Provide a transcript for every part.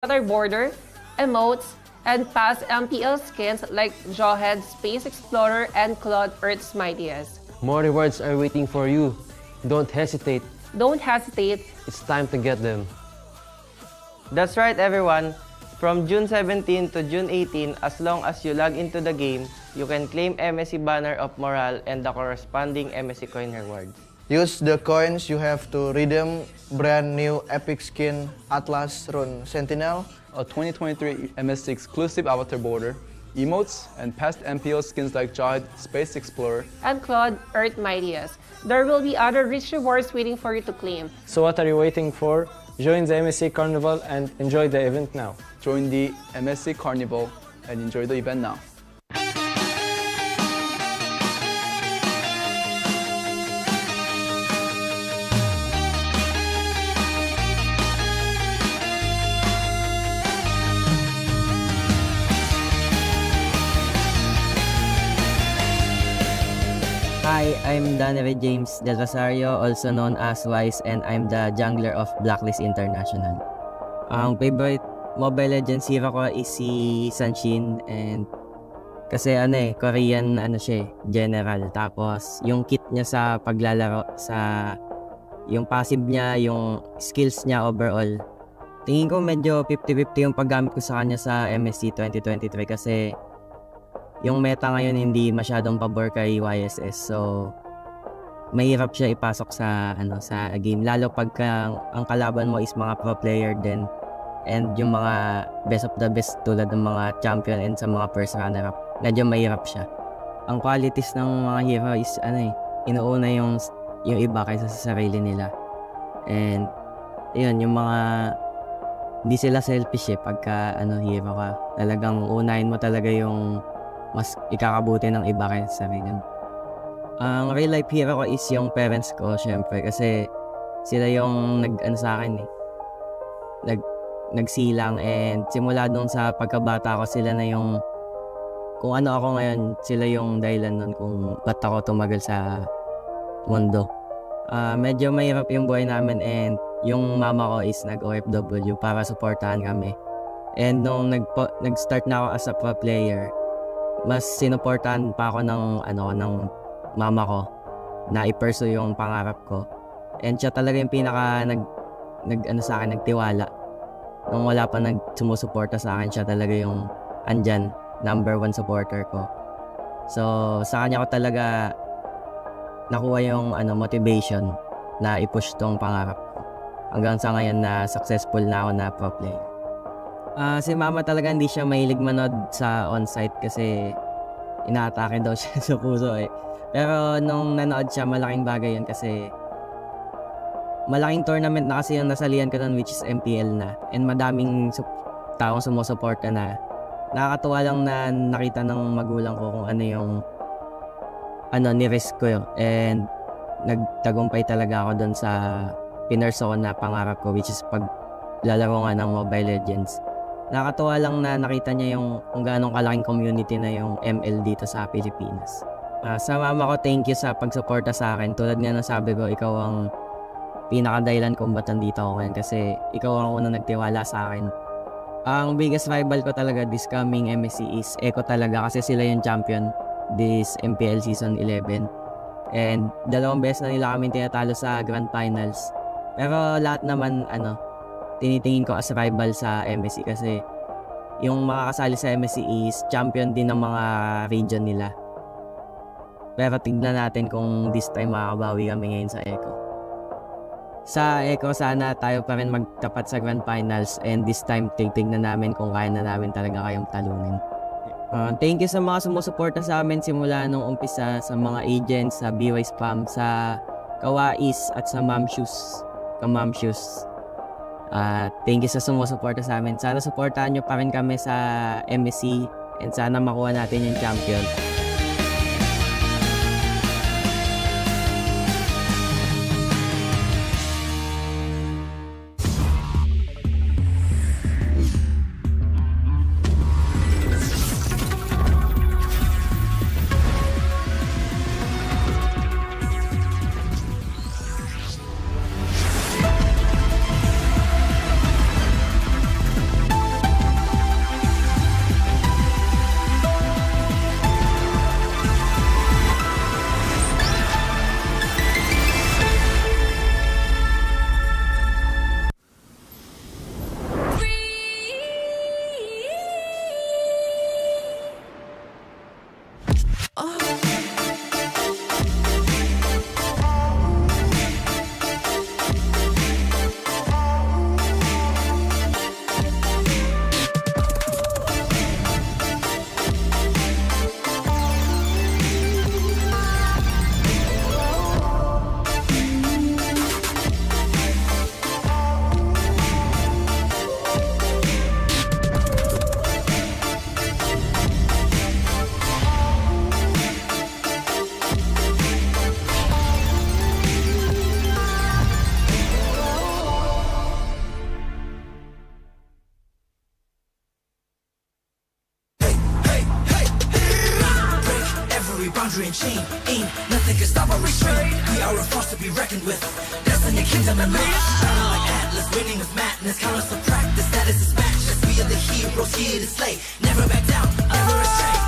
water border, emotes, and past MPL skins like Jawhead, Space Explorer, and Claude Earth's Mightiest. More rewards are waiting for you. Don't hesitate. Don't hesitate. It's time to get them. That's right, everyone. From June 17 to June 18, as long as you log into the game, you can claim MSC Banner of Morale and the corresponding MSC coin rewards. Use the coins you have to redeem brand new epic skin Atlas Rune Sentinel, a 2023 MSC exclusive avatar border, emotes, and past MPL skins like Jawhead, Space Explorer, And Claude Earth Mightiest. There will be other rich rewards waiting for you to claim. So what are you waiting for? Join the MSC Carnival and enjoy the event now. Join the MSC Carnival and enjoy the event now. Hi, I'm Danere James Del Rosario, also known as Wise, and I'm the jungler of Blacklist International. Ang favorite Mobile Legends hero ko is si Sanshin, and kasi Korean siya general. Tapos yung kit niya sa paglalaro, sa yung passive niya, yung skills niya overall. Tingin ko medyo 50-50 yung paggamit ko sa kanya sa MSC 2023 kasi yung meta ngayon hindi masyadong pabor kay YSS, so mahirap siya ipasok sa sa game, lalo pagka ang kalaban mo is mga pro player din and yung mga best of the best tulad ng mga champion and sa mga first runner up. Medyo mahirap siya. Ang qualities ng mga hero is inuuna yung iba kaysa sa sarili nila, and yun yung mga hindi sila selfish pagka hero ka, talagang unahin mo talaga yung mas ikakabuti ng iba kaysa sa sarili mo. Ang real life hero ko is yung parents ko, syempre, kasi sila yung sa akin nagsilang, and simula doon sa pagkabata ko, sila na yung kung ano ako ngayon, sila yung dahilan nun kung ba't ako tumagal sa mundo. Medyo mahirap yung buhay namin, and yung mama ko is nag-OFW para supportahan kami. And nung nag-start na ako as a pro player, mas sinuportahan pa ako ng mama ko na i-pursue yung pangarap ko. And siya talaga yung pinaka sa akin, nagtiwala. Nung wala pa sumusuporta sa akin, siya talaga yung andyan, number 1 supporter ko. So sa kanya ko talaga nakuha yung motivation na i-push tong pangarap ko. Hanggang sa ngayon na successful na ako na pro player. Si mama talaga hindi siya mahilig manood sa on-site kasi inaatake daw siya sa puso Pero nung nanood siya, malaking bagay yun kasi malaking tournament na kasi yung nasalihan ko nun, which is MPL na. And madaming taong sumusuporta na. Nakakatuwa lang na nakita ng magulang ko kung ano yung ni-risk ko yun. And nagtagumpay talaga ako dun sa pinurso ko na pangarap ko, which is paglalaro nga ng Mobile Legends. Nakakatuwa lang na nakita niya kung gaano kalaking community na yung ML dito sa Pilipinas. Sa mama ko, thank you sa pagsuporta sa akin. Tulad nga ng sabi ko, ikaw ang pinakadahilan kung ba't nandito ako ngayon kasi ikaw ang unang nagtiwala sa akin. Ang biggest rival ko talaga this coming MSC is Echo talaga kasi sila yung champion this MPL Season 11. And 2 beses na nila kami tinatalo sa Grand Finals. Pero lahat naman tinitingin ko as rival sa MSC kasi yung makakasali sa MSC is champion din ng mga region nila. Pero tignan natin kung this time makakabawi kami ngayon sa Echo. Sa Echo, sana tayo pa rin magtapat sa Grand Finals, and this time tignan namin kung kaya na namin talaga kayong talunin. Thank you sa mga sumusuporta sa amin simula nung umpisa, sa mga agents, sa BY Spam, sa Kawais at sa Ma'am Shoes. Thank you sa sumusuporta sa amin. Sana suportahan nyo pa rin kami sa MSC, and sana makuha natin yung champion. boundary and chain. Ain't nothing can stop our restraint. We are a force to be reckoned with. Destiny, kingdom, and mass. Battle like Atlas, winning with madness. Countless of practice, status is matchless. We are the heroes here to slay. Never back down, never restrain.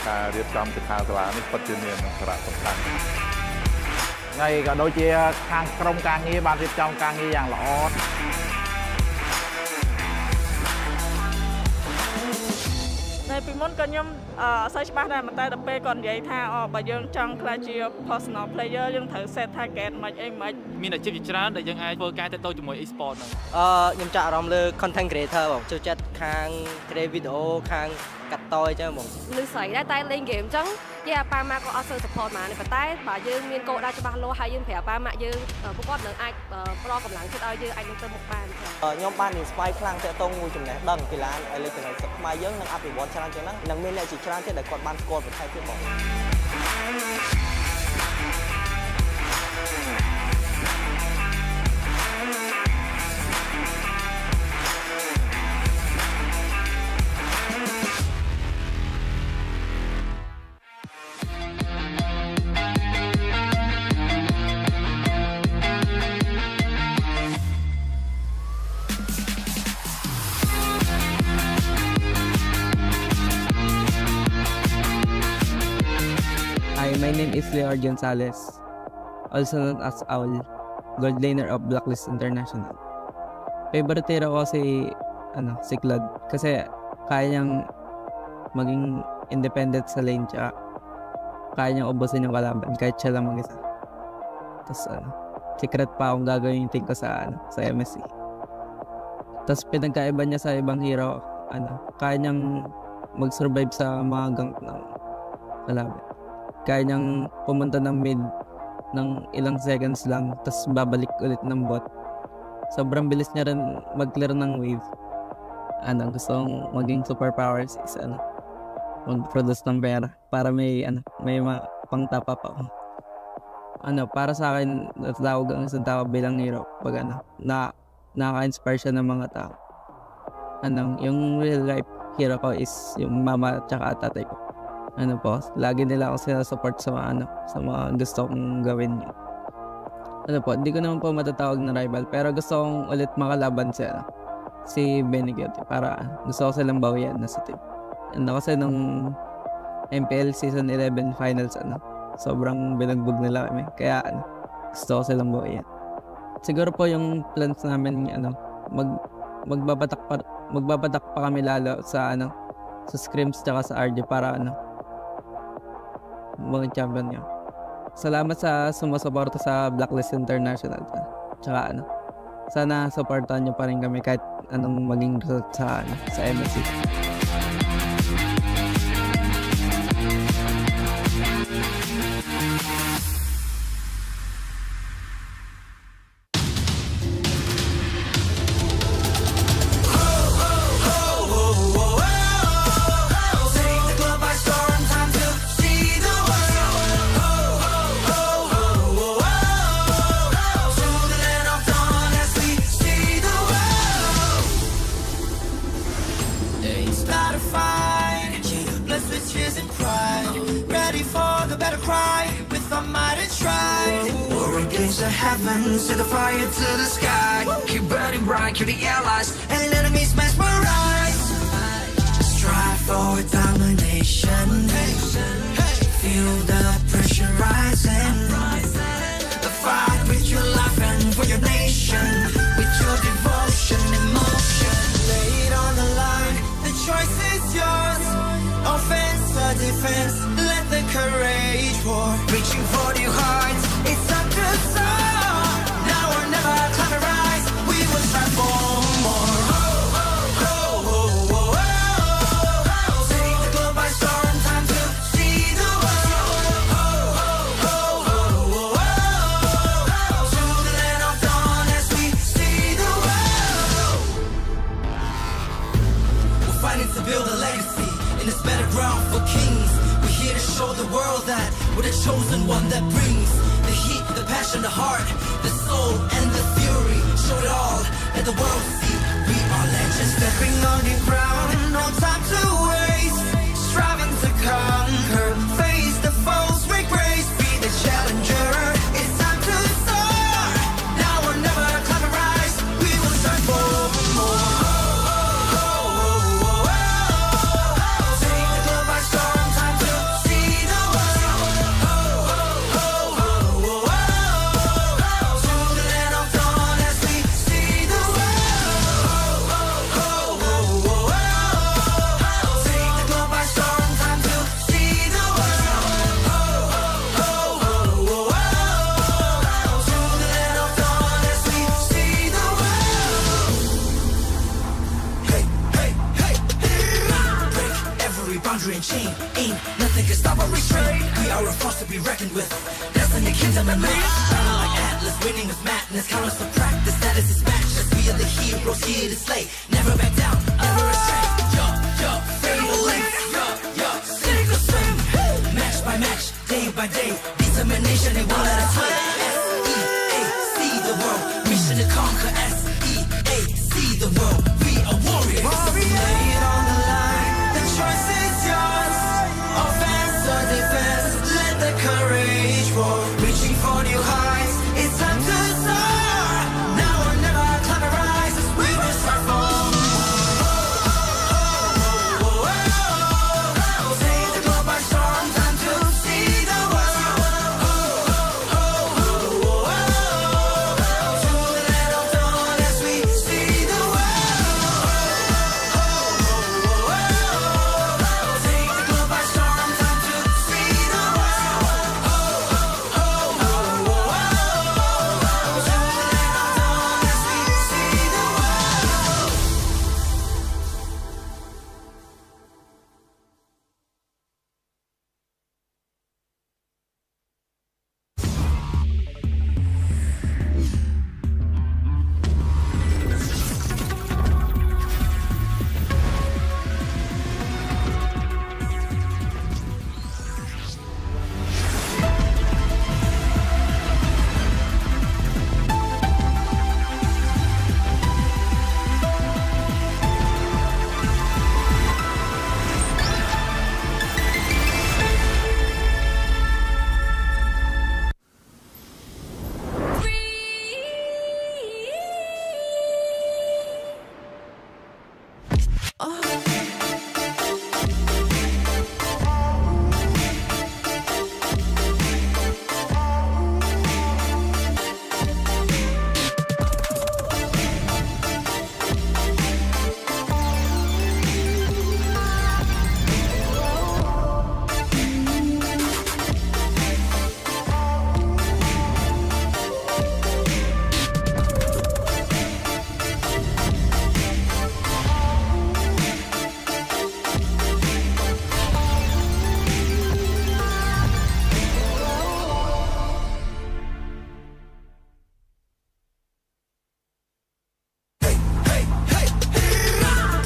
ការរៀបចំសិក្ខាសាលានេះពិតជាមានសារៈសំខាន់ ហើយក៏ដូចជាខាងក្រុមការងារបានរៀបចំការងារយ៉ាងល្អ នៅពីមុនក៏ខ្ញុំអត់សូវច្បាស់ដែរតែដល់ពេលគាត់និយាយថាបើយើងចង់ក្លាយជា personal player យើងត្រូវ set target មិនអីមិនមានអាជីពជាច្រើនដែលយើងអាចធ្វើការទៅជាមួយ Esports ហ្នឹងខ្ញុំចាក់អារម្មណ៍លើ content creator បងចូលចិត្តខាង create video ខាងកាត់តអញ្ចឹងបងលឺស្រីដែរតែលេង game អញ្ចឹងយាប៉ាម៉ាក៏អត់សូវ support មកទេប៉ុន្តែបើយើងមានគោលដៅច្បាស់លាស់ហើយយើងប្រាប់ប៉ាម៉ាក់យើងពួកគាត់នឹងអាចប្រកម្លាំងចិត្តឲ្យយើងអាចនឹងទៅមុខបានខ្ញុំបាន inspire ខ្លាំងទាក់ទងមួយចំណេះដឹងកីឡា electronic ខ្មែរយើងនឹងអភិវឌ្ឍច្រើនជាងហ្នឹងនឹងមានអ្នកជាច្រើនទៀតដែលគាត់បានស្គាល់ប្រទេសទៀតបង Hi, my name is Leo Gonzalez, also known as Owl, gold laner of Blacklist International. Favorite hero ko si Claude kasi kaya niyang maging independent sa lane tsaka kaya niyang ubusin yung kalaban kahit siya lang mag-isa. Tapos secret pa akong gagawin yung team ko sa MSC. Tapos pinagkaiba niya sa ibang hero, kaya niyang mag-survive sa mga gank ng kalaban. Kaya niyang pumunta ng mid ng ilang seconds lang, tapos babalik ulit ng bot. Sobrang bilis niya rin mag-clear ng wave. Gusto kong maging superpowers is mag-produce ng pera para may pang top up ako. Para sa akin, natawag ang isang tao bilang hero pag nakaka-inspire siya ng mga tao. Yung real life hero ko is yung mama at saka tatay ko. Lagi nila ako sinasupport sa mga gusto kong gawin yun. Hindi ko naman po matatawag na rival, pero gusto kong ulit makalaban si Benigate para gusto ko silang bawian na sa team. Kasi nung MPL Season 11 Finals, sobrang binagbog nila kami, kaya gusto ko silang bawian. Siguro po yung plans namin, magbabatak pa kami lalo sa scrims tsaka sa RG para mga champion niya. Salamat sa sumusuporta sa Blacklist International. Tsaka sana supportahan niyo pa rin kami kahit anong maging result sa MSC. The heavens, to the fire, to the sky. Keep burning bright, kill the allies and enemies mesmerized. Strive for domination. Feel the pressure rising. The fight with your life and that we're the chosen one that brings the heat, the passion, the heart, the soul, and the fury. Show it all, let the world see we are legends. Stepping on your ground, no time to waste. Striving to conquer, face the foes with grace. Be the challenger, it's time to soar. Now or never, climb and rise. We will strive for more. Take the globe by storm, time to see the world. To the land of dawn as we see the world. Take the globe by storm, time to see the world. To the land of dawn as we see the world. Hey, hey, hey, break every boundary and chain. Ain't nothing can stop or restrain. We are a force to be reckoned with. Destiny, kingdom, and man. Battle like Atlas, winning with madness. Countless of practice, that is his matchless. We are the heroes here to slay. Never back down, never restrain. Fatal length. Sink or swim. Match by match, day by day. Determination, they won't let us win. S-E-A-C the world. Mission to conquer. S-E-A-C the world. We are warriors. Lay it on the line. The choice is yours. Offense or defense. Let the courage roar. Reaching for new heights. It's time to soar. Now or never, climb and rise. We will strive for take the globe by storm, time to see the world. To the land of dawn as we see the world. Take the globe by storm, time to see the world. To the land of dawn as we see the world.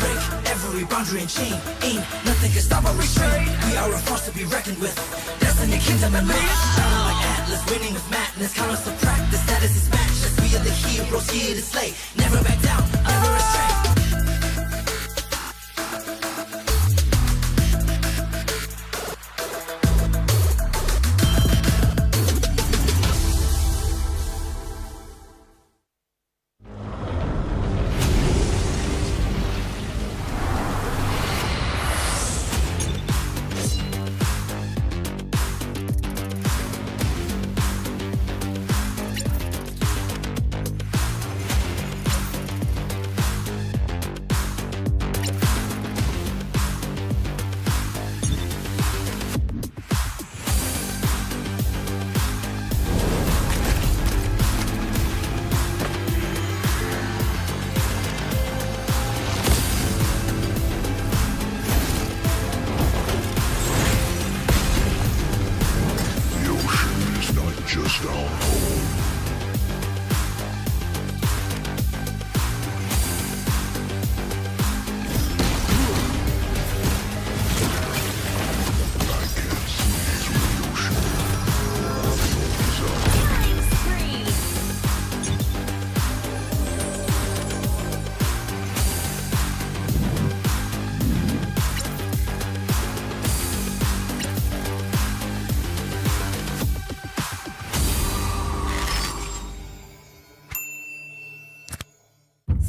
Break every boundary and chain. Ain't nothing can stop or restrain. We are a force to be reckoned with. Destiny, kingdom, and man. Battle like Atlas, winning with madness. Countless of practice, that is his matchless. We are the heroes here to slay. Never back down, never restrain.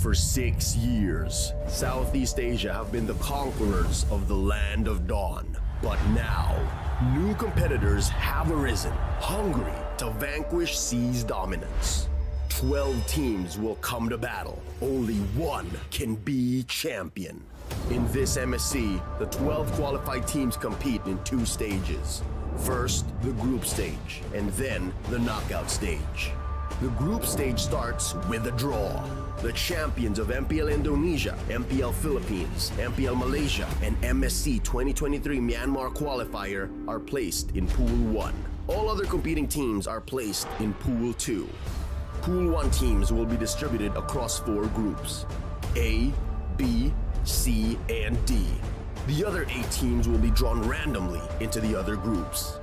For 6 years, Southeast Asia have been the conquerors of the Land of Dawn. But now, new competitors have arisen, hungry to vanquish C's dominance. 12 teams will come to battle. Only one can be champion. In this MSC, the 12 qualified teams compete in 2 stages. First, the group stage, and then the knockout stage. The group stage starts with a draw. The champions of MPL Indonesia, MPL Philippines, MPL Malaysia, and MSC 2023 Myanmar qualifier are placed in Pool 1. All other competing teams are placed in Pool 2. Pool 1 teams will be distributed across 4 groups: A, B, C, and D. The other 8 teams will be drawn randomly into the other groups.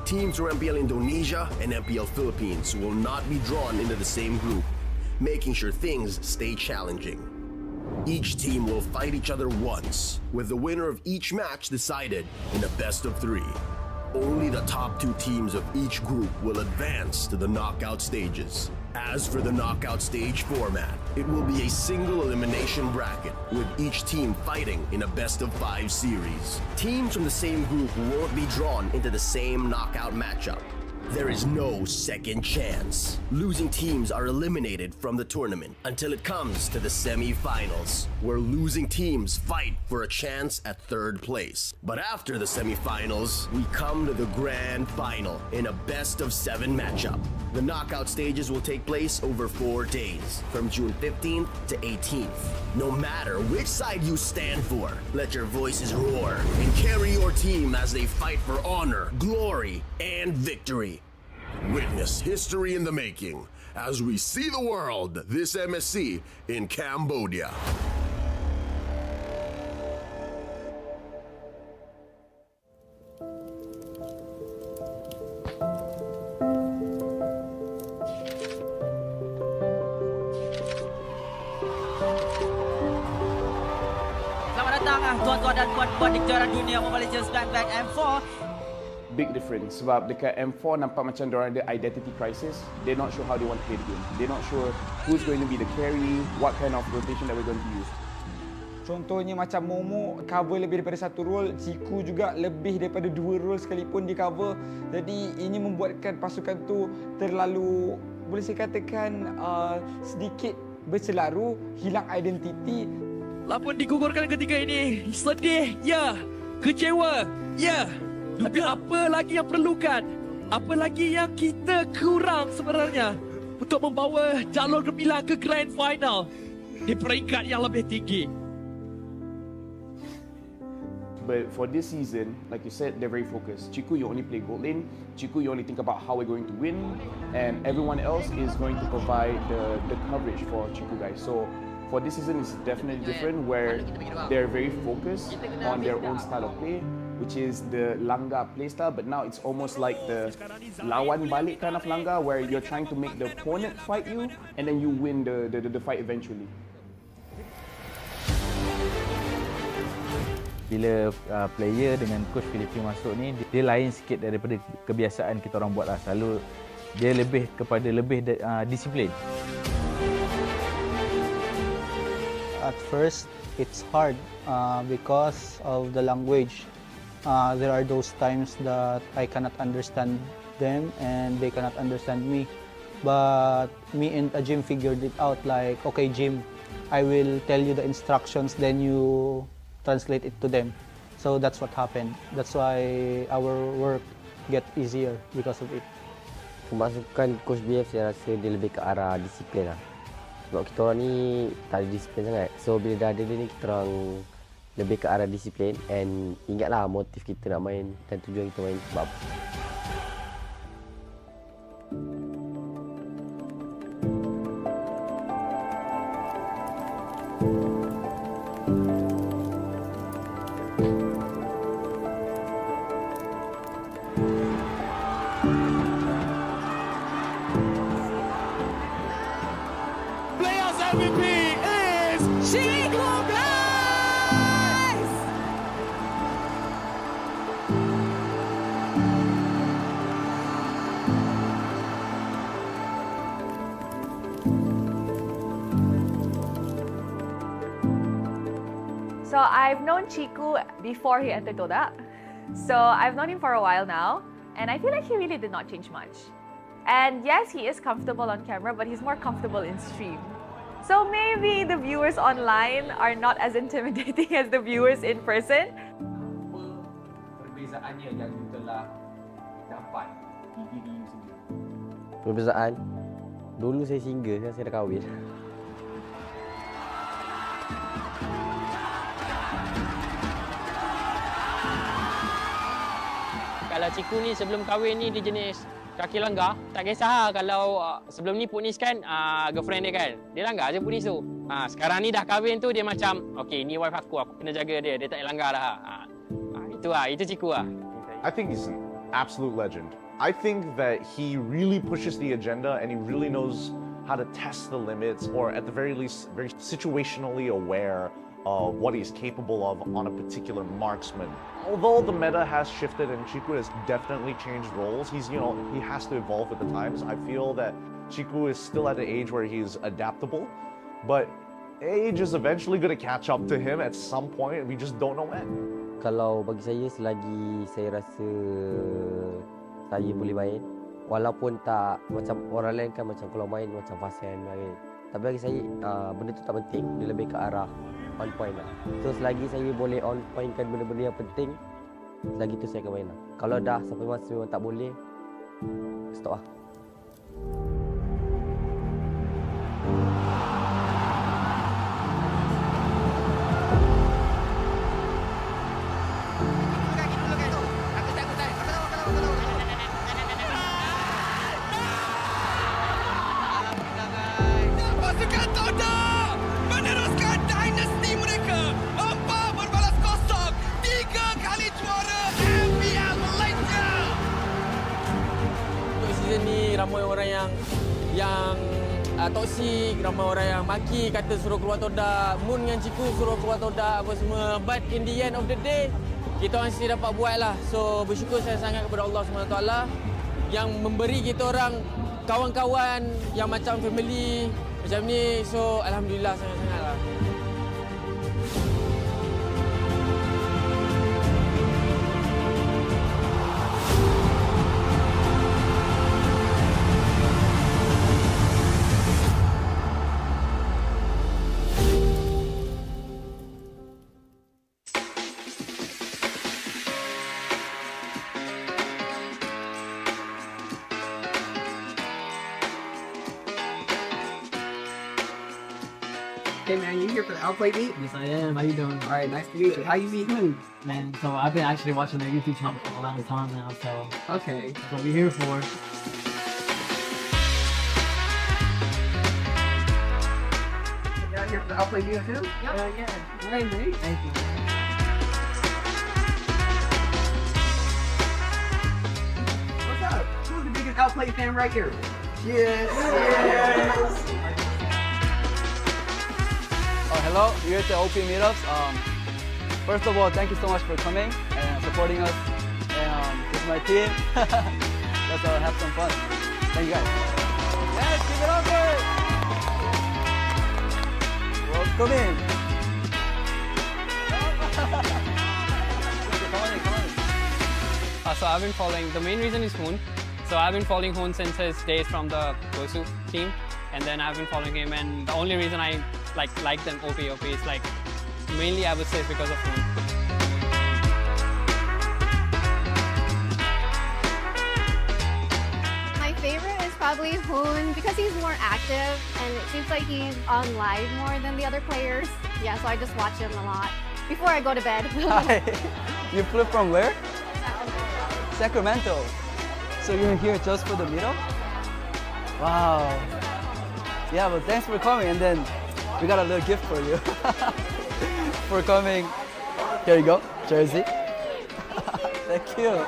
Teams from MPL Indonesia and MPL Philippines will not be drawn into the same group, making sure things stay challenging. Each team will fight each other once, with the winner of each match decided in a best of 3. Only the top 2 teams of each group will advance to the knockout stages. As for the knockout stage format, it will be a single elimination bracket, with each team fighting in a best of 5 series. Teams from the same group won't be drawn into the same knockout matchup. There is no second chance. Losing teams are eliminated from the tournament until it comes to the semi-finals, where losing teams fight for a chance at 3rd place. But after the semi-finals, we come to the grand final in a best of 7 matchup. The knockout stages will take place over 4 days, from June 15th to 18th. No matter which side you stand for, let your voices roar and carry your team as they fight for honor, glory, and victory. Witness history in the making as we see the world this MSC in Cambodia. Selamat datang tuan-tuan dan puan-puan di kejuaraan dunia Mobile Legends Black M4. Big difference sebab dekat M4 nampak macam diorang ada identity crisis. They're not sure how they want to play the game. They're not sure who's going to be the carry, what kind of rotation that we're going to use. Contohnya macam Momo cover lebih daripada 1 role, Ciku juga lebih daripada 2 role sekalipun di cover. Jadi ini membuatkan pasukan tu terlalu, boleh saya katakan sedikit berselaru, hilang identiti. Lapun digugurkan ketika ini. Sedih, ya. Kecewa, ya. Tapi apa lagi yang perlukan? Apa lagi yang kita kurang sebenarnya untuk membawa jalur gemilang ke Grand Final di peringkat yang lebih tinggi? But for this season, like you said, they're very focused. Chiku, you only play gold lane. Chiku, you only think about how we're going to win. And everyone else is going to provide the coverage for Chiku guys. So for this season, it's definitely different where they're very focused on their own style of play, which is the Langga playstyle, but now it's almost like the lawan balik kind of Langga, where you're trying to make the opponent fight you, and then you win the fight eventually. Bila player dengan coach Filipin masuk ni, dia lain sikit daripada kebiasaan kita orang buat lah. Selalu dia lebih kepada disiplin. At first, it's hard because of the language. There are those times that I cannot understand them and they cannot understand me. But me and Jim figured it out, like, okay Jim, I will tell you the instructions, then you translate it to them. So that's what happened. That's why our work get easier because of it. Kemasukan Coach BF saya rasa dia lebih ke arah disiplin lah. Sebab kita orang ni tak ada disiplin sangat. So bila dah ada dia ni, kita orang lebih ke arah disiplin, and ingatlah motif kita nak main dan tujuan kita main sebab apa. Players MVP is Chico guys! I've known Chiku before he entered TODAK. So I've known him for a while now, and I feel like he really did not change much. And yes, he is comfortable on camera, but he's more comfortable in stream. So maybe the viewers online are not as intimidating as the viewers in person. Perbezaannya yang you telah dapat di diri you sendiri? Perbezaan? Dulu saya single, sekarang saya dah kahwin. Kalau Chiku ni sebelum kahwin ni dia jenis kaki langgar. Tak kisah kalau sebelum ni Punis kan girlfriend dia kan. Dia langgar je Punis tu. Sekarang ni dah kahwin tu dia macam okay ni wife aku kena jaga dia. Dia tak langgar dah. Itu Chiku lah. I think he's an absolute legend. I think that he really pushes the agenda and he really knows how to test the limits, or at the very least very situationally aware of what he's capable of on a particular marksman. Although the meta has shifted and Chiku has definitely changed roles, he has to evolve with the times. I feel that Chiku is still at the age where he's adaptable, but age is eventually going to catch up to him at some point. We just don't know when. Kalau bagi saya, selagi saya rasa saya boleh main, walaupun tak macam orang lain kan, macam kalau main macam fast-hand main. Tapi bagi saya, benda tu tak penting. Dia lebih ke arah on point lah. So selagi saya boleh on point kan benda-benda yang penting, selagi tu saya akan main lah. Kalau dah sampai masa memang tak boleh, stop lah. Pasukan TODAK meneruskan dinasti mereka. 4 berbalas kosong, 3 kali juara MPL Malaysia. Untuk season ni ramai orang yang toksik, ramai orang yang maki, kata suruh keluar TODAK, Moon dengan Chiku suruh keluar TODAK apa semua. But in the end of the day, kita orang sendiri dapat buat lah. So bersyukur saya sangat kepada Allah SWT yang memberi kita orang kawan-kawan yang macam family macam ni. So alhamdulillah sangat-sangat lah. Hey man, you here for the Outplay beat? Yes, I am. How you doing? All right, nice to meet you. How you meet who? Man, so I've been actually watching their YouTube channel for a long time now, so Okay. that's what we're here for. You out here for the Outplay beat too? Yeah. Yeah. Hey, mate. Thank you. What's up? Who's the biggest Outplay fan right here? Yes. Yes. Hello, we're at the OP meetups. First of all, thank you so much for coming and supporting us. And this is my team. Let's have some fun. Thank you guys. Yes, keep it up there. Welcome in. Come on. So I've been following, the main reason is Hoon. So I've been following Hoon since his days from the Gosu team. And then I've been following him, and the only reason I like them OP is like mainly I would say because of Hoon. My favorite is probably Hoon because he's more active and it seems like he's on live more than the other players. Yeah, so I just watch him a lot before I go to bed. Hi. You flew from where? Sacramento. So you're here just for the meetup? Wow. Yeah, well, thanks for coming, and then we got a little gift for you for coming. Here you go, jersey. Thank you.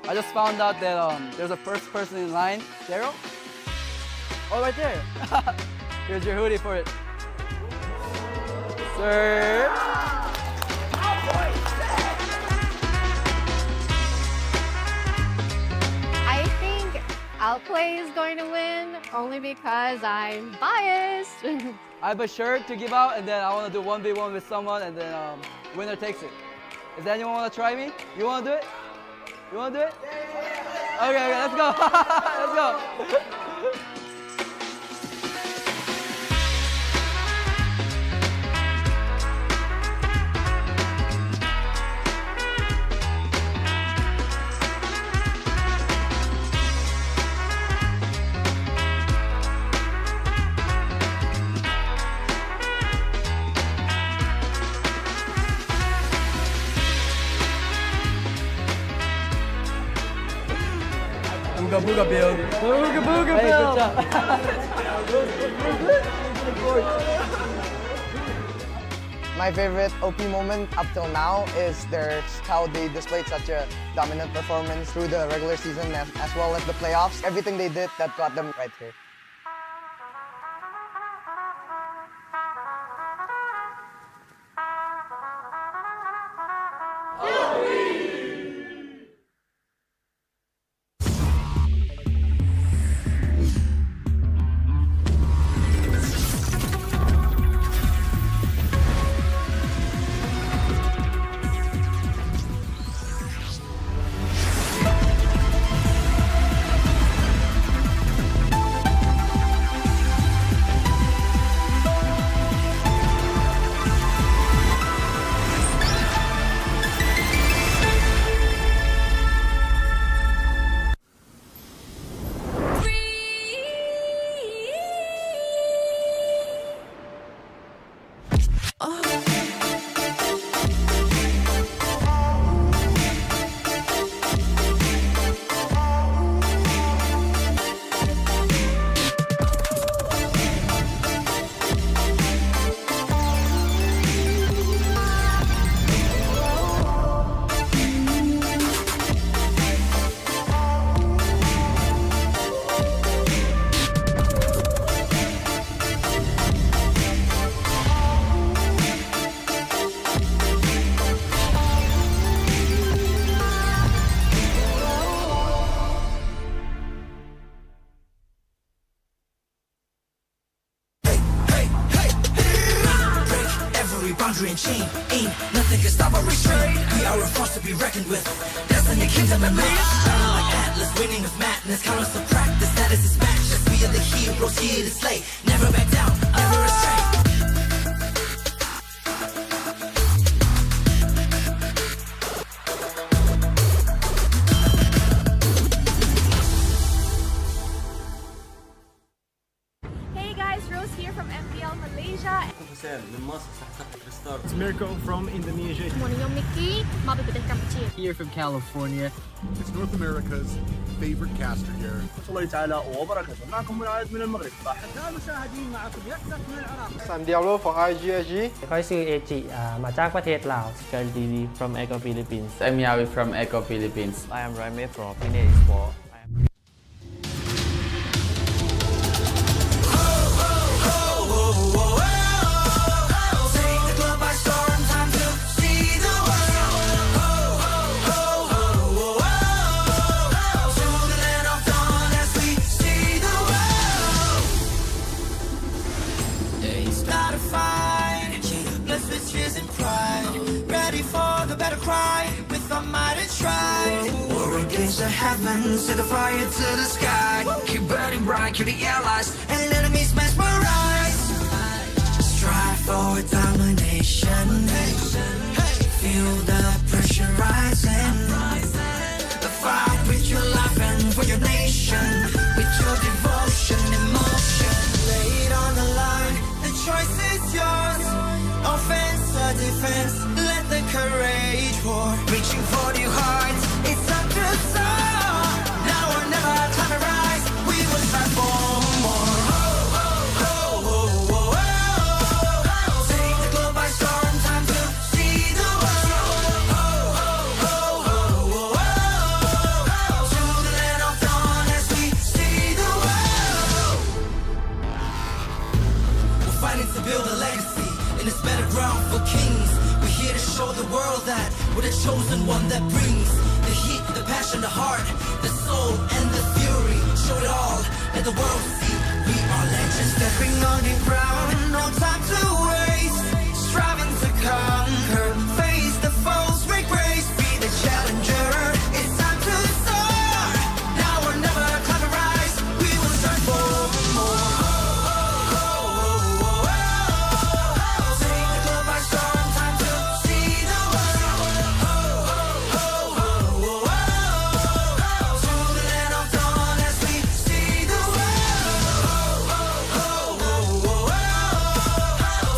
I just found out that there's a first person in line. Daryl? Oh, right there. Here's your hoodie for it. Sir. Outplay is going to win only because I'm biased. I have a shirt to give out, and then I want to do 1v1 with someone, and then winner takes it. Does anyone want to try me? You want to do it? You want to do it? Okay, let's go. Let's go. Booga booga Bill. Booga booga Hey, Bill. good job. My favorite OP moment up till now is how they displayed such a dominant performance through the regular season as well as the playoffs. Everything they did that got them right here. boundary and chain. Ain't nothing can stop or restrain. We are a force to be reckoned with. Destiny, kingdom, and might. Battle like Atlas, winning with madness. Count us to practice, status is matchless. We are the heroes here to slay. Never back down, never restrain. It's Mirko from Indonesia. Mickey, Here from California. It's North America's favorite caster here. الله تعالى وبركاته. معكم منعاد من المغرب. أحباء المشاهدين معكم يكتب من العراق. San Diablo for IGSG. ก็ชื่อเอจิมาจากประเทศลาว Sky TV from Echo Philippines. I'm Yawi from Echo Philippines. I am Raime from Esports. The heavens, set the fire to the sky. Keep burning bright, kill the allies and enemies mesmerized. Strive for domination. Feel the pressure rising. The fight with your life and for your nation. With your devotion, emotion. Lay it on the line, the choice is yours. Offense or defense, let the courage pour. Reaching for your heart, it's up to soar. Now or never, time to rise. We will strive for more. Take the globe by storm, time to see the world. To the land of dawn as we see the world. We're fighting to build a legacy in this better ground for kings. We're here to show the world that we're the chosen one that brings the heat, the passion, the heart, the soul, and the fury. Show let the world see we are legends. Stepping on the ground, no time to waste. Striving to conquer, face the foes, make grace, be the challenger. It's time to soar. Now or never, climb and rise. We will strive for more. Take the globe by storm, time to see the world. To the land of dawn as we see the world.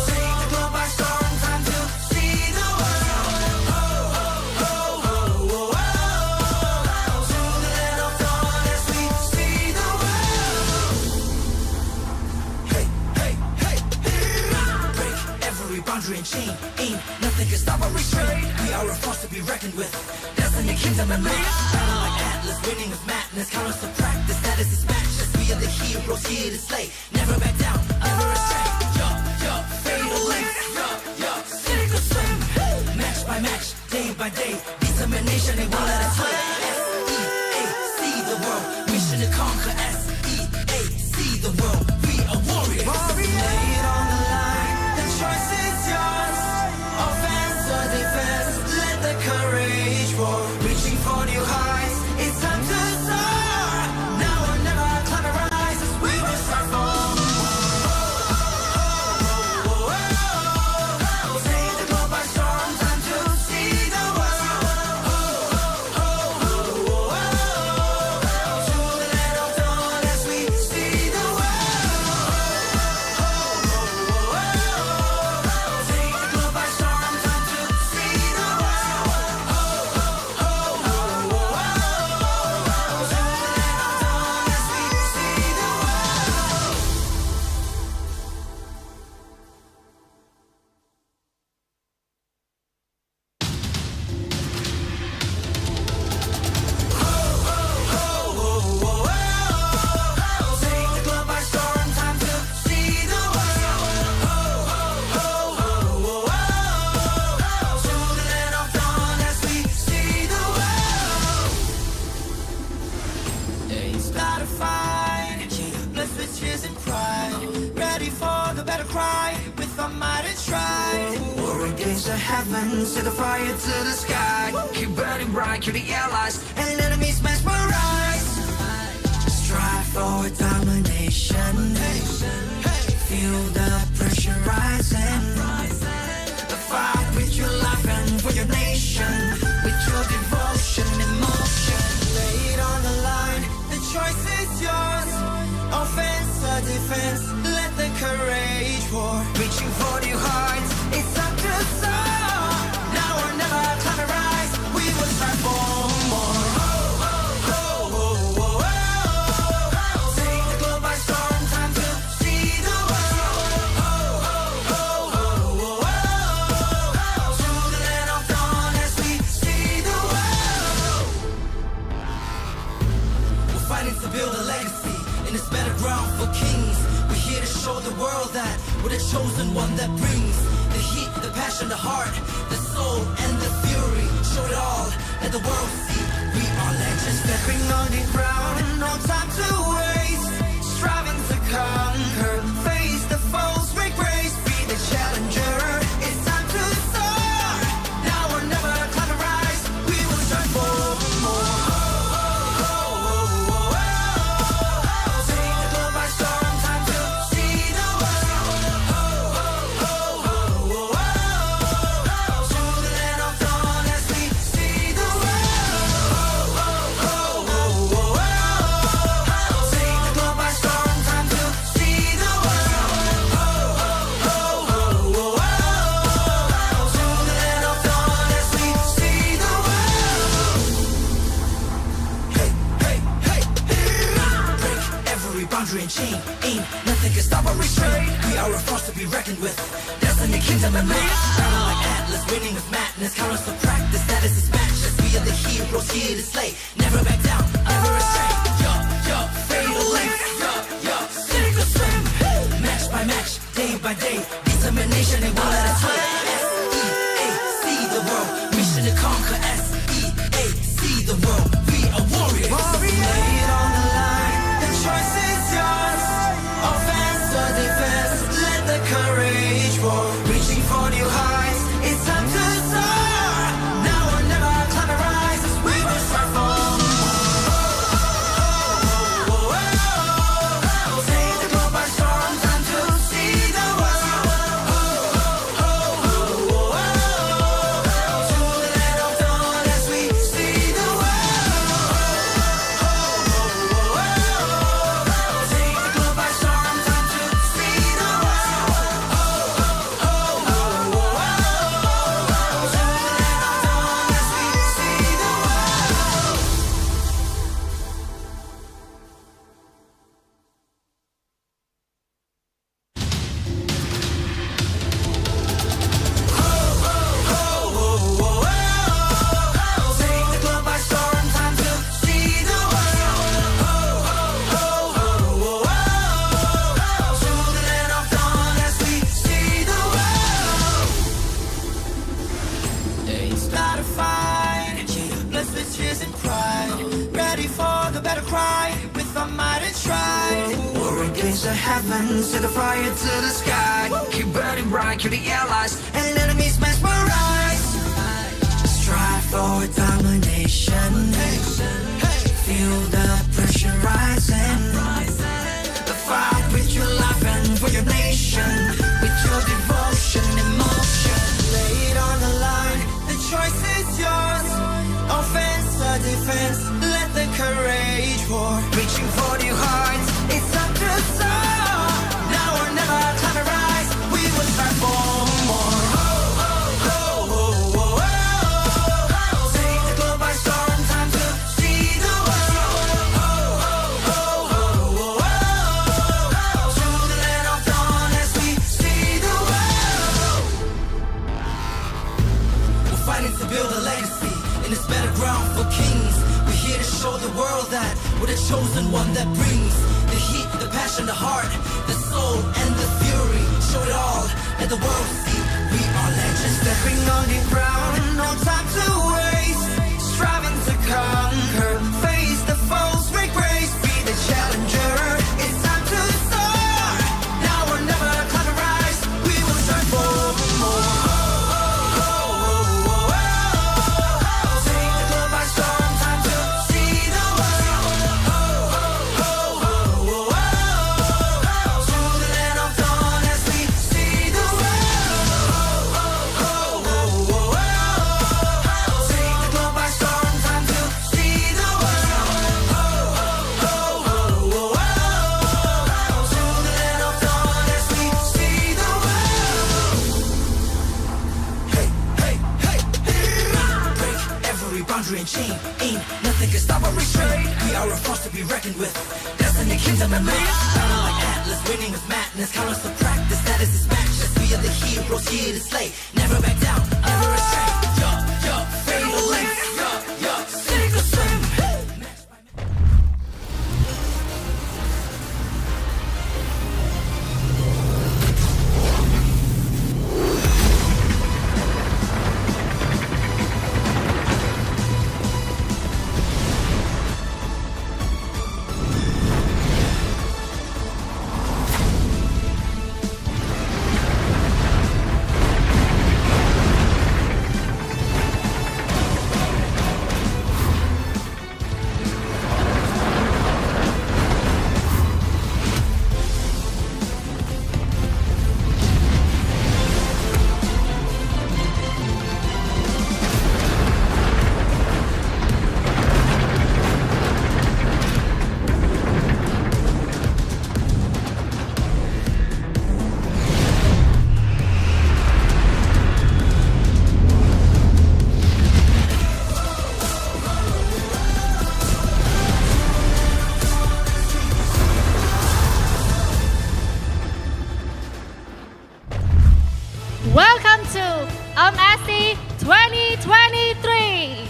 Take the globe by storm, time to see the world. To the land of dawn as we see the world. Hey, hey, hey, break every boundary and chain. Ain't nothing can stop or restrain. We are a force to be reckoned with. Destiny, kingdom, and might. Battle like Atlas, winning with madness. Count us to practice. That is his matchless. We are the heroes here to slay. Never back down, never astray. Fatal length. Sink or swim. Match by match, day by day. Determination, they won't let us slay. S-E-A-C the world. Mission to conquer. S-E-A-C the world. We are warriors. Lay it on the line. The choice is yours. Offense or defense. Let the courage roar. Reaching for new heights. It's time to soar. Now or never, climb and rise as we will start for more. Take the globe by storm. Time to see the world. To the land of dawn as we see the world. Take the globe by storm. Time to see the world. To the land of dawn as we see the world. Take the globe by storm, time to see the world. To the land of dawn as we see the world. It's not a fight, blessed with tears and pride. Ready for the battle cry, with our might and stride. War against the heavens, set the fire to the sky. Keep burning bright, kill the allies, and enemies mesmerize. Strive for domination. Feel the pressure rising. Fight with your life and for your nation. With your devotion, emotion. Lay it on the line. The choice is yours. Offense or defense. Let the courage roar. Reaching for new heights. It's time to soar. Now or never, climb and rise. We will strive for more. Take the globe by storm. Time to see the world. To the land of dawn as we see the world. We're fighting to build a legacy in this battleground for kings. We're here to show the world that we're the chosen one that brings the heat, the passion, the heart, the soul, and the fury. Show it all, let the world see we are legends. Stepping on the ground, no time to waste. Striving to conquer, face the foes, make grace, be the challenger. It's time to soar. Now or never, climb and rise. We will strive for more. Take the globe by storm, time to see the world. To the land of dawn as we see the world. Take the globe by storm, time to see the world. To the land of dawn as we see the world. Hey, hey, hey, break every boundary and chain. Ain't nothing can stop or restrain. We are a force to be reckoned with. Destiny, kingdom, and might. Battle like Atlas, winning with madness. Count us to practice. That is his matchless. We are the heroes here to slay. Never back down, never astray. Fatal length. Sink or swim. Match by match, day by day. Determination, they won't let us sway. S-E-A-C the world. Mission to conquer. S-E-A-C the world. We are warriors. Lay it on the line. The choice is yours. courage war, reaching for new heights. It's time to soar. Now or never, climb and rise as we will strive for more. Take the globe by storm, time to see the world. To the land of dawn as we see the world. Take the globe by storm, time to see the Take the globe by storm, time to see the world. To the land of dawn as we see the world. It's not a fight, blessed with tears and pride. Ready for the battle cry, with our might and stride. War against the heavens, set the fire to the sky. Keep burning bright, kill the allies, and enemies mesmerize. Strive for domination. Feel the pressure rising. The fight with your life and for your nation. With your devotion, emotion. Lay it on the line, the choice is yours. Offense or defense, let the courage war. Reaching for new heights, it's time to soar. Now or never, climb and rise. We will strive for more. Take the globe by storm, time to see the world. To the land of dawn as we see the world. We're fighting to build a legacy in this battleground for kings. We're here to show the world that we're the chosen one that brings the heat, the passion, the heart, the soul, and the fury. Show it all, let the world see we are legends. Stepping on the ground, no time to waste. Striving to conquer, face the foes, make grace, be the challenger. It's time to soar. Now or never, climb and rise. We will strive for more. Take the globe by storm, time to see the world. To the land of dawn as we see the world. Take the globe by storm, time to see the world. To the land of dawn as we see the world. Hey, hey, hey, hey. Break every boundary and chain. Ain't nothing can stop or restrain. We are a force to be reckoned with. Destiny, kingdom, and man. Battle like Atlas, winning with madness. Count us to practice, that is his matchless. We are the heroes here to slay. Never back down, never astray. Fatal length. Sink or swim. Welcome to MSC 2023.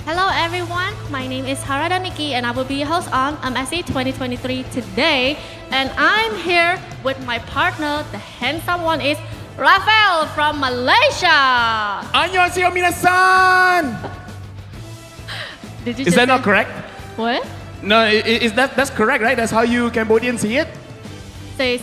Hello everyone, my name is Harada Nikki and I will be your host on MSC 2023 today. And I'm here with my partner, the handsome one is Rafael from Malaysia. Annyeonghaseyo minasan. Did you Is just that not say- correct? What? No, that's correct, right? That's how you Cambodians see it? Say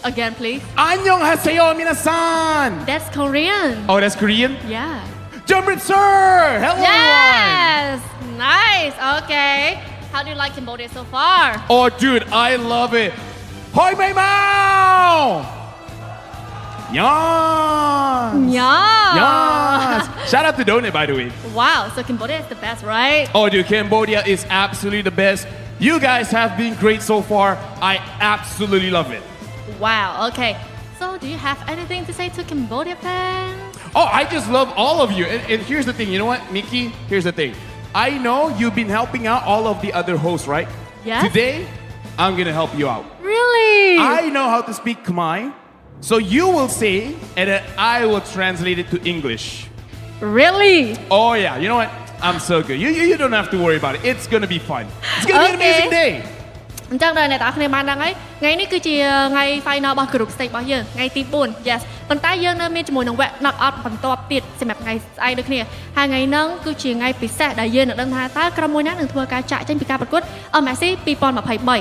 again, please. 안녕하세요, minasan. That's Korean. Oh, that's Korean? Yeah. Jumpin' Sir! Hello, Yes! Nice. Okay. How do you like Cambodia so far? everyone. Oh, dude, I love it. Hoi Mei Mao! Yes! Yeah. Yes! Shout out to Donut, by the way. Wow. So Cambodia is the best, right? Oh, dude, Cambodia is absolutely the best. You guys have been great so far. I absolutely love it. Wow. Okay. So do you have anything to say to Cambodia fans? Oh, I just love all of you. And here's the thing, you know what, Mickey? Here's the thing. I know you've been helping out all of the other hosts, right? Yes. Today, I'm gonna help you out. Really? I know how to speak Khmer, so you will say, and then I will translate it to English. Really? Oh yeah, you know what? I'm so good. You don't have to worry about it. It's gonna be fun. It's gonna be an amazing day. អញ្ចឹងដល់អ្នកទាំងអស់គ្នាបានដឹងហើយថ្ងៃនេះគឺជាថ្ងៃ final របស់ group stage របស់យើងថ្ងៃទី4 yes ប៉ុន្តែយើងនៅមានជាមួយនឹងវគ្គ knock out បន្ទាប់ទៀតសម្រាប់ថ្ងៃស្អែកដូចគ្នាហើយថ្ងៃហ្នឹងគឺជាថ្ងៃពិសេសដែលយើងនឹងដឹងថាតើក្រុមមួយណានឹងធ្វើការចាក់ចេញពីការប្រកួត MSC 2023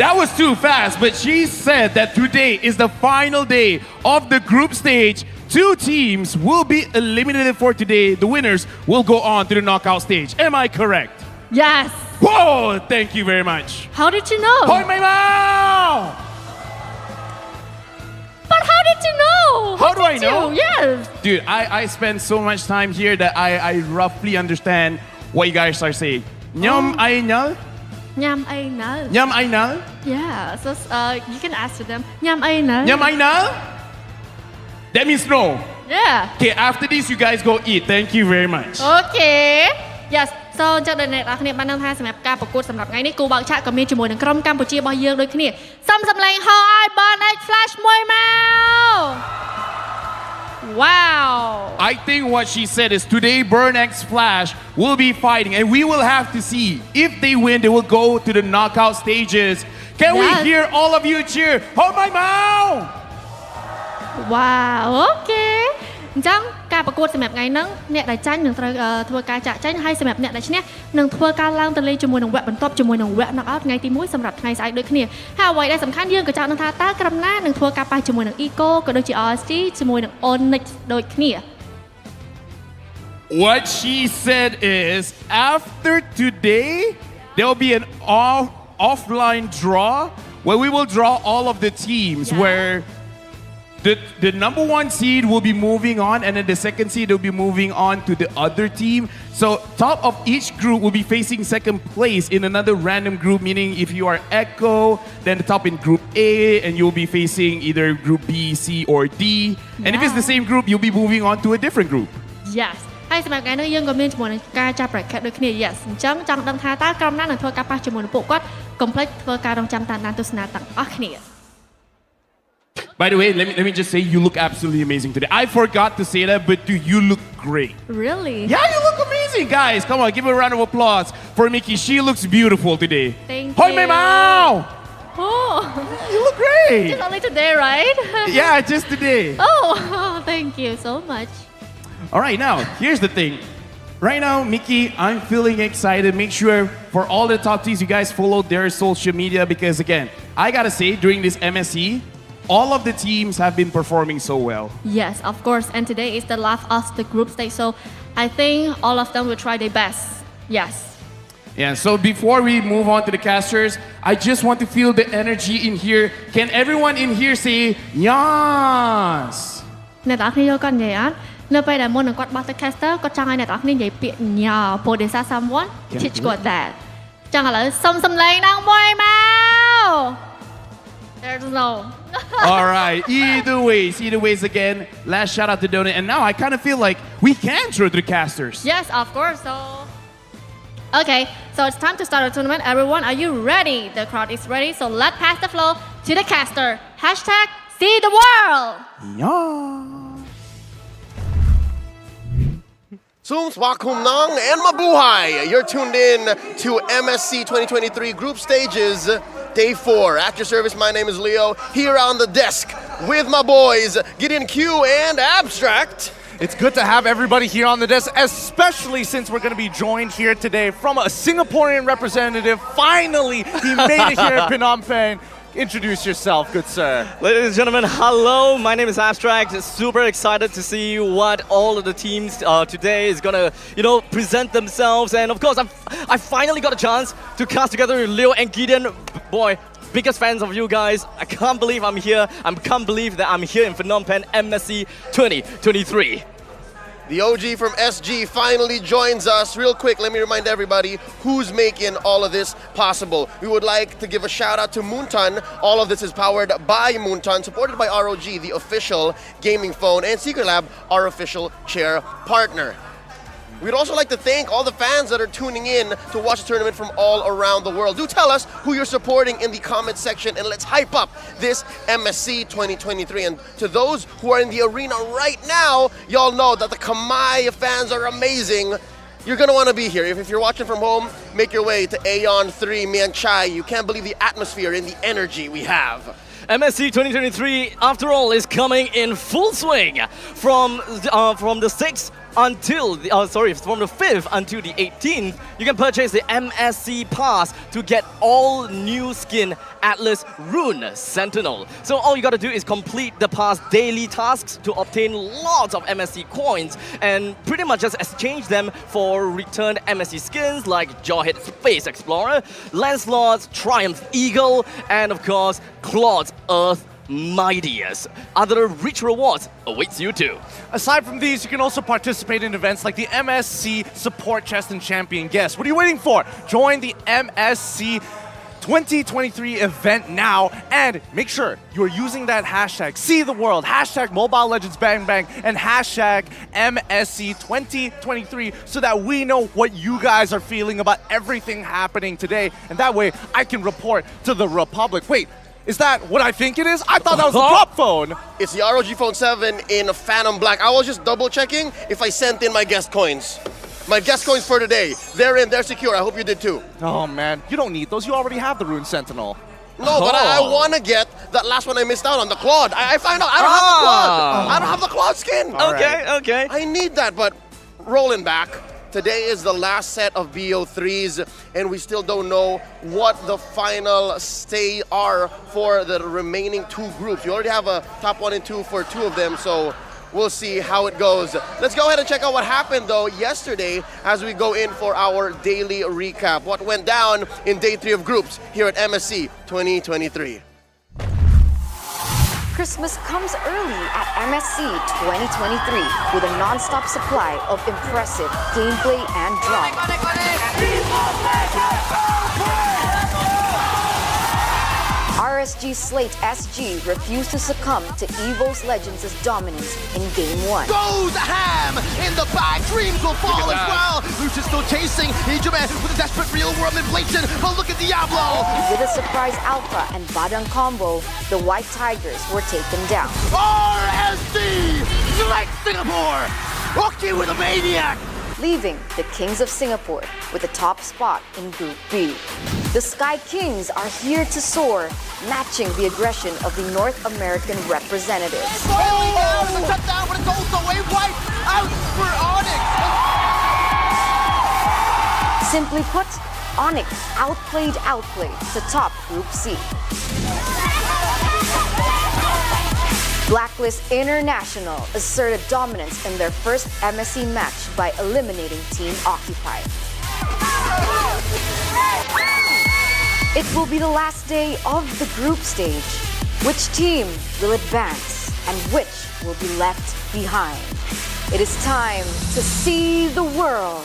That was too fast, but she said that today is the final day of the group stage. 2 teams will be eliminated for today. The winners will go on to the knockout stage. Am I correct? Yes. Whoa, thank you very much. How did you know? Hoi Mei Mao! But how did you know? How do I know? Yes. Dude, I spend so much time here that I roughly understand what you guys are saying. Nyam ai nhal? Nham ai nal. Nyam ai nal? Yeah, so you can ask them. Nham ai nal. Nyam ai nal? That means no. Yeah. Okay, after this, you guys go eat. Thank you very much. Okay. Yes. So អញ្ចឹងដល់អ្នកនរគ្នាបានដឹងថាសម្រាប់ការប្រកួតសម្រាប់ថ្ងៃនេះគូបើកឆាកក៏មានជាមួយនឹងក្រុមកម្ពុជារបស់យើងដូចគ្នាសុំសម្លេងហោឲ្យបាន X Flash មួយមក Wow. I think what she said is today Burn X Flash will be fighting and we will have to see if they win they will go to the knockout stages. Can we hear all of you cheer? Hold my mouth. Wow. Okay. អញ្ចឹងការប្រកួតសម្រាប់ថ្ងៃហ្នឹងអ្នកដែលចាញ់នឹងត្រូវធ្វើការចាក់ចេញហើយសម្រាប់អ្នកដែលឈ្នះនឹងធ្វើការឡើងទៅលេងជាមួយនឹងវគ្គបន្ទាប់ជាមួយនឹងវគ្គ knock out ថ្ងៃទី1សម្រាប់ថ្ងៃស្អែកដូចគ្នាហើយអ្វីដែលសំខាន់យើងក៏ចង់ដឹងថាតើក្រុមណានឹងធ្វើការប៉ះជាមួយនឹង Eco ក៏ដូចជា RSG ជាមួយនឹង Onyx ដូចគ្នា What she said is after today there will be an offline draw where we will draw all of the teams where the number 1 seed will be moving on and then the second seed will be moving on to the other team. So top of each group will be facing second place in another random group, meaning if you are Echo, then the top in group A and you'll be facing either group B, C or D. And if it's the same group, you'll be moving on to a different group. Yes. ហើយសម្រាប់ថ្ងៃនេះយើងក៏មានជាមួយនឹងការចាប់ប្រកែកដូចគ្នា Yes អញ្ចឹងចង់ដឹងថាតើក្រុមណានឹងធ្វើការប៉ះជាមួយនឹងពួកគាត់កុំភ្លេចធ្វើការរងចាំតាមដានទស្សនាទាំងអស់គ្នា By the way, let me just say you look absolutely amazing today. I forgot to say that, but dude, you look great. Really? Yeah, you look amazing, guys. Come on, give a round of applause for Mickey. She looks beautiful today. Thank Hoi you. Mei Mao! Oh. You look great. Just only today, right? Yeah, just today. Oh, thank you so much. All right, now, here's the thing. Right now, Mickey, I'm feeling excited. Make sure for all the top teams, you guys follow their social media because, again, I gotta say, during this MSC, all of the teams have been performing so well. Yes, of course. And today is the last of the group stage. So I think all of them will try their best. Yes. Yeah, so before we move on to the casters, I just want to feel the energy in here. Can everyone in here say, yes? អ្នកទាំងអស់គ្នាយកគាត់និយាយអត់នៅពេលដែលមុននឹងគាត់បោះទៅ caster គាត់ចង់ឲ្យអ្នកទាំងអស់គ្នានិយាយពាក្យញ៉ាព្រោះដោយសារ someone teach គាត់ that ចឹងឥឡូវសុំសំឡេងដល់មួយមក There's no. All right. Either ways again. Last shout out to Donut. And now I kind of feel like we can throw to the casters. Yes, of course. So, okay. So it's time to start the tournament. Everyone, are you ready? The crowd is ready. So let's pass the floor to the caster. Hashtag see the world. Yeah. Soom Swakum Nong and Mabuhay. You're tuned in to MSC 2023 group stages. Day 4. At your service, my name is Leo. Here on the desk with my boys, Gideon Q and Abstract. It's good to have everybody here on the desk, especially since we're going to be joined here today from a Singaporean representative. Finally, he made it here at Phnom Penh. introduce yourself, good sir. Ladies and gentlemen, hello. My name is Abstract. Super excited to see what all of the teams today is gonna, present themselves. And of course, I finally got a chance to cast together with Leo and Gideon. Boy, biggest fans of you guys. I can't believe I'm here. I can't believe that I'm here in Phnom Penh, MSC 2023. The OG from SG finally joins us. Real quick, let me remind everybody who's making all of this possible. We would like to give a shout out to Moonton. All of this is powered by Moonton, supported by ROG, the official gaming phone, and Secret Lab, our official chair partner. We'd also like to thank all the fans that are tuning in to watch the tournament from all around the world. Do tell us who you're supporting in the comment section, and let's hype up this MSC 2023. And to those who are in the arena right now, y'all know that the Kamai fans are amazing. You're going to want to be here. If you're watching from home, make your way to Aeon 3 Mian Chai. You can't believe the atmosphere and the energy we have. MSC 2023, after all, is coming in full swing from the 6th until from the 5th until the 18th. You can purchase the MSC Pass to get all new skin Atlas Rune Sentinel. So all you gotta do is complete the pass daily tasks to obtain lots of MSC coins and pretty much just exchange them for returned MSC skins like Jawhead Space Explorer, Lancelot's Triumph Eagle, and of course Claude's Earth Mightiest. Other rich rewards awaits you too. Aside from these, you can also participate in events like the MSC Support Chest and Champion Guest. What are you waiting for? Join the MSC 2023 event now, and make sure you're using that hashtag See the World, hashtag Mobile Legends Bang Bang, and hashtag MSC 2023 so that we know what you guys are feeling about everything happening today, and that way I can report to the Republic. Wait, is that what I think it is? I thought that was the prop phone. It's the ROG Phone 7 in Phantom Black. I was just double checking if I sent in my guest coins. My guest coins for today. They're in, they're secure. I hope you did too. Oh man, you don't need those. You already have the Rune Sentinel. No, but I want to get that last one I missed out on, the Claude. I find out I don't have the Claude. I don't have the Claude skin. Okay. I need that, but rolling back. Today is the last set of BO3s, and we still don't know what the final stay are for the remaining 2 groups. You already have a top 1 and 2 for 2 of them, so we'll see how it goes. Let's go ahead and check out what happened, though, yesterday as we go in for our daily recap. What went down in day 3 of groups here at MSC 2023. Christmas comes early at MSC 2023 with a non-stop supply of impressive gameplay and drama. RSG Slate SG refused to succumb to EVO's Legends' dominance in Game 1. Goes ham in the back, dreams will fall as well. Lucius still chasing Ijume with a desperate real-world inflation, but look at Diablo. With a surprise alpha and Badang combo, the White Tigers were taken down. RSG select Singapore. Okay with a maniac. Leaving the Kings of Singapore with the top spot in Group B. The Sky Kings are here to soar, matching the aggression of the North American representatives. Oh, the shutdown, but it's also a wipe out for Onyx. Simply put, Onyx outplayed to top Group C. Blacklist International asserted dominance in their first MSC match by eliminating Team Occupy. It will be the last day of the group stage. Which team will advance and which will be left behind? It is time to see the world.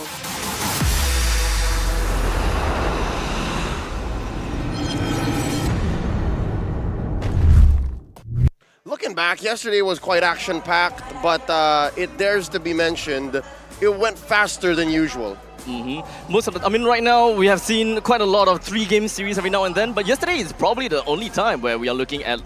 Looking back, yesterday was quite action-packed, but it dares to be mentioned, it went faster than usual. Most of the, right now we have seen quite a lot of 3-game series every now and then, but yesterday is probably the only time where we are looking at,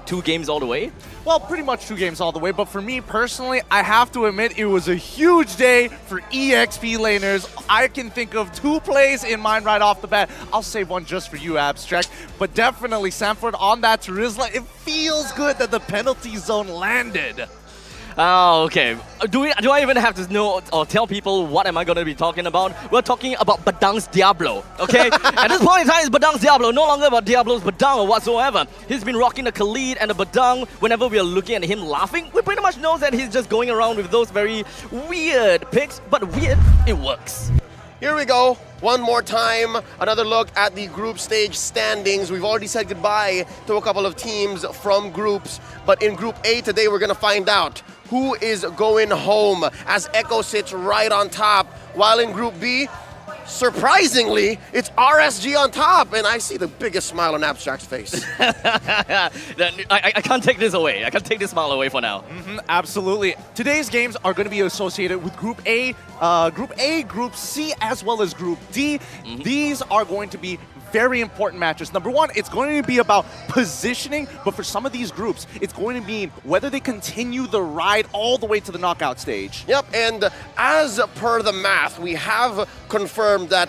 2 games all the way? Well, pretty much 2 games all the way, but for me personally, I have to admit it was a huge day for EXP laners. I can think of 2 plays in mind right off the bat. I'll save one just for you, Abstract, but definitely Sanford on that Terizla. It feels good that the penalty zone landed. Oh, okay. Do I even have to know or tell people what am I going to be talking about? We're talking about Badang's Diablo, okay? At this point in time, it's Badang's Diablo, no longer about Diablo's Badang or whatsoever. He's been rocking the Khalid and the Badang. Whenever we are looking at him laughing, we pretty much know that he's just going around with those very weird picks, but weird, it works. Here we go. One more time, another look at the group stage standings. We've already said goodbye to a couple of teams from groups, but in Group A today we're gonna find out who is going home as Echo sits right on top, while in Group B, surprisingly, it's RSG on top, and I see the biggest smile on Abstract's face. I can't take this away. I can't take this smile away for now. Absolutely. Today's games are going to be associated with Group A, Group C, as well as Group D. These are going to be very important matches. Number one, it's going to be about positioning, but for some of these groups, it's going to mean whether they continue the ride all the way to the knockout stage. Yep, and as per the math, we have confirmed that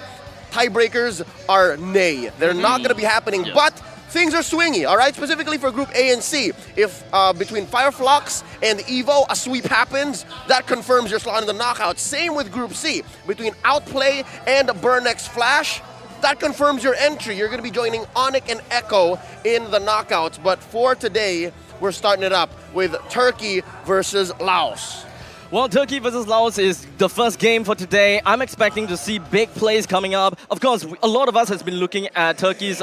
tiebreakers are nay. They're not going to be happening, but things are swingy, all right? Specifically for Group A and C. If between Flux and Evo, a sweep happens, that confirms your slot in the knockout. Same with Group C. Between Outplay and Burnex Flash, that confirms your entry. You're going to be joining Onyx and Echo in the knockouts. But for today, we're starting it up with Turkey versus Laos. Well, Turkey versus Laos is the first game for today. I'm expecting to see big plays coming up. Of course, a lot of us has been looking at Turkey's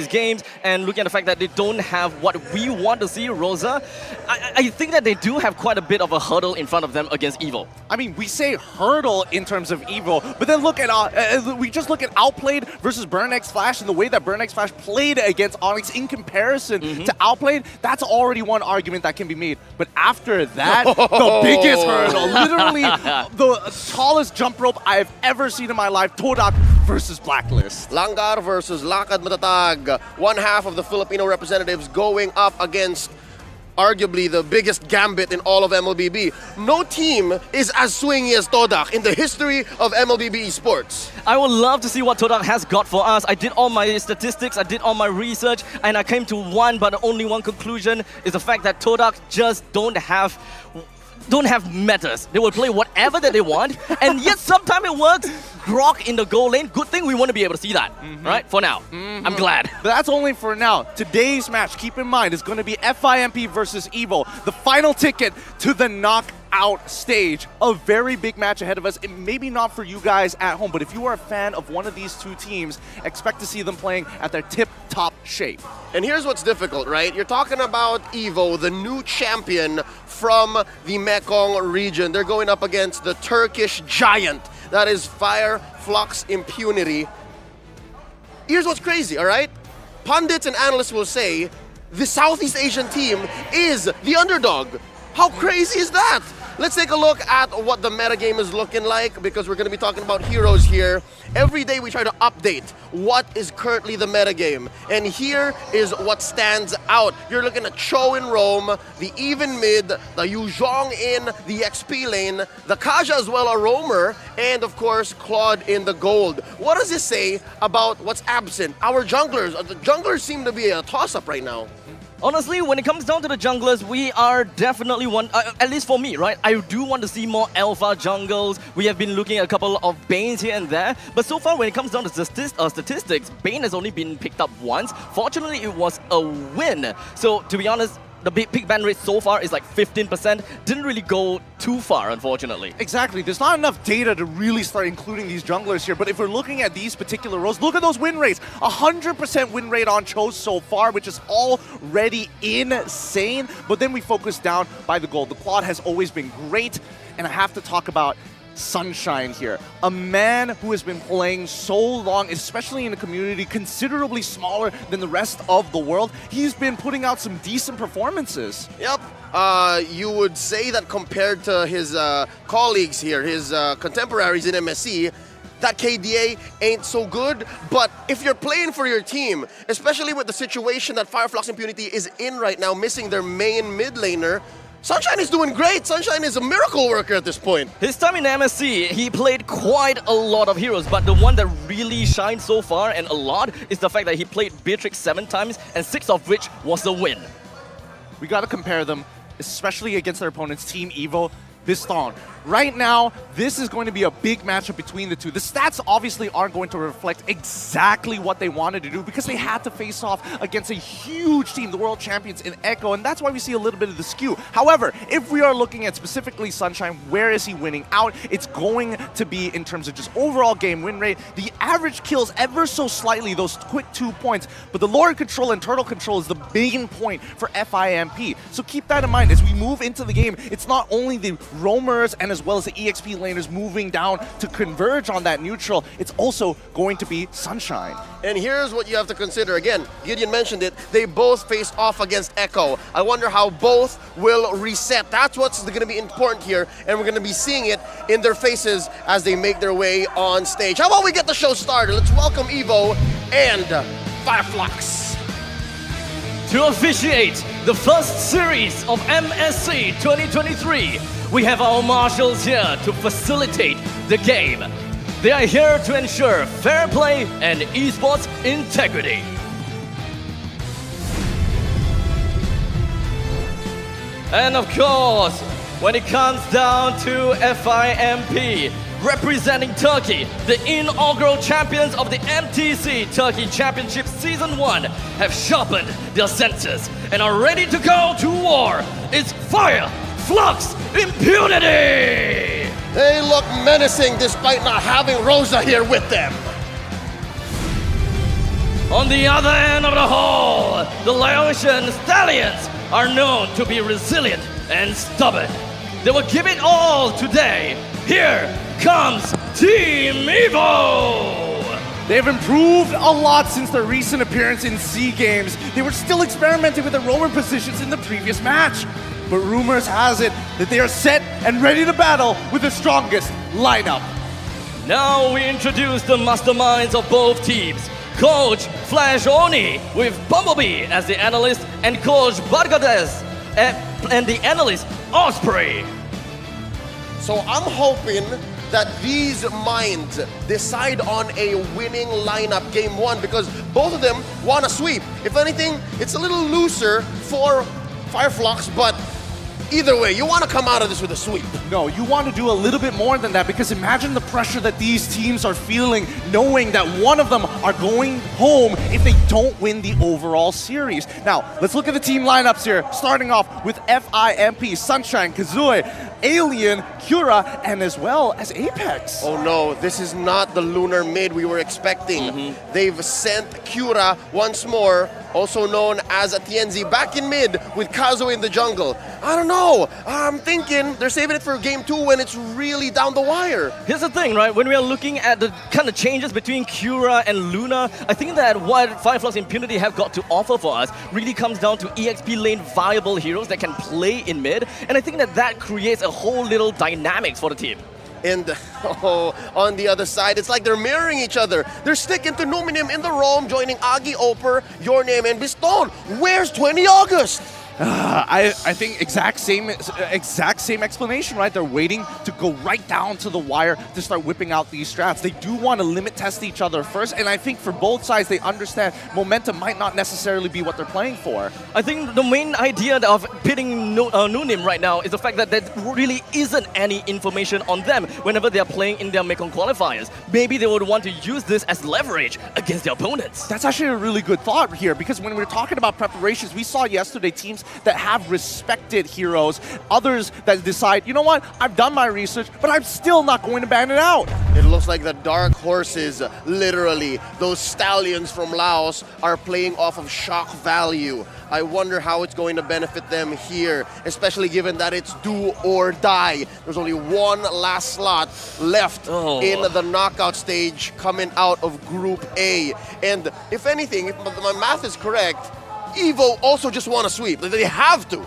games and looking at the fact that they don't have what we want to see, Rosa. I think that they do have quite a bit of a hurdle in front of them against Evo. I mean, we say hurdle in terms of Evo, but then look at we just look at Outplayed versus Burnex Flash and the way that Burnex Flash played against Onyx in comparison to Outplayed. That's already one argument that can be made. But after that, the biggest hurdle, literally the tallest jump rope I've ever seen in my life, TODAK versus Blacklist. Langgar versus Lakad Matatag. One half of the Filipino representatives going up against arguably the biggest gambit in all of MLBB. No team is as swingy as TODAK in the history of MLBB Esports. I would love to see what TODAK has got for us. I did all my statistics, I did all my research, and I came to one, but only one conclusion is the fact that TODAK just don't have metas. They will play whatever that they want, and yet sometimes it works. Grok in the goal lane, good thing we want to be able to see that, right? For now. I'm glad. But that's only for now. Today's match, keep in mind, is going to be FIMP versus Evo, the final ticket to the knockout stage. A very big match ahead of us. It maybe not for you guys at home, but if you are a fan of one of these two teams, expect to see them playing at their tip-top shape. And here's what's difficult, right? You're talking about Evo, the new champion from the Mekong region. They're going up against the Turkish giant. That is Flux Impunity. Here's what's crazy, all right? Pundits and analysts will say the Southeast Asian team is the underdog. How crazy is that? Let's take a look at what the metagame is looking like, because we're going to be talking about heroes here. Every day we try to update what is currently the metagame. And here is what stands out. You're looking at Cho in Rome, the Even Mid, the Yuzhong in the XP lane, the Kaja as well, a roamer, and of course Claude in the gold. What does this say about what's absent? Our junglers. The junglers seem to be a toss-up right now. Honestly, when it comes down to the junglers, we are definitely at least for me, right? I do want to see more alpha jungles. We have been looking at a couple of Banes here and there. But so far, when it comes down to statistics, Bane has only been picked up once. Fortunately, it was a win. So, to be honest, the pick ban rate so far is like 15%. Didn't really go too far, unfortunately. Exactly. There's not enough data to really start including these junglers here. But if we're looking at these particular roles, look at those win rates. 100% win rate on Cho so far, which is already insane. But then we focus down by the gold. The Claude has always been great. And I have to talk about Sunshine here. A man who has been playing so long, especially in a community considerably smaller than the rest of the world. He's been putting out some decent performances. Yep. You would say that compared to his colleagues here, his contemporaries in MSC, that KDA ain't so good. But if you're playing for your team, especially with the situation that Flux Impunity is in right now, missing their main mid laner, Sunshine is doing great. Sunshine is a miracle worker at this point. His time in MSC, he played quite a lot of heroes, but the one that really shined so far and a lot is the fact that he played Beatrix 7 times, and 6 of which was a win. We got to compare them especially against their opponents, Team Evo, Biston. Right now, this is going to be a big matchup between the two. The stats obviously aren't going to reflect exactly what they wanted to do because they had to face off against a huge team, the world champions in Echo, and that's why we see a little bit of the skew. However, if we are looking at specifically Sunshine, where is he winning out? It's going to be in terms of just overall game win rate. The average kills ever so slightly, those quick 2 points, but the lore control and turtle control is the main point for FIMP. So keep that in mind as we move into the game. It's not only the roamers and as well as the EXP laners moving down to converge on that neutral, it's also going to be Sunshine. And here's what you have to consider. Again, Gideon mentioned it, they both faced off against Echo. I wonder how both will reset. That's what's going to be important here, and we're going to be seeing it in their faces as they make their way on stage. How about we get the show started? Let's welcome Evo and Flux. To officiate the first series of MSC 2023, we have our marshals here to facilitate the game. They are here to ensure fair play and esports integrity. And of course, when it comes down to FIMP, representing Turkey, the inaugural champions of the MTC Turkey Championship Season 1 have sharpened their senses and are ready to go to war. It's fire, Flux, Impunity! They look menacing despite not having Rosa here with them. On the other end of the hall, the Laotian Stallions are known to be resilient and stubborn. They will give it all today. Here comes Team Evo! They've improved a lot since their recent appearance in SEA Games. They were still experimenting with the roamer positions in the previous match. But rumors has it that they are set and ready to battle with the strongest lineup. Now we introduce the masterminds of both teams. Coach Flash Oni with Bumblebee as the analyst and Coach Bargades and the analyst Osprey. So I'm hoping that these minds decide on a winning lineup game one because both of them want to sweep. If anything, it's a little looser for Fireflux, but either way, you want to come out of this with a sweep. No, you want to do a little bit more than that because imagine the pressure that these teams are feeling knowing that one of them are going home if they don't win the overall series. Now, let's look at the team lineups here, starting off with FIMP, Sunshine, Kazooie, Alien, Cura, and as well as Apex. Oh no, this is not the lunar mid we were expecting. They've sent Cura once more, also known as Atienzi, back in mid with Kazo in the jungle. I don't know. I'm thinking they're saving it for game 2 when it's really down the wire. Here's the thing, right? When we are looking at the kind of changes between Cura and Luna, I think that what Fireflux Impunity have got to offer for us really comes down to EXP lane viable heroes that can play in mid, and I think that that creates a whole little dynamics for the team. And on the other side, it's like they're mirroring each other. They're sticking to Numinim in the roam, joining Agi, Oper, Your Name, and Biston. Where's 20 August? I think exact same explanation, right? They're waiting to go right down to the wire to start whipping out these strats. They do want to limit test each other first, and I think for both sides, they understand momentum might not necessarily be what they're playing for. I think the main idea of pitting Nunim right now is the fact that there really isn't any information on them whenever they are playing in their Mekong qualifiers. Maybe they would want to use this as leverage against their opponents. That's actually a really good thought here, because when we're talking about preparations, we saw yesterday teams that have respected heroes, others that decide, you know what, I've done my research, but I'm still not going to ban it out. It looks like the dark horses, literally, those stallions from Laos are playing off of shock value. I wonder how it's going to benefit them here, especially given that it's do or die. There's only one last slot left in the knockout stage coming out of Group A. And if anything, if my math is correct, Evo also just want to sweep. They have to.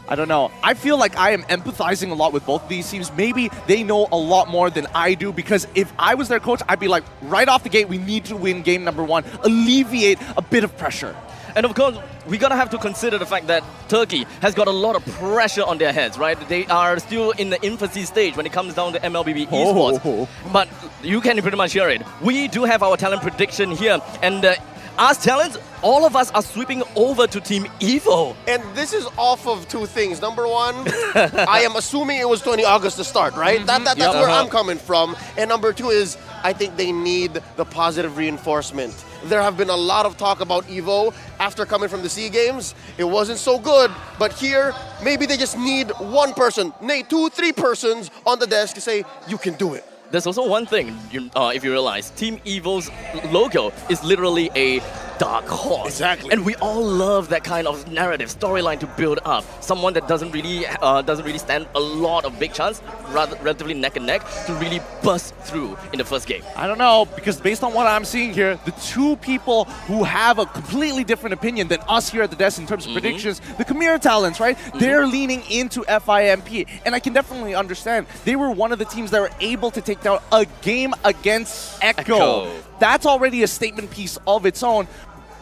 I don't know. I feel like I am empathizing a lot with both of these teams. Maybe they know a lot more than I do, because if I was their coach, I'd be like, right off the gate, we need to win game number 1, alleviate a bit of pressure. And of course, we gotta have to consider the fact that Turkey has got a lot of pressure on their heads, right? They are still in the infancy stage when it comes down to MLBB Esports. But you can pretty much hear it. We do have our talent prediction here, and ask talents, all of us are sweeping over to Team Evo. And this is off of two things. Number one, I am assuming it was 20 August to start, right? That's where I'm coming from. And number two is, I think they need the positive reinforcement. There have been a lot of talk about Evo after coming from the SEA Games. It wasn't so good, but here, maybe they just need one person, 2, 3 persons on the desk to say, you can do it. There's also one thing, if you realize, Team Evo's logo is literally a dark horse. Exactly. And we all love that kind of narrative, storyline to build up. Someone that doesn't really stand a lot of big chance, relatively neck and neck, to really bust through in the first game. I don't know, because based on what I'm seeing here, the two people who have a completely different opinion than us here at the desk in terms of predictions, the Khmer talents, right? They're leaning into FIMP, and I can definitely understand. They were one of the teams that were able to take down a game against Echo. That's already a statement piece of its own.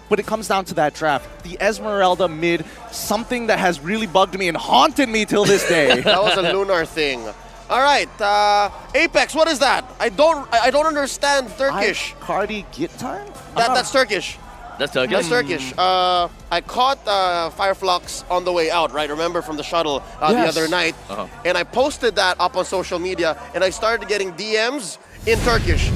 But it comes down to that draft. The Esmeralda mid, something that has really bugged me and haunted me till this day. That was a lunar thing. All right, Apex, what is that? I don't understand Turkish. Cardi Git time? That's Turkish. That's Turkish? That's Turkish. I caught Flux on the way out, right? Remember from the shuttle the other night. And I posted that up on social media, and I started getting DMs in Turkish.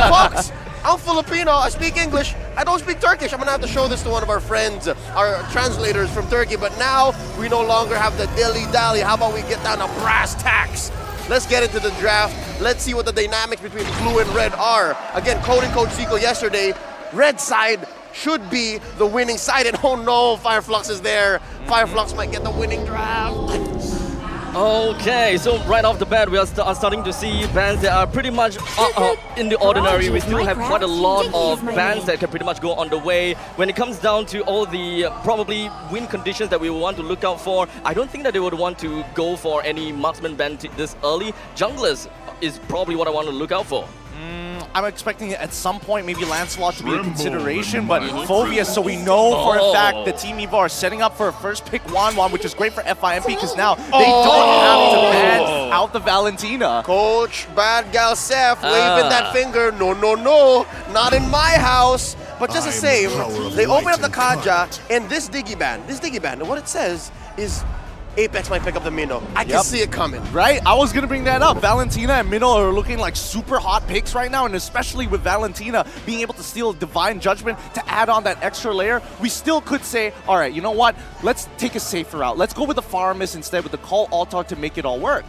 Folks, I'm Filipino, I speak English, I don't speak Turkish. I'm gonna have to show this to one of our friends, our translators from Turkey, but now we no longer have the dilly-dally. How about we get down to brass tacks? Let's get into the draft. Let's see what the dynamics between blue and red are. Again, quoting Coach Zico yesterday, red side should be the winning side, and oh no, Fireflux is there. Fireflux might get the winning draft. Okay, so right off the bat, we are starting to see bands that are pretty much in the ordinary. We still have quite a lot of bands that can pretty much go on the way. When it comes down to all the probably win conditions that we want to look out for, I don't think that they would want to go for any marksman band this early. Junglers is probably what I want to look out for. I'm expecting at some point maybe Lancelot to be a consideration, but Phobius, so we know for a fact that Team Evo are setting up for a first pick Wanwan, which is great for FIMP because now they don't have to ban out the Valentina. Coach Bad Gal Seth waving that finger, no, not in my house. But just the same, they open up the Kaja, and this Diggy Band, what it says is Apex might pick up the Minnow. I can see it coming. Right? I was going to bring that up. Valentina and Minnow are looking like super hot picks right now, and especially with Valentina being able to steal Divine Judgment to add on that extra layer, we still could say, all right, you know what? Let's take a safer route. Let's go with the Farmis instead with the Call Altar to make it all work.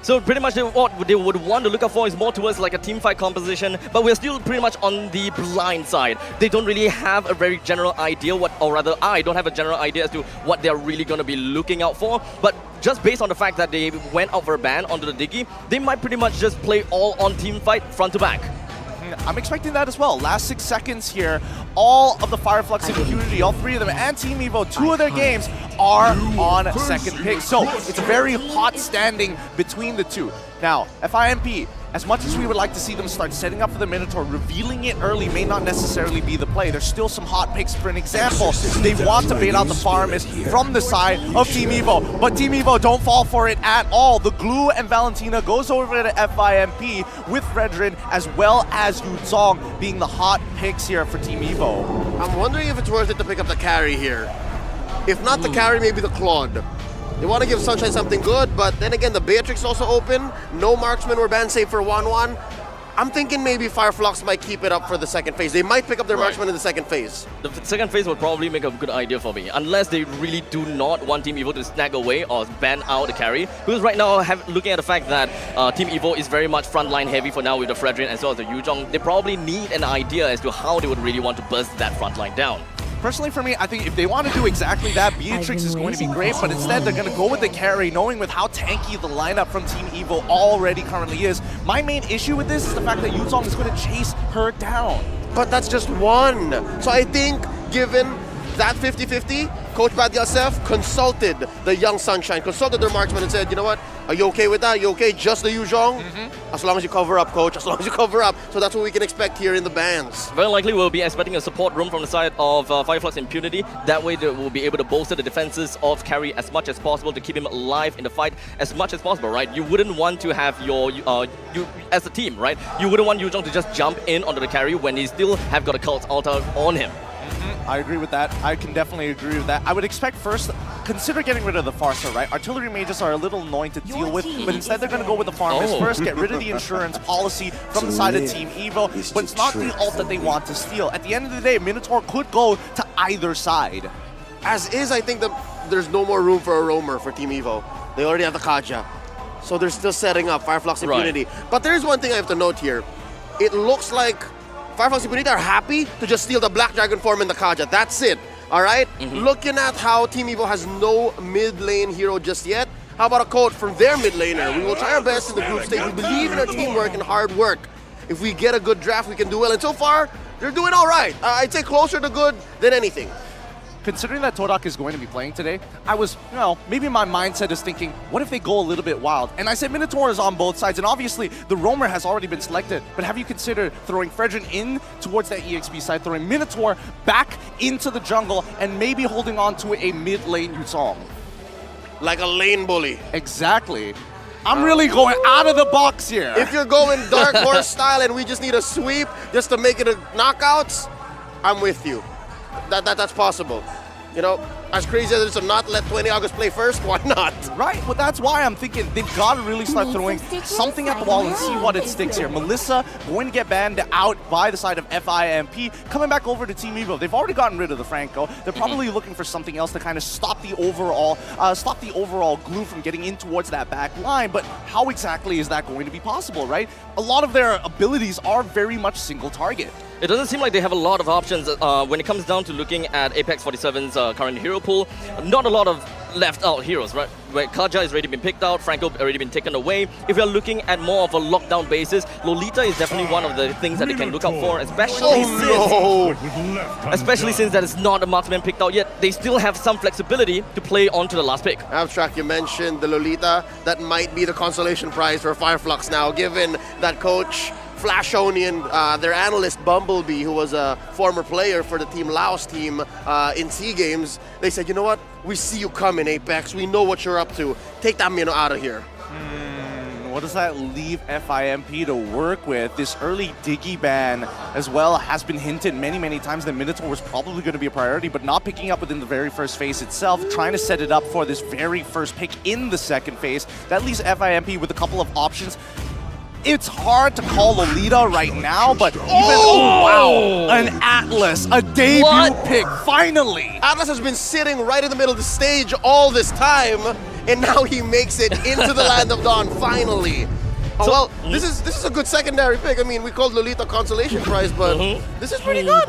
So pretty much what they would want to look out for is more towards like a team fight composition, but we're still pretty much on the blind side. They don't really have a very general idea I don't have a general idea as to what they're really going to be looking out for, but just based on the fact that they went out for a ban onto the Diggy, they might pretty much just play all on team fight front to back. I'm expecting that as well. Last 6 seconds here, all of the Fireflux and Impunity, all 3 of them, and Team Evo, 2 of their games are on second pick. So it's a very hot standing between the two. Now, FIMP, as much as we would like to see them start setting up for the Minotaur, revealing it early may not necessarily be the play. There's still some hot picks. For an example, they want to bait out the Farmis from the side of Team Evo, but Team Evo don't fall for it at all. The Glue and Valentina goes over to FIMP with Redrin, as well as Yuzong being the hot picks here for Team Evo. I'm wondering if it's worth it to pick up the carry here. If not the carry, maybe the Claude. They want to give Sunshine something good, but then again, the Beatrix is also open. No marksmen were banned save for Wanwan. I'm thinking maybe Fireflux might keep it up for the second phase. They might pick up their marksman in the second phase. The second phase would probably make a good idea for me, unless they really do not want Team Evo to snag away or ban out the carry. Because right now, looking at the fact that Team Evo is very much frontline heavy for now with the Fredrin as well as the Yuzong, they probably need an idea as to how they would really want to burst that frontline down. Personally, for me, I think if they want to do exactly that, Beatrix is going to be great, but instead they're going to go with the carry, knowing with how tanky the lineup from Team Evo already currently is. My main issue with this is the fact that Yuzong is going to chase her down. But that's just one. So I think, given that 50-50, Coach Bad Yosef consulted the young Sunshine, consulted their marksmen and said, you know what, are you okay with that? Are you okay? Just the Yuzhong? As long as you cover up, coach, as long as you cover up. So that's what we can expect here in the bands. Very likely we'll be expecting a support room from the side of Flux Impunity. That way they will be able to bolster the defenses of Carry as much as possible to keep him alive in the fight as much as possible, right? You wouldn't want to have your, you as a team, right? You wouldn't want Yuzhong to just jump in onto the Carry when he still have got a cult altar on him. I agree with that. I can definitely agree with that. I would expect first, consider getting rid of the Farsa, right? Artillery mages are a little annoying to deal with, but instead they're going to go with the farmers first, get rid of the insurance policy from the side of Team Evo, but it's not the ult that they want to steal. At the end of the day, Minotaur could go to either side. As is, I think that there's no more room for a roamer for Team Evo. They already have the Kaja. So they're still setting up Fireflux Impunity. Right. But there's one thing I have to note here. It looks like Fireflux Impunity are happy to just steal the Black Dragon form and the Kaja. That's it. All right? Looking at how Team Evo has no mid lane hero just yet, how about a quote from their mid laner? We will try our best in the group stage. We believe in our teamwork and hard work. If we get a good draft, we can do well. And so far, they're doing all right. I'd say closer to good than anything. Considering that TODAK is going to be playing today, I was, maybe my mindset is thinking, what if they go a little bit wild? And I said Minotaur is on both sides, and obviously the roamer has already been selected, but have you considered throwing Fredrin in towards that EXP side, throwing Minotaur back into the jungle, and maybe holding on to a mid lane Yuzhong? Like a lane bully. Exactly. I'm really going out of the box here. If you're going Dark Horse style and we just need a sweep just to make it a knockouts, I'm with you. That's possible. You know, as crazy as it is to not let 20 August play first, why not? Right, well that's why I'm thinking they've got to really start throwing something at the wall and see what it sticks here. Melissa going to get banned out by the side of FIMP, coming back over to Team Evo. They've already gotten rid of the Franco. They're probably looking for something else to kind of stop the overall glue from getting in towards that back line, but how exactly is that going to be possible, right? A lot of their abilities are very much single target. It doesn't seem like they have a lot of options when it comes down to looking at Apex 47's current hero pool. Not a lot of left out heroes, right? Where Kaja has already been picked out, Franco already been taken away. If you're looking at more of a lockdown basis, Lolita is definitely one of the things that they can look out for, especially since that is not a marksman picked out yet. They still have some flexibility to play onto the last pick. Abstract, you mentioned the Lolita. That might be the consolation prize for Fireflux now, given that coach Flash Onion, their analyst Bumblebee, who was a former player for the Team Laos team in SEA Games, they said, you know what? We see you coming, Apex. We know what you're up to. Take that Mino out of here. What does that leave FIMP to work with? This early Diggy ban as well has been hinted many times that Minotaur was probably going to be a priority, but not picking up within the very first phase itself, trying to set it up for this very first pick in the second phase. That leaves FIMP with a couple of options. It's hard to call Lolita right now, but even, an Atlas, a debut pick, finally! Atlas has been sitting right in the middle of the stage all this time, and now he makes it into the Land of Dawn, finally. Oh, well, this is a good secondary pick. I mean, we called Lolita consolation prize, but this is pretty good.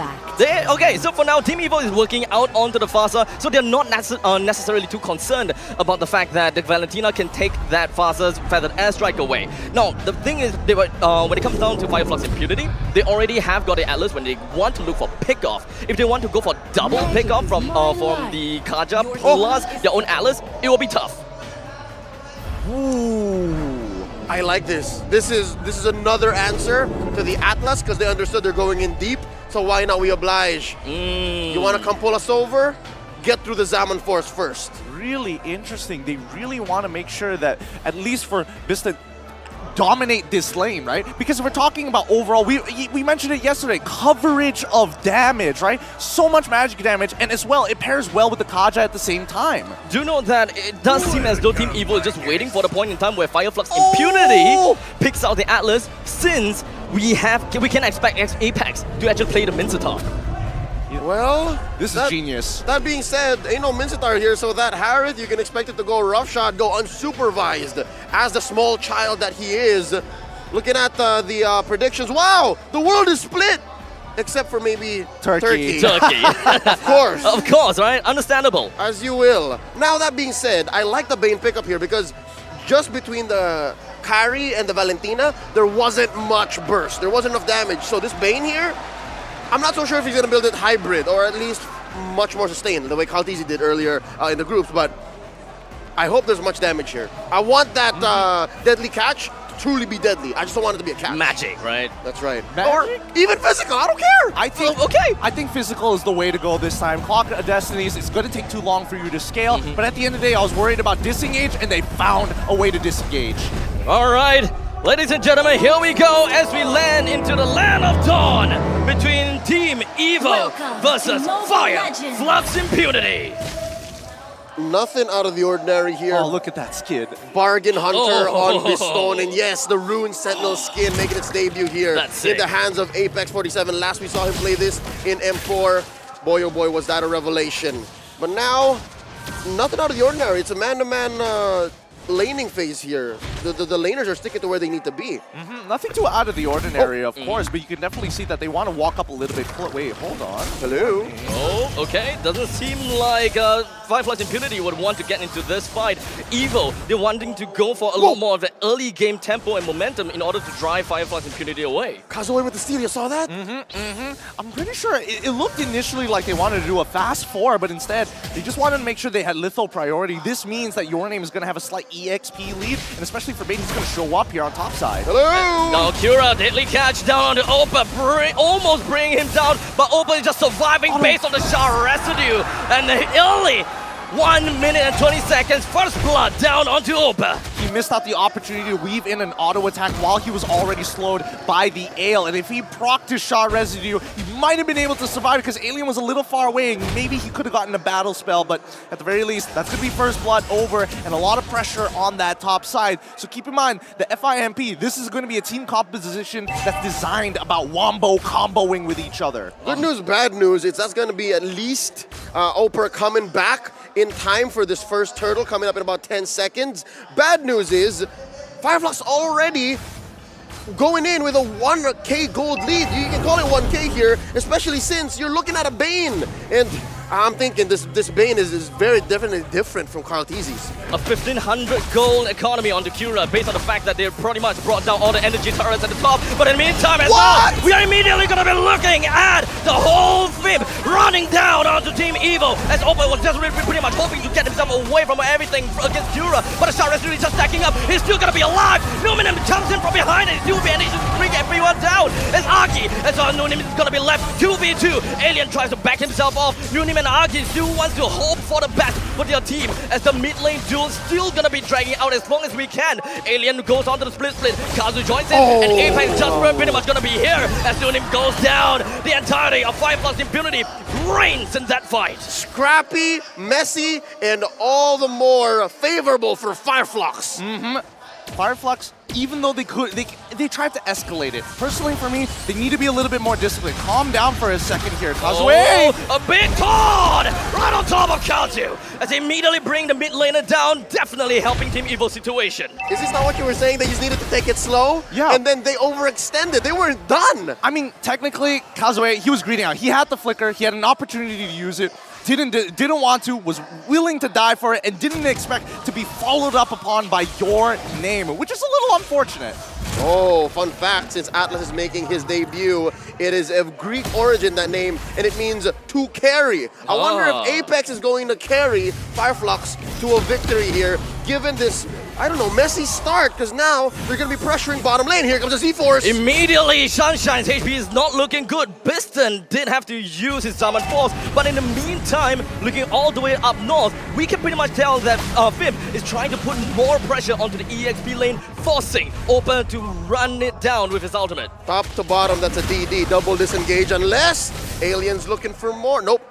Okay, so for now, Team Evo is working out onto the Farsa, so they're not necessarily too concerned about the fact that the Valentina can take that Farsa's feathered airstrike away. Now, the thing is, they were, when it comes down to Fireflux Impunity, they already have got the Atlas when they want to look for pick-off. If they want to go for double pick-off from the Kaja plus their own Atlas, it will be tough. Ooh. I like this. This is another answer to the Atlas because they understood they're going in deep. So why not we oblige? You want to come pull us over? Get through the Zaman Force first. Really interesting. They really want to make sure that at least for Vista dominate this lane, right? Because we're talking about overall, we mentioned it yesterday, coverage of damage, right? So much magic damage, and as well, it pairs well with the Kaja at the same time. Do know that it does seem as though Team Evo is just waiting for the point in time where Fireflux Impunity picks out the Atlas, since we can expect Apex to actually play the Mincetar. Well, this is genius. That being said, ain't no Mincetar here, so that Harith, you can expect it to go roughshod, go unsupervised, as the small child that he is. Looking at the predictions, wow, the world is split, except for maybe Turkey. Of course. Of course, right? Understandable. As you will. Now, that being said, I like the Bane pickup here because just between the Kari and the Valentina, there wasn't much burst. There wasn't enough damage. So this Bane here, I'm not so sure if he's going to build it hybrid or at least much more sustained, the way Kaltizi did earlier in the groups, but I hope there's much damage here. I want that deadly catch to truly be deadly. I just don't want it to be a catch. Magic, right? That's right. Or even physical, I don't care. I think I think physical is the way to go this time. Clock of Destinies, it's going to take too long for you to scale, but at the end of the day, I was worried about disengage, and they found a way to disengage. All right, ladies and gentlemen, here we go as we land into the land of dawn between Team Evo versus Fire Flux Impunity. Nothing out of the ordinary here. Oh, look at that skin. Bargain Hunter on Bistone, and yes, the Rune Sentinel skin making its debut here in the hands of Apex 47. Last we saw him play this in M4. Boy, oh boy, was that a revelation. But now, nothing out of the ordinary. It's a man-to-man laning phase here. The laners are sticking to where they need to be. Nothing too out of the ordinary, of course, but you can definitely see that they want to walk up a little bit. Wait, hold on. Hello. Oh, okay. Doesn't seem like Firefly's Impunity would want to get into this fight. Evo, they're wanting to go for a lot more of the early game tempo and momentum in order to drive Firefly's Impunity away. Kazuya with the steal, you saw that? I'm pretty sure it looked initially like they wanted to do a fast 4, but instead, they just wanted to make sure they had litho priority. This means that Your Name is going to have a slight EXP lead, and especially for Bait, he's going to show up here on top side. Hello! Now Kura, deadly catch down on the Opa, almost bringing him down, but Opa is just surviving based on the shard residue, and early 1 minute and 20 seconds, first blood down onto Opa. He missed out the opportunity to weave in an auto attack while he was already slowed by the Ale, and if he procced his shot residue, he might have been able to survive because Alien was a little far away, and maybe he could have gotten a battle spell, but at the very least, that's going to be first blood over, and a lot of pressure on that top side. So keep in mind, the FIMP, this is going to be a team composition that's designed about wombo comboing with each other. Good news, bad news, that's going to be at least Opa coming back in time for this first turtle coming up in about 10 seconds. Bad news is Fireflux already going in with a 1K gold lead. You can call it 1K here, especially since you're looking at a Bane. And I'm thinking this Bane is very definitely different from Kaltizi's. A 1500 gold economy on the Kura based on the fact that they pretty much brought down all the energy turrets at the top. But in the meantime as well, we are immediately going to be looking at the whole FIB running down onto Team Evo as Opa was just pretty much hoping to get himself away from everything against Kura. But the shard residue is just stacking up. He's still going to be alive. Numinum jumps in from behind and still managed to bring everyone down. As Aki, as Nunim is going to be left 2v2. Alien tries to back himself off. Nunim and Aki still wants to hope for the best for their team as the mid lane duel still gonna be dragging out as long as we can. Alien goes on to the split. Kazu joins in and Apex just pretty much gonna be here as Nunim goes down. The entirety of Fireflux Impunity reigns in that fight. Scrappy, messy, and all the more favorable for Fireflux. Fireflux, even though they tried to escalate it. Personally, for me, they need to be a little bit more disciplined. Calm down for a second here, Kazuya. A big Todd right on top of Kazu as they immediately bring the mid laner down, definitely helping Team Evo's situation. Is this not what you were saying? They just needed to take it slow? Yeah. And then they overextended. They weren't done. I mean, technically, Kazuya, he was greeting out. He had the flicker. He had an opportunity to use it. Didn't want to, was willing to die for it, and didn't expect to be followed up upon by Your Name, which is a little unfortunate. Oh, fun fact, since Atlas is making his debut, it is of Greek origin, that name, and it means to carry. I wonder if Apex is going to carry Fireflux to a victory here, given this, I don't know, messy start, because now they're going to be pressuring bottom lane. Here comes the Z-Force. Immediately, Sunshine's HP is not looking good. Biston did have to use his Summon Force, but in the meantime, looking all the way up north, we can pretty much tell that FIB is trying to put more pressure onto the EXP lane, forcing Opa to run it down with his ultimate. Top to bottom, that's a DD, double disengage, unless Alien's looking for more. Nope.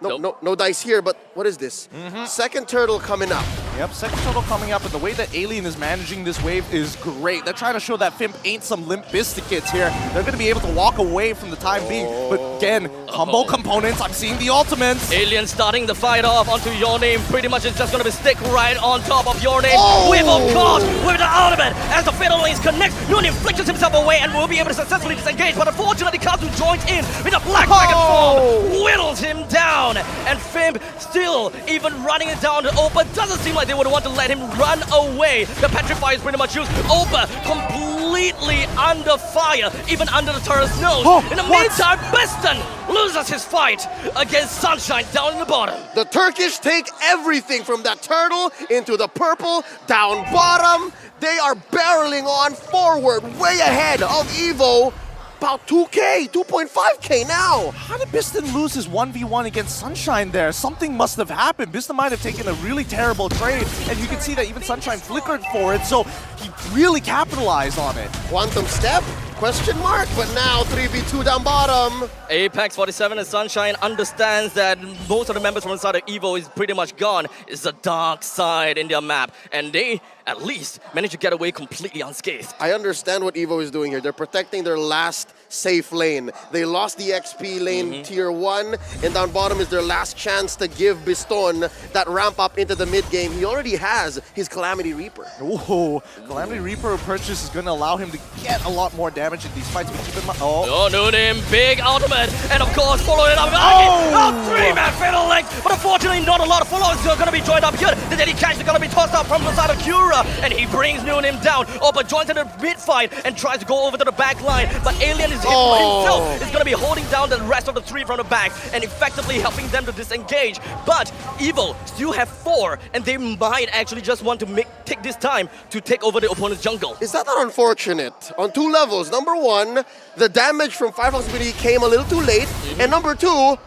No dice here, but what is this? Second turtle coming up. Yep, second turtle coming up, and the way that Alien is managing this wave is great. They're trying to show that FIB ain't some limp biscuits here. They're going to be able to walk away from the time being, but again, combo components, I'm seeing the ultimates. Alien starting the fight off onto Your Name, pretty much is just going to be stick right on top of Your Name. With, of course, with the ultimate, as the fatal lanes connect, Nunim flicks himself away and will be able to successfully disengage, but unfortunately, Kazu joins in with a Black Dragon form, whittles him down, and FIB still even running it down to Opa. Doesn't seem like they would want to let him run away. The Petrify is pretty much used. Opa completely under fire, even under the turret's nose. In the meantime, Biston loses his fight against Sunshine down in the bottom. The Turkish take everything from that turtle into the purple, down bottom. They are barreling on forward, way ahead of Evo. About 2K, 2.5K now. How did Biston lose his 1v1 against Sunshine there? Something must have happened. Biston might have taken a really terrible trade, and you can see that even Sunshine flickered for it, so he really capitalized on it. Quantum step? Question mark, but now 3v2 down bottom. Apex 47 and Sunshine understands that most of the members from inside of Evo is pretty much gone. It's the dark side in their map, and they at least managed to get away completely unscathed. I understand what Evo is doing here. They're protecting their last safe lane. They lost the XP lane tier 1, and down bottom is their last chance to give Biston that ramp up into the mid game. He already has his Calamity Reaper. Ooh, Calamity Reaper purchase is going to allow him to get a lot more damage in these fights. But keep in mind, Oh, Noonim, big ultimate, and of course followed it up with Aki. 3-man fatal link, but unfortunately not a lot of followers are going to be joined up here. The Daddy Cash is going to be tossed out from the side of Cura, and he brings Noonim down. But joins in the mid fight and tries to go over to the back line, but Alien is himself is going to be holding down the rest of the 3 from the back and effectively helping them to disengage. But Evo still have 4, and they might actually just want to take this time to take over the opponent's jungle. Is that not unfortunate? On 2 levels. Number 1, the damage from Firefox Impunity came a little too late, and number 2,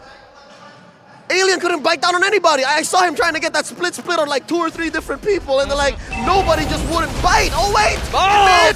Alien couldn't bite down on anybody. I saw him trying to get that split on like 2 or 3 different people, and they're like, nobody just wouldn't bite. Oh wait!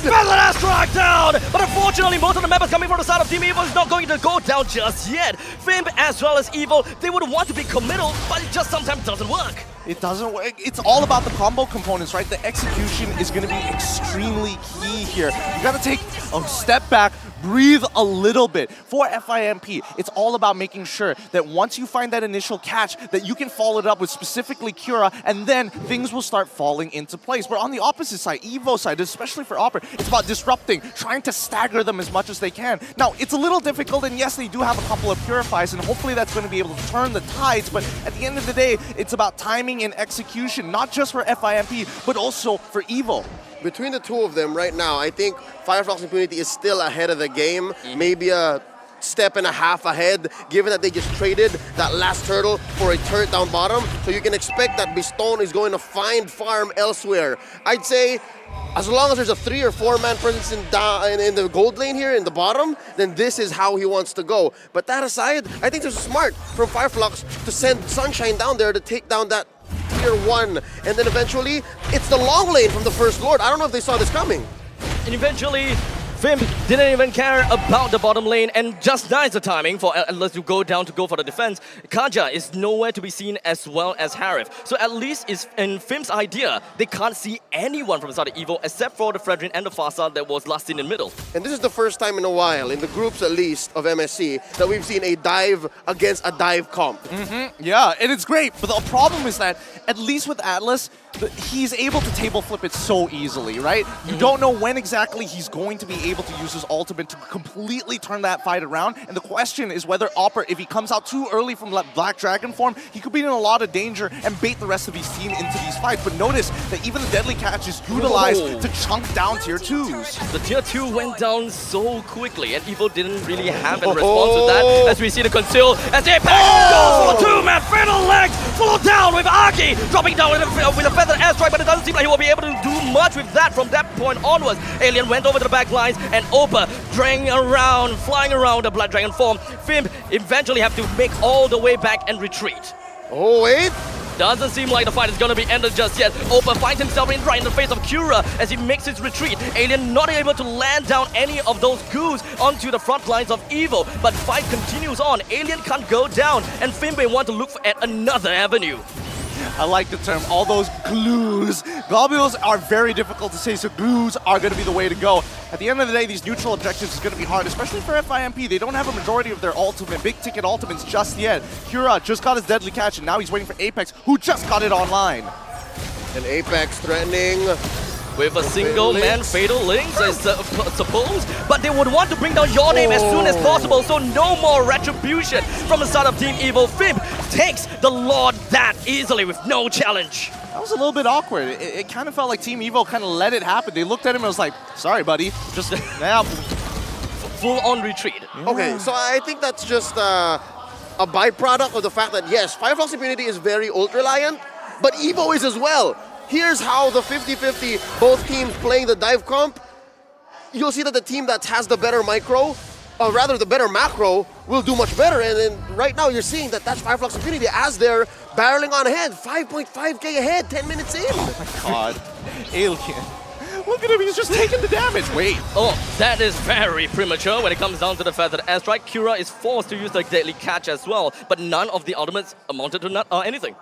Feather has struck down! But unfortunately, most of the members coming from the side of Team Evo is not going to go down just yet. Fimp as well as Evo, they would want to be committal, but it just sometimes doesn't work. It doesn't work. It's all about the combo components, right? The execution is going to be extremely key here. You got to take a step back, breathe a little bit. For FIMP, it's all about making sure that once you find that initial catch, that you can follow it up with specifically Cura, and then things will start falling into place. But on the opposite side, Evo side, especially for Opera, it's about disrupting, trying to stagger them as much as they can. Now, it's a little difficult, and yes, they do have a couple of purifies, and hopefully that's going to be able to turn the tides, but at the end of the day, it's about timing and execution, not just for FIMP, but also for Evo. Between the 2 of them right now, I think Firefox Impunity is still ahead of the game, maybe a step and a half ahead, given that they just traded that last turtle for a turret down bottom. So you can expect that Biston is going to find farm elsewhere. I'd say as long as there's a 3 or 4-man presence in the gold lane here in the bottom, then this is how he wants to go. But that aside, I think it's smart from Fireflux to send Sunshine down there to take down that tier 1, and then eventually it's the long lane from the First Lord. I don't know if they saw this coming. And eventually, Fimp didn't even care about the bottom lane, and just nice the timing for Atlas to go down to go for the defense. Kaja is nowhere to be seen as well as Harif. So at least it's in Fimp's idea, they can't see anyone from the side of Evo except for the Fredrin and the Farsa that was last seen in middle. And this is the first time in a while, in the groups at least, of MSC, that we've seen a dive against a dive comp. Yeah, and it's great, but the problem is that, at least with Atlas, he's able to table flip it so easily, right? You don't know when exactly he's going to be able to use his ultimate to completely turn that fight around, and the question is whether Opera, if he comes out too early from Black Dragon form, he could be in a lot of danger and bait the rest of his team into these fights. But notice that even the Deadly Catch is utilized to chunk down tier 2s. The tier 2 went down so quickly, and Evo didn't really have a response to that, as we see the conceal as the Apex goes for a 2-man fatal legs, followed down with Aki, dropping down with a feather airstrike, but it doesn't seem like he will be able to do much with that from that point onwards. Alien went over to the back lines, and Opa flying around the Blood Dragon form. Fimp eventually have to make all the way back and retreat. Oh, wait! Doesn't seem like the fight is gonna be ended just yet. Opa finds himself right in the face of Cura as he makes his retreat. Alien not able to land down any of those goos onto the front lines of Evo, but fight continues on. Alien can't go down, and Fimpe want to look at another avenue. I like the term, all those glues. Globules are very difficult to say, so glues are going to be the way to go. At the end of the day, these neutral objectives is going to be hard, especially for FIMP. They don't have a majority of their big ticket ultimates just yet. Cura just got his Deadly Catch, and now he's waiting for Apex, who just got it online. And Apex threatening with a single man fatal links, I suppose, but they would want to bring down your name as soon as possible, so no more retribution from the side of Team Evo. Fimp takes the Lord that easily with no challenge. That was a little bit awkward. It kind of felt like Team Evo kind of let it happen. They looked at him and was like, sorry, buddy. Just now. full-on retreat. Okay, so I think that's just a byproduct of the fact that, yes, Fireflux Impunity is very ult-reliant, but Evo is as well. Here's how the 50-50, both teams playing the dive comp, you'll see that the team that has the better micro, or rather the better macro, will do much better. And then right now you're seeing that that's Fireflux Impunity as they're barreling on ahead, 5.5k ahead, 10 minutes in. Oh my god, Alien. Look at him, he's just taking the damage. Wait. Oh, that is very premature when it comes down to the fact that Airstrike, Kira is forced to use the deadly catch as well, but none of the ultimates amounted to anything.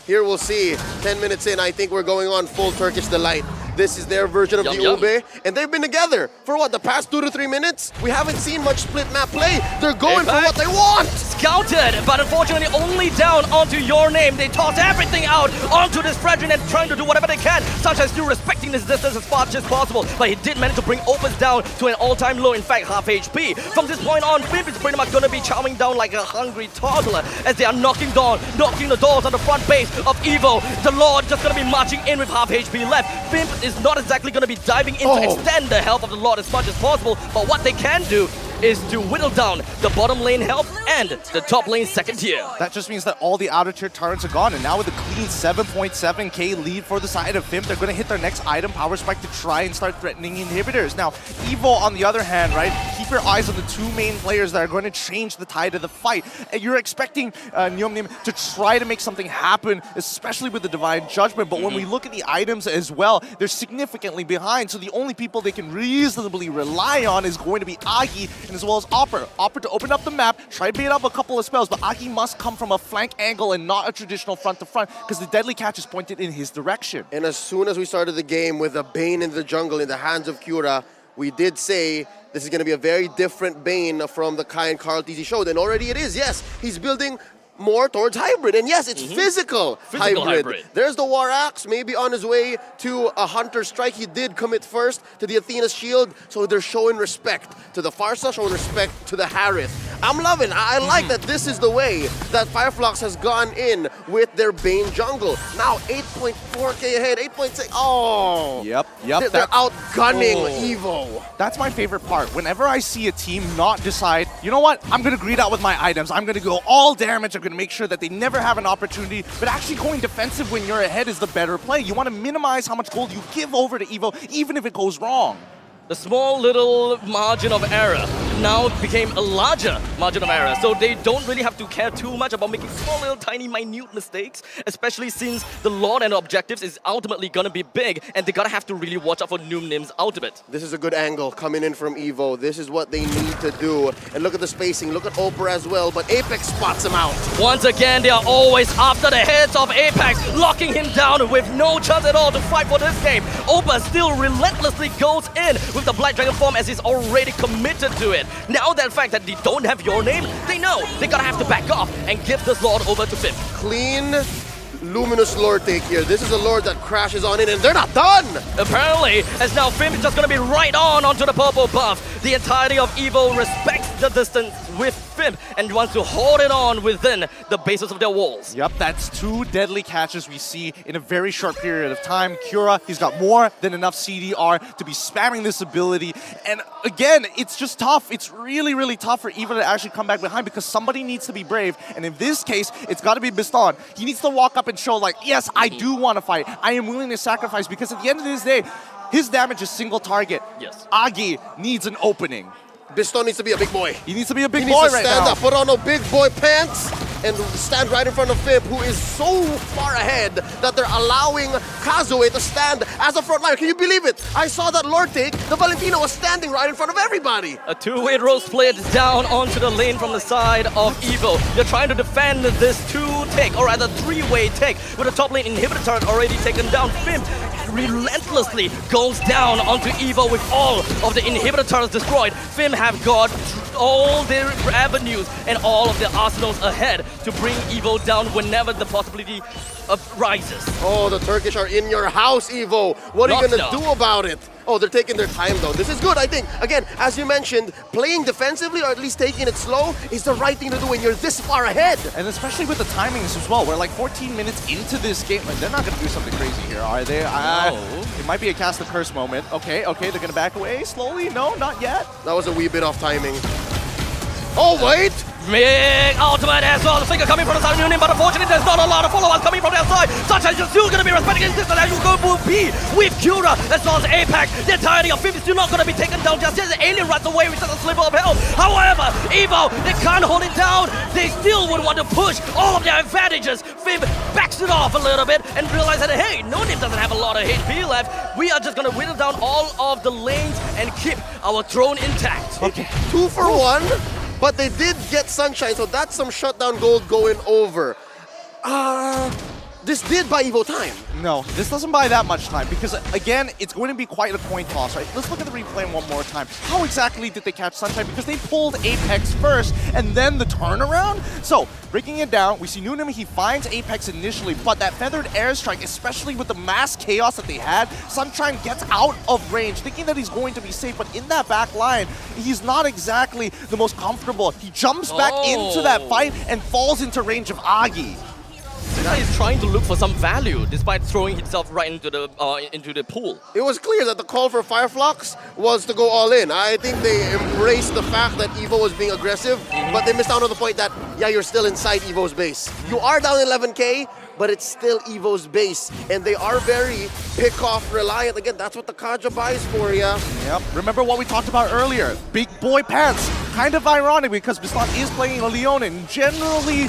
Here we'll see, 10 minutes in, I think we're going on full Turkish Delight. This is their version of the Ube, and they've been together for what, the past 2 to 3 minutes? We haven't seen much split map play. They're going for what they want! Scouted, but unfortunately only down onto your name. They toss everything out onto this Fredrin and trying to do whatever they can, such as still respecting this distance as much as possible, but he did manage to bring Opus down to an all-time low, in fact, half HP. From this point on, Fimp is pretty much going to be chowing down like a hungry toddler as they are knocking the doors on the front base of Evo. The Lord just going to be marching in with half HP left. Fimp is not exactly going to be diving in to extend the health of the Lord as much as possible, but what they can do is to whittle down the bottom lane health and the top lane second tier. That just means that all the outer tier turrets are gone, and now with a clean 7.7k lead for the side of Fimp, they're going to hit their next item, Power Spike, to try and start threatening inhibitors. Now, Evo, on the other hand, right, keep your eyes on the two main players that are going to change the tide of the fight. And you're expecting Neomnim to try to make something happen, especially with the Divine Judgment, but when we look at the items as well, they're significantly behind, so the only people they can reasonably rely on is going to be Agi, and as well as Opera. Opera to open up the map, try to bait up a couple of spells, but Agi must come from a flank angle and not a traditional front-to-front, because the deadly catch is pointed in his direction. And as soon as we started the game with a Bane in the jungle in the hands of Kura, we did say this is going to be a very different Bane from the kind Carl TZ showed, and already it is, yes. He's building more towards hybrid, and yes, it's physical hybrid. There's the War Axe, maybe on his way to a Hunter Strike. He did commit first to the Athena's shield, so they're showing respect to the Farsa, showing respect to the Harith. I'm loving, I like that this is the way that Fireflux has gone in with their Bane jungle. Now 8.4k ahead, 8.6, oh! Yep. They're outgunning Evo. That's my favorite part. Whenever I see a team not decide, you know what, I'm going to greed out with my items, I'm going to go all damage, I'm going to make sure that they never have an opportunity, but actually going defensive when you're ahead is the better play. You want to minimize how much gold you give over to Evo, even if it goes wrong. The small little margin of error now became a larger margin of error, so they don't really have to care too much about making small little tiny minute mistakes, especially since the Lord and the objectives is ultimately gonna be big, and they gotta have to really watch out for Noomnim's ultimate. This is a good angle coming in from Evo. This is what they need to do. And look at the spacing, look at Opera as well, but Apex spots him out. Once again, they are always after the heads of Apex, locking him down with no chance at all to fight for this game. Opera still relentlessly goes in with the Black Dragon form as he's already committed to it. Now that fact that they don't have your name, they know they gotta have to back off and give this Lord over to Fimp. Clean, luminous Lord take here. This is a Lord that crashes on in, and they're not done! Apparently, as now Fimp is just gonna be right onto the purple buff. The entirety of Evo respects the distance with Fimp and wants to hold it on within the bases of their walls. Yep, that's two deadly catches we see in a very short period of time. Kura, he's got more than enough CDR to be spamming this ability. And again, it's just tough. It's really, really tough for Evo to actually come back behind because somebody needs to be brave. And in this case, it's got to be Biston. He needs to walk up and show like, yes, I do want to fight. I am willing to sacrifice because at the end of this day, his damage is single target. Yes. Agi needs an opening. Biston needs to be a big boy. He needs to be a big boy right now. He needs to stand up, put on a big boy pants, and stand right in front of Fimp, who is so far ahead that they're allowing Kazue to stand as a front line. Can you believe it? I saw that Lord take. The Valentino was standing right in front of everybody. A two-way roll split down onto the lane from the side of Evo. They're trying to defend this two-take, or rather three-way take, with the top lane inhibitor turret already taken down. Fimp relentlessly goes down onto Evo with all of the inhibitor turrets destroyed. Fimp have got all their avenues and all of their arsenals ahead to bring Evo down whenever the possibility rises. Oh, the Turkish are in your house, Evo. What are you going to do about it? Oh, they're taking their time though. This is good, I think. Again, as you mentioned, playing defensively or at least taking it slow is the right thing to do when you're this far ahead. And especially with the timings as well. We're like 14 minutes into this game. Like, they're not going to do something crazy here, are they? It might be a cast the curse moment. Okay, they're going to back away slowly. No, not yet. That was a wee bit off timing. Oh, wait! Big ultimate as well. The finger coming from the side of Union, but unfortunately there's not a lot of followers coming from their side. Sunshine is still going to be respecting his distance as you go will be with Cura as well as Apex. The entirety of Fib is still not going to be taken down just as the alien runs away with just a sliver of health. However, Evo, they can't hold it down. They still would want to push all of their advantages. Fib backs it off a little bit and realizes that, hey, No Name doesn't have a lot of HP left. We are just going to whittle down all of the lanes and keep our throne intact. Okay. 2 for 1. But they did get Sunshine, so that's some shutdown gold going over. This did buy Evo time. No, this doesn't buy that much time because, again, it's going to be quite a coin toss, right? Let's look at the replay one more time. How exactly did they catch Sunshine? Because they pulled Apex first and then the turnaround. So, breaking it down, we see Noonim, he finds Apex initially, but that feathered airstrike, especially with the mass chaos that they had, Sunshine gets out of range, thinking that he's going to be safe, but in that back line, he's not exactly the most comfortable. He jumps back into that fight and falls into range of Agi. He's trying to look for some value despite throwing himself right into the pool. It was clear that the call for Fireflux was to go all in. I think they embraced the fact that Evo was being aggressive, but they missed out on the point that, yeah, you're still inside Evo's base. You are down 11K, but it's still Evo's base, and they are very pick-off reliant. Again, that's what the Kaja buys for you. Yep. Remember what we talked about earlier, big boy pants. Kind of ironic because Bislan is playing a Leon and generally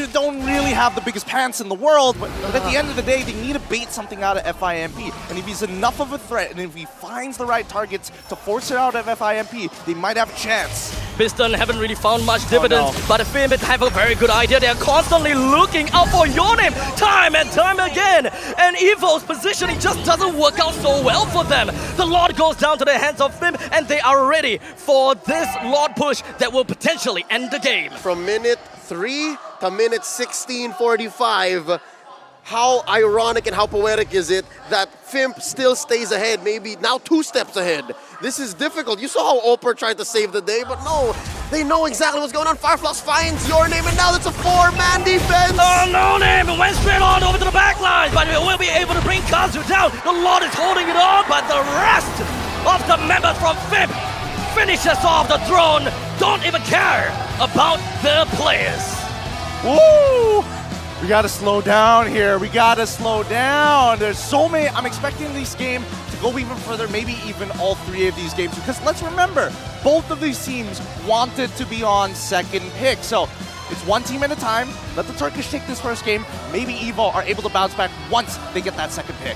don't really have the biggest pants in the world, but at the end of the day, they need to bait something out of FIMP. And if he's enough of a threat, and if he finds the right targets to force it out of FIMP, they might have a chance. Piston haven't really found much dividends, but the Fimbit have a very good idea. They're constantly looking out for your name time and time again. And Evo's positioning just doesn't work out so well for them. The Lord goes down to the hands of Fim, and they are ready for this Lord push that will potentially end the game. From minute 3 to minute 16:45, how ironic and how poetic is it that Fimp still stays ahead, maybe now 2 steps ahead. This is difficult. You saw how Oper tried to save the day, but no, they know exactly what's going on. Fireflux finds your name, and now that's a 4-man defense. Oh, No Name went straight on over to the back line, but we will be able to bring Kazu down. The Lord is holding it on, but the rest of the members from Fimp finishes off the throne, don't even care about the players. Woo! We gotta slow down here. We gotta slow down. There's so many. I'm expecting this game to go even further, maybe even all 3 of these games, because let's remember, both of these teams wanted to be on second pick. So it's one team at a time. Let the Turkish take this first game. Maybe Evo are able to bounce back once they get that second pick.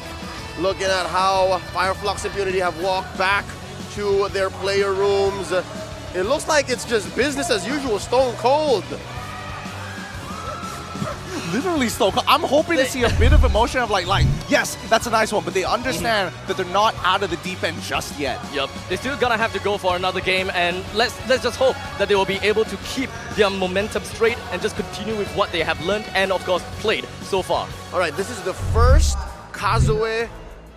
Looking at how Fireflux Impunity have walked back to their player rooms. It looks like it's just business as usual, stone cold. Literally stone cold. I'm hoping to see a bit of emotion of like, yes, that's a nice one, but they understand that they're not out of the deep end just yet. Yep, they're still gonna have to go for another game, and let's just hope that they will be able to keep their momentum straight and just continue with what they have learned and of course played so far. All right, this is the first Kazuya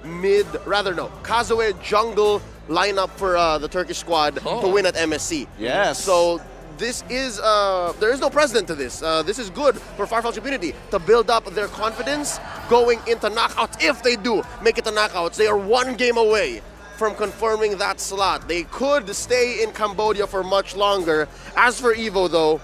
Kazuya jungle lineup for the Turkish squad to win at MSC. Yes. So this is, there is no precedent to this. This is good for Fireflux Impunity to build up their confidence going into knockouts. If they do make it to knockouts, they are 1 game away from confirming that slot. They could stay in Cambodia for much longer. As for Evo though,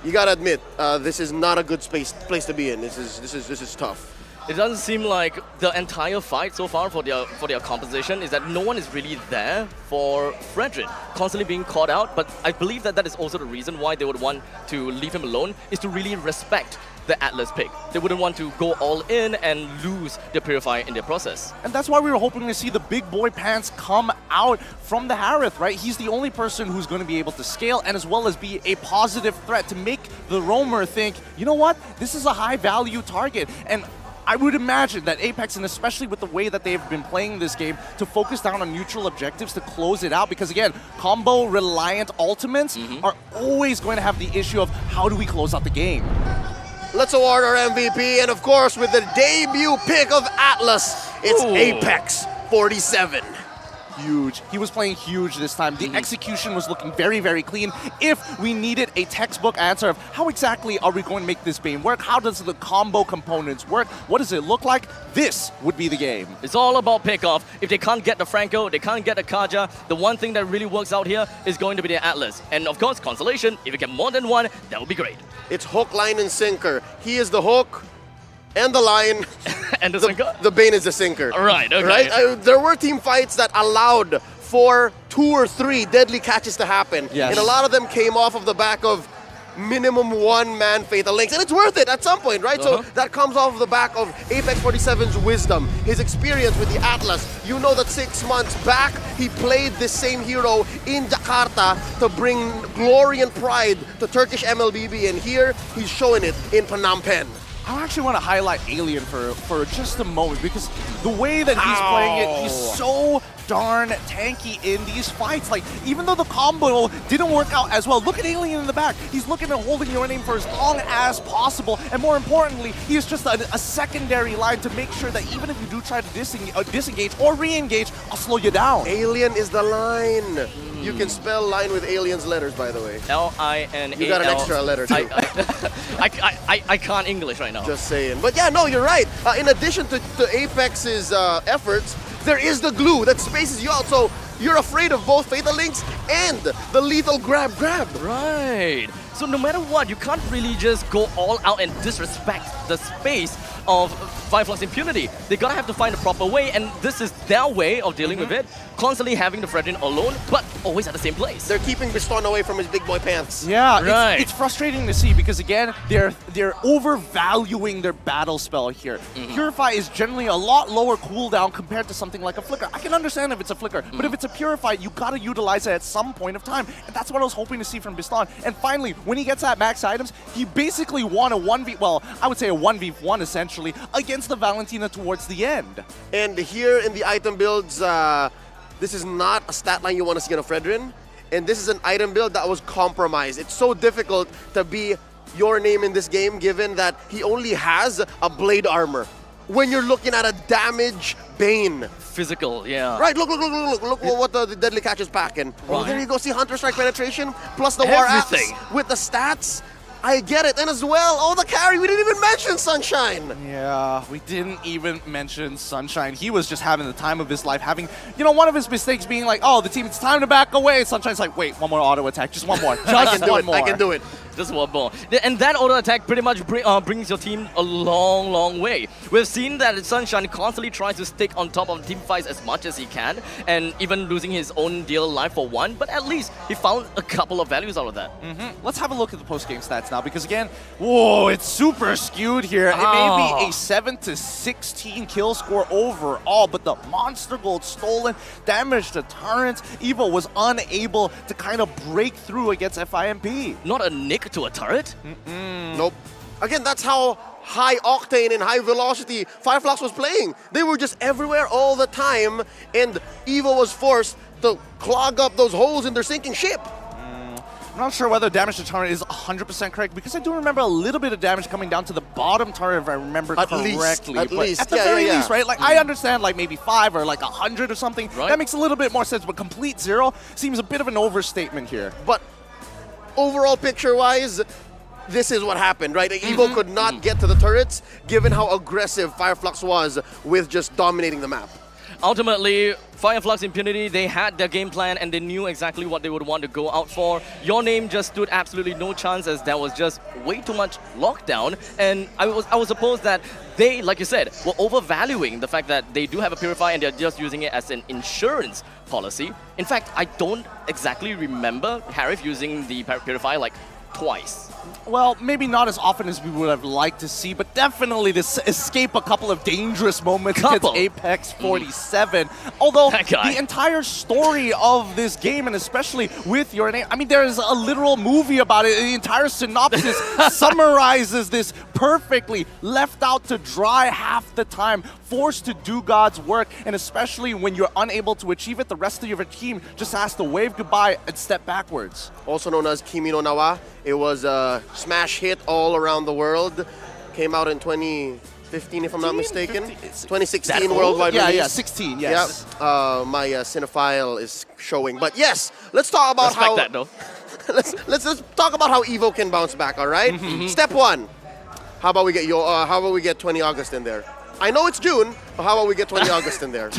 you gotta admit, this is not a good place to be in. This is tough. It doesn't seem like the entire fight so far for their composition is that no one is really there for Frederick, constantly being caught out, but I believe that is also the reason why they would want to leave him alone, is to really respect the Atlas pick. They wouldn't want to go all in and lose the Purifier in their process. And that's why we were hoping to see the big boy pants come out from the Harith, right? He's the only person who's going to be able to scale and as well as be a positive threat to make the roamer think, you know what, this is a high value target. And I would imagine that Apex, and especially with the way that they've been playing this game, to focus down on neutral objectives to close it out, because again, combo-reliant ultimates are always going to have the issue of how do we close out the game. Let's award our MVP, and of course, with the debut pick of Atlas, it's Apex 47. Huge. He was playing huge this time. The execution was looking very, very clean. If we needed a textbook answer of how exactly are we going to make this Bane work, how does the combo components work, what does it look like, this would be the game. It's all about pickoff. If they can't get the Franco, they can't get the Kaja, the one thing that really works out here is going to be the Atlas. And of course, consolation, if you get more than one, that would be great. It's hook, line, and sinker. He is the hook and the line. And the sinker? The Bane is the sinker. Right, okay. Right? There were team fights that allowed for 2 or 3 deadly catches to happen. Yes. And a lot of them came off of the back of minimum 1-man Fatal Links. And it's worth it at some point, right? So that comes off of the back of Apex 47's wisdom, his experience with the Atlas. You know that 6 months back, he played this same hero in Jakarta to bring glory and pride to Turkish MLBB. And here, he's showing it in Phnom Penh. I actually want to highlight Alien for just a moment because the way that he's playing it, he's so darn tanky in these fights. Like, even though the combo didn't work out as well, look at Alien in the back. He's looking at holding your name for as long as possible, and more importantly, he is just a secondary line to make sure that even if you do try to disengage or re-engage, I'll slow you down. Alien is the line. You can spell line with Alien's letters, by the way. L-I-N-A-L. You got an extra letter, too. I can't English right now. Just saying. But yeah, no, you're right. In addition to Apex's efforts, there is the glue that spaces you out. So you're afraid of both Fatal Links and the lethal grab. Right. So no matter what, you can't really just go all out and disrespect the space of Flux Impunity. They gotta have to find a proper way, and this is their way of dealing with it. Constantly having the Fredrin alone, but always at the same place. They're keeping Biston away from his big boy pants. Yeah, right. It's frustrating to see because again, they're overvaluing their battle spell here. Purify is generally a lot lower cooldown compared to something like a Flicker. I can understand if it's a Flicker, but if it's a Purify, you gotta utilize it at some point of time. And that's what I was hoping to see from Biston. And finally, when he gets that max items, he basically won a 1v1 essentially against the Valentina towards the end. And here in the item builds, this is not a stat line you want to see on a Fredrin. And this is an item build that was compromised. It's so difficult to be your name in this game given that he only has a blade armor. When you're looking at a damage Bane. Physical, yeah. Right, look what the deadly catch is packing. Oh, there you go, see Hunter Strike penetration plus the War Axe with the stats. I get it, and as well, the carry, we didn't even mention Sunshine. Yeah, we didn't even mention Sunshine. He was just having the time of his life, having, one of his mistakes being like, oh, the team, it's time to back away. Sunshine's like, wait, one more auto attack, just one more. Just one more. I can do it. Just one more. And that auto attack pretty much brings your team a long, long way. We've seen that Sunshine constantly tries to stick on top of team fights as much as he can, and even losing his own deal life for one, but at least he found a couple of values out of that. Let's have a look at the post-game stats now, because again, whoa, it's super skewed here. It may be a 7-16 kill score overall, but the monster gold stolen, damage to turrets. Evo was unable to kind of break through against FIMP. Not a nick to a turret? Nope. Again, that's how high octane and high velocity Fireflux was playing. They were just everywhere all the time, and Evo was forced to clog up those holes in their sinking ship. I'm not sure whether damage to turret is 100% correct, because I do remember a little bit of damage coming down to the bottom turret, if I remember correctly. At least. At the very least, right? Like, I understand, like, maybe 5 or, like, 100 or something. Right. That makes a little bit more sense, but complete 0 seems a bit of an overstatement here. But overall picture-wise, this is what happened, right? Evo could not get to the turrets, given how aggressive Fireflux was with just dominating the map. Ultimately, Flux Impunity, they had their game plan and they knew exactly what they would want to go out for. Your name just stood absolutely no chance, as there was just way too much lockdown. And I would suppose that they, like you said, were overvaluing the fact that they do have a Purify and they're just using it as an insurance policy. In fact, I don't exactly remember Harif using the Purify like twice. Well, maybe not as often as we would have liked to see, but definitely to escape a couple of dangerous moments against Apex 47. Although the entire story of this game, and especially with your name, I mean, there's a literal movie about it. The entire synopsis summarizes this perfectly. Left out to dry half the time, forced to do God's work, and especially when you're unable to achieve it, the rest of your team just has to wave goodbye and step backwards. Also known as Kimi no Nawa. It was a smash hit all around the world. Came out in 2017, 15, if I'm not mistaken. 15, 2016 worldwide release. Yeah, 16, yes. Yep. My cinephile is showing. But yes, let's talk about Respect how... that, though. let's talk about how Evo can bounce back, all right? Step 1. How about we get 20 August in there? I know it's June, but how about we get 20 August in there?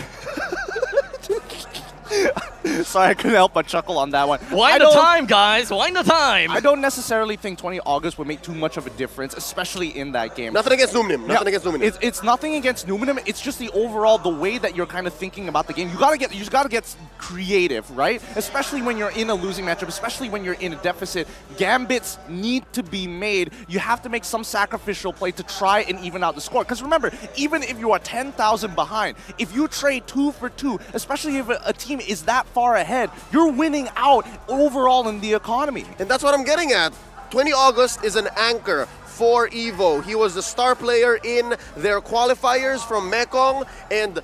Sorry, I couldn't help but chuckle on that one. Wind the time, guys. Wind the time. I don't necessarily think 20 August would make too much of a difference, especially in that game. Nothing against Numinim. Nothing against Numinim. It's nothing against Numinim. It's just the overall, the way that you're kind of thinking about the game. You gotta get creative, right? Especially when you're in a losing matchup, especially when you're in a deficit. Gambits need to be made. You have to make some sacrificial play to try and even out the score. Because remember, even if you are 10,000 behind, if you trade 2 for 2, especially if a team is that far ahead, you're winning out overall in the economy. And that's what I'm getting at. 20 August is an anchor for Evo. He was the star player in their qualifiers from Mekong, and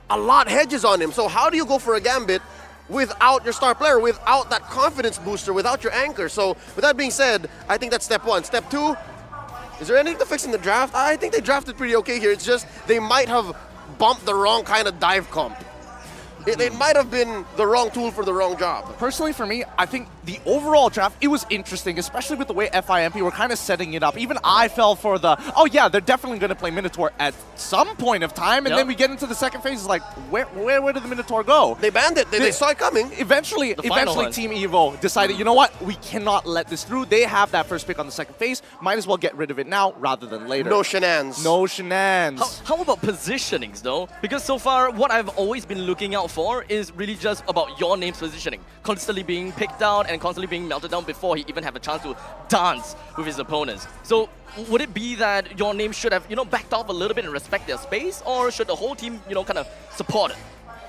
a lot hedges on him. So how do you go for a Gambit without your star player, without that confidence booster, without your anchor? So with that being said, I think that's step 1. Step 2, is there anything to fix in the draft? I think they drafted pretty okay here. It's just they might have bumped the wrong kind of dive comp. It might have been the wrong tool for the wrong job. Personally, for me, I think the overall draft, it was interesting, especially with the way FIMP were kind of setting it up. Even I fell for the, oh yeah, they're definitely going to play Minotaur at some point of time, and then we get into the second phase, it's like, where did the Minotaur go? They banned it. They saw it coming. Eventually, Team Evo decided, you know what, we cannot let this through. They have that first pick on the second phase. Might as well get rid of it now rather than later. No shenanigans. No shenanigans. How about positionings, though? Because so far, what I've always been looking out for is really just about your name's positioning, constantly being picked out and constantly being melted down before he even have a chance to dance with his opponents. So would it be that your name should have, backed off a little bit and respect their space, or should the whole team, kind of support it?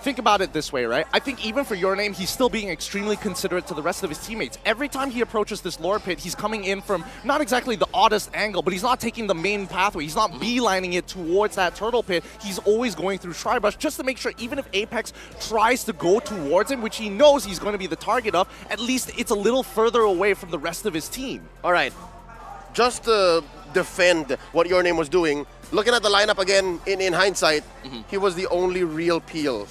Think about it this way, right? I think even for your name, he's still being extremely considerate to the rest of his teammates. Every time he approaches this lore pit, he's coming in from not exactly the oddest angle, but he's not taking the main pathway. He's not beelining it towards that turtle pit. He's always going through Tribrush just to make sure even if Apex tries to go towards him, which he knows he's going to be the target of, at least it's a little further away from the rest of his team. All right. Just to defend what your name was doing, looking at the lineup again in hindsight, he was the only real peel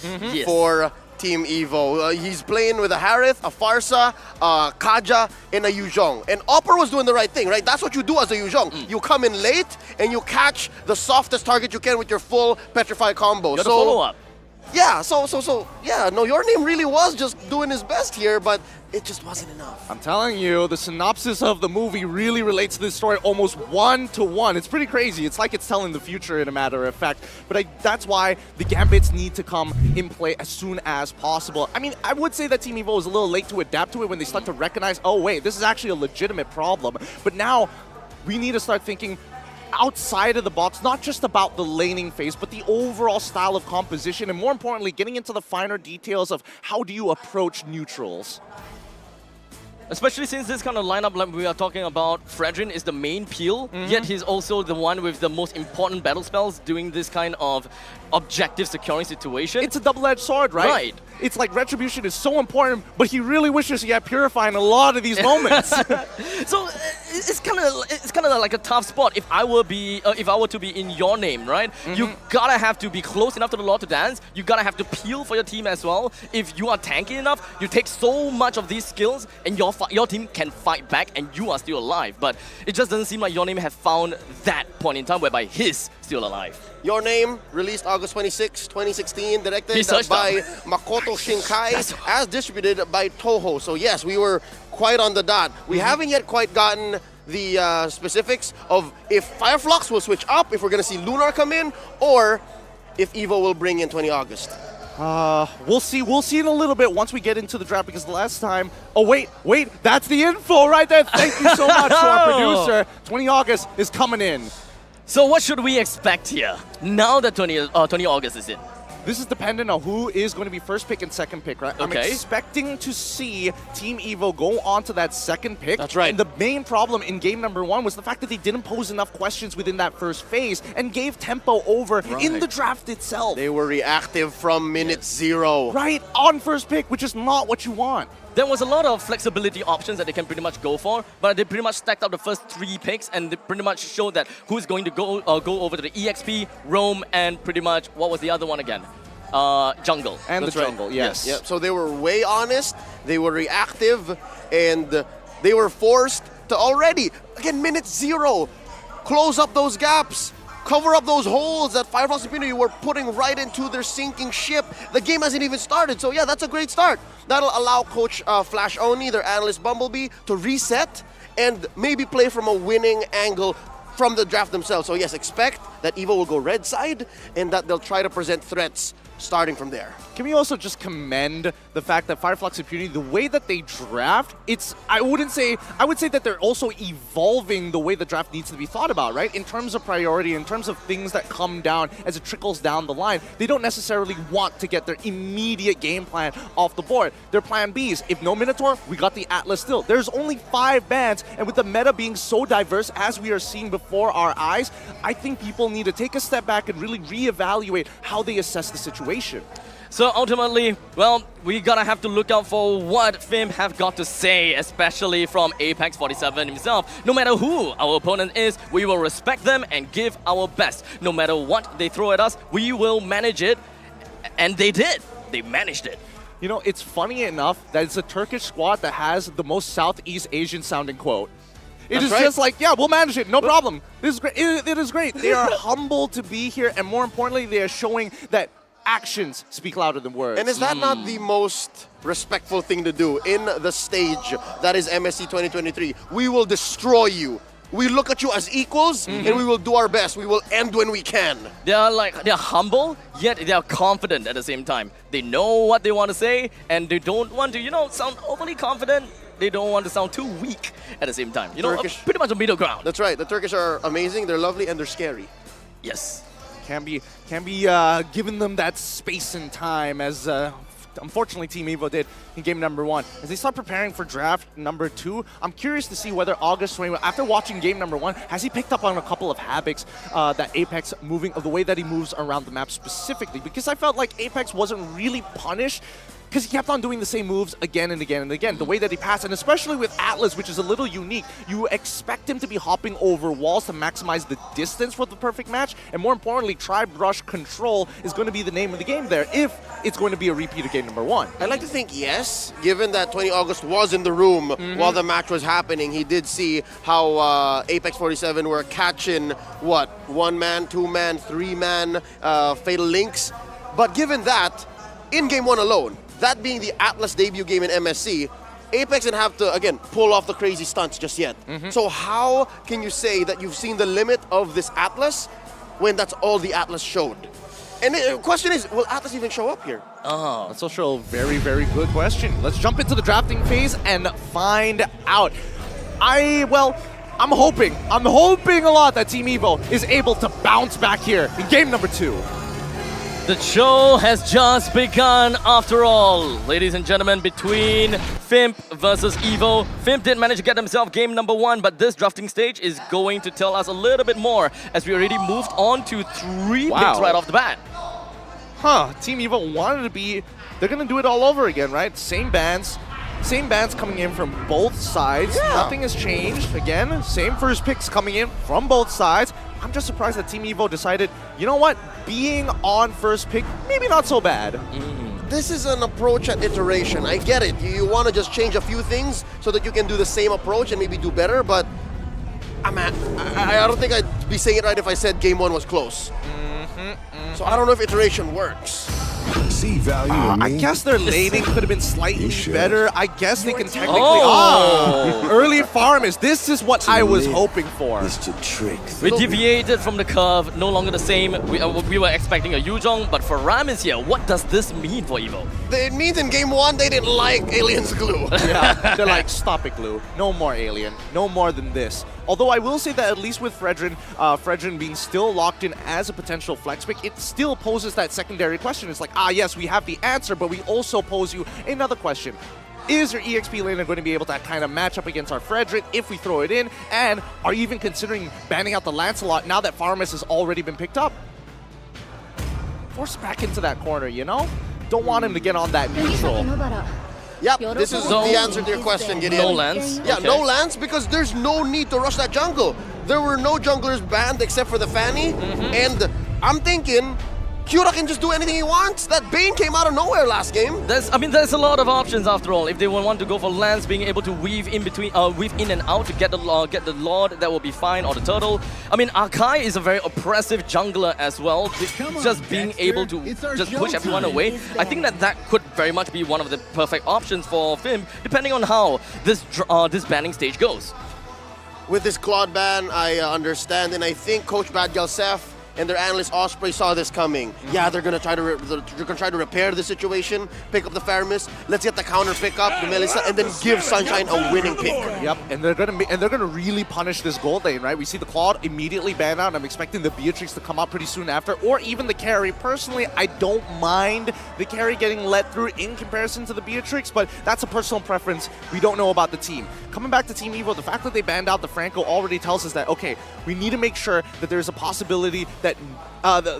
for Team Evo. He's playing with a Harith, a Farsa, Kaja, and a Yuzhong. And Opper was doing the right thing, right? That's what you do as a Yuzhong. You come in late and you catch the softest target you can with your full Petrify combo. You gotta follow up. Yeah, your name really was just doing his best here, but it just wasn't enough. I'm telling you, the synopsis of the movie really relates to this story almost 1-to-1. It's pretty crazy. It's like it's telling the future, in a matter of fact. But that's why the Gambits need to come in play as soon as possible. I mean, I would say that Team Evo was a little late to adapt to it when they start to recognize, oh wait, this is actually a legitimate problem. But now, we need to start thinking outside of the box, not just about the laning phase, but the overall style of composition, and more importantly, getting into the finer details of how do you approach neutrals. Especially since this kind of lineup, like we are talking about, Fredrin is the main peel, yet he's also the one with the most important battle spells doing this kind of objective securing situation. It's a double-edged sword, right? Right. It's like Retribution is so important, but he really wishes he had Purify in a lot of these moments. So it's kind of like a tough spot. If I were to be in your name, right? You gotta have to be close enough to the Lord to dance. You gotta have to peel for your team as well. If you are tanky enough, you take so much of these skills, and your team can fight back, and you are still alive. But it just doesn't seem like your name have found that point in time whereby he's still alive. Your Name, released August 26, 2016, directed by Makoto Shinkai, as distributed by Toho. So yes, we were quite on the dot. We haven't yet quite gotten the specifics of if Fireflux will switch up, if we're going to see Lunar come in, or if Evo will bring in 20 August. We'll see in a little bit once we get into the draft, because the last time... Oh, wait, that's the info right there. Thank you so much to our producer. 20 August is coming in. So what should we expect here, now that 20 August is in? This is dependent on who is going to be first pick and second pick, right? Okay. I'm expecting to see Team Evo go on to that second pick. That's right. And the main problem in game number 1 was the fact that they didn't pose enough questions within that first phase and gave tempo over in the draft itself. They were reactive from minute 0. Right, on first pick, which is not what you want. there was a lot of flexibility options that they can pretty much go for, but they pretty much stacked up the first 3 picks and they pretty much showed that who's going to go over to the EXP, Roam, and pretty much, what was the other one again? Jungle. And That's the right. jungle, yes. Yep. So they were way honest, they were reactive, and they were forced to already, again, minute 0, close up those gaps, cover up those holes that Fireflux Impunity were putting right into their sinking ship. The game hasn't even started, so yeah, that's a great start. That'll allow Coach Flash Oni, their analyst Bumblebee, to reset and maybe play from a winning angle from the draft themselves. So yes, expect that EVO will go red side and that they'll try to present threats starting from there. Can we also just commend the fact that Fireflux Impunity, the way that they draft, I would say that they're also evolving the way the draft needs to be thought about, right? In terms of priority, in terms of things that come down as it trickles down the line, they don't necessarily want to get their immediate game plan off the board. Their plan Bs, if no Minotaur, we got the Atlas still. There's only 5 bans, and with the meta being so diverse as we are seeing before our eyes, I think people need to take a step back and really reevaluate how they assess the situation. So ultimately, well, we gotta have to look out for what FIM have got to say, especially from Apex 47 himself. No matter who our opponent is, we will respect them and give our best. No matter what they throw at us, we will manage it. And they did. They managed it. You know, it's funny enough that it's a Turkish squad that has the most Southeast Asian sounding quote. It is just like, yeah, we'll manage it, no problem. This is great. It is great. They are humble to be here, and more importantly, they are showing that actions speak louder than words. And is that not the most respectful thing to do in the stage that is MSC 2023? We will destroy you. We look at you as equals, and we will do our best. We will end when we can. They're humble, yet they are confident at the same time. They know what they want to say, and they don't want to, sound overly confident. They don't want to sound too weak at the same time. Pretty much a middle ground. That's right. The Turkish are amazing. They're lovely, and they're scary. Yes. Can be giving them that space and time as unfortunately Team EVO did in game number 1. As they start preparing for draft number 2, I'm curious to see whether August Swain, after watching game number 1, has he picked up on a couple of habits that Apex the way that he moves around the map specifically, because I felt like Apex wasn't really punished because he kept on doing the same moves again and again and again. The way that he passed, and especially with Atlas, which is a little unique, you expect him to be hopping over walls to maximize the distance for the perfect match, and more importantly, tri-brush control is going to be the name of the game there, if it's going to be a repeat of game number 1. I'd like to think yes, given that 20 August was in the room while the match was happening. He did see how Apex 47 were catching, 1-man, 2-man, 3-man Fatal Links. But given that, in game 1 alone, that being the Atlas debut game in MSC, Apex didn't have to, again, pull off the crazy stunts just yet. So how can you say that you've seen the limit of this Atlas when that's all the Atlas showed? And the question is, will Atlas even show up here? That's also a very, very good question. Let's jump into the drafting phase and find out. I'm hoping a lot that Team EVO is able to bounce back here in game number 2. The show has just begun after all. Ladies and gentlemen, between Fimp versus EVO. Fimp did manage to get himself game number 1, but this drafting stage is going to tell us a little bit more, as we already moved on to 3 picks right off the bat. Team EVO they're going to do it all over again, right? Same bands coming in from both sides. Nothing has changed. Again, same first picks coming in from both sides. I'm just surprised that Team EVO decided, you know what, being on first pick, maybe not so bad. This is an approach at iteration. I get it. You want to just change a few things so that you can do the same approach and maybe do better, but I don't think I'd be saying it right if I said game 1 was close. So I don't know if iteration works. See value in me? I guess their laning could have been slightly better. I guess they can technically... early farm this is what I was hoping for. We deviated from the curve, no longer the same. We were expecting a Yuzhong, but for Ram is here. What does this mean for EVO? It means in game 1 they didn't like Alien's glue. Yeah, they're like, stop it, glue. No more Alien. No more than this. Although I will say that at least with Fredrin being still locked in as a potential flex pick, it still poses that secondary question. It's like, yes, we have the answer, but we also pose you another question. Is your EXP laner going to be able to kind of match up against our Fredrin if we throw it in? And are you even considering banning out the Lancelot now that Farmus has already been picked up? Force back into that corner, Don't want him to get on that neutral. Yep, this is So, the answer to your question, Gideon. no Lance? Yeah, Okay. no Lance because there's no need to rush that jungle. There were no junglers banned except for the Fanny, and I'm thinking Kyura can just do anything he wants. That Bane came out of nowhere last game. There's a lot of options after all. If they want to go for Lance, being able to weave in between, weave in and out to get the Lord, that will be fine, or the Turtle. I mean, Arkai is a very oppressive jungler as well. Just being able to just push everyone away. I think that could very much be one of the perfect options for Fim, depending on how this banning stage goes. With this Claude ban, I understand, and I think Coach Bad Galsef and their analyst Osprey saw this coming. Yeah, they're gonna try to repair the situation, pick up the Faramis. Let's get the counter pick up, the Melissa, and then give Sunshine a winning pick. Yep, and they're gonna really punish this gold lane, right? We see the Claude immediately ban out. I'm expecting the Beatrix to come out pretty soon after, or even the carry. Personally, I don't mind the carry getting let through in comparison to the Beatrix, but that's a personal preference. We don't know about the team. Coming back to Team Evo, the fact that they banned out the Franco already tells us that, okay, we need to make sure that there's a possibility that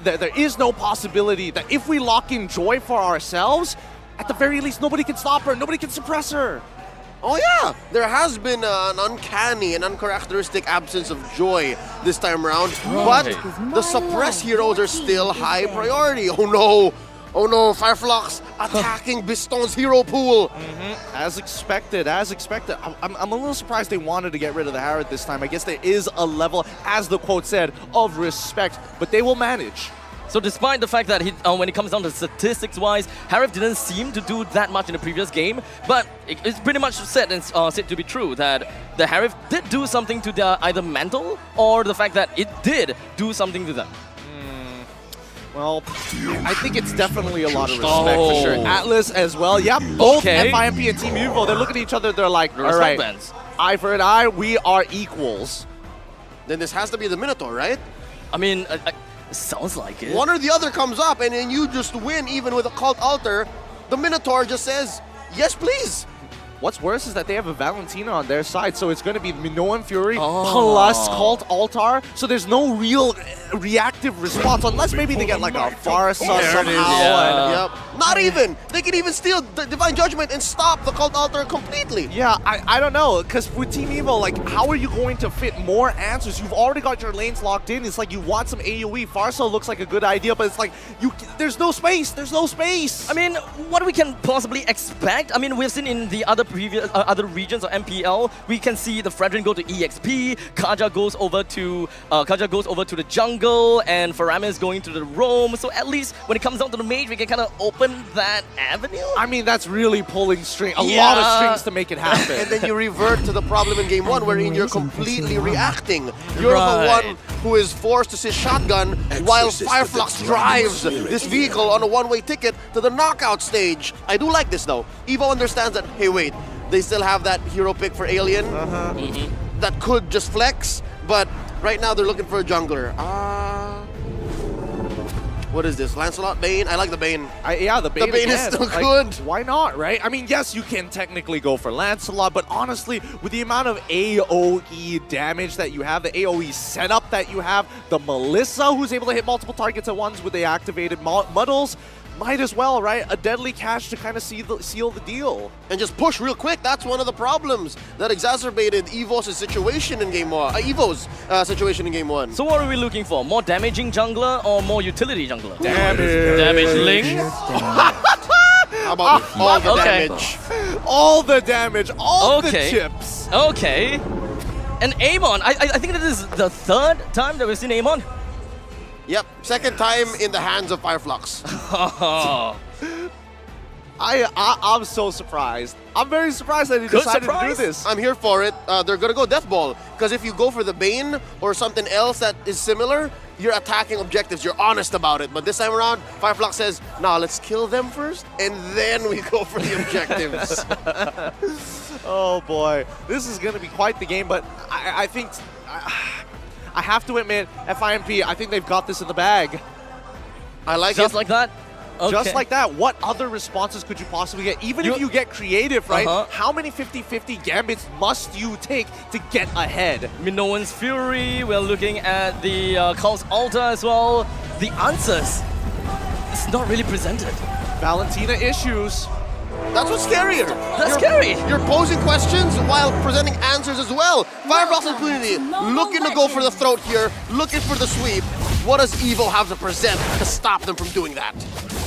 there is no possibility that if we lock in Joy for ourselves, at the very least, nobody can stop her, nobody can suppress her. Oh yeah, there has been an uncanny and uncharacteristic absence of Joy this time around, but the suppress heroes are still high priority. Oh no, Fireflux attacking Biston's hero pool. As expected, as expected. I'm a little surprised they wanted to get rid of the Harrod this time. I guess there is a level, as the quote said, of respect, but they will manage. So despite the fact that when it comes down to statistics-wise, Harif didn't seem to do that much in the previous game, but it's pretty much said to be true that the Harif did do something to their either mental or the fact that it did do something to them. Well, I think it's definitely a lot of respect for sure. Atlas as well. Yep, both FIMP and Team Evo, they're looking at each other, they're like, all right, eye for an eye, we are equals. Then this has to be the Minotaur, right? I mean, sounds like it. One or the other comes up and then you just win even with a Cult Altar. The Minotaur just says, yes please. What's worse is that they have a Valentina on their side, so it's going to be Minoan Fury plus Cult Altar, so there's no real reactive response, unless maybe they get like a Farsa somehow. Yep. Not even! They can even steal the Divine Judgment and stop the Cult Altar completely. Yeah, I don't know, because with Team Evo, like, how are you going to fit more answers? You've already got your lanes locked in. It's like you want some AoE. Farsa looks like a good idea, but it's like, there's no space. There's no space. I mean, what we can possibly expect, I mean, we've seen in the other previous other regions of MPL, we can see the Fredrin go to EXP, Kaja goes over to the jungle, and Faramis going to the roam. So at least when it comes down to the mage, we can kind of open that avenue. I mean, that's really pulling a lot of strings to make it happen. And then you revert to the problem in game one, wherein you're completely reacting. You're the one who is forced to sit shotgun while Fireflux drives this vehicle on a one-way ticket to the knockout stage. I do like this though. Evo understands that, hey wait, they still have that hero pick for Alien that could just flex, but right now they're looking for a jungler. What is this? Lancelot? Bane? I like the Bane. Yeah, the Bane is still good. Why not, right? I mean, yes, you can technically go for Lancelot, but honestly, with the amount of AoE damage that you have, the AoE setup that you have, the Melissa who's able to hit multiple targets at once with the activated muddles, might as well, right? A deadly catch to kind of seal the deal. And just push real quick. That's one of the problems that exacerbated Evo's situation in game one. Evo's situation in game one. So what are we looking for? More damaging jungler or more utility jungler? Damage Ling? How about all the damage? All the damage, all the chips. Okay. And Amon, I think that this is the third time that we've seen Amon. Yep, second time in the hands of Fireflux. I'm so surprised. I'm very surprised that he decided to do this. I'm here for it. They're gonna go Death Ball, because if you go for the Bane or something else that is similar, you're attacking objectives, you're honest about it. But this time around, Fireflux says, nah, let's kill them first, and then we go for the objectives. Oh boy, this is gonna be quite the game, but I think... I have to admit, FIMP, I think they've got this in the bag. I like it. Just like that? Okay. Just like that. What other responses could you possibly get? Even if you get creative, right? How many 50-50 gambits must you take to get ahead? Minoan's Fury, we're looking at the Cult Altar as well. The answers, it's not really presented. Valentina issues. That's what's scarier. That's scary. You're posing questions while presenting answers as well. Fireflux Impunity looking to go for the throat here, looking for the sweep. What does Evo have to present to stop them from doing that?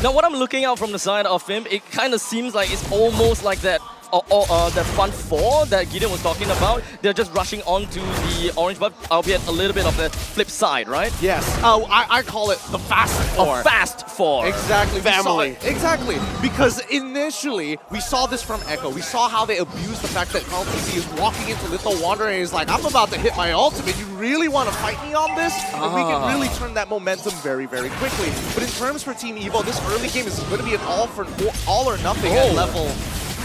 Now, what I'm looking out from the side of him, it kind of seems like it's almost like that that front four that Gideon was talking about. They're just rushing onto the orange buff, albeit a little bit of the flip side, right? Yes. I call it the fast four. A fast four. Exactly. Family. Exactly. Because initially, we saw this from Echo. We saw how they abused the fact that Carl TC is walking into Little Wanderer and he's like, I'm about to hit my ultimate. You really want to fight me on this? And we can really turn that momentum very, very quickly. But in terms for Team Evo, this early game is going to be an all or nothing at level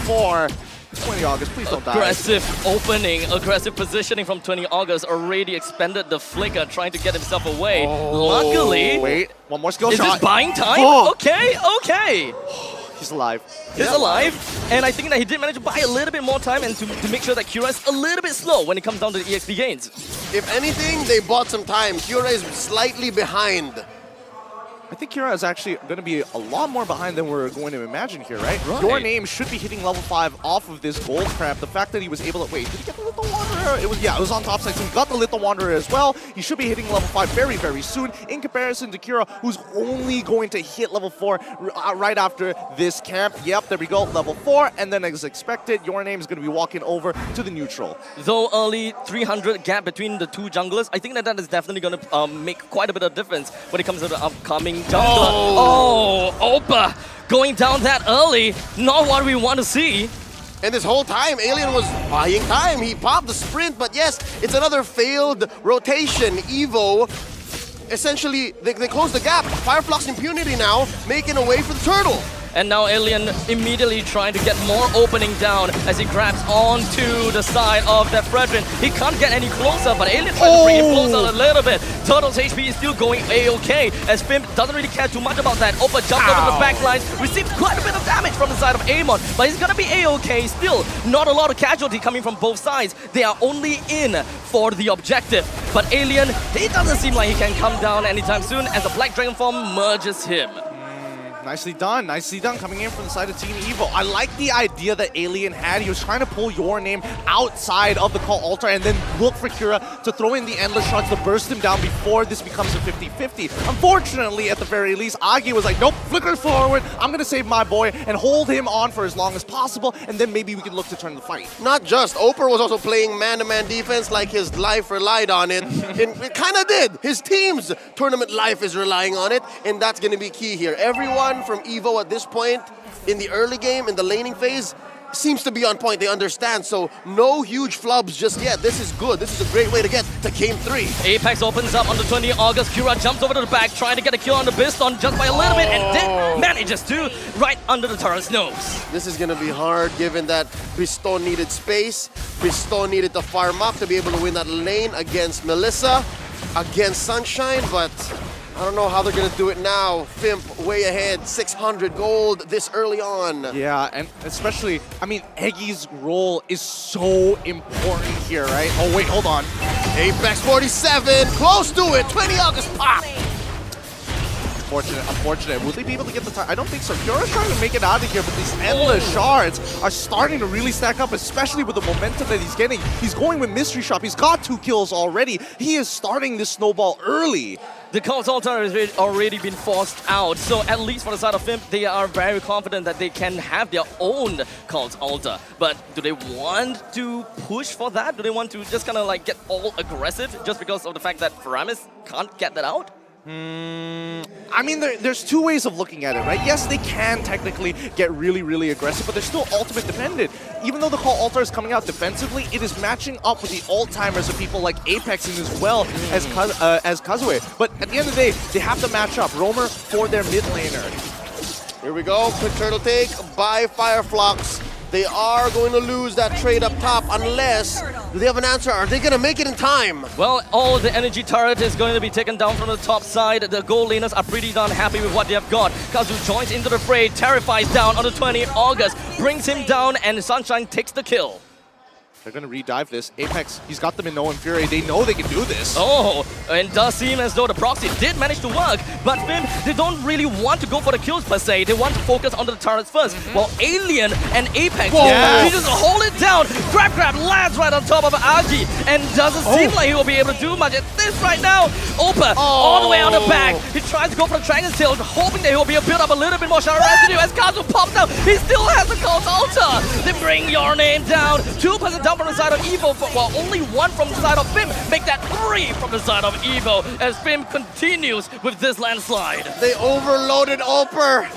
4. 20 August, please don't die. Aggressive opening, aggressive positioning from 20 August, already expended the flicker, trying to get himself away. Luckily... Wait, one more skill shot. Is this buying time? Oh. Okay. He's alive. He's alive, and I think that he did manage to buy a little bit more time and to make sure that Kira is a little bit slow when it comes down to the EXP gains. If anything, they bought some time. Kira is slightly behind. I think Kira is actually going to be a lot more behind than we're going to imagine here, right? Your Name should be hitting level 5 off of this gold crab. The fact that he was able to... Wait, did he get the Little Wanderer? It was on top side, so he got the Little Wanderer as well. He should be hitting level 5 very, very soon in comparison to Kira, who's only going to hit level 4 right after this camp. Yep, there we go, level 4. And then as expected, Your Name is going to be walking over to the neutral. Though early 300 gap between the two junglers, I think that is definitely going to make quite a bit of difference when it comes to the upcoming jungler. Oh, Opa going down that early. Not what we want to see. And this whole time, Alien was buying time. He popped the sprint, but yes, it's another failed rotation. Evo, essentially, they close the gap. Fireflux Impunity now making a way for the turtle. And now Alien immediately trying to get more opening down as he grabs onto the side of that Fredrin. He can't get any closer, but Alien trying to bring him closer a little bit. Turtle's HP is still going A-OK, as Fimp doesn't really care too much about that. Opa jumps over the back lines, receives quite a bit of damage from the side of Amon, but he's gonna be A-OK still. Not a lot of casualty coming from both sides. They are only in for the objective. But Alien, he doesn't seem like he can come down anytime soon as the Black Dragon form merges him. Nicely done coming in from the side of Team Evo. I like the idea that Alien had. He was trying to pull Your Name outside of the call altar and then look for Kira to throw in the endless shots to burst him down before this becomes a 50-50. Unfortunately, at the very least, Agi was like, nope, flicker forward, I'm gonna save my boy and hold him on for as long as possible, and then maybe we can look to turn the fight. Not just, Oper was also playing man-to-man defense like his life relied on it. And it kind of did. His team's tournament life is relying on it, and that's gonna be key here. Everyone from Evo at this point in the early game, in the laning phase, seems to be on point. They understand, so no huge flubs just yet. This is good. This is a great way to get to game 3. Apex opens up on the 20 August. Kira jumps over to the back, trying to get a kill on the Biston just by a little bit, and then manages to right under the turret's nose. This is going to be hard given that Biston needed space. Biston needed to farm up to be able to win that lane against Melissa, against Sunshine, but I don't know how they're going to do it now. Fimp way ahead, 600 gold this early on. Yeah, and especially, I mean, Eggy's role is so important here, right? Oh, wait, hold on. Apex 47, close to it. 20 August pop. Unfortunate. Will they be able to get the time? I don't think so. Kira's trying to make it out of here, but these endless shards are starting to really stack up, especially with the momentum that he's getting. He's going with Mystery Shop. He's got 2 kills already. He is starting this snowball early. The Cult's altar has already been forced out, so at least for the side of Fimp, they are very confident that they can have their own Cult's altar. But do they want to push for that? Do they want to just kind of like get all aggressive just because of the fact that Paramis can't get that out? I mean, there's 2 ways of looking at it, right? Yes, they can technically get really, really aggressive, but they're still ultimate dependent. Even though the call altar is coming out defensively, it is matching up with the ult-timers of people like Apexing as well as Kazue. But at the end of the day, they have to match up. Roamer for their mid laner. Here we go, quick turtle take by Fireflux. They are going to lose that trade up top unless, do they have an answer? Are they going to make it in time? Well, all the energy turret is going to be taken down from the top side. The gold laners are pretty darn happy with what they have got. Kazu joins into the fray, terrifies down on the 20th August, brings him down, and Sunshine takes the kill. They're going to re-dive this. Apex, he's got them in No Infuri. They know they can do this. Oh, and it does seem as though the proxy did manage to work, but Fim, they don't really want to go for the kills per se. They want to focus on the turrets first. While Alien and Apex, they just hold it down. Grab lands right on top of Agi, and doesn't seem like he will be able to do much at this right now. Opa, all the way on the back. He tries to go for the Dragon's Tail, hoping that he'll be able to build up a little bit more shadow residue as Kazu pops out. He still has the Cult Altar. They bring your name down. 2% down from the side of Evo, while only 1 from the side of Fim. Make that 3 from the side of Evo as Fim continues with this landslide. They overloaded Oper.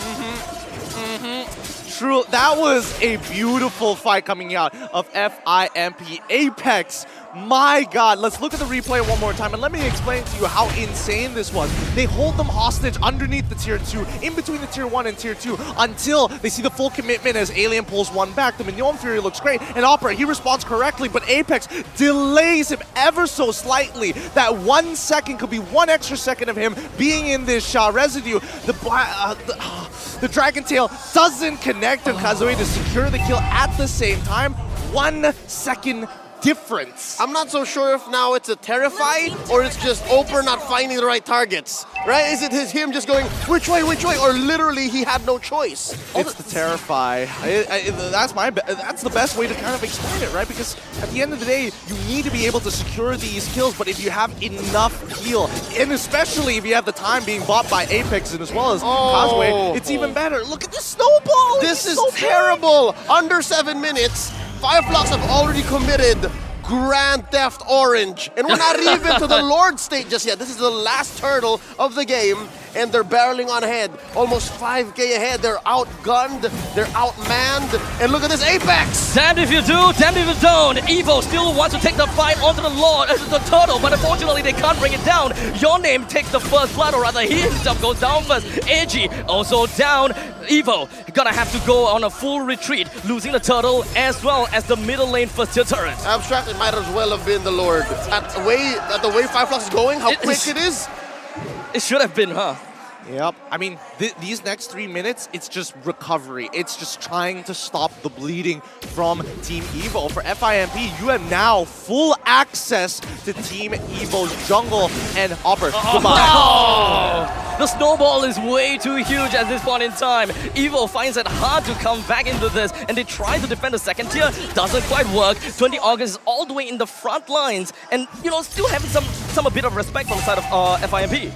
True, that was a beautiful fight coming out of FIMP Apex. My God, let's look at the replay one more time and let me explain to you how insane this was. They hold them hostage underneath the tier 2, in between the tier 1 and tier 2, until they see the full commitment as Alien pulls one back. The Mignon Fury looks great, and Opera, he responds correctly, but Apex delays him ever so slightly. That 1 second could be 1 extra second of him being in this residue. The Dragon Tail doesn't connect on Kazooie to secure the kill at the same time. 1 second difference. I'm not so sure if now it's a Terrify or it's just Oper not finding the right targets, right? Is it him just going, which way, or literally he had no choice? It's the Terrify. That's the best way to kind of explain it, right? Because at the end of the day, you need to be able to secure these kills, but if you have enough heal, and especially if you have the time being bought by Apex and as well as Causeway, it's even better. Look at the snowball! This is so terrible! Under 7 minutes, Fireflux have already committed Grand Theft Orange. And we're not even to the Lord state just yet. This is the last hurdle of the game, and they're barreling on ahead. Almost 5K ahead. They're outgunned, they're outmanned, and look at this Apex! Damned if you do, damned if you don't. Evo still wants to take the fight onto the Lord, the Turtle, but unfortunately they can't bring it down. Your Name takes the first blood, or rather he himself goes down first. Ag also down. Evo gonna have to go on a full retreat, losing the Turtle as well as the middle lane first tier turret. Abstract, it might as well have been the Lord. At the way Fireflux is going, how quick it is. It should have been, huh? Yep. I mean, these next 3 minutes, it's just recovery. It's just trying to stop the bleeding from Team Evo. For FIMP, you have now full access to Team Evo's jungle and Opper. Goodbye. Oh! The snowball is way too huge at this point in time. Evo finds it hard to come back into this, and they try to defend the second tier. Doesn't quite work. 20 August is all the way in the front lines, and still having a bit of respect from the side of FIMP.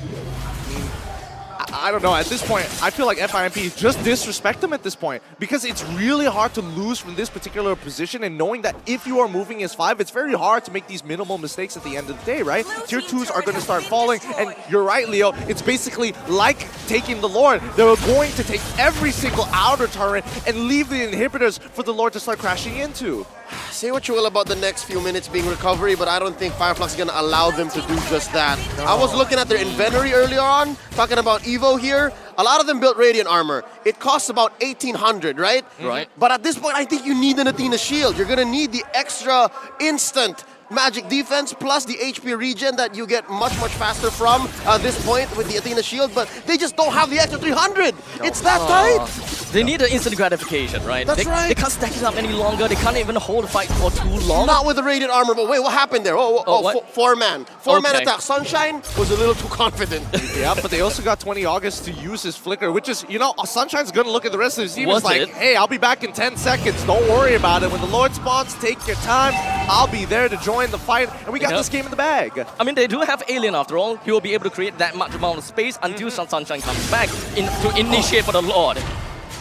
I don't know, at this point, I feel like FIMP just disrespect them at this point, because it's really hard to lose from this particular position, and knowing that if you are moving as 5, it's very hard to make these minimal mistakes at the end of the day, right? Tier 2s are going to start falling, and you're right, Leo, it's basically like taking the Lord. They're going to take every single outer turret and leave the inhibitors for the Lord to start crashing into. Say what you will about the next few minutes being recovery, but I don't think Fireflux is going to allow them to do just that. No. I was looking at their inventory earlier on, talking about Evo here. A lot of them built Radiant armor. It costs about 1,800, right? Right. But at this point, I think you need an Athena shield. You're going to need the extra instant magic defense plus the HP regen that you get much faster from this point with the Athena shield, but they just don't have the extra 300. No. It's that tight. They need the instant gratification, right? That's right. They can't stack it up any longer. They can't even hold the fight for too long. Not with the Radiant armor, but wait, what happened there? Four-man attack. Sunshine was a little too confident. Yeah, but they also got 20 August to use his flicker, which is, Sunshine's going to look at the rest of his team. It's like, hey, I'll be back in 10 seconds. Don't worry about it. When the Lord spawns, take your time. I'll be there to join the fight, and we got this game in the bag. I mean, they do have Alien after all. He will be able to create that much amount of space until Sunshine comes back to initiate for the Lord.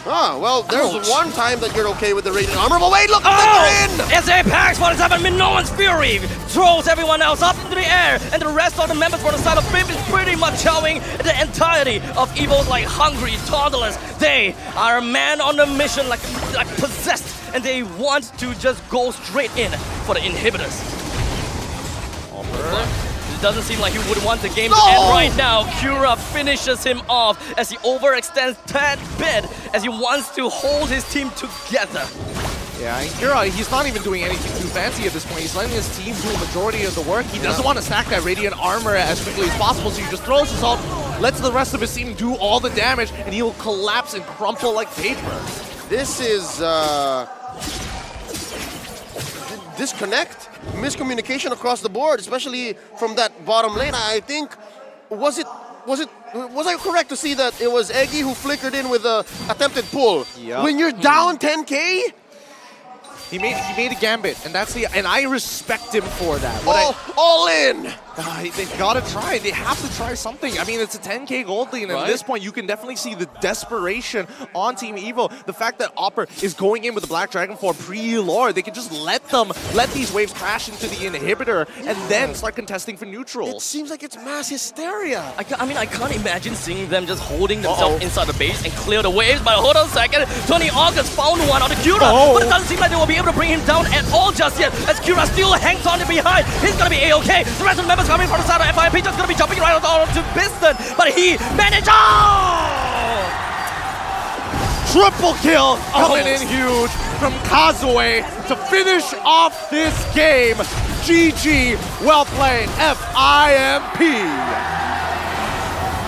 Well, there's one time that you're okay with the Radiant armor, but wait, look, they're in! It's Apex for the 7 Minoan's Fury! Throws everyone else up into the air, and the rest of the members for the side of Fim is pretty much showing the entirety of Evo's hungry toddlers. They are a man on a mission like possessed, and they want to just go straight in for the inhibitors. It doesn't seem like he would want the game to end right now. Cura finishes him off as he overextends that bit as he wants to hold his team together. Yeah, and Cura, he's not even doing anything too fancy at this point. He's letting his team do a majority of the work. He doesn't want to stack that Radiant armor as quickly as possible, so he just throws his ult, lets the rest of his team do all the damage, and he'll collapse and crumple like paper. This is disconnect, miscommunication across the board, especially from that bottom lane. I think, was I correct to see that it was Eggy who flickered in with a attempted pull? Yep. When you're down 10K? He made a gambit, and I respect him for that. All in! They gotta try. They have to try something. I mean, it's a 10K gold lead, and at this point, you can definitely see the desperation on Team Evo. The fact that Opper is going in with the Black Dragon for pre-lore, they can just let these waves crash into the inhibitor and then start contesting for neutrals. It seems like it's mass hysteria. I mean, I can't imagine seeing them just holding themselves inside the base and clear the waves. But hold on a second, 20 August found one on the Kira, but it doesn't seem like they will be able to bring him down at all just yet, as Kira still hangs on behind. He's gonna be A-OK. The rest of the members coming from the side of FIP just gonna be jumping right onto Piston, but he managed. Triple kill coming in huge from Kazue to finish off this game. GG, well played, FIMP.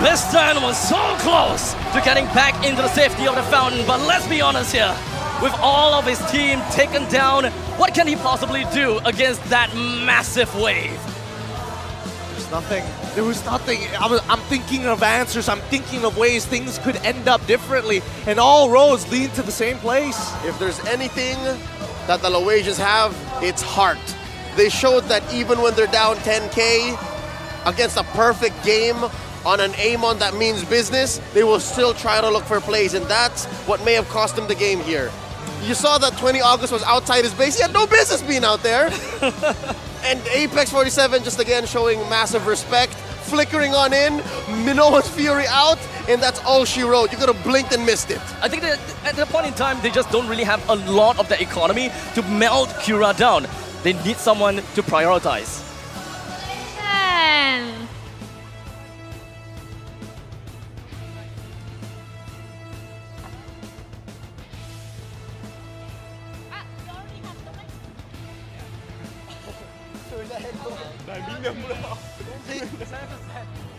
Piston was so close to getting back into the safety of the fountain, but let's be honest here. With all of his team taken down, what can he possibly do against that massive wave? There was nothing. I'm thinking of answers. I'm thinking of ways things could end up differently, and all roads lead to the same place. If there's anything that the Laotians have, it's heart. They showed that even when they're down 10K against a perfect game on an Amon that means business, they will still try to look for plays, and that's what may have cost them the game here. You saw that 20 August was outside his base. He had no business being out there. And Apex 47 just again showing massive respect, flickering on in, Minoan's Fury out, and that's all she wrote. You could have blinked and missed it. I think that at that point in time, they just don't really have a lot of the economy to melt Kira down. They need someone to prioritize. And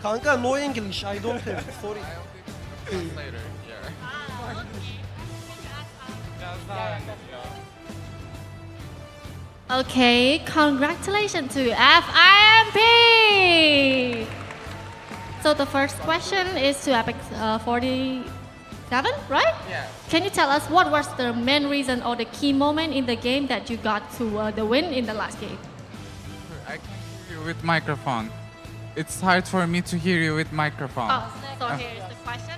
Kanka, no English. I don't have. Sorry. okay, congratulations to FIMP! So the first question is to Apex 47, right? Yeah. Can you tell us what was the main reason or the key moment in the game that you got to the win in the last game? I can hear you with microphone. It's hard for me to hear you with microphone. Oh, so here is the question.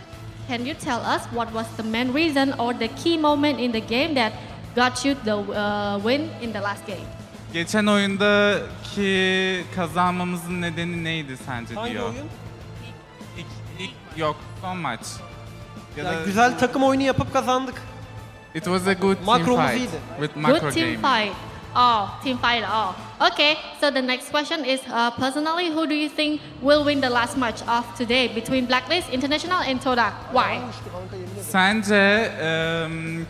Can you tell us what was the main reason or the key moment in the game that got you the win in the last game? Geçen oyundaki kazanmamızın nedeni neydi sence Hangi diyor. oyun? Yok, son maç. Ya güzel takım oyunu yapıp kazandık. It was a good team Makromuz fight iyiydi. with macro Good team gaming. fight. Oh, team fight. Oh, okay. So the next question is, personally, who do you think will win the last match of today between Blacklist International and TODAK? Why? Sence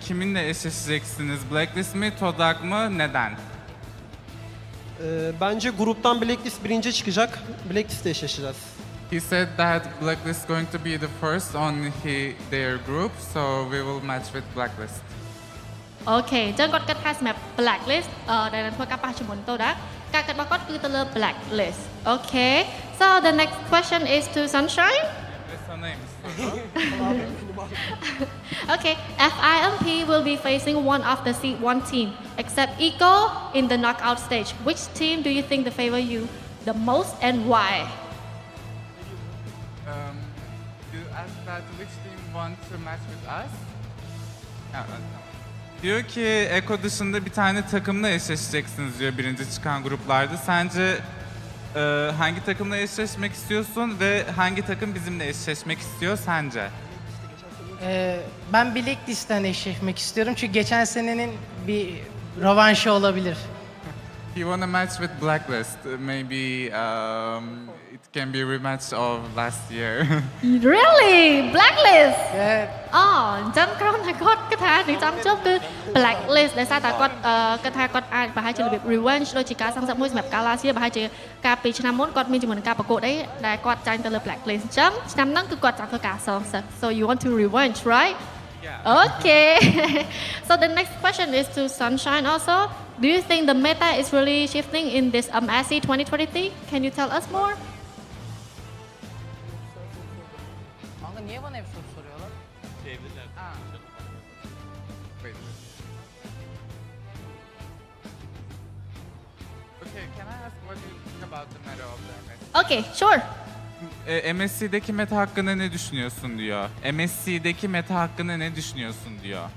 kiminle eşleşeceksiniz? Blacklist mi, TODAK mı? Neden? Bence gruptan Blacklist birinci çıkacak. Blacklist'le eşleşeceğiz. He said that Blacklist is going to be the first on their group, so we will match with Blacklist. Okay អញ្ចឹងគាត់គិតថាសម្រាប់ Blacklist ដែលនឹងធ្វើការប៉ះជាមួយ TODAK ការគិតរបស់គាត់គឺទៅលើ Blacklist. Okay. So the next question is to Sunshine. What's her name? Okay, FIMP will be facing one of the Seed 1 team, except Eco in the knockout stage. Which team do you think they favor you the most and why? You asked that which team want to match with us? Diyor ki Eko dışında bir tane takımla eşleşeceksiniz diyor birinci çıkan gruplarda. Sence hangi takımla eşleşmek istiyorsun ve hangi takım bizimle eşleşmek istiyor sence? Ben Blacklist'ten eşleşmek istiyorum çünkü geçen senenin bir rövanşı olabilir. He wanna match with Blacklist. Maybe it can be a rematch of last year. Really? Blacklist? Oh, អញ្ចឹងក្រុមតែគាត់គិតថានឹងចង់ជួបគឺ Blacklist ដោយសារតែគាត់គិតថាគាត់អាចប្រហែលជារបៀប revenge ដូចជាការសង្សឹកមួយសម្រាប់កាល last year ប្រហែលជាកាលពីឆ្នាំមុនគាត់មានជាមួយនឹងការប្រកួតអីដែលគាត់ចាញ់ទៅលើ Blacklist អញ្ចឹងឆ្នាំហ្នឹងគឺគាត់ចង់ធ្វើការសងសឹក So you want to revenge, right? Okay. So the next question is to Sunshine also. Do you think the meta is really shifting in this MSC 2023? Can you tell us more? Kanka niye bana hep soru soruyorlar? Okay, can I ask what do you think about the meta of the MSC? Okay, sure. MSC'deki meta hakkında ne düşünüyorsun diyor. MSC'deki meta hakkında ne düşünüyorsun diyor.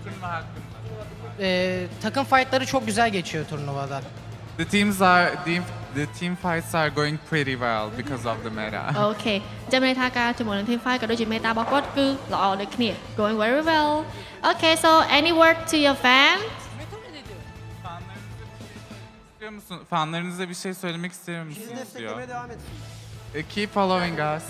Turnuva hakkında. Takım fightları çok güzel geçiyor turnuvada. The team fights are going pretty well because of the meta. Okay. ចាំន័យថាការជាមួយនឹង team fight ក៏ដូចជា meta របស់គាត់គឺល្អដូចគ្នា going very well. Okay, so any word to your fans? Fanlarınıza bir şey söylemek istiyor musunuz diyor. Desteklemeye devam etsin. Keep following us.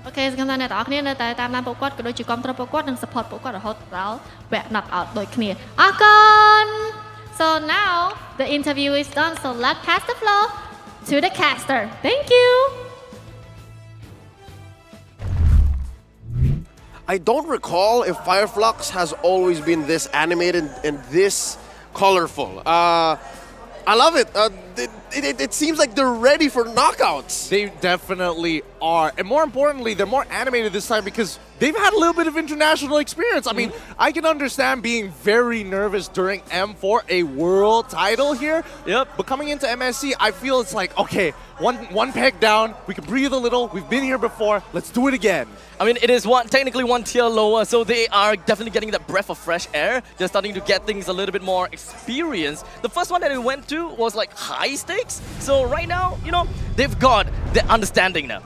Okay សង្ឃឹមថាអ្នកទាំងអស់គ្នានៅតែតាមដានពួកគាត់ក៏ដូចជាគាំទ្រពួកគាត់និង support ពួកគាត់រហូតដល់វគ្គ knock out ដូចគ្នាអរគុណ So now the interview is done, so let's pass the floor to the caster. Thank you. I don't recall if Flux has always been this animated and this colorful. I love it. It seems like they're ready for knockouts. They definitely are. And more importantly, they're more animated this time because they've had a little bit of international experience. I mean, I can understand being very nervous during M4, a world title here. Yep. But coming into MSC, I feel it's like, okay, one peg down, we can breathe a little, we've been here before, let's do it again. I mean, it is technically one tier lower, so they are definitely getting that breath of fresh air. They're starting to get things a little bit more experience. The first one that we went to was like high stakes. So right now, you know, they've got the understanding now.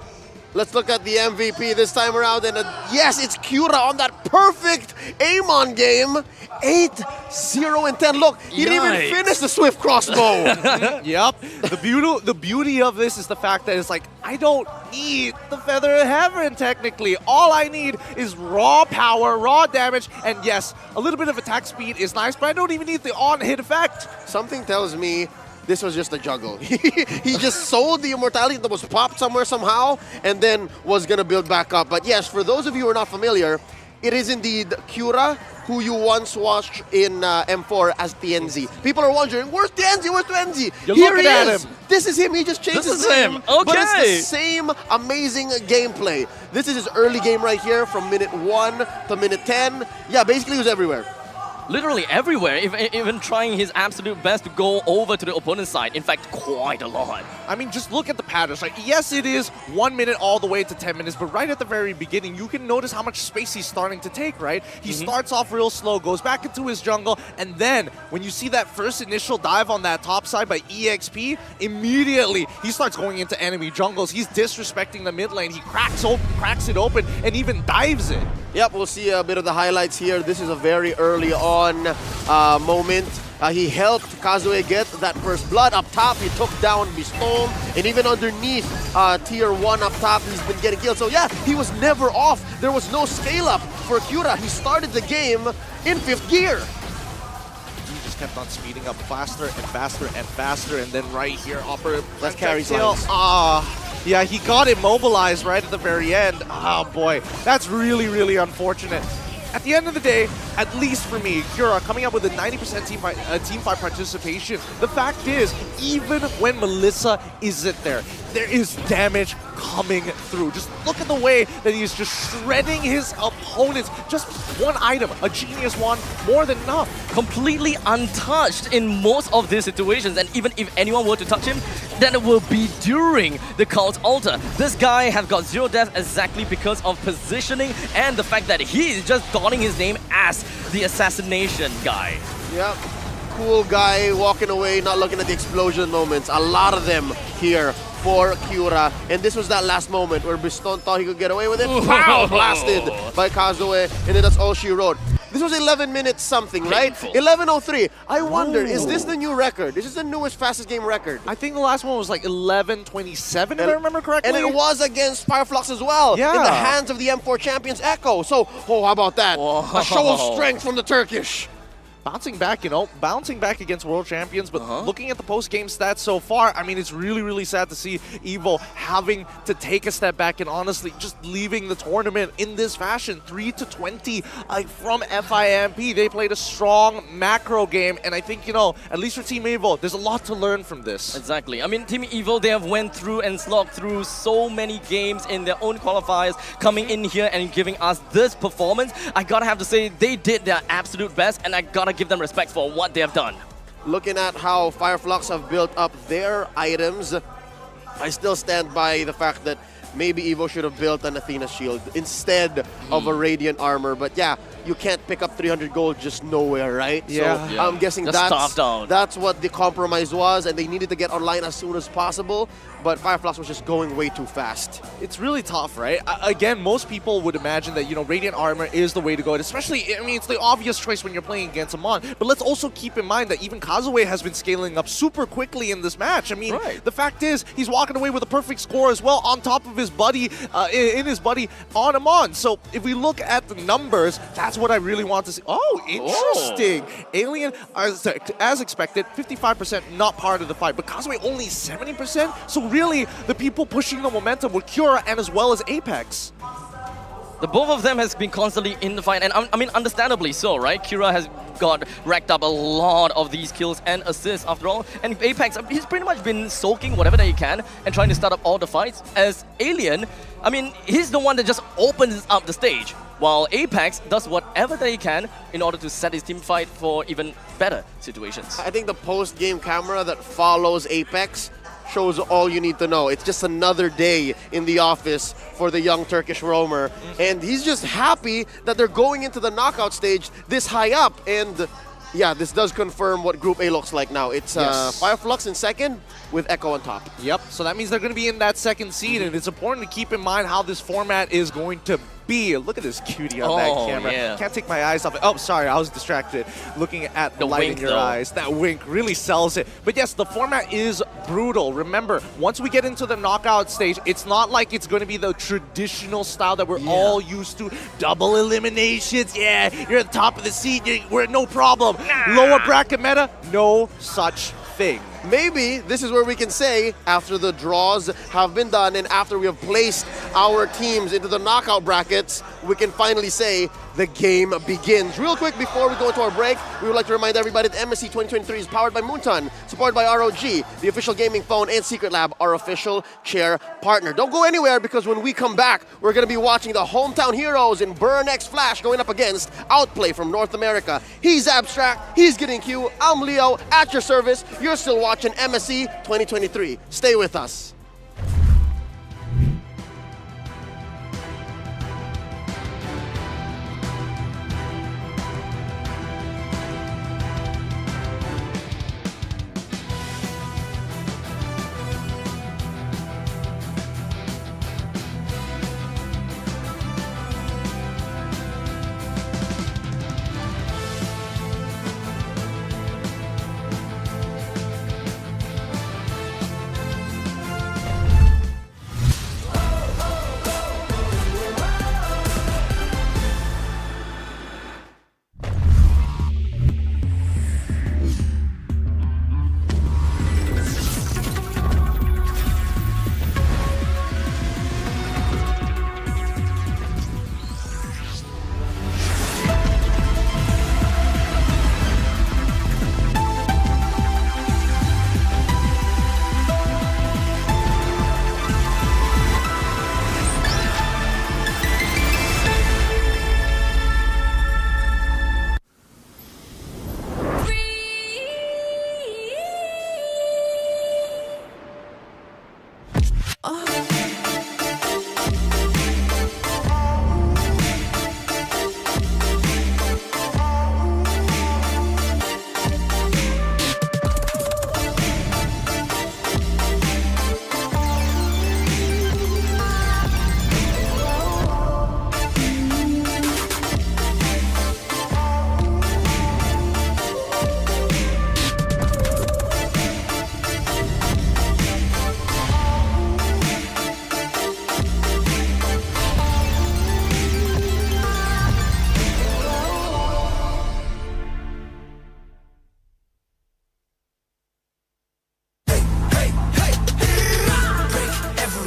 Let's look at the MVP this time around. And yes, it's Kyura on that perfect Amon game. 8, 0, and 10. Look, he didn't even finish the Swift crossbow. Yep. The beauty of this is the fact that it's like, I don't need the Feather of Heaven, technically. All I need is raw power, raw damage, and yes, a little bit of attack speed is nice, but I don't even need the on-hit effect. Something tells me this was just a juggle. He just sold the immortality that was popped somewhere somehow and then was going to build back up. But yes, for those of you who are not familiar, it is indeed Kyura, who you once watched in M4 as TNZ. People are wondering, where's TNZ? Where's TNZ? You're Here looking he at is. him. This is him. He just changed his name. Okay. But it's the same amazing gameplay. This is his early game right here from minute 1 to minute 10. Yeah, basically he was everywhere. Literally everywhere, even trying his absolute best to go over to the opponent's side. In fact, quite a lot. I mean, just look at the patterns. Like, yes, it is 1 minute all the way to 10 minutes, but right at the very beginning, you can notice how much space he's starting to take, right? He starts off real slow, goes back into his jungle, and then when you see that first initial dive on that top side by EXP, immediately he starts going into enemy jungles. He's disrespecting the mid lane. He cracks it open and even dives it. Yep, we'll see a bit of the highlights here. This is a very early on moment. He helped Kazue get that first blood up top. He took down Bistom, and even underneath tier 1 up top, he's been getting killed. So yeah, he was never off. There was no scale up for Kyura. He started the game in 5th gear. He just kept on speeding up faster and faster and faster, and then right here, upper Let's carry yeah, he got immobilized right at the very end. Oh boy, that's really, really unfortunate. At the end of the day, at least for me, Kyura coming up with a 90% team fight participation. The fact is, even when Melissa isn't there, there is damage coming through. Just look at the way that he is just shredding his opponents. Just one item, a genius one, more than enough. Completely untouched in most of these situations, and even if anyone were to touch him, then it will be during the cult altar. This guy has got 0 death exactly because of positioning and the fact that he is just donning his name as the assassination guy. Yep. Cool guy walking away, not looking at the explosion moments. A lot of them here for Kyura. And this was that last moment where Biston thought he could get away with it. Pow! Blasted by Kazue. And then that's all she wrote. This was 11 minutes something, right? 11:03. I wonder, is this the new record? This is the newest fastest game record. I think the last one was like 11:27, if I remember correctly. And it was against Flux as well. Yeah. In the hands of the M4 champions Echo. So, how about that? Whoa. A show of strength from the Turkish. bouncing back, bouncing back against world champions, but looking at the post-game stats so far, I mean, it's really, really sad to see EVO having to take a step back and honestly just leaving the tournament in this fashion. 3-20 from FIMP. They played a strong macro game, and I think, at least for Team EVO, there's a lot to learn from this. Exactly. I mean, Team EVO, they have went through and slogged through so many games in their own qualifiers, coming in here and giving us this performance. I gotta have to say, they did their absolute best, and I gotta give them respect for what they have done. Looking at how Flux have built up their items, I still stand by the fact that maybe EVO should have built an Athena shield instead of a Radiant armor. But yeah, you can't pick up 300 gold just nowhere, right? Yeah. So I'm guessing that's what the compromise was, and they needed to get online as soon as possible. But Flux was just going way too fast. It's really tough, right? Again, most people would imagine that, Radiant armor is the way to go. And especially, I mean, it's the obvious choice when you're playing against a Mon. But let's also keep in mind that even Kazue has been scaling up super quickly in this match. I mean, the fact is, he's walking away with a perfect score as well on top of his buddy, in his buddy on a Mon. So if we look at the numbers, that's what I really want to see. Oh, interesting. Alien, as expected, 55% not part of the fight, but Kazue only 70%. So really, the people pushing the momentum were Cura and as well as Apex. The both of them has been constantly in the fight, and I mean, understandably so, right? Cura has got racked up a lot of these kills and assists after all, and Apex, he's pretty much been soaking whatever that he can and trying to start up all the fights. As Alien, I mean, he's the one that just opens up the stage, while Apex does whatever that he can in order to set his team fight for even better situations. I think the post-game camera that follows Apex shows all you need to know. It's just another day in the office for the young Turkish roamer, and he's just happy that they're going into the knockout stage this high up. And yeah, this does confirm what Group A looks like now. It's Flux in second with Echo on top. Yep, so that means they're going to be in that second seed, and it's important to keep in mind how this format is going to be. Look at this cutie on that camera. Yeah. Can't take my eyes off it. Oh, sorry, I was distracted looking at the light wink, in your though. eyes. That wink really sells it. But yes, the format is brutal. Remember, once we get into the knockout stage, it's not like it's going to be the traditional style that we're all used to. Double eliminations. Yeah, you're at the top of the seed. We're no problem. Lower bracket meta, no such thing. Maybe this is where we can say, after the draws have been done and after we have placed our teams into the knockout brackets, we can finally say the game begins. Real quick, before we go into our break, we would like to remind everybody that MSC 2023 is powered by Moonton, supported by ROG, the official gaming phone, and Secret Lab, our official chair partner. Don't go anywhere, because when we come back, we're going to be watching the hometown heroes in Burn X Flash going up against Outplay from North America. He's Abstract, he's Getting Q, I'm Leo, at your service. You're still watching MSC 2023. Stay with us.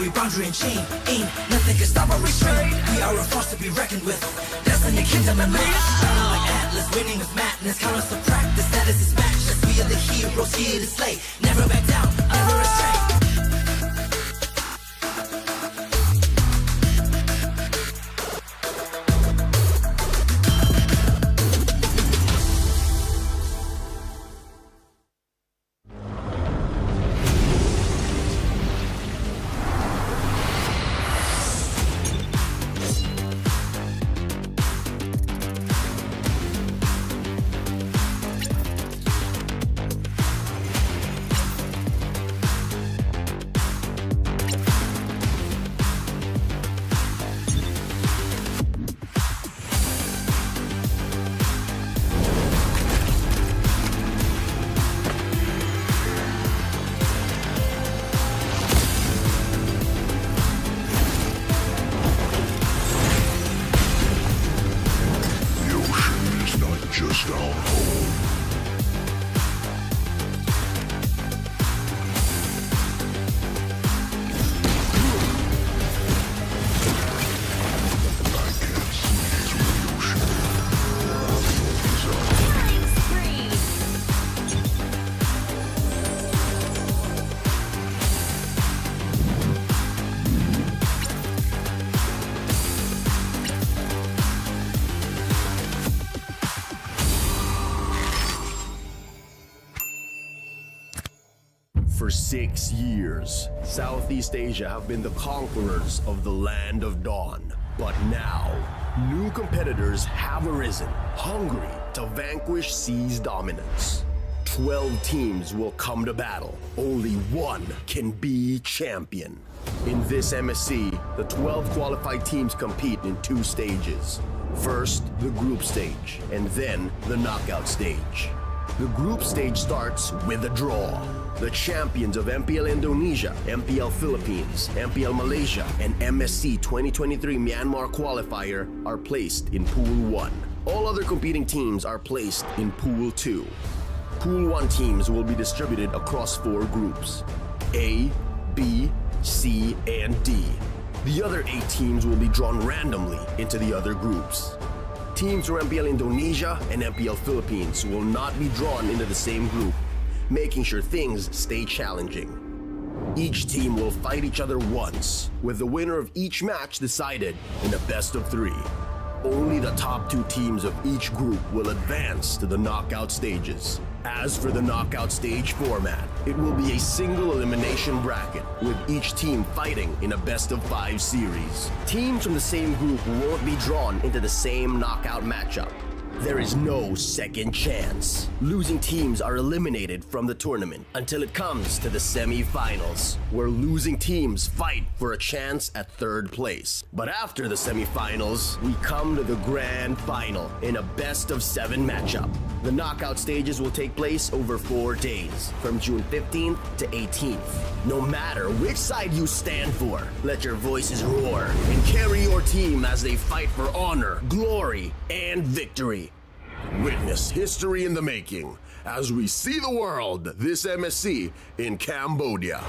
every boundary and chain. Ain't nothing can stop or restrain. We are a force to be reckoned with. Destiny, kingdom, and maze. Shining like Atlas, winning with madness. Count us to practice, status is matchless. We are the heroes here to slay. Never back down, never restrain. Just our home. For 6 years, Southeast Asia have been the conquerors of the land of dawn. But now, new competitors have arisen, hungry to vanquish C's dominance. 12 teams will come to battle. Only one can be champion. In this MSC, the 12 qualified teams compete in 2 stages. First, the group stage, and then the knockout stage. The group stage starts with a draw. The champions of MPL Indonesia, MPL Philippines, MPL Malaysia, and MSC 2023 Myanmar qualifier are placed in Pool 1. All other competing teams are placed in Pool 2. Pool 1 teams will be distributed across 4 groups: A, B, C, and D. The other 8 teams will be drawn randomly into the other groups. Teams from MPL Indonesia and MPL Philippines will not be drawn into the same group, making sure things stay challenging. Each team will fight each other once, with the winner of each match decided in a best of 3. Only the top 2 teams of each group will advance to the knockout stages. As for the knockout stage format, it will be a single elimination bracket, with each team fighting in a best of 5 series. Teams from the same group won't be drawn into the same knockout matchup. There is no second chance. Losing teams are eliminated from the tournament until it comes to the semi-finals, where losing teams fight for a chance at 3rd place. But after the semi-finals, we come to the grand final in a best of 7 matchup. The knockout stages will take place over 4 days, from June 15th to 18th. No matter which side you stand for, let your voices roar and carry your team as they fight for honor, glory, and victory. Witness history in the making as we see the world this MSC in Cambodia.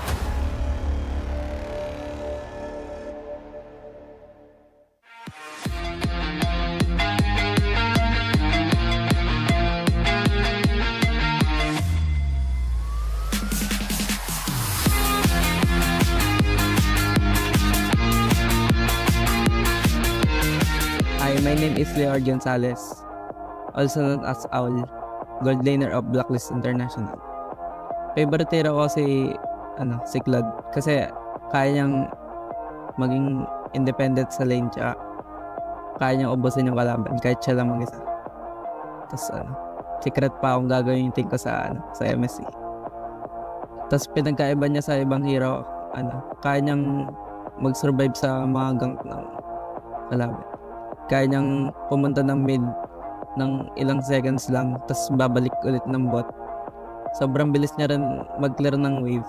Hi, my name is Leo Gonzalez, also known as Owl, gold laner of Blacklist International. Favorite hero ko si Claude kasi kaya niyang maging independent sa lane, tsaka kaya niyang ubusin yung kalaban kahit siya lang mag-isa. Tapos secret pa akong gagawin yung team ko sa MSC. Tapos pinagkaiba niya sa ibang hero, kaya niyang mag-survive sa mga gank ng kalaban. Kaya niyang pumunta ng mid ng ilang seconds lang, tapos babalik ulit ng bot. Sobrang bilis niya rin mag-clear ng wave.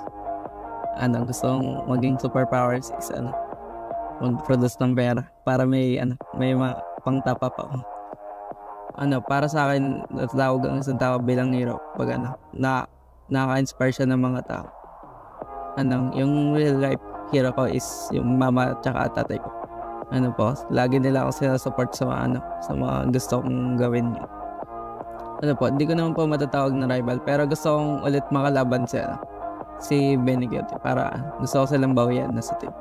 Gusto kong maging superpowers is mag-produce ng pera para may pang top up ako. Para sa akin, natawag ang isang tao bilang hero pag nakaka-inspire siya ng mga tao. Yung real life hero ko is yung mama at saka tatay ko. Ano po, lagi nila ako sinasupport sa mga gusto kong gawin. Ano po, hindi ko naman po matatawag na rival, pero gusto kong ulit makalaban si Benigute para gusto ko silang bawian na sa team.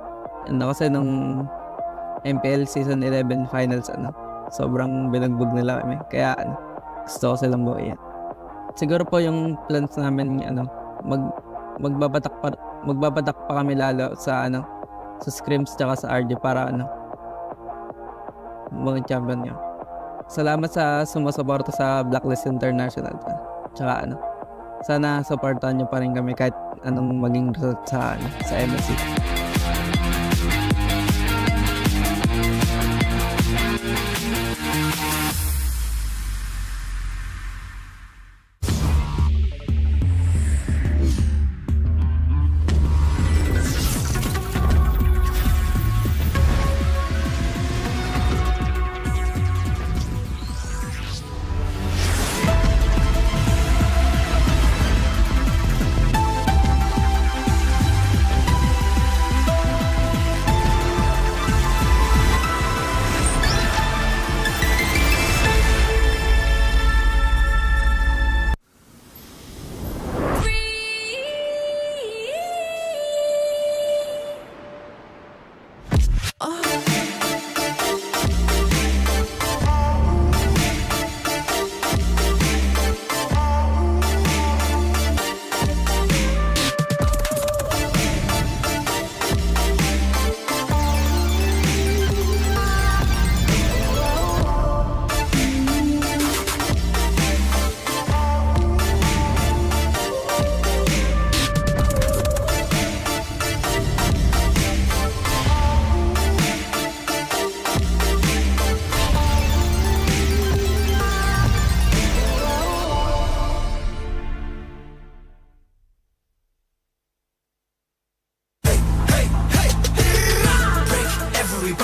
Kasi nung MPL Season 11 Finals, sobrang binugbog nila kami. Kaya gusto ko silang bawian. Siguro po yung plans namin, magbabatak pa kami lalo sa scrims tsaka sa RG para mga champion nyo. Salamat sa sumusuporta sa Blacklist International. Tsaka sana supportan nyo pa rin kami kahit anong maging result sa MSC.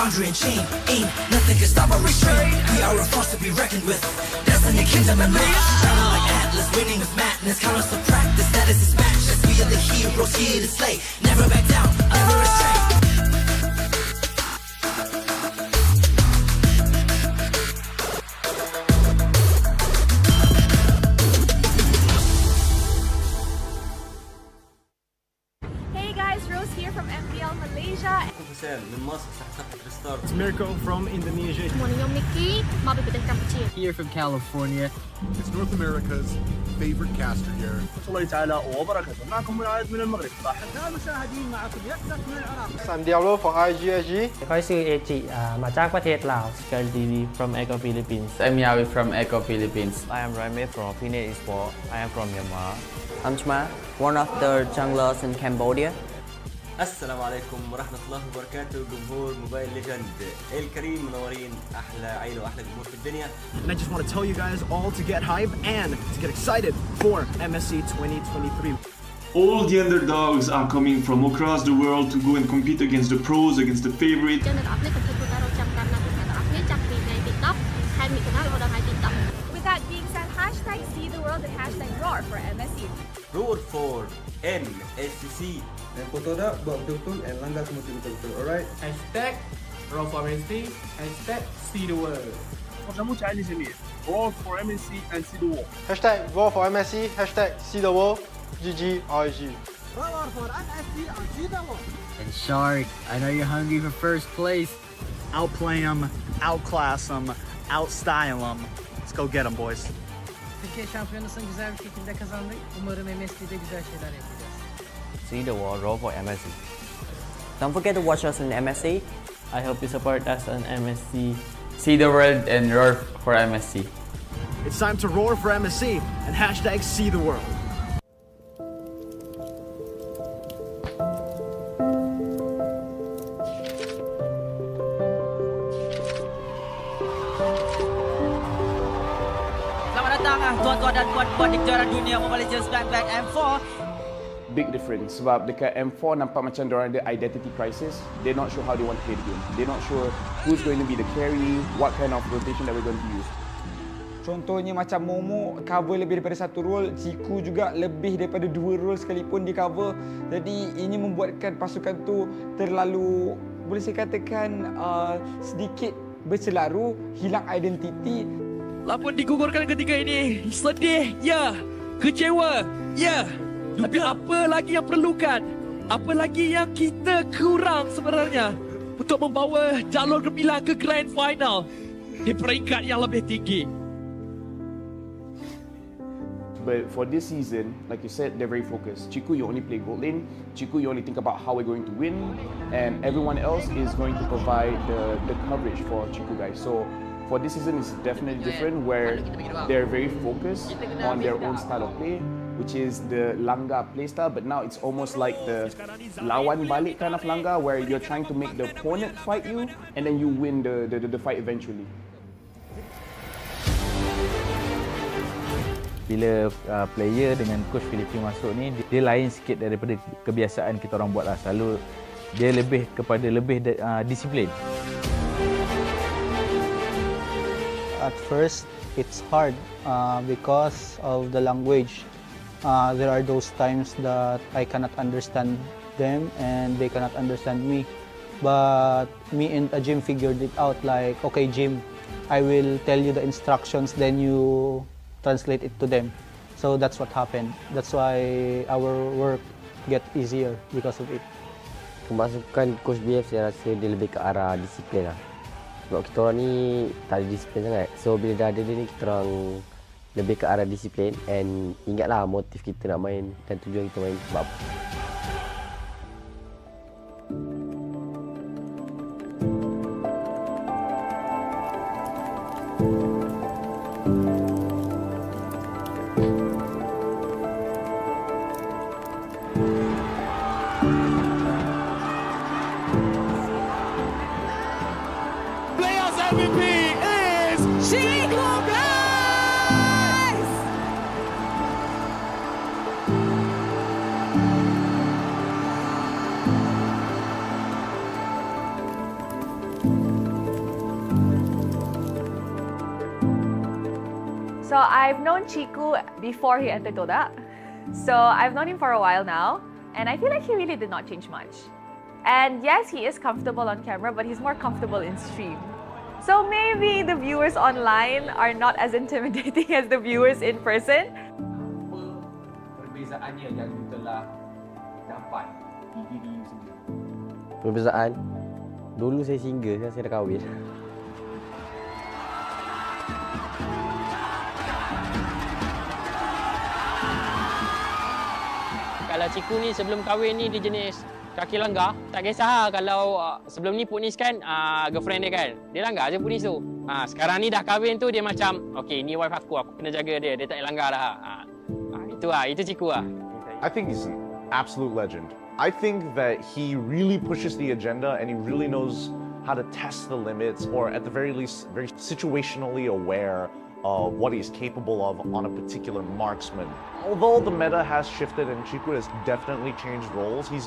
boundary and chain. Ain't nothing can stop or restrain. We are a force to be reckoned with. Destiny, kingdom, and mass. Shining like Atlas, winning with madness. Count us to practice, status is matchless. We are the heroes here to slay. Never back down, never restrain. It's Mirko from Indonesia. Here from California. It's North America's favorite caster here. الله تعالى وبركاته. معكم منعاد من المغرب. أحباء المشاهدين معكم يكتب من العراق. I'm Diablo for IGSG. ก็ชื่อเอจิมาจากประเทศลาว Girl TV from Eco Philippines. I'm Yawi from Eco Philippines. I am Raime from Phoenix Esports. I am from Myanmar. I'm Chma, one of the junglers in Cambodia. السلام عليكم ورحمة الله وبركاته جمهور موبايل ليجند الكريم منورين أحلى عيلة وأحلى جمهور في الدنيا. And I just want to tell you guys all to get hype and to get excited for MSC 2023. All the underdogs are coming from across the world to go and compete against the pros, against the favorites. With that being said, hashtag see the world and hashtag roar for MSC. Roar for MSC. Dan TODAK buat betul-betul and langgar semua betul-betul, alright? Hashtag roar for MSC, hashtag see the world. ترجموا على الجميع. Roar for MSC and see the world. Hashtag roar for MSC, hashtag see the world, GGRG. Roar for MSC and see the world. And Shark, I know you're hungry for first place. Outplay them, outclass them, outstyle them. Let's go get them, boys. Türkiye şampiyonasını güzel bir şekilde kazandık. Umarım MSC'de güzel şeyler yapacağız. See the world, roll for MSC. Don't forget to watch us in MSC. I hope you support us on MSC. See the world and roar for MSC. It's time to roar for MSC and hashtag see the world. Selamat datang tuan-tuan dan puan-puan di kejuaraan dunia Mobile Legends Black M4. Big difference sebab dekat M4 nampak macam diorang ada identity crisis. They're not sure how they want to play the game. They're not sure who's going to be the carry, what kind of rotation that we're going to use. Contohnya macam Momo cover lebih daripada satu role, Ciku juga lebih daripada 2 role sekalipun di cover. Jadi ini membuatkan pasukan tu terlalu, boleh saya katakan sedikit berselaru, hilang identiti. Lapun digugurkan ketika ini. Sedih, ya. Kecewa, ya. Tapi apa lagi yang perlukan? Apa lagi yang kita kurang sebenarnya untuk membawa jalur gemilang ke Grand Final di peringkat yang lebih tinggi? But for this season, like you said, they're very focused. Chiku, you only play gold lane. Chiku, you only think about how we're going to win. And everyone else is going to provide the coverage for Chiku guys. So for this season, it's definitely different where they're very focused on their own style of play, which is the Langga playstyle. But now it's almost like the lawan balik kind of Langga, where you're trying to make the opponent fight you, and then you win the fight eventually. Bila player dengan coach Filipin masuk ni, dia lain sikit daripada kebiasaan kita orang buat lah. Selalu dia lebih kepada disiplin. At first, it's hard because of the language. There are those times that I cannot understand them and they cannot understand me. But me and Jim figured it out, like, okay Jim, I will tell you the instructions, then you translate it to them. So that's what happened. That's why our work get easier because of it. Kemasukan Coach BF saya rasa dia lebih ke arah disiplin lah. Sebab kita orang ni tak ada disiplin sangat. So bila dah ada dia ni, kita orang lebih ke arah disiplin. And ingatlah motif kita nak main dan tujuan kita main sebab apa. So I've known Chiku before he entered TODAK. So I've known him for a while now, and I feel like he really did not change much. And yes, he is comfortable on camera, but he's more comfortable in stream. So maybe the viewers online are not as intimidating as the viewers in person. Perbezaannya yang you telah dapat di diri you sendiri? Perbezaan? Dulu saya single, sekarang saya dah kahwin. Kalau Ciku ni sebelum kahwin ni dia jenis kaki langgar, tak kisah kalau sebelum ni Punis kan girlfriend dia kan, dia langgar je Punis tu. Sekarang ni dah kahwin tu dia macam, okay ni wife aku kena jaga dia tak langgar dah. Itu Ciku lah. I think he's an absolute legend. I think that he really pushes the agenda and he really knows how to test the limits, or at the very least very situationally aware of what he's capable of on a particular marksman. Although the meta has shifted and Chiku has definitely changed roles, he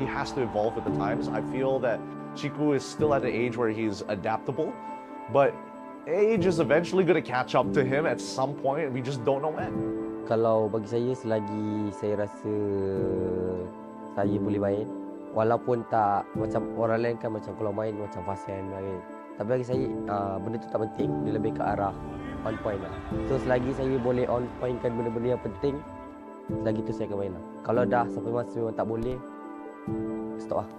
has to evolve with the times. I feel that Chiku is still at an age where he's adaptable, but age is eventually going to catch up to him at some point, and we just don't know when. Kalau bagi saya, selagi saya rasa saya boleh main, walaupun tak macam orang lain kan, macam kalau main macam fasian main. Tapi bagi saya benda tu tak penting, dia lebih ke arah on point lah. So selagi saya boleh on point kan benda-benda yang penting, selagi tu saya akan main lah. Kalau dah sampai masa memang tak boleh, stop lah.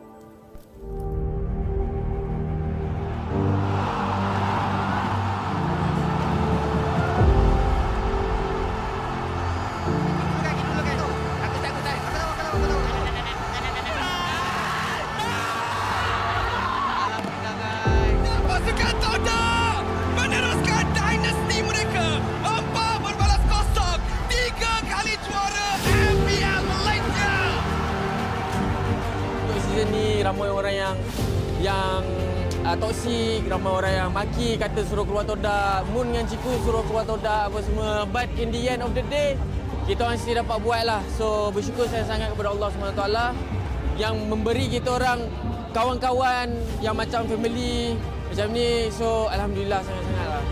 Pasukan TODAK meneruskan dinasti mereka. 4 berbalas kosong, 3 kali juara MPL Malaysia. Untuk season ni ramai orang yang toksik, ramai orang yang maki, kata suruh keluar TODAK, Moon dengan Ciku suruh keluar TODAK apa semua. But in the end of the day, kita orang sendiri dapat buat lah. So bersyukur saya sangat kepada Allah SWT yang memberi kita orang kawan-kawan yang macam family macam ni. So alhamdulillah sangat-sangat lah.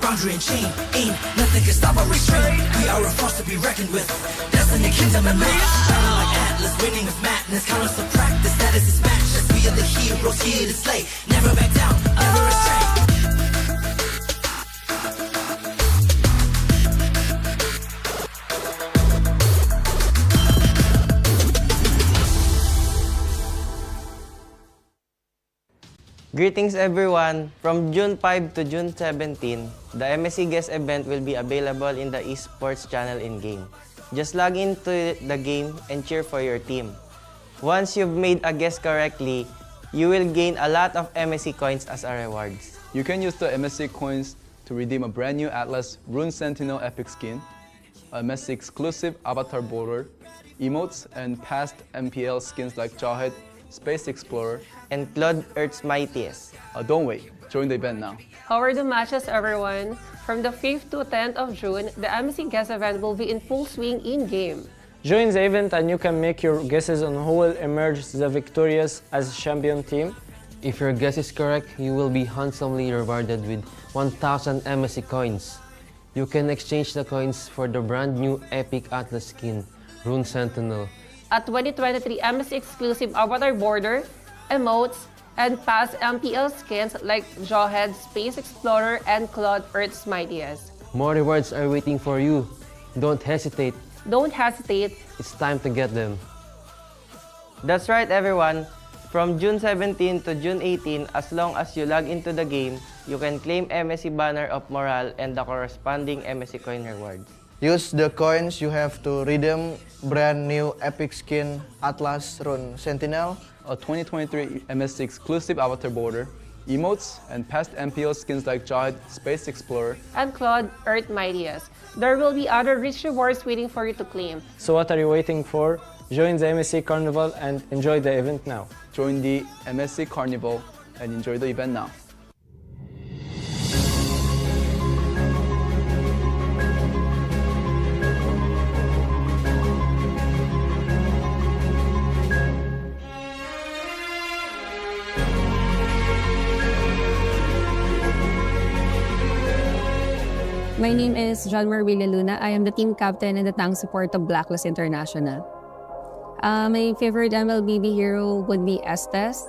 boundary and chain. Ain't nothing can stop our restraint. We are a force to be reckoned with. Destiny, kingdom, and match. Battle like Atlas, winning with madness. Count us to practice, status is matchless. We are the heroes here to slay. Never back down, never restrain. Greetings everyone! From June 5 to June 17, the MSC Guest event will be available in the Esports channel in-game. Just log into the game and cheer for your team. Once you've made a guess correctly, you will gain a lot of MSC coins as a rewards. You can use the MSC coins to redeem a brand new Atlas Rune Sentinel epic skin, a MSC exclusive avatar border, emotes, and past MPL skins like Jawhead, Space Explorer, and Claude Earth's Mightiest. Don't wait, join the event now. How are the matches, everyone? From the 5th to 10th of June, the MSC Guest event will be in full swing in-game. Join the event and you can make your guesses on who will emerge the victorious as champion team. If your guess is correct, you will be handsomely rewarded with 1,000 MSC coins. You can exchange the coins for the brand new Epic Atlas skin, Rune Sentinel. A 2023 MSC exclusive avatar border, emotes, and past MPL skins like Jawhead, Space Explorer, and Claude Earth's Mightiest. More rewards are waiting for you. Don't hesitate. Don't hesitate. It's time to get them. That's right everyone! From June 17 to June 18, as long as you log into the game, you can claim MSC Banner of Morale and the corresponding MSC coin rewards. Use the coins you have to redeem brand new epic skin Atlas Rune Sentinel, a 2023 MSC exclusive avatar border, emotes, and past MPL skins like Jawhead, Space Explorer, and Claude Earth Mightiest. There will be other rich rewards waiting for you to claim. So what are you waiting for? Join the MSC Carnival and enjoy the event now. Join the MSC Carnival and enjoy the event now. My name is John Marvilla Luna. I am the team captain and the tank support of Blacklist International. My favorite MLBB hero would be Estes.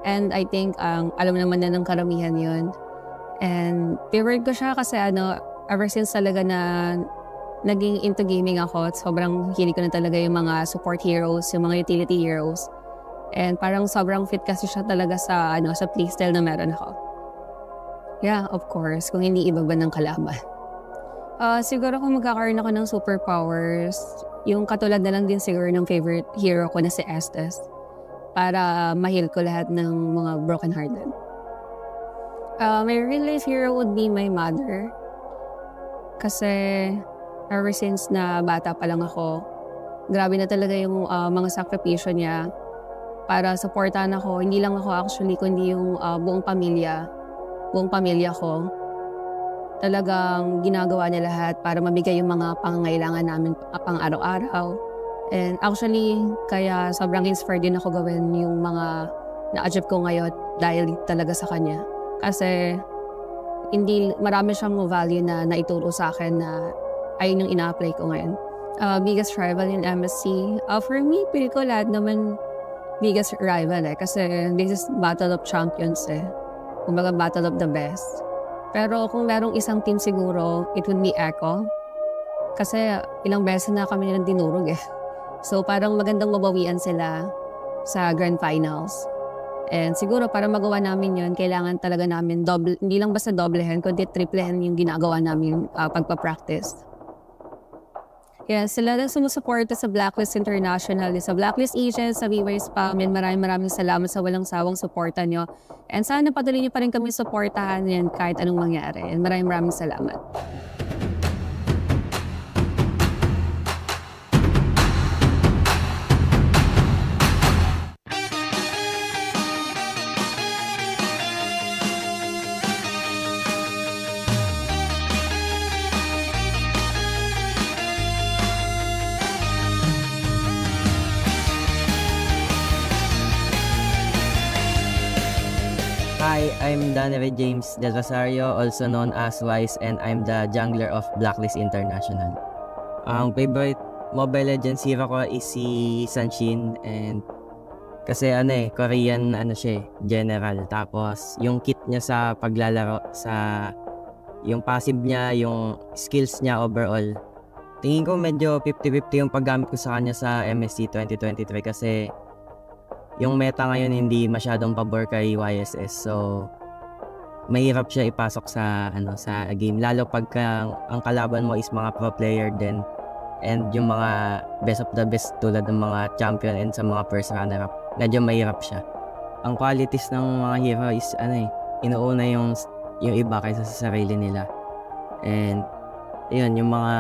And I think alam naman na ng karamihan yun. And favorite ko siya kasi ever since talaga na naging into gaming ako, sobrang hilig ko na talaga yung mga support heroes, yung mga utility heroes. And parang sobrang fit kasi siya talaga sa playstyle na meron ako. Yeah, of course, kung hindi iba ba ng kalaban. Siguro kung magkakaroon ako ng superpowers, yung katulad na lang din siguro ng favorite hero ko na si Estes para ma-heal ko lahat ng mga broken-hearted. My real-life hero would be my mother. Kasi ever since na bata pa lang ako, grabe na talaga yung mga sakripisyo niya para supportahan ako. Hindi lang ako actually, kundi yung buong pamilya ko. Talagang ginagawa niya lahat para mabigay yung mga pangangailangan namin pang araw-araw. And actually, kaya sobrang inspired din ako gawin yung mga na-achieve ko ngayon dahil talaga sa kanya. Kasi marami siyang value na naituro sa akin na ayun yung ina-apply ko ngayon. Biggest rival in MSC? For me, pili ko lahat naman biggest rival kasi this is Battle of Champions Kumbaga Battle of the Best. Pero kung merong isang team siguro, it would be Echo. Kasi ilang beses na kami nilang dinurog So parang magandang mabawian sila sa Grand Finals. And siguro para magawa namin yun, kailangan talaga namin hindi lang basta doblehan, kundi triplehan yung ginagawa namin pagpa-practice. Yeah, sila lang sumusuporta sa Blacklist International, sa Blacklist Agents, sa VY Spam. Maraming salamat sa walang sawang suporta nyo. And sana patuloy nyo pa rin kami suportahan yan kahit anong mangyari. And maraming salamat. Hi, I'm Danere James Del Rosario, also known as Wise, and I'm the jungler of Blacklist International. Ang favorite Mobile Legends hero ko is si Sanshin, and kasi Korean siya general. Tapos yung kit niya sa paglalaro, sa yung passive niya, yung skills niya overall. Tingin ko medyo 50-50 yung paggamit ko sa kanya sa MSC 2023 kasi yung meta ngayon hindi masyadong pabor kay YSS, so mahirap siya ipasok sa sa game, lalo pagka ang kalaban mo is mga pro player din and yung mga best of the best tulad ng mga champion and sa mga first runner up, medyo mahirap siya. Ang qualities ng mga hero is inuuna yung iba kaysa sa sarili nila, and yun yung mga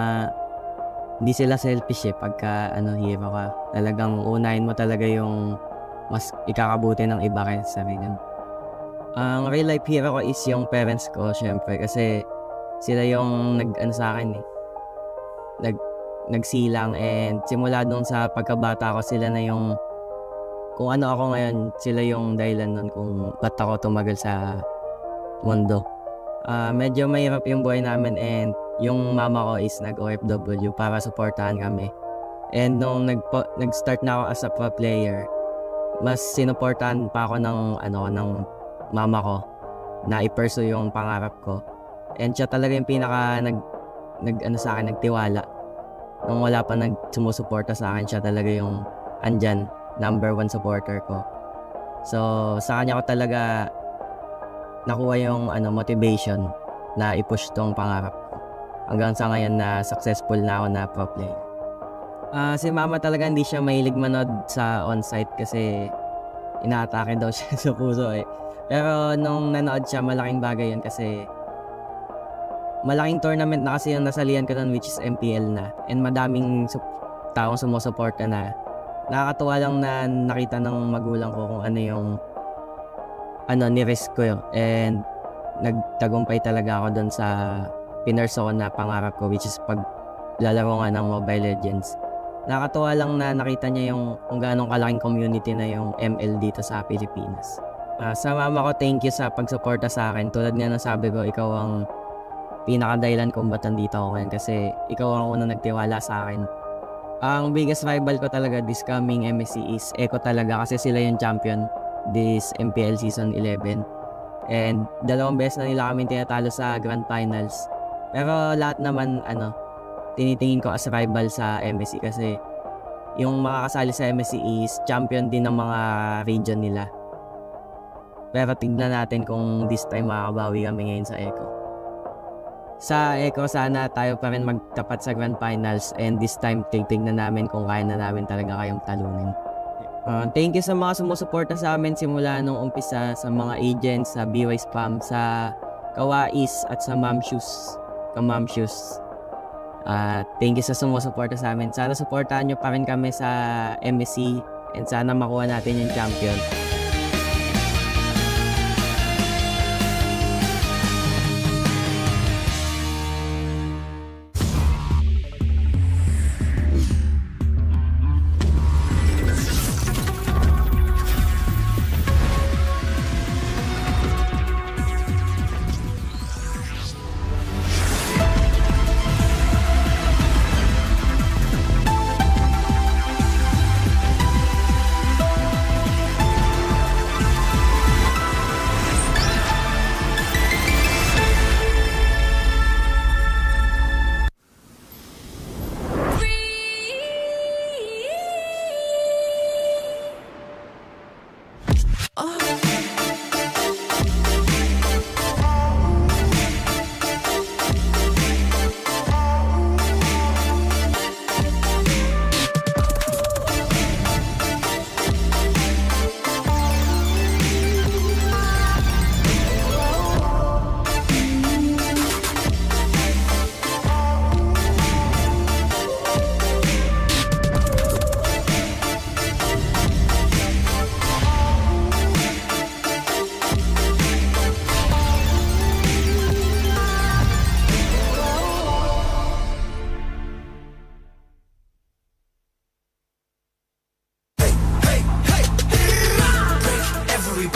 hindi sila selfish pagka hero ka, talagang unahin mo talaga yung mas ikakabuti ng iba kaysa sa sarili mo. Ang real life hero ko is yung parents ko, syempre, kasi sila yung sa akin nagsilang, and simula dun sa pagkabata ko, sila na yung kung ano ako ngayon, sila yung dahilan nun kung ba't ako tumagal sa mundo. Medyo mahirap yung buhay namin, and yung mama ko is nag-OFW para supportahan kami. And nung nag-start na ako as a pro player, mas sinuportahan pa ako ng mama ko na i-pursue yung pangarap ko. And siya talaga yung pinaka sa akin, nagtiwala. Nung wala pa sumusuporta sa akin, siya talaga yung andyan, number 1 supporter ko. So sa kanya ko talaga nakuha yung motivation na i-push tong pangarap ko. Hanggang sa ngayon na successful na ako na pro player. Si mama talaga hindi siya mahilig manood sa on-site kasi inaatake daw siya sa puso Pero nung nanood siya, malaking bagay yun kasi malaking tournament na kasi yung nasalihan ko nun, which is MPL na. And madaming taong sumusuporta na. Nakakatuwa lang na nakita ng magulang ko kung ano yung ni-risk ko yun. And nagtagumpay talaga ako dun sa pinurso ko na pangarap ko, which is paglalaro nga ng Mobile Legends. Nakakatuwa lang na nakita niya yung kung gaano kalaking community na yung ML dito sa Pilipinas. Sa mama ko, thank you sa pagsuporta sa akin. Tulad nga ng sabi ko, ikaw ang pinakadahilan kung ba't nandito ako ngayon kasi ikaw ang unang nagtiwala sa akin. Ang biggest rival ko talaga this coming MSC is Eco talaga kasi sila yung champion this MPL Season 11. And 2 beses na nila kami tinatalo sa Grand Finals. Pero lahat naman tinitingin ko as rival sa MSC kasi yung makakasali sa MSC is champion din ng mga region nila. Pero tignan natin kung this time makakabawi kami ngayon sa Eco. Sa Eco, sana tayo pa rin magtapat sa Grand Finals, and this time tignan namin kung kaya na namin talaga kayong talunin. Thank you sa mga sumusuporta sa amin simula nung umpisa, sa mga agents, sa BY Spam, sa Kawais at sa Ma'am Shoes. Thank you sa sumusuporta sa amin. Sana suportahan nyo pa rin kami sa MSC, and sana makuha natin yung champion.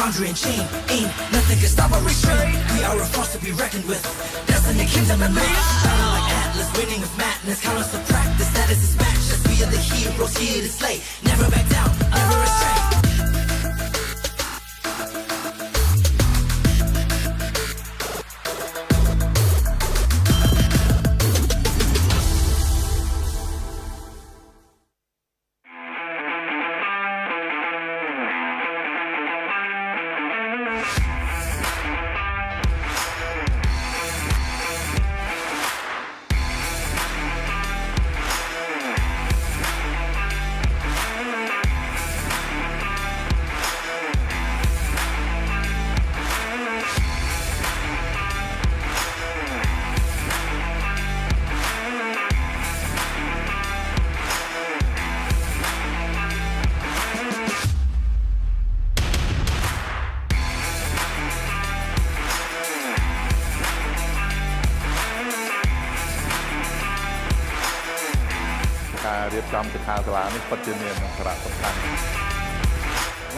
boundary and chain. Ain't nothing can can stop or restrain. We are a force to be reckoned with. Destiny, kingdom, and mass. Battle like Atlas, winning with madness. Count us to practice, status is matchless. We are the heroes here to slay. Never back down, never restrain.ការរៀបចំសិក្ខាសាលានេះពិតជាមានសារៈសំខាន់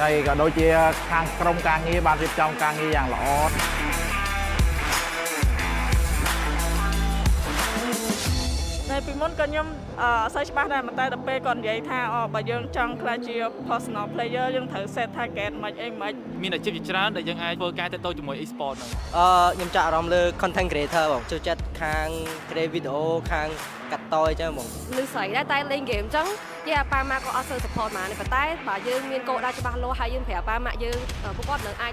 ហើយក៏ដូចជាខាងក្រុមការងារបានរៀបចំការងារយ៉ាងល្អ នៅពីមុនក៏ខ្ញុំអត់សូវច្បាស់ដែរតែដល់ពេលគាត់និយាយថាបើយើងចង់ក្លាយជា personal player យើងត្រូវ set target មិនអីមិនមានអាជីពជាច្រើនដែលយើងអាចធ្វើការទាក់ទងជាមួយ Esports ហ្នឹងខ្ញុំចាក់អារម្មណ៍លើ content creator បងចូលចិត្តខាង create video ខាងកាត់តអញ្ចឹងបងលឺស្រីដែរតែលេង game អញ្ចឹងយាប៉ាម៉ាក៏អត់សូវ support មកទេប៉ុន្តែបើយើងមានគោលដៅច្បាស់លាស់ហើយយើងប្រាប់ប៉ាម៉ាយើងពួកគាត់នឹងអាច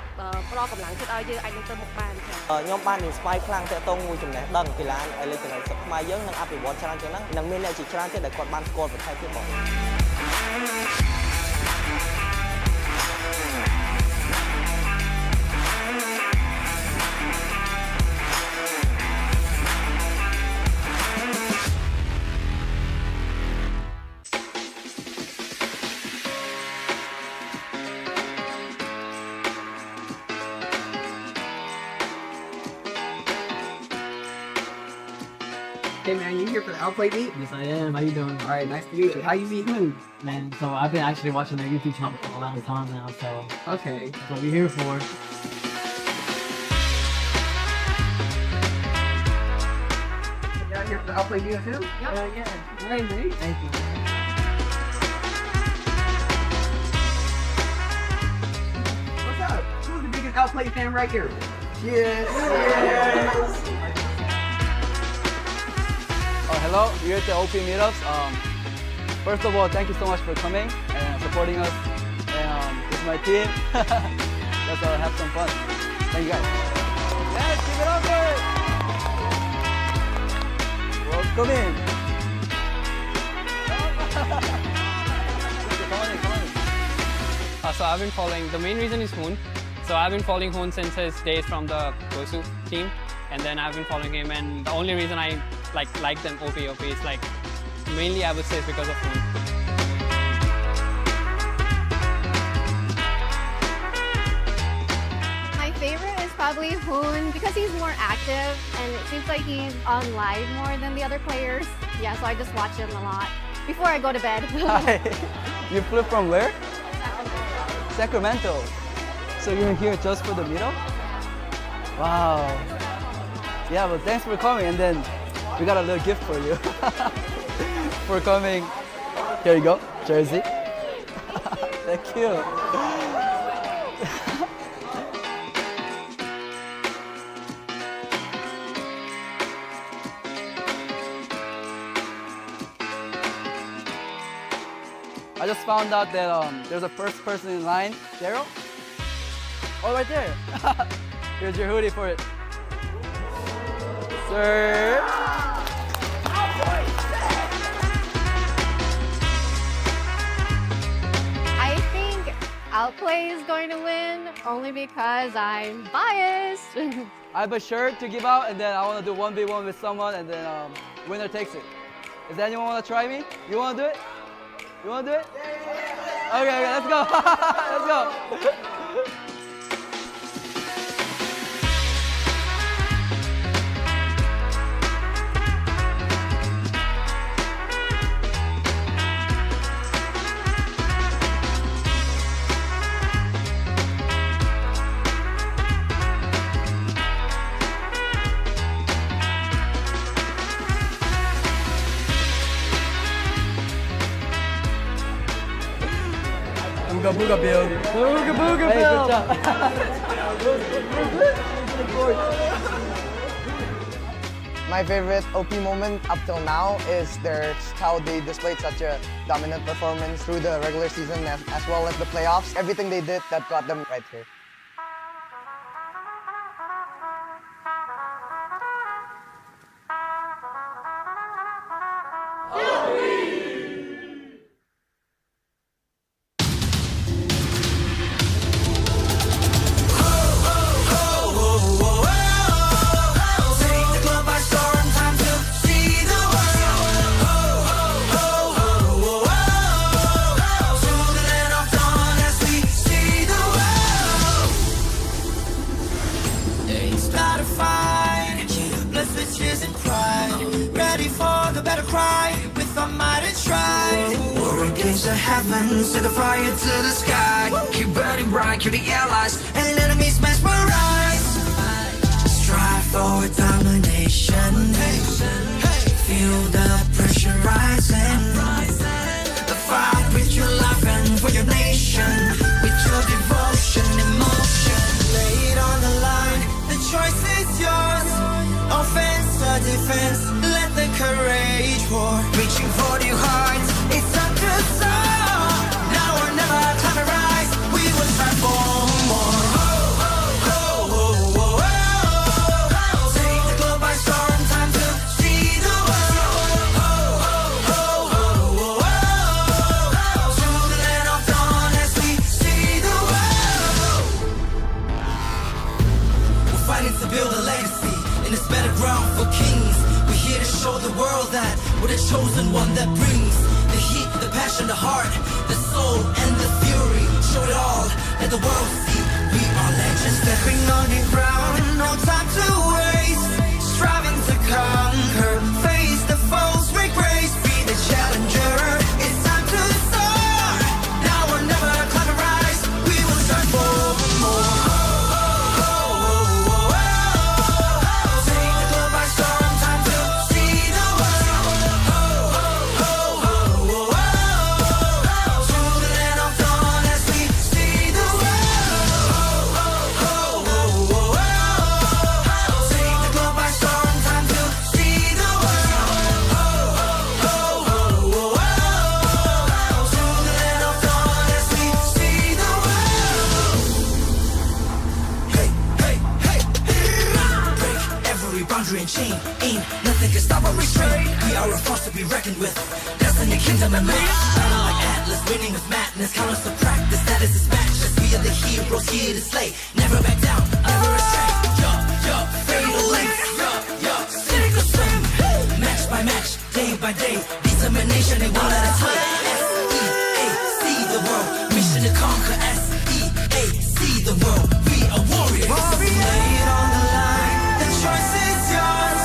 ផ្ដល់កម្លាំងចិត្តឲ្យយើងអាចនឹងទៅមុខបានខ្ញុំបាន inspire ខ្លាំងទាក់ទងមួយចំណេះដឹងកីឡាអេឡិចត្រូនិកខ្មែរយើងនឹងអភិវឌ្ឍច្រើនជាងហ្នឹងនឹងមានអ្នកជាច្រើនទៀតដែលគាត់បានស្គាល់បន្ថែមទៀតបង Hey man, you here for the Outplay beat? Yes, I am. How you doing? All right, nice to meet you. How you meet who? Man, so I've been actually watching their YouTube channel for a long time now, so Okay. that's what we're here for. Y'all here for the Outplay beat too? Yep. Yeah. All right, mate. Thank you. What's up? Who's the biggest Outplay fan right here? Yes. Hello, we're at the OP meetups. First of all, thank you so much for coming and supporting us. And this is my team. Let's have some fun. Thank you guys. Yes, keep it up there. Welcome in. Come on. So I've been following, the main reason is Hoon. So I've been following Hoon since his days from the Gosu team. And then I've been following him, and the only reason I like them OP is like mainly I would say is because of Hoon. My favorite is probably Hoon because he's more active and it seems like he's on live more than the other players. Yeah, so I just watch him a lot before I go to bed. Hi. You flew from where? Sacramento. So you're here just for the meetup? Wow. Yeah, well, thanks for coming, and then we got a little gift for you for coming. Here you go, jersey. Thank you. I just found out that there's a first person in line. Daryl? Oh, right there. Here's your hoodie for it. Sir. I think Outplay is going to win only because I'm biased. I have a shirt to give out, and then I want to do 1v1 with someone, and then winner takes it. Does anyone want to try me? You want to do it? You want to do it? Okay, let's go. Let's go. Booga booga build. Booga booga Hey, build. good job. My favorite OP moment up till now is how they displayed such a dominant performance through the regular season as well as the playoffs. Everything they did that got them right here. The heavens, set the fire to the sky. Keep burning bright, kill the allies, and enemies mesmerized. Strive for domination. Feel the pressure rising. The fight with your life and for your nation. With your devotion, emotion. Lay it on the line, the choice is yours. Offense or defense, let the courage roar. Reaching for new heights, it's time to soar. Now or never, time to rise. We will strive for more. Take the globe by storm, time to see the world. To the land of dawn as we see the world. We're fighting to build a legacy in this better ground for kings. We're here to show the world that we're the chosen one that brings the heat, the passion, the heart, the soul, and the fury. Show it all, let the world see we are legends. Stepping on the ground, no time to waste. Striving to conquer, face the foes with grace. Be the challenger, it's time to soar. Now or never, climb and rise. We will strive for more. And chain, ain't nothing can stop or restrain. We are a force to be reckoned with. Destiny, kingdom, and might. Battle like Atlas, winning with madness. Count us to practice, that is his matchless. We are the heroes here to slay. Never back down, never astray. Fatal lengths. Sink or swim. Match by match, day by day. Determination, they won't let us win. S-E-A-C the world. Mission to conquer. S-E-A-C the world. We are warriors. Lay it on the line. The choice is yours.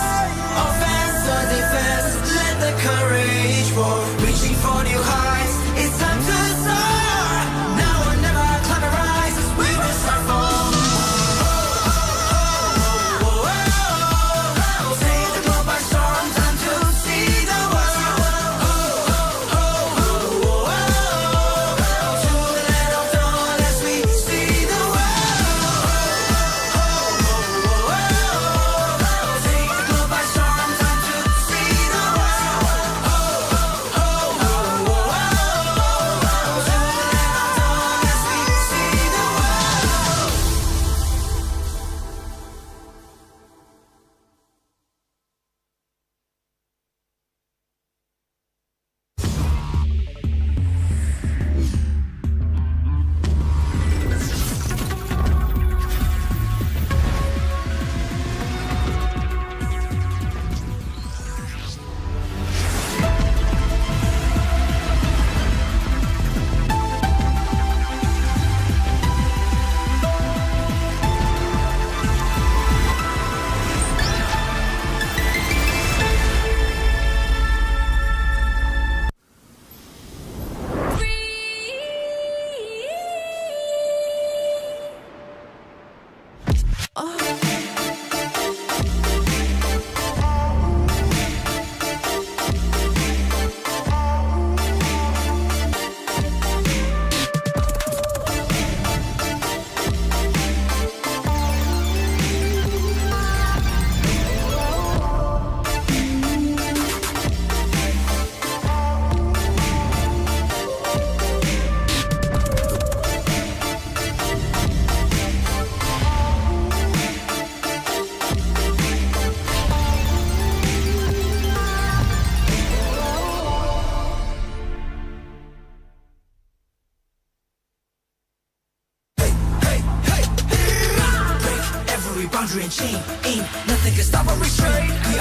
Offense or defense, let the courage roar. Reaching for new heights, it's time to soar. Now or never, climb and rise. We will strive for more. Take the globe by storm, time to see the world. To the land of dawn as we see the world.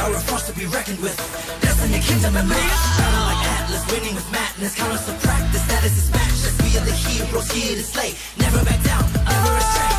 are a force to be reckoned with. Destiny, kingdom, and mass. Battle like Atlas, winning with madness. Count us to practice, status is matchless. We are the heroes here to slay. Never back down, never astray.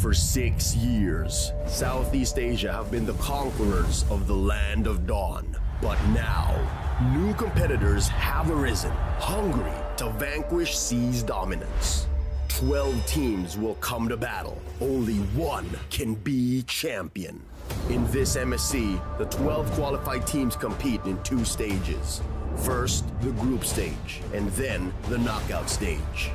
For 6 years, Southeast Asia have been the conquerors of the Land of Dawn. But now, new competitors have arisen, hungry to vanquish C's dominance. 12 teams will come to battle. Only one can be champion. In this MSC, the 12 qualified teams compete in 2 stages. First, the group stage, and then the knockout stage.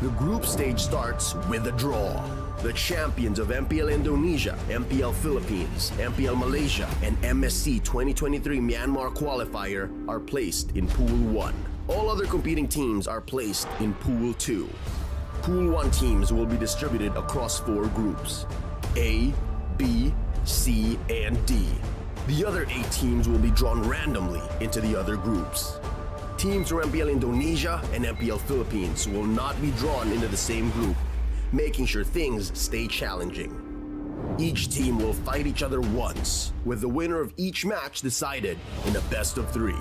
The group stage starts with a draw. The champions of MPL Indonesia, MPL Philippines, MPL Malaysia, and MSC 2023 Myanmar qualifier are placed in Pool 1. All other competing teams are placed in Pool 2. Pool 1 teams will be distributed across 4 groups: A, B, C, and D. The other 8 teams will be drawn randomly into the other groups. Teams from MPL Indonesia and MPL Philippines will not be drawn into the same group, making sure things stay challenging. Each team will fight each other once, with the winner of each match decided in a best-of-3.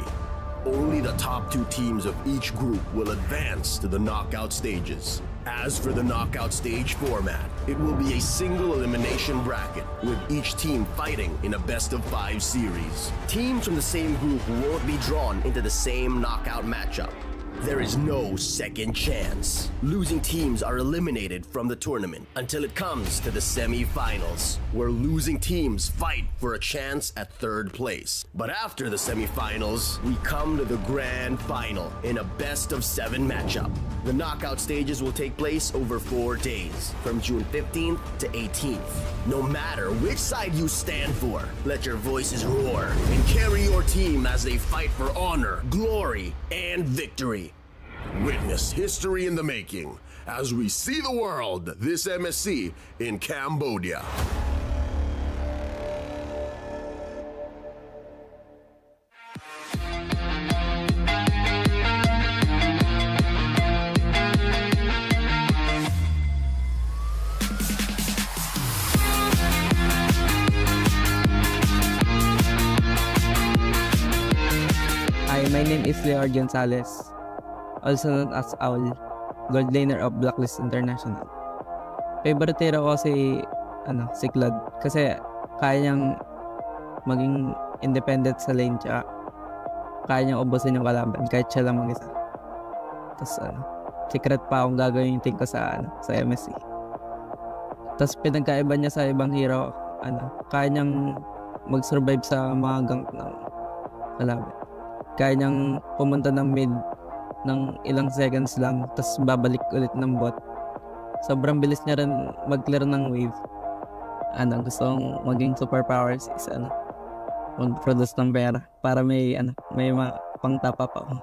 Only the top 2 teams of each group will advance to the knockout stages. As for the knockout stage format, it will be a single elimination bracket, with each team fighting in a best-of-5 series. Teams from the same group won't be drawn into the same knockout matchup. There is no second chance. Losing teams are eliminated from the tournament until it comes to the semi-finals, where losing teams fight for a chance at 3rd place. But after the semi-finals, we come to the grand final in a best-of-7 matchup. The knockout stages will take place over 4 days, from June 15th to 18th. No matter which side you stand for, let your voices roar and carry your team as they fight for honor, glory, and victory. Witness history in the making as we see the world this MSC in Cambodia. Hi, my name is Leo Gonzalez, also known as Owl, gold laner of Blacklist International. Favorite hero ko si Claude kasi kaya niyang maging independent sa lane, tsaka kaya niyang ubusin yung kalaban kahit siya lang mag-isa. Tapos secret pa akong gagawin yung team ko sa MSC. Tapos pinagkaiba niya sa ibang hero, kaya niyang mag-survive sa mga gank ng kalaban. Kaya niyang pumunta ng mid ng ilang seconds lang, tapos babalik ulit ng bot. Sobrang bilis niya rin mag-clear ng wave. Gusto kong maging superpowers is mag-produce ng pera para may pang top up ako.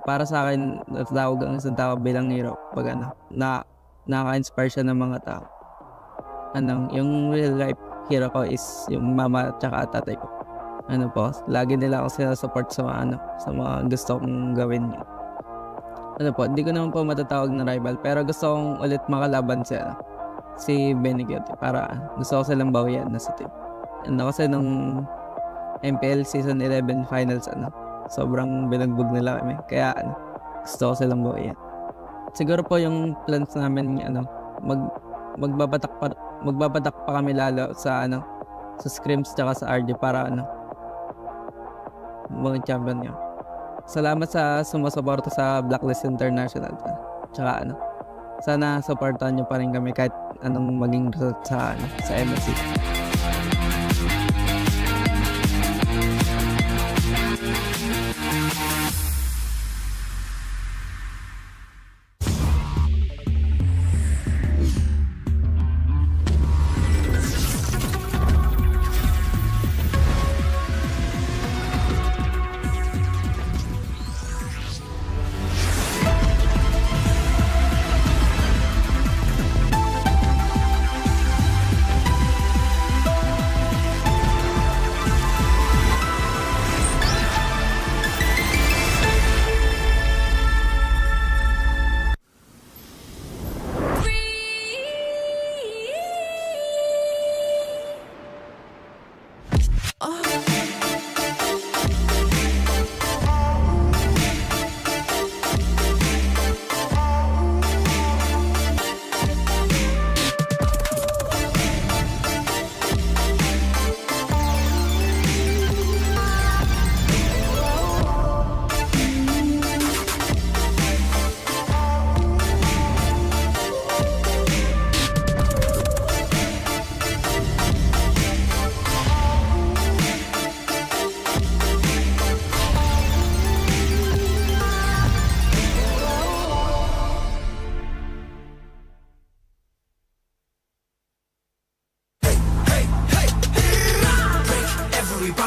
Para sa akin, natawag ang isang tao bilang hero pag nakaka-inspire siya ng mga tao. Yung real life hero ko is yung mama at tatay ko. ano po, lagi nila ako sinasupport sa mga, sa mga gusto kong gawin. Ano po, hindi ko naman po matatawag na rival, pero gusto kong ulit makalaban si Benigute para gusto ko silang bawian na sa team. Kasi nung MPL Season 11 Finals, sobrang binagbog nila kami. Kaya gusto ko silang bawian. Siguro po yung plans namin, magbabatak pa kami lalo sa scrims tsaka sa RD para mga champion nyo. Salamat sa sumusuporta sa Blacklist International. Tsaka sana supportan nyo pa rin kami kahit anong maging result sa MSC.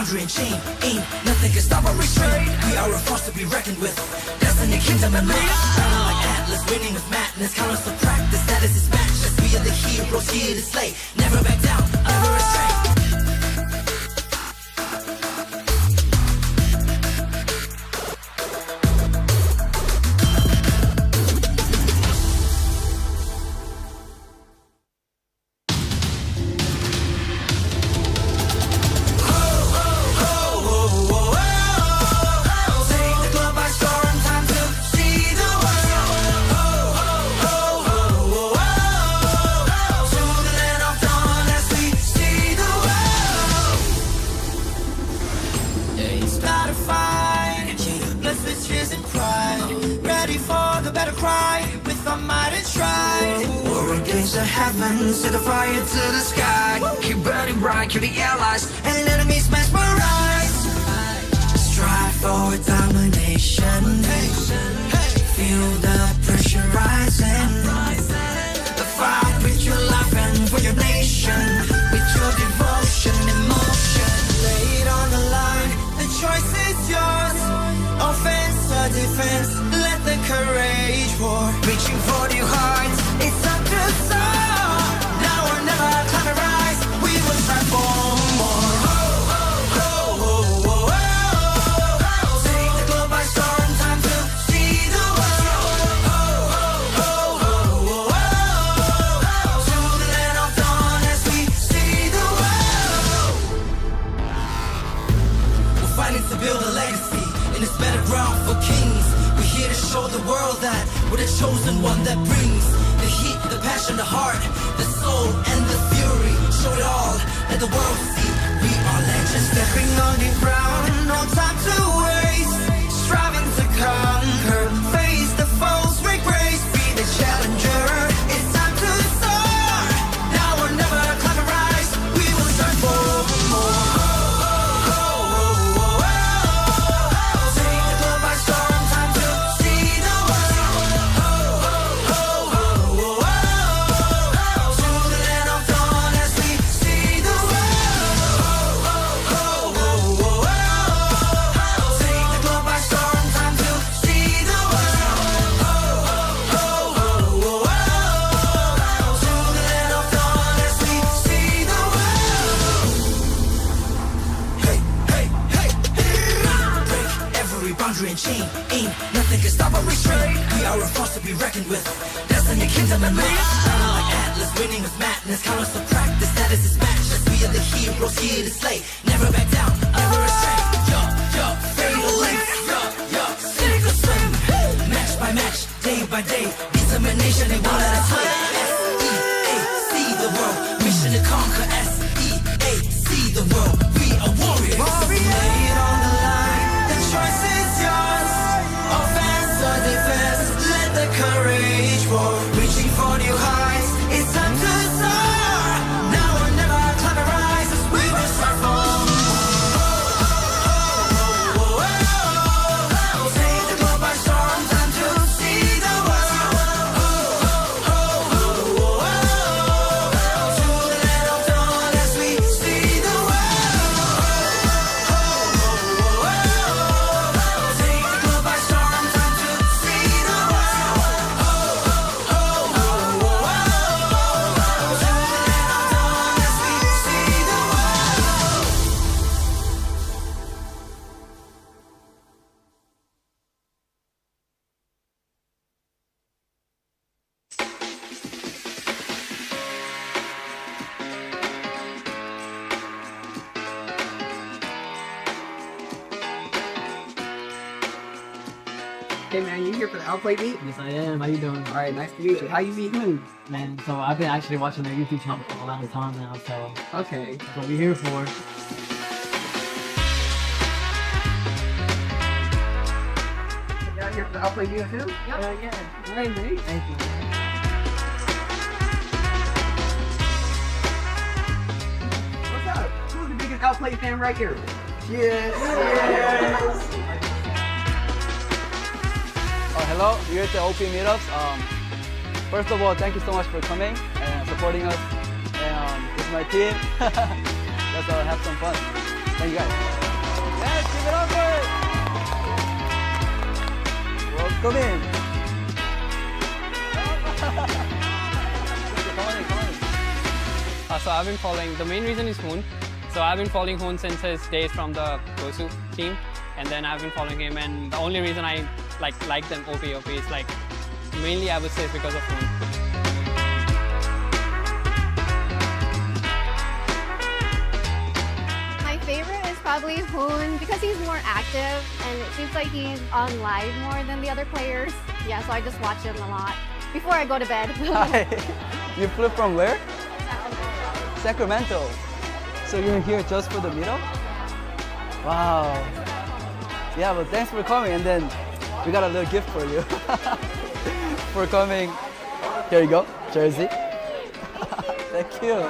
boundary and chain. Ain't nothing can stop or restrain. We are a force to be reckoned with. Destiny, kingdom, and might. Shining like Atlas, winning with madness. Count us to practice, status is matchless. We are the heroes here to slay. Never back down, never restrain. Set the fire to the sky. Keep burning bright, kill the allies and enemies mesmerize. Strive for domination. Feel the pressure rising. The fight with your life and for your nation. With your devotion, emotion. Lay it on the line, the choice is yours. Offense or defense, let the courage roar. Reaching for your heart, it's up to soar. Show the world that we're the chosen one that brings the heat, the passion, the heart, the soul, and the fury. Show it all, let the world see we are legends. Stepping on the ground, no time to waste. Striving to conquer, face the foes, break grace, be the challenger. It's time to soar. Now or never, climb and rise. We will strive for more. boundary and chain. Ain't nothing can stop or restrain. We are a force to be reckoned with. Destiny, kingdom, and mass. Battle like Atlas, winning with madness. Count us to practice, status is matchless. We are the heroes here to slay. Never back down, never restrain. Fatal links. Sink or swim. Match by match, day by day. Determination, they won't let us play. S-E-A-C the world. Mission to conquer. S-E-A-C the world. We are warriors. Lay it on the line. The choice is yours. Offense or defense. Let the courage roar. Reaching for new heights. It's time to soar. Now or never, climb and rise. As we will start for. Take the globe by storm. Time to see the world. To the land of dawn as we see the world. Take the globe by storm. Time to see the world. To the land of dawn as we see the world. Hey man, you here for the Outplay beat? Yes, I am. How you doing? All right, nice to meet you. How you meet who? Man, so I've been actually watching their YouTube channel for a long time now, so Okay. that's what we're here for. Y'all here for the Outplay beat too? Yep. Yeah. All right, mate. Thank you. What's up? Who's the biggest Outplay fan right here? Yes. Hello, we're at the OP meetups. First of all, thank you so much for coming and supporting us. And this is my team. Let's have some fun. Thank you guys. Yes, give it up, guys. Welcome in. Come on in. So I've been following, the main reason is Hoon. So I've been following Hoon since his days from the Gosu team. And then I've been following him, and the only reason I like them OP is like, mainly I would say it's because of Hoon. My favorite is probably Hoon because he's more active and it seems like he's on live more than the other players. Yeah, so I just watch him a lot before I go to bed. Hi. You flew from where? Sacramento. So you're here just for the meetup? Wow. Yeah, well, thanks for coming. And then we got a little gift for you for coming. Here you go, jersey. Thank you.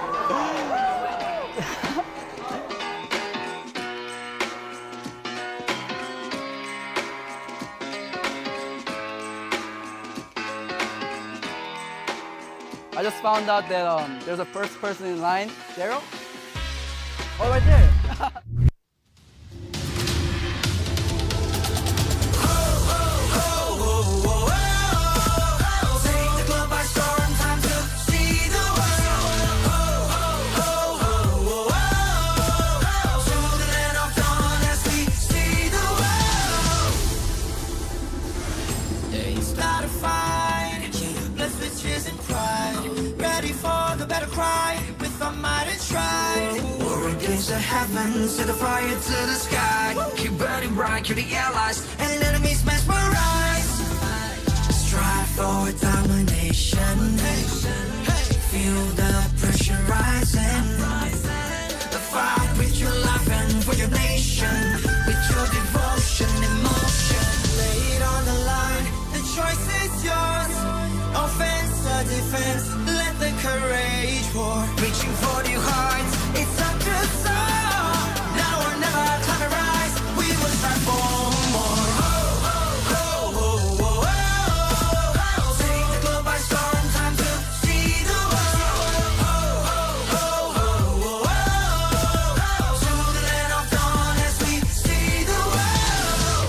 I just found out that there's a first person in line. Daryl? Oh, right there. The heavens, set the fire to the sky. Keep burning bright, kill the allies, and enemies mesmerize. Strive for domination. Feel the pressure rising. Fight with your life and for your nation. With your devotion, emotion. Lay it on the line, the choice is yours. Offense or defense, let the courage roar. Reaching for new heights, it's time to soar. Now or never, climb and rise. We will strive for more. Take the globe by storm, time to see the world. To the land of dawn as we see the world.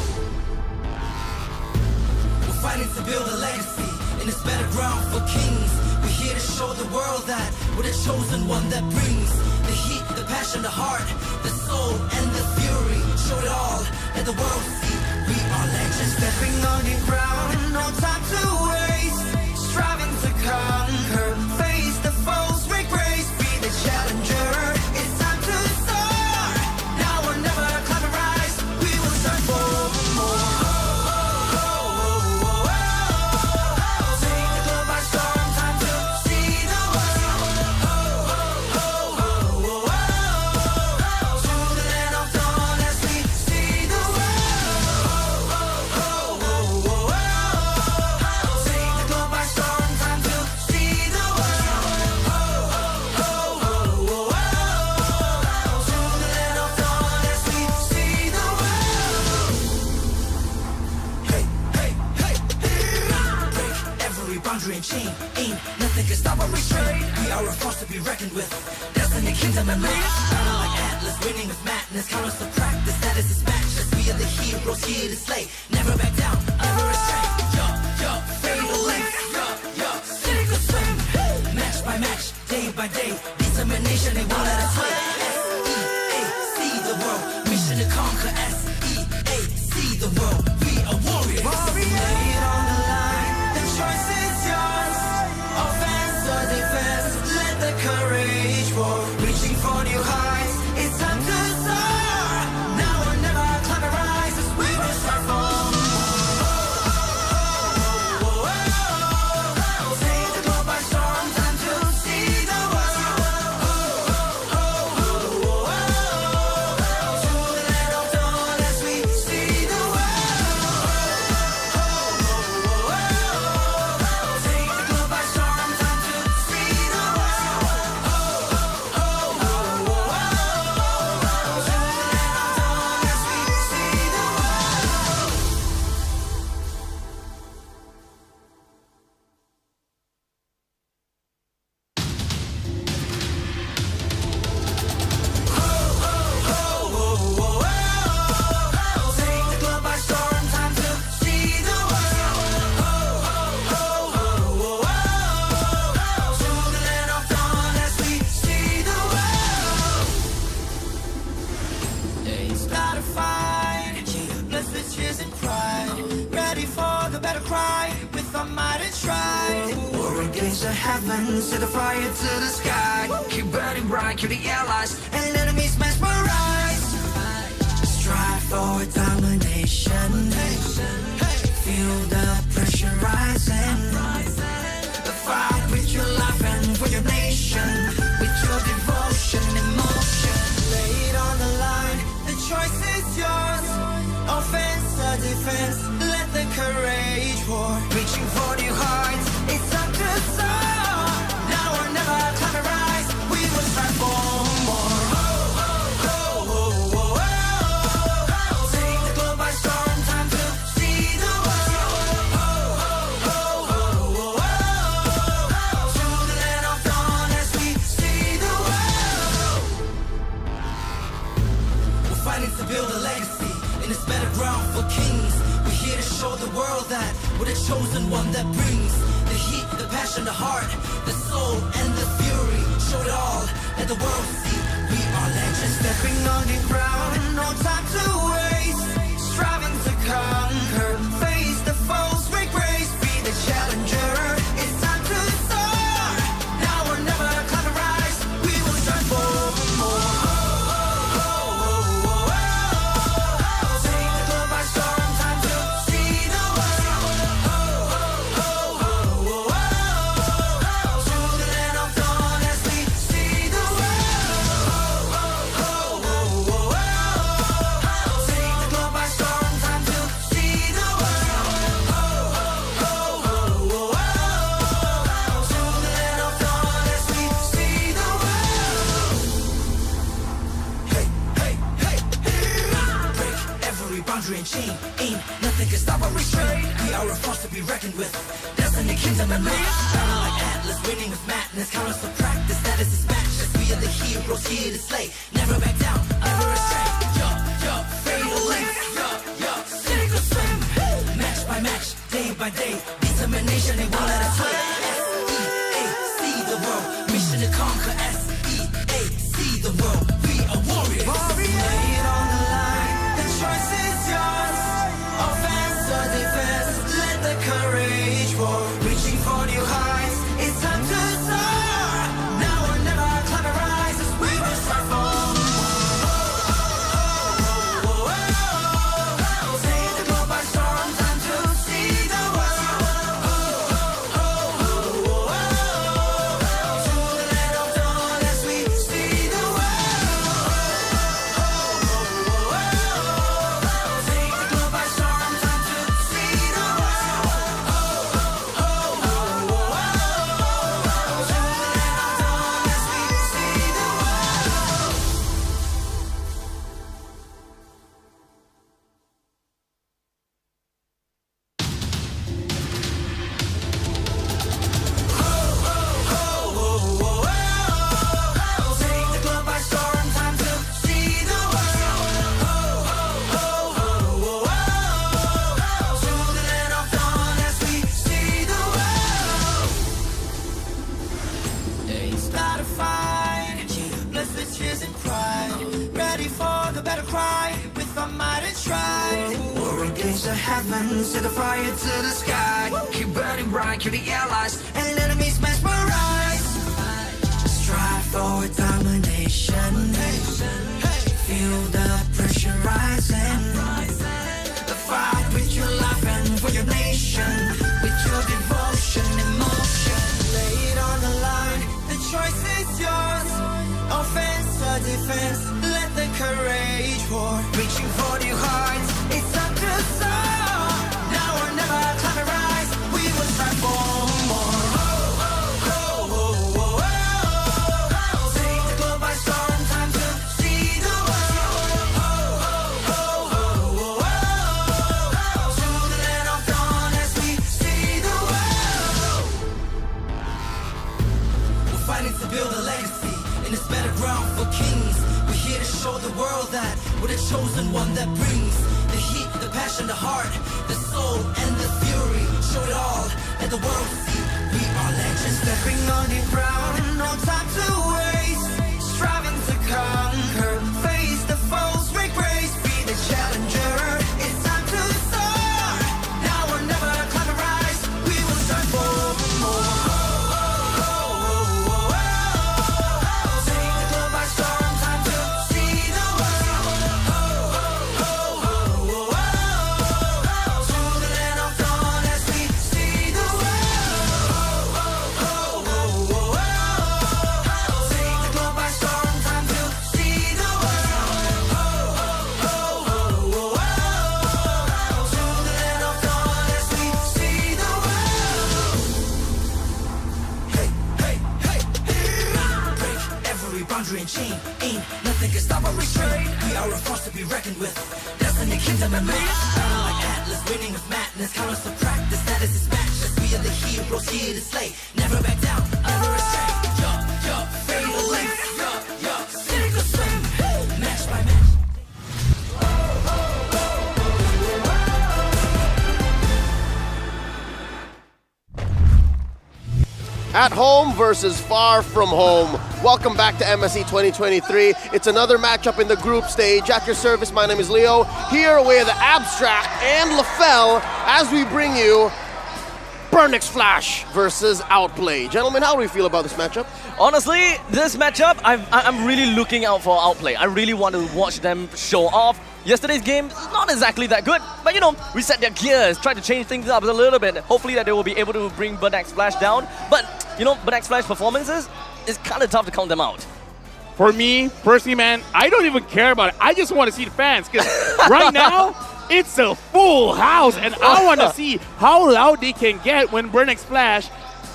We're fighting to build a legacy in this battleground for kings. We're here to show the world that we're the chosen one that brings the heat, the passion, the heart, the soul, and the fury. Show it all, let the world see. We are legends, stepping on the ground, no time to waste. Striving to conquer, face the foes, break grace, be the challenger. It's time to soar. Now or never, climb and rise. We will strive for more. Take the globe by storm, time to see the world. To the land of dawn as we see the world. Take the globe by storm, time to see the world. To the land of dawn as we see the world. Hey, hey, hey, break every boundary and chain. Ain't nothing can stop or restrain. We are a force to be reckoned with. Destiny, kingdom, and might. Battle like Atlas, winning with madness. Count us to practice, that is his matchless. We are the heroes here to slay. Never back down, never astray. Fatal length. Sink or swim. Match by match, day by day. Determination, they won't let us win. S-E-A-C the world. Mission to conquer. S-E-A-C the world. We are warriors. Lay it on the line. The choice is yours. Offense or defense. Let the courage roar. Reaching for new heights. It's time to soar. Now or never, climb and rise. As we will strive for take the globe by storm, time to see the world. To the land of dawn as we see the world. Take the globe by storm, time to see the world. To the land of dawn as we see the world. Take the globe by storm, time to see the world. To the land of dawn as we see the world. It's not a fight, blessed with cheers and pride. Ready for the battle cry, with our might and stride. War against the heavens, set the fire to the sky. Keep burning bright, kill the allies, and enemies mesmerized. Strive for domination. Feel the pressure rising. Fight with your life and for your nation. With your devotion and emotion. Lay it on the line. The choice is yours. Offense or defense. Let the courage roar. Reaching for new heights. It's time to soar. Now or never, climb and rise. We will strive for more. Take the globe by storm, time to see the world. To the land of dawn as we see the world. We're fighting to build a legacy in this battleground for kings. We're here to show the world that we're the chosen one that brings the heat, the passion, the heart, the soul, and the fury. Show it all, let the world see. We are legends, stepping on the ground, no time to waste. Striving to conquer, face the foes, break grace, be the challenger. It's time to soar. Now or never, climb and rise. We will strive for more. Take the globe by storm, time to see the world. To the land of dawn as we see the world. Take the globe by storm, time to see the world. To the land of dawn as we see the world. Hey, hey, hey, break every boundary and chain. Ain't nothing can stop or restrain. We are a force to be reckoned with. Destiny, kingdom, and might. Battle like Atlas, winning with madness. Count us to practice, that is his matchless. We are the heroes here to slay. Never back down, never astray. Fatal length. Sink or swim. Match by match, day by day. Determination, they won't let us win. S-E-A-C the world. Mission to conquer. S-E-A-C the world. We are warriors. Lay it on the line. The choice is yours. the courage roar, reaching for new heights. It's time to soar. Now or never, climb and rise as we will strive for more. Take the globe by storm, time to see the world. To the land of dawn as we see the world. Take the globe by storm, time to see the world. To the land of dawn as we see the world. Take the globe by storm, time to see the world. To the land of dawn as we see the world. It's not a fight, blessed with tears and pride. Ready for the battle cry, with our might and stride. War against the heavens, set the fire to the sky. Keep burning bright, kill the allies, and enemies mesmerize. Strive for domination. Feel the pressure rising. The fight with your life and for your nation. With your devotion, emotion. Lay it on the line, the choice is yours. Offense or defense, let the courage roar. Reaching for new heights, it's time to soar. Now or never, climb and rise, we will strive for more. Take the globe by storm, time to see the world. To the land of dawn as we see the world. We're fighting to build a legacy in this battleground for kings. We're here to show the world that we're the chosen one that brings the heat, the passion, the heart, the soul, and the fury. Show it all, let the world see we are legends. Stepping on the ground, no time to waste. Striving to conquer, face the foes, break grace, be the challenger. It's time to soar. Now or never, climb and rise, we will strive for more. Take the globe by storm, time to see the world. To the land of dawn as we see the world. Take the globe by storm, time to see the world. To the land of dawn as we see the world. Hey, hey, hey, break every boundary and chain. Ain't nothing can stop or restrain. We are a force to be reckoned with. Destiny, kingdom, and man. Battle like Atlas, winning with madness. Count us to practice, status is matchless. We are the heroes here to slay. Never back down, never astray. Fatal length. Sink or swim. Match by match. At home versus far from home. Welcome back to MSC 2023. It's another matchup in the group stage. At your service, my name is Leo. Here with Abstract and LaFell as we bring you Burnix Flash versus Outplay. Gentlemen, how do we feel about this matchup? Honestly, this matchup, I'm really looking out for Outplay. I really want to watch them show off. Yesterday's game is not exactly that good, but you know, reset their gears, try to change things up a little bit. Hopefully that they will be able to bring Burnix Flash down. But, you know, Burnix Flash performances, it's kind of tough to count them out. For me, personally, man, I don't even care about it. I just want to see the fans, because right now, it's a full house, and I want to see how loud they can get when Burnix Flash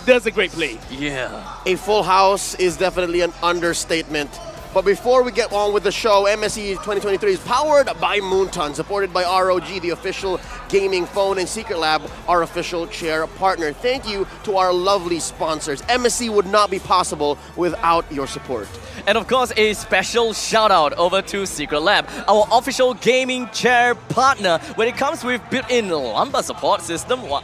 does a great play. Yeah. A full house is definitely an understatement. But before we get on with the show, MSC 2023 is powered by Moonton, supported by ROG, the official gaming phone, and Secret Lab, our official chair partner. Thank you to our lovely sponsors. MSC would not be possible without your support. And of course, a special shout out over to Secret Lab, our official gaming chair partner, when it comes with built-in lumbar support system. Well,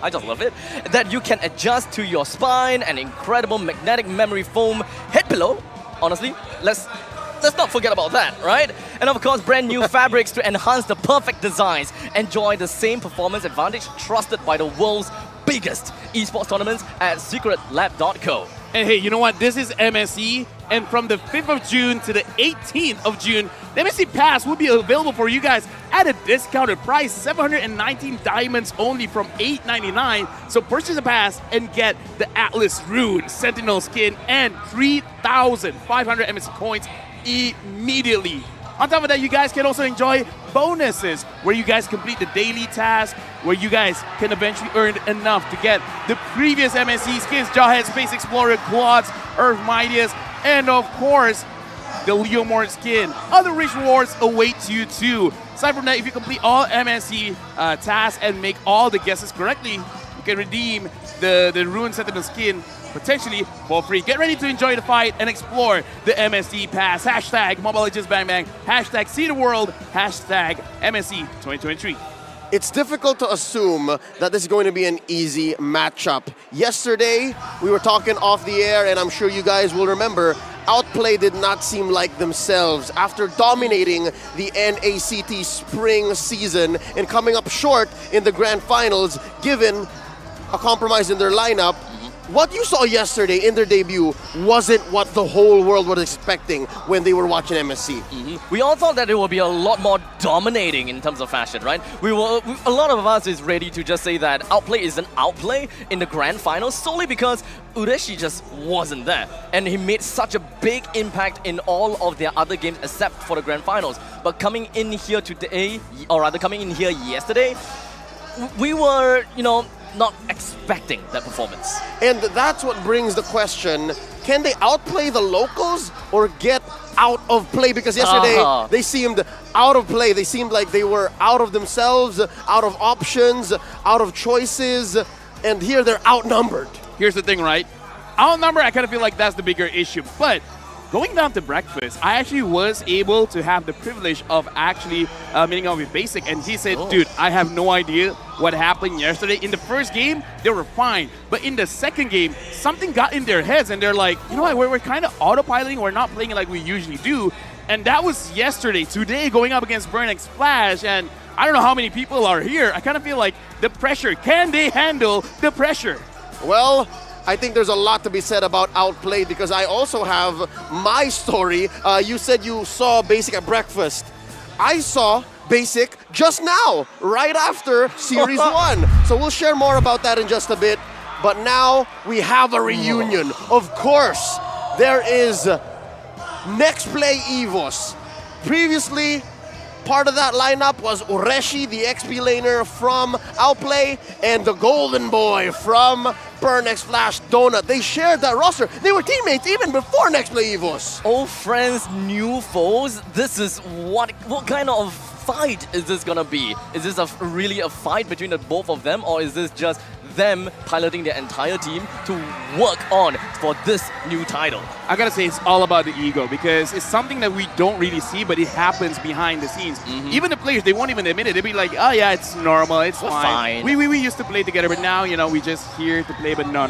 I just love it. That you can adjust to your spine, an incredible magnetic memory foam head pillow. Honestly, let's Let's not forget about that, right? And of course, brand new fabrics to enhance the perfect designs. Enjoy the same performance advantage trusted by the world's biggest esports tournaments at secretlab.co. And hey, you know what? This is MSC, and from the 5th of June to the 18th of June, the MSC Pass will be available for you guys at a discounted price, 719 diamonds only from $899. So purchase a pass and get the Atlas Rune Sentinel skin and 3,500 MSC coins immediately. On top of that, you guys can also enjoy bonuses where you guys complete the daily task, where you guys can eventually earn enough to get the previous MSC skins, Jawhead, Space Explorer, Quads, Earth Mightiest, and of course, the Leomorn skin. Other rich rewards await you too. Aside from that, if you complete all MSC tasks and make all the guesses correctly, you can redeem the Rune Sentinel skin potentially for free. Get ready to enjoy the fight and explore the MSC Pass. Hashtag Mobile Legends Bang Bang. Hashtag See the World. Hashtag MSC 2023. It's difficult to assume that this is going to be an easy matchup. Yesterday, we were talking off the air, and I'm sure you guys will remember, Outplay did not seem like themselves after dominating the NACT spring season and coming up short in the grand finals, given a compromise in their lineup. What you saw yesterday in their debut wasn't what the whole world was expecting when they were watching MSC. We all thought that it would be a lot more dominating in terms of fashion, right? A lot of us is ready to just say that Outplay is an outplay in the grand finals solely because Ureshi just wasn't there. And he made such a big impact in all of their other games except for the grand finals. But coming in here today, or rather coming in here yesterday, we were, not expecting that performance. And that's what brings the question, can they outplay the locals or get out of play? Because yesterday they seemed out of play. They seemed like they were out of themselves, out of options, out of choices, and here they're outnumbered. Here's the thing, right? Outnumbered, I kind of feel like that's the bigger issue. But going down to breakfast, I actually was able to have the privilege of actually meeting up with Basic, and he said, dude, I have no idea what happened yesterday. In the first game, they were fine, but in the second game, something got in their heads, and they're like, you know what, we're kind of autopiloting, we're not playing it like we usually do, and that was yesterday. Today, going up against Burn X Flash, and I don't know how many people are here. I kind of feel like the pressure, can they handle the pressure? Well, I think there's a lot to be said about Outplay because I also have my story. You said you saw Basic at breakfast. I saw Basic just now, right after Series 1. So we'll share more about that in just a bit. But now we have a reunion. Of course, there is Next Play EVOS. Previously, part of that lineup was Ureshi, the XP laner from Outplay, and the Golden Boy from Burn X Flash, Donut. They shared that roster. They were teammates even before Next Play EVOS. Old friends, new foes. This is what kind of fight is this gonna be? Is this really a fight between the both of them, or is this just them piloting their entire team to work on for this new title? I gotta say, it's all about the ego because it's something that we don't really see, but it happens behind the scenes. Even the players, they won't even admit it. They'll be like, oh yeah, it's normal, it's fine. We used to play together, but now, we just here to play, but no.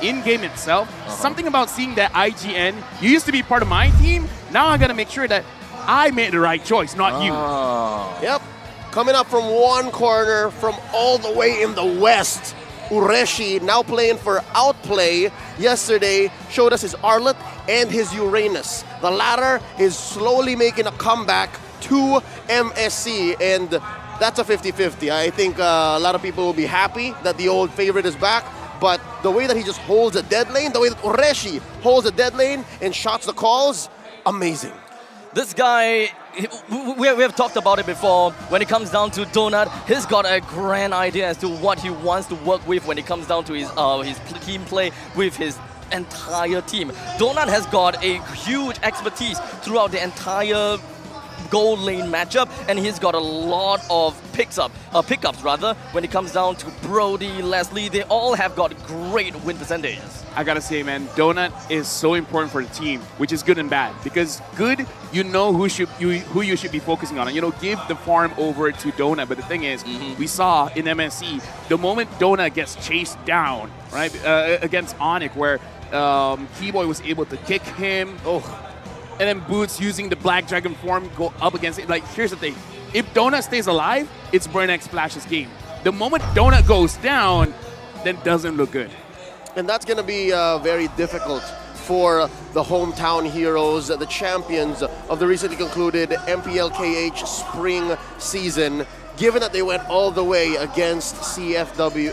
In-game itself, something about seeing that IGN, you used to be part of my team, now I'm gonna make sure that I made the right choice, not you. Yep. Coming up from one corner, from all the way in the west, Ureshi, now playing for Outplay, yesterday showed us his Arlet and his Uranus. The latter is slowly making a comeback to MSC, and that's a 50-50. I think a lot of people will be happy that the old favorite is back, but the way that he just holds a dead lane, the way that Ureshi holds a dead lane and shots the calls, amazing. This guy, we have talked about it before. When it comes down to Donut, he's got a grand idea as to what he wants to work with when it comes down to his team play with his entire team. Donut has got a huge expertise throughout the entire gold lane matchup, and he's got a lot of pickups when it comes down to Brody, Leslie. They all have got great win percentages. I gotta say, man, Donut is so important for the team, which is good and bad. Because good, you know who you should be focusing on, and give the farm over to Donut. But the thing is, we saw in MSC the moment Donut gets chased down, right, against Onyx, where Keyboy was able to kick him. and then Boots using the Black Dragon form go up against it. Like, here's the thing. If Donut stays alive, it's Burn X Splash's game. The moment Donut goes down, then it doesn't look good. And that's going to be very difficult for the hometown heroes, the champions of the recently concluded MPLKH spring season. Given that they went all the way against CFU,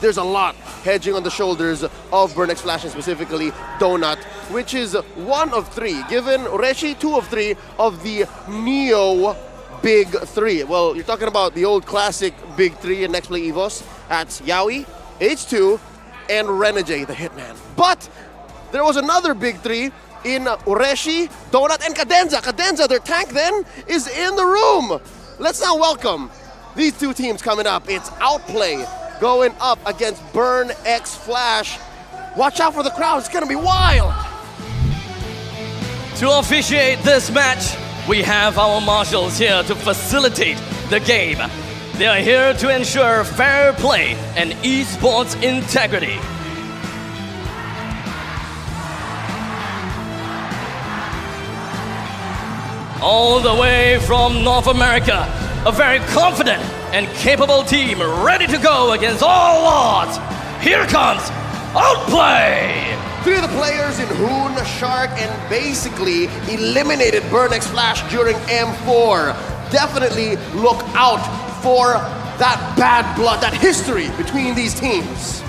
there's a lot hedging on the shoulders of Burn X Splash and specifically Donut, which is 1 of 3. Given Reshi 2 of 3 of the Neo Big 3. Well, you're talking about the old classic Big 3 in Next Play EVOS. That's Yaoi, H2, and Renegade, the Hitman. But there was another Big 3 in Ureshi, Donut, and Cadenza. Cadenza, their tank then, is in the room. Let's now welcome these two teams coming up. It's Outplay going up against Burn X Flash. Watch out for the crowd, it's gonna be wild. To officiate this match, we have our marshals here to facilitate the game. They are here to ensure fair play and esports integrity. All the way from North America, a very confident and capable team ready to go against all odds. Here comes Outplay! 3 of the players in Hoon, Shark, and basically eliminated Burn X Flash during M4. Definitely look out for that bad blood, that history between these teams.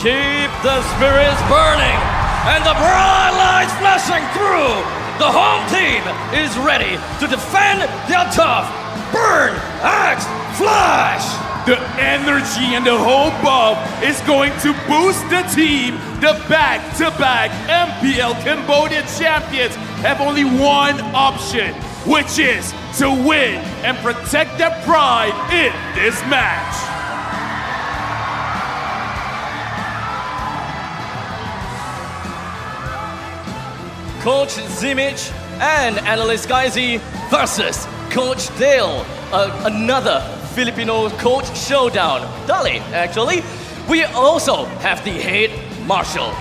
Keep the spirits burning and the bright lights flashing through. The home team is ready to defend their turf. Burn X Flash! The energy and the whole buff is going to boost the team. The back-to-back MPL Cambodia champions have only one option, which is to win and protect their pride in this match. Coach Zimich and Analyst Gaizi versus Coach Dale, another Filipino coach showdown. Dali, actually. We also have the head marshal.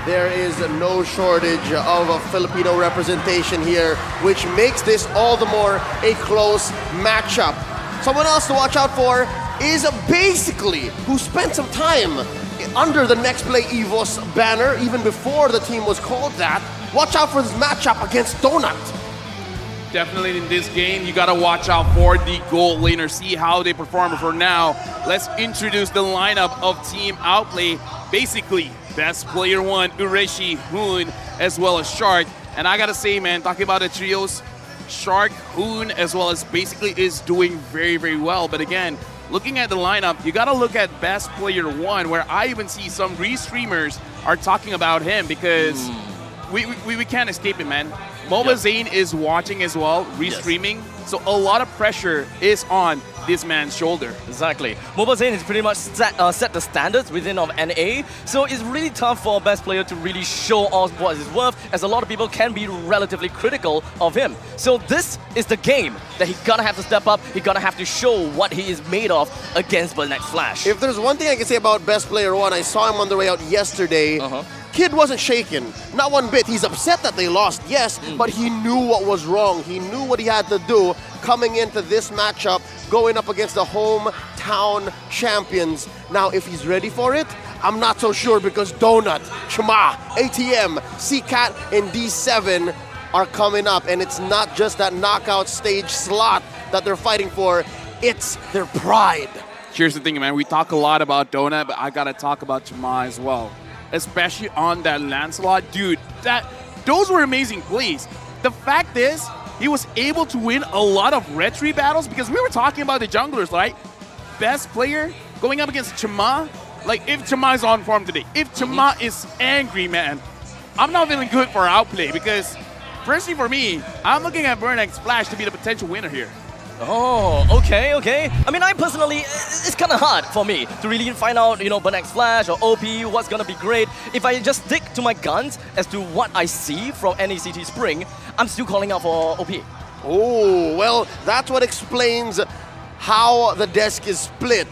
There is no shortage of a Filipino representation here, which makes this all the more a close matchup. Someone else to watch out for is basically who spent some time under the Next Play EVOS banner even before the team was called that. Watch out for this matchup against Donut. Definitely in this game, you gotta watch out for the gold laner, see how they perform. For now, let's introduce the lineup of Team Outplay. Basically, best player 1, Ureshi, Hoon, as well as Shark. And I gotta say, man, talking about the trios, Shark, Hoon, as well as basically is doing very, very well. But again, looking at the lineup, you gotta look at best player 1, where I even see some re-streamers are talking about him because we can't escape it, man. Mobile Zane is watching as well, restreaming. Yes. So a lot of pressure is on this man's shoulder. Exactly. Mobile Zane has pretty much set the standards within of NA. So it's really tough for a best player to really show off what is worth, as a lot of people can be relatively critical of him. So this is the game that he's gonna have to step up. He's gonna have to show what he is made of against Burn X Flash. If there's one thing I can say about best player 1, I saw him on the way out yesterday. Kid wasn't shaken, not one bit. He's upset that they lost, yes, but he knew what was wrong. He knew what he had to do coming into this matchup, going up against the hometown champions. Now, if he's ready for it, I'm not so sure because Donut, Chama, ATM, C-Cat, and D7 are coming up. And it's not just that knockout stage slot that they're fighting for, it's their pride. Here's the thing, man. We talk a lot about Donut, but I gotta talk about Chama as well. Especially on that Lancelot. Dude, those were amazing plays. The fact is, he was able to win a lot of retry battles because we were talking about the junglers, right? Best player going up against Chama. Like, if Chama is on form today, if Chama is angry, man, I'm not feeling good for Outplay because, personally for me, I'm looking at Burn X Flash to be the potential winner here. Oh, okay. I mean, I personally, it's kind of hard for me to really find out, you know, Burn X Flash or OP, what's going to be great. If I just stick to my guns as to what I see from NECT Spring, I'm still calling out for OP. Oh, well, that's what explains how the desk is split.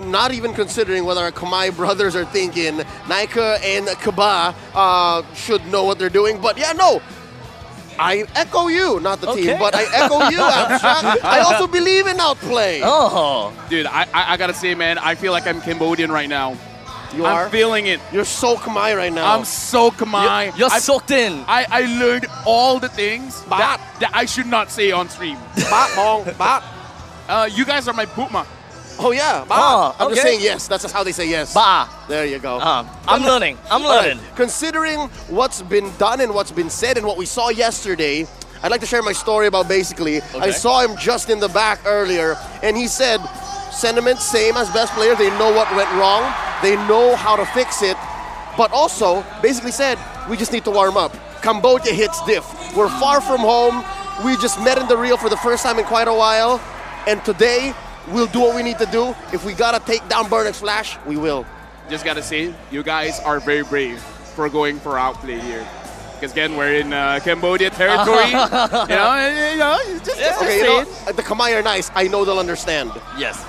not even considering what our Kamai brothers are thinking, Naika and Kaba should know what they're doing. But yeah, no. I echo you, not the team, but I echo you, Abstract. I also believe in Outplay. Oh. Dude, I gotta say, man, I feel like I'm Cambodian right now. You are? I'm feeling it. You're so Kamai right now. I'm so Kamai. You're soaked in. I learned all the things that I should not say on stream. You guys are my Puma. Oh, yeah. I'm just saying yes. That's just how they say yes. Ba. There you go. I'm learning. I'm learning. Right. Considering what's been done and what's been said and what we saw yesterday, I'd like to share my story about basically. I saw him just in the back earlier, and he said, sentiments same as best players. They know what went wrong. They know how to fix it. But also, basically said, we just need to warm up. Cambodia hits diff. We're far from home. We just met in the Rio for the first time in quite a while. And today, we'll do what we need to do. If we gotta take down Burnix Flash, we will. Just gotta say, you guys are very brave for going for Outplay here. Because again, we're in Cambodia territory. just okay, say it. The Kamai are nice. I know they'll understand. Yes.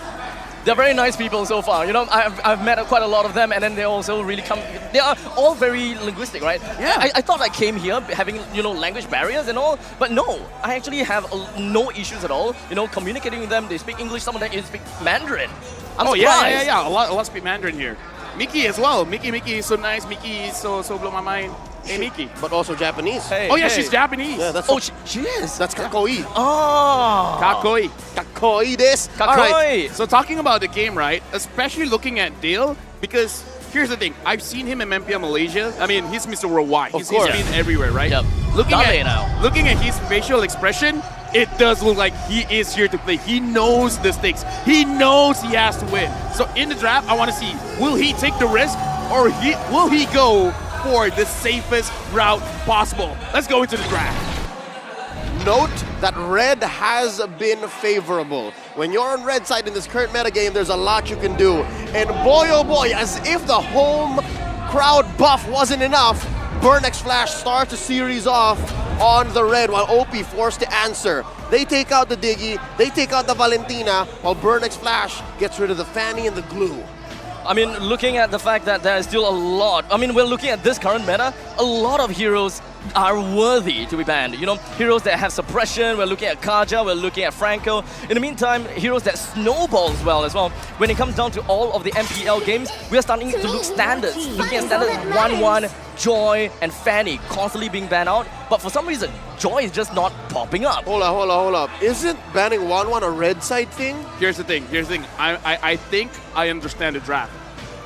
They're very nice people so far. You know, I've met quite a lot of them, and then they also really come. They are all very linguistic, right? Yeah. I thought I came here having language barriers and all, but no, I actually have no issues at all. Communicating with them. They speak English. Some of them speak Mandarin. I'm surprised. Yeah. A lot speak Mandarin here. Mickey as well. Mickey is so nice. Mickey is so blow my mind. Hey, Mickey. But also Japanese. She's Japanese. Yeah, that's she is. That's kakoi. Oh. Kakoi. Kakoi this. All right. So talking about the game, right? Especially looking at Dale, because here's the thing. I've seen him in MPL Malaysia. I mean, he's Mr. Worldwide. He's been everywhere, right? Yep. Looking at his facial expression, it does look like he is here to play. He knows the stakes. He knows he has to win. So in the draft, I want to see, will he take the risk or will he go for the safest route possible? Let's go into the draft. Note that red has been favorable. When you're on red side in this current metagame, there's a lot you can do. And boy, oh boy, as if the home crowd buff wasn't enough, Burnix Flash starts the series off on the red while OP forced to answer. They take out the Diggy, they take out the Valentina, while Burnix Flash gets rid of the Fanny and the glue. I mean, looking at the fact that there is still a lot, we're looking at this current meta, a lot of heroes are worthy to be banned. Heroes that have suppression, we're looking at Kaja, we're looking at Franco. In the meantime, heroes that snowball as well. When it comes down to all of the MPL games, we are starting to look standards. Looking at standards 1-1, Joy, and Fanny constantly being banned out. But for some reason, Joy is just not popping up. Hold up. Isn't banning 1-1 a red side thing? Here's the thing. I think I understand the draft.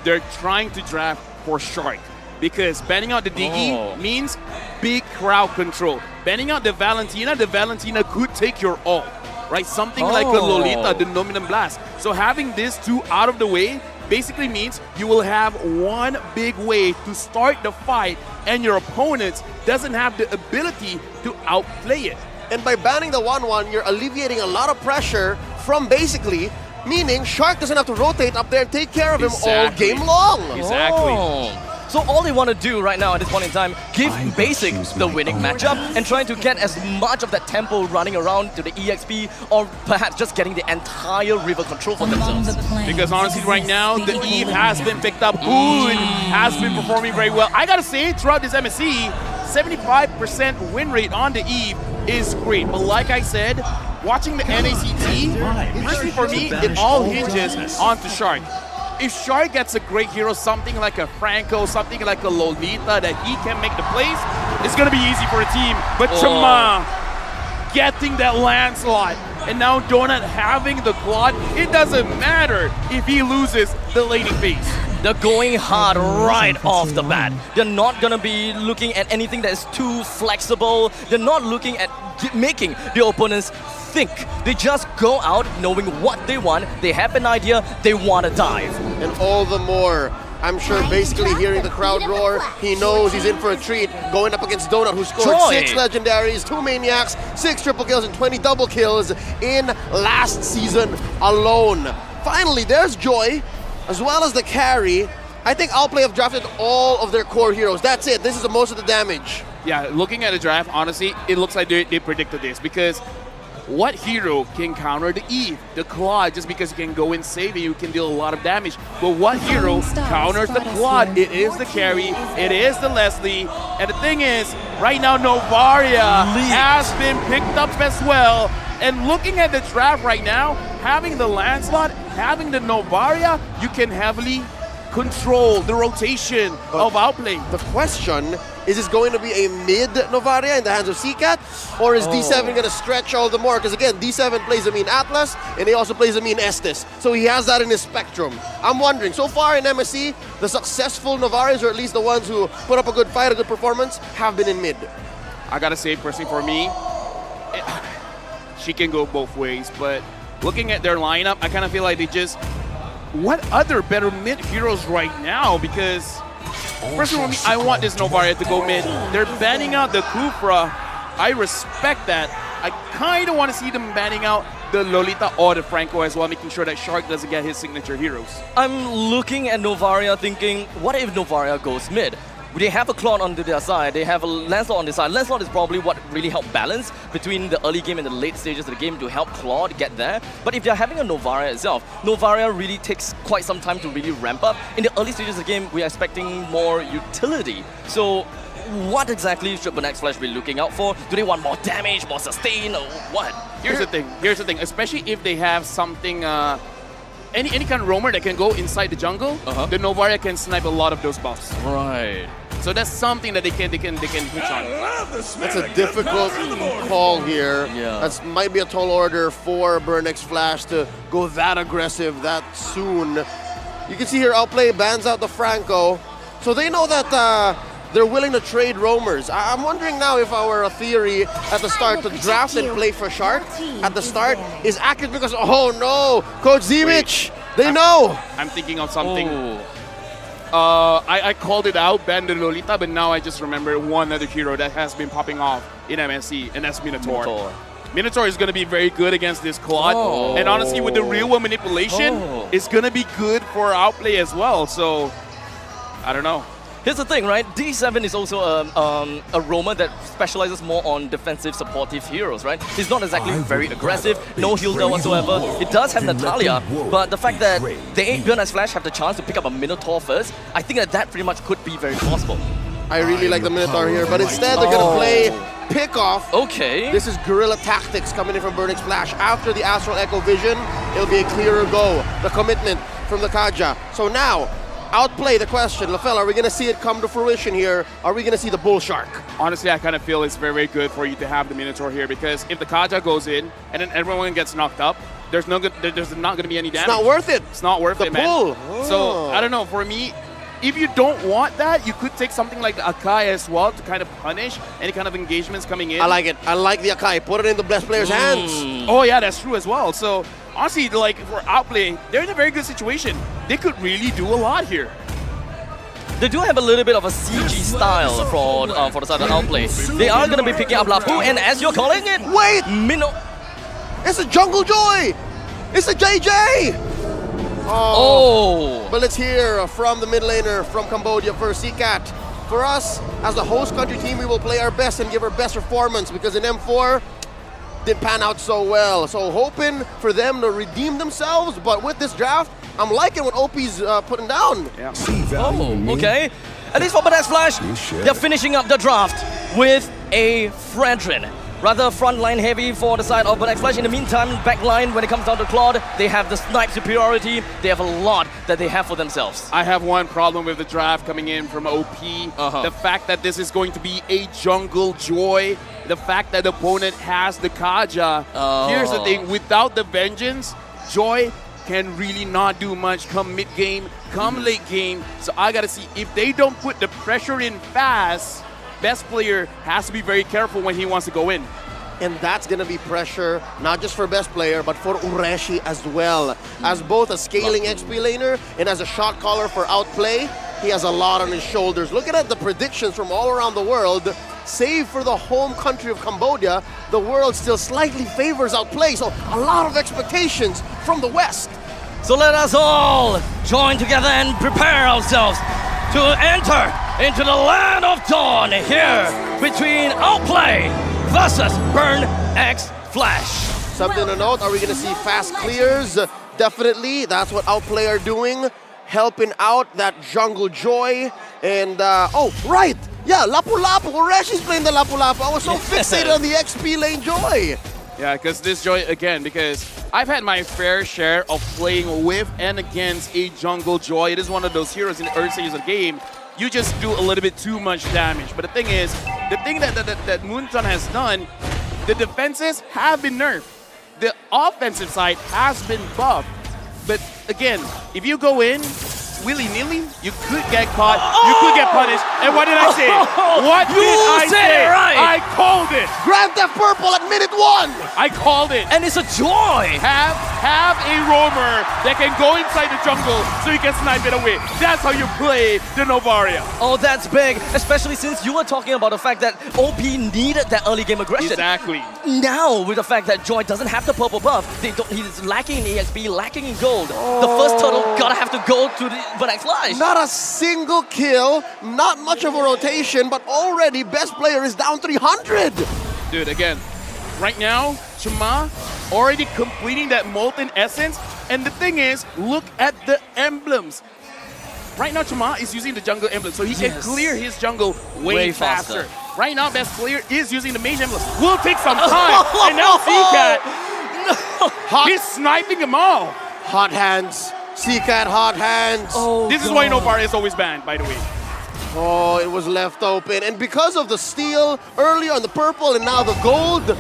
They're trying to draft for Shark. Because banning out the Diggy means big crowd control. Banning out the Valentina could take your ult, right? Something like a Lolita, the Nominum Blast. So having these two out of the way basically means you will have one big way to start the fight and your opponent doesn't have the ability to outplay it. And by banning the 1-1, you're alleviating a lot of pressure from basically, meaning Shark doesn't have to rotate up there and take care of him all game long. Exactly. So all they want to do right now at this point in time, give Basic the winning matchup and trying to get as much of that tempo running around to the EXP or perhaps just getting the entire river control for themselves. Because honestly right now, the Eve has been picked up. Boon has been performing very well. I gotta say, throughout this MSC, 75% win rate on the Eve is great. But like I said, watching the NACT, personally for me, it all hinges onto Shark. If Shark gets a great hero, something like a Franco, something like a Lolita that he can make the plays, it's going to be easy for a team. But Chama getting that landslide, and now Donut having the Claude, it doesn't matter if he loses the laning phase. They're going hard right off the bat. They're not going to be looking at anything that is too flexible. They're not looking at making the opponents think. They just go out knowing what they want. They have an idea. They want to dive. And all the more, I'm sure basically hearing the crowd roar, he knows he's in for a treat going up against Donut, who scored 6 legendaries, 2 maniacs, 6 triple kills, and 20 double kills in last season alone. Finally, there's Joy, as well as the carry. I think Outplay have drafted all of their core heroes. That's it. This is the most of the damage. Yeah, looking at the draft, honestly, it looks like they predicted this because what hero can counter the Eve, the Claude, just because you can go in save and you can deal a lot of damage. But what hero counters the Claude? It is the carry, it is the Leslie. And the thing is, right now Novaria has been picked up as well. And looking at the draft right now, having the Lancelot, having the Novaria, you can heavily control the rotation of Outplay. The question is this going to be a mid Novaria in the hands of CCAT, or is D7 going to stretch all the more? Because again, D7 plays a mean Atlas, and he also plays a mean Estes. So he has that in his spectrum. I'm wondering, so far in MSC, the successful Novarias, or at least the ones who put up a good fight, a good performance, have been in mid. I gotta say, personally for me, she can go both ways, but looking at their lineup, I kind of feel like they just, what other better mid heroes right now? Because personally for me, I want this Novaria to go mid. They're banning out the Kufra. I respect that. I kind of want to see them banning out the Lolita or the Franco as well, making sure that Shark doesn't get his signature heroes. I'm looking at Novaria thinking, what if Novaria goes mid? They have a Claude on their side, they have a Lancelot on their side. Lancelot is probably what really helped balance between the early game and the late stages of the game to help Claude get there. But if they're having a Novaria itself, Novaria really takes quite some time to really ramp up. In the early stages of the game, we're expecting more utility. So what exactly should Bernax Flash be looking out for? Do they want more damage, more sustain, or what? Here's the thing, especially if they have something, any kind of roamer that can go inside the jungle, the Novaria can snipe a lot of those buffs. Right. So that's something that they can hitch on. That's a difficult call here. Yeah. That might be a tall order for Bernax Flash to go that aggressive that soon. You can see here Outplay bans out the Franco. So they know that they're willing to trade roamers. I'm wondering now if our theory at the start to draft and play for Shark at the start is accurate, because, oh no, Coach Zimich, they know. I'm thinking of something. I called it out, ban the Lolita, but now I just remember one other hero that has been popping off in MSC, and that's Minotaur. Minotaur is going to be very good against this Claude, and honestly, with the real world manipulation, it's going to be good for Outplay as well. So, I don't know. Here's the thing, right? D7 is also a roamer that specializes more on defensive, supportive heroes, right? He's not exactly very aggressive, no heal there whatsoever. It does have Natalia, but the fact that they Bernax Flash have the chance to pick up a Minotaur first, I think that pretty much could be very possible. I really like the Minotaur here, but instead they're going to play Pick-Off. Okay. This is guerrilla tactics coming in from Bernax Flash. After the Astral Echo Vision, it'll be a clearer go. The commitment from the Kaja. So now, Outplay, the question, LaFell, are we going to see it come to fruition here? Are we going to see the Bull Shark? Honestly, I kind of feel it's very, very good for you to have the Minotaur here, because if the Kaja goes in and then everyone gets knocked up, there's not going to be any damage. It's not worth it. It's not worth it, man. The Bull. So, I don't know, for me, if you don't want that, you could take something like the Akai as well to kind of punish any kind of engagements coming in. I like it. I like the Akai. Put it in the best player's hands. Oh, yeah, that's true as well. So, honestly, like, for Outplay, they're in a very good situation. They could really do a lot here. They do have a little bit of a CG style for the side of Outplay. They are going to be picking up Lafu, and as you're calling it, wait! It's a Jungle Joy! It's a JJ! Oh! But let's hear from the mid laner from Cambodia for CCAT. For us, as the host country team, we will play our best and give our best performance, because in M4, didn't pan out so well. So hoping for them to redeem themselves, but with this draft, I'm liking what OP's putting down. Yeah. Oh, okay. At least for Bernax Flash, they're finishing up the draft with a Fredrin. Rather frontline heavy for the side of Bernax Flash. In the meantime, backline, when it comes down to Claude, they have the snipe superiority. They have a lot that they have for themselves. I have one problem with the draft coming in from OP. The fact that this is going to be a Jungle Joy. The fact that the opponent has the Kaja. Here's the thing, without the Vengeance, Joy can really not do much come mid-game, come late game. So I gotta see, if they don't put the pressure in fast, best player has to be very careful when he wants to go in. And that's going to be pressure, not just for best player, but for Ureshi as well. As both a scaling XP laner and as a shot caller for Outplay, he has a lot on his shoulders. Looking at the predictions from all around the world, save for the home country of Cambodia, the world still slightly favors Outplay. So a lot of expectations from the West. So let us all join together and prepare ourselves to enter into the land of dawn here between Outplay versus Bernax Flash. Something to note, are we going to see fast clears? Definitely, that's what Outplay are doing, helping out that jungle Joy. And, oh, right, yeah, Lapu-Lapu, Oreshi's playing the Lapu-Lapu. I was so fixated on the XP lane Joy. Yeah, because this Joy, again, because I've had my fair share of playing with and against a jungle Joy. It is one of those heroes in the early stages of the game. You just do a little bit too much damage. But the thing is, the thing that Moonton has done, the defenses have been nerfed. The offensive side has been buffed. But again, if you go in willy-nilly, you could get caught, you could get punished. And what did I say? What did I say? Right. I called it. Grand Theft Purple at minute 1. I called it. And it's a joy. Have a roamer that can go inside the jungle so you can snipe it away. That's how you play the Novaria. Oh, that's big, especially since you were talking about the fact that OP needed that early game aggression. Exactly. Now, with the fact that Joy doesn't have the purple buff, he's lacking in EXP, lacking in gold. The first turtle gotta have to go to the next flash. Not a single kill, not much of a rotation, but already best player is down 300. Dude, again, right now, Chuma already completing that Molten Essence. And the thing is, look at the emblems. Right now, Chuma is using the jungle emblem, so he can clear his jungle way faster. Right now, best player is using the mage emblem. Will take some time. And now CCAT, he's sniping them all. Hot hands. CCAT, hot hands. Oh, this is why Novaria is always banned, by the way. Oh, it was left open. And because of the steal earlier on the purple and now the gold,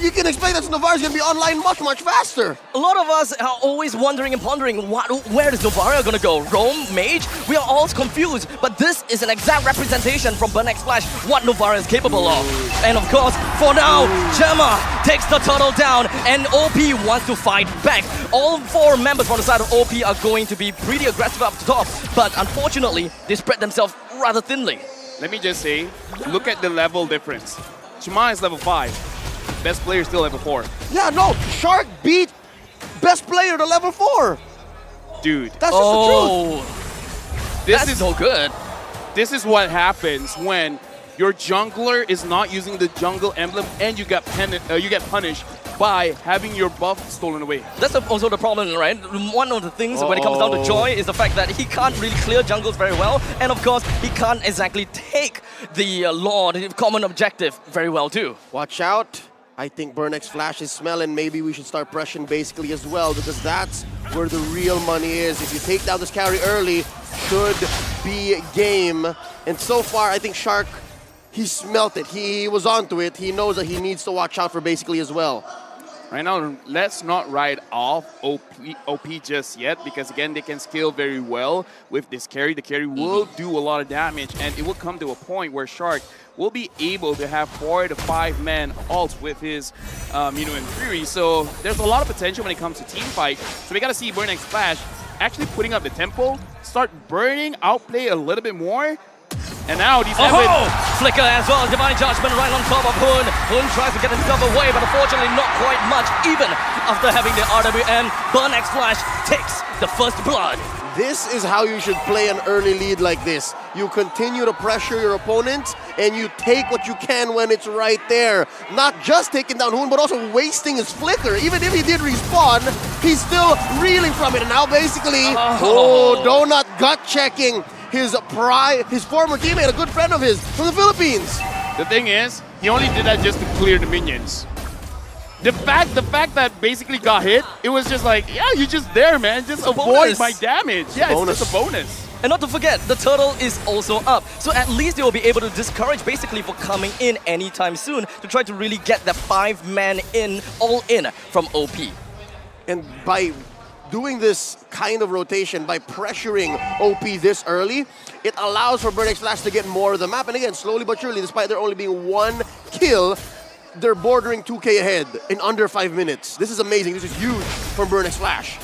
you can expect that Novaria is going to be online much, much faster. A lot of us are always wondering and pondering, where is Novaria going to go? Roam? Mage? We are all confused, but this is an exact representation from Burnex Flash what Novaria is capable of. And of course, for now, Gemma takes the turtle down, and OP wants to fight back. All 4 members from the side of OP are going to be pretty aggressive up top, but unfortunately, they spread themselves rather thinly. Let me just say, look at the level difference. Chuma is level 5. Best player still level 4. Yeah, no, Shark beat best player to level 4. Dude. That's just the truth. This is so good. This is what happens when your jungler is not using the jungle emblem and you get punished by having your buff stolen away. That's also the problem, right? One of the things when it comes down to Joy is the fact that he can't really clear jungles very well, and of course, he can't exactly take the Lord, the common objective, very well too. Watch out. I think Burnex Flash is smelling. Maybe we should start pressing basically as well, because that's where the real money is. If you take down this carry early, should be game. And so far, I think Shark, he smelt it. He was onto it. He knows that he needs to watch out for basically as well. Right now, let's not write off OP just yet, because again, they can scale very well with this carry. The carry will do a lot of damage, and it will come to a point where Shark will be able to have 4 to 5 man ults with his in Fury. So there's a lot of potential when it comes to team fight. So we got to see Burnex Flash actually putting up the tempo, start burning Outplay a little bit more. And now these Flicker as well, Divine Judgment right on top of Hoon. Hoon tries to get himself away, but unfortunately not quite much, even after having the RWM. Burnex Flash takes the first blood. This is how you should play an early lead like this. You continue to pressure your opponent, and you take what you can when it's right there. Not just taking down Hoon, but also wasting his flicker. Even if he did respawn, he's still reeling from it. And now basically, Donut gut checking his former teammate, a good friend of his from the Philippines. The thing is, he only did that just to clear the minions. The fact that basically got hit, it was just like, yeah, you're just there, man. Just avoid my damage. Yeah, it's just a bonus. And not to forget, the turtle is also up. So at least they will be able to discourage basically for coming in anytime soon to try to really get the 5-man in, all in from OP. And by doing this kind of rotation, by pressuring OP this early, it allows for Burnex Flash to get more of the map. And again, slowly but surely, despite there only being 1 kill, they're bordering 2K ahead in under 5 minutes. This is amazing. This is huge from Burnex Flash.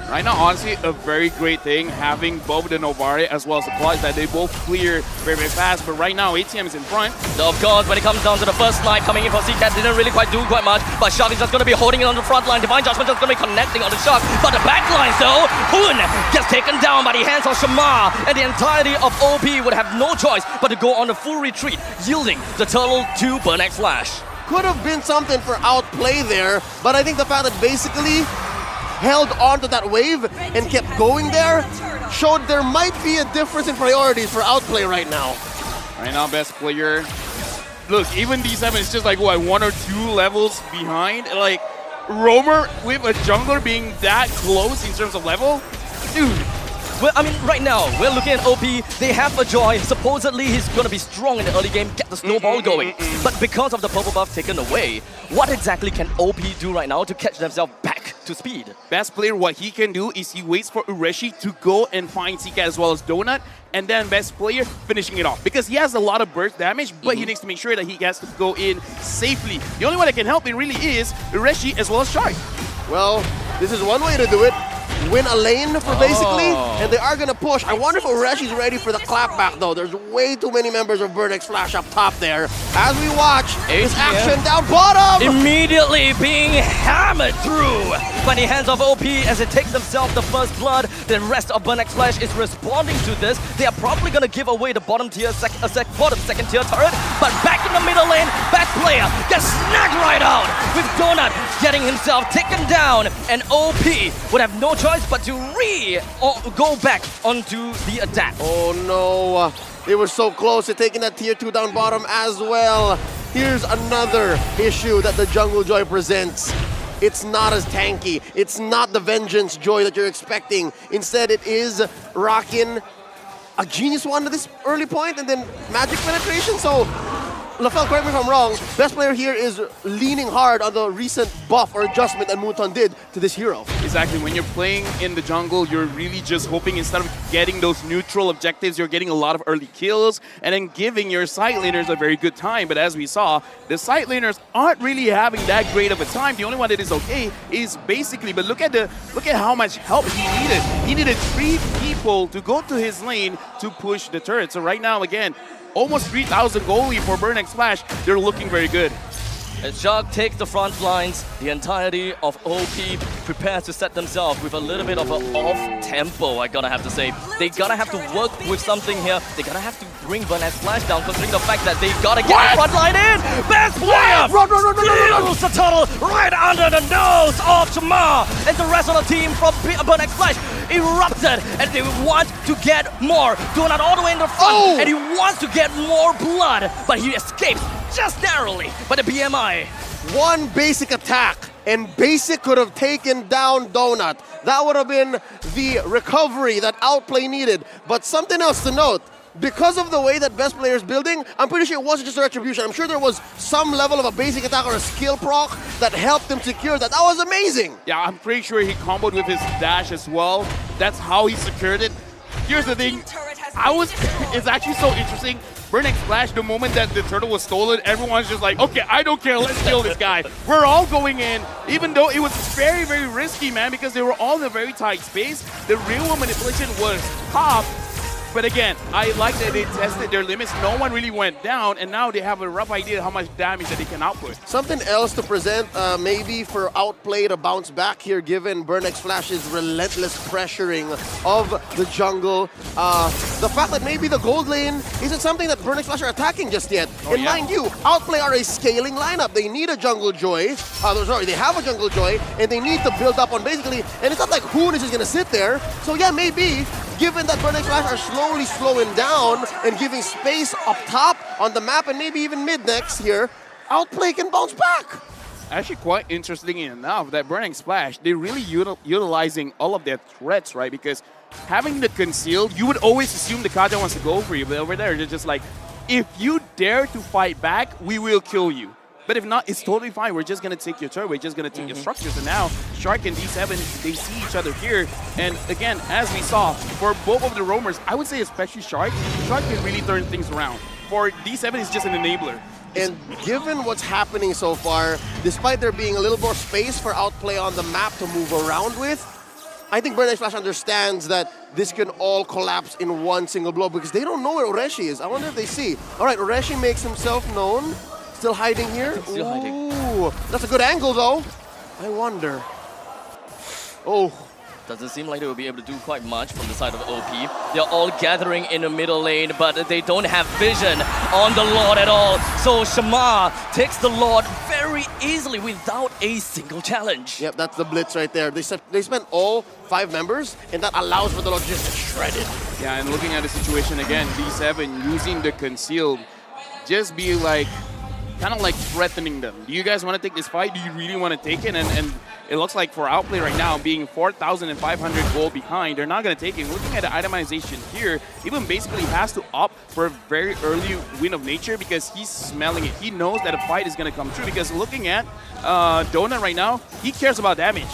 Right now, honestly, a very great thing having both the Novaria as well as the Clutch, that they both clear very, very fast. But right now, ATM is in front. So of course, when it comes down to the first snipe coming in for CCAT, didn't really quite do quite much. But Shark is just going to be holding it on the front line. Divine Judgment just going to be connecting on the Shark. But the back line, though, Hoon gets taken down by the hands of Shamar. And the entirety of OP would have no choice but to go on a full retreat, yielding the turtle to Burnex Flash. could have been something for Outplay there, but I think the fact that basically held on to that wave and kept going there showed there might be a difference in priorities for Outplay right now. Right now, best player. Look, even D7 is just like, what, 1 or 2 levels behind? Like, Roamer with a jungler being that close in terms of level? Dude. Well, I mean, right now, we're looking at OP. They have a Joy. Supposedly, he's going to be strong in the early game, get the snowball going. But because of the purple buff taken away, what exactly can OP do right now to catch themselves back to speed? Best player, what he can do is he waits for Ureshi to go and find Zika as well as Donut, and then best player finishing it off. Because he has a lot of burst damage, but he needs to make sure that he has to go in safely. The only one that can help him really is Ureshi as well as Shark. Well, this is one way to do it. Win a lane for basically, and they are going to push. I wonder if Ureshi's ready for the clapback though. There's way too many members of Burnex Flash up top there. As we watch this action down bottom! Immediately being hammered through by the hands of OP as it takes themselves the first blood. The rest of Burnex Flash is responding to this. They are probably going to give away the bottom tier, bottom second tier turret, but back in the middle lane, best player gets snagged right out with Donut getting himself taken down, and OP would have no choice but to go back onto the attack. Oh no, they were so close to taking that tier 2 down bottom as well. Here's another issue that the Jungle Joy presents. It's not as tanky. It's not the Vengeance Joy that you're expecting. Instead, it is rocking a Genius Wand at this early point and then Magic Penetration. So LaFell, correct me if I'm wrong, best player here is leaning hard on the recent buff or adjustment that Muton did to this hero. Exactly, when you're playing in the jungle, you're really just hoping instead of getting those neutral objectives, you're getting a lot of early kills and then giving your side laners a very good time. But as we saw, the side laners aren't really having that great of a time. The only one that is okay is basically, but look at how much help he needed. He needed 3 people to go to his lane to push the turret. So right now, again, almost 3,000 goalie for Burnex Flash. They're looking very good. As Shark takes the front lines, the entirety of OP prepares to set themselves with a little bit of an off-tempo, I gotta have to say. They gotta have to work with something here. They gotta have to bring Burnex Flash down, considering the fact that they gotta get the front line in! Best player! Deals the tunnel right under the nose of Shamar! And the rest of the team from Burnex Flash erupted, and they want to get more. Donut all the way in the front, and he wants to get more blood, but he escapes just narrowly by the BMI. One basic attack, and Basic could have taken down Donut. That would have been the recovery that Outplay needed. But something else to note, because of the way that best player is building, I'm pretty sure it wasn't just a retribution. I'm sure there was some level of a basic attack or a skill proc that helped him secure that. That was amazing. Yeah, I'm pretty sure he comboed with his dash as well. That's how he secured it. Here's the thing, it's actually so interesting. Burnex Flash, the moment that the turtle was stolen, everyone's just like, okay, I don't care, let's kill this guy. We're all going in, even though it was very, very risky, man, because they were all in a very tight space. The real manipulation was top. But again, I like that they tested their limits. No one really went down, and now they have a rough idea how much damage that they can output. Something else to present, maybe for Outplay to bounce back here, given Burnex Flash's relentless pressuring of the jungle. The fact that maybe the gold lane isn't something that Burnex Flash are attacking just yet. And mind you, Outplay are a scaling lineup. They need a Jungle Joy. They have a Jungle Joy, and they need to build up on basically, and it's not like Hoon is just going to sit there. So yeah, maybe, given that Burnex Flash are slowly slowing down and giving space up top on the map and maybe even mid next here, Outplay can bounce back. Actually, quite interesting enough that Burnex Flash, they're really utilizing all of their threats, right? Because having the concealed, you would always assume the Kaja wants to go for you, but over there, they're just like, if you dare to fight back, we will kill you. But if not, it's totally fine. We're just going to take your turret. We're just going to take your structures. And now, Shark and D7, they see each other here. And again, as we saw, for both of the roamers, I would say especially Shark can really turn things around. For D7, it's just an enabler. And given what's happening so far, despite there being a little more space for Outplay on the map to move around with, I think Burnex Flash understands that this can all collapse in one single blow because they don't know where Ureshi is. I wonder if they see. All right, Ureshi makes himself known. Still hiding here? Still hiding. Ooh, that's a good angle though. I wonder. Oh, Doesn't seem like they will be able to do quite much from the side of OP. They're all gathering in the middle lane, but they don't have vision on the Lord at all. So Shamar takes the Lord very easily without a single challenge. Yep, that's the blitz right there. They spent all 5 members, and that allows for the Lord just to shred it. Yeah, and looking at the situation again, D7 using the concealed, just be like, kind of like threatening them. Do you guys want to take this fight? Do you really want to take it? And it looks like for Outplay right now, being 4,500 gold behind, they're not going to take it. Looking at the itemization here, Even basically has to opt for a very early win of nature because he's smelling it. He knows that a fight is going to come true because looking at Donut right now, he cares about damage.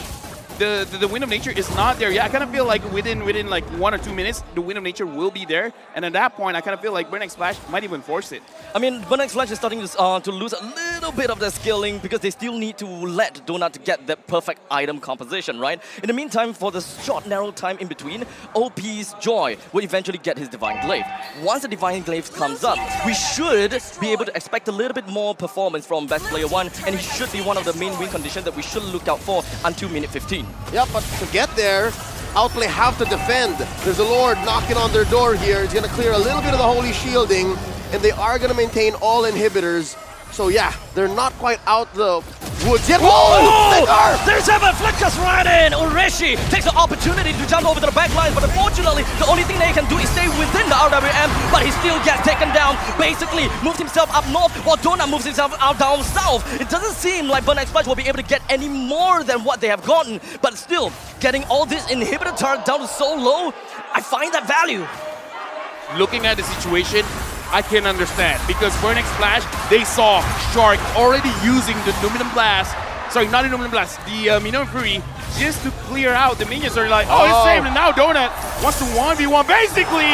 The Wind of Nature is not there yet. I kind of feel like within like 1 or 2 minutes, the Wind of Nature will be there. And at that point, I kind of feel like Burnex Splash might even force it. I mean, Burnex Splash is starting to lose a little bit of their skilling because they still need to let Donut to get that perfect item composition, right? In the meantime, for the short, narrow time in between, OP's Joy will eventually get his Divine Glaive. Once the Divine Glaive comes up, we should be able to expect a little bit more performance from Best Player 1, and he should be one of the main win conditions that we should look out for until minute 15. Yep, but to get there, Outplay have to defend. There's a Lord knocking on their door here. It's going to clear a little bit of the Holy Shielding, and they are going to maintain all inhibitors. So yeah, they're not quite out the woods yet. Oh! There's Evan Flux right in! Ureshi takes the opportunity to jump over to the back lines, but unfortunately, the only thing they can do is stay within the RWM, but he still gets taken down. Basically, moves himself up north, while Donut moves himself out down south. It doesn't seem like Burnex Splash will be able to get any more than what they have gotten, but still, getting all this inhibitor turret down to so low, I find that value. Looking at the situation, I can understand because Burnex Splash, they saw Shark already using the Numinum Blast. Sorry, not the Numinum Blast, the Minimum Fury, just to clear out. The minions are like, oh, it's saved, and now Donut wants to 1v1. Basically,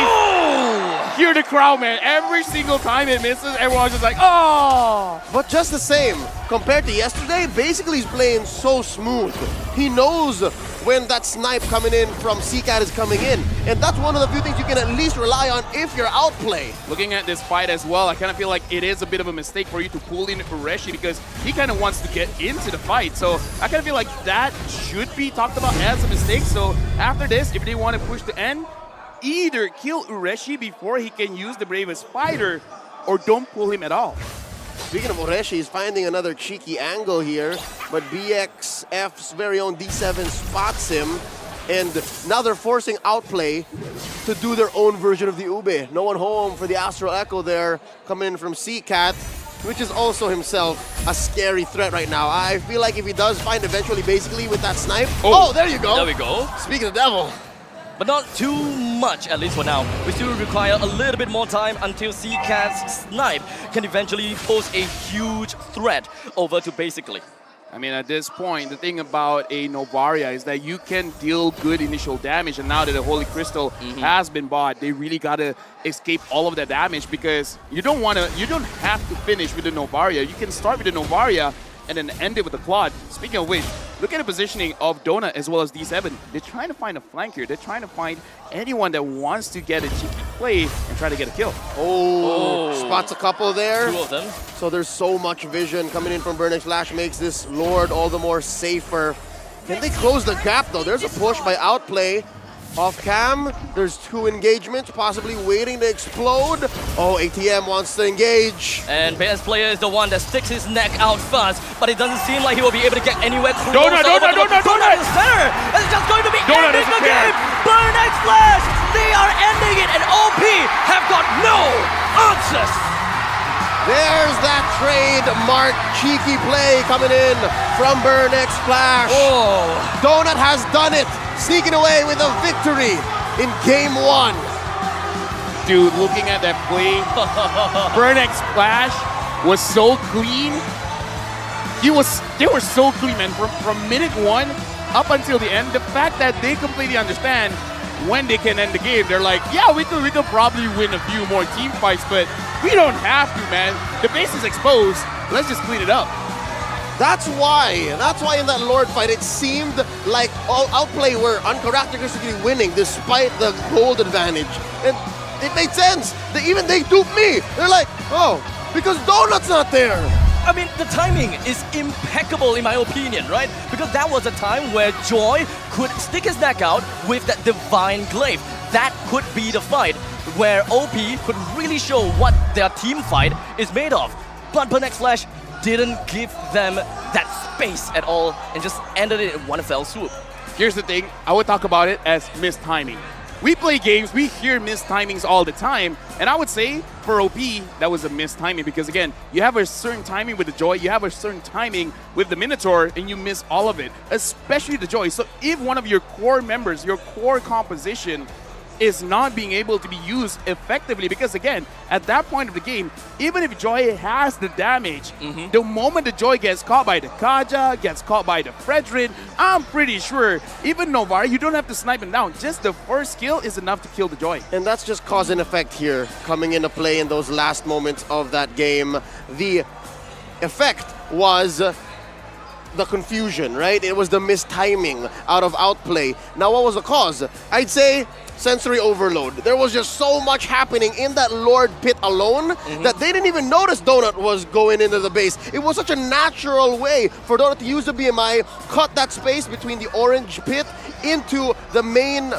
hear the crowd, man. Every single time it misses, everyone's just like, oh! But just the same, compared to yesterday, basically he's playing so smooth. He knows when that snipe coming in from CCAT is coming in. And that's one of the few things you can at least rely on if you're Outplay. Looking at this fight as well, I kind of feel like it is a bit of a mistake for you to pull in Ureshi because he kind of wants to get into the fight. So I kind of feel like that should be talked about as a mistake. So after this, if they want to push the end, either kill Ureshi before he can use the Bravest Fighter or don't pull him at all. Speaking of Ureshi, he's finding another cheeky angle here, but BXF's very own D7 spots him, and now they're forcing Outplay to do their own version of the Ube. No one home for the Astral Echo there, coming in from CCAT, which is also himself a scary threat right now. I feel like if he does find eventually basically with that snipe, oh there you go. There we go. Speaking of the devil. But not too much, at least for now. We still require a little bit more time until CCAT's snipe can eventually pose a huge threat over to basically. I mean, at this point, the thing about a Novaria is that you can deal good initial damage, and now that the Holy Crystal has been bought, they really gotta escape all of that damage because you don't have to finish with the Novaria. You can start with the Novaria and then end it with the Claude. Speaking of which, look at the positioning of Donut as well as D7. They're trying to find a flank here. They're trying to find anyone that wants to get a cheeky play and try to get a kill. Spots a couple there. 2 of them. So there's so much vision coming in from Burnex Splash, makes this Lord all the more safer. Can they close the gap though? There's a push by Outplay. Off cam, there's 2 engagements, possibly waiting to explode. Oh, ATM wants to engage. And Best Player is the one that sticks his neck out first, but it doesn't seem like he will be able to get anywhere close. Donut in the center! It's just going to be ending the game! Burnex Splash! They are ending it, and OP have got no answers! There's that trademark cheeky play coming in from Burnex Splash. Donut has done it, sneaking away with a victory in game 1. Dude, looking at that play, Burnex Splash was so clean. They were so clean, man. From minute 1 up until the end, the fact that they completely understand when they can end the game. They're like, yeah, we could probably win a few more team fights, but we don't have to, man. The base is exposed. Let's just clean it up. That's why in that Lord fight, it seemed like Outplay were uncharacteristically winning despite the gold advantage. And it made sense. They duped me. They're like, oh, because Donut's not there. I mean, the timing is impeccable in my opinion, right? Because that was a time where Joy could stick his neck out with that Divine Glaive. That could be the fight where OP could really show what their team fight is made of. But Burnex Flash didn't give them that space at all and just ended it in one fell swoop. Here's the thing, I would talk about it as missed timing. We play games, we hear missed timings all the time, and I would say for OP, that was a missed timing because again, you have a certain timing with the Joy, you have a certain timing with the Minotaur, and you miss all of it, especially the Joy. So if one of your core members, your core composition is not being able to be used effectively, because again, at that point of the game, even if Joy has the damage, the moment the Joy gets caught by the Kaja, gets caught by the Fredrin, I'm pretty sure even Novaria, you don't have to snipe him down. Just the first kill is enough to kill the Joy. And that's just cause and effect here coming into play in those last moments of that game. The effect was the confusion, right? It was the mistiming out of Outplay. Now, what was the cause? I'd say sensory overload. There was just so much happening in that Lord pit alone that they didn't even notice Donut was going into the base. It was such a natural way for Donut to use the BMI, cut that space between the orange pit into the main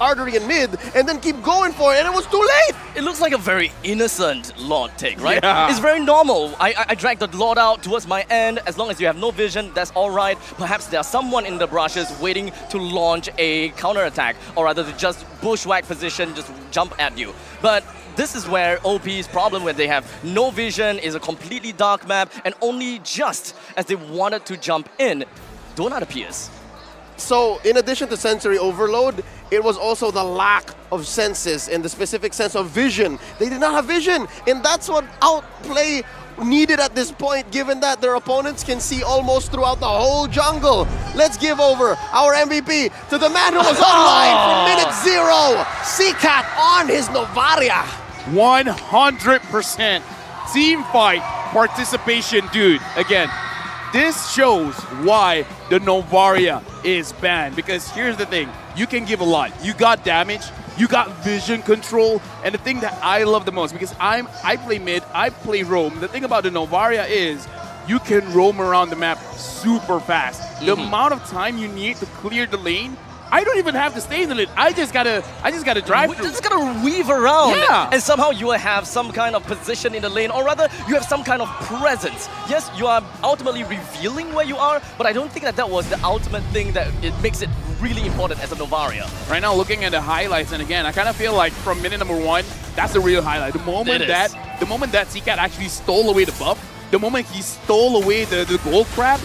artery in mid, and then keep going for it, and it was too late! It looks like a very innocent Lord take, right? Yeah. It's very normal. I dragged the Lord out towards my end. As long as you have no vision, that's alright. Perhaps there's someone in the brushes waiting to launch a counterattack, or rather to just bushwhack position, just jump at you. But this is where OP's problem, when they have no vision, is a completely dark map, and only just as they wanted to jump in, Donut appears. So, in addition to sensory overload, it was also the lack of senses and the specific sense of vision. They did not have vision, and that's what Outplay needed at this point, given that their opponents can see almost throughout the whole jungle. Let's give over our MVP to the man who was online from minute 0, C-Cat on his Novaria. 100% team fight participation, dude. Again, this shows why the Novaria is banned, because here's the thing, you can give a lot. You got damage, you got vision control, and the thing that I love the most, because I play mid, I play roam, the thing about the Novaria is you can roam around the map super fast. The amount of time you need to clear the lane, I don't even have to stay in the lane. I just gotta drive through. Just gotta weave around. Yeah. And somehow you will have some kind of position in the lane, or rather, you have some kind of presence. Yes, you are ultimately revealing where you are, but I don't think that was the ultimate thing that it makes it really important as a Novaria. Right now, looking at the highlights, and again, I kind of feel like from minute number 1, that's the real highlight. The moment that C-Cat actually stole away the buff, the moment he stole away the gold crab,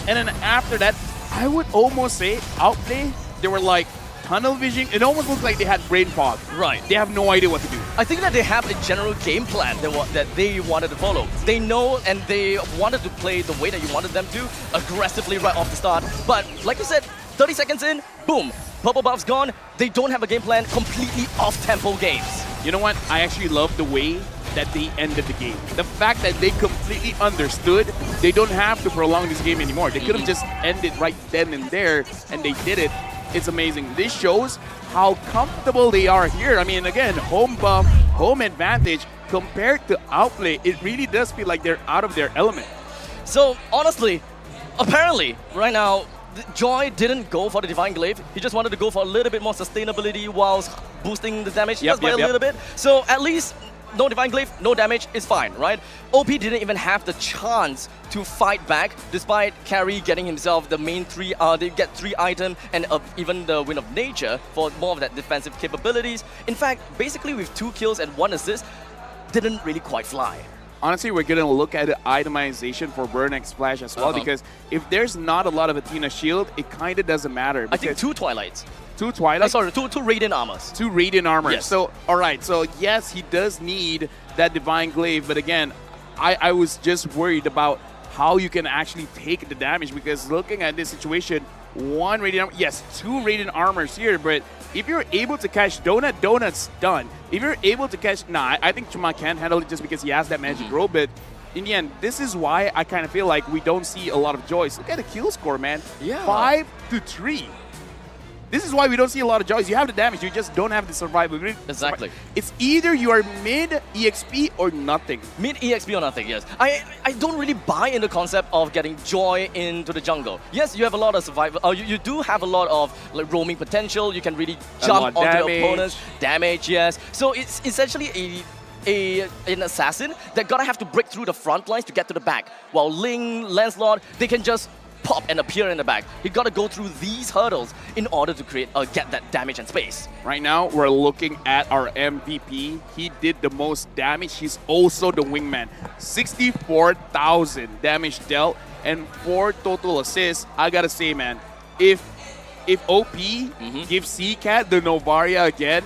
and then after that, I would almost say Outplay, they were like tunnel vision. It almost looks like they had brain fog. Right. They have no idea what to do. I think that they have a general game plan that they wanted to follow. They know and they wanted to play the way that you wanted them to, aggressively right off the start. But like you said, 30 seconds in, boom, purple buff's gone. They don't have a game plan, completely off-tempo games. You know what? I actually love the way that they ended the game. The fact that they completely understood they don't have to prolong this game anymore. They could have just ended right then and there, and they did it. It's amazing. This shows how comfortable they are here. I mean, again, home buff, home advantage, compared to Outplay, it really does feel like they're out of their element. So, honestly, apparently, right now, Joy didn't go for the Divine Glaive. He just wanted to go for a little bit more sustainability whilst boosting the damage just by a little bit. So, at least, no Divine Glaive, no damage, is fine, right? OP didn't even have the chance to fight back, despite Carry getting himself the main 3, they get 3 items and even the Wind of Nature for more of that defensive capabilities. In fact, basically with 2 kills and 1 assist, didn't really quite fly. Honestly, we're going to look at the itemization for Burnex Flash as well, because if there's not a lot of Athena shield, it kind of doesn't matter. I think 2 Twilights. 2 Twilights? Sorry, 2 Radiant Armors. 2 Radiant Armors. Yes. So, alright, so yes, he does need that Divine Glaive, but again, I was just worried about how you can actually take the damage, because looking at this situation, 1 Radiant Armor, yes, 2 Radiant Armors here, but if you're able to catch Donut, Donut's done. If you're able to catch, I think Chuma can handle it just because he has that magic robe, but in the end, this is why I kind of feel like we don't see a lot of Joys. Look at the kill score, man. Yeah. 5-3. This is why we don't see a lot of joys. You have the damage, you just don't have the survivability. Exactly. It's either you are mid EXP or nothing. Mid EXP or nothing, yes. I don't really buy in the concept of getting joy into the jungle. Yes, you have a lot of survival. You do have a lot of like roaming potential. You can really jump onto the opponents. Damage, yes. So it's essentially an assassin that gotta have to break through the front lines to get to the back. While Ling, Lancelot, they can just pop and appear in the back. You gotta go through these hurdles in order to get that damage and space. Right now, we're looking at our MVP. He did the most damage. He's also the wingman. 64,000 damage dealt and 4 total assists. I gotta say, man, if OP gives CCAT the Novaria again,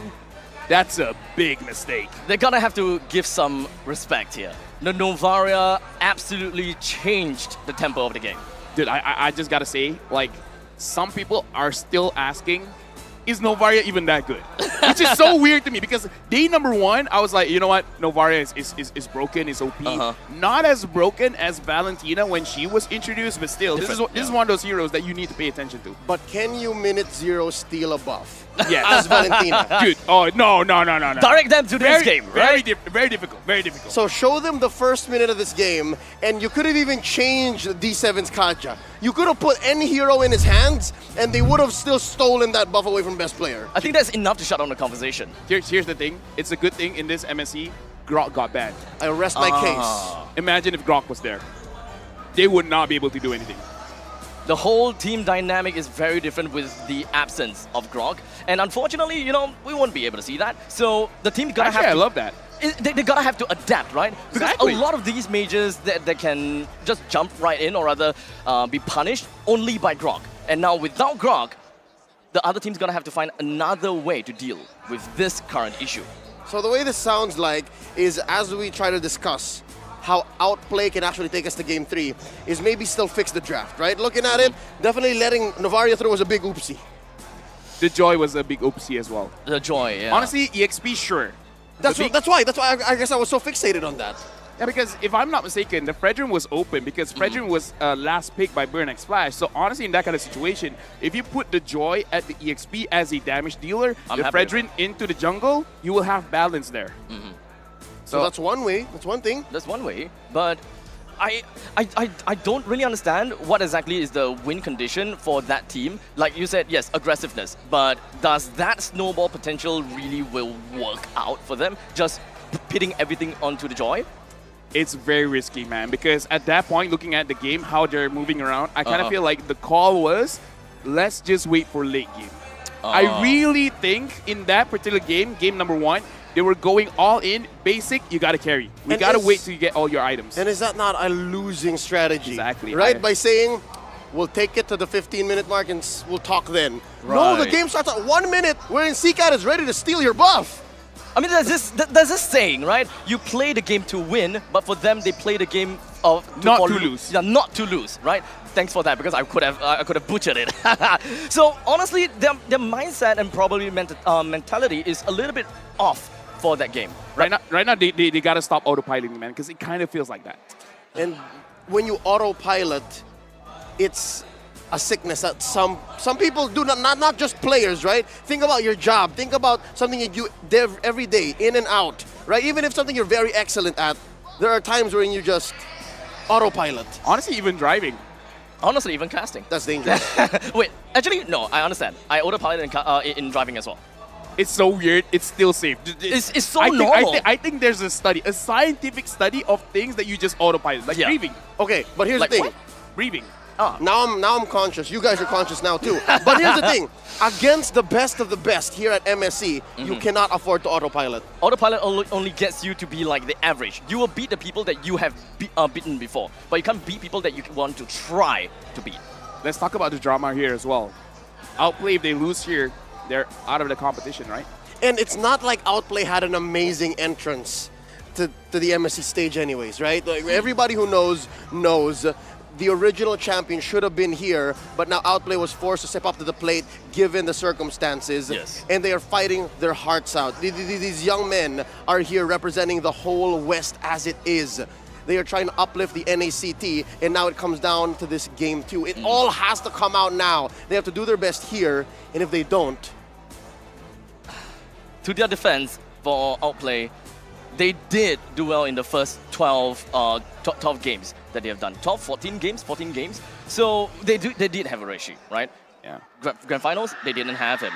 that's a big mistake. They're gonna have to give some respect here. The Novaria absolutely changed the tempo of the game. Dude, I just gotta say, like, some people are still asking, is Novaria even that good? Which is so weird to me because day number 1, I was like, you know what? Novaria is broken, is OP. Not as broken as Valentina when she was introduced, but still, this is one of those heroes that you need to pay attention to. But can you minute 0 steal a buff? Yeah, as Valentina. Dude, oh, no. Direct them to this game, right? Very difficult. So show them the first minute of this game, and you could have even changed D7's Katja. You could have put any hero in his hands, and they would have still stolen that buff away from best player. I think that's enough to shut down the conversation. Here's the thing. It's a good thing in this MSC, Grok got banned. I rest my case. Imagine if Grok was there. They would not be able to do anything. The whole team dynamic is very different with the absence of Grok. And unfortunately, you know, we won't be able to see that. So the team gotta have to... I love that. They gotta have to adapt, right? Because Exactly. a lot of these mages that can just jump right in or rather be punished only by Grok. And now without Grok, the other team's gonna have to find another way to deal with this current issue. So the way this sounds like is as we try to discuss how Outplay can actually take us to Game 3 is maybe still fix the draft, right? Looking at it, definitely letting Novaria through was a big oopsie. The Joy was a big oopsie as well. The Joy, yeah. Honestly, EXP, sure. That's why I guess I was so fixated on that. Yeah, because if I'm not mistaken, the Fredrin was open because Fredrin was last picked by Burn X Flash. So honestly, in that kind of situation, if you put the Joy at the EXP as a damage dealer, the Fredrin into the jungle, you will have balance there. So that's one way. That's one thing. That's one way. But I don't really understand what exactly is the win condition for that team. Like you said, yes, aggressiveness. But does that snowball potential really will work out for them? Just pitting everything onto the Joy? It's very risky, man, because at that point, looking at the game, how they're moving around, I kind of feel like the call was, let's just wait for late game. I really think in that particular game, game number 1, they were going all in, basic, you gotta carry. We gotta wait till you get all your items. And is that not a losing strategy? Exactly. Right? By saying, we'll take it to the 15-minute mark and we'll talk then. Right. No, the game starts at 1 minute wherein CCAT is ready to steal your buff. I mean, there's this saying, right? You play the game to win, but for them, they play the game not to lose. Yeah, not to lose, right? Thanks for that, because I could have butchered it. So honestly, their mindset and probably mentality is a little bit off for that game. Right now, they gotta stop autopiloting, man, because it kind of feels like that. And when you autopilot, it's a sickness that some people do, not just players, right? Think about your job. Think about something you do every day, in and out, right? Even if something you're very excellent at, there are times when you just autopilot. Honestly, even driving. Honestly, even casting. That's dangerous. Wait, actually, no, I understand. I autopilot in driving as well. It's so weird. It's still safe. It's so normal. I think there's a study, a scientific study of things that you just autopilot, like breathing. Okay, but here's the thing. What? Breathing. Now I'm conscious. You guys are conscious now too. But here's the thing. Against the best of the best here at MSC, you cannot afford to autopilot. Autopilot only gets you to be like the average. You will beat the people that you have beaten before, but you can't beat people that you want to try to beat. Let's talk about the drama here as well. Outplay, if they lose here, they're out of the competition, right? And it's not like Outplay had an amazing entrance to the MSC stage anyways, right? Like everybody who knows the original champion should have been here, but now Outplay was forced to step up to the plate given the circumstances. Yes. And they are fighting their hearts out. These young men are here representing the whole West as it is. they are trying to uplift the NACT, and now it comes down to this game 2. It all has to come out now. They have to do their best here, and if they don't... To their defense, for Outplay, they did do well in the first 12 games that they have done. 14 games. So they did have a Rishi, right? Yeah. Grand Finals, they didn't have him.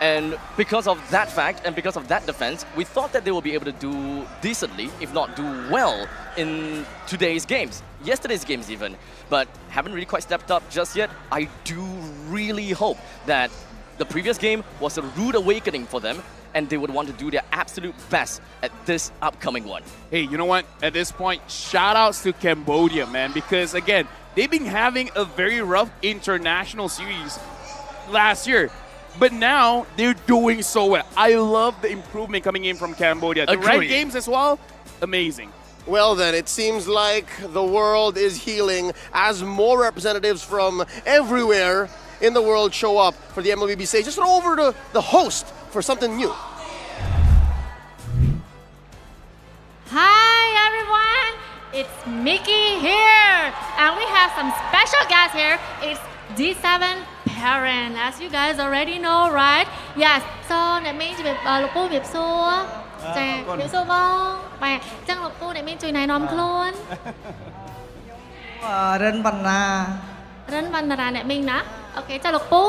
And because of that fact and because of that defense, we thought that they will be able to do decently, if not do well, in today's games. Yesterday's games even. But haven't really quite stepped up just yet. I do really hope that the previous game was a rude awakening for them, and they would want to do their absolute best at this upcoming one. Hey, you know what? At this point, shout outs to Cambodia, man, because again, they've been having a very rough international series last year. But now they're doing so well. I love the improvement coming in from Cambodia. The red games as well, amazing. Well then, it seems like the world is healing as more representatives from everywhere in the world show up for the MLBB stage. Just throw over to the host for something new. Hi everyone, it's Mickey here, and we have some special guests here. It's D7 Parent, as you guys already know, right? Yes. So that means លោកពូវិបសួរចាវិបសួរបងបាទអញ្ចឹងលោកពូអ្នកមានជួយណែនាំខ្លួនរិនបណ្ណាអ្នកមីងណាអូខេចាលោកពូ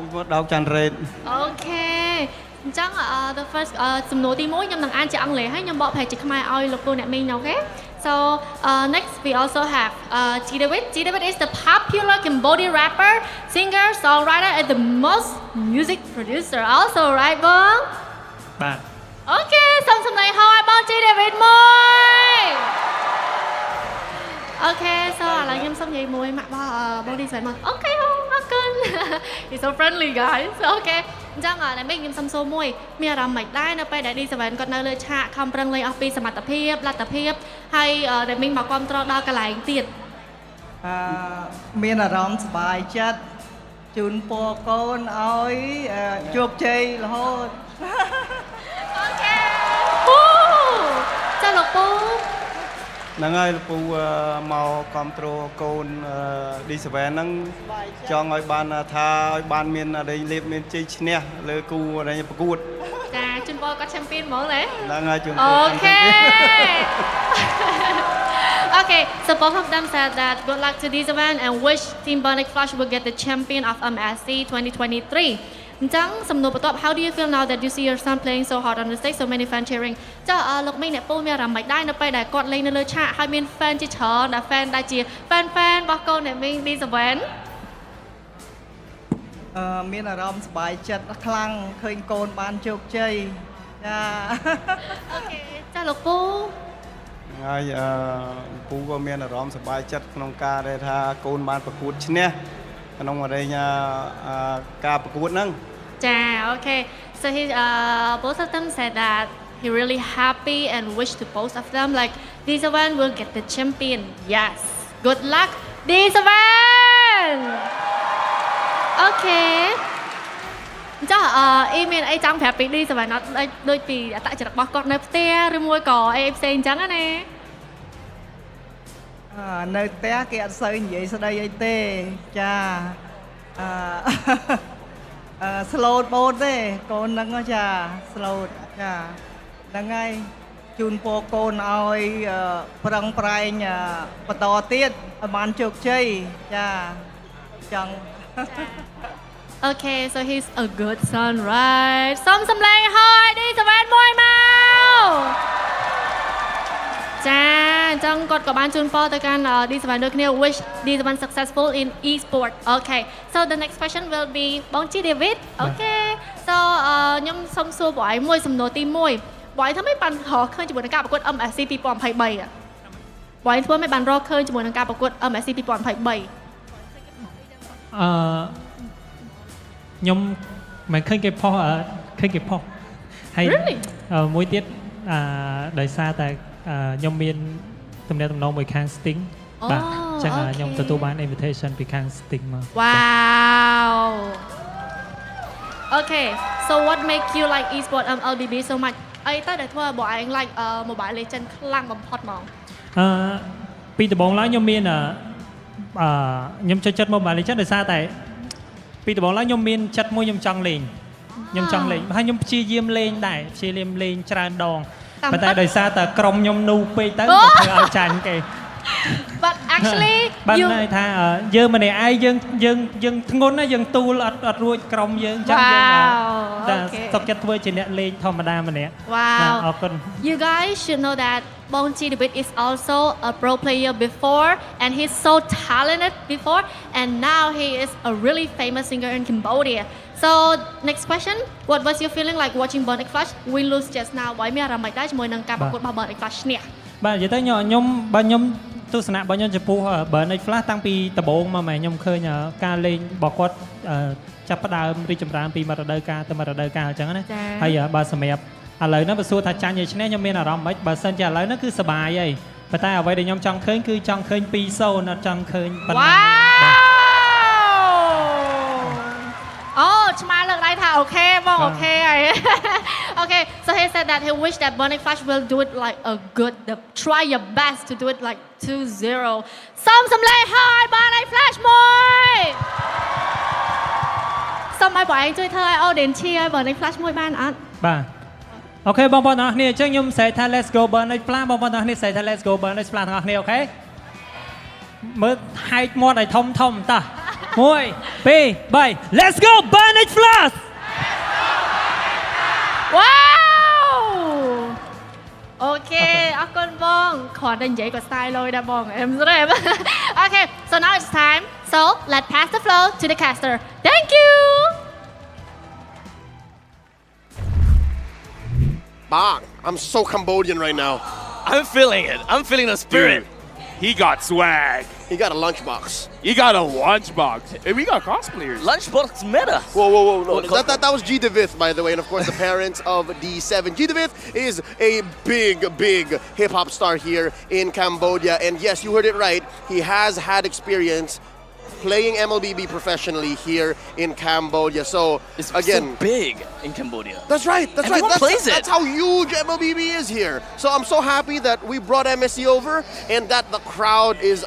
មកដកចាន់រ៉េតអូខេអញ្ចឹង the first សំណួរទី1ខ្ញុំនឹងអានជាអង់គ្លេសហើយខ្ញុំបកប្រែជាខ្មែរឲ្យលោកពូអ្នកមីងអូខេSo next we also have David. David is the popular Cambodian rapper, singer, songwriter, and the most music producer also, right, Bong? Bad. Okay, something like how about David Moy? Okay, so là em xong vậy mùi mặc body side mà. Okay, he's so friendly, guys. Okay. អញ្ចឹងតែមីងខ្ញុំសុំសួរមួយមានអារម្មណ៍មិនដែរនៅពេលដែល D7 គាត់នៅលើឆាកខំប្រឹងលេងអស់ពីសមត្ថភាពលទ្ធភាពហើយដែលមីងមកគ្រប់គ្រងដល់កន្លែងទៀតមានអារម្មណ៍សប្បាយចិត្តជូនពរកូនឲ្យជោគជ័យរហូតអូខេចាលោកពូហ្នឹងហើយលោកពូមកគ្រប់គ្រងកូន D7 ហ្នឹងចង់ឲ្យបានថាឲ្យបានមានលេបមានជ័យឈ្នះលើគូប្រកួតចាជូនពរគាត់ champion ហ្មងណាហ្នឹងហើយជូនពរ Okay. Okay, so both of them said that good luck to D7 and wish Team Blacklist Flash will get the champion of MSC 2023. អញ្ចឹងសំណួរបន្ទាប់ How do you feel now that you see your son playing so hard on the stage, so many fans cheering ចាលោកមីងអ្នកពូមានអារម្មណ៍មិនដែរនៅពេលដែលគាត់លេងនៅលើឆាកហើយមាន fan ជាច្រើនដែល fan ដែលជា fan របស់កូនអ្នកមីង D7 មានអារម្មណ៍សប្បាយចិត្តខ្លាំងឃើញកូនបានជោគជ័យចាអូខេចាលោកពូហើយពូក៏មានអារម្មណ៍សប្បាយចិត្តក្នុងការដែលថាកូនបានប្រកួតឈ្នះក្នុងការប្រកួតហ្នឹងចា Okay, so he both of them said that he really happy and wish to both of them like D7 will get the champion. Yes, good luck D7. Okay. ចាអ៊ីមានអីចង់ប្រាប់ពី D7 អត់ដូចពីអត្តចរិតរបស់គាត់នៅផ្ទះឬមួយក៏អីផ្សេងអញ្ចឹងណានៅផ្ទះគេអត់សូវនិយាយស្ដីអីទេចាslow បូតទេកូនហ្នឹងចា slow ចាហ្នឹងហើយជូនពរកូនឲ្យប្រឹងប្រែងបន្តទៀតឲ្យបានជោគជ័យចាចង់ Okay, so he's a good son, right? Some like hi, D7 មួយមកចាអញ្ចឹងគាត់ក៏បានជូនពរទៅកាន់ D7 ដូចគ្នា wish D7 successful in Esports. Okay, so the next question will be បងជី David. Okay, so ខ្ញុំសុំសួរបងឯងមួយសំណួរទី1បងឯងធ្វើម៉េចបានរកឃើញជាមួយនឹងការប្រកួត MSC 2023បងឯងធ្វើម៉េចបានរកឃើញជាមួយនឹងការប្រកួត MSC 2023ខ្ញុំមិនឃើញគេផុសហើយមួយទៀតដោយសារតែខ្ញុំមានទំនាក់ទំនងមួយខាង Sting បាទអញ្ចឹងខ្ញុំទទួលបាន invitation ពីខាង Sting មក Wow. Okay, so what make you like Esports MLBB so much អីទៅដែលធ្វើឲ្យបងឯង like Mobile Legends ខ្លាំងបំផុតហ្មង ពីដំបូងឡើងខ្ញុំមានខ្ញុំចូលចិត្ត Mobile Legends ដោយសារតែពីដំបូងឡើងខ្ញុំមានចិត្តមួយខ្ញុំចង់លេងហើយខ្ញុំព្យាយាមលេងដែរព្យាយាមលេងច្រើនដងប៉ុន្តែដោយសារតែក្រុមខ្ញុំនូពេកទៅក៏ធ្វើឲ្យចាញ់គេ But actually បានន័យថាយើងម្នាក់ឯងយើងធ្ងន់ណាយើងទូលអត់រួចក្រុមយើងចឹងយើងសុខចិត្តធ្វើជាអ្នកលេងធម្មតាម្នាក់ Wow អរគុណ You guys should know that Bong Chi-Debit is also a pro player before and he's so talented before and now he is a really famous singer in Cambodia. So next question, what was your feeling like watching Burning Flash win lose just now? បើមានអារម្មណ៍មិនដែរជាមួយនឹងការប្រកួតរបស់ Burning Flash នេះ បាទនិយាយទៅខ្ញុំទស្សនៈរបស់ខ្ញុំចំពោះ Burning Flash តាំងពីដំបូងមកម៉ែខ្ញុំឃើញការលេងរបស់គាត់ចាប់ផ្ដើមរីកចម្រើនពីមួយរដូវកាលទៅមួយរដូវកាលអញ្ចឹងណាហើយបើសម្រាប់ឥឡូវហ្នឹងបើសួរថាចាញ់ឲ្យឈ្នះខ្ញុំមានអារម្មណ៍មិនបើសិនជាឥឡូវហ្នឹងគឺសប្បាយហើយប៉ុន្តែអ្វីដែលខ្ញុំចង់ឃើញគឺចង់ឃើញ 2-0 អត់ចង់ឃើញប៉ុណ្ណា Oh ឆ្មាលើកដៃថាអូខេបងអូខេហើយ Okay so he said that he wished that Burning Flash will do it like a good try your best to do it like 2-0 សំសម្លេងហើយ Burning Flash មួយសុំឲ្យបងឯងជួយធ្វើឲ្យ audience ឲ្យ Burning Flash មួយបានអត់ បាទអូខេបងប្អូនទាំងអស់គ្នាអញ្ចឹងខ្ញុំស្រែកថា Let's go Burning Flash បងប្អូនទាំងអស់គ្នាស្រែកថា Let's go Burning Flash ទាំងអស់គ្នាអូខេមើលហែកមាត់ឲ្យធំតោះ 1 2 3 Let's go Burning Flash Wow អូខេអរគុណបងគ្រាន់តែនិយាយក៏ style លយដែរបងem rất Okay so now it's time so let's pass the floor to the caster Thank you Bang, I'm so Cambodian right now. I'm feeling it. I'm feeling the spirit. Dude, he got swag. He got a lunchbox. He got a lunchbox. And we got cosplayers. Lunchbox meta. Whoa. No, that was G. DeVith, by the way. And of course, the parents of D7. G. DeVith is a big hip-hop star here in Cambodia. And yes, you heard it right. He has had experience playing MLBB professionally here in Cambodia. So it's again, so big in Cambodia. That's right. That's how huge MLBB is here. So I'm so happy that we brought MSC over and that the crowd is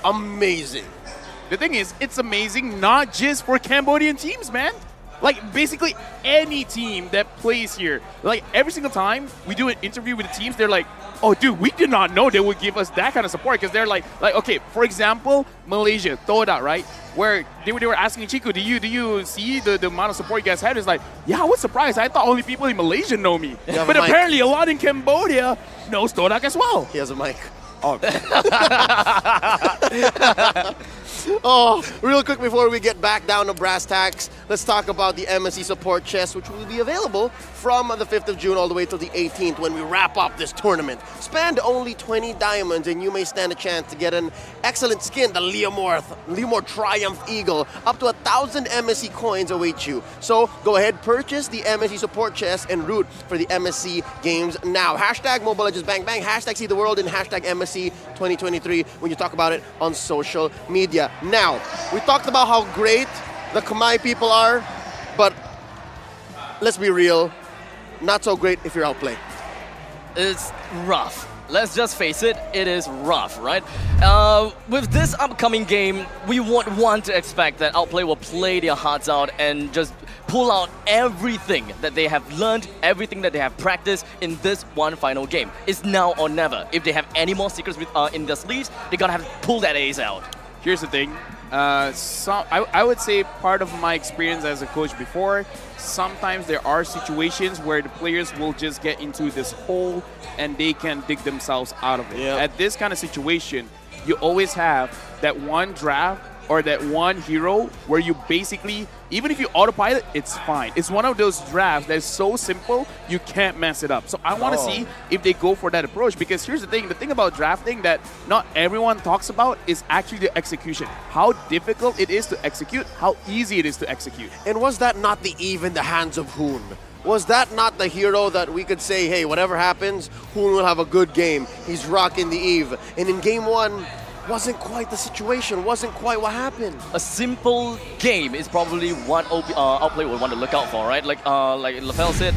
amazing. The thing is, it's amazing not just for Cambodian teams, man. Like basically any team that plays here. Like every single time we do an interview with the teams, they're like, oh dude, we did not know they would give us that kind of support because they're like okay, for example, Malaysia, TODAK, right? Where they were asking Chico, do you see the amount of support you guys had? It's like, yeah, I was surprised. I thought only people in Malaysia know me. But apparently a lot in Cambodia knows TODAK as well. He has a mic. Oh, real quick before we get back down to brass tacks, let's talk about the MSC support chest, which will be available from the 5th of June all the way till the 18th when we wrap up this tournament. Spend only 20 diamonds and you may stand a chance to get an excellent skin, the Leomore Triumph Eagle. Up to 1,000 MSC coins await you. So go ahead, purchase the MSC support chest and root for the MSC games now. Hashtag Mobile Legends Bang Bang, hashtag See the World, and hashtag MSC 2023 when you talk about it on social media. Now, we talked about how great the Khmer people are, but let's be real, not so great if you're Outplay. It's rough. Let's just face it, it is rough, right? With this upcoming game, we would want to expect that Outplay will play their hearts out and just pull out everything that they have learned, everything that they have practiced in this one final game. It's now or never. If they have any more secrets in their sleeves, they're gonna have to pull that ace out. Here's the thing. I would say part of my experience as a coach before, sometimes there are situations where the players will just get into this hole and they can dig themselves out of it. Yep. At this kind of situation, you always have that one draft or that one hero where you basically, even if you autopilot, it's fine. It's one of those drafts that is so simple, you can't mess it up. So I want to see if they go for that approach, because here's the thing about drafting that not everyone talks about is actually the execution. How difficult it is to execute, how easy it is to execute. And was that not the Eve in the hands of Hoon? Was that not the hero that we could say, hey, whatever happens, Hoon will have a good game. He's rocking the Eve. And in game one, wasn't quite the situation, wasn't quite what happened. A simple game is probably what Outplay would want to look out for, right? Like LaFell said,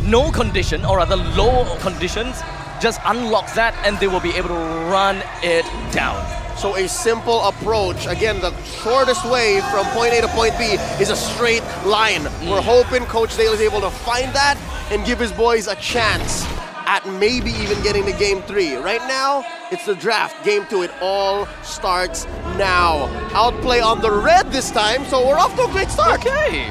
no condition, or rather low conditions just unlocks that and they will be able to run it down. So a simple approach. Again, the shortest way from point A to point B is a straight line. We're hoping Coach Dale is able to find that and give his boys a chance at maybe even getting to Game 3. Right now, it's the draft. Game 2, it all starts now. Outplay on the red this time, so we're off to a great start. Okay.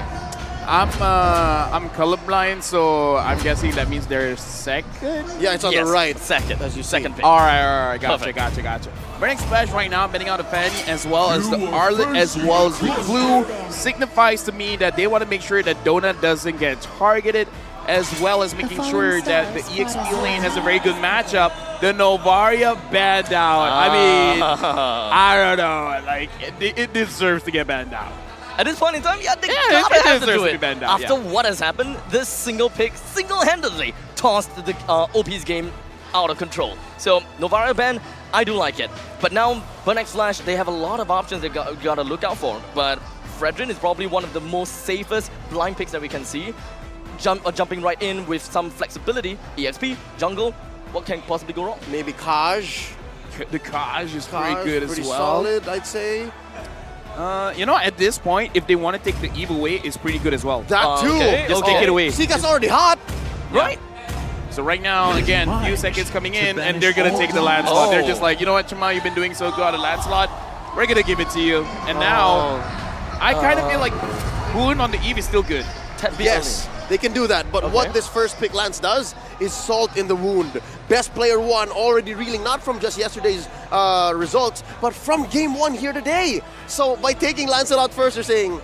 I'm colorblind, so I'm guessing that means they're second. Yeah, it's on the right. Second, as you second pick. All right, gotcha, Perfect. gotcha. Burning Splash right now, betting out the Fanny as well as the Arlet as well as the Blue signifies to me that they want to make sure that Donut doesn't get targeted, as well as making sure that the EXP lane has a very good matchup. The Novaria banned out. I mean, I don't know. Like, it deserves to get banned out. At this point in time, yeah, they it gotta have to deserves do to be it. banned out, After yeah. what has happened, this single pick single-handedly tossed the OP's game out of control. So, Novaria ban, I do like it. But now, Burnex Flash, they have a lot of options they gotta look out for. But Fredrin is probably one of the most safest blind picks that we can see. Jumping right in with some flexibility. EXP, jungle, what can possibly go wrong? Maybe Kaj. The Kaj is pretty good as pretty well. solid, I'd say. You know, at this point, if they want to take the Eve away, it's pretty good as well. That too. Okay, Just take it away. Sika's already hot. Right. So right now, again, few seconds coming in, and they're going to take the land slot. They're just like, you know what, Chama, you've been doing so good on the land slot. We're going to give it to you. And now, I kind of feel like Boon on the Eve is still good. Yes, they can do that. But what this first pick Lance does is salt in the wound. Best player 1 already reeling, not from just yesterday's results, but from game 1 here today. So by taking Lancelot first, they're saying,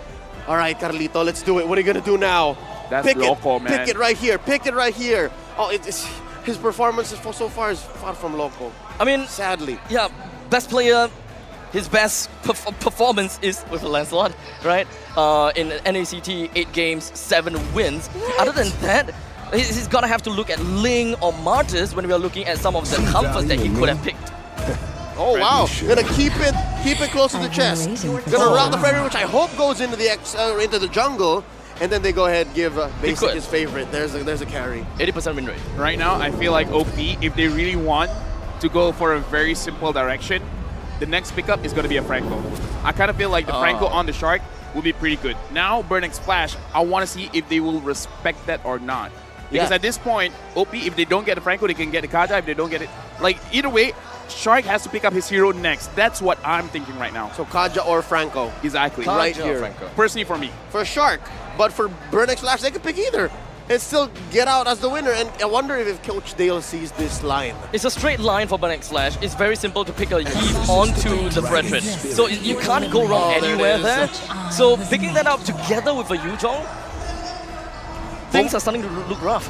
all right, Carlito, let's do it. What are you going to do now? That's pick loco, it. man. Pick it right here. Pick it right here. Oh, his performance so far is far from loco. I mean, sadly. Yeah, best player, his best performance is with Lancelot, right? In NACT, 8 games, 7 wins. Other than that, he's gonna have to look at Ling or Martyrs when we are looking at some of the comforts that he could have picked. Oh wow! Gonna keep it close to the chest. Gonna route the Fredrin, which I hope goes into the jungle, and then they go ahead and give Basic his favorite. There's a carry. 80% win rate. Right now, I feel like OP, if they really want to go for a very simple direction, the next pickup is gonna be a Franco. I kind of feel like the Franco on the Shark will be pretty good. Now, Burnex Flash, I want to see if they will respect that or not. Because at this point, OP, if they don't get the Franco, they can get the Kaja. If they don't get it, like either way, Shark has to pick up his hero next. That's what I'm thinking right now. So Kaja or Franco. Exactly. Kaja right or here. Franco. Personally for me. For Shark. But for Burnex Flash, they can pick either. And still get out as the winner. And I wonder if Coach Dale sees this line. It's a straight line for Burnex Flash. It's very simple to pick a Eve onto the Fredrin. So you can't go wrong anywhere there. So picking that up together with a Yuzhong, things are starting to look rough.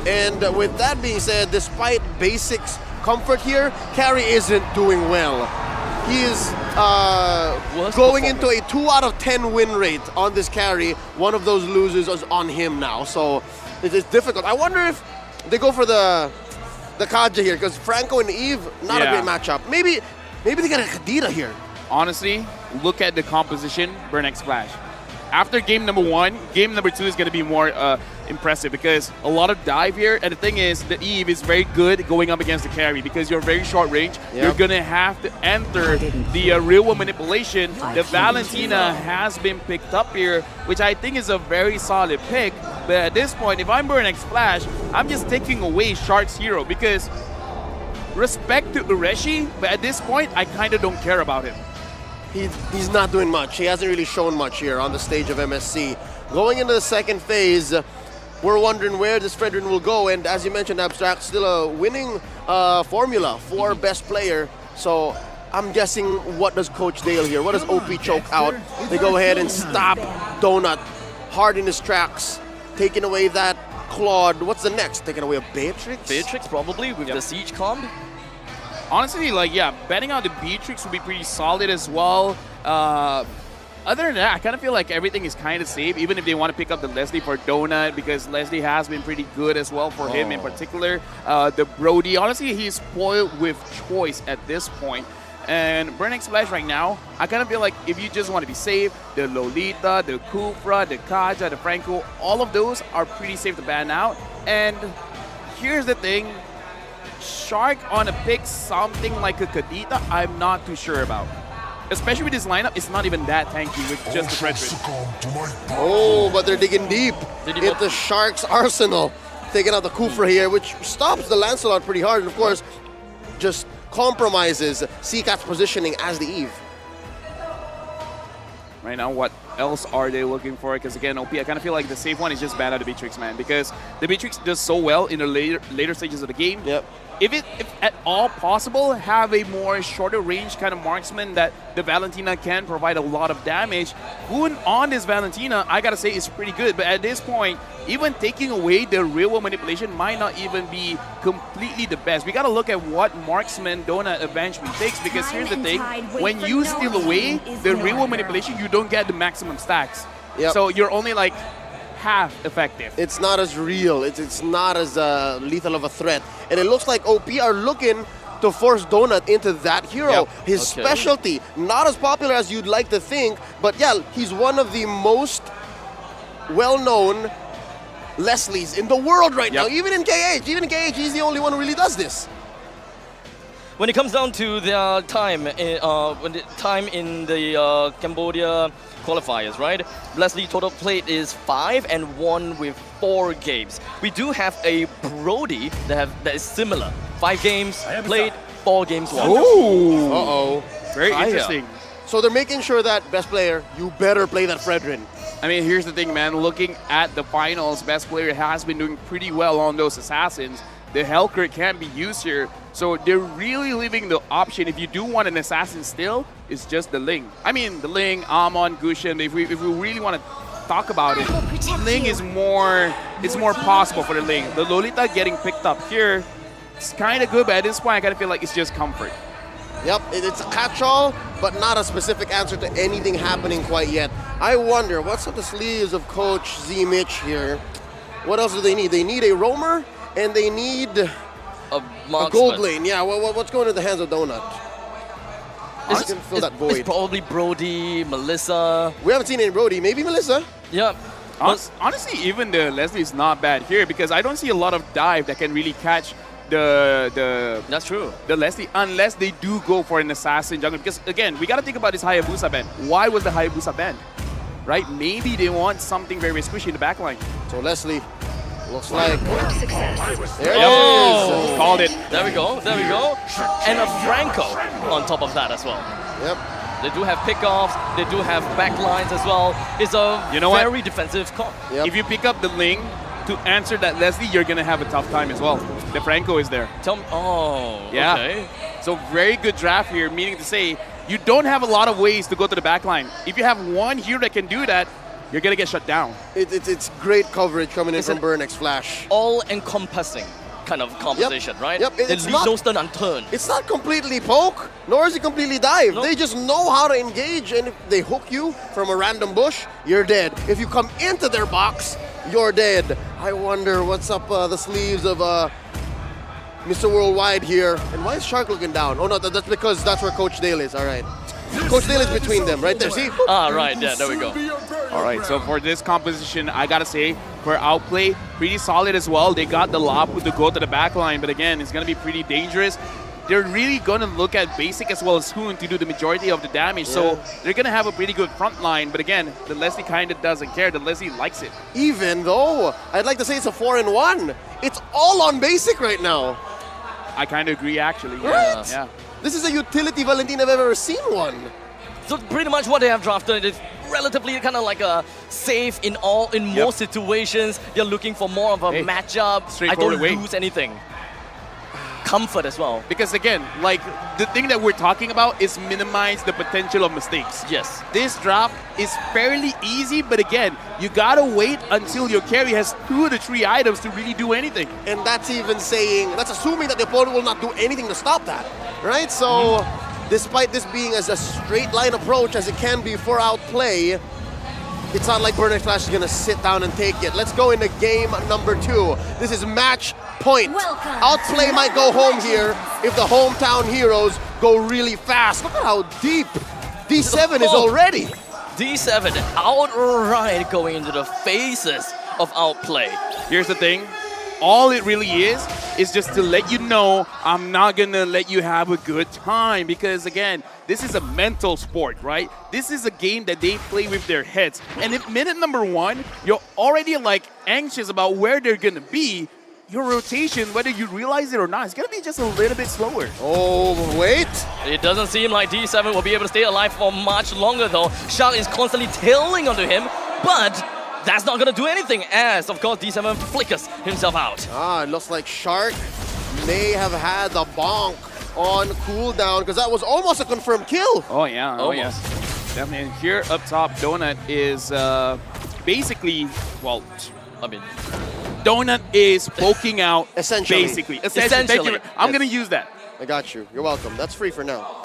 And with that being said, despite Basic's comfort here, Carry isn't doing well. He is going into a 2 out of 10 win rate on this Carry. One of those losers is on him now, so it is difficult. I wonder if they go for the Kaja here, because Franco and Eve, not a great matchup. Maybe they get a Khadira here. Honestly, look at the composition, Burnex Flash. After game number 1, game number 2 is going to be more impressive because a lot of dive here. And the thing is, the Eve is very good going up against the carry because you're very short range. Yep. You're going to have to enter the real world manipulation. The Valentina has been picked up here, which I think is a very solid pick. But at this point, if I'm Burnex Flash, I'm just taking away Shark's hero because respect to Ureshi, but at this point, I kind of don't care about him. He's not doing much. He hasn't really shown much here on the stage of MSC. Going into the second phase, we're wondering where this Fredrin will go. And as you mentioned, Abstract, still a winning formula for best player. So I'm guessing, what does Coach Dale here? What does OP choke out? They go ahead and stop Donut hard in his tracks, taking away that Claude. What's the next? Taking away a Beatrix? Beatrix probably with the Siege comp. Honestly, like, yeah, betting on the Beatrix would be pretty solid as well. Other than that, I kind of feel like everything is kind of safe, even if they want to pick up the Leslie for Donut, because Leslie has been pretty good as well for him in particular. The Brody, honestly, he's spoiled with choice at this point. And Burnex Flash right now, I kind of feel like if you just want to be safe, the Lolita, the Kufra, the Kaja, the Franco, all of those are pretty safe to ban out. And here's the thing. Shark on a pick something like a Kadita, I'm not too sure about. Especially with this lineup, it's not even that tanky with just the Frederick. Oh, but they're digging deep into Shark's arsenal. Taking out the Kufra here, which stops the Lancelot pretty hard, and of course, just compromises Seacat's positioning as the Eve. Right now, what else are they looking for? Because again, OP, I kind of feel like the safe one is just ban out the Beatrix, man. Because the Beatrix does so well in the later stages of the game. Yep. If at all possible, have a more shorter range kind of marksman that the Valentina can provide a lot of damage. Hoon on this Valentina, I gotta say, is pretty good. But at this point, even taking away the real-world manipulation might not even be completely the best. We gotta look at what marksman Donut eventually takes, because here's the thing, when you steal away the real-world manipulation, you don't get the maximum stacks. Yep. So you're only like half effective. It's not as real. It's not as lethal of a threat. And it looks like OP are looking to force Donut into that hero. Yep. His Okay. specialty, not as popular as you'd like to think, but yeah, he's one of the most well-known Leslies in the world right now. Even in KH, he's the only one who really does this. When it comes down to the time, in the Cambodia qualifiers, right? Leslie total played is 5 and won with 4 games. We do have a Brody that is similar. 5 games played, 4 games won. Ooh. Uh-oh. Very interesting. So they're making sure that, best player, you better play that Fredrin. I mean, here's the thing, man. Looking at the finals, best player has been doing pretty well on those assassins. The Hellcurt can't be used here. So they're really leaving the option, if you do want an assassin still, it's just the Ling. I mean, the Ling, Amon, Gushin, if we really want to talk about it, Ling is more, it's more possible for the Ling. The Lolita getting picked up here, it's kind of good, but at this point, I kind of feel like it's just comfort. Yep, it's a catch-all, but not a specific answer to anything happening quite yet. I wonder, what's up the sleeves of Coach Z Mitch here? What else do they need? They need a roamer, and they need a gold lane. Yeah, what's going in the hands of Donut? I can fill that void. It's probably Brody, Melissa. We haven't seen any Brody. Maybe Melissa? Yep. Honestly, even the Leslie is not bad here, because I don't see a lot of dive that can really catch That's true. the Leslie, unless they do go for an assassin jungle. Because again, we gotta think about this Hayabusa ban. Why was the Hayabusa banned? Right? Maybe they want something very squishy in the backline. So Leslie, looks like there it is. Called it. There we go. There we go. And a Franco on top of that as well. Yep. They do have pickoffs. They do have backlines as well. It's a very defensive call. Yep. If you pick up the Ling to answer that Leslie, you're gonna have a tough time as well. The Franco is there. Tell me. Oh. Yeah. Okay. So very good draft here, meaning to say you don't have a lot of ways to go to the backline. If you have one hero that can do that, you're gonna get shut down. It's great coverage coming in from Burnex Flash. All-encompassing kind of composition, right? Yep. They leave no stone unturned. It's not completely poke, nor is it completely dive. They just know how to engage, and if they hook you from a random bush, you're dead. If you come into their box, you're dead. I wonder what's up the sleeves of Mr. Worldwide here. And why is Shark looking down? Oh no, that's because that's where Coach Dale is. All right. Coach Dale is between them, right there. See? Right. Yeah, there we go. All right, so for this composition, I gotta say, for Outplay, pretty solid as well. They got the Lapu to go to the back line, but again, it's gonna be pretty dangerous. They're really gonna look at Basic as well as Hoon to do the majority of the damage, so they're gonna have a pretty good front line, but again, the Leslie kinda doesn't care. The Leslie likes it. Even though, I'd like to say it's a 4-in-1. It's all on Basic right now. I kinda agree, actually. Right? Yeah. This is a utility Valentina I've ever seen one. So pretty much what they have drafted is relatively kind of like a safe in most situations. They're looking for more of a matchup. I don't lose anything. Comfort as well. Because again, like the thing that we're talking about is minimize the potential of mistakes. Yes. This drop is fairly easy, but again, you gotta wait until your carry has 2 to 3 items to really do anything. And that's even saying, that's assuming that the opponent will not do anything to stop that, right? So, despite this being as a straight line approach as it can be for Outplay, it's not like Burnex Flash is gonna sit down and take it. Let's go into game number 2. This is match point. Outplay might go home here if the hometown heroes go really fast. Look at how deep D7 is already. D7 outright going into the faces of Outplay. Here's the thing. all it really is just to let you know I'm not going to let you have a good time. Because, again, this is a mental sport, right? This is a game that they play with their heads. And if minute number 1, you're already, like, anxious about where they're going to be, your rotation, whether you realize it or not, is going to be just a little bit slower. Oh, wait. It doesn't seem like D7 will be able to stay alive for much longer, though. Shark is constantly tailing onto him, but that's not going to do anything, as, of course, D7 flickers himself out. It looks like Shark may have had the bonk on cooldown, because that was almost a confirmed kill. Oh, yeah. Oh, yes. Definitely. And here up top, Donut is basically, well, I mean, Donut is poking out, essentially. Basically. Essentially. I'm going to use that. I got you. You're welcome. That's free for now.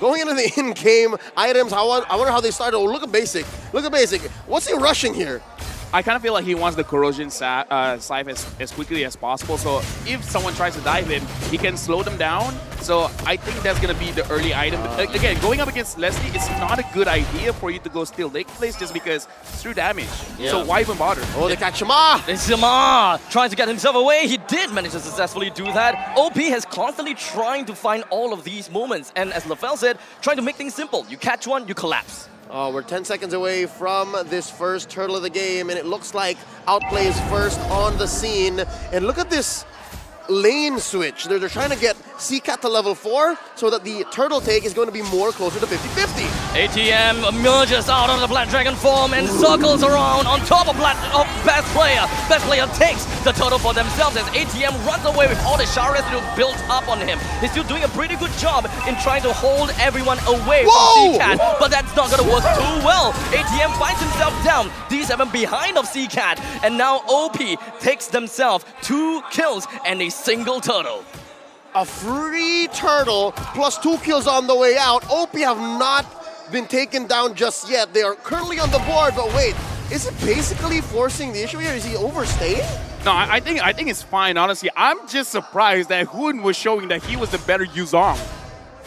Going into the in-game items, I wonder how they started. Oh, look at Basic. Look at Basic. What's he rushing here? I kind of feel like he wants the corrosion scythe as quickly as possible. So if someone tries to dive him, he can slow them down. So I think that's going to be the early item. Again, going up against Leslie, it's not a good idea for you to go steal Lake Place just because it's through damage. Yeah. So why even bother? Oh, they catch Shama! It's Shama trying to get himself away. He did manage to successfully do that. OP has constantly trying to find all of these moments. And as LaFell said, trying to make things simple. You catch one, you collapse. We're 10 seconds away from this first turtle of the game, and it looks like Outplay is first on the scene. And look at this lane switch. They're trying to get CCAT to level 4 so that the turtle take is going to be more closer to 50-50. ATM emerges out of the Black Dragon form and circles around on top of Best Player. Best Player takes the turtle for themselves as ATM runs away with all the shower residue built up on him. He's still doing a pretty good job in trying to hold everyone away from CCAT, but that's not going to work too well. ATM finds himself down, D7 behind of CCAT, and now OP takes themselves 2 kills and a single turtle. A free turtle plus 2 kills on the way out. OP have not been taken down just yet. They are currently on the board, but wait, is it basically forcing the issue here? Is he overstaying? No, I think it's fine, honestly. I'm just surprised that Hoon was showing that he was the better Yuzong.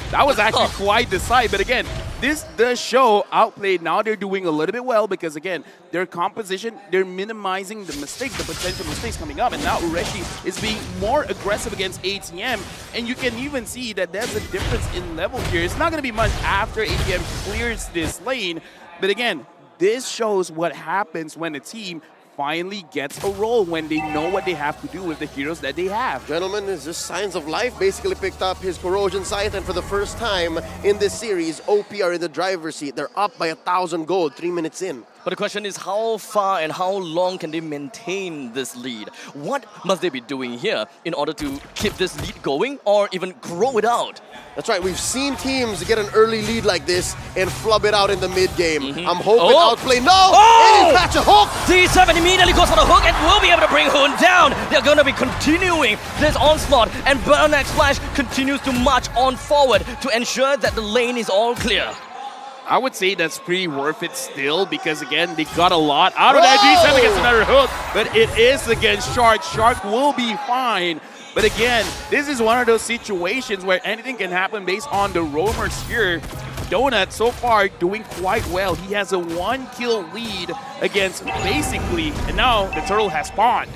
That was actually quite the sight, but again, this does show Outplayed. Now they're doing a little bit well because, again, their composition, they're minimizing the mistakes, the potential mistakes coming up, and now Ureshi is being more aggressive against ATM, and you can even see that there's a difference in level here. It's not going to be much after ATM clears this lane, but again, this shows what happens when a team finally gets a role, when they know what they have to do with the heroes that they have. Gentlemen, is just Signs of Life basically picked up his corrosion scythe, and for the first time in this series, OP are in the driver's seat. They're up by 1,000 gold 3 minutes in. But the question is, how far and how long can they maintain this lead? What must they be doing here in order to keep this lead going or even grow it out? That's right, we've seen teams get an early lead like this and flub it out in the mid-game. I'm hoping Outplay, and he'll catch a hook! D7 immediately goes for the hook and will be able to bring Hoon down. They're going to be continuing this onslaught, and Burnex Flash continues to march on forward to ensure that the lane is all clear. I would say that's pretty worth it still because, again, they got a lot out of that. D7 gets another hook, but it is against Shark. Shark will be fine. But again, this is one of those situations where anything can happen based on the roamers here. Donut so far doing quite well. He has a 1-kill lead against basically, and now the turtle has spawned.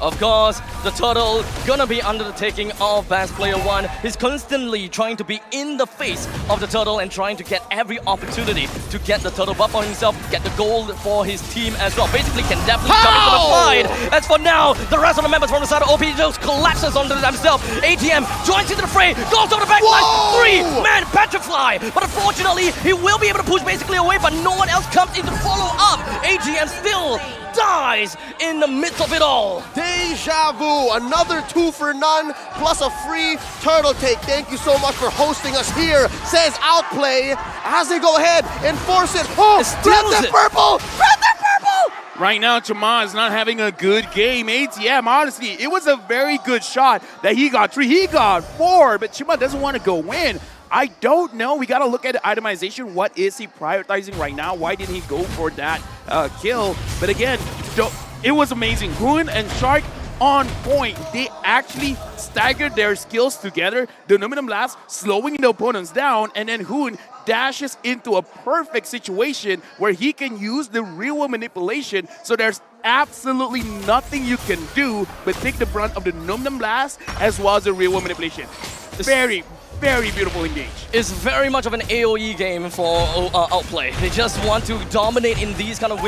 Of course, the turtle gonna be under the taking of Best Player 1. He's constantly trying to be in the face of the turtle and trying to get every opportunity to get the turtle buff on himself, get the gold for his team as well. Basically can definitely come into the fight. As for now, the rest of the members from the side of OP just collapses onto themselves. ATM joins into the fray, goes over the backslash, 3-man petrify. But unfortunately, he will be able to push basically away, but no one else comes in to follow up. ATM still dies in the midst of it all. Deja vu, another 2 for none, plus a free turtle take. Thank you so much for hosting us here, says Outplay, as they go ahead and force it. Grab that purple! Grab that purple! Right now, Chama is not having a good game. ATM, honestly, it was a very good shot that he got 3. He got 4, but Chama doesn't want to go in. I don't know. We got to look at the itemization. What is he prioritizing right now? Why didn't he go for that kill? But again, it was amazing. Hoon and Shark on point. They actually staggered their skills together. The Aluminum Blast slowing the opponents down, and then Hoon dashes into a perfect situation where he can use the real manipulation. So there's absolutely nothing you can do but take the brunt of the Num Num Blast as well as the real world manipulation. Very, very beautiful engage. It's very much of an AoE game for Outplay. They just want to dominate in these kind of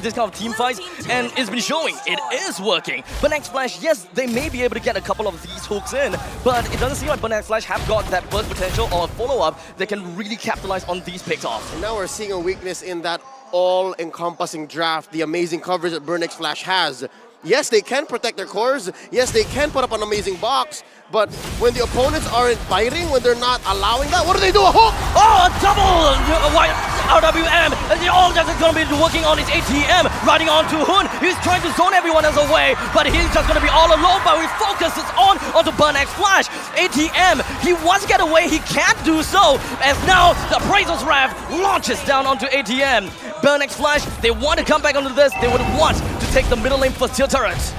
this kind of team fights, and it's been showing it is working. Burnex Flash, yes, they may be able to get a couple of these hooks in, but it doesn't seem like Burnex Flash have got that burst potential or follow-up that can really capitalize on these picks off. And now we're seeing a weakness in that all-encompassing draft, the amazing coverage that Burnex Flash has. Yes, they can protect their cores. Yes, they can put up an amazing box. But when the opponents aren't biting, when they're not allowing that, what do? A hook! Oh, a double! RWM! And the all that's going to be working on his ATM, riding on to Hun. He's trying to zone everyone else away, but he's just going to be all alone, but he focuses onto Burnex Flash. ATM, he wants to get away, he can't do so, as now the Appraiser's Wrath launches down onto ATM. Burnex Flash, they want to come back onto this, they would want to take the middle lane for tier turrets.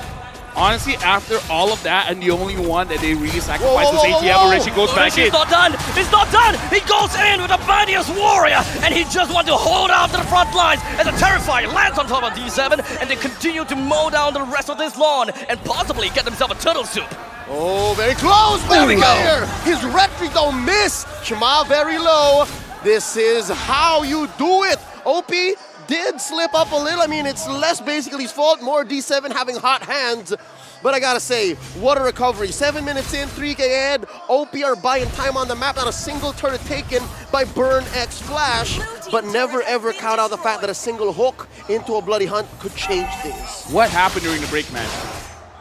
Honestly, after all of that, and the only one that they really sacrificed was ATM, Ureshi goes back in. He's not done! He's not done! He goes in with a mightiest warrior, and he just wants to hold out to the front lines as a Terrifier lands on top of D7, and they continue to mow down the rest of this lawn and possibly get themselves a turtle soup. Oh, very close! There we go! His retry don't miss! Shema very low. This is how you do it! OP did slip up a little. I mean, it's less basically his fault, more D7 having hot hands. But I gotta say, what a recovery. 7 minutes in, 3K ahead. OP are buying time on the map. Not a single turret taken by Burnex Flash. But never ever count out the fact that a single hook into a bloody hunt could change things. What happened during the break, man?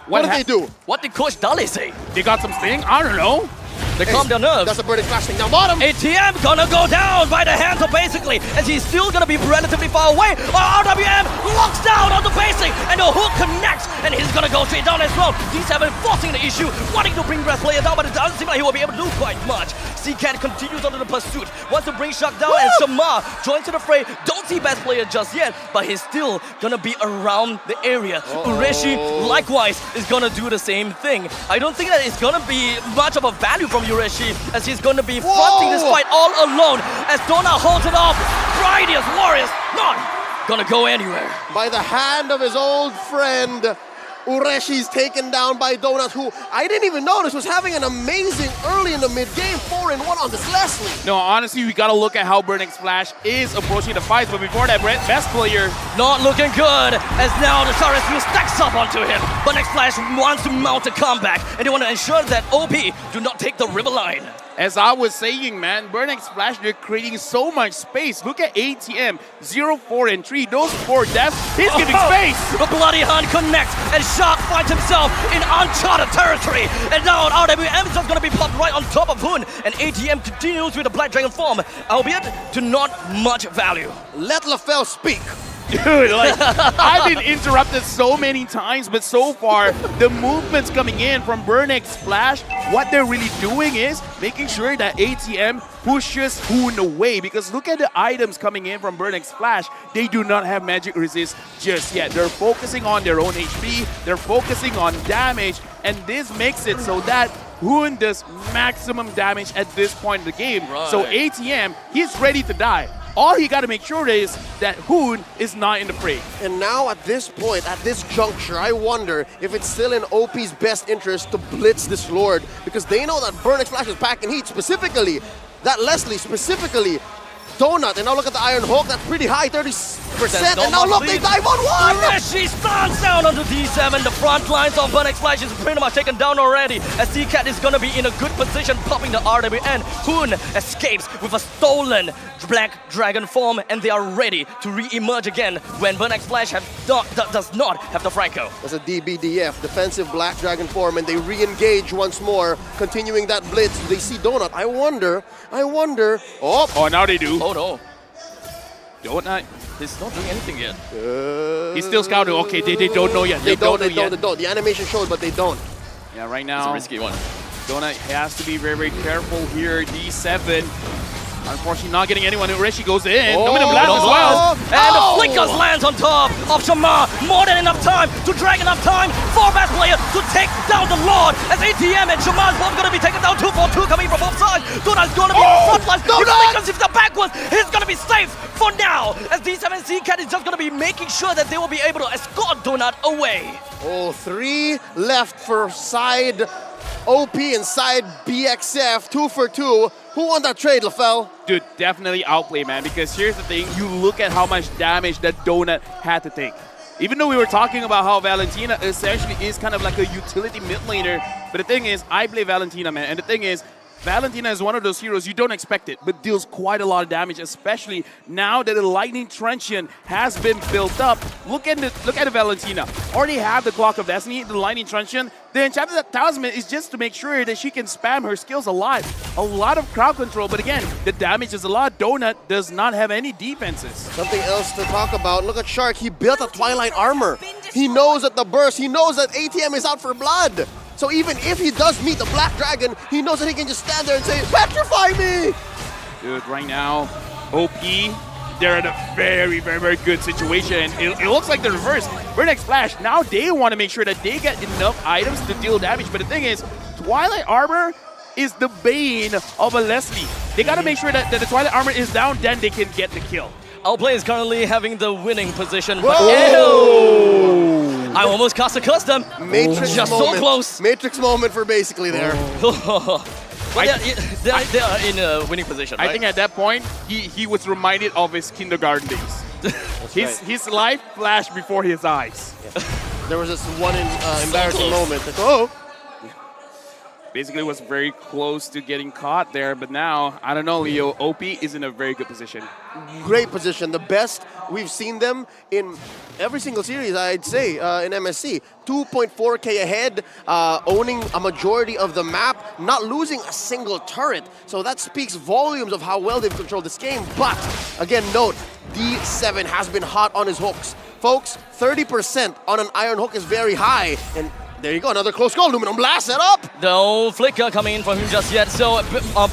What did they do? What did Coach Dali say? They got some sting? I don't know. They calm their nerves. That's a Burnex Flash thing down bottom. ATM gonna go down by the hands of basically, as he's still gonna be relatively far away. RWM locks down on the basic, and the hook connects, and he's gonna go straight down as well. D7 forcing the issue, wanting to bring Breath Player down, but it doesn't seem like he will be able to do quite much. C-Cat continues on the pursuit, wants to bring Shark down, and Shamar joins to the fray. Don't see Best Player just yet, but he's still gonna be around the area. Ureshi, likewise, is gonna do the same thing. I don't think that it's gonna be much of a value from Ureshi, as he's going to be fronting this fight all alone, as Dona holds it off. Mightiest Warriors not gonna go anywhere. By the hand of his old friend, Ureshi's taken down by Donut, who I didn't even notice was having an amazing early in the mid-game 4-1 on this Leslie. No, honestly, we gotta look at how Burnex Flash is approaching the fights, but before that, Best Player not looking good, as now the Sarasview stacks up onto him. Burnex Flash wants to mount a comeback, and they want to ensure that OP do not take the river line. As I was saying, man, Burnex Flash, they're creating so much space. Look at ATM, 0, 4, and 3. Those 4 deaths, he's giving space. The Bloody Hunt connects, and Shark finds himself in uncharted territory. And now RWM is just going to be popped right on top of Hun, and ATM continues with the Black Dragon form, albeit to not much value. Let LaFell speak. Dude, like, I've been interrupted so many times, but so far, the movements coming in from Burnex Flash, what they're really doing is making sure that ATM pushes Hun away, because look at the items coming in from Burnex Flash. They do not have magic resist just yet. They're focusing on their own HP, they're focusing on damage, and this makes it so that Hun does maximum damage at this point in the game. Right. So ATM, he's ready to die. All he got to make sure is that Hun is not in the fray. And now at this point, at this juncture, I wonder if it's still in OP's best interest to blitz this Lord, because they know that Burnex Flash is packing heat, specifically, that Leslie specifically, Donut, and now look at the Iron Hawk, that's pretty high, 30%, and now look, they dive on one! Ureshi stands down onto D7, the front lines of Burnex Flash is pretty much taken down already, as C-Cat is gonna be in a good position, popping the RWN. Hun escapes with a stolen Black Dragon form, and they are ready to re-emerge again when Burnex Flash does not have the Franco. That's a DBDF, defensive Black Dragon form, and they re-engage once more, continuing that blitz. They see Donut. I wonder, oh, now they do. Oh no. Donut. He's not doing anything yet. He's still scouting. Okay, they don't know yet. They don't. The animation showed, but they don't. Yeah, right now. It's a risky one. Donut has to be very, very careful here. D7. Unfortunately, not getting anyone. Ureshi goes in. Dominant Blast as well. And the Flickers lands on top of Shamar. More than enough time to drag enough time for Best Player to take down the Lord. As ATM and Shamar's both going to be taken down 2-4-2 coming from both sides. Donut's going to be on the front line. If Flickers, if the backwards, he's going to be be safe for now, as these MSC Cat is just gonna be making sure that they will be able to escort Donut away. Oh, 3 left for side OP and side BXF, 2 for 2. Who won that trade, LaFell? Dude, definitely Outplay, man, because here's the thing, you look at how much damage that Donut had to take. Even though we were talking about how Valentina essentially is kind of like a utility mid laner, but the thing is, I play Valentina, man, and the thing is, Valentina is one of those heroes, you don't expect it, but deals quite a lot of damage, especially now that the Lightning Truncheon has been built up. Look at the Valentina. Already have the Clock of Destiny, the Lightning Truncheon. The Enchanted Talisman is just to make sure that she can spam her skills a lot. A lot of crowd control, but again, the damage is a lot. Donut does not have any defenses. Something else to talk about. Look at Shark, he built a Twilight armor. He knows that the burst, he knows that ATM is out for blood. So even if he does meet the Black Dragon, he knows that he can just stand there and say, petrify me! Dude, right now, OP, they're in a very, very, very good situation. It looks like the reverse. Vertex Flash, now they want to make sure that they get enough items to deal damage. But the thing is, Twilight Armor is the bane of a Leslie. They got to make sure that the Twilight Armor is down, then they can get the kill. Outplay is currently having the winning position. Whoa! But I almost cast a custom. Matrix just moment. so close. Matrix moment for basically there. But they are in a winning position, right? I think at that point, he was reminded of his kindergarten days. His life flashed before his eyes. There was this one embarrassing moment. Like, oh! Basically was very close to getting caught there, but now, I don't know, Leo, OP is in a very good position. Great position, the best we've seen them in every single series, I'd say, in MSC. 2.4k ahead, owning a majority of the map, not losing a single turret. So that speaks volumes of how well they've controlled this game. But, again, note, D7 has been hot on his hooks. Folks, 30% on an iron hook is very high, and there you go, another close call. Aluminum Blast set up. No flicker coming in from him just yet. So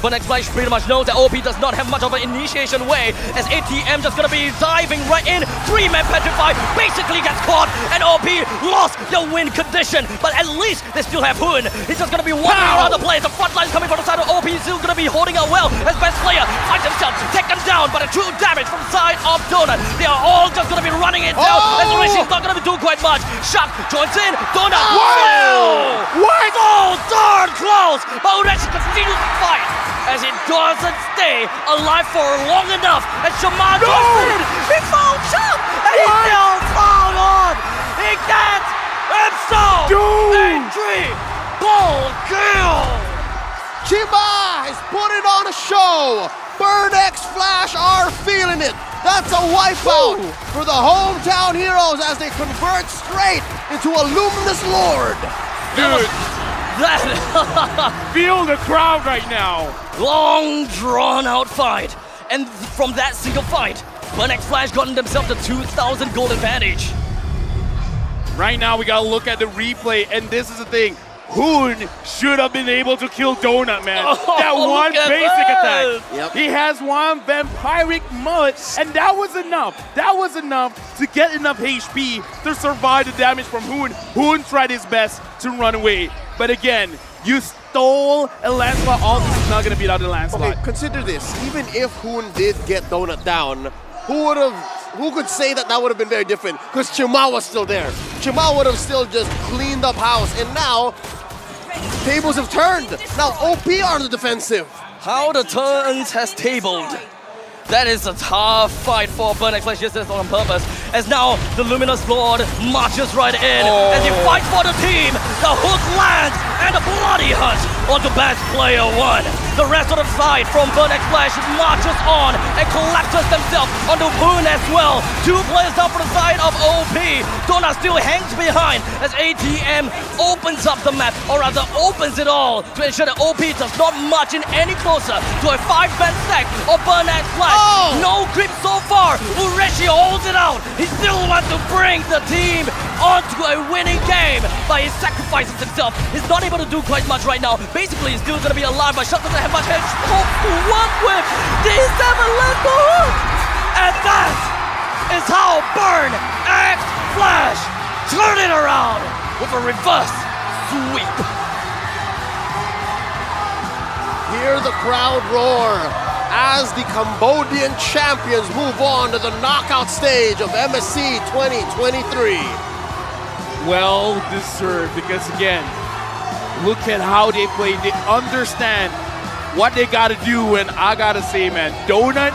Burnex Flash pretty much knows that OP does not have much of an initiation way, as ATM just gonna be diving right in. 3-man Petrify basically gets caught, and OP lost the win condition. But at least they still have Hoon. He's just gonna be wandering around the place. The front line coming from the side of OP, still gonna be holding out well as best player finds himself taken down by the true damage from the side of Donut. They are all just gonna be running it down, as Rishi's not gonna be doing quite much. Shock joins in. Donut. What? So darn close! But Ureshi continues to fight as he doesn't stay alive for long enough. And Shaman goes in! He found Chum! And he still found on! He gets himself a triple kill! Chima has put it on a show! Burnex Flash are feeling it! That's a wipeout for the hometown heroes as they convert straight into a Luminous Lord. Dude, feel the crowd right now. Long drawn out fight. And from that single fight, Burnex Flash gotten themselves the 2,000 gold advantage. Right now we gotta look at the replay, and this is the thing. Hoon should have been able to kill Donut, man. That one basic attack. Yep. He has one vampiric mullet, and that was enough. That was enough to get enough HP to survive the damage from Hoon. Hoon tried his best to run away. But again, you stole a Lancelot. All this is not going to beat out the Lancelot. Okay, consider this. Even if Hoon did get Donut down, who could say that would have been very different? Because Chima was still there. Chima would have still just cleaned up house. And now, tables have turned. Now OP are on the defensive. How the turns has tabled. That is a tough fight for Burnex Flash. Yes, that's on purpose. As now the Luminous Lord marches right in as he fights for the team. The hook lands and a bloody hunt onto best player 1. The rest of the fight from Burnex Flash marches on and collapses themselves onto Boon as well. 2 players down for the side of OP. Donut still hangs behind as ATM opens up the map, or rather opens it all to ensure that OP does not march in any closer to a 5-man stack of Burnex Flash. No creep so far. Ureshi holds it out. He still wants to bring the team onto a winning game, but he sacrifices himself. He's not able to do quite much right now. Basically, he's still going to be alive, but Shut doesn't have much hedge. Hope to work with. D7 left the hook. And that is how Burnex Flash turn it around with a reverse sweep. Hear the crowd roar as the Cambodian champions move on to the knockout stage of MSC 2023. Well deserved, because again, look at how they play. They understand what they got to do, and I got to say, man, Donut,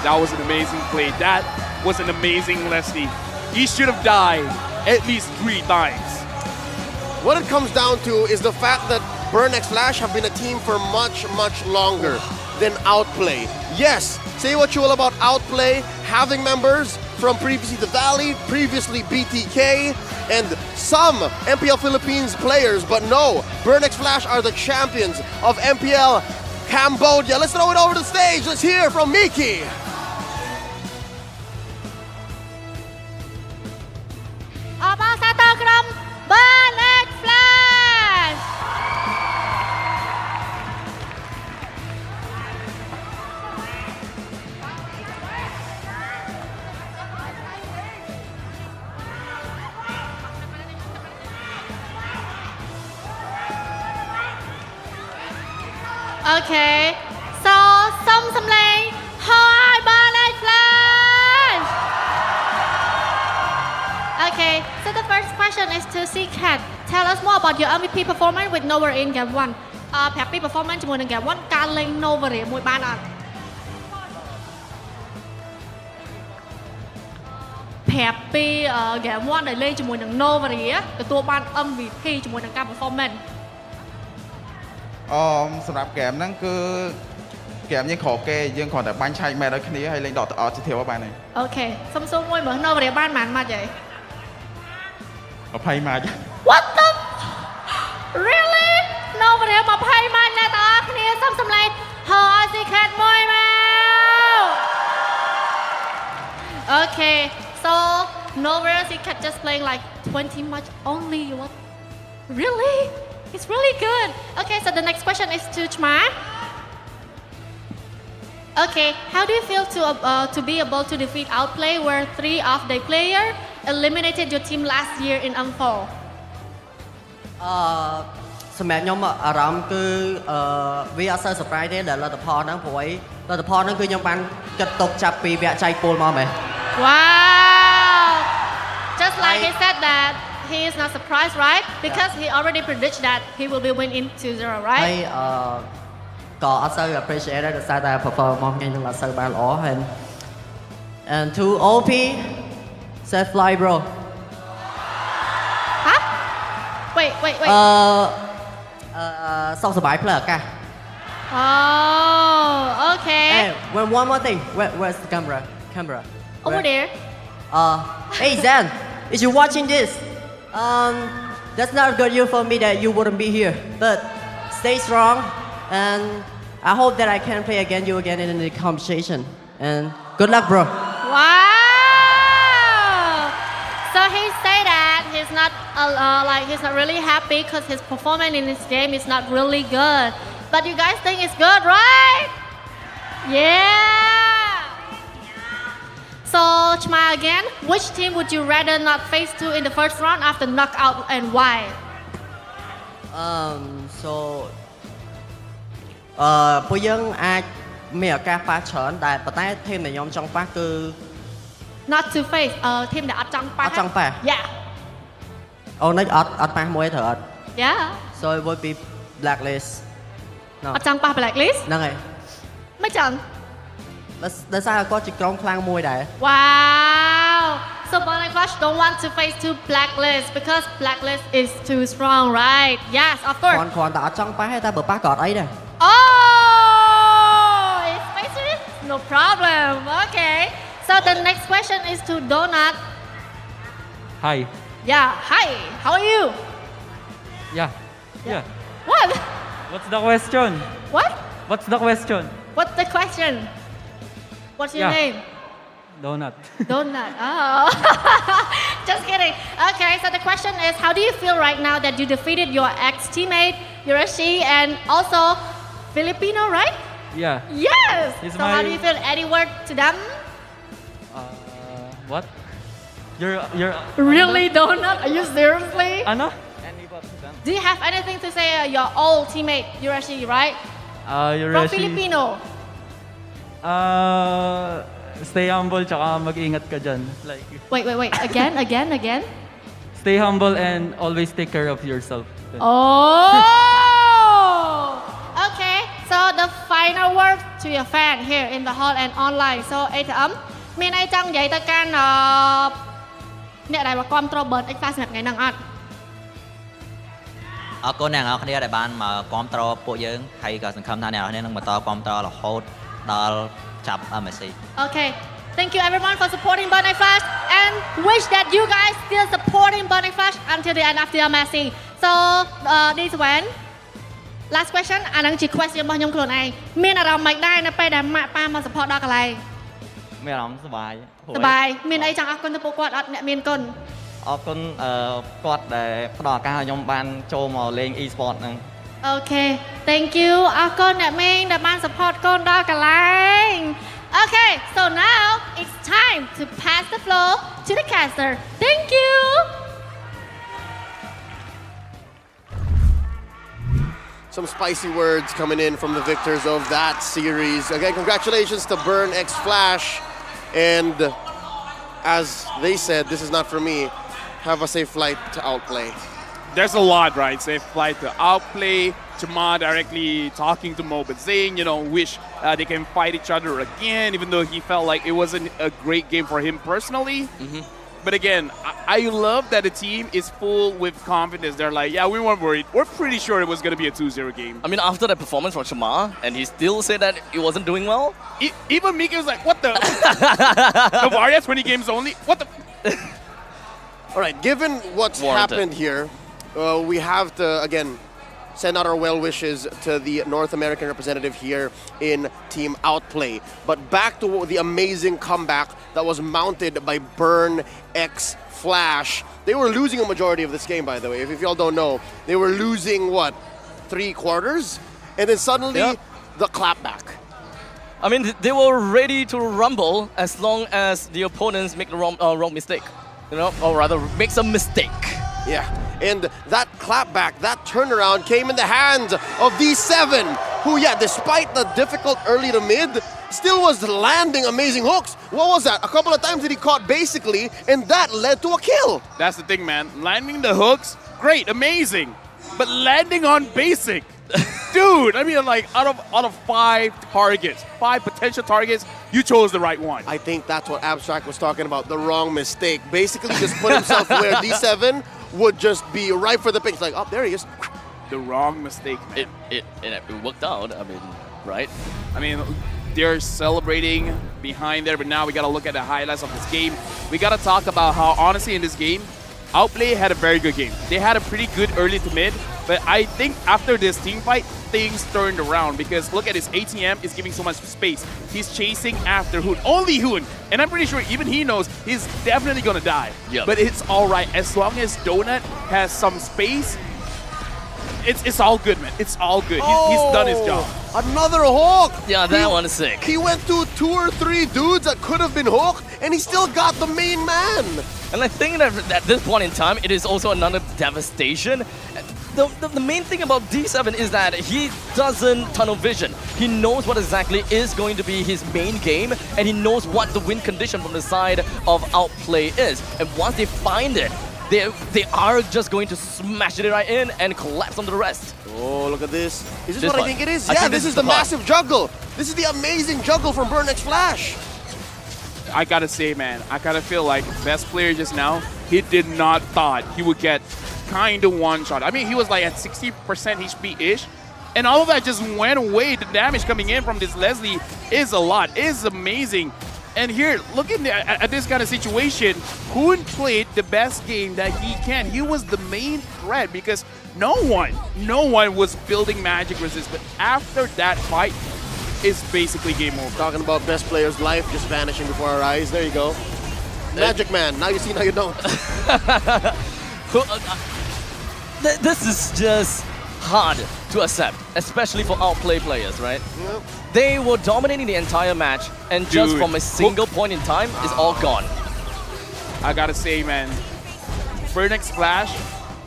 that was an amazing play. That was an amazing Leslie. He should have died at least 3 times. What it comes down to is the fact that Burn X Flash have been a team for much, much longer than Outplay. Yes, say what you will about Outplay, having members from previously the Valley, previously BTK, and some MPL Philippines players, but no, Burn X Flash are the champions of MPL Cambodia. Let's throw it over the stage. Let's hear from Miki. Okay, so some lane. Hi, Ballet Flash! Okay, so the first question is to C-Cat. Tell us more about your MVP performance with Nova in Game 1. Happy performance ជាមួយនឹង Game 1 ការលេង Nova មួយបានអត់ Happy Game 1 ដែលលេងជាមួយនឹង Nova ទទួលបាន MVP ជាមួយនឹងការ performance សម្រាប់ហ្គេមហ្នឹងគឺហ្គេមយើងក្រគេយើងគ្រាន់តែបាញ់ឆែកមែនឲ្យគ្នាហើយលេងដកទៅអត់ទៅទៀតបានហើយអូខេសុំសួរមួយមើល Nova បានប៉ុន្មានម៉ាច់ហី20ម៉ាច់ What the Really Nova 20ម៉ាច់ណាបងប្អូនគ្នាសុំសម្លេងហើយ Secret មួយមក Okay so Nova Secret just playing like 20 match only what Really It's really good. Okay, so the next question is to Chma. Okay, how do you feel to be able to defeat Outplay where 3 of the players eliminated your team last year in M4? សម្រាប់ខ្ញុំអារម្មណ៍គឺវាអត់សូវ surprise ទេដែលលទ្ធផលហ្នឹងព្រោះលទ្ធផលហ្នឹងគឺខ្ញុំបានគិតទុកចាប់ពីវគ្គចែកពលមកមែន Wow. Just like he said that he is not surprised, right? Because he already predicted that he will be win in 2-0, right? ហើយក៏អត់សូវ appreciate ដែរដោយសារតែ performance ខ្ញុំនឹងអត់សូវបានល្អហើយ and to OP set fly bro Huh? Wait សុខសប្បាយផ្លូវអាកាស Oh, okay. Hey, one more thing. Where's the camera? Over there. Hey Zan, if you're watching this, that's not good news for me that you wouldn't be here. But stay strong, and I hope that I can play against you again in the competition. And good luck, bro. Wow. So he said that he's not he's not really happy because his performance in this game is not really good. But you guys think it's good, right? Yeah. So Chma again, which team would you rather not face to in the first round after knockout and why? So ពួកយើងអាចមានឱកាសប៉ះច្រើនតែប៉ុន្តែធីមដែលខ្ញុំចង់ប៉ះគឺ Not to face team ដែលអត់ចង់ប៉ះ អត់ចង់ប៉ះ Yeah. អូននេះអត់ប៉ះមួយត្រូវអត់ Yeah. So it would be Blacklist អត់ចង់ប៉ះ Blacklist ហ្នឹងហើយ មិនចង់ ដោយសារគាត់ជាក្រុមខ្លាំងមួយដែរ Wow. So Blacklist don't want to face to Blacklist because Blacklist is too strong, right? Yes, of course. គ្រាន់តែអត់ចង់ប៉ះទេតែបើប៉ះក៏អត់អីដែរ Oh, it's facing it? No problem. Okay. So the next question is to Donut. Hi. Yeah. Hi. How are you? Yeah. What? What's the question? What? What's the question? What's the question? What's your name? Donut. Donut. Oh. Just kidding. Okay, so the question is, how do you feel right now that you defeated your ex-teammate, Yurashi, and also Filipino, right? Yeah. Yes. He's So how do you feel? Any word to them? What? You're Really, Donut? Are you seriously? Ano? Do you have anything to say your old teammate, Yurashi, right? From Yurashi. Filipino. Stay humble tsaka mag-ingat ka dyan. Like, Wait. Again. stay humble and always take care of yourself. Oh! Okay, so the final word to your fan here in the hall and online. So, ATM, មានអីចង់និយាយទៅកាន់អ្នកដែលមកគាំទ្រ Burn X Flash ថ្ងៃហ្នឹងអត់ អរគុណអ្នកនរគ្នាដែលបានមកគាំទ្រពួកយើងហើយក៏សង្ឃឹមថាអ្នកនរគ្នានឹងបន្តគាំទ្ររហូតដល់ចាប់ MSC. Okay, thank you everyone for supporting Burn X Flash and wish that you guys still supporting Burn X Flash until the end of the MSC. So, this one, last question, អានឹងជា question របស់ខ្ញុំខ្លួនឯងមានអារម្មណ៍មិនដែរនៅពេលដែលម៉ាក់ប៉ាមក support ដល់កន្លែង មានអារម្មណ៍សប្បាយ មានអីចង់អរគុណទៅពួកគាត់អត់អ្នកមានគុណ អរគុណគាត់ដែលផ្ដល់ឱកាសឲ្យខ្ញុំបានចូលមកលេង Esports ហ្នឹង Okay, thank you អរគុណអ្នកមេងដែលបាន support កូនដល់កន្លែង Okay, so now it's time to pass the floor to the caster. Thank you. Some spicy words coming in from the victors of that series. Again, congratulations to Burn X Flash. And as they said, this is not for me. Have a safe flight to Outplay. There's a lot, right? Safe flight to Outplay, Jamal directly talking to Mo, but saying, wish they can fight each other again, even though he felt like it wasn't a great game for him personally. But again, I love that the team is full with confidence. They're like, yeah, we weren't worried. We're pretty sure it was going to be a 2-0 game. I mean, after that performance from Shamar, and he still said that it wasn't doing well. Even Mika was like, what the? Bavaria, 20 games only? What the? All right, given what's happened here, we have to, again, send out our well wishes to the North American representative here in Team Outplay. But back to the amazing comeback that was mounted by Burn X Flash. They were losing a majority of this game, by the way. If y'all don't know, they were losing, 3 quarters? And then suddenly, the clapback. I mean, they were ready to rumble as long as the opponents make the wrong mistake. Or rather, make some mistake. Yeah, and that clapback, that turnaround came in the hands of D7, who, despite the difficult early to mid, still was landing amazing hooks. What was that? A couple of times that he caught basically, and that led to a kill. That's the thing, man. Landing the hooks, great, amazing. But landing on basic, dude, I mean, like, out of 5 targets, 5 potential targets, you chose the right one. I think that's what Abstract was talking about, the wrong mistake. Basically just put himself where D7 would just be right for the pick. It's like, there he is. The wrong mistake. It worked out, I mean, right? I mean, they're celebrating behind there, but now we got to look at the highlights of this game. We got to talk about how, honestly, in this game, Outplay had a very good game. They had a pretty good early to mid, but I think after this team fight, things turned around because look at his ATM is giving so much space. He's chasing after Hoon, only Hoon, and I'm pretty sure even he knows he's definitely gonna die. Yep. But it's all right as long as Donut has some space. It's all good, man. It's all good. He's done his job. Another hook. Yeah, that one is sick. He went through 2 or 3 dudes that could have been hooked, and he still got the main man. And I think that at this point in time, it is also another devastation. The main thing about D7 is that he doesn't tunnel vision. He knows what exactly is going to be his main game, and he knows what the win condition from the side of Outplay is. And once they find it, they are just going to smash it right in and collapse onto the rest. Oh, look at this. Is this what one. I think it is? I Yeah, think this is the part. massive juggle. This is the amazing juggle from Burn X Flash. I gotta say, man, I gotta feel like best player just now, he did not thought he would get kind of one shot. I mean, he was like at 60% HP-ish, and all of that just went away. The damage coming in from this Leslie is a lot, is amazing. And here, looking at this kind of situation, Hoon played the best game that he can. He was the main threat because no one was building magic resist, but after that fight, it's basically game over. Talking about best player's life just vanishing before our eyes. There you go. Magic man. Now you see, now you don't. This is just hard to accept, especially for Outplay players, right? Yep. They were dominating the entire match, and just from a single point in time, it's all gone. I gotta say, man, Burn X Flash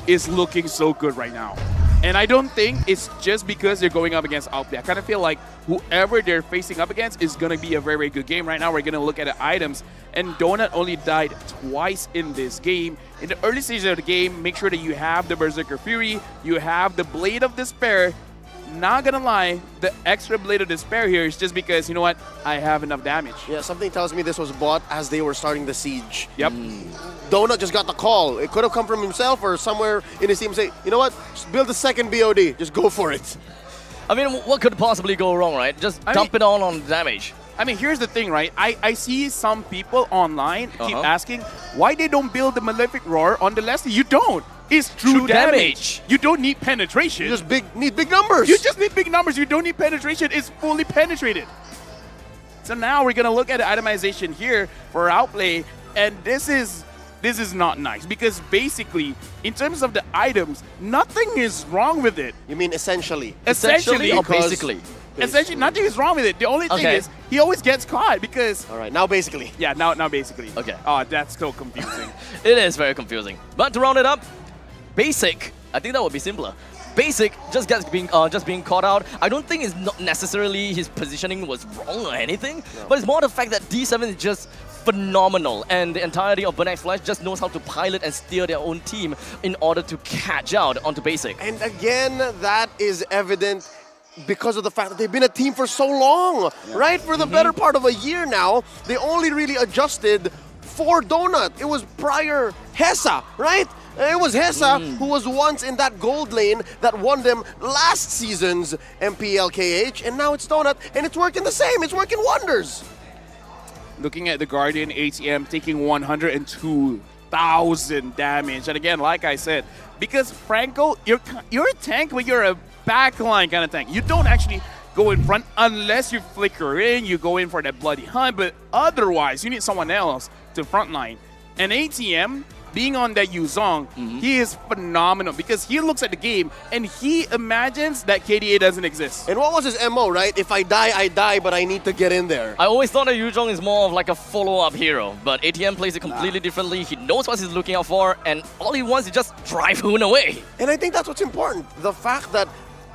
is looking so good right now. And I don't think it's just because they're going up against Outplay. I kind of feel like whoever they're facing up against is going to be a very, very good game. Right now, we're going to look at the items. And Donut only died twice in this game. In the early stages of the game, make sure that you have the Berserker Fury, you have the Blade of Despair. Not gonna lie, the extra Blade of Despair here is just because, you know what, I have enough damage. Yeah, something tells me this was bought as they were starting the siege. Yep. Donut just got the call. It could have come from himself or somewhere in his team say, you know what, just build a second BOD, just go for it. I mean, what could possibly go wrong, right? Just dump it all on damage. I mean, here's the thing, right? I see some people online keep asking why they don't build the Malefic Roar on the Leslie. You don't. It's true damage. You don't need penetration. You just need big numbers. You just need big numbers. You don't need penetration. It's fully penetrated. So now we're going to look at the itemization here for Outplay. And this is not nice because basically, in terms of the items, nothing is wrong with it. You mean essentially? Essentially or basically? Essentially, nothing is wrong with it. The only thing is he always gets caught because... All right, now basically. Yeah, now basically. Okay. Oh, that's so confusing. It is very confusing. But to round it up, Basic, I think that would be simpler. Basic just being caught out. I don't think it's not necessarily his positioning was wrong or anything, but it's more the fact that D7 is just phenomenal, and the entirety of Burnex Flash just knows how to pilot and steer their own team in order to catch out onto Basic. And again, that is evident because of the fact that they've been a team for so long, right? For the better part of a year now, they only really adjusted for Donut. It was prior Hessa, right? It was Hessa who was once in that gold lane that won them last season's MPLKH, and now it's Donut, and it's working the same. It's working wonders. Looking at the Guardian ATM taking 102,000 damage. And again, like I said, because Franco, you're a tank, but you're a backline kind of tank. You don't actually go in front unless you flicker in, you go in for that bloody hunt, but otherwise, you need someone else to frontline. And ATM, being on that Yuzong, he is phenomenal because he looks at the game and he imagines that KDA doesn't exist. And what was his MO, right? If I die, but I need to get in there. I always thought that Yuzong is more of like a follow-up hero, but ATM plays it completely differently. He knows what he's looking out for, and all he wants is just drive Hoon away. And I think that's what's important. The fact that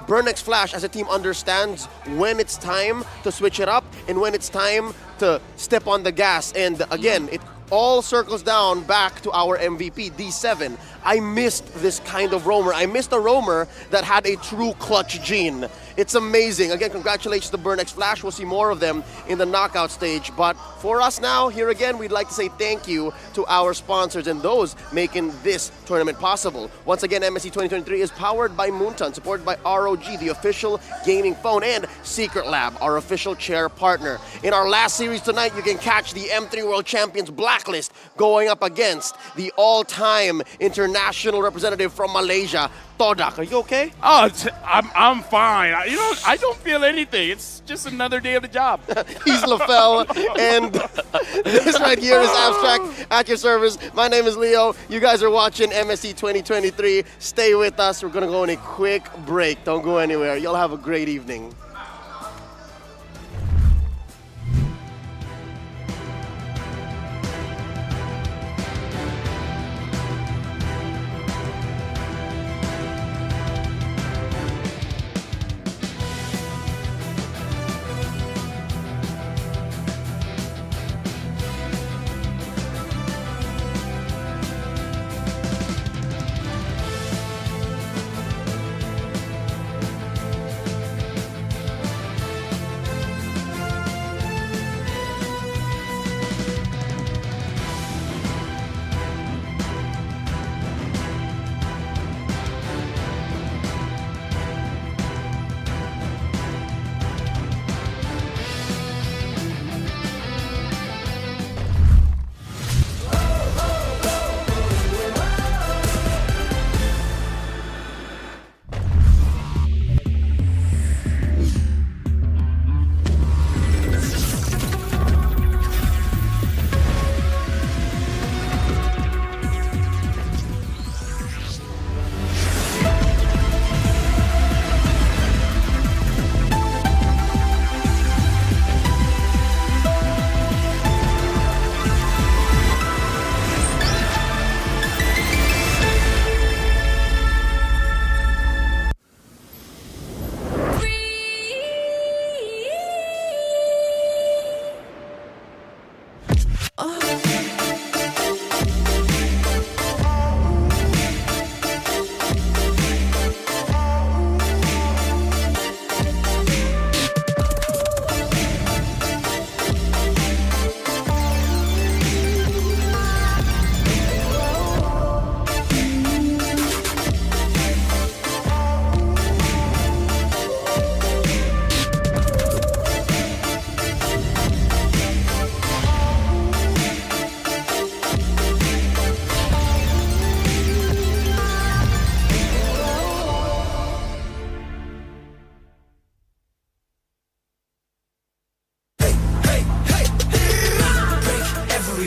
Burnex Flash as a team understands when it's time to switch it up and when it's time to step on the gas. And again, it all circles down back to our MVP, D7. I missed this kind of roamer. I missed a roamer that had a true clutch gene. It's amazing. Again, congratulations to Burnex Flash. We'll see more of them in the knockout stage. But for us now, here again, we'd like to say thank you to our sponsors and those making this tournament possible. Once again, MSC 2023 is powered by Moonton, supported by ROG, the official gaming phone, and Secret Lab, our official chair partner. In our last series tonight, you can catch the M3 World Champions Blacklist going up against the all-time international representative from Malaysia, TODAK. Are you okay? Oh, I'm fine. I don't feel anything. It's just another day of the job. He's LaFell, and this right here is Abstract at your service. My name is Leo. You guys are watching MSC 2023. Stay with us. We're going to go on a quick break. Don't go anywhere. You'll have a great evening.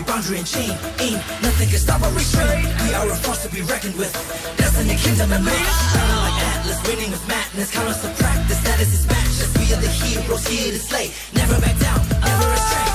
every boundary and chain. Nothing can stop or restrain. We are a force to be reckoned with. Destiny, kingdom, and mass. Battle like Atlas, winning with madness. Count us to practice, status is matchless. We are the heroes here to slay. Never back down, never astray.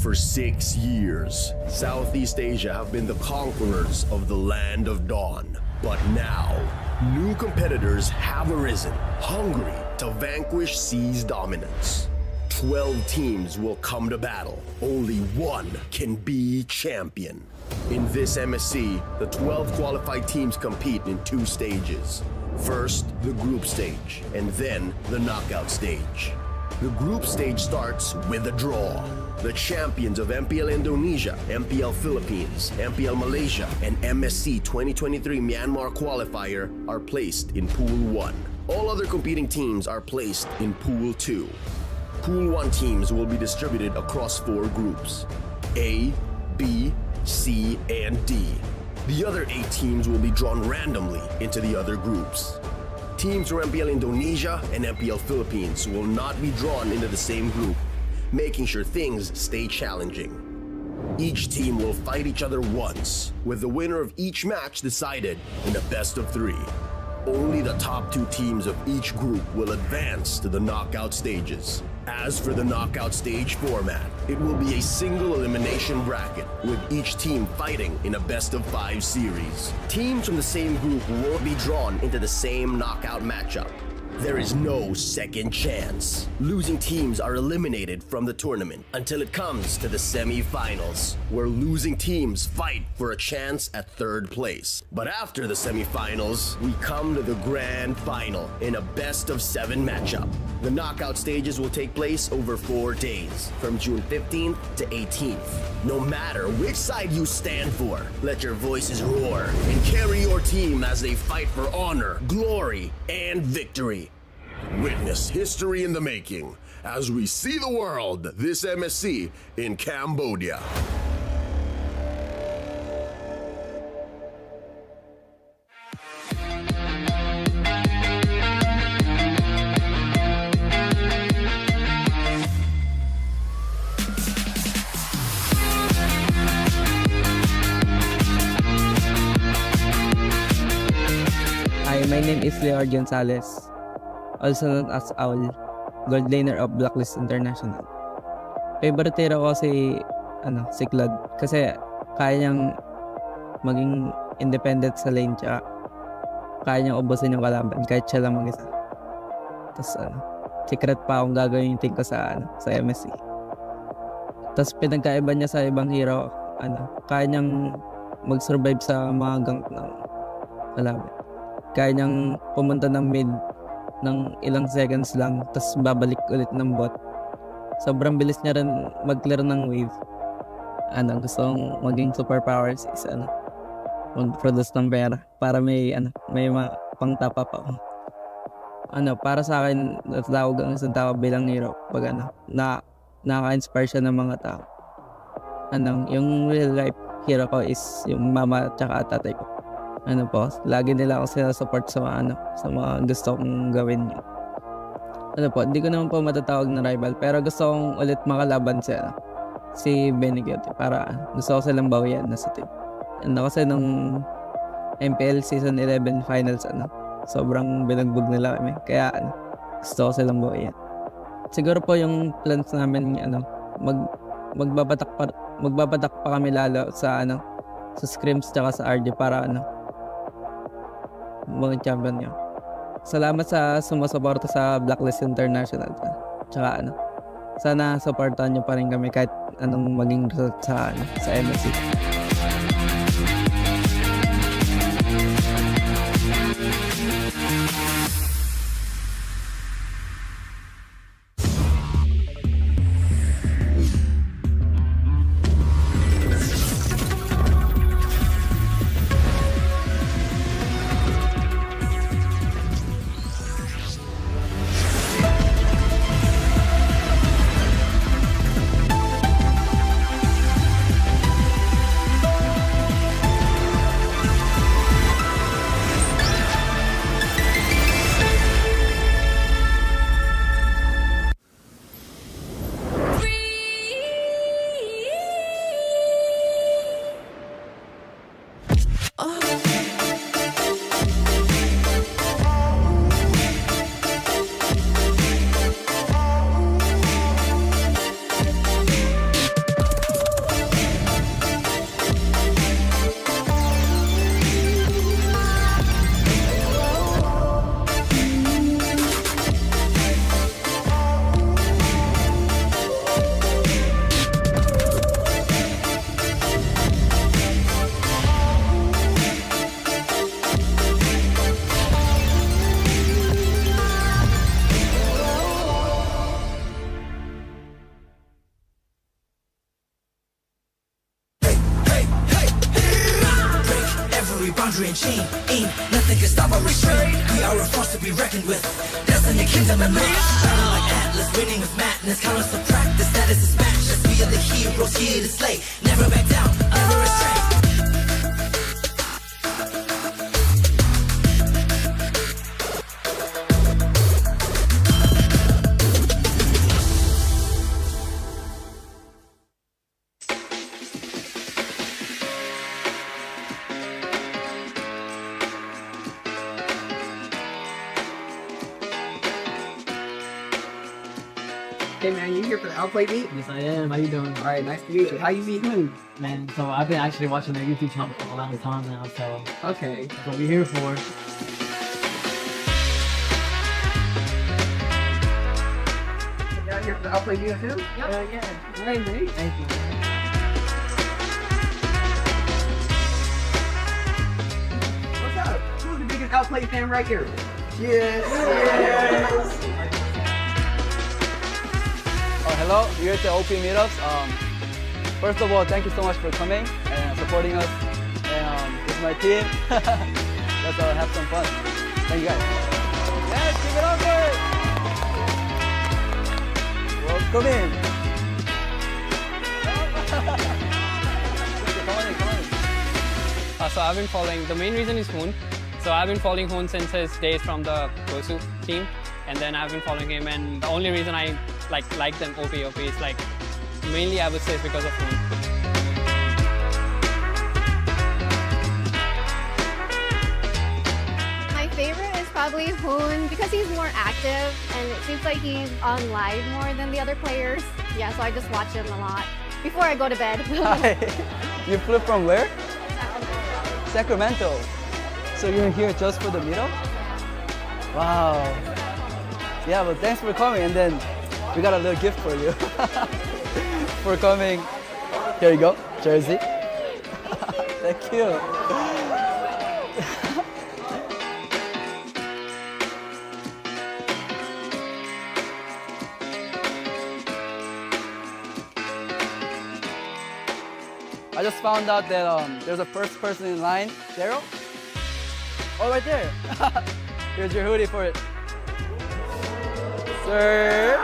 For 6 years, Southeast Asia have been the conquerors of the land of dawn. But now, new competitors have arisen, hungry to vanquish C's dominance. 12 teams will come to battle. Only one can be champion. In this MSC, the 12 qualified teams compete in 2 stages. First, the group stage, and then the knockout stage. The group stage starts with a draw. The champions of MPL Indonesia, MPL Philippines, MPL Malaysia, and MSC 2023 Myanmar qualifier are placed in Pool 1. All other competing teams are placed in Pool 2. Pool 1 teams will be distributed across 4 groups: A, B, C, and D. The other 8 teams will be drawn randomly into the other groups. Teams from MPL Indonesia and MPL Philippines will not be drawn into the same group, making sure things stay challenging. Each team will fight each other once, with the winner of each match decided in a best of 3. Only the top 2 teams of each group will advance to the knockout stages. As for the knockout stage format, it will be a single elimination bracket, with each team fighting in a best of 5 series. Teams from the same group won't be drawn into the same knockout matchup. There is no second chance. Losing teams are eliminated from the tournament until it comes to the semi-finals, where losing teams fight for a chance at 3rd place. But after the semi-finals, we come to the grand final in a best of 7 matchup. The knockout stages will take place over 4 days, from June 15th to 18th. No matter which side you stand for, let your voices roar and carry your team as they fight for honor, glory, and victory. Witness history in the making as we see the world this MSC in Cambodia. Hi, my name is Leor Gonzalez, also known as Owl, gold laner of Blacklist International. Favorite hero ko si Claude kasi kaya niyang maging independent sa lane, tsaka kaya niyang ubusin yung kalaban kahit siya lang mag-isa. Tapos secret pa akong gagawin yung team ko sa MSC. Tapos pinagkaiba niya sa ibang hero, kaya niyang mag-survive sa mga gank ng kalaban. Kaya niyang pumunta ng mid ng ilang seconds lang, tapos babalik ulit ng bot. Sobrang bilis niya rin mag-clear ng wave. Gusto kong maging superpowers is mag-produce ng pera para may pang top up ako. Para sa akin, natawag ang isang tao bilang hero pag nakaka-inspire siya ng mga tao. Yung real life hero ko is yung mama at saka tatay ko. Ano po, lagi nila ako sinasupport sa mga gusto kong gawin. Ano po, hindi ko naman po matatawag na rival, pero gusto kong ulit makalaban si Benigate para gusto ko silang bawian na sa team. Kasi nung MPL Season 11 Finals, sobrang binugbog nila kami. Kaya gusto ko silang bawian. Siguro po yung plans namin, magbabatak pa kami lalo sa scrims tsaka sa RD para mga champion nyo. Salamat sa sumusuporta sa Blacklist International. Tsaka sana supportan nyo pa rin kami kahit anong maging result sa MSC. boundary and chain. Aim, nothing can stop or restrain. We are a force to be reckoned with. Destiny, kingdom, and mass. Battle like Atlas, winning with madness. Countless of practice, that is his matchless. We are the heroes here to slay. Never back down, never restrain. Hey man, you here for the Outplay beat? Yes, I am. How you doing? All right, nice to meet you. How you meet who? Man, so I've been actually watching their YouTube channel for a long time now, so Okay. that's what we're here for. You out here for the Outplay beat too? Yep. Yeah. All right, mate. Thank you. What's up? Who's the biggest Outplay fan right here? Yes. Hello, we're at the OP meetups. First of all, thank you so much for coming and supporting us. And this is my team. Let's have some fun. Thank you guys. Yes, keep it up there. Welcome in. Come on in. So I've been following, the main reason is Hoon. So I've been following Hoon since his days from the Gosu team. And then I've been following him, and the only reason I like them OP is like, mainly I would say it's because of Hoon. My favorite is probably Hoon because he's more active and it seems like he's on live more than the other players. Yeah, so I just watch him a lot before I go to bed. Hi. You flew from where? Sacramento. So you're here just for the meetup? Wow. Yeah, well, thanks for coming, and then we got a little gift for you for coming. Here you go, jersey. Thank you. I just found out that there's a first person in line. Daryl? Oh, right there. Here's your hoodie for it. Sir.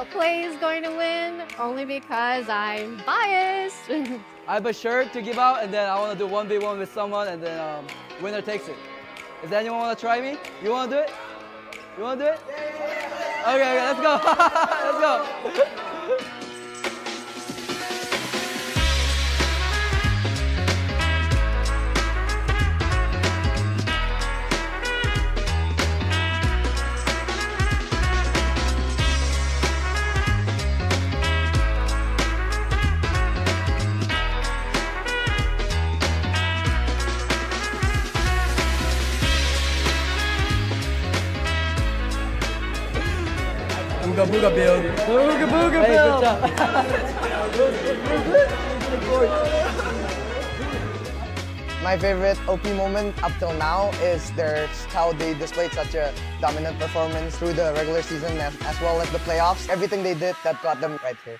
Outplay is going to win, only because I'm biased. I have a shirt to give out, and then I want to do 1v1 with someone, and then winner takes it. Does anyone want to try me? You want to do it? You want to do it? Okay, let's go. Let's go. Booga booga build. Booga booga build. My favorite OP moment up till now is how they displayed such a dominant performance through the regular season as well as the playoffs. Everything they did that got them right here.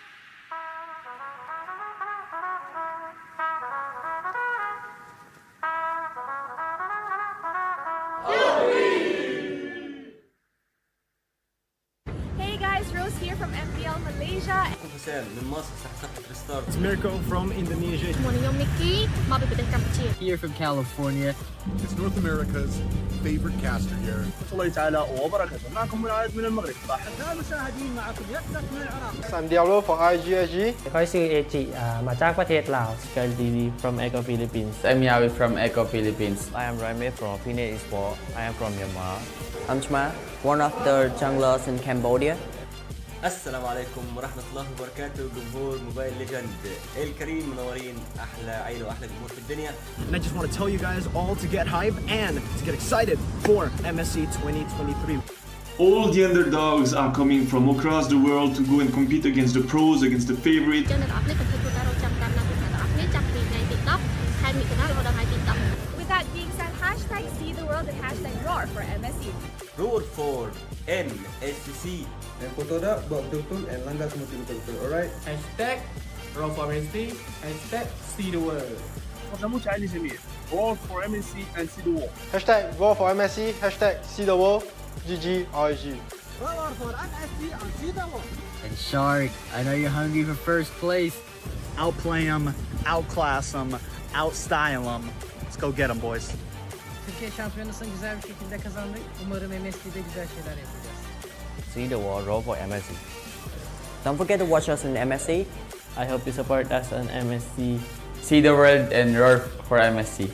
Hey guys, Rose here from MPL Malaysia. It's Mirko from Indonesia. Morning, Mickey. Here from California. It's North America's favorite caster here. الله تعالى وبركاته. معكم من عائد من المغرب. أحباء المشاهدين معكم يفتح من العراق. I'm Diablo for IGSG. ข้อยชื่อเอจิมาจากประเทศลาว Sky TV from Echo Philippines I'm Yawi from Echo Philippines. I am Raime from Pine Esports. I am from Myanmar. I'm Chma, one of the junglers in Cambodia. السلام عليكم ورحمة الله وبركاته جمهور موبايل ليجند الكريم منورين أحلى عيلة وأحلى جمهور في الدنيا. And I just want to tell you guys all to get hype and to get excited for MSC 2023. All the underdogs are coming from across the world to go and compete against the pros, against the favorites. With that being said, hashtag see the world and hashtag roar for MSC. Roar for MSC. And for TODAK, buat betul-betul and langgar semua betul-betul, alright? Hashtag roar for MSC. Hashtag see the world. تقدموا تعالي جميع. Roar for MSC and see the world. Hashtag roar for MSC. Hashtag see the world. GG RG. Roar for MSC and see the world. And Shark, I know you're hungry for first place. Outplay them, outclass them, outstyle them. Let's go get them, boys. Türkiye şampiyonasını güzel bir şekilde kazandık. Umarım MSC'de güzel şeyler yapacağız. See the world, roar for MSC. Don't forget to watch us in MSC. I hope you support us on MSC. See the world and roar for MSC.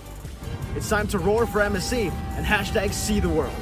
It's time to roar for MSC and hashtag see the world.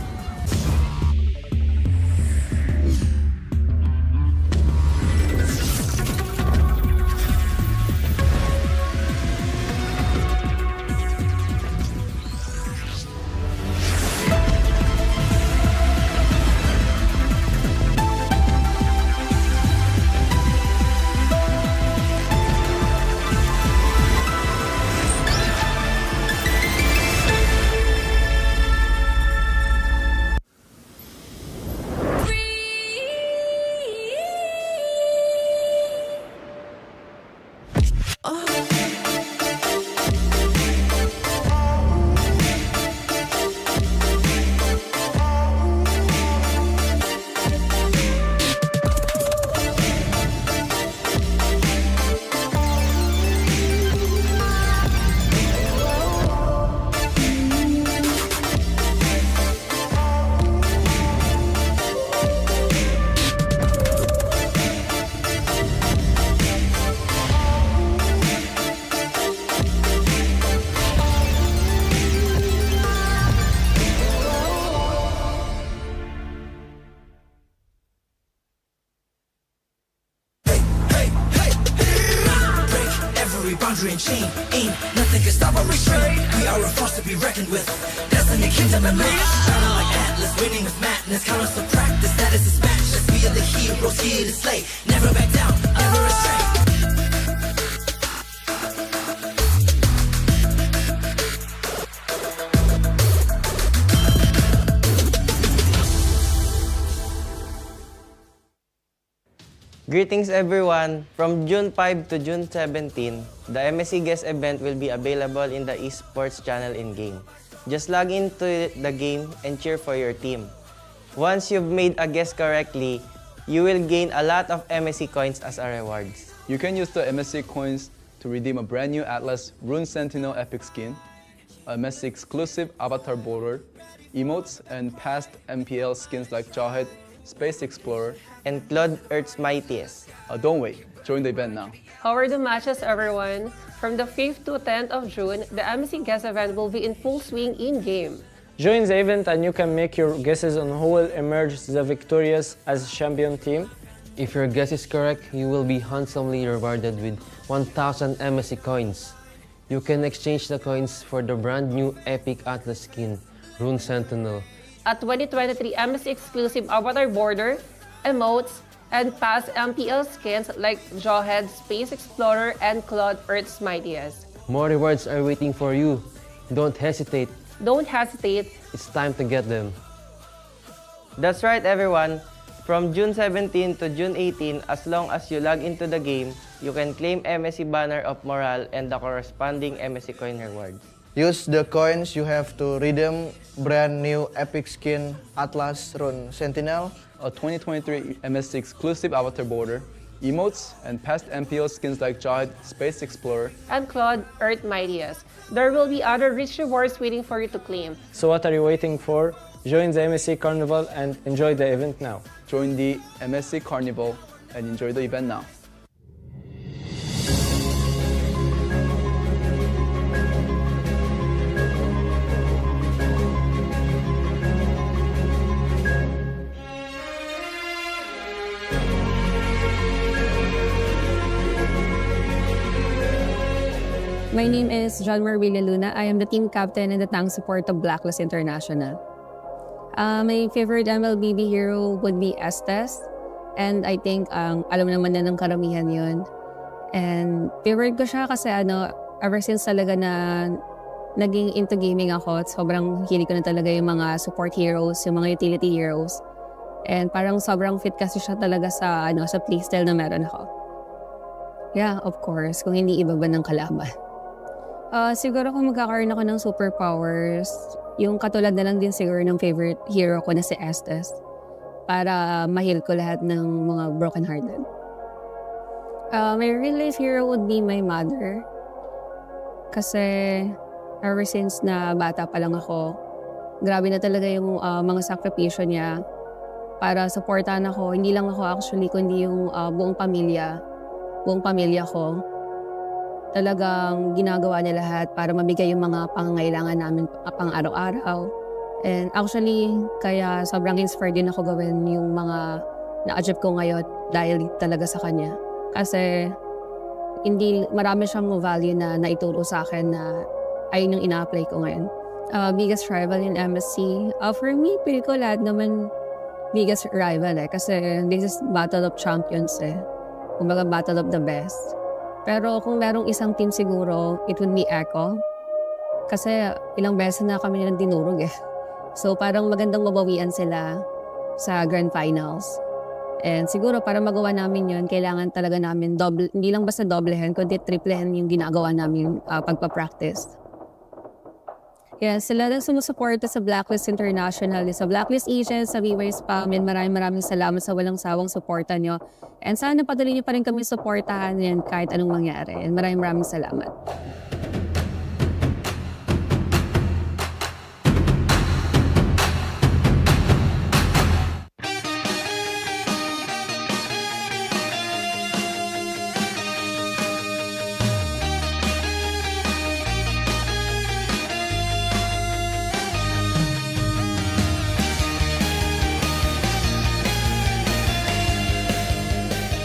boundary and chain. Ain't nothing can stop our restraint. We are a force to be reckoned with. Destiny, kingdom, and might. Battle like Atlas, winning with madness. Count us to practice, that is this match. Let's be the heroes here to slay. Never back down, never restrain. Greetings everyone! From June 5 to June 17, the MSC Guest event will be available in the Esports channel in-game. Just log into the game and cheer for your team. Once you've made a guess correctly, You will gain a lot of MSC coins as a rewards. You can use the MSC coins to redeem a brand new Atlas Rune Sentinel epic skin, a MSC exclusive avatar border, emotes, and past MPL skins like Jawhead, Space Explorer, and Claude Earth's Mightiest. Don't wait, join the event now. How are the matches, everyone? From the 5th to 10th of June, the MSC guest event will be in full swing in-game. Join the event and you can make your guesses on who will emerge the victorious as champion team. If your guess is correct, you will be handsomely rewarded with 1,000 MSC coins. You can exchange the coins for the brand new epic Atlas skin, Rune Sentinel. A 2023 MSC exclusive avatar border, emotes, and past MPL skins like Jawhead, Space Explorer, and Claude Earth's Mightiest. More rewards are waiting for you. Don't hesitate. Don't hesitate. It's time to get them. That's right, everyone. From June 17 to June 18, as long as you log into the game, you can claim MSC Banner of Morale and the corresponding MSC coin rewards. Use the coins you have to redeem brand new epic skin Atlas Rune Sentinel, a 2023 MSC exclusive avatar border, emotes, and past MPL skins like Jawhead, Space Explorer, and Claude Earth Mightiest. There will be other rich rewards waiting for you to claim. So what are you waiting for? Join the MSC Carnival and enjoy the event now. Join the MSC Carnival and enjoy the event now. My name is John Marvilla Luna. I am the team captain and the tank support of Blacklist International. My favorite MLBB hero would be Estes. And I think alam naman na ng karamihan yun. And favorite ko siya kasi ever since talaga na naging into gaming ako, sobrang hilig ko na talaga yung mga support heroes, yung mga utility heroes. And parang sobrang fit kasi siya talaga sa playstyle na meron ako. Yeah, of course, kung hindi iba ba ng kalaban. Siguro kung magkakaroon ako ng superpowers, yung katulad na lang din siguro ng favorite hero ko na si Estes para ma-heal ko lahat ng mga broken-hearted. My real-life hero would be my mother. Kasi ever since na bata pa lang ako, grabe na talaga yung mga sakripisyo niya para supportahan ako. Hindi lang ako actually, kundi yung buong pamilya ko. Talagang ginagawa niya lahat para mabigay yung mga pangangailangan namin pang araw-araw. And actually, kaya sobrang inspired din ako gawin yung mga na-achieve ko ngayon dahil talaga sa kanya. Kasi marami siyang value na naituro sa akin na ayun yung ina-apply ko ngayon. Biggest rival in MSC. For me, pili ko lahat naman biggest rival kasi this is Battle of Champions Kumbaga Battle of the Best. Pero kung merong isang team siguro, it would be Echo. Kasi ilang beses na kami nilang dinurog So parang magandang mabawian sila sa Grand Finals. And siguro para magawa namin yun, kailangan talaga namin hindi lang basta doblehan, kundi triplehan yung ginagawa namin pagpa-practice. Sila lang sumusuporta sa Blacklist International, sa Blacklist Agents, sa viewers pa. Maraming salamat sa walang sawang suporta nyo. And sana patuloy nyo pa rin kami suportahan yan kahit anong mangyari. And maraming salamat.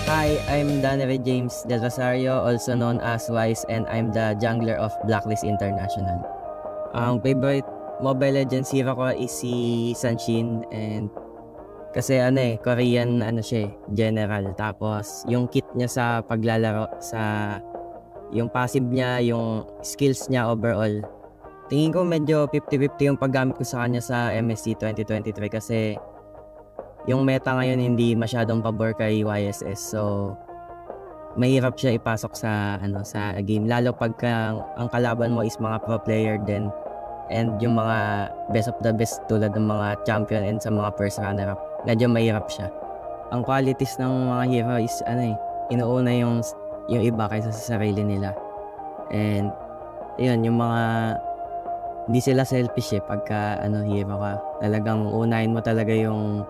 Hi, I'm Danere James Del Rosario, also known as Wise, and I'm the jungler of Blacklist International. Ang favorite Mobile Legends hero ko is si Sanshin, and kasi Korean siya general. Tapos yung kit niya sa paglalaro, yung passive niya, yung skills niya overall. Tingin ko medyo 50-50 yung paggamit ko sa kanya sa MSC 2023 kasi yung meta ngayon hindi masyadong pabor kay YSS, so mahirap siya ipasok sa game, lalo pagka ang kalaban mo is mga pro player din and yung mga best of the best tulad ng mga champion and sa mga first runner up, medyo mahirap siya. ang qualities ng mga hero is inuuna yung iba kaysa sa sarili nila. And yun, yung mga hindi sila selfish pagka hero ka. Talagang unahin mo talaga yung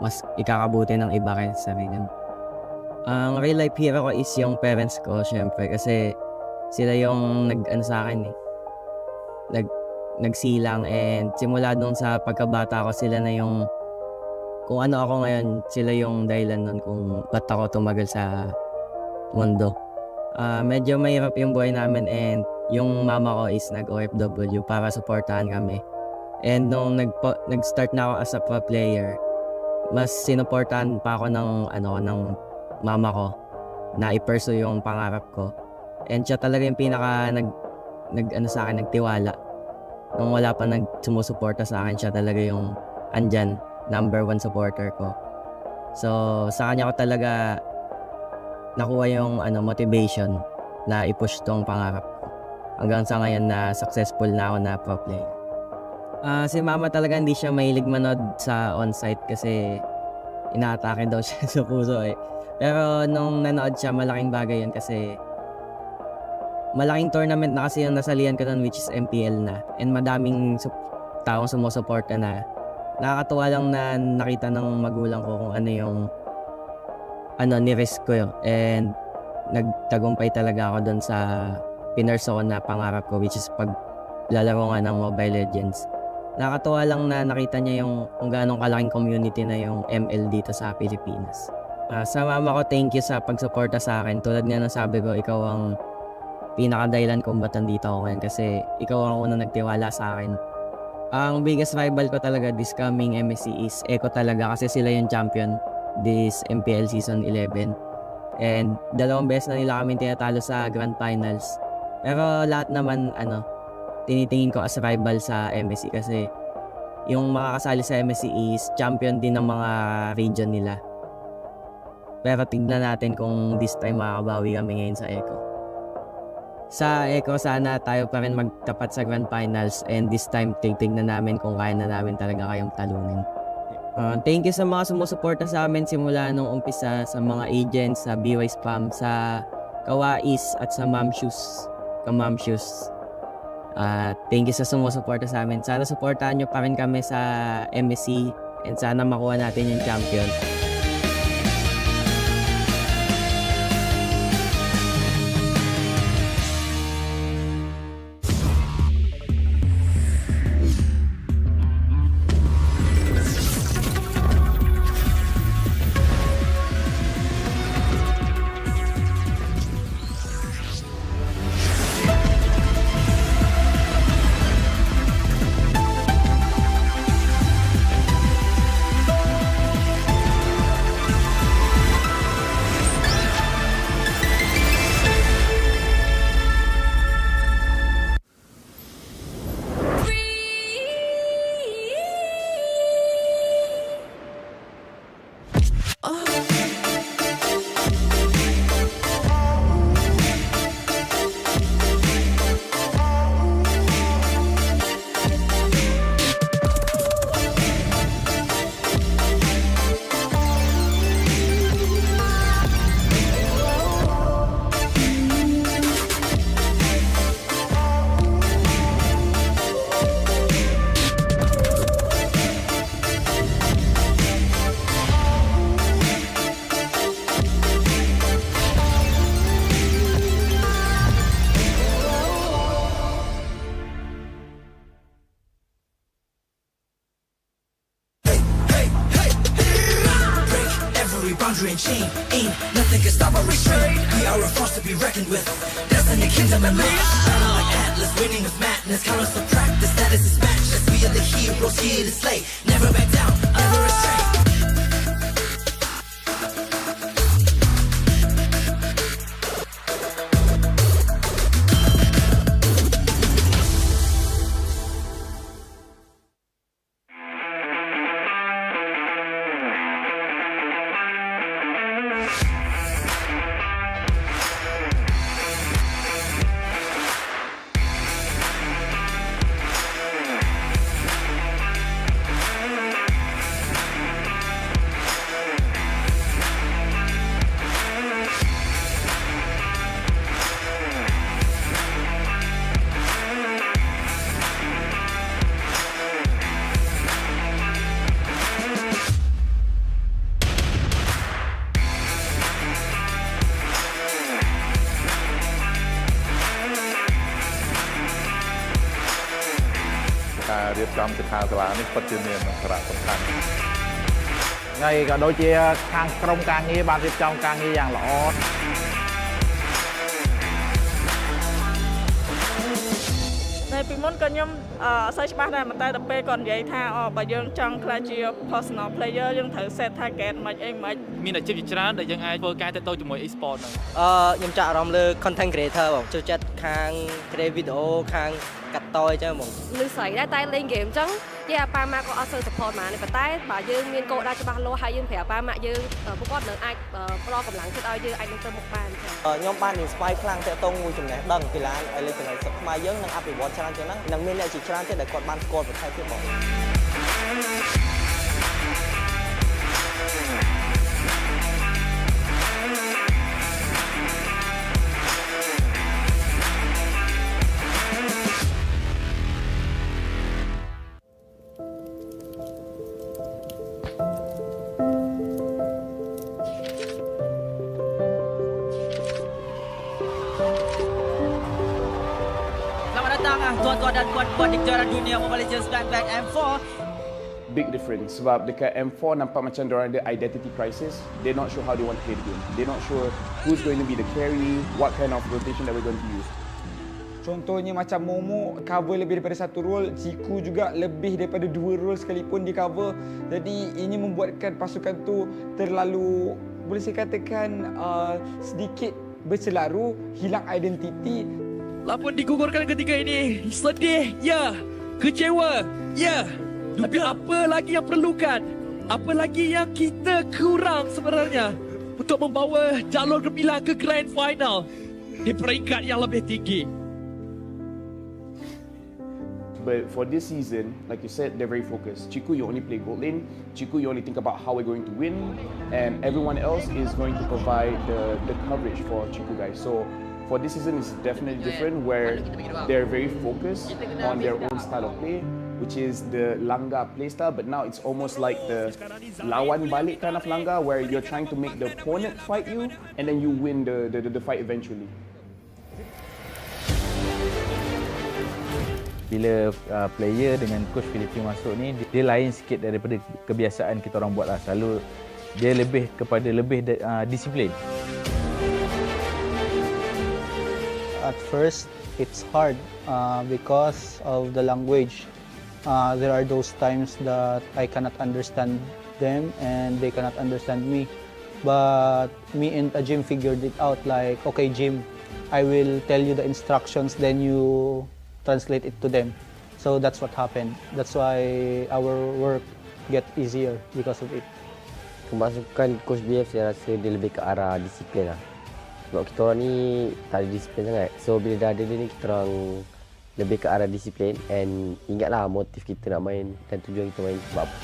mas ikakabuti ng iba kaysa sa sarili mo. Ang real life hero ko is yung parents ko, syempre, kasi sila yung sa akin nagsilang, and simula dun sa pagkabata ko, sila na yung kung ano ako ngayon, sila yung dahilan nun kung ba't ako tumagal sa mundo. Medyo mahirap yung buhay namin, and yung mama ko is nag-OFW para supportahan kami. And nung nag-start na ako as a pro player, mas sinuportahan pa ako ng mama ko na i-pursue yung pangarap ko. And siya talaga yung pinaka sa akin, nagtiwala. Nung wala pa sumusuporta sa akin, siya talaga yung andyan, number 1 supporter ko. So, sa kanya ko talaga nakuha yung motivation na i-push tong pangarap ko. Hanggang sa ngayon na successful na ako na pro player. Si mama talaga hindi siya mahilig manood sa on-site kasi inaatake daw siya sa puso Pero nung nanood siya, malaking bagay yun kasi malaking tournament na kasi yung nasalihan ko nun, which is MPL na. And madaming taong sumusuporta na. Nakakatuwa lang na nakita ng magulang ko kung ano yung ni-risk ko yun. And nagtagumpay talaga ako dun sa pinurso ko na pangarap ko, which is paglalaro nga ng Mobile Legends. Nakakatuwa lang na nakita niya yung kung gaano kalaking community na yung ML dito sa Pilipinas. Sa mama ko, thank you sa pagsuporta sa akin. Tulad nga ng sabi ko, ikaw ang pinakadahilan kung ba't nandito ako ngayon kasi ikaw ang unang nagtiwala sa akin. Ang biggest rival ko talaga this coming MSC is Eco talaga kasi sila yung champion this MPL Season 11. And 2 beses na nila kami tinatalo sa Grand Finals. Pero lahat naman tinitingin ko as rival sa MSC kasi yung makakasali sa MSC is champion din ng mga region nila. Pero tignan natin kung this time makakabawi kami ngayon sa Eco. Sa Eco, sana tayo pa rin magtapat sa Grand Finals, and this time tignan namin kung kaya na namin talaga kayong talunin. Thank you sa mga sumusuporta sa amin simula nung umpisa, sa mga agents, sa BY Spam, sa Kawais at sa Ma'am Shoes. Thank you sa sumusuporta sa amin. Sana suportahan nyo pa rin kami sa MSC, and sana makuha natin yung champion. boundary and chain. Ain't nothing can stop or restrain. We are a force to be reckoned with. Destiny, kingdom, and life. Battle like Atlas, winning with madness. Count us to practice, status is matchless. We are the heroes here to slay. Never back down, never restrain. ចំសិក្ខាសាលានេះពិតជាមានសារៈសំខាន់ ហើយក៏ដូចជាខាងក្រុមការងារបានរៀបចំការងារយ៉ាងល្អ នៅពីមុនក៏ខ្ញុំអត់សូវច្បាស់ដែរតែដល់ពេលគាត់និយាយថាបើយើងចង់ក្លាយជា personal player យើងត្រូវ set target មិនអីមិនមានអាជីពជាច្រើនដែលយើងអាចធ្វើការទាក់ទងជាមួយ Esports ហ្នឹងខ្ញុំចាក់អារម្មណ៍លើ content creator បងចូលចិត្តខាង create video ខាងកាត់តអញ្ចឹងបងលឺស្រីដែរតែលេង game អញ្ចឹងយាយប៉ាម៉ាក់ក៏អត់សូវ support មកទេប៉ុន្តែបើយើងមានគោលដៅច្បាស់លាស់ហើយយើងប្រាប់ប៉ាម៉ាក់យើងពួកគាត់នឹងអាចផ្ដល់កម្លាំងចិត្តឲ្យយើងអាចនឹងទៅមុខបានខ្ញុំបាន inspire ខ្លាំងទាក់ទងមួយចំណេះដឹងកីឡាឲ្យលេខចំណេះសិក្សាខ្មែរយើងនឹងអភិវឌ្ឍច្រើនជាងហ្នឹងនឹងមានអ្នកជាច្រើនទៀតដែលគាត់បានស្គាល់ប្រទេសទៀតបង tuan-tuan dan puan-puan di kejuaraan dunia Mobile Legends Black M4. Big difference sebab dekat M4 nampak macam diorang ada identity crisis. They're not sure how they want to play the game. They're not sure who's going to be the carry, what kind of rotation that we're going to use. Contohnya macam Momo cover lebih daripada satu role, Ciku juga lebih daripada 2 role sekalipun di cover. Jadi ini membuatkan pasukan tu terlalu, boleh saya katakan sedikit berselaru, hilang identiti. Lapan digugurkan ketika ini. Sedih, ya. Kecewa, ya. Tapi apa lagi yang perlukan? Apa lagi yang kita kurang sebenarnya untuk membawa jalur gemilang ke Grand Final di peringkat yang lebih tinggi? But for this season, like you said, they're very focused. Ciku, you only play gold lane. Ciku, you only think about how we're going to win. And everyone else is going to provide the coverage for Ciku guys. So for this season, it's definitely different where they're very focused on their own style of play, which is the Langga playstyle, but now it's almost like the lawan balik kind of Langga where you're trying to make the opponent fight you and then you win the fight eventually. Bila player dengan coach Filipin masuk ni, dia lain sikit daripada kebiasaan kita orang buat lah. Selalu dia lebih kepada disiplin. At first, it's hard because of the language. There are those times that I cannot understand them and they cannot understand me. But me and Jim figured it out like, okay Jim, I will tell you the instructions, then you translate it to them. So that's what happened. That's why our work get easier because of it. Kemasukan Coach BF saya rasa dia lebih ke arah disiplin lah. Sebab kita orang ni tak ada disiplin sangat. So bila dah ada dia ni, kita orang lebih ke arah disiplin. And ingatlah motif kita nak main dan tujuan kita main sebab apa.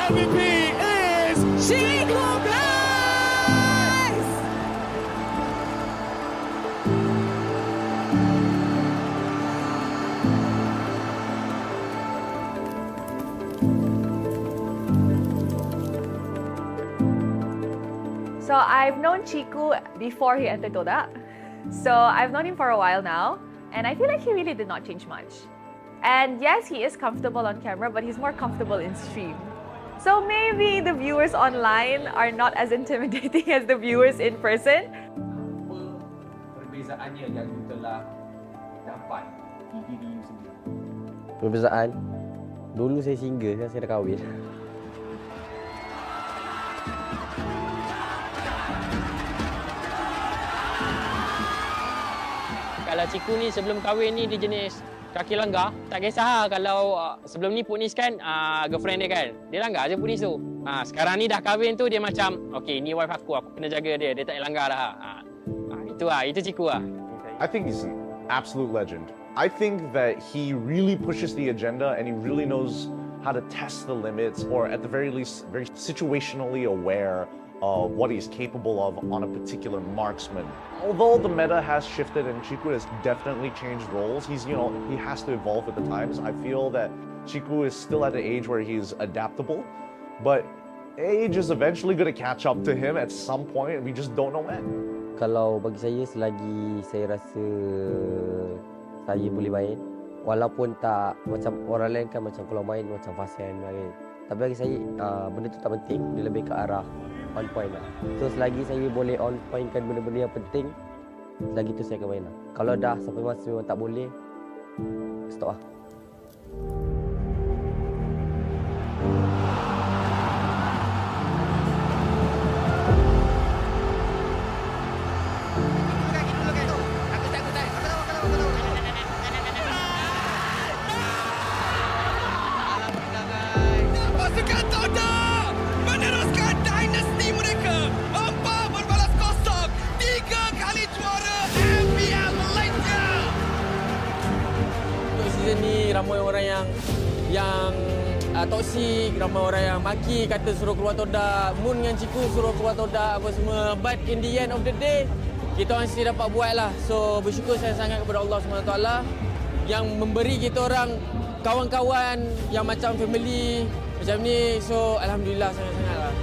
MVP is Chico Blaze! So I've known Chiku before he entered TODAK. So I've known him for a while now, and I feel like he really did not change much. And yes, he is comfortable on camera, but he's more comfortable in stream. So maybe the viewers online are not as intimidating as the viewers in person. Perbezaannya yang you telah dapat di diri you sendiri? Perbezaan? Dulu saya single, sekarang saya dah kahwin. Kalau Ciku ni sebelum kahwin ni dia jenis kaki langgar, tak kisah kalau sebelum ni Punis kan girlfriend dia kan, dia langgar je Punis tu. Sekarang ni dah kahwin tu dia macam, okay ni wife aku kena jaga dia tak langgar lah. Itu Ciku lah. I think he's an absolute legend. I think that he really pushes the agenda and he really knows how to test the limits, or at the very least, very situationally aware what he's capable of on a particular marksman. Although the meta has shifted and Chiku has definitely changed roles, he has to evolve with the times. I feel that Chiku is still at the age where he's adaptable, but age is eventually going to catch up to him at some point, and we just don't know when. Kalau bagi saya, selagi saya rasa saya boleh main, walaupun tak macam orang lain kan macam kalau main macam fasian main. Tapi bagi saya benda tu tak penting, dia lebih ke arah on point lah. So selagi saya boleh on point kan benda-benda yang penting, selagi tu saya akan main lah. Kalau dah sampai masa memang tak boleh, stop lah. Pasukan TODAK meneruskan dinasti mereka. 4 berbalas kosong, 3 kali juara MPL Malaysia. Untuk season ni ramai orang yang toksik, ramai orang yang maki, kata suruh keluar TODAK, Moon dengan Chiku suruh keluar TODAK apa semua. But in the end of the day, kita orang sendiri dapat buat lah. So bersyukur saya sangat kepada Allah SWT yang memberi kita orang kawan-kawan yang macam family macam ni. So alhamdulillah sangat-sangat lah.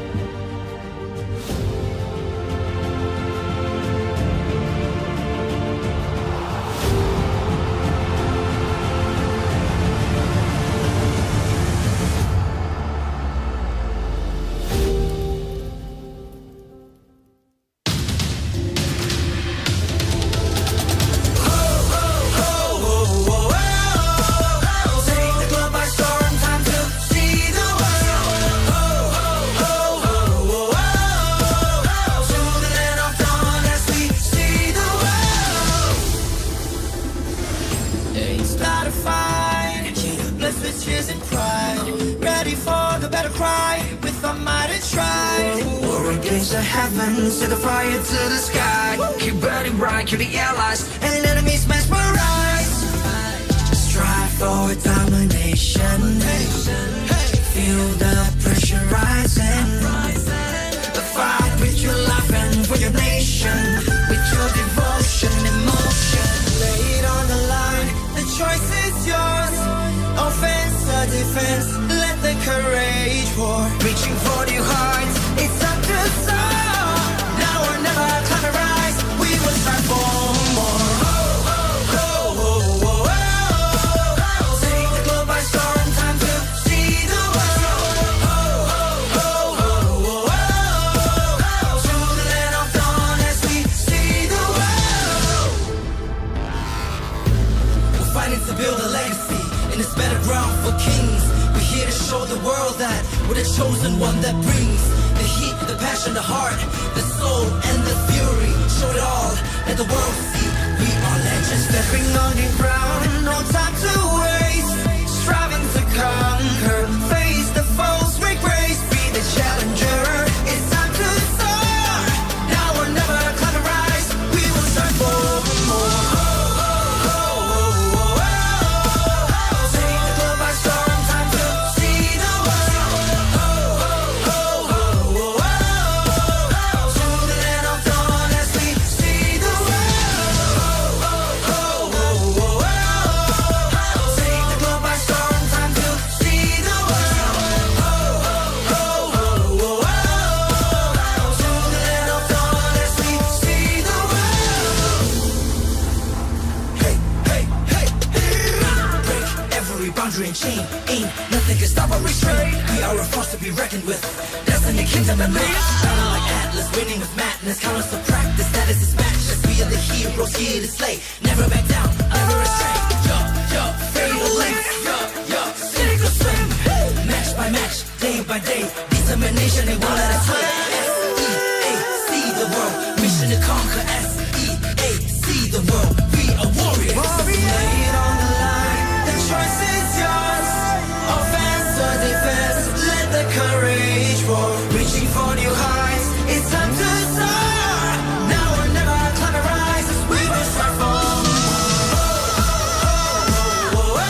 The heavens, set the fire to the sky. Keep burning bright, keep the allies and enemies mesmerized. Strive for domination. Feel the pressure rising. Fight with your life and for your nation. With your devotion, emotion. Lay it on the line, the choice is yours. Offense or defense, let the courage roar. Reaching for new heights, it's time to soar. Now or never, climb the rise. We will strive for more. Take the globe by storm, time to see the world. To the land of dawn as we see the world. We're fighting to build a legacy in this better ground for kings. We're here to show the world that we're the chosen one that brings the heat, the passion, the heart, the soul, and the fury. Show it all, let the world see we are legends. Stepping on the ground, no time to waste. Striving to conquer, face the foes with grace. Be the challenger, it's time to soar. Now or never, climb the rise. We will strive for more. Take the globe by storm, time to see the world. To the land of dawn as we see the world. Take the globe by storm, time to see the world. To the land of dawn as we see the world. Hey, hey, hey, hey. Break every boundary and chain. Ain't nothing can stop or restrain. We are a force to be reckoned with. Destiny, kingdom, and maze. Battle like Atlas, winning with madness. Countless of practice, that is his matchless. We are the heroes here to slay. Never back down, never astray. Fatal lengths. Sink or swim. Match by match, day by day. Determination, they won't let us win. S-E-A, see the world. Mission to conquer. S-E-A, see the world. We are warriors. Lay it on the line. The choice is yours. Offense or defense, let the courage roar. Reaching for new heights, it's time to soar. Now or never, climb the rise. We will strive for more.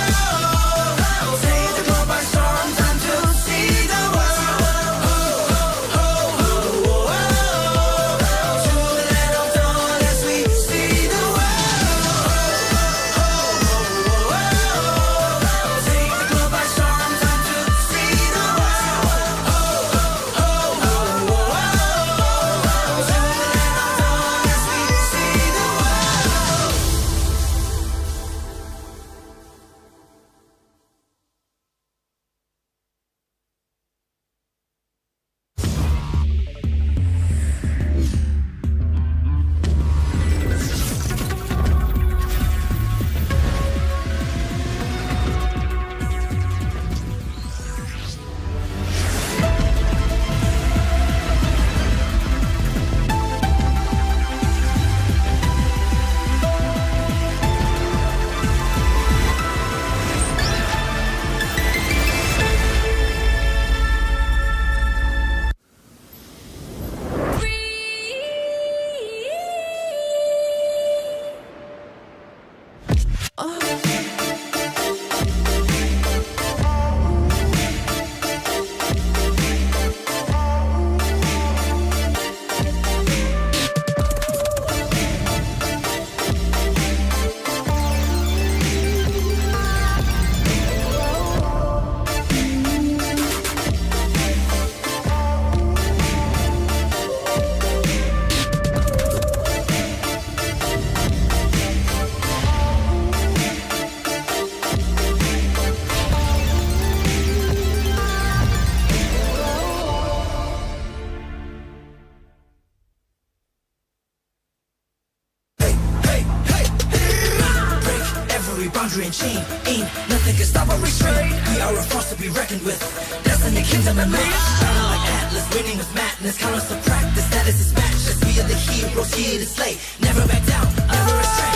in chain. Ain't nothing can stop our restraint. We are a force to be reckoned with. Destiny, kingdom, and might. Battle like Atlas, winning with madness. Count us to practice, status is matchless. We are the heroes here to slay. Never back down, never restrain.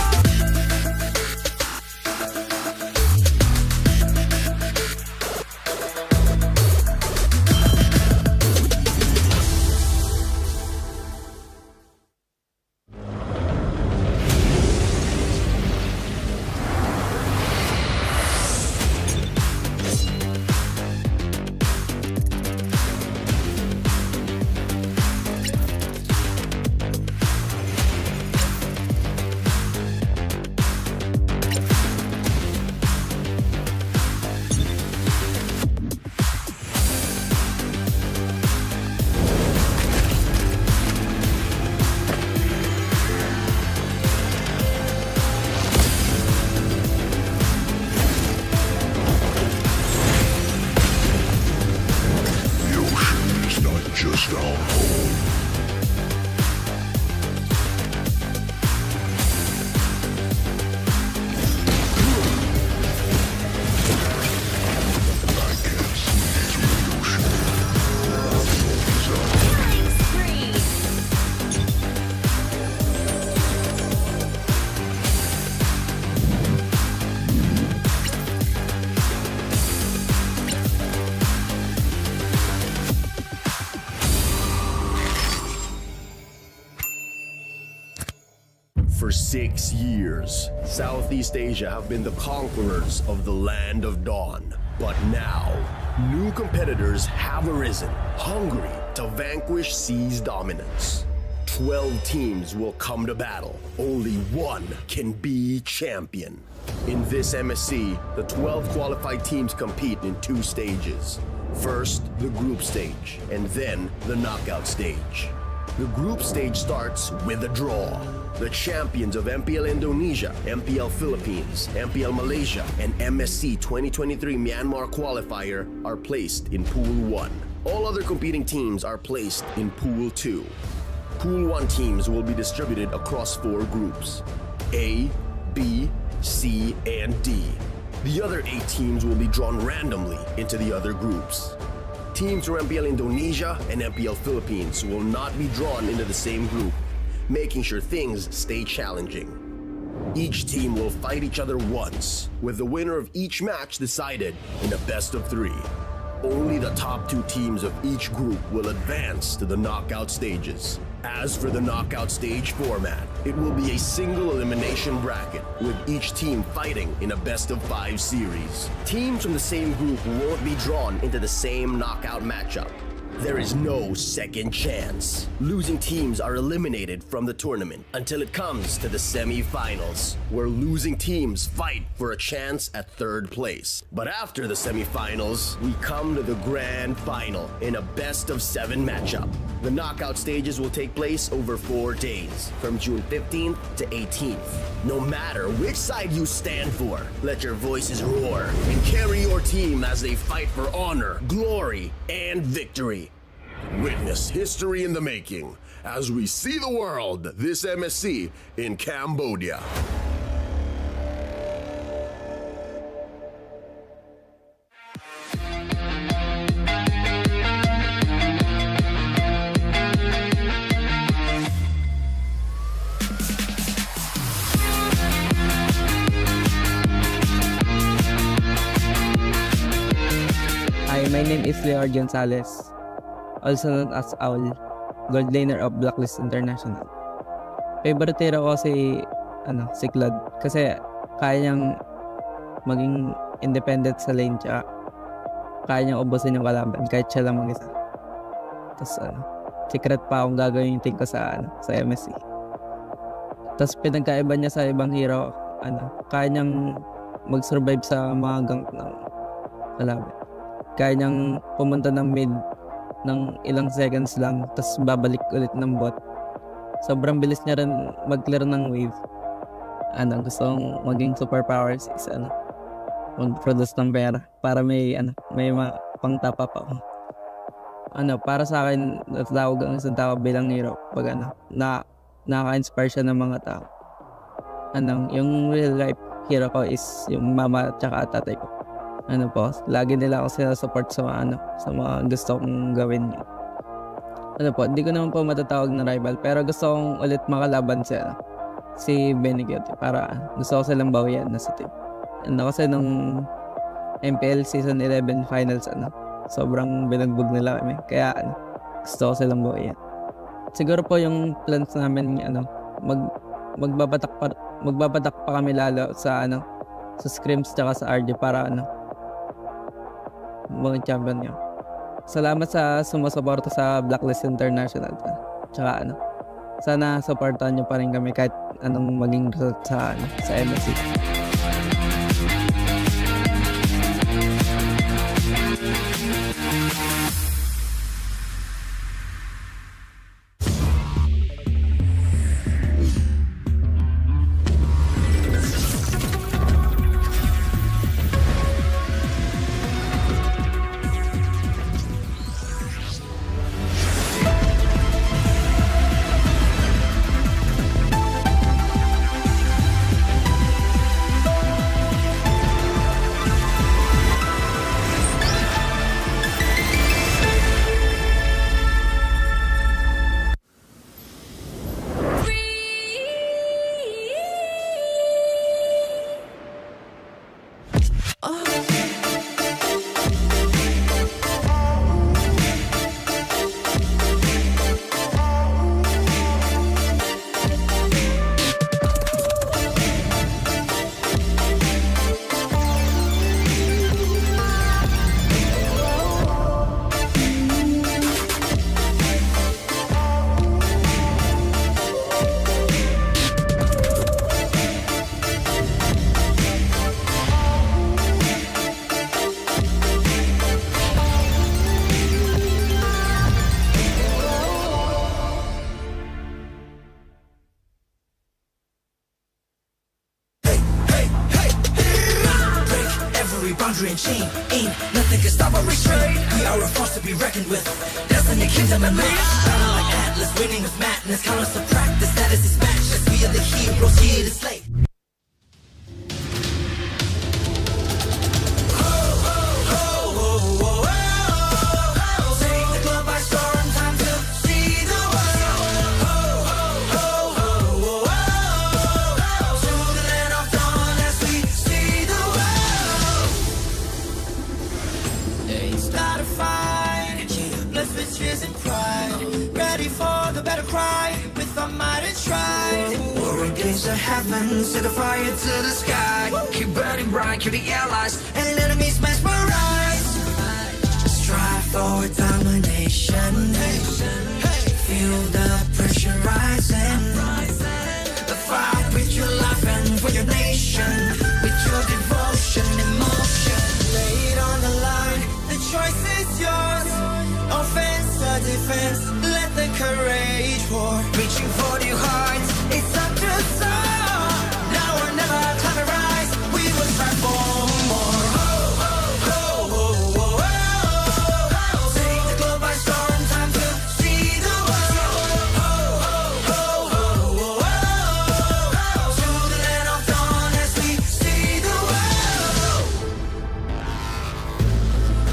For 6 years, Southeast Asia have been the conquerors of the Land of Dawn. But now, new competitors have arisen, hungry to vanquish C's dominance. 12 teams will come to battle. Only one can be champion. In this MSC, the 12 qualified teams compete in 2 stages. First, the group stage, and then the knockout stage. The group stage starts with a draw. The champions of MPL Indonesia, MPL Philippines, MPL Malaysia, and MSC 2023 Myanmar qualifier are placed in Pool 1. All other competing teams are placed in Pool 2. Pool 1 teams will be distributed across 4 groups: A, B, C, and D. The other 8 teams will be drawn randomly into the other groups. Teams from MPL Indonesia and MPL Philippines will not be drawn into the same group, making sure things stay challenging. Each team will fight each other once, with the winner of each match decided in a best of 3. Only the top 2 teams of each group will advance to the knockout stages. As for the knockout stage format, it will be a single elimination bracket, with each team fighting in a best of 5 series. Teams from the same group won't be drawn into the same knockout matchup. There is no second chance. Losing teams are eliminated from the tournament until it comes to the semi-finals, where losing teams fight for a chance at 3rd place. But after the semi-finals, we come to the grand final in a best of 7 matchup. The knockout stages will take place over 4 days, from June 15th to 18th. No matter which side you stand for, let your voices roar and carry your team as they fight for honor, glory, and victory. Witness history in the making as we see the world this MSC in Cambodia. Hi, my name is Leo Gonzalez, also known as Owl, gold laner of Blacklist International. Favorite hero ko si Clad kasi kaya niyang maging independent sa lane, tsaka kaya niyang ubusin yung kalaban kahit siya lang mag-isa. Tapos secret pa akong gagawin yung team ko sa MSC. Tapos pinagkaiba niya sa ibang hero, kaya niyang mag-survive sa mga gank ng kalaban. Kaya niyang pumunta ng mid ng ilang seconds lang, tapos babalik ulit ng bot. Sobrang bilis niya rin mag-clear ng wave. Gusto kong maging superpowers is mag-produce ng pera para may pang top up ako. Para sa akin, natawag ang isang tao bilang hero pag nakaka-inspire siya ng mga tao. Yung real life hero ko is yung mama at saka tatay ko. Ano po, lagi nila ako sinasupport sa mga gusto kong gawin. Ano po, hindi ko naman po matatawag na rival, pero gusto kong ulit makalaban si Beniguete para gusto ko silang bawian na sa team. Kasi nung MPL Season 11 Finals, sobrang binagbog nila kami. Kaya gusto ko silang bawian. Siguro po yung plans namin, magbabatak pa kami lalo sa scrims tsaka sa RD para mga champion niyo. Salamat sa sumusuporta sa Blacklist International. Tsaka sana supportahan niyo pa rin kami kahit anong maging result sa MSC. boundary and chain. Ain't nothing can stop or restrain. We are a force to be reckoned with. Destiny, kingdom, and man. Battle like Atlas, winning with madness. Count us to practice, status is matchless. We are the heroes here to slay. To heaven, set the fire to the sky. Keep burning bright, kill the allies, and enemies mesmerized. Strive for domination. Feel the pressure rising. Fight with your life and for your nation. With your devotion, emotion. Lay it on the line, the choice is yours. Offense or defense, let the courage roar. Reaching for your heart, it's up to soar. Now or never, climb and rise. We will strive for more. Take the globe by storm, time to see the world. To the land of dawn as we see the world.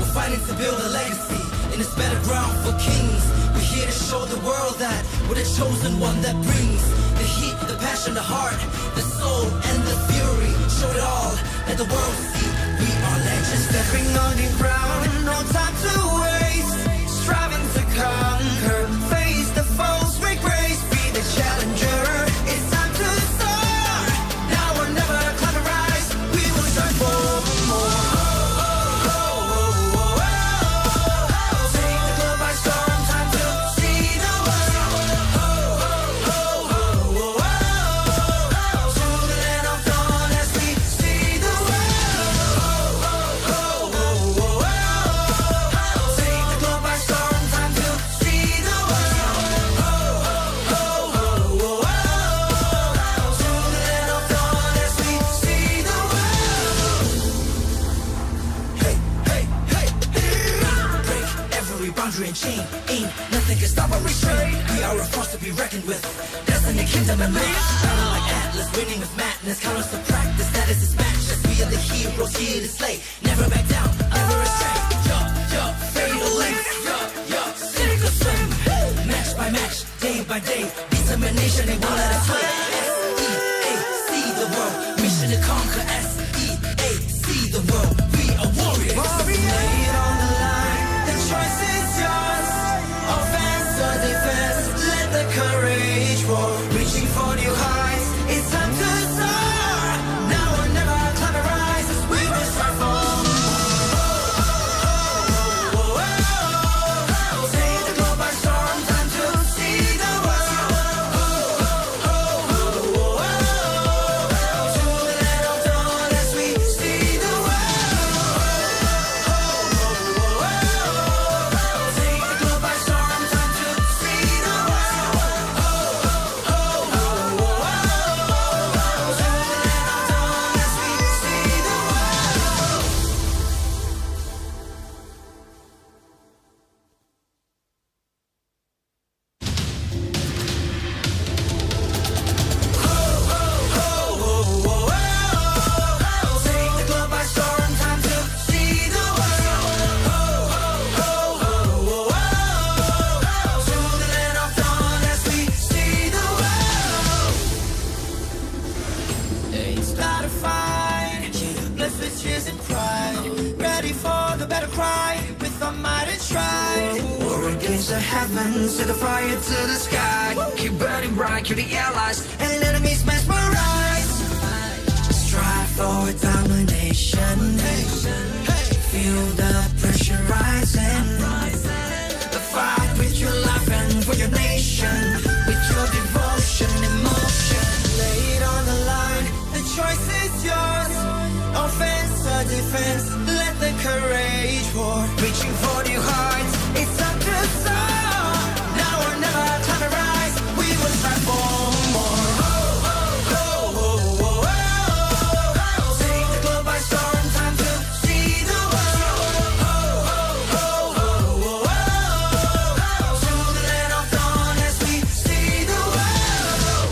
We're fighting to build a legacy in this better ground for kings. We're here to show the world that we're the chosen one that brings the heat, the passion, the heart, the soul, and the fury. Show it all, let the world see we are legends. Stepping on the ground, no time to waste. Striving to conquer, face the foes with grace. Be the challenger, it's time to soar. Now or never, climb and rise. We will strive for more. And chain. Ain't nothing can stop or restrain. We are a force to be reckoned with. Destiny, kingdom, and life. Battle like Atlas, winning with madness. Count us to practice, that is his match. As we are the heroes here to slay. Never back down, never astray. Fatal length. Sink or swim. Match by match, day by day. Determination, they won't let us sway. S-E-A-C the world. Mission to conquer. S-E-A-C the world. We are warriors. Lay it on the line. The choice is yours. Offense or defense. Let the courage roar. Reaching for new heights. It's time to soar. Now or never, climb and rise. As we will strive for. Take the globe by storm. Time to see the world. To the land of dawn as we see the world. Take the globe by storm. Time to see the world. To the land of dawn as we see the world. Take the globe by storm, time to see the world. To the land of dawn as we see the world. It's not a fight, blessed with tears and pride. Ready for the battle cry, with our might and stride. War against the heavens, set the fire to the sky. Keep burning bright, kill the allies, and enemies mesmerized. Strive for domination. Feel the pressure rising. The fight with your life and for your nation. With your devotion, emotion. Lay it on the line. The choice is yours. Offense or defense. Let the courage roar. Reaching for new heights. It's time to soar. Now or never, time to rise. We will strive for more. Take the globe by storm. Time to see the world. To the land of dawn as we see the world.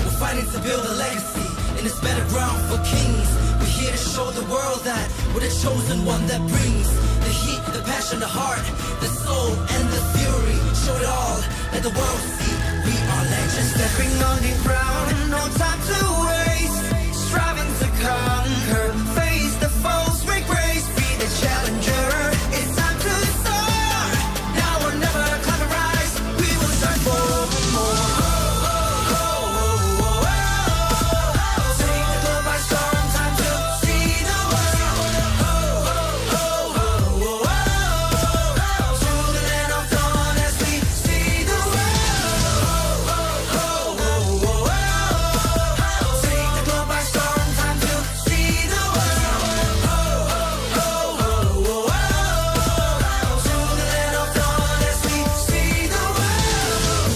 We're fighting to build a legacy in this better ground for kings. We're here to show the world that we're the chosen one that brings the heat, the passion, the heart, the soul, and the fury. Show it all, let the world see we are legends. Stepping on the ground, no time to waste. Striving to conquer, face the foes, make grace, be the challenger. It's time to soar. Now or never, climb and rise. We will strive for more. Take the globe by storm, time to see the world. To the land of dawn as we see the world. Take the globe by storm, time to see the world. To the land of dawn as we see the world.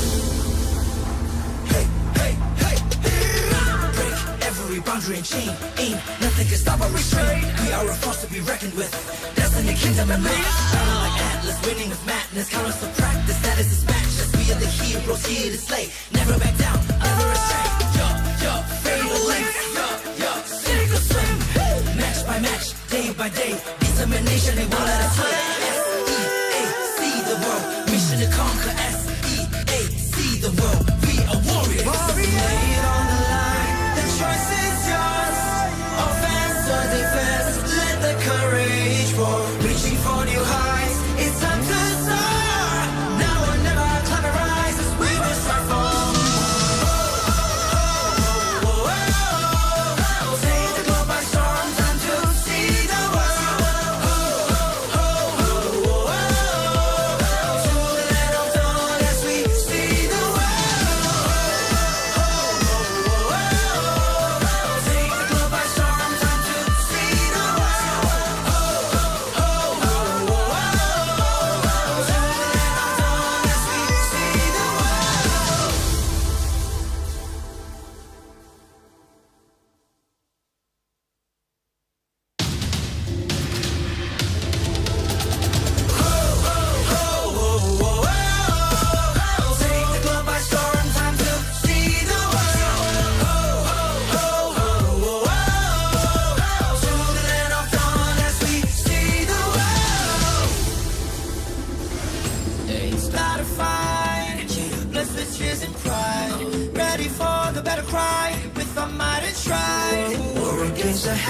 Hey, hey, hey, break every boundary and chain. Ain't nothing can stop or restrain. We are a force to be reckoned with. Destiny, kingdom, and life. Battle like Atlas, winning with madness. Count us to practice, that is his match. As we are the heroes here to slay. Never back down, never astray. Fatal length. Sink or swim. Match by match, day by day. Determination, they won't let us sway. S-E-A-C the world. Mission to conquer. S-E-A-C the world. We are warriors. Lay it on the line. The choice is yours. Offense or defense. Let the courage roar. Reaching for new heights. It's time to soar. Now or never, climb and rise. As we will strive for. Take the globe by storm. Time to see the world.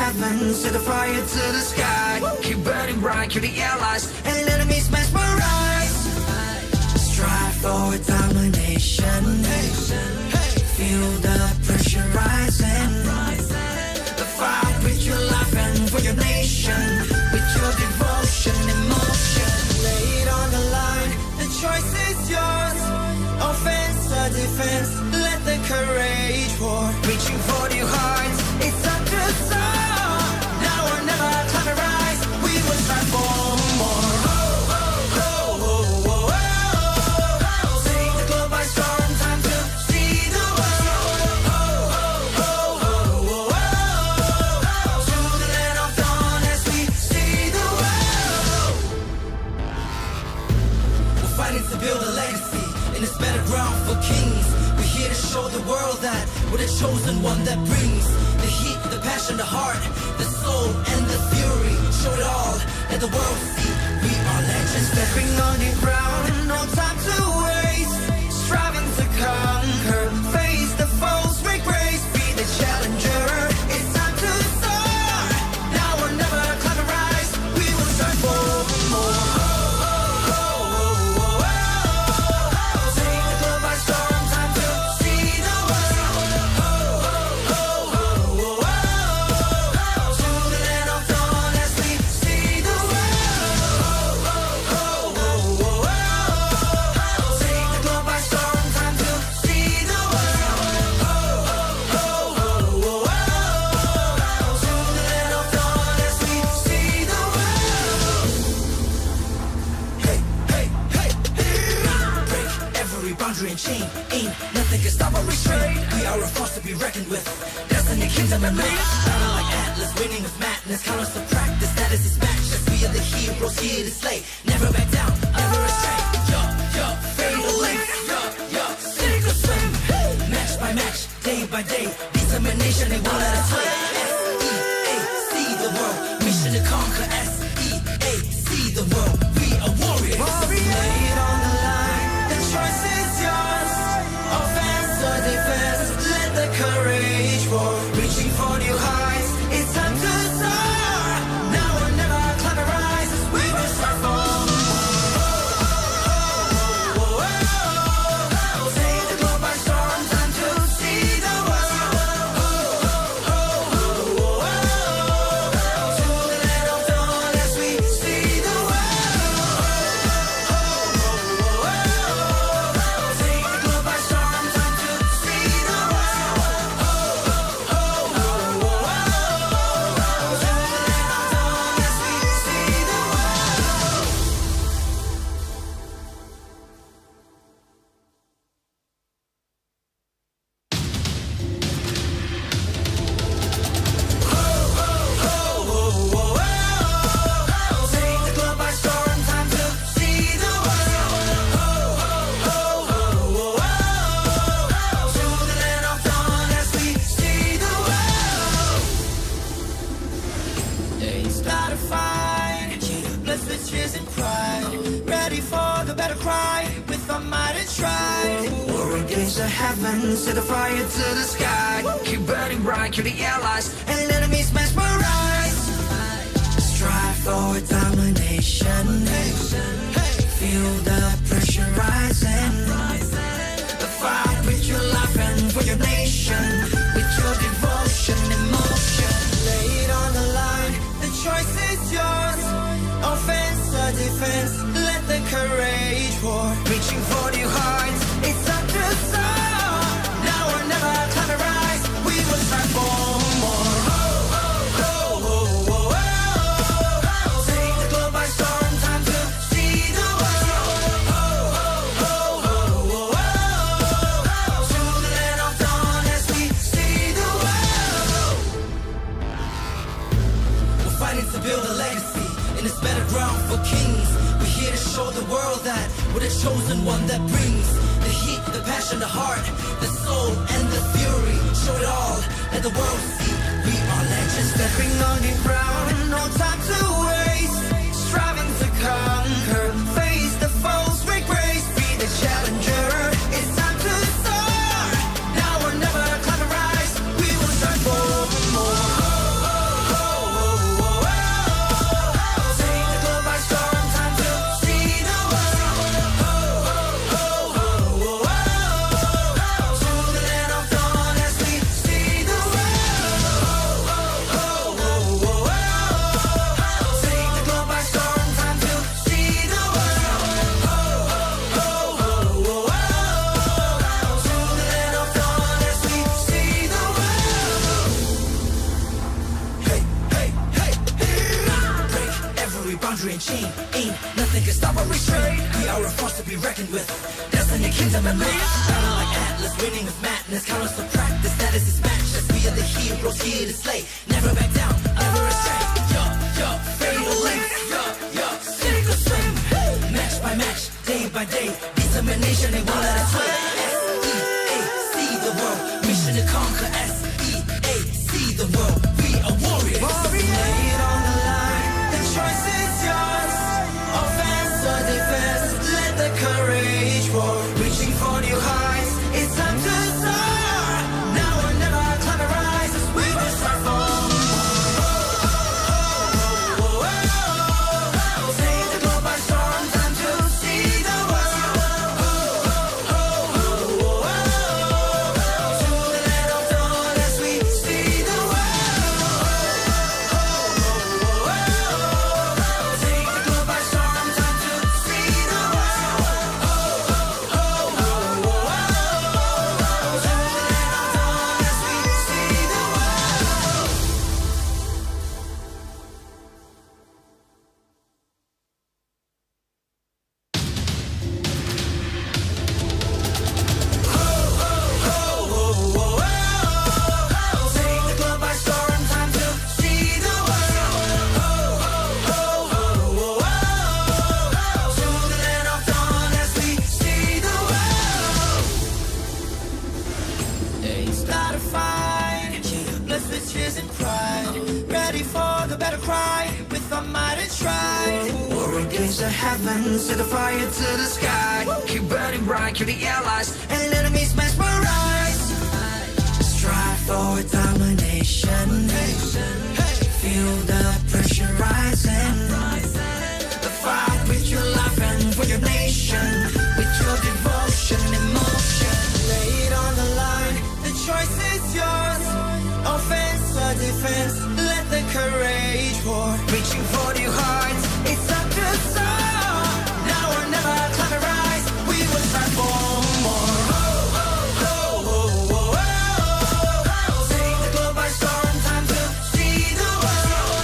heaven, set the fire to the sky. Keep burning bright, kill the allies, and enemies mesmerized. Strive for domination. Feel the pressure rising. Fight with your life and for your nation, with your devotion, emotion. Lay it on the line, the choice is yours. Offense or defense, let the courage pour. Reaching for your hearts, it's time to soar. Now or never, time to rise. We will strive for more. Take the globe by storm, time to see the world. To the land of dawn as we see the world. We're fighting to build a legacy in this battleground for kings. We're here to show the world that we're the chosen one that brings the heat, the passion, the heart, the soul, and the fury. Show it all, let the world see we are legends. Stepping on the ground, no time to waste. Striving to conquer, face the foes, make grace, be the challenger. It's time to soar. Now or never, climb and rise. We will strive for more. Take the globe by storm, time to see the world. To the land of dawn as we see the world. Take the globe by storm, time to see the world. To the land of dawn as we see the world. Hey, hey, hey, hey. Break every boundary and chain. Ain't nothing can stop or restrain. We are a force to be reckoned with. Destiny, kingdom, and man. Battle like Atlas, winning with madness. Count us to practice, that is his matchless. We are the heroes here to slay. Never back down, never astray. Fatal length. Sink or swim. Match by match, day by day. Determination, they won't let us sway. S-E-A, see the world. Mission to conquer. S-E-A, see the world. We are warriors. Lay it on the line. The choice is yours. Offense or defense, let the courage roar. Reaching for new heights, it's time to soar. Now or never, climb and rise. We will strive for more. Take the globe by storm, time to see the world. To the land of dawn as we see the world. Take the globe by storm, time to see the world. To the land of dawn as we see the world. Take the globe by storm, time to see the world. To the land of dawn as we see the world. It's not a fight, blessed with cheers and pride. Ready for the battle cry, with our might and stride. War against the heavens, set the fire to the sky. Keep burning bright, kill the allies, and enemies mesmerized. Strive for domination. Feel the pressure rising. Fight with your life and for your nation, with your devotion, emotion. Lay it on the line, the choice is yours. Offense or defense, let the courage roar. Reaching for new heights, it's time to soar. Now or never, time to rise. We will strive for more. Take the globe by storm, time to see the world. To the land of dawn as we see the world. We're fighting to build a legacy in this battleground for kings. We're here to show the world that we're the chosen one that brings the heat, the passion, the heart, the soul, and the fury. Show it all, let the world see we are legends. Stepping on the ground, no time to waste. Striving to conquer, face the foes, make grace, be the challenger. It's time to soar. Now or never, climb and rise. We will strive for more. boundary and chain. Ain't nothing can stop or restrain. We are a force to be reckoned with. Destiny, kingdom, and main. Battle like Atlas, winning with madness. Count us to practice, that is his matchless. We are the heroes here to slay. Never back down, never astray. Fatal length. Sink or swim. Match by match, day by day. Determination, they won't let us win. S-E-A-C the world. Mission to conquer. S-E-A-C the world. We are warriors. Lay it on the line. The choice is yours. Offense or defense. Let the courage roar. Reaching for new heights. It's time to soar. Now or never. Climb and rise as we will start for. Take the globe by storm. Time to see the world. To the land of dawn as we see the world. Take the globe by storm. Time to see the world. To the land of dawn as we see the world. Take the globe by storm, time to see the world. To the land of dawn as we see the world. Start a fight, blessed with tears and pride. Ready for the battle cry, with our might and stride. War against the heavens, set the fire to the sky. Keep burning bright, kill the allies, and enemies mesmerize. Strive for domination. Feel the pressure rising. The fight with your life and for your nation. With your devotion and emotion. Lay it on the line. The choice is yours. Offense or defense. Let the courage roar. Reaching for new heights. It's time to soar. Now or never. Climb and rise. We will strive for more. Take the globe by storm. Time to see the world.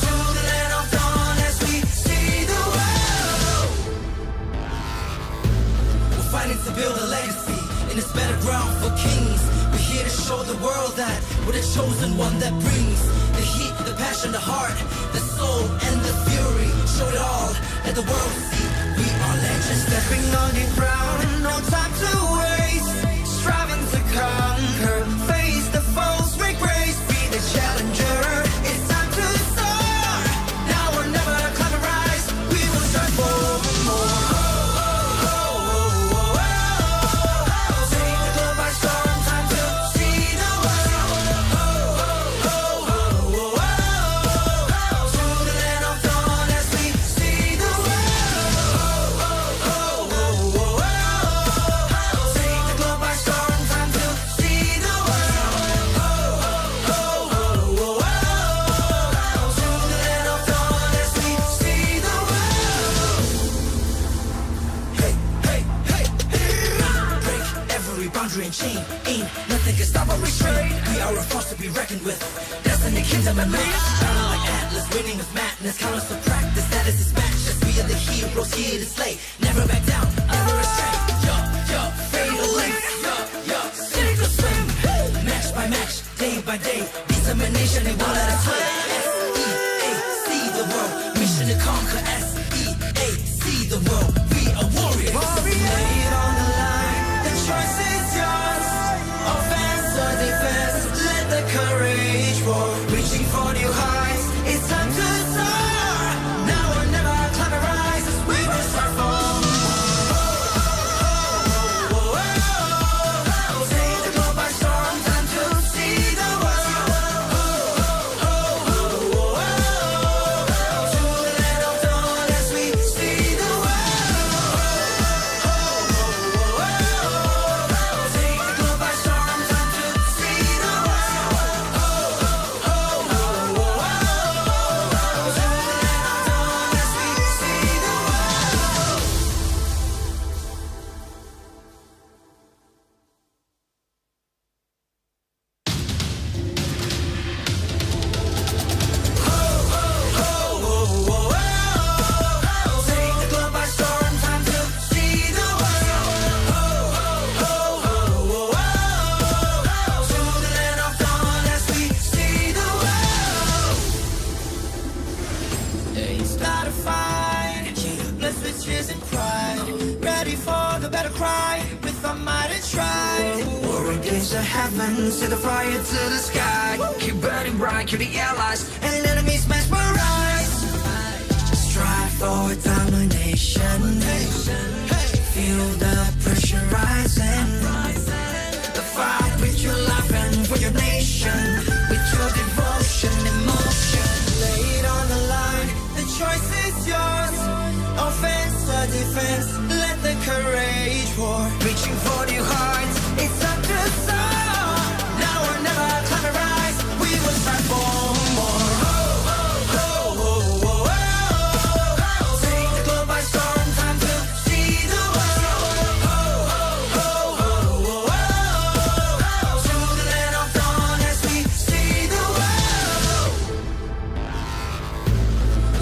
To the land of dawn as we see the world. We're fighting to build a legacy in this battleground for kings. We're here to show the world that we're the chosen one that brings the heat, the passion, the heart, the soul, and the fury. Show it all, let the world see we are legends. Stepping on your ground, no time to waste. Striving to conquer, face the foes, make grace, be the challenger. It's time to soar. Now or never, climb and rise. We will strive for more. Take the globe by storm, time to see the world. To the land of dawn as we see the world. Take the globe by storm, time to see the world. To the land of dawn as we see the world. Hey, hey, hey, hey. Break every boundary and chain. Ain't nothing can stop or restrain. We are a force to be reckoned with. Destiny, kingdom, and main. Battle like Atlas, winning with madness. Count us to practice, that is his matchless. We are the heroes here to slay. Never back down, never astray. Fatal length. Sink or swim. Match by match, day by day. Determination, they won't let us win. S-E-A-C the world. Mission to conquer. S-E-A-C the world. We are warriors. Lay it on the line. The choice is yours. Offense or defense. Let the courage roar. Reaching for new heights. It's time to soar. Now or never. Climb and rise as we will start for. Take the globe by storm. Time to see the world. cry with our might and try. War against the heavens, set the fire to the sky. Keep burning bright, keep the allies and enemies mesmerized. Strive for domination. Feel the pressure rising. The fight with your life and for your nation. With your devotion, emotion. Lay it on the line, the choice is yours. Offense or defense, let the courage roar. Reaching for your heart, it's up to soar. Now or never, climb and rise. We will strive for more. Take the globe by storm, time to see the world. To the land of dawn as we see the world.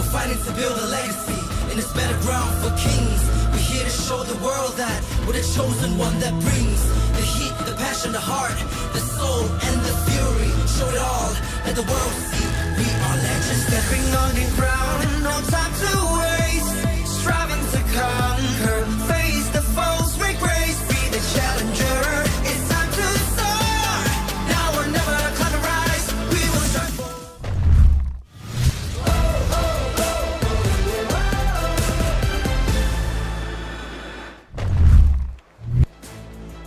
We're fighting to build a legacy in this battleground for kings. We're here to show the world that we're the chosen one that brings the heat, the passion, the heart, the soul, and the fury. Show it all, let the world see we are legends. Stepping on the ground, no time to waste. Striving to conquer, face the foes with grace. Be the challenger, it's time to soar. Now or never, climb and rise. We will strive for.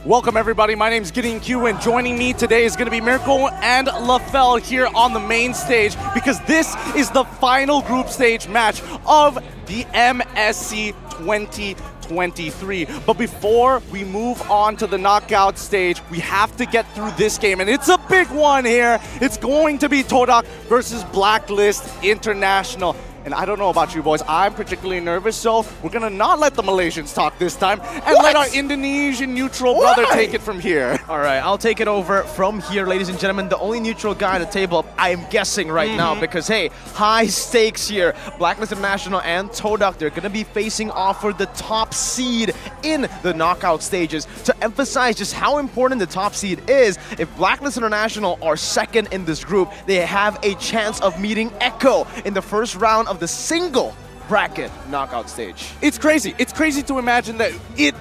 Welcome everybody, my name's Gideon Q and joining me today is going to be Miracle and LaFell here on the main stage because this is the final group stage match of the MSC 2023. But before we move on to the knockout stage, we have to get through this game and it's a big one here. It's going to be TODAK versus Blacklist International. And I don't know about you boys, I'm particularly nervous, so we're gonna not let the Malaysians talk this time and let our Indonesian neutral brother take it from here. All right, I'll take it over from here, ladies and gentlemen. The only neutral guy at the table, I am guessing right now, because hey, high stakes here. Blacklist International and TODAK, they're gonna be facing off for the top seed in the knockout stages. To emphasize just how important the top seed is, if Blacklist International are second in this group, they have a chance of meeting Echo in the first round of the single bracket knockout stage. It's crazy. It's crazy to imagine that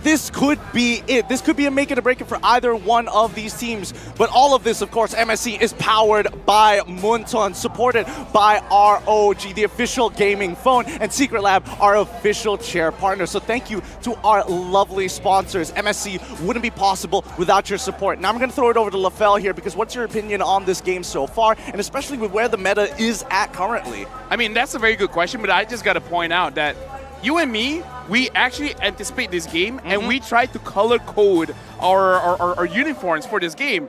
this could be it. This could be a make it or break it for either one of these teams. But all of this, of course, MSC is powered by Munton, supported by ROG, the official gaming phone, and Secret Lab, our official chair partner. So thank you to our lovely sponsors. MSC wouldn't be possible without your support. Now I'm going to throw it over to LaFell here because what's your opinion on this game so far, and especially with where the meta is at currently? I mean, that's a very good question, but I just got to point out that you and me, we actually anticipate this game and we try to color code our uniforms for this game.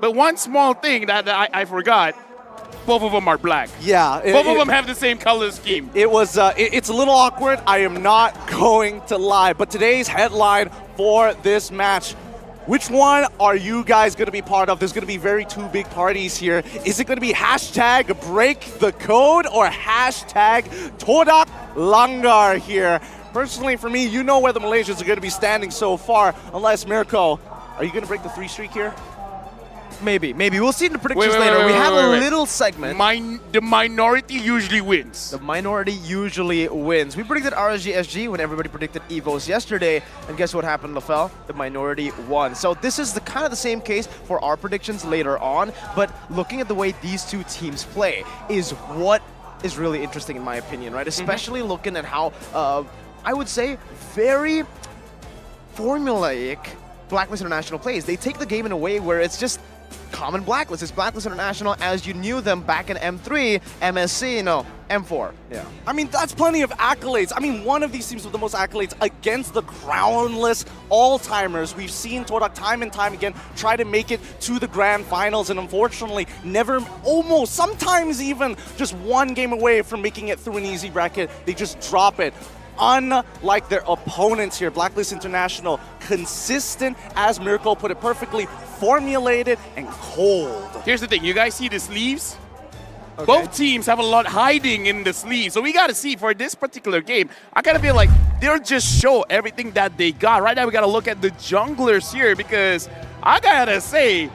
But one small thing that I forgot, both of them are black. Yeah. Both of them have the same color scheme. It was, it's a little awkward, I am not going to lie. But today's headline for this match, which one are you guys going to be part of? There's going to be two big parties here. Is it going to be hashtag break the code or hashtag TODAK Langgar here? Personally, for me, you know where the Malaysians are going to be standing so far, unless Mirko, are you going to break the 3-streak here? Maybe. We'll see in the predictions later. We have a little segment. The minority usually wins. The minority usually wins. We predicted RSG SG when everybody predicted EVOS yesterday, and guess what happened, LaFell? The minority won. So this is kind of the same case for our predictions later on, but looking at the way these two teams play is what is really interesting in my opinion, right? Especially looking at how, I would say, very formulaic Blacklist International plays. They take the game in a way where it's just common Blacklist. It's Blacklist International as you knew them back in M3, MSC, no, M4. Yeah. I mean, that's plenty of accolades. I mean, one of these teams with the most accolades against the crownless all-timers. We've seen TODAK time and time again try to make it to the grand finals and unfortunately never, almost, sometimes even just one game away from making it through an easy bracket. They just drop it. Unlike their opponents here, Blacklist International, consistent, as Miracle put it perfectly, formulated and cold. Here's the thing, you guys see the sleeves? Okay. Both teams have a lot hiding in the sleeves, so we gotta see for this particular game. I kind of feel like they'll just show everything that they got. Right now we gotta look at the junglers here because I gotta say,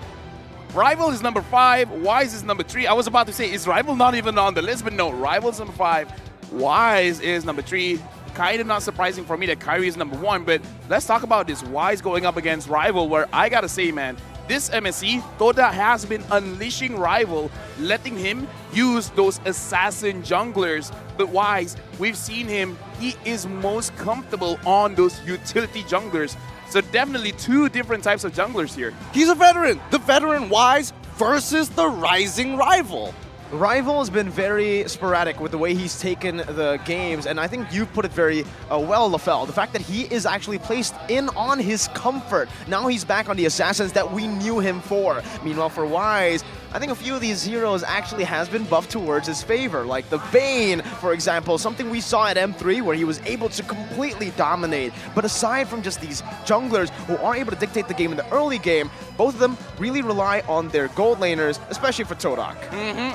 Rival is number 5, Wise is number 3. I was about to say, is Rival not even on the list? But no, Rival is number 5, Wise is number 3. kind of not surprising for me that Kyrie is number 1, but let's talk about this Wise going up against Rival, where I gotta say, man, this MSC, TODAK has been unleashing Rival, letting him use those assassin junglers. But Wise, we've seen him, he is most comfortable on those utility junglers. So definitely 2 different types of junglers here. He's a veteran. The veteran Wise versus the rising Rival. Rival has been very sporadic with the way he's taken the games, and I think you put it very well, LaFell. The fact that he is actually placed in on his comfort. Now he's back on the assassins that we knew him for. Meanwhile, for Wise, I think a few of these heroes actually has been buffed towards his favor, like the Bane, for example, something we saw at M3 where he was able to completely dominate. But aside from just these junglers who are able to dictate the game in the early game, both of them really rely on their gold laners, especially for TODAK.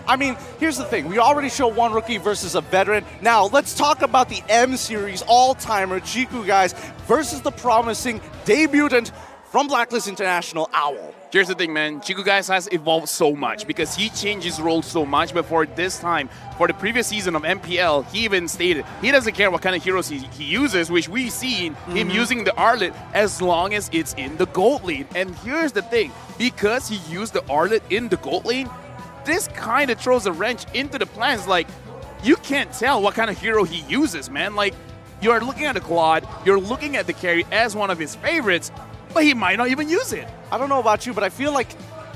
I mean, here's the thing. We already show one rookie versus a veteran. Now, let's talk about the M Series all-timer Chiku guys versus the promising debutant from Blacklist International, Owl. Here's the thing, man. Chiku guys has evolved so much because he changed his role so much. But for this time, for the previous season of MPL, he even stated he doesn't care what kind of heroes he uses, which we've seen him using the Arlet as long as it's in the gold lane. And here's the thing. Because he used the Arlet in the gold lane, this kind of throws a wrench into the plans. Like, you can't tell what kind of hero he uses, man. Like, you're looking at the Claude, you're looking at the carry as one of his favorites, but he might not even use it. I don't know about you, but I feel like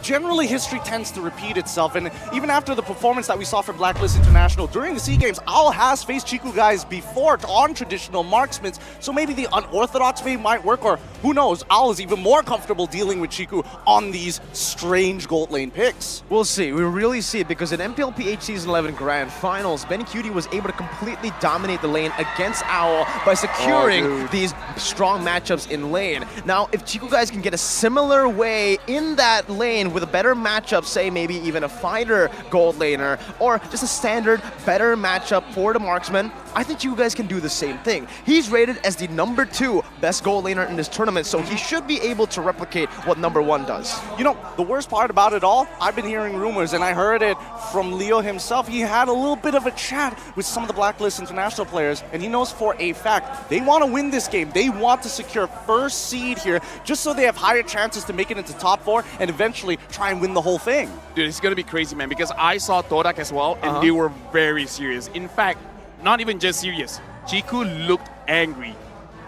generally history tends to repeat itself, and even after the performance that we saw from Blacklist International during the SEA Games, Owl has faced Chiku guys before on traditional marksmans, so maybe the unorthodox way might work, or who knows, Owl is even more comfortable dealing with Chiku on these strange gold lane picks. We'll see. We'll really see it because in MPLPH Season 11 Grand Finals, Benny Cutie was able to completely dominate the lane against Owl by securing these strong matchups in lane. Now, if Chiku guys can get a similar way in that lane with a better matchup, say maybe even a fighter gold laner, or just a standard better matchup for the marksman, I think you guys can do the same thing. He's rated as the #2 best gold laner in this tournament, so he should be able to replicate what #1 does. You know, the worst part about it all, I've been hearing rumors, and I heard it from Leo himself. He had a little bit of a chat with some of the Blacklist International players, and he knows for a fact they want to win this game. They want to secure first seed here, just so they have higher chances to make it into top 4 and eventually try and win the whole thing. Dude, it's going to be crazy, man, because I saw TODAK as well, and they were very serious. In fact, not even just serious. Chiku looked angry.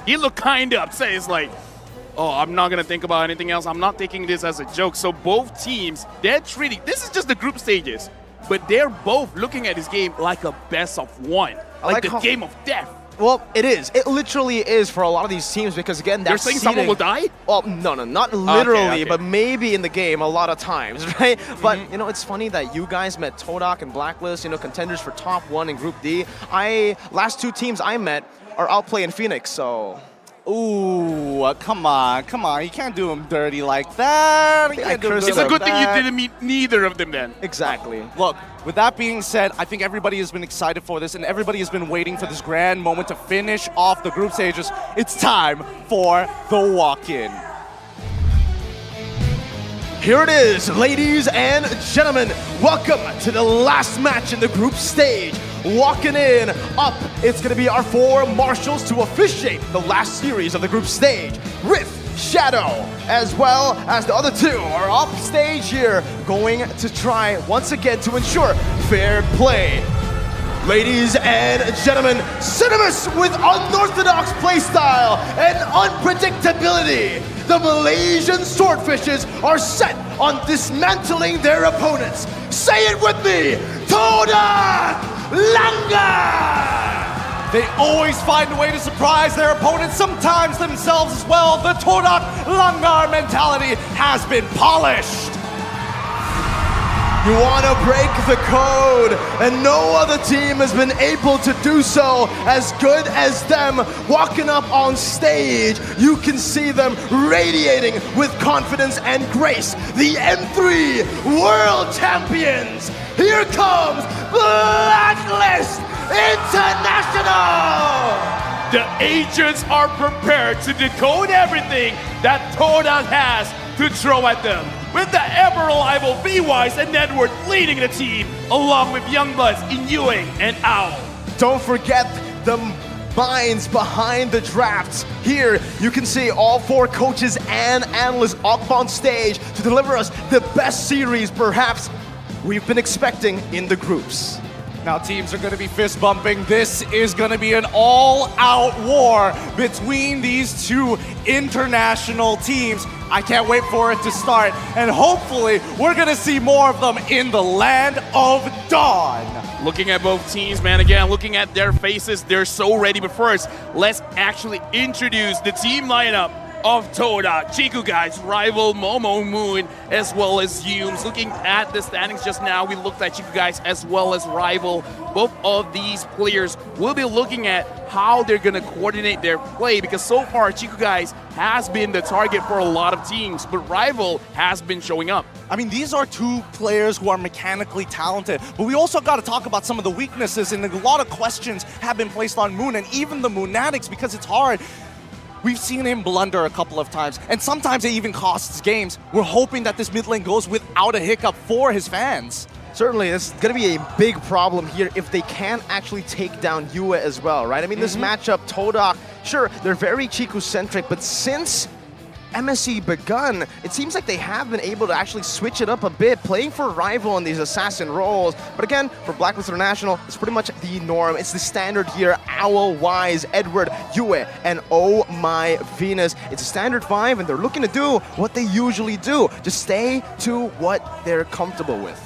He looked kind of upset. It's like, oh, I'm not going to think about anything else. I'm not taking this as a joke. So both teams, they're treating, this is just the group stages, but they're both looking at this game like a best of one, like the game of death. Well, it is. It literally is for a lot of these teams because, again, that's You're saying someone will die? Well, no, not literally, but maybe in the game a lot of times, right? But, you know, it's funny that you guys met TODAK and Blacklist, you know, contenders for top 1 in Group D. Last 2 teams I met are Outplay and Phoenix, so... Ooh, come on. You can't do them dirty like that. It's a good thing you didn't meet neither of them then. Exactly. Look, with that being said, I think everybody has been excited for this, and everybody has been waiting for this grand moment to finish off the group stages. It's time for the walk-in. Here it is, ladies and gentlemen. Welcome to the last match in the group stage. Walking in, up, it's going to be our 4 marshals to officiate the last series of the group stage. Rift, Shadow, as well as the other 2 are off stage here, going to try once again to ensure fair play. Ladies and gentlemen, synonymous with unorthodox playstyle and unpredictability, the Malaysian Swordfishes are set on dismantling their opponents. Say it with me, TODAK Langar! They always find a way to surprise their opponents, sometimes themselves as well. The TODAK Langar mentality has been polished. You want to break the code, and no other team has been able to do so as good as them. Walking up on stage, you can see them radiating with confidence and grace. The M3 World Champions. Here comes Blacklist International! The agents are prepared to decode everything that TODAK has to throw at them, with the ever-reliable B-Wise and Edward leading the team, along with Youngbloods in Ewing and Owl. Don't forget the minds behind the drafts. Here, you can see all 4 coaches and analysts up on stage to deliver us the best series perhaps we've been expecting in the groups. Now teams are going to be fist bumping. This is going to be an all-out war between these 2 international teams. I can't wait for it to start, and hopefully we're going to see more of them in the land of Dawn. Looking at both teams, man, again, looking at their faces, they're so ready. But first, let's actually introduce the team lineup of TODAK, Chiku guys, rival Momo Moon, as well as Humes. Looking at the standings just now, we looked at Chiku guys as well as rival. Both of these players will be looking at how they're going to coordinate their play, because so far Chiku guys has been the target for a lot of teams, but rival has been showing up. I mean, these are 2 players who are mechanically talented, but we also got to talk about some of the weaknesses, and a lot of questions have been placed on Moon and even the Moonatics because it's hard. We've seen him blunder a couple of times, and sometimes it even costs games. We're hoping that this mid lane goes without a hiccup for his fans. Certainly, it's going to be a big problem here if they can actually take down Yue as well, right? I mean, this matchup, TODAK, sure, they're very Chiku-centric, but since MSC begun, it seems like they have been able to actually switch it up a bit, playing for rival in these assassin roles. But again, for Blacklist International, it's pretty much the norm. It's the standard here. Owl, Wise, Edward, Yue, and Oh My Venus. It's a standard 5, and they're looking to do what they usually do. Just stay to what they're comfortable with.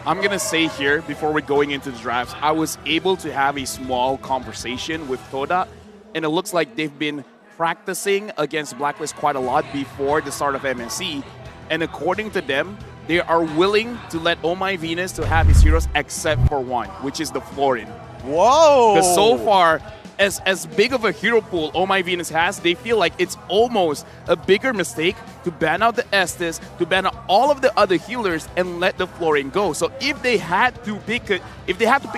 I'm going to say here, before we're going into the drafts, I was able to have a small conversation with TODAK, and it looks like they've been practicing against Blacklist quite a lot before the start of MSC, and according to them, they are willing to let Oh My Venus to have his heroes except for one, which is the Florin. Whoa! Because so far, as big of a hero pool Oh My Venus has, they feel like it's almost a bigger mistake to ban out the Estes, to ban out all of the other healers and let the Florin go. So if they had to pick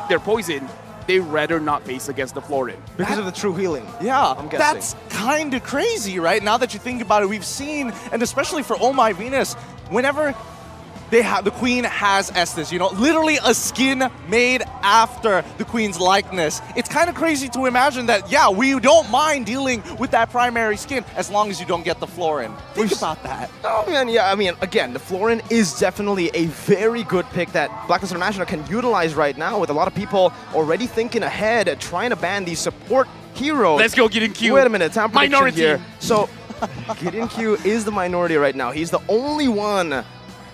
their poison, they'd rather not face against the Florin. Because of the true healing. Yeah, I'm guessing. that's kind of crazy, right? Now that you think about it, we've seen, and especially for Oh My Venus, whenever the Queen has Estes, you know, literally a skin made after the Queen's likeness. It's kind of crazy to imagine that, yeah, we don't mind dealing with that primary skin as long as you don't get the Florin. Think about that. Oh man, yeah, I mean, again, the Florin is definitely a very good pick that Blacklist International can utilize right now, with a lot of people already thinking ahead at trying to ban these support heroes. Let's go, Gideon Q. Wait a minute, time prediction Minority here. So, Gideon Q is the minority right now. He's the only one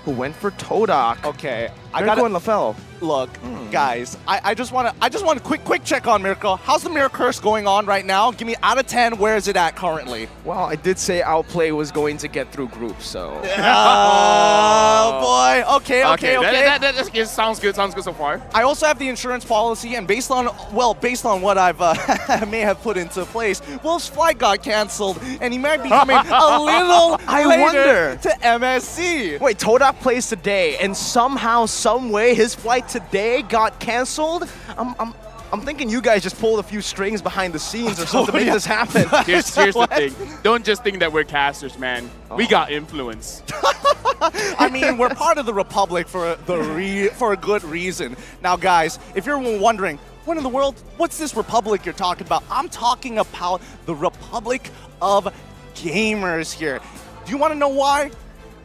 who went for TODAK. Okay, I got and LaFell. Look, guys, I just want a quick check on Miracle. How's the Mirror Curse going on right now? Give me out of 10, where is it at currently? Well, I did say Outplay was going to get through groups, so. Oh boy. Okay. That sounds good so far. I also have the insurance policy, and based on what I've may have put into place, Wolf's flight got canceled, and he might be coming a little later to MSC. Wait, TODAK plays today, and somehow, some way, his flight today got canceled? I'm thinking you guys just pulled a few strings behind the scenes or something to make this happen. Here's the thing. Don't just think that we're casters, man. We got influence. I mean, we're part of the Republic for a good reason. Now, guys, if you're wondering, what in the world, what's this Republic you're talking about? I'm talking about the Republic of Gamers here. Do you want to know why?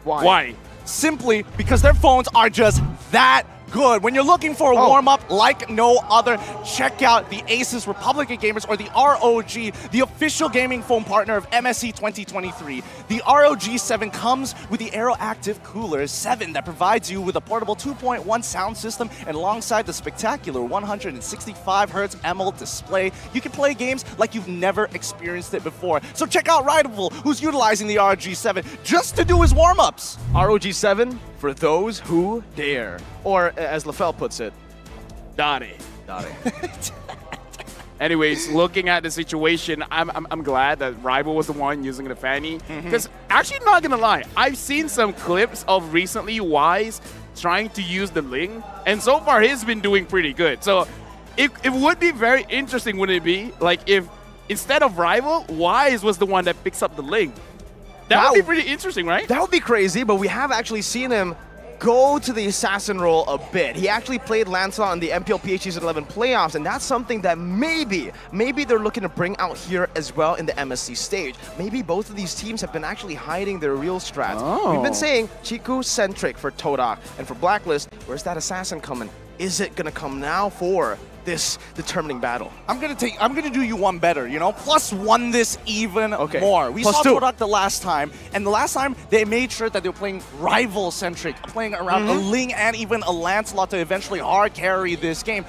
Why? Simply because their phones are just that good. When you're looking for a warm-up like no other, check out the Asus Republic of Gamers, or the ROG, the official gaming phone partner of MSC 2023. The ROG 7 comes with the Aeroactive Cooler 7 that provides you with a portable 2.1 sound system, and alongside the spectacular 165Hz AMOLED display, you can play games like you've never experienced it before. So check out Rideable, who's utilizing the ROG 7 just to do his warm-ups. ROG 7 for those who dare. Or, as LaFell puts it, Dare. Anyways, looking at the situation, I'm glad that Rival was the one using the Fanny. Because actually, not gonna lie, I've seen some clips of recently Wise trying to use the Ling, and so far he's been doing pretty good. So it would be very interesting, wouldn't it be? Like if instead of Rival, Wise was the one that picks up the Ling. That would be pretty interesting, right? That would be crazy, but we have actually seen him go to the assassin role a bit. He actually played Lancelot in the MPL PH Season 11 playoffs, and that's something that maybe they're looking to bring out here as well in the MSC stage. Maybe both of these teams have been actually hiding their real strats. We've been saying Chiku-centric for TODAK, and for Blacklist, where's that assassin coming? Is it gonna come now for this determining battle? I'm gonna do you one better, you know? +1 this even more. We +2. saw TODAK the last time, and the last time they made sure that they were playing rival-centric, playing around a Ling and even a Lancelot to eventually hard carry this game.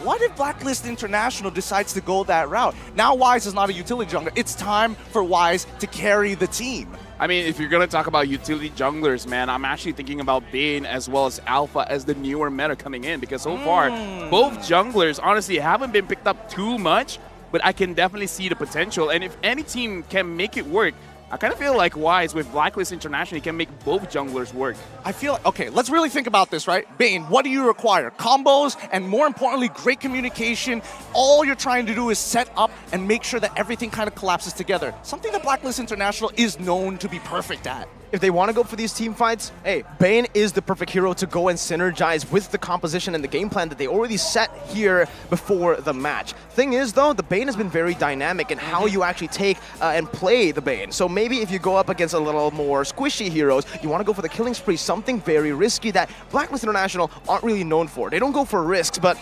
What if Blacklist International decides to go that route? Now Wise is not a utility jungler. It's time for Wise to carry the team. I mean, if you're going to talk about utility junglers, man, I'm actually thinking about Bane as well as Alpha as the newer meta coming in, because so far, both junglers honestly haven't been picked up too much, but I can definitely see the potential. And if any team can make it work, I kind of feel like Wise with Blacklist International can make both junglers work. I feel like, okay, let's really think about this, right? Bane, what do you require? Combos, and more importantly, great communication. All you're trying to do is set up and make sure that everything kind of collapses together. Something that Blacklist International is known to be perfect at. If they want to go for these team fights, hey, Bane is the perfect hero to go and synergize with the composition and the game plan that they already set here before the match. Thing is, though, the Bane has been very dynamic in how you actually take and play the Bane. So maybe if you go up against a little more squishy heroes, you want to go for the killing spree, something very risky that Blacklist International aren't really known for. They don't go for risks, but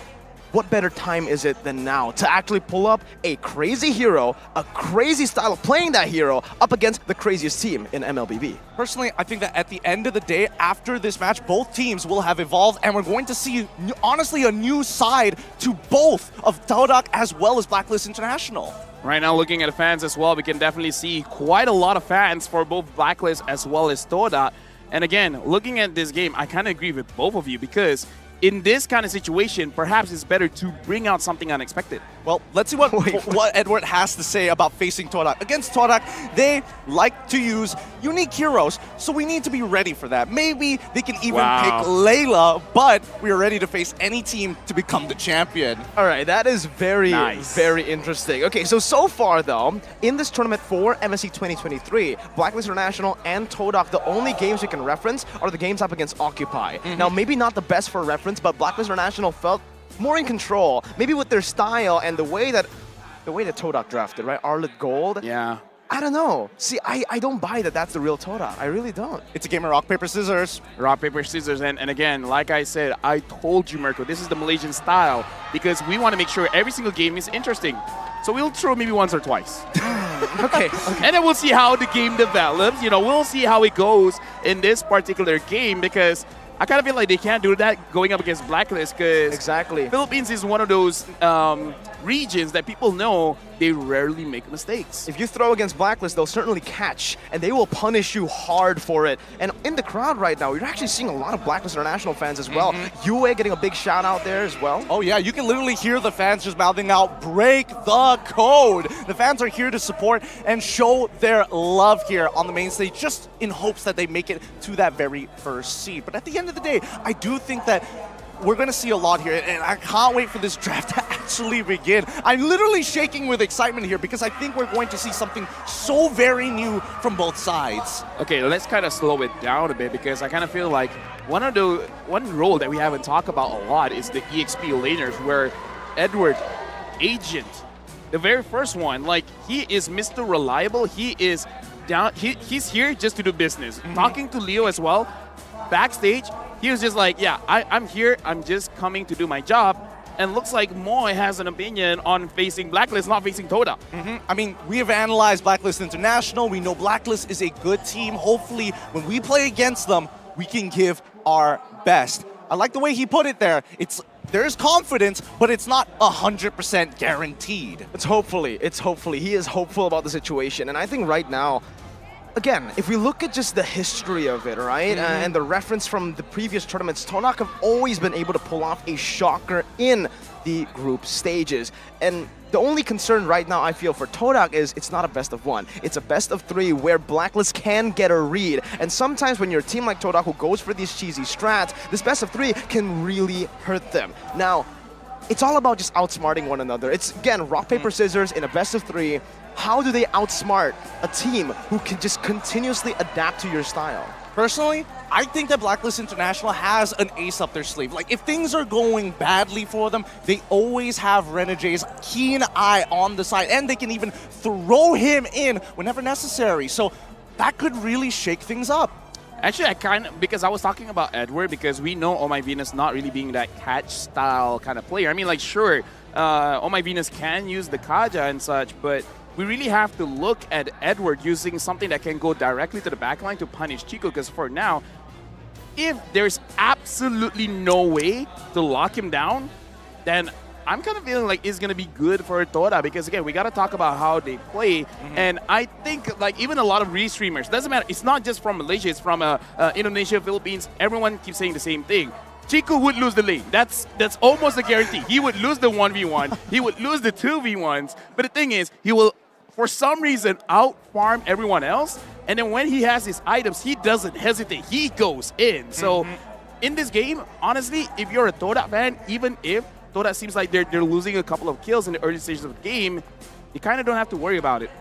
what better time is it than now to actually pull up a crazy hero, a crazy style of playing that hero up against the craziest team in MLBB? Personally, I think that at the end of the day, after this match, both teams will have evolved, and we're going to see, honestly, a new side to both of TODAK as well as Blacklist International. Right now, looking at the fans as well, we can definitely see quite a lot of fans for both Blacklist as well as TODAK. And again, looking at this game, I kind of agree with both of you, because in this kind of situation, perhaps it's better to bring out something unexpected. Well, let's see what Edward has to say about facing TODAK. Against TODAK, they like to use unique heroes, so we need to be ready for that. Maybe they can even pick Layla, but we are ready to face any team to become the champion. All right, that is very interesting. Okay, so far, though, in this tournament for MSC 2023, Blacklist International and TODAK, the only games we can reference are the games up against Occupy. Now, maybe not the best for reference, but Blacklist International felt more in control, maybe with their style and the way that TODAK drafted, right? Arlet Gold. Yeah. I don't know. See, I don't buy that that's the real TODAK. I really don't. It's a game of rock, paper, scissors. Rock, paper, scissors. And again, like I said, I told you, Mirko, this is the Malaysian style, because we want to make sure every single game is interesting. So we'll throw maybe once or twice. Okay. And then we'll see how the game develops. You know, we'll see how it goes in this particular game, because I kind of feel like they can't do that going up against Blacklist, because Philippines is one of those regions that people know they rarely make mistakes. If you throw against Blacklist, they'll certainly catch, and they will punish you hard for it. And in the crowd right now, you're actually seeing a lot of Blacklist International fans as well. Yue getting a big shout out there as well. Oh yeah, you can literally hear the fans just mouthing out, "Break the code." The fans are here to support and show their love here on the main stage, just in hopes that they make it to that very first seed. But at the end of the day, I do think that we're going to see a lot here, and I can't wait for this draft to actually begin. I'm literally shaking with excitement here, because I think we're going to see something so very new from both sides. Okay, let's kind of slow it down a bit, because I kind of feel like one role that we haven't talked about a lot is the EXP laners, where Edward, Agent, the very first one, like, he is Mr. Reliable. He is down. He's here just to do business. Talking to Leo as well, backstage, he was just like, yeah, I'm here. I'm just coming to do my job. And looks like Moy has an opinion on facing Blacklist, not facing TODAK. I mean, we have analyzed Blacklist International. We know Blacklist is a good team. Hopefully, when we play against them, we can give our best. I like the way he put it there. There's confidence, but it's not 100% guaranteed. It's hopefully. He is hopeful about the situation. And I think right now, again, if we look at just the history of it, right, and the reference from the previous tournaments, TODAK have always been able to pull off a shocker in the group stages. And the only concern right now I feel for TODAK is it's not a best of one. It's a best of three where Blacklist can get a read. And sometimes when you're a team like TODAK who goes for these cheesy strats, this best of three can really hurt them. Now, it's all about just outsmarting one another. It's, again, rock, paper, scissors in a best of three. How do they outsmart a team who can just continuously adapt to your style? Personally, I think that Blacklist International has an ace up their sleeve. Like, if things are going badly for them, they always have Renegay's keen eye on the side, and they can even throw him in whenever necessary. So that could really shake things up. Actually, because I was talking about Edward, because we know Oh My Venus not really being that catch style kind of player. I mean, like, sure, Oh My Venus can use the Kaja and such, but we really have to look at Edward using something that can go directly to the backline to punish Chico, because for now, if there's absolutely no way to lock him down, then I'm kind of feeling like it's going to be good for TODAK, because again, we got to talk about how they play. And I think like even a lot of re-streamers, doesn't matter, it's not just from Malaysia, it's from Indonesia, Philippines, everyone keeps saying the same thing. Chico would lose the lane. That's almost a guarantee. He would lose the 1v1, he would lose the 2v1s, but the thing is, he will, for some reason, out-farm everyone else, and then when he has his items, he doesn't hesitate, he goes in. So in this game, honestly, if you're a TODAK fan, even if TODAK seems like they're losing a couple of kills in the early stages of the game, you kind of don't have to worry about it.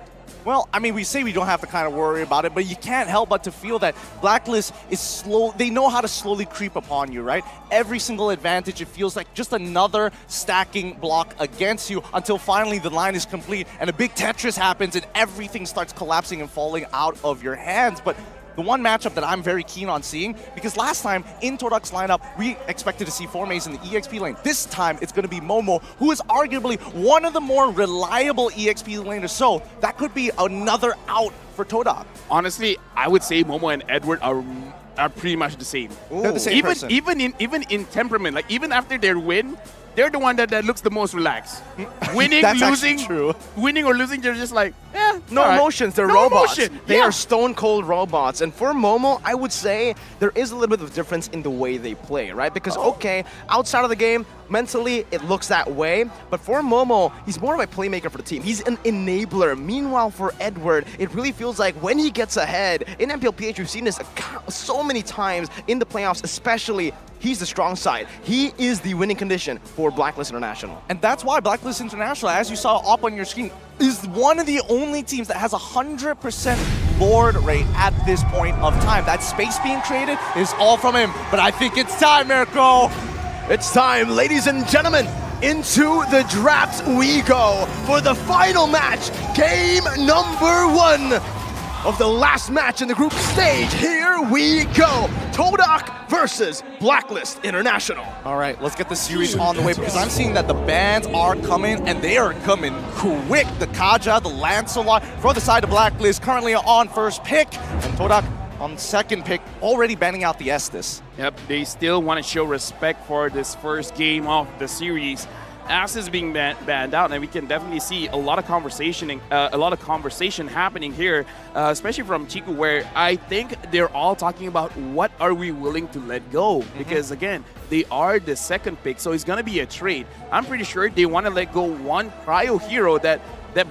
Well, I mean, we say we don't have to kind of worry about it, but you can't help but to feel that Blacklist is slow. They know how to slowly creep upon you, right? Every single advantage, it feels like just another stacking block against you until finally the line is complete and a big Tetris happens and everything starts collapsing and falling out of your hands. But the one matchup that I'm very keen on seeing, because last time in TODAK's lineup, we expected to see Formaze in the EXP lane. This time, it's going to be Momo, who is arguably one of the more reliable EXP laners. So that could be another out for TODAK. Honestly, I would say Momo and Edward are pretty much the same. They're the same person. Even in temperament, like even after their win, they're the one that looks the most relaxed. Winning, That's losing, true. Winning or losing, they're just like, eh, No emotions, they're robots. Emotion. They are stone cold robots. And for Momo, I would say there is a little bit of difference in the way they play, right? Because, okay, outside of the game, mentally, it looks that way. But for Momo, he's more of a playmaker for the team. He's an enabler. Meanwhile, for Edward, it really feels like when he gets ahead, in MPLPH, we've seen this so many times in the playoffs, especially, he's the strong side. He is the winning condition for Blacklist International. And that's why Blacklist International, as you saw up on your screen, is one of the only teams that has 100% Lord rate at this point of time. That space being created is all from him. But I think it's time, Mirko. It's time, ladies and gentlemen. Into the draft we go for the final match, game number 1 of the last match in the group stage. Here we go. TODAK versus Blacklist International. All right, let's get the series on the way, because I'm seeing that the bans are coming, and they are coming quick. The Kaja, the Lancelot for the side of Blacklist, currently on first pick, and TODAK on second pick, already banning out the Estes. Yep, they still want to show respect for this first game of the series. As is being banned out, and we can definitely see a lot of conversation happening here, especially from Chico, where I think they're all talking about what are we willing to let go, because again, they are the second pick, so it's going to be a trade. I'm pretty sure they want to let go one Cryo hero that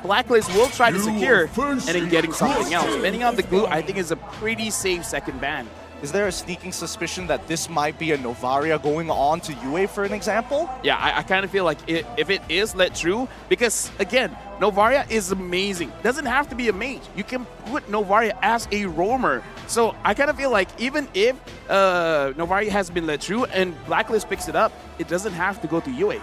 Blacklist will try to secure, and then getting something else. Banning out the glue, I think, is a pretty safe second ban. Is there a sneaking suspicion that this might be a Novaria going on to UA, for an example? Yeah, I kind of feel like if it is let through, because again, Novaria is amazing. Doesn't have to be a mage. You can put Novaria as a roamer. So I kind of feel like even if Novaria has been let through and Blacklist picks it up, it doesn't have to go to UA.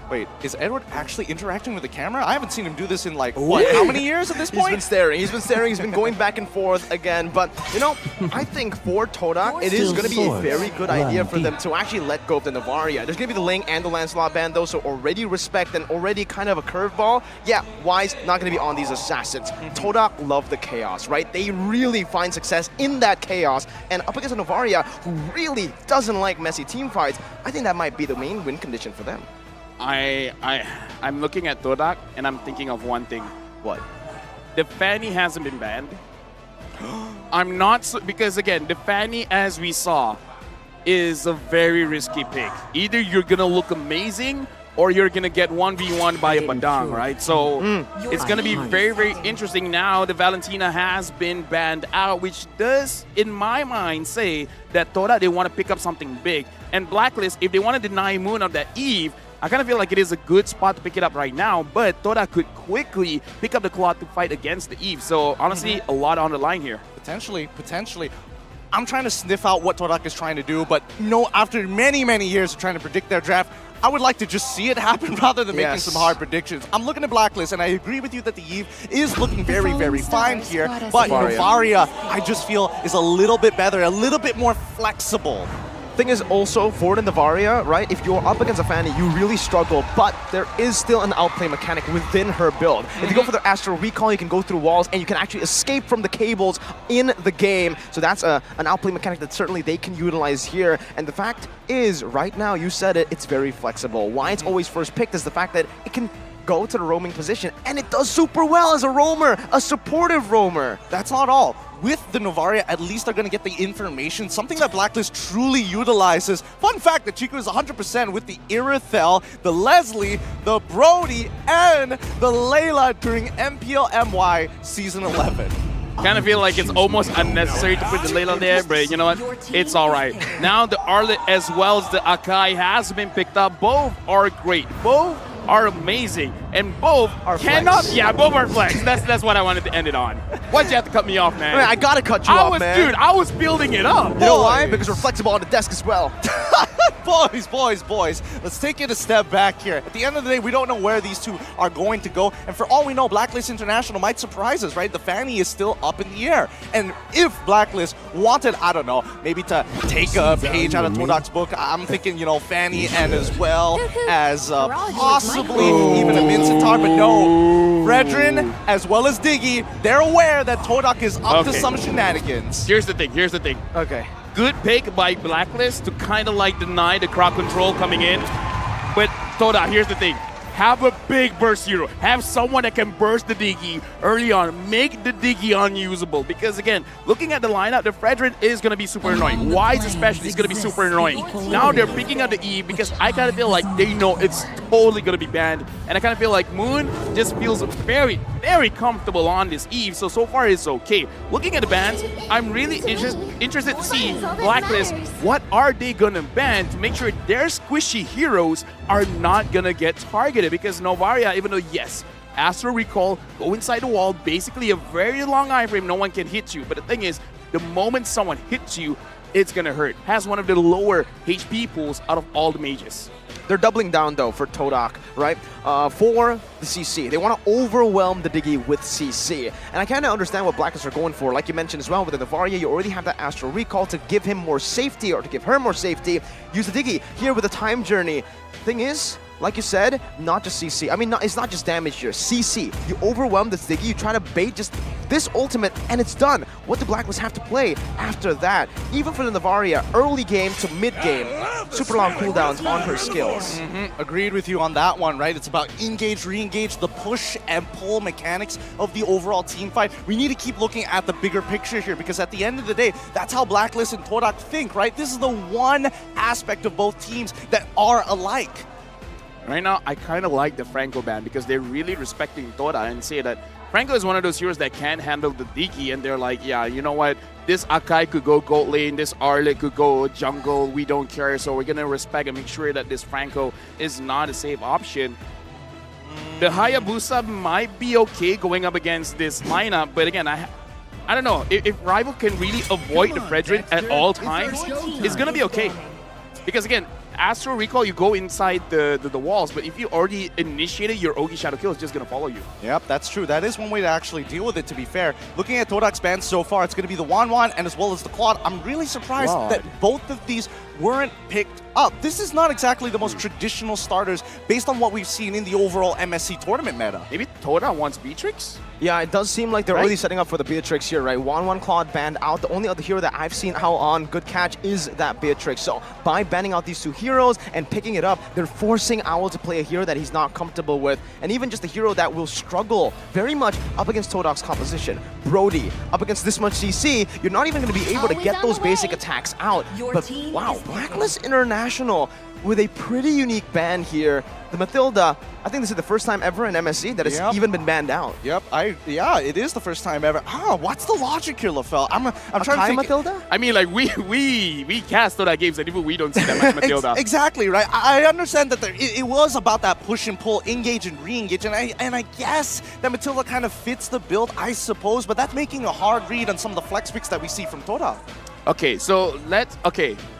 Wait, is Edward actually interacting with the camera? I haven't seen him do this in like, what, how many years at this point? He's been staring, he's been going back and forth again. But, you know, I think for TODAK, it is going to be a very good idea for them to actually let go of the Novaria. There's going to be the Ling and the Lancelot ban, though, so already respect and already kind of a curveball. Yeah, Wise not going to be on these assassins. TODAK love the chaos, right? They really find success in that chaos. And up against a Novaria who really doesn't like messy team fights, I think that might be the main win condition for them. I'm looking at TODAK and I'm thinking of one thing. What? The Fanny hasn't been banned. I'm not because again, the Fanny, as we saw, is a very risky pick. Either you're gonna look amazing or you're gonna get 1v1 by a Badang, right? So it's gonna be very, very interesting. Now the Valentina has been banned out, which does, in my mind, say that TODAK, they want to pick up something big. And Blacklist, if they want to deny Moon of that Eve, I kind of feel like it is a good spot to pick it up right now, but TODAK could quickly pick up the Claw to fight against the Eve. So honestly, a lot on the line here. Potentially. I'm trying to sniff out what TODAK is trying to do, but no, after many, many years of trying to predict their draft, I would like to just see it happen rather than making some hard predictions. I'm looking at Blacklist, and I agree with you that the Eve is looking very, very fine here, but Novaria, I just feel, is a little bit better, a little bit more flexible. Thing is also, for the Novaria, right, if you're up against a Fanny, you really struggle, but there is still an outplay mechanic within her build. If you go for the Astral Recall, you can go through walls, and you can actually escape from the cables in the game. So that's an outplay mechanic that certainly they can utilize here. And the fact is, right now, you said it, it's very flexible. Why it's always first picked is the fact that it can go to the roaming position, and it does super well as a roamer, a supportive roamer. That's not all. With the Novaria, at least they're going to get the information, something that Blacklist truly utilizes. Fun fact that Chiku is 100% with the Irithel, the Leslie, the Brody, and the Layla during MPL MY Season 11. Kind of feel like it's almost unnecessary to put the Layla there, but you know what? It's all right. Now the Arlet as well as the Akai has been picked up. Both are great. Both are amazing, and both both are flex. That's what I wanted to end it on. Why'd you have to cut me off, man? I gotta cut you off, man. Dude, I was building it up. You know why? Because we're flexible on the desk as well. Boys, let's take it a step back here. At the end of the day, we don't know where these two are going to go, and for all we know, Blacklist International might surprise us, right? The Fanny is still up in the air, and if Blacklist wanted, I don't know, maybe to take a page out of TODAK's book, I'm thinking, you know, Fanny and as well as possibly even a Mincetar, but no. Fredrin, as well as Diggy, they're aware that TODAK is up to some shenanigans. Here's the thing. Okay. Good pick by Blacklist to kind of like deny the crowd control coming in. But TODAK, here's the thing. Have a big burst hero. Have someone that can burst the Diggy early on. Make the Diggy unusable. Because again, looking at the lineup, the Fredrin is going to be super annoying. Wise especially is going to be super annoying. Now they're picking up the Eve because I kind of feel like they know it's totally going to be banned. And I kind of feel like Moon just feels very, very comfortable on this Eve. So far it's okay. Looking at the bans, I'm really interested to see Blacklist, what are they going to ban to make sure their squishy heroes are not going to get targeted. Because Novaria, even though, yes, Astral Recall, go inside the wall, basically a very long iframe, no one can hit you. But the thing is, the moment someone hits you, it's going to hurt. Has one of the lower HP pools out of all the mages. They're doubling down, though, for TODAK, right? For the CC. They want to overwhelm the Diggy with CC. And I kind of understand what Blacklist are going for. Like you mentioned as well, with the Novaria, you already have that Astral Recall to give him more safety, or to give her more safety. Use the Diggy here with the Time Journey. Thing is, like you said, not just CC. I mean, it's not just damage here. CC. You overwhelm this Diggy, you try to bait just this ultimate, and it's done. What do Blacklist have to play after that? Even for the Novaria, early game to mid game, super long cooldowns on her skills. Agreed with you on that one, right? It's about engage, re-engage, the push and pull mechanics of the overall team fight. We need to keep looking at the bigger picture here, because at the end of the day, that's how Blacklist and TODAK think, right? This is the one aspect of both teams that are alike. Right now, I kind of like the Franco ban because they're really respecting TODAK and say that Franco is one of those heroes that can handle the Diggy, and they're like, yeah, you know what? This Akai could go gold lane, this Arlet could go jungle, we don't care, so we're going to respect and make sure that this Franco is not a safe option. The Hayabusa might be okay going up against this lineup, but again, I don't know. If Rival can really avoid the Fredrin at all times, it's going to be okay. Because again, Astral Recall, you go inside the walls, but if you already initiated your Ogi Shadow Kill, it's just going to follow you. Yep, that's true. That is one way to actually deal with it, to be fair. Looking at TODAK's bans so far, it's going to be the Wan and as well as the Claude. I'm really surprised that both of these weren't picked up. This is not exactly the most traditional starters based on what we've seen in the overall MSC tournament meta. Maybe TODAK wants Beatrix? Yeah, it does seem like they're already setting up for the Beatrix here, right? Wan Claude banned out. The only other hero that I've seen out on good catch is that Beatrix. So by banning out these two heroes and picking it up, they're forcing Owl to play a hero that he's not comfortable with, and even just a hero that will struggle very much up against TODAK's composition. Brody, up against this much CC, you're not even going to be able to get those basic attacks out. But wow, Blacklist International with a pretty unique ban here. The Mathilda, I think this is the first time ever in MSC that has even been banned out. Yep, yeah, it is the first time ever. What's the logic here, LaFell? I'm trying to think. Mathilda? I mean, like, we cast TODAK games and even we don't see that much Mathilda. Exactly, right? I understand that it was about that push and pull, engage and re-engage, and I guess that Mathilda kind of fits the build, I suppose, but that's making a hard read on some of the flex picks that we see from TODAK. Okay, so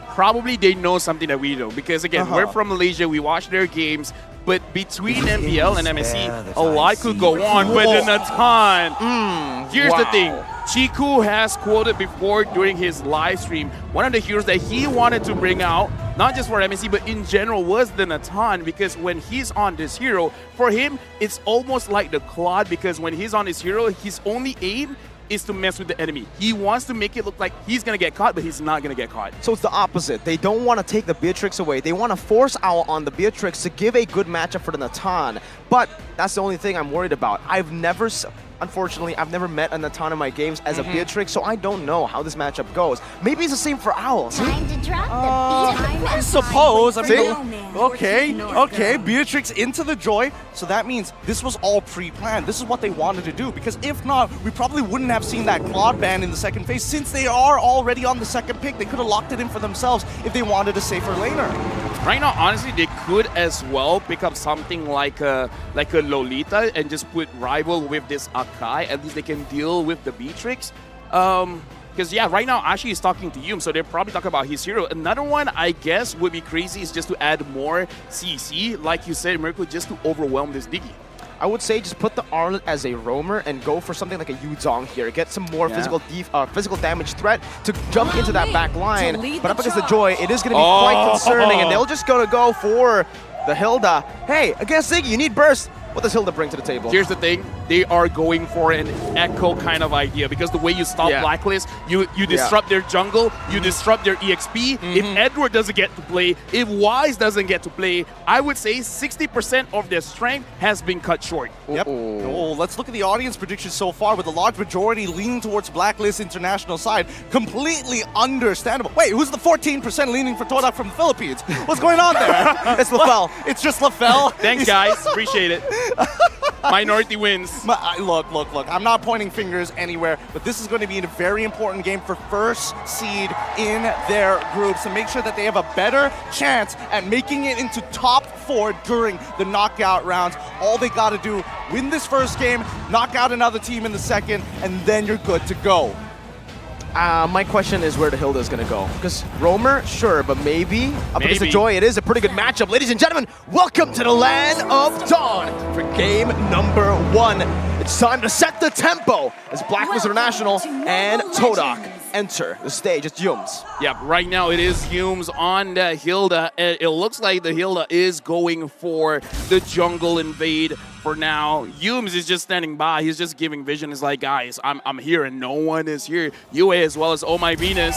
probably they know something that we don't, because again, we're from Malaysia, we watch their games, but between MPL and MSC, a lot could go on, but in a ton. Here's the thing. Chiku has quoted before during his live stream, one of the heroes that he wanted to bring out, not just for MSC, but in general, was the Natan, because when he's on this hero, for him, it's almost like the Claude, because when he's on his hero, his only aim is to mess with the enemy. He wants to make it look like he's going to get caught, but he's not going to get caught. So it's the opposite. They don't want to take the Beatrix away. They want to force Owl on the Beatrix to give a good matchup for the Natan. But that's the only thing I'm worried about. Unfortunately, I've never met a Natan in my games as a Beatrix, so I don't know how this matchup goes. Maybe it's the same for Owl. I suppose. I mean, okay, Beatrix into the Joy, so that means this was all pre-planned. This is what they wanted to do, because if not, we probably wouldn't have seen that Claude ban in the second phase. Since they are already on the second pick, they could have locked it in for themselves if they wanted a safer laner. Right now, honestly, they could as well pick up something like a Lolita and just put Rival with this Akai. At least they can deal with the Beatrix. Because, yeah, right now, Ashi is talking to Yum, so they're probably talking about his hero. Another one, I guess, would be crazy is just to add more CC, like you said, Miracle, just to overwhelm this Diggy. I would say just put the Arlet as a roamer and go for something like a Yuzong here. Get some more physical damage threat to jump into that back line. But up against the Joy, it is going to be quite concerning, and they'll just go for the Hilda. Hey, against Ziggy, you need burst. What does Hilda bring to the table? Here's the thing. They are going for an echo kind of idea, because the way you stop Blacklist, you disrupt their jungle, you disrupt their EXP. If Edward doesn't get to play, if Wise doesn't get to play, I would say 60% of their strength has been cut short. Yep. Oh, let's look at the audience predictions so far, with a large majority leaning towards Blacklist International side. Completely understandable. Wait, who's the 14% leaning for TODAK from the Philippines? What's going on there? It's LaFell. It's just LaFell. Thanks, guys. Appreciate it. Minority wins. Look. I'm not pointing fingers anywhere, but this is going to be a very important game for first seed in their groups to make sure that they have a better chance at making it into top 4 during the knockout rounds. All they got to do, win this first game, knock out another team in the second, and then you're good to go. My question is where the Hilda is going to go. Because Roamer, sure, but maybe up against the Joy, it is a pretty good matchup. Ladies and gentlemen, welcome to the land of Dawn for game number 1. It's time to set the tempo as Blacklist International and TODAK enter the stage. It's Yums. Yep, right now it is Yums on the Hilda. It looks like the Hilda is going for the jungle invade for now. Yums is just standing by. He's just giving vision. He's like, guys, I'm here and no one is here. UA as well as Oh My Venus.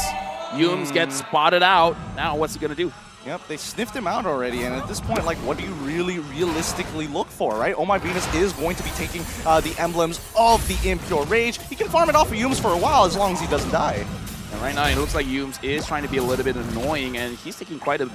Yums gets spotted out. Now what's he going to do? Yep, they sniffed him out already, and at this point, like, what do you really realistically look for, right? Oh My Venus is going to be taking the emblems of the Impure Rage. He can farm it off of Yums for a while as long as he doesn't die. And right now, it looks like Yums is trying to be a little bit annoying, and he's taking quite a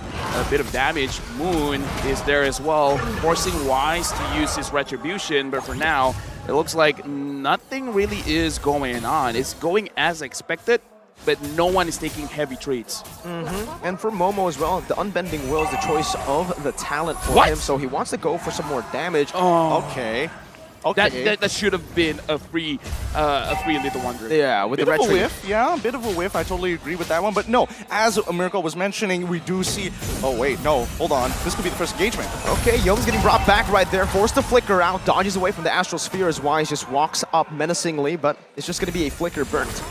bit of damage. Moon is there as well, forcing Wise to use his Retribution, but for now, it looks like nothing really is going on. It's going as expected, but no one is taking heavy trades. And for Momo as well, the Unbending Will is the choice of the talent for him, so he wants to go for some more damage. Okay. That should have been a free Little Wonder. Yeah, with bit the of a retro. whiff. Yeah, a bit of a whiff. I totally agree with that one. But no, as Miracle was mentioning, we do see... Oh, wait, no. Hold on. This could be the first engagement. Okay, Yums getting brought back right there. Forced to flicker out. Dodges away from the Astral Sphere as Wise just walks up menacingly, but it's just going to be a flicker burnt.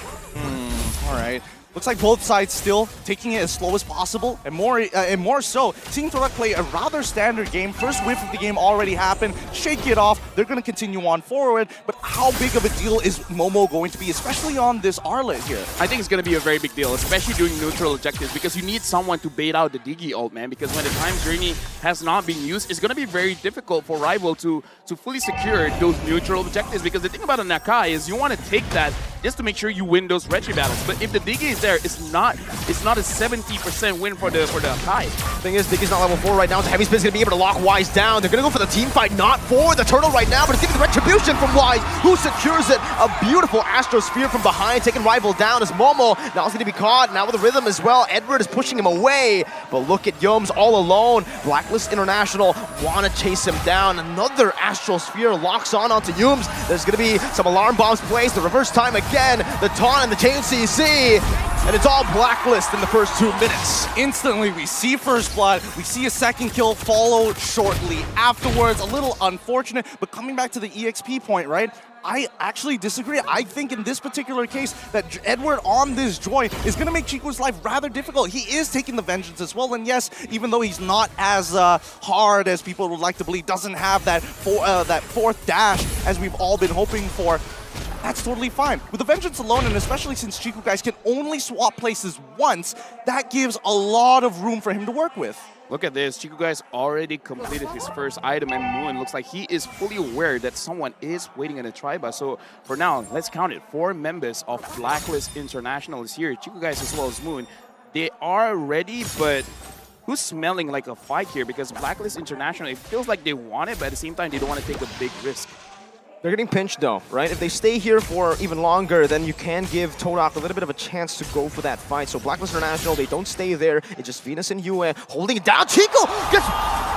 All right. Looks like both sides still taking it as slow as possible, and more so, seeing TODAK play a rather standard game. First whiff of the game already happened. Shake it off. They're going to continue on forward, but how big of a deal is Momo going to be, especially on this Arlet here? I think it's going to be a very big deal, especially doing neutral objectives, because you need someone to bait out the Diggy ult, man, because when the Time Journey has not been used, it's going to be very difficult for Rival to fully secure those neutral objectives, because the thing about a Nakai is you want to take that just to make sure you win those retry battles. But if the Diggy is there, it's not a 70% win for the Nakai. Thing is, Diggy's not level 4 right now, so Heavy Spin's going to be able to lock Wise down. They're going to go for the team fight, not for the turtle right now, but it's giving the Retribution from Wise, who secures it. A beautiful Astro Sphere from behind, taking Rival down as Momo now is going to be caught, now with the rhythm as well. Edward is pushing him away, but look at Yums all alone. Blacklist International want to chase him down. Another Astral Sphere locks onto Yums. There's going to be some alarm bombs placed, the reverse time again, the taunt and the chain CC. and it's all Blacklist in the first 2 minutes. Instantly, we see first blood, we see a second kill follow shortly afterwards. A little unfortunate, but coming back to the EXP point, right? I actually disagree. I think in this particular case that Edward on this Joy is going to make Chico's life rather difficult. He is taking the Vengeance as well, and yes, even though he's not as hard as people would like to believe, doesn't have that fourth dash as we've all been hoping for, that's totally fine. With the Vengeance alone, and especially since Chico guys can only swap places once, that gives a lot of room for him to work with. Look at this. Chico guys already completed his first item, and Moon looks like he is fully aware that someone is waiting in the tribe. So for now, let's count it. 4 members of Blacklist International is here. Chico guys as well as Moon. They are ready, but who's smelling like a fight here? Because Blacklist International, it feels like they want it, but at the same time, they don't want to take a big risk. They're getting pinched though, right? If they stay here for even longer, then you can give TODAK a little bit of a chance to go for that fight. So Blacklist International, they don't stay there. It's just Venus and Yue holding it down. Chico gets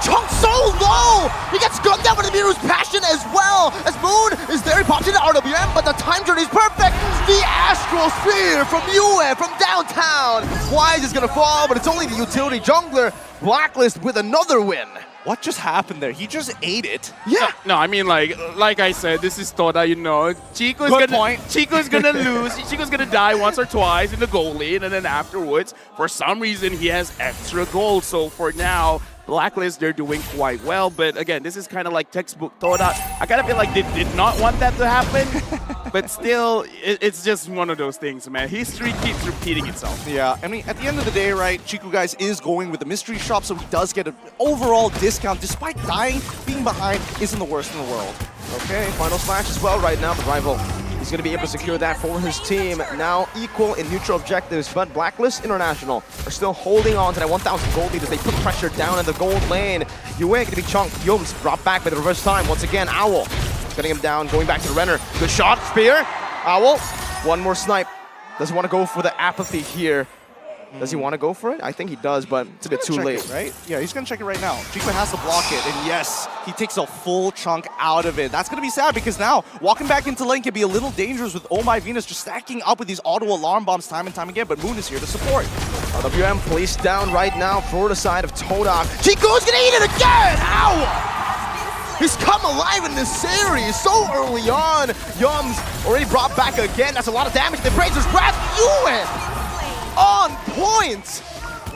chunked so low! He gets gunned down with the Miru's passion as well. As Moon is there, he pops into RWM, but the time journey is perfect. The Astral Sphere from Yue, from downtown. Wise is gonna fall, but it's only the utility jungler. Blacklist with another win. What just happened there? He just ate it. Yeah. No, I mean, like I said, this is Toda, you know. Chico's gonna lose. Chico's gonna die once or twice in the gold lane, and then afterwards, for some reason, he has extra gold. So for now, Blacklist, they're doing quite well. But again, this is kind of like textbook Toda. I kind of feel like they did not want that to happen. But still, it's just one of those things, man. History keeps repeating itself. Yeah, I mean, at the end of the day, right, Chico guys is going with the mystery shop, so he does get an overall discount. Despite dying, being behind isn't the worst in the world. Okay, final smash as well right now, but Rival, he's going to be able to secure that for his team. Now equal in neutral objectives, but Blacklist International are still holding on to that 1,000 gold lead as they put pressure down in the gold lane. Yue going to be chunked. Yums brought back by the reverse time. Once again, Owl cutting him down, going back to the Renner. Good shot, Spear. Owl, one more snipe. Doesn't want to go for the apathy here. Does he want to go for it? I think he does, but it's a bit too late. It, right? Yeah, he's going to check it right now. Chico has to block it, and yes, he takes a full chunk out of it. That's going to be sad because now walking back into lane can be a little dangerous with Oh My Venus just stacking up with these auto alarm bombs time and time again, but Moon is here to support. RWM placed down right now for the side of TODAK. Chico's going to eat it again! Ow! He's come alive in this series so early on. Yums already brought back again. That's a lot of damage. The Brazer's Wrath. Yue! On point!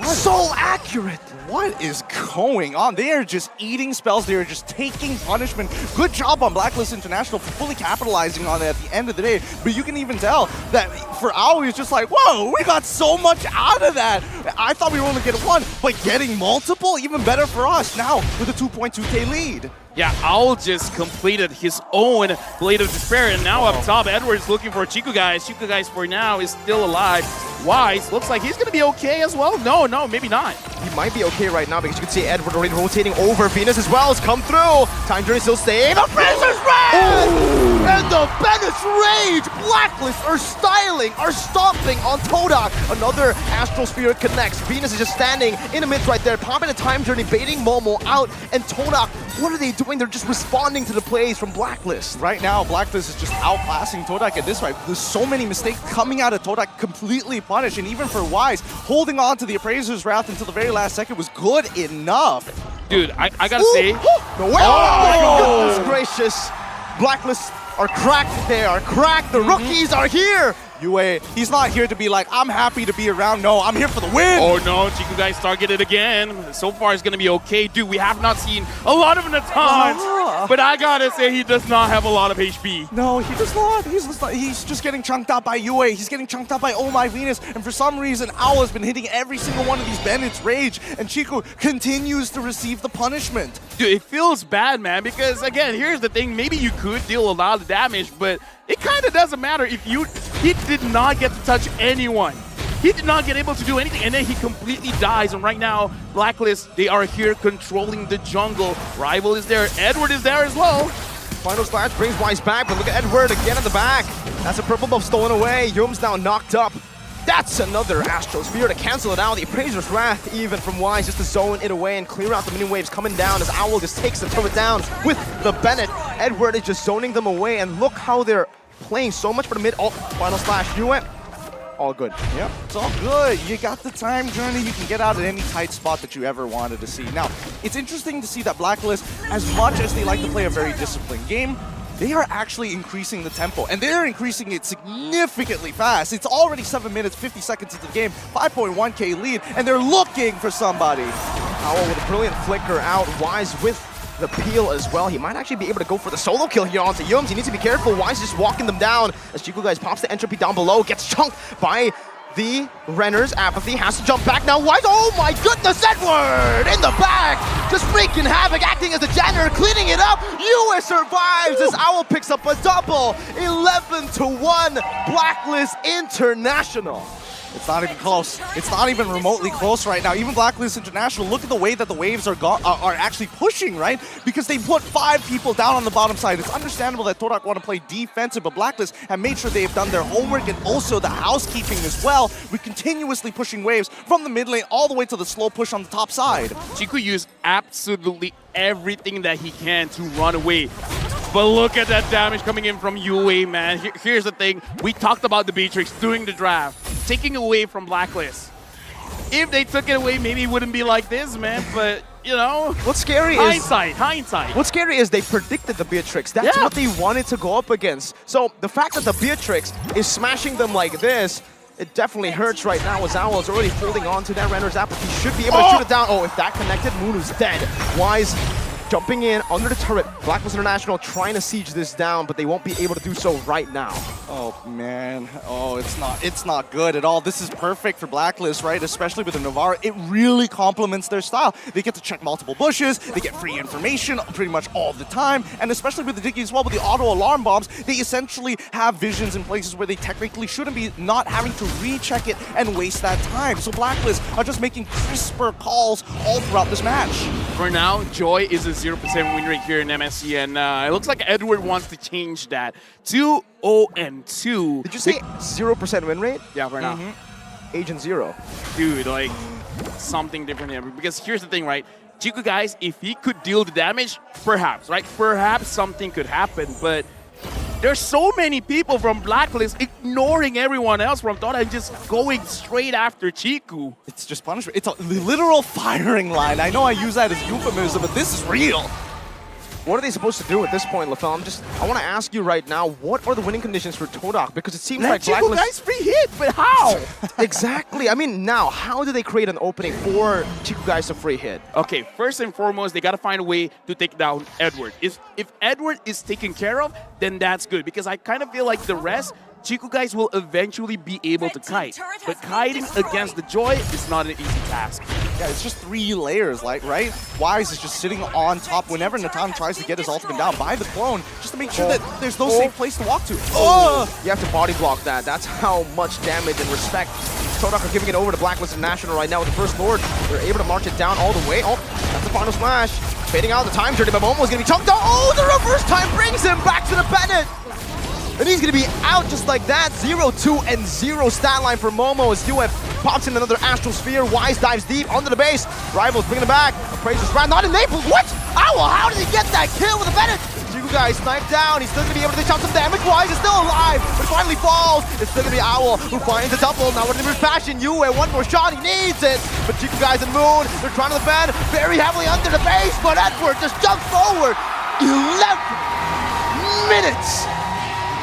So accurate! What is going on? They are just eating spells. They are just taking punishment. Good job on Blacklist International for fully capitalizing on it at the end of the day. But you can even tell that for Aoi, it's just like, whoa, we got so much out of that. I thought we were only getting one, but getting multiple, even better for us now with a 2.2K lead. Yeah, Owl just completed his own Blade of Despair, and now up top, Edward's looking for Chico guys. Chico guys for now is still alive. Wise looks like he's going to be okay as well. No, maybe not. He might be okay right now because you can see Edward already rotating over. Venus as well has come through. Time Journey still staying. The Brazer's Wrath! And the Venice Rage! Blacklist are styling, are stomping on TODAK. Another Astral Sphere connects. Venus is just standing in the midst right there, popping a Time Journey, baiting Momo out. And TODAK, what are they doing? They're just responding to the plays from Blacklist. Right now, Blacklist is just outclassing TODAK at this right. There's so many mistakes coming out of TODAK, completely punished. And even for Wise, holding on to the Appraiser's Wrath until the very last second was good enough. Dude, I gotta say... No way! Oh, goodness gracious. Blacklist are cracked. They are cracked. The rookies are here. Yue, he's not here to be like, I'm happy to be around. No, I'm here for the win. Oh no, Chico guys targeted again. So far it's going to be okay. Dude, we have not seen a lot of Natans, but I gotta say he does not have a lot of HP. No, he does not. He's just getting chunked out by Yue. He's getting chunked out by Oh My Venus. And for some reason, Owl has been hitting every single one of these Bennett's Rage. And Chico continues to receive the punishment. Dude, it feels bad, man, because again, here's the thing. Maybe you could deal a lot of damage, but it kind of doesn't matter if he did not get to touch anyone. He did not get able to do anything, and then he completely dies. And right now, Blacklist, they are here controlling the jungle. Rival is there. Edward is there as well. Final splash brings Wise back, but look at Edward again at the back. That's a purple buff stolen away. Yum's now knocked up. That's another Astral Sphere to cancel it out. The Appraiser's Wrath even from Wise just to zone it away and clear out the mini waves coming down as Owl just takes the turret down with the Bennett. Edward is just zoning them away, and look how they're playing so much for the mid. Oh, final slash. Yue all good. Yep, it's all good. You got the time journey. You can get out at any tight spot that you ever wanted to see. Now, it's interesting to see that Blacklist, as much as they like to play a very disciplined game, they are actually increasing the tempo, and they're increasing it significantly fast. It's already 7 minutes, 50 seconds into the game, 5.1k lead, and they're looking for somebody. Owl with a brilliant flicker out, Wise with the peel as well. He might actually be able to go for the solo kill here onto Yums. He needs to be careful. Wise is just walking them down as Chico guys pops the entropy down below, gets chunked by the Renners. Apathy has to jump back now. Wise, oh my goodness, Edward in the back, just wreaking havoc, acting as a janitor, cleaning it up. US survives as Owl picks up a double. 11-1, Blacklist International. It's not even close. It's not even remotely close right now. Even Blacklist International, look at the way that the waves are actually pushing, right? Because they put 5 people down on the bottom side. It's understandable that TODAK want to play defensive, but Blacklist have made sure they've done their homework and also the housekeeping as well. We're continuously pushing waves from the mid lane all the way to the slow push on the top side. Chico used absolutely everything that he can to run away. But look at that damage coming in from UA, man. Here's the thing. We talked about the Beatrix doing the draft, taking away from Blacklist. If they took it away, maybe it wouldn't be like this, man. But, you know, what's scary hindsight. What's scary is they predicted the Beatrix. That's what they wanted to go up against. So the fact that the Beatrix is smashing them like this, it definitely hurts right now as Owl is already holding on to that Renner's apathy. Should be able to shoot it down. Oh, if that connected, Munu's dead. Wise jumping in under the turret. Blacklist International trying to siege this down, but they won't be able to do so right now. Oh man, it's not good at all. This is perfect for Blacklist, right? Especially with the Navarre. It really complements their style. They get to check multiple bushes, they get free information pretty much all the time, and especially with the Diggy as well, with the auto alarm bombs, they essentially have visions in places where they technically shouldn't be, not having to recheck it and waste that time. So Blacklist are just making crisper calls all throughout this match. For now, Joy is a 0% win rate here in MSC, and it looks like Edward wants to change that to 0-2. Did you say 0% win rate? Yeah, for now. Agent 0. Dude, like, something different here. Because here's the thing, right? Chico, guys, if he could deal the damage, perhaps, right? Perhaps something could happen, but there's so many people from Blacklist ignoring everyone else from TODAK and just going straight after Chiku. It's just punishment. It's a literal firing line. I know I use that as euphemism, but this is real. What are they supposed to do at this point, LaFell? I want to ask you right now, what are the winning conditions for TODAK? Because it seems like Chico Blacklist... guys free hit, but how? Exactly. I mean, now, how do they create an opening for Chico guys to free hit? Okay, first and foremost, they got to find a way to take down Edward. If Edward is taken care of, then that's good. Because I kind of feel like the rest, Chico guys will eventually be able to kite. But kiting against the Joy is not an easy task. Yeah, it's just 3 layers, like, right? Wise is just sitting on top whenever Natan tries to get his ultimate down by the clone, just to make sure that there's no safe place to walk to. You have to body block that. That's how much damage and respect TODAK are giving it over to Blacklist International right now with the First Lord. They're able to march it down all the way. Oh, that's the final smash. Fading out the time journey, but Momo's going to be chunked out. Oh, the reverse time brings him back to the Bennett. And he's going to be out just like that. 0-2 and 0 stat line for Momo as UF pops in another Astral Sphere. Wise dives deep under the base. Rivals bringing it back. Appraiser's round not enabled. What? Owl, how did he get that kill with a Bennett? Two guys sniped down. He's still going to be able to dish out some damage. Wise is still alive, but finally falls. It's still going to be Owl who finds the double. Now with the reverse passion, Yue, one more shot. He needs it. But Chico guys and Moon, they're trying to defend very heavily under the base, but Edward just jumps forward. 11 minutes.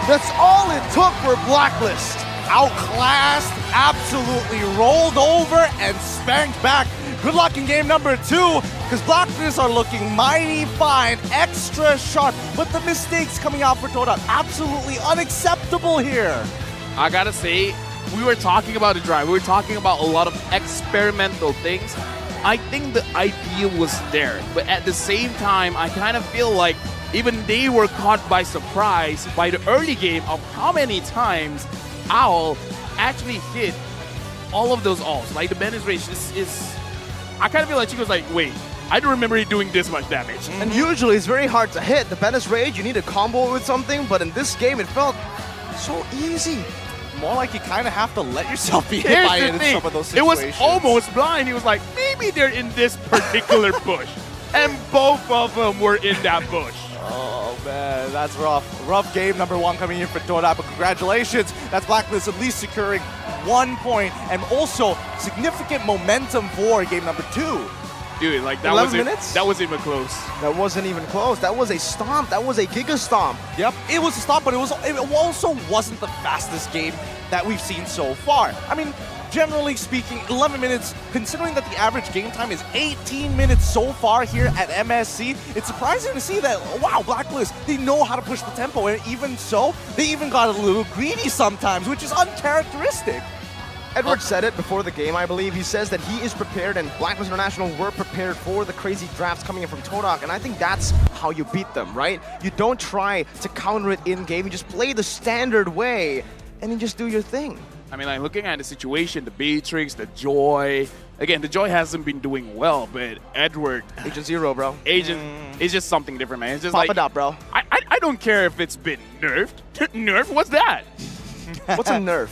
That's all it took for Blacklist. Outclassed, absolutely rolled over, and spanked back. Good luck in game number 2, because Blacklist are looking mighty fine, extra sharp, but the mistakes coming out for TODAK, absolutely unacceptable here. I gotta say, we were talking about the drive. We were talking about a lot of experimental things. I think the idea was there, but at the same time, I kind of feel like even they were caught by surprise by the early game of how many times Owl actually hit all of those ults. Like the Bennett Rage is I kind of feel like she was like, wait, I don't remember it doing this much damage. And usually it's very hard to hit. The Bennett Rage, you need to combo it with something, but in this game it felt so easy. More like you kind of have to let yourself be hit by it in some of those situations. It was almost blind. He was like, maybe they're in this particular bush. And both of them were in that bush. Oh man, that's rough. Rough game number 1 coming in for TODAK, but congratulations. That's Blacklist at least securing 1 point and also significant momentum for game number 2. Dude, like that 11 minutes? That wasn't even close. That wasn't even close. That was a stomp. That was a giga stomp. Yep, it was a stomp, but it also wasn't the fastest game that we've seen so far. I mean, generally speaking, 11 minutes, considering that the average game time is 18 minutes so far here at MSC, it's surprising to see that, wow, Blacklist, they know how to push the tempo, and even so, they even got a little greedy sometimes, which is uncharacteristic. Edward said it before the game, I believe. He says that he is prepared and Blacklist International were prepared for the crazy drafts coming in from TODAK, and I think that's how you beat them, right? You don't try to counter it in-game, you just play the standard way, and then just do your thing. I mean, like, looking at the situation, the Beatrix, the Joy. Again, the Joy hasn't been doing well, but Edward... Agent Zero, bro. Agent is just something different, man. It's just Pop like... it up, bro. I don't care if it's been nerfed. Nerf? What's that? What's a nerf?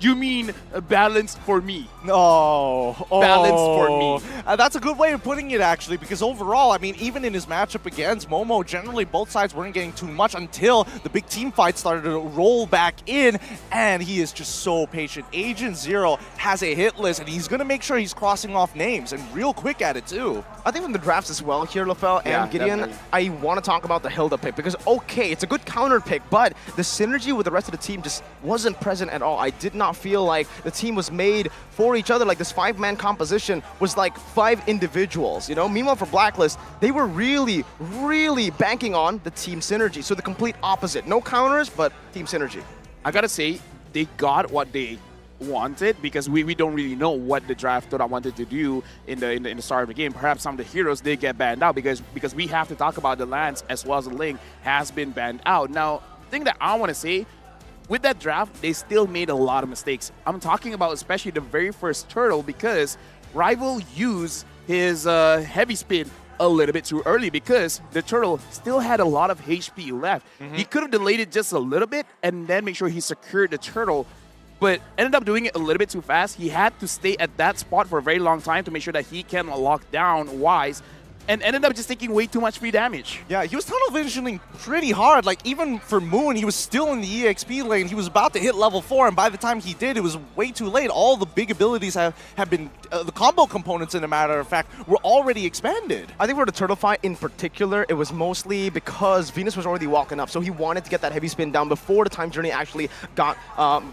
You mean balanced for me? No. Balanced for me. That's a good way of putting it, actually, because overall, I mean, even in his matchup against Momo, generally both sides weren't getting too much until the big team fight started to roll back in, and he is just so patient. Agent Zero has a hit list, and he's going to make sure he's crossing off names, and real quick at it, too. I think from the drafts as well here, LaFell and Gideon, definitely. I want to talk about the Hilda pick because, okay, it's a good counter pick, but the synergy with the rest of the team just wasn't present at all. I did not feel like the team was made for each other. Like this 5-man composition was like 5 individuals, you know? Meanwhile, for Blacklist, they were really, really banking on the team synergy. So the complete opposite. No counters, but team synergy. I gotta say, they got what they wanted because we don't really know what the draft TODAK wanted to do in the start of the game. Perhaps some of the heroes did get banned out because we have to talk about the Lance as well as the Ling has been banned out. Now, the thing that I want to say, with that draft, they still made a lot of mistakes. I'm talking about especially the very first turtle because Rival used his heavy spin a little bit too early because the turtle still had a lot of HP left. He could have delayed it just a little bit and then make sure he secured the turtle, but ended up doing it a little bit too fast. He had to stay at that spot for a very long time to make sure that he can lock down Wise, and ended up just taking way too much free damage. Yeah, he was tunnel visioning pretty hard. Like, even for Moon, he was still in the EXP lane. He was about to hit level 4, and by the time he did, it was way too late. All the big abilities have been, the combo components, in a matter of fact, were already expanded. I think for the turtle fight in particular, it was mostly because Venus was already walking up, so he wanted to get that heavy spin down before the time journey actually got,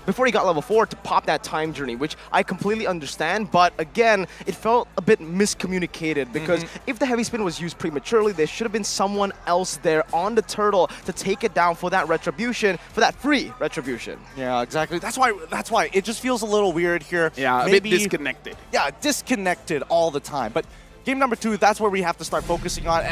before he got level 4 to pop that time journey, which I completely understand, but again, it felt a bit miscommunicated because if the heavy spin was used prematurely, there should have been someone else there on the turtle to take it down for that retribution, for that free retribution. Yeah, exactly. That's why it just feels a little weird here. Yeah, a bit disconnected. Yeah, disconnected all the time. But game number 2, that's where we have to start focusing on.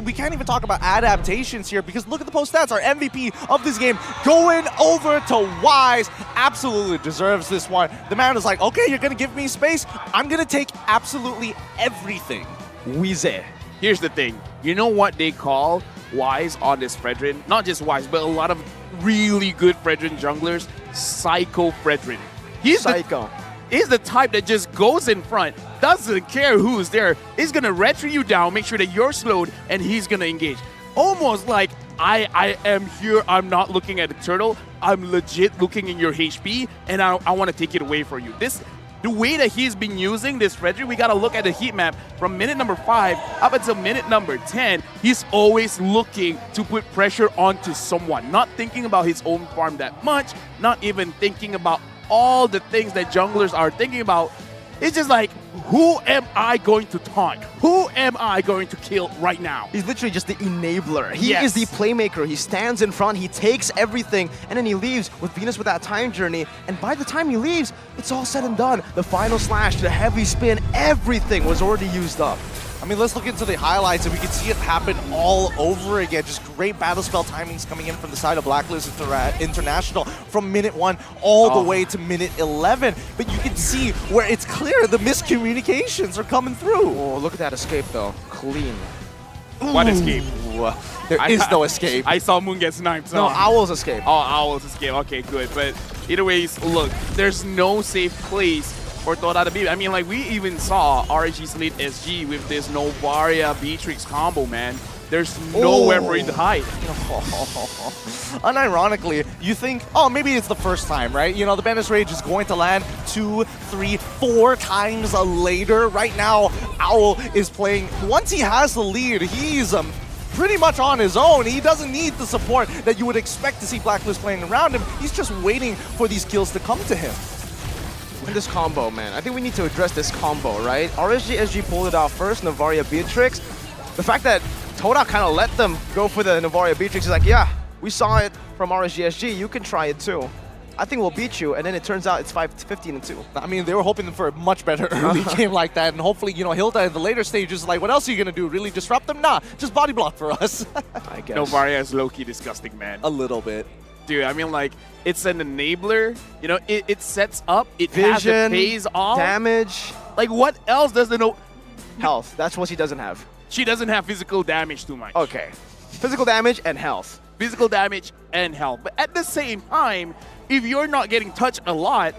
We can't even talk about adaptations here because look at the post stats. Our MVP of this game going over to Wise. Absolutely deserves this one. The man is like, okay, you're going to give me space. I'm going to take absolutely everything. Wize. Here's the thing. You know what they call Wise on this Fredrin? Not just Wise, but a lot of really good Fredrin junglers. Psycho Fredrin. He's the type that just goes in front, doesn't care who's there. He's going to retro you down, make sure that you're slowed, and he's going to engage. Almost like, I am here, I'm not looking at the turtle, I'm legit looking in your HP, and I want to take it away from you. The way that he's been using this Fredrin, we got to look at the heat map from minute number 5 up until minute number 10. He's always looking to put pressure onto someone, not thinking about his own farm that much, not even thinking about all the things that junglers are thinking about. It's just like, who am I going to taunt? Who am I going to kill right now? He's literally just the enabler. He is the playmaker. He stands in front, he takes everything, and then he leaves with Venus with that time journey. And by the time he leaves, it's all said and done. The final slash, the heavy spin, everything was already used up. I mean, let's look into the highlights and we can see it happen all over again. Just great battle spell timings coming in from the side of Blacklist International from minute 1 all the way to minute 11. But you can see where it's clear the miscommunications are coming through. Oh, look at that escape though. Clean. What escape? There is no escape. I saw Moon get sniped. No, Owl's escape. Oh, Owl's escape. Okay, good. But either ways, look, there's no safe place for TODAK to be. I mean, like, we even saw RG's lead SG with this Novaria Beatrix combo, man. There's nowhere for him to hide. Unironically, you think, oh, maybe it's the first time, right? You know, the Bandit's Rage is going to land 2, 3, 4 times later. Right now, Owl is playing. Once he has the lead, he's pretty much on his own. He doesn't need the support that you would expect to see Blacklist playing around him. He's just waiting for these kills to come to him. And this combo, man. I think we need to address this combo, right? RSG pulled it out first, Navaria Beatrix. The fact that TODAK kind of let them go for the Navaria Beatrix is like, yeah, we saw it from RSG, you can try it too. I think we'll beat you, and then it turns out it's 15-2. I mean, they were hoping for a much better early game like that, and hopefully, you know, Hilda in the later stages is like, what else are you going to do? Really disrupt them? Nah, just body block for us. I guess. Novaria is low-key disgusting, man. A little bit. Dude, I mean, like, it's an enabler. You know, it sets up, it Vision, has it pays off. damage. Like, what else does the no... Health, that's what she doesn't have. She doesn't have physical damage too much. Okay. Physical damage and health. Physical damage and health. But at the same time, if you're not getting touched a lot,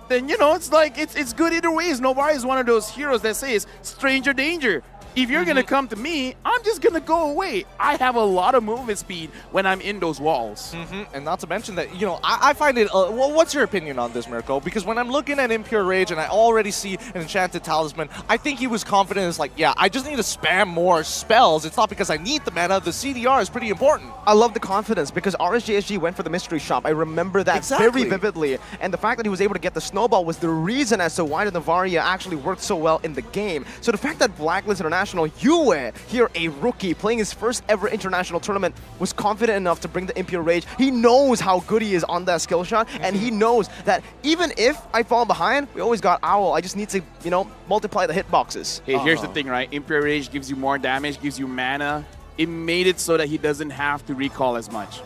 then, you know, it's like, it's good either ways. Novaria is one of those heroes that says, stranger danger. If you're going to come to me, I'm just going to go away. I have a lot of movement speed when I'm in those walls. And not to mention that, you know, I find it... well, what's your opinion on this, Mirko? Because when I'm looking at Impure Rage and I already see an Enchanted Talisman, I think he was confident. It's like, yeah, I just need to spam more spells. It's not because I need the mana. The CDR is pretty important. I love the confidence because RSG went for the mystery shop. I remember that very vividly. And the fact that he was able to get the snowball was the reason as to why the Navaria actually worked so well in the game. So the fact that Blacklist International Yue, here a rookie playing his first ever international tournament, was confident enough to bring the Impure Rage. He knows how good he is on that skill shot, and he knows that even if I fall behind, we always got Owl. I just need to, you know, multiply the hitboxes. Hey, here's the thing, right? Impure Rage gives you more damage, gives you mana. It made it so that he doesn't have to recall as much.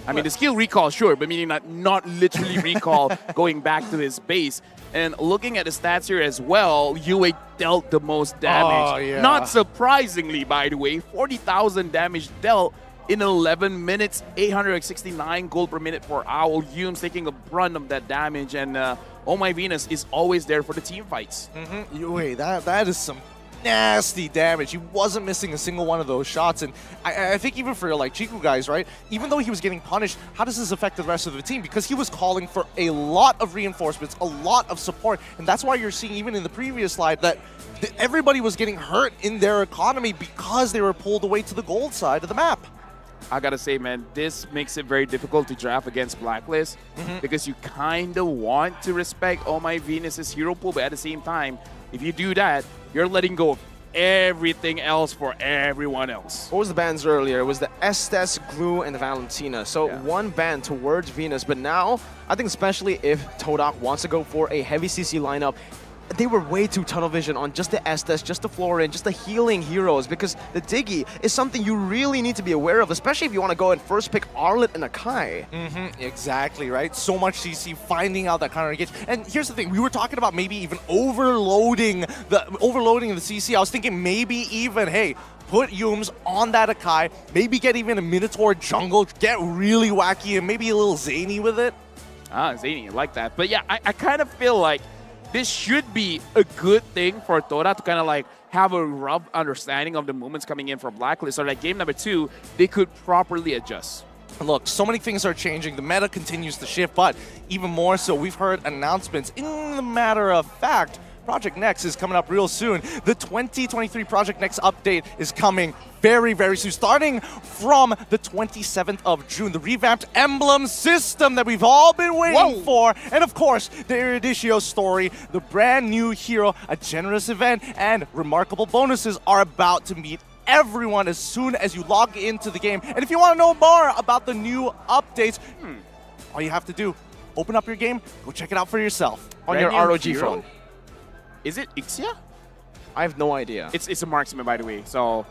I mean, the skill recall, sure, but meaning not literally recall going back to his base. And looking at the stats here as well, Yue dealt the most damage. Oh, yeah. Not surprisingly, by the way, 40,000 damage dealt in 11 minutes, 869 gold per minute for Owl. Yume's taking a brunt of that damage, and Oh My Venus is always there for the team fights. Yue, that is some nasty damage. He wasn't missing a single one of those shots, and I think even for like Chiku guys, right, even though he was getting punished, how does this affect the rest of the team? Because he was calling for a lot of reinforcements, a lot of support, and that's why you're seeing even in the previous slide that everybody was getting hurt in their economy because they were pulled away to the gold side of the map. I gotta say, man, this makes it very difficult to draft against Blacklist because you kind of want to respect Oh My Venus's hero pool, but at the same time, if you do that, you're letting go of everything else for everyone else. What was the bans earlier? It was the Estes, Glue, and the Valentina. So one ban towards Venus, but now, I think especially if TODAK wants to go for a heavy CC lineup, they were way too tunnel vision on just the Estes, just the Florin, just the healing heroes, because the Diggy is something you really need to be aware of, especially if you want to go and first pick Arlet and Akai. Exactly, right? So much CC, finding out that counter engage. And here's the thing, we were talking about maybe even overloading the CC. I was thinking maybe even, hey, put Yumes on that Akai, maybe get even a Minotaur jungle, get really wacky and maybe a little zany with it. Zany, I like that. But yeah, I kind of feel like this should be a good thing for TODAK to kind of like have a rough understanding of the movements coming in for Blacklist, so that game number 2, they could properly adjust. Look, so many things are changing. The meta continues to shift, but even more so, we've heard announcements. In the matter of fact, Project Next is coming up real soon. The 2023 Project Next update is coming very, very soon, starting from the 27th of June. The revamped emblem system that we've all been waiting for. And of course, the Erudicio story, the brand new hero, a generous event, and remarkable bonuses are about to meet everyone as soon as you log into the game. And if you want to know more about the new updates, all you have to do, open up your game, go check it out for yourself. On your ROG phone. Is it Ixia? I have no idea. It's a marksman, by the way. So,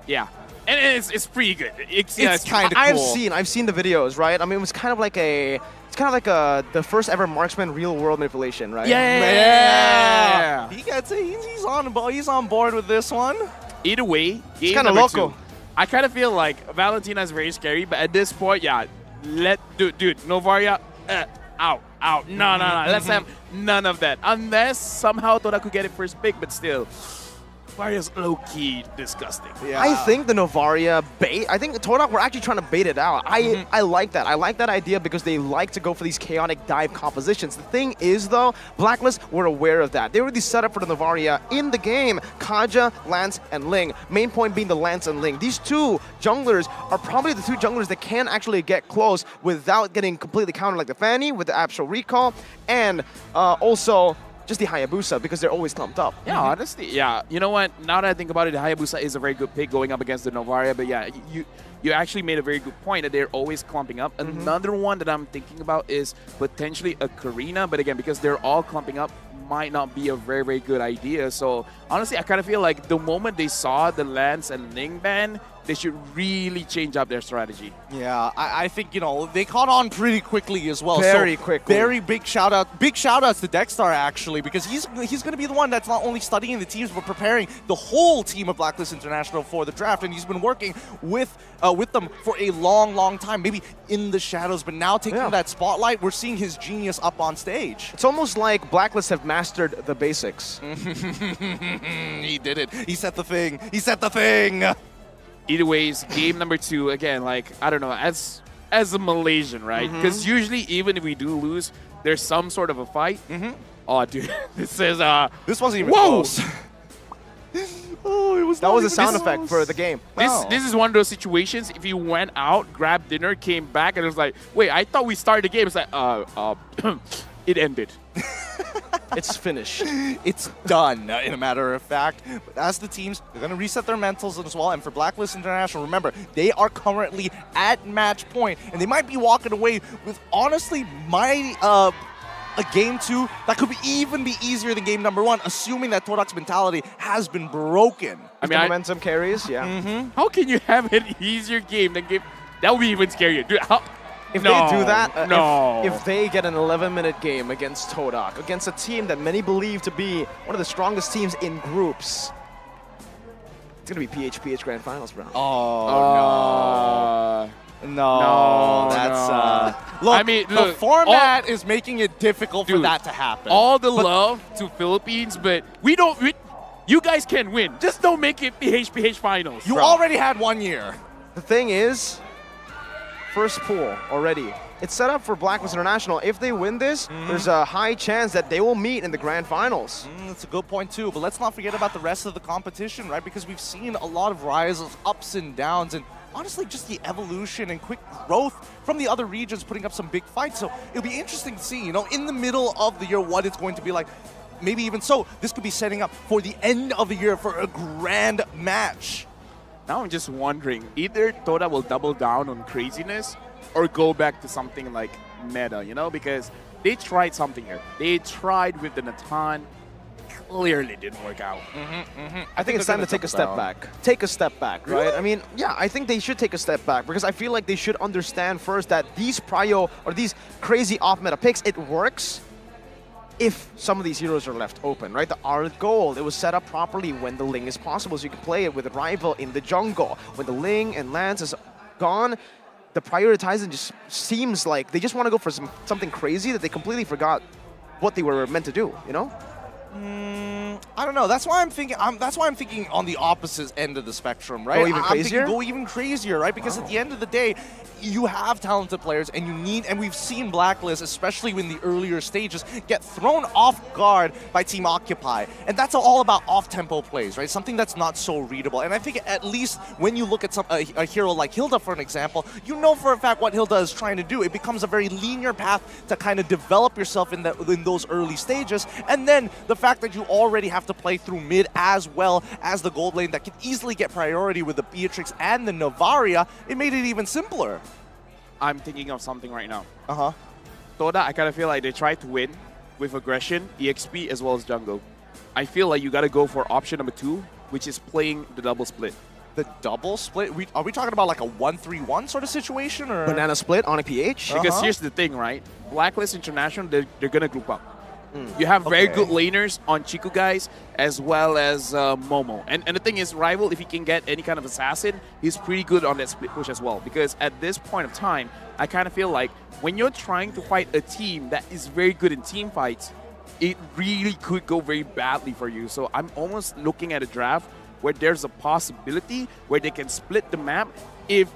yeah, and it's pretty good. Ixia It's kind of cool. I've seen the videos, right? I mean, it was kind of like the first ever marksman real world manipulation, right? Yeah. He's on board with this one. Either way, it's kind of local. 2, I kind of feel like Valentina is very scary, but at this point, yeah, dude, Novaria, out. No. Let's have none of that. Unless somehow TODAK could get it first pick, but still. Navaria's low-key disgusting. I think the Novaria bait, I think TODAK were actually trying to bait it out. I like that. I like that idea because they like to go for these chaotic dive compositions. The thing is, though, Blacklist were aware of that. They already set up for the Novaria in the game. Kaja, Lance, and Ling. Main point being the Lance and Ling. These two junglers are probably the two junglers that can actually get close without getting completely countered like the Fanny with the Absol Recall, and also just the Hayabusa because they're always clumped up. Yeah, honestly, yeah. You know what? Now that I think about it, the Hayabusa is a very good pick going up against the Novaria. But yeah, you actually made a very good point that they're always clumping up. Another one that I'm thinking about is potentially a Karina. But again, because they're all clumping up, might not be a very, very good idea. So honestly, I kind of feel like the moment they saw the Lance and Ling ban, they should really change up their strategy. Yeah, I think, you know, they caught on pretty quickly as well. Very quickly. Very big shout outs to Dexter, actually, because he's going to be the one that's not only studying the teams, but preparing the whole team of Blacklist International for the draft. And he's been working with them for a long, long time, maybe in the shadows, but now taking that spotlight, we're seeing his genius up on stage. It's almost like Blacklist have mastered the basics. He did it. He set the thing. He set the thing. Either ways, game number 2, again, like, I don't know, as a Malaysian, right? Because usually, even if we do lose, there's some sort of a fight. Oh, dude, this wasn't even close. That was a sound effect for the game. This is one of those situations, if you went out, grabbed dinner, came back, and it was like, wait, I thought we started the game. It's like, it ended. It's finished. It's done, in a matter of fact. But as the teams, they're going to reset their mentals as well. And for Blacklist International, remember, they are currently at match point, and they might be walking away with, honestly, a game 2 that could even be easier than game number 1, assuming that TODAK's mentality has been broken. I mean, momentum carries, How can you have an easier game than game? That would be even scarier. Dude, if they do that, if they get an 11-minute game against TODAK, against a team that many believe to be one of the strongest teams in groups, it's going to be PHPH Grand Finals, bro. No, that's look. I mean, the format is making it difficult for that to happen. All the love to Philippines, but you guys can win. Just don't make it PHPH Finals. You already had 1 year. The thing is, first pool already. It's set up for Blacklist International. If they win this, there's a high chance that they will meet in the grand finals. That's a good point too, but let's not forget about the rest of the competition, right? Because we've seen a lot of rises, ups and downs, and honestly just the evolution and quick growth from the other regions putting up some big fights. So it'll be interesting to see, you know, in the middle of the year what it's going to be like. Maybe even so, this could be setting up for the end of the year for a grand match. Now I'm just wondering, either TODAK will double down on craziness or go back to something like meta, you know? Because they tried something here. They tried with the Natan. Clearly didn't work out. I think it's time to take a step back. Take a step back, right? Really? I mean, yeah, I think they should take a step back because I feel like they should understand first that these prio or these crazy off-meta picks, it works if some of these heroes are left open, right? The Art Gold, it was set up properly when the Ling is possible, so you can play it with a rival in the jungle. When the Ling and Lance is gone, the prioritizing just seems like they just want to go for something crazy that they completely forgot what they were meant to do, you know? I don't know. That's why I'm thinking. That's why I'm thinking on the opposite end of the spectrum, right? Go even crazier. Go even crazier, right? Because at the end of the day, you have talented players, and you need. And we've seen Blacklist, especially in the earlier stages, get thrown off guard by Team Occupy, and that's all about off-tempo plays, right? Something that's not so readable. And I think at least when you look at a hero like Hilda, for an example, you know for a fact what Hilda is trying to do. It becomes a very linear path to kind of develop yourself in those early stages, and then the fact that you already have to play through mid as well as the gold lane that can easily get priority with the Beatrix and the Novaria, it made it even simpler. I'm thinking of something right now. TODAK, I kind of feel like they tried to win with aggression, EXP, as well as jungle. I feel like you got to go for option number 2, which is playing the double split. The double split? Are we talking about like a 1-3-1 sort of situation? Or banana split on a PH? Because here's the thing, right? Blacklist International, they're going to group up. You have very good laners on Chiku guys as well as Momo. And the thing is, Rival, if he can get any kind of assassin, he's pretty good on that split push as well. Because at this point of time, I kind of feel like when you're trying to fight a team that is very good in team fights, it really could go very badly for you. So I'm almost looking at a draft where there's a possibility where they can split the map. If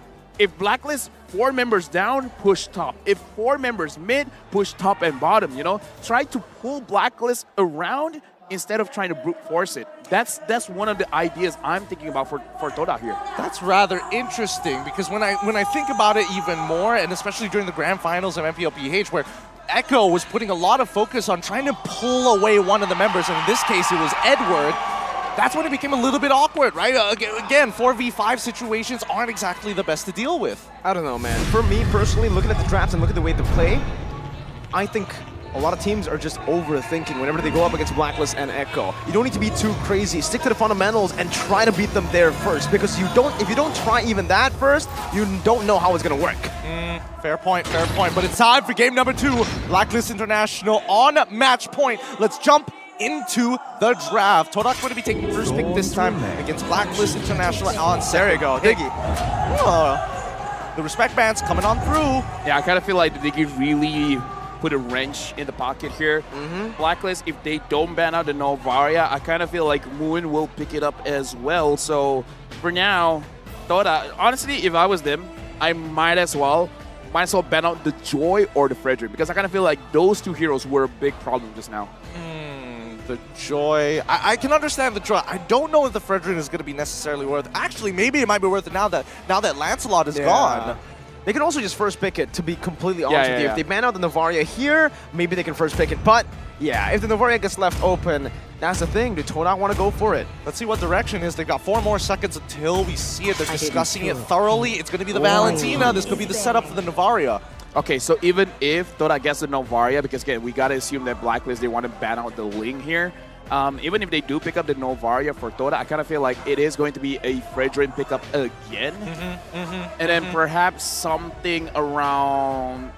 Blacklist 4 members down, push top. If 4 members mid, push top and bottom, you know? Try to pull Blacklist around instead of trying to brute force it. That's one of the ideas I'm thinking about for TODAK here. That's rather interesting, because when I think about it even more, and especially during the grand finals of MPLPH, where Echo was putting a lot of focus on trying to pull away one of the members, and in this case it was Edward, that's when it became a little bit awkward, right? Again, 4v5 situations aren't exactly the best to deal with. I don't know, man. For me personally, looking at the drafts and looking at the way they play, I think a lot of teams are just overthinking whenever they go up against Blacklist and Echo. You don't need to be too crazy. Stick to the fundamentals and try to beat them there first, because if you don't try even that first, you don't know how it's gonna work. Fair point, fair point. But it's time for game number 2. Blacklist International on match point. Let's jump into the draft. TODAK going to be taking first pick this time against Blacklist International on There you go, Diggy. The respect band's coming on through. Yeah, I kind of feel like Diggy really put a wrench in the pocket here. Blacklist, if they don't ban out the Novaria, I kind of feel like Moon will pick it up as well. So for now, TODAK, honestly, if I was them, I might as well ban out the Joy or the Frederick, because I kind of feel like those 2 heroes were a big problem just now. The Joy. I can understand the Joy. I don't know if the Frederick is going to be necessarily worth it. Actually, maybe it might be worth it now that Lancelot is gone. They can also just first pick it, to be completely honest with you. If they ban out the Novaria here, maybe they can first pick it. But yeah, if the Novaria gets left open, that's the thing. Do TODAK want to go for it? Let's see what direction is. They've got 4 more seconds until we see it. They're discussing it thoroughly. It's going to be the Valentina. This could be the setup for the Novaria. Okay, so even if TODAK gets the Novaria, because again, we got to assume that Blacklist, they want to ban out the Ling here. Even if they do pick up the Novaria for TODAK, I kind of feel like it is going to be a Fredrin pickup again. And then perhaps something around,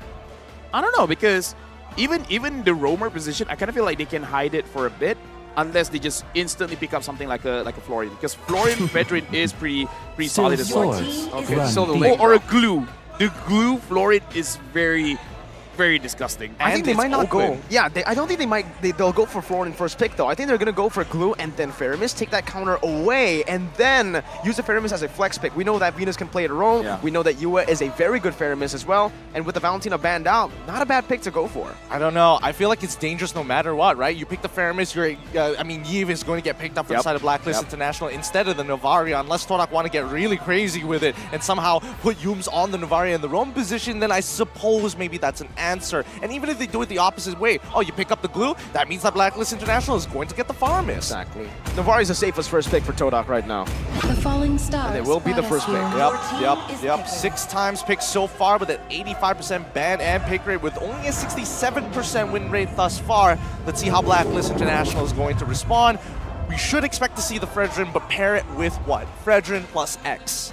I don't know, because even the roamer position, I kind of feel like they can hide it for a bit, unless they just instantly pick up something like a Florian, because Florian Fredrin is pretty solid as well. Okay, so or a glue. The glue Florian is very disgusting. I think they might not go. Yeah, I don't think they'll go for Florian first pick though. I think they're gonna go for Glue and then Feramis, take that counter away, and then use the Feramis as a flex pick. We know that Venus can play it wrong. Yeah. We know that Yua is a very good Feramis as well. And with the Valentina banned out, not a bad pick to go for. I don't know. I feel like it's dangerous no matter what, right? You pick the Feramis, Yves is going to get picked up from the side of Blacklist International instead of the Novaria, unless TODAK want to get really crazy with it and somehow put Yums on the Novaria in the roam position, then I suppose maybe that's an answer. And even if they do it the opposite way, you pick up the Glue, that means that Blacklist International is going to get the Faramis. Exactly. Novaria is the safest first pick for TODAK right now. The falling stars. And it will be the first pick. Yep. 6 times picked so far with an 85% ban and pick rate with only a 67% win rate thus far. Let's see how Blacklist International is going to respond. We should expect to see the Fredrin, but pair it with what? Fredrin plus X.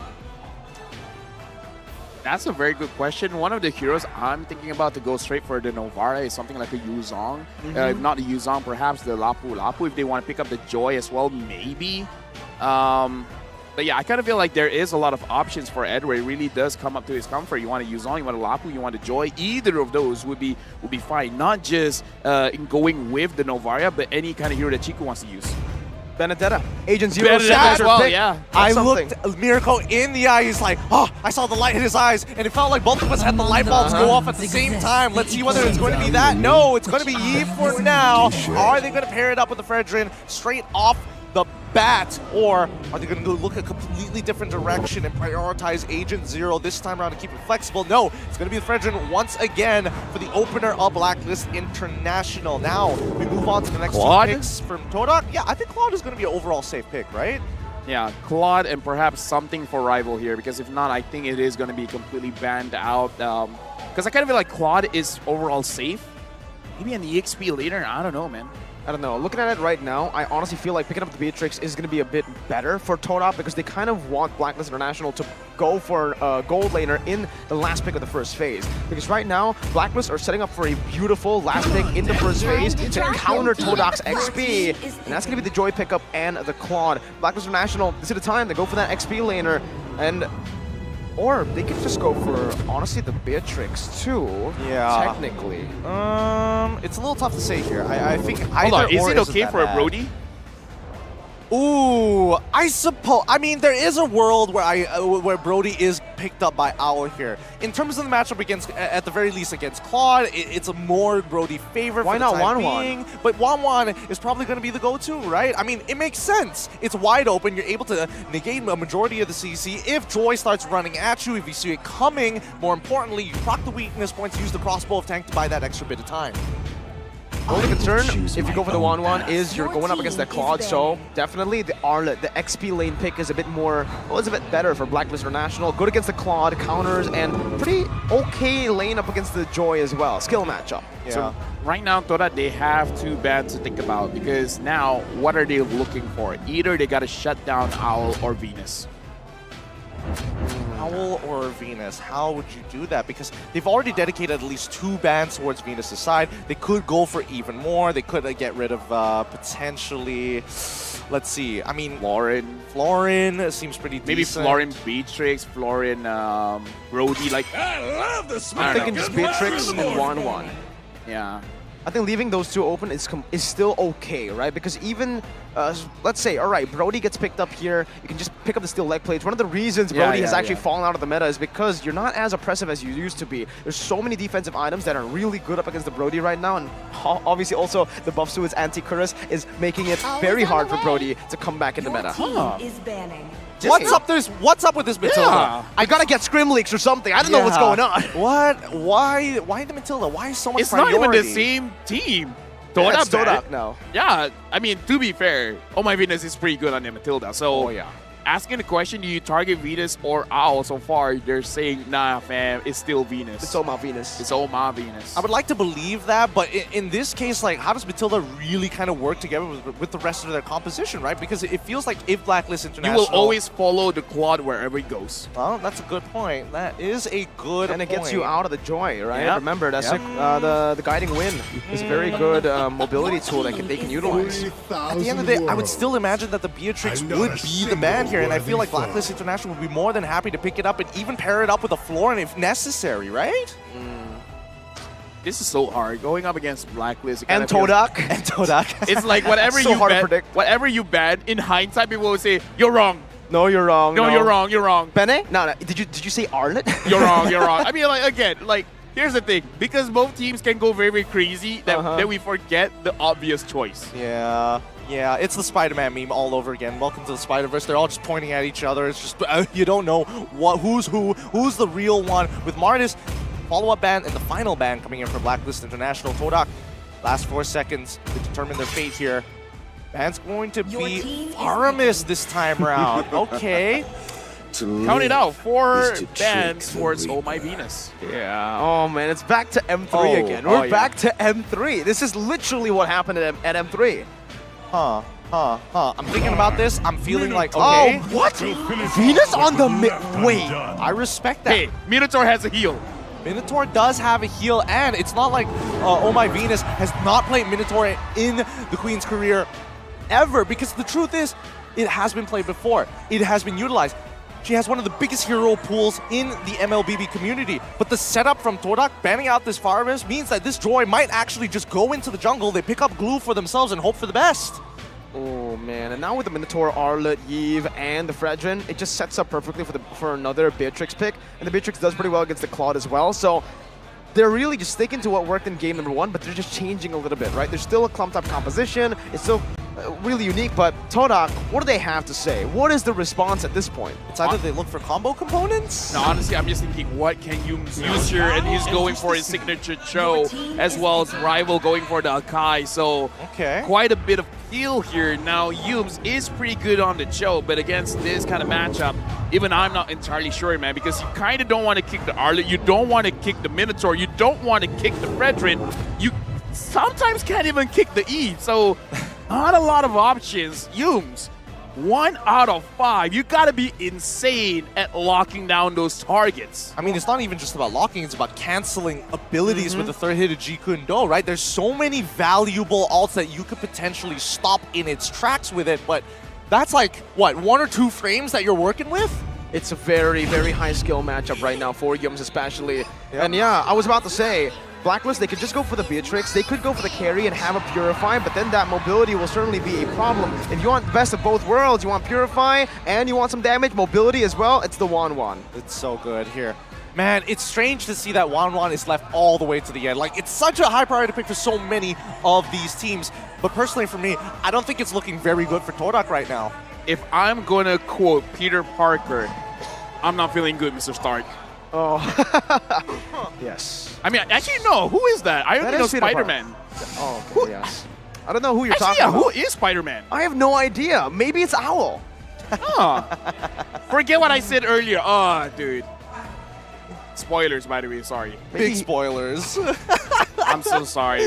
That's a very good question. One of the heroes I'm thinking about to go straight for the Novaria is something like a Yuzong. If not the Yuzong, perhaps the Lapu Lapu, if they want to pick up the Joy as well, maybe. But yeah, I kind of feel like there is a lot of options for Ed where it really does come up to his comfort. You want a Yuzong, you want a Lapu, you want a Joy. Either of those would be fine. Not just in going with the Novaria, but any kind of hero that Chiku wants to use. Benedetta, Agent Zero as well, pick. yeah. I looked Miracle in the eye. He's like, I saw the light hit his eyes, and it felt like both of us had the light bulbs go off at the same time. Let's see whether it's going to be that. No, it's going to be Eve for now. Are they going to pair it up with the Fredrin straight off the bat, or are they going to look a completely different direction and prioritize Agent Zero this time around to keep it flexible? No, it's going to be the Fredrin once again for the opener of Blacklist International. Now, we move on to the next 2 picks from TODAK. Yeah, I think Claude is going to be an overall safe pick, right? Yeah, Claude and perhaps something for Rival here, because if not, I think it is going to be completely banned out. Because I kind of feel like Claude is overall safe. Maybe an EXP later, I don't know, man. I don't know. Looking at it right now, I honestly feel like picking up the Beatrix is going to be a bit better for TODAK because they kind of want Blacklist International to go for a gold laner in the last pick of the first phase. Because right now, Blacklist are setting up for a beautiful last pick in the first phase to counter TODAK's XP. And that's going to be the Joy pickup and the Claude. Blacklist International, this is the time to go for that XP laner. And Or they could just go for, honestly, the Beatrix too. Yeah. Technically. It's a little tough to say here. I think Hold either on, is or it isn't okay that for a bad. Brody? Ooh, I suppose. I mean, there is a world where Brody is picked up by Owl here. In terms of the matchup against, at the very least against Claude, it's a more Brody favorite. Why for the not time Wan Wan? being. But Wan Wan is probably going to be the go-to, right? I mean, it makes sense. It's wide open. You're able to negate a majority of the CC. If Joy starts running at you, if you see it coming, more importantly, you proc the weakness points, use the crossbow of tank to buy that extra bit of time. The only concern, if you go for the 1-1, is you're going up against that Claude, so definitely the Arlet, the XP lane pick is a bit more, well, it's a bit better for Blacklist International. Good against the Claude, counters, and pretty okay lane up against the Joy as well. Skill matchup. Yeah. So right now, TODAK, they have two bans to think about because now, what are they looking for? Either they got to shut down Owl or Venus. Owl or Venus, how would you do that? Because they've already dedicated at least 2 bans towards Venus' side. They could go for even more. They could get rid of potentially, let's see, I mean, Florin seems pretty decent. Maybe Florin Beatrix, Florin Brody, like, I'm thinking just Beatrix and 1-1. Yeah. I think leaving those two open is still okay, right? Because even, let's say, all right, Brody gets picked up here, you can just pick up the steel leg plates. One of the reasons Brody has actually fallen out of the meta is because you're not as oppressive as you used to be. There's so many defensive items that are really good up against the Brody right now, and obviously also the buffs to its anti-Cuirass is making it very hard for Brody to come back in the meta. Is banning. What's up with this Matilda? Yeah. I gotta get scrim leaks or something. I don't know what's going on. What? Why the Matilda? Why so much It's priority? not even the same team. Yeah, it's TODAK TODAK now. Yeah, I mean, to be fair, Oh My Venus is pretty good on the Matilda. So, asking the question, do you target Venus or Owl? So far, they're saying, nah, fam, it's still Venus. It's all my Venus. It's all my Venus. I would like to believe that, but in this case, like, how does Matilda really kind of work together with the rest of their composition, right? Because it feels like if Blacklist International... You will always follow the Claude wherever he goes. Well, that's a good point. That is a good And it point. gets you out of the Joy, right? Yep. Remember, that's the Guiding Wind is a very good mobility tool that they can utilize. At the end of the day, I would still imagine that the Beatrix would be the ban here, and I feel like Blacklist International would be more than happy to pick it up and even pair it up with a Florin if necessary, right? This is so hard. Going up against Blacklist. And TODAK. And TODAK. It's like whatever so you hard to ban, predict. whatever you ban, in hindsight, people will say, you're wrong. No, you're wrong. No, you're wrong. You're wrong. Bene? No. Did you say Arlet? You're wrong. You're wrong. I mean, like, again, like, here's the thing. Because both teams can go very, very crazy, that we forget the obvious choice. Yeah, it's the Spider-Man meme all over again. Welcome to the Spider-Verse. They're all just pointing at each other. It's just, you don't know who's the real one. With Martis, follow-up ban and the final ban coming in for Blacklist International. TODAK, last 4 seconds to determine their fate here. Ban's going to be Aramis this time around. Okay. Count it out. 4 bans towards Oh My Venus. Yeah. Oh, man. It's back to M3 again. We're back to M3. This is literally what happened at M3. I'm thinking about this. I'm feeling like, okay. Oh, what? Venus on the mid. Wait. I respect that. Hey, Minotaur has a heal. Minotaur does have a heal, and it's not like Oh My Venus has not played Minotaur in the Queen's career ever, because the truth is, it has been played before. It has been utilized. She has one of the biggest hero pools in the MLBB community. But the setup from TODAK banning out this Farmus means that this Joy might actually just go into the jungle. They pick up glue for themselves and hope for the best. Oh, man. And now with the Minotaur, Arlet, Yves, and the Fredrin, it just sets up perfectly for another Beatrix pick. And the Beatrix does pretty well against the Claude as well. So they're really just sticking to what worked in game number 1, but they're just changing a little bit, right? There's still a clump-type composition. It's still really unique, but TODAK, what do they have to say? What is the response at this point? It's either they look for combo components. No, honestly, I'm just thinking, what can Yums use here? And he's going for his signature Cho, as well as Rival going for the Akai. So quite a bit of heal here. Now, Yums is pretty good on the Cho, but against this kind of matchup, even I'm not entirely sure, man, because you kind of don't want to kick the Arlet, you don't want to kick the Minotaur, you don't want to kick the Fredrin, you sometimes can't even kick the Eve. So not a lot of options. Yums, 1 out of 5. You gotta be insane at locking down those targets. I mean, it's not even just about locking, it's about canceling abilities with the third hit of Jikundo, right? There's so many valuable ults that you could potentially stop in its tracks with it, but that's like, what, 1 or 2 frames that you're working with? It's a very, very high skill matchup right now for Yums especially. And yeah, I was about to say, Blacklist, they could just go for the Beatrix, they could go for the carry and have a Purify, but then that mobility will certainly be a problem. If you want the best of both worlds, you want Purify and you want some damage, mobility as well, it's the Wan. It's so good here. Man, it's strange to see that Wan is left all the way to the end. Like, it's such a high priority pick for so many of these teams. But personally for me, I don't think it's looking very good for TODAK right now. If I'm going to quote Peter Parker, I'm not feeling good, Mr. Stark. Oh. Yes. I mean, actually, no. Who is that? I only know Spider-Man. Oh, okay, yes. I don't know who you're actually, talking about. Who is Spider-Man? I have no idea. Maybe it's Owl. Forget what I said earlier. Oh, dude. Spoilers, by the way. Sorry. Big spoilers. I'm so sorry.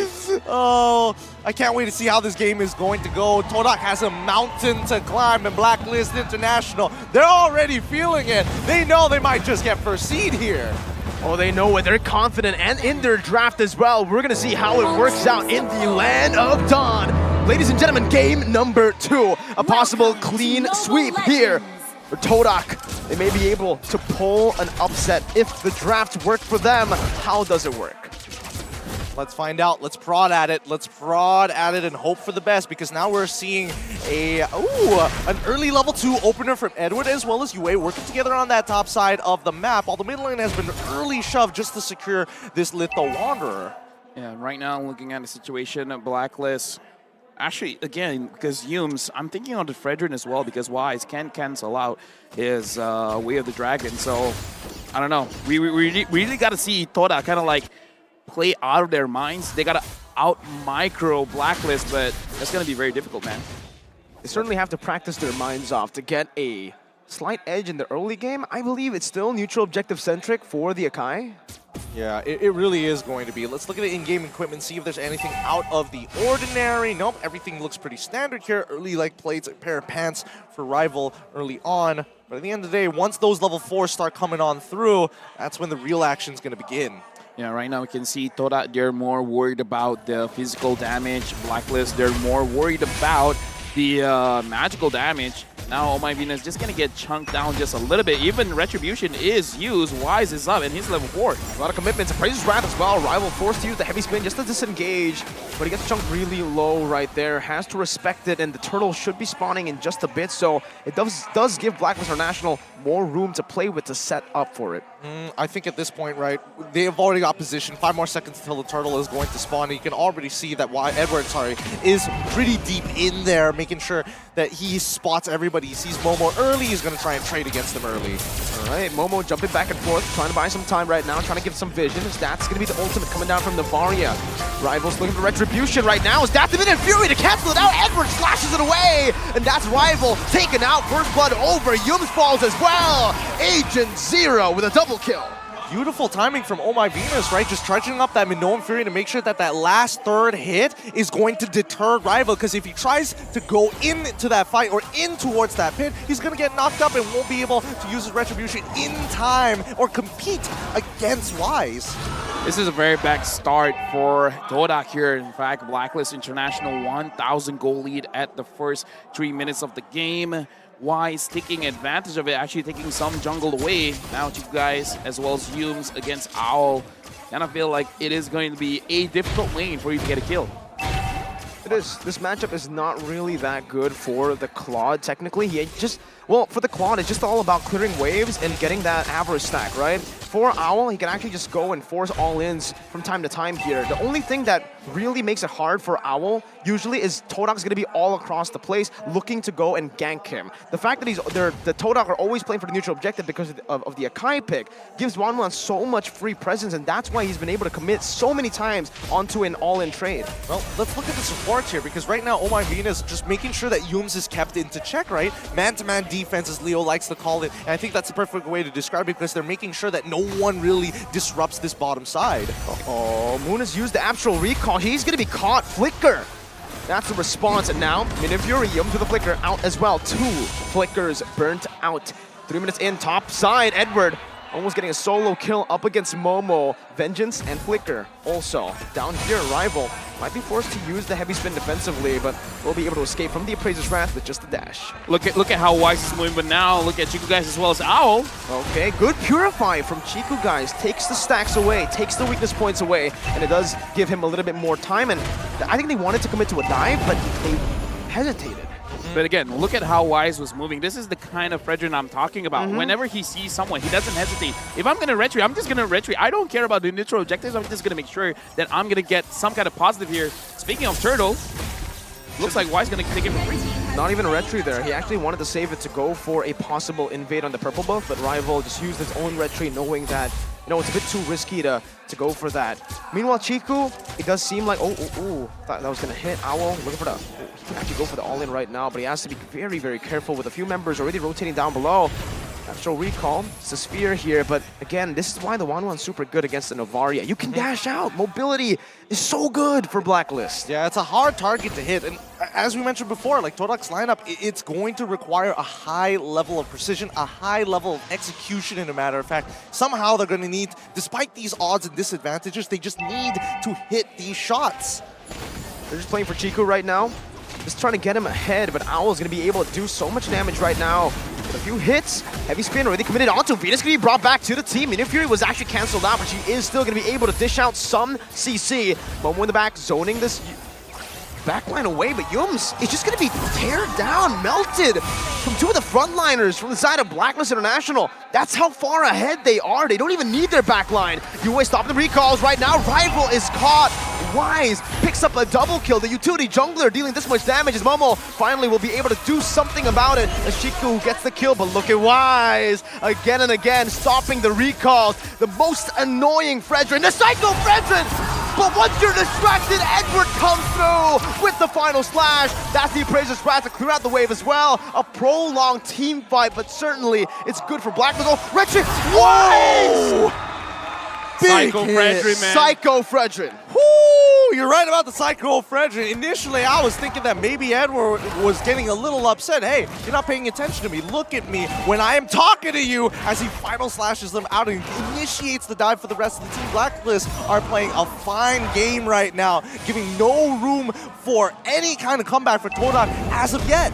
Oh, I can't wait to see how this game is going to go. TODAK has a mountain to climb in Blacklist International. They're already feeling it. They know they might just get first seed here. Oh, they know it. They're confident and in their draft as well. We're going to see how it works out in the land of Dawn. Ladies and gentlemen, game number 2. A possible clean sweep here for TODAK. They may be able to pull an upset if the draft worked for them. How does it work? Let's find out. Let's prod at it. Let's prod at it and hope for the best, because now we're seeing an early level 2 opener from Edward as well as UA working together on that top side of the map. All the mid lane has been early shoved just to secure this Litho Wanderer. Yeah, right now looking at the situation at Blacklist. Actually, again, because Yums, I'm thinking on the Fredrin as well, because Wise can't cancel out his Way of the Dragon. So, I don't know. We really got to see TODAK kind of like play out of their minds. They got to out-micro Blacklist, but that's going to be very difficult, man. They certainly have to practice their minds off to get a slight edge in the early game. I believe it's still neutral objective-centric for the Akai. Yeah, it really is going to be. Let's look at the in-game equipment, see if there's anything out of the ordinary. Nope, everything looks pretty standard here. Early like plates, a pair of pants for Rival early on. But at the end of the day, once those level 4s start coming on through, that's when the real action's going to begin. Yeah, right now we can see TODAK, they're more worried about the physical damage. Blacklist, they're more worried about the magical damage. Now, Oh My Venus just going to get chunked down just a little bit. Even Retribution is used. Wise is up, and he's level 4. A lot of commitments. Praises Wrath as well. Rival forced to use the heavy spin just to disengage. But he gets chunked really low right there. Has to respect it, and the turtle should be spawning in just a bit. So it does give Blacklist International more room to play with to set up for it. I think at this point, right, they have already got position. 5 more seconds until the turtle is going to spawn. You can already see that Edward, is pretty deep in there, making sure that he spots everybody. He sees Momo early. He's going to try and trade against them early. All right, Momo jumping back and forth, trying to buy some time right now, trying to give some vision. That's going to be the ultimate coming down from Navaria. Rivals looking for Retribution right now. Is that the minute Fury to cancel it out? Edward slashes it away, and that's Rival taken out. First blood over. Yums falls as well. Agent Zero with a double kill. Beautiful timing from Oh My Venus, right? Just trudging up that Minoan Fury to make sure that that last third hit is going to deter Rival, because if he tries to go into that fight or in towards that pit, he's going to get knocked up and won't be able to use his Retribution in time or compete against Wise. This is a very bad start for TODAK here. In fact, Blacklist International 1,000 goal lead at the first 3 minutes of the game. Wise taking advantage of it, actually taking some jungle away. Now you guys, as well as Yums against Owl, kind of feel like it is going to be a difficult lane for you to get a kill. It is. This matchup is not really that good for the Claude, technically. For the Claude, it's just all about clearing waves and getting that average stack, right? For Owl, he can actually just go and force all-ins from time to time here. The only thing that really makes it hard for Owl usually is TODAK's going to be all across the place looking to go and gank him. The fact that the TODAK are always playing for the neutral objective because of the Akai pick gives Wanwan so much free presence, and that's why he's been able to commit so many times onto an all-in trade. Well, let's look at the supports here, because right now Oh My Venus just making sure that Yums is kept into check, right? Man-to-man defense, as Leo likes to call it, and I think that's the perfect way to describe it, because they're making sure that no one really disrupts this bottom side. Oh, Moon has used the actual recall. He's going to be caught. Flicker. That's the response. And now, Minifurium to the Flicker out as well. 2 Flickers burnt out. 3 minutes in, top side. Edward almost getting a solo kill up against Momo. Vengeance and Flicker also down here. Rival Might be forced to use the heavy spin defensively, but will be able to escape from the Appraiser's Wrath with just a dash. Look at how Wise is moving, but now look at Chiku guys as well as Owl. Okay, good Purify from Chiku guys. Takes the stacks away, takes the weakness points away, and it does give him a little bit more time. And I think they wanted to commit to a dive, but they hesitated. But again, look at how Wise was moving. This is the kind of Fredrin I'm talking about. Whenever he sees someone, he doesn't hesitate. If I'm going to retreat, I'm just going to retreat. I don't care about the neutral objectives. I'm just going to make sure that I'm going to get some kind of positive here. Speaking of Turtle, looks like Wise is going to take it for free. Not even a retreat there. He actually wanted to save it to go for a possible invade on the purple buff, but Rival just used his own retreat knowing that, you know, it's a bit too risky to go for that. Meanwhile, Chiku, it does seem like, thought that was going to hit. Owl, looking for the, he can actually go for the all-in right now, but he has to be very, very careful with a few members already rotating down below. Natural recall, it's a sphere here, but again, this is why the 1-1's super good against the Novaria. You can dash out. Mobility is so good for Blacklist. Yeah, it's a hard target to hit, and as we mentioned before, like TODAK's lineup, it's going to require a high level of precision, a high level of execution, in a matter of fact. Somehow they're going to need, despite these odds and disadvantages, they just need to hit these shots. They're just playing for Chiku right now. Just trying to get him ahead, but Owl's going to be able to do so much damage right now. With a few hits, heavy spin already committed onto Venus, going to be brought back to the team. Minion Fury was actually cancelled out, but she is still going to be able to dish out some CC. Momo in the back, zoning this backline away, but Yums is just going to be teared down, melted from two of the frontliners from the side of Blacklist International. That's how far ahead they are. They don't even need their backline. Yue stopping the recalls right now. Rival is caught. Wise picks up a double kill. The utility jungler dealing this much damage as Momo finally will be able to do something about it as Chiku gets the kill, but look at Wise again and again stopping the recalls. The most annoying Fredrin, the Psycho Fredrin! But once you're distracted, Edward comes through with the final slash. That's the Appraiser's Wrath to clear out the wave as well. A prolonged team fight, but certainly it's good for Blacklist. Oh, Retchik! Whoa! Psycho Fredrin, man. Psycho Fredrin. Woo! You're right about the Psycho Fredrin. Initially, I was thinking that maybe Edward was getting a little upset. Hey, you're not paying attention to me. Look at me when I am talking to you, as he final slashes them out and initiates the dive for the rest of the team. Blacklist are playing a fine game right now, giving no room for any kind of comeback for TODAK as of yet.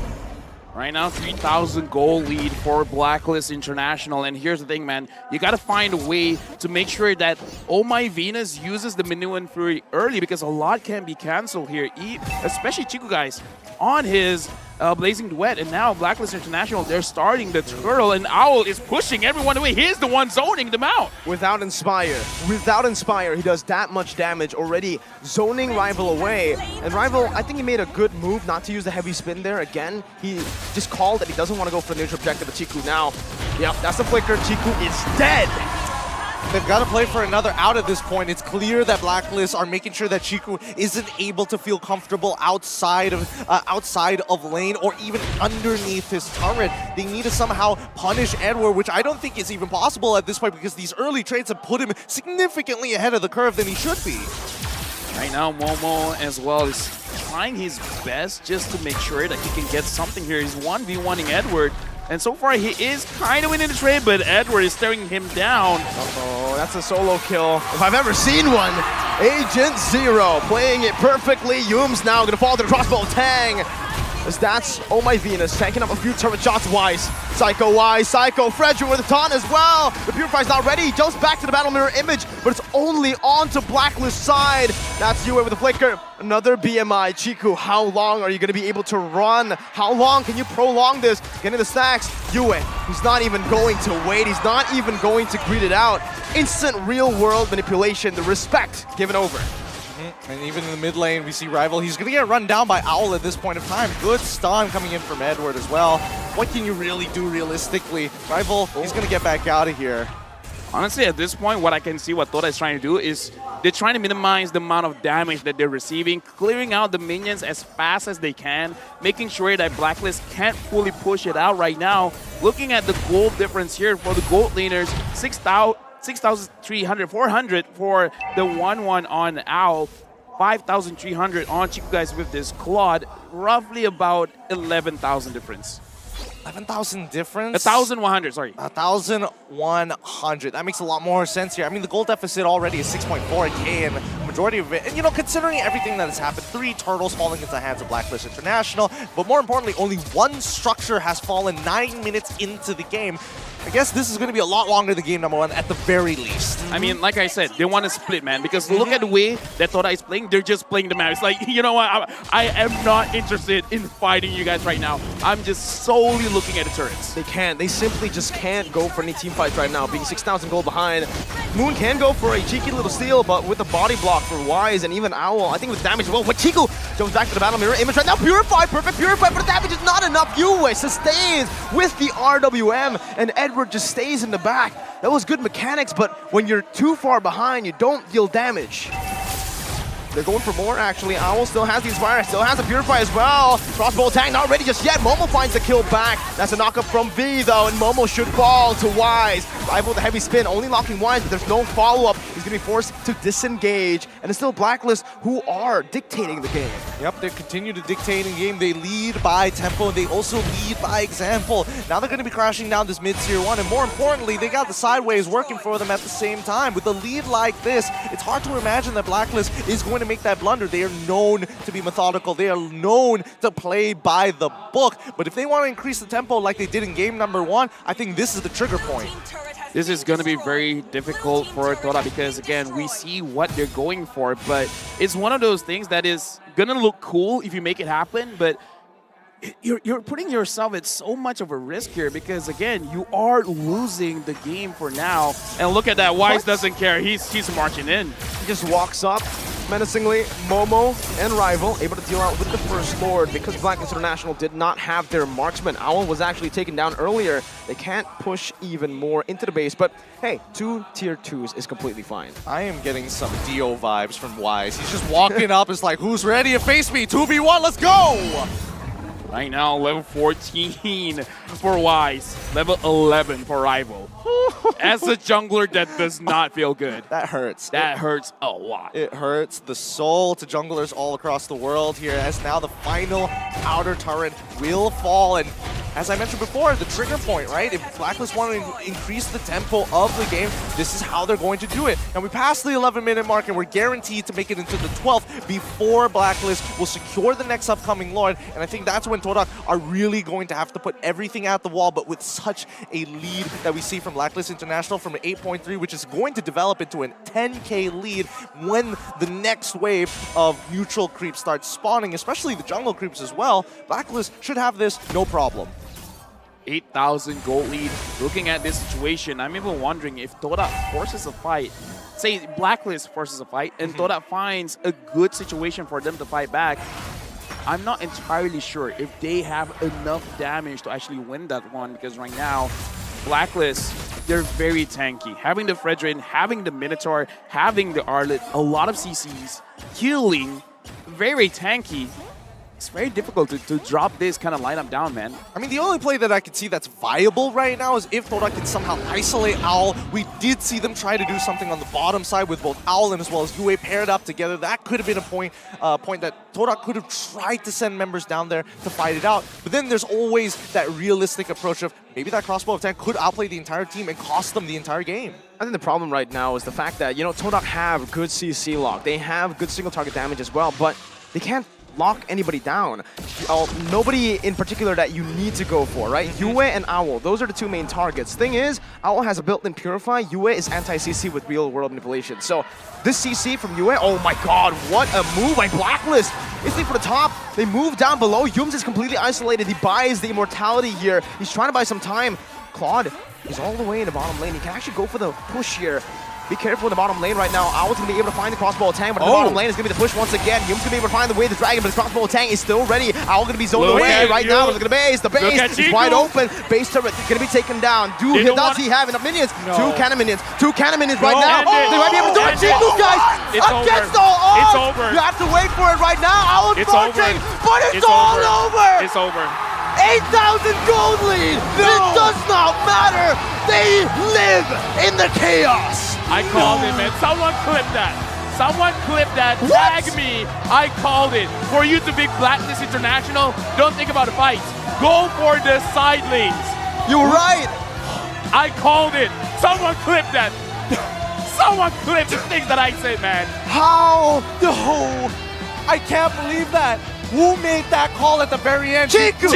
Right now, 3,000 goal lead for Blacklist International. And here's the thing, man. You got to find a way to make sure that Oh My Venus uses the Minion Fury early, because a lot can be canceled here, especially Chiku guys on his Blazing Duet. And now Blacklist International, they're starting the Turtle, and Owl is pushing everyone away. He's the one zoning them out. Without Inspire, he does that much damage already, zoning Rival away. And Rival, I think he made a good move not to use the heavy spin there again. He just called that he doesn't want to go for the neutral objective, but Chiku now, yep, that's the flicker. Chiku is dead. They've got to play for another out at this point. It's clear that Blacklist are making sure that Chiku isn't able to feel comfortable outside of lane or even underneath his turret. They need to somehow punish Edward, which I don't think is even possible at this point, because these early trades have put him significantly ahead of the curve than he should be. Right now, Momo as well is trying his best just to make sure that he can get something here. He's 1v1ing Edward. And so far, he is kind of winning the trade, but Edward is staring him down. Uh-oh, that's a solo kill if I've ever seen one. Agent Zero playing it perfectly. Yum's now going to fall to the crossbow of Tang. As that's Oh My Venus tanking up a few turret shots. Wise, Psycho Fredrin with a taunt as well. The Purify's not ready. He jumps back to the battle mirror image, but it's only onto Blacklist side. That's Yue with a flicker. Another BMI. Chiku, how long are you going to be able to run? How long can you prolong this? Getting the stacks. Yue, he's not even going to wait. He's not even going to greet it out. Instant real-world manipulation. The respect given over. And even in the mid lane, we see Rival. He's going to get run down by Owl at this point of time. Good stun coming in from Edward as well. What can you really do realistically? Rival, he's going to get back out of here. Honestly, at this point, what I can see what TODAK is trying to do is they're trying to minimize the amount of damage that they're receiving, clearing out the minions as fast as they can, making sure that Blacklist can't fully push it out right now. Looking at the gold difference here for the gold laners, 6,300, 400 for the 1-1 on Owl, 5,300 on Chiku guys with this Claude, roughly about 11,000 difference. 11,000 difference? 1,100, sorry. 1,100. That makes a lot more sense here. I mean, the gold deficit already is 6.4K, and majority of it. And, you know, considering everything that has happened, 3 turtles falling into the hands of Blacklist International, but more importantly, only 1 structure has fallen 9 minutes into the game. I guess this is going to be a lot longer than game number 1 at the very least. I mean, like I said, they want to split, man, because look at the way that TODAK is playing. They're just playing the map. It's like, you know what? I am not interested in fighting you guys right now. I'm just solely looking at the turrets. They can't. They simply just can't go for any team fights right now, being 6,000 gold behind. Moon can go for a cheeky little steal, but with a body block for Wise and even Owl, I think with damage as well. When Chico jumps back to the battle mirror image right now, Purify, perfect Purify, but the damage is not enough. Yue sustains with the RWM, and Edward just stays in the back. That was good mechanics, but when you're too far behind, you don't deal damage. They're going for more, actually. Owl still has the Inspire, still has the Purify as well. Crossbow attack, not ready just yet. Momo finds the kill back. That's a knockup from V, though, and Momo should fall to Wise. Rival with the heavy spin, only locking Wise, but there's no follow-up. He's going to be forced to disengage, and it's still Blacklist who are dictating the game. Yep, they continue to dictate in the game. They lead by tempo, and they also lead by example. Now they're going to be crashing down this mid-tier 1, and more importantly, they got the sideways working for them at the same time. With a lead like this, it's hard to imagine that Blacklist is going to make that blunder. They are known to be methodical. They are known to play by the book. But if they want to increase the tempo like they did in game number 1, I think this is the trigger point. This is going to be very difficult for TODAK because, again, we see what they're going for, but it's one of those things that is going to look cool if you make it happen, but you're putting yourself at so much of a risk here because, again, you are losing the game for now. And look at that. Wise doesn't care. He's marching in. He just walks up menacingly. Momo and Rival able to deal out with the First Lord because Blacklist International did not have their marksman. Owl was actually taken down earlier. They can't push even more into the base, but hey, 2 tier 2s is completely fine. I am getting some Dio vibes from Wise. He's just walking up. It's like, who's ready to face me? 2v1, let's go! Right now, level 14 for Wise, level 11 for Rival. As a jungler, that does not feel good. That hurts. That hurts a lot. It hurts the soul to junglers all across the world here, as now the final outer turret will fall. And as I mentioned before, the trigger point, right? If Blacklist want to increase the tempo of the game, this is how they're going to do it. And we passed the 11-minute mark, and we're guaranteed to make it into the 12th before Blacklist will secure the next upcoming Lord. And I think that's when TODAK are really going to have to put everything at the wall, but with such a lead that we see from Blacklist International from an 8.3, which is going to develop into a 10k lead when the next wave of neutral creeps starts spawning, especially the jungle creeps as well. Blacklist should have this no problem. 8,000 gold lead. Looking at this situation, I'm even wondering if TODAK forces a fight, say Blacklist forces a fight, and TODAK finds a good situation for them to fight back. I'm not entirely sure if they have enough damage to actually win that one, because right now, Blacklist, they're very tanky. Having the Fredrin, having the Minotaur, having the Arlet, a lot of CCs, healing, very tanky. It's very difficult to drop this kind of lineup down, man. I mean, the only play that I could see that's viable right now is if TODAK can somehow isolate Owl. We did see them try to do something on the bottom side with both Owl and as well as Yue paired up together. That could have been a point that TODAK could have tried to send members down there to fight it out. But then there's always that realistic approach of maybe that crossbow attack could outplay the entire team and cost them the entire game. I think the problem right now is the fact that, you know, TODAK have good CC lock. They have good single target damage as well, but they can't lock anybody down. Nobody in particular that you need to go for, right? Yue and Owl, those are the 2 main targets. Thing is, Owl has a built-in Purify, Yue is anti-CC with real-world manipulation. So this CC from Yue, oh my god, what a move by Blacklist. Instantly for the top, they move down below. Yums is completely isolated. He buys the immortality here. He's trying to buy some time. Claude is all the way in the bottom lane. He can actually go for the push here. Be careful in the bottom lane right now. Owl's going to be able to find the crossbow attack, but in the bottom lane is going to be the push once again. Yum's going to be able to find the way the dragon, but his crossbow attack is still ready. Owl going to be zoned away right now. Look at the base. The base is wide open. Base turret going to be taken down. Does he have enough minions? No. 2 cannon minions. 2 cannon minions right now. They might be able to do it. Chiku, guys! Against all odds! It's over. You have to wait for it right now. Owl's marching, but it's all over! It's over. 8,000 gold lead! No. It does not matter! They live in the chaos! I called it, man. Someone clip that. Someone clip that. Tag me. I called it. For you to pick Blacklist International, don't think about a fight. Go for the side lanes. You're right. I called it. Someone clip that. Someone clip the things that I said, man. How? No. I can't believe that. Who made that call at the very end? Chiku!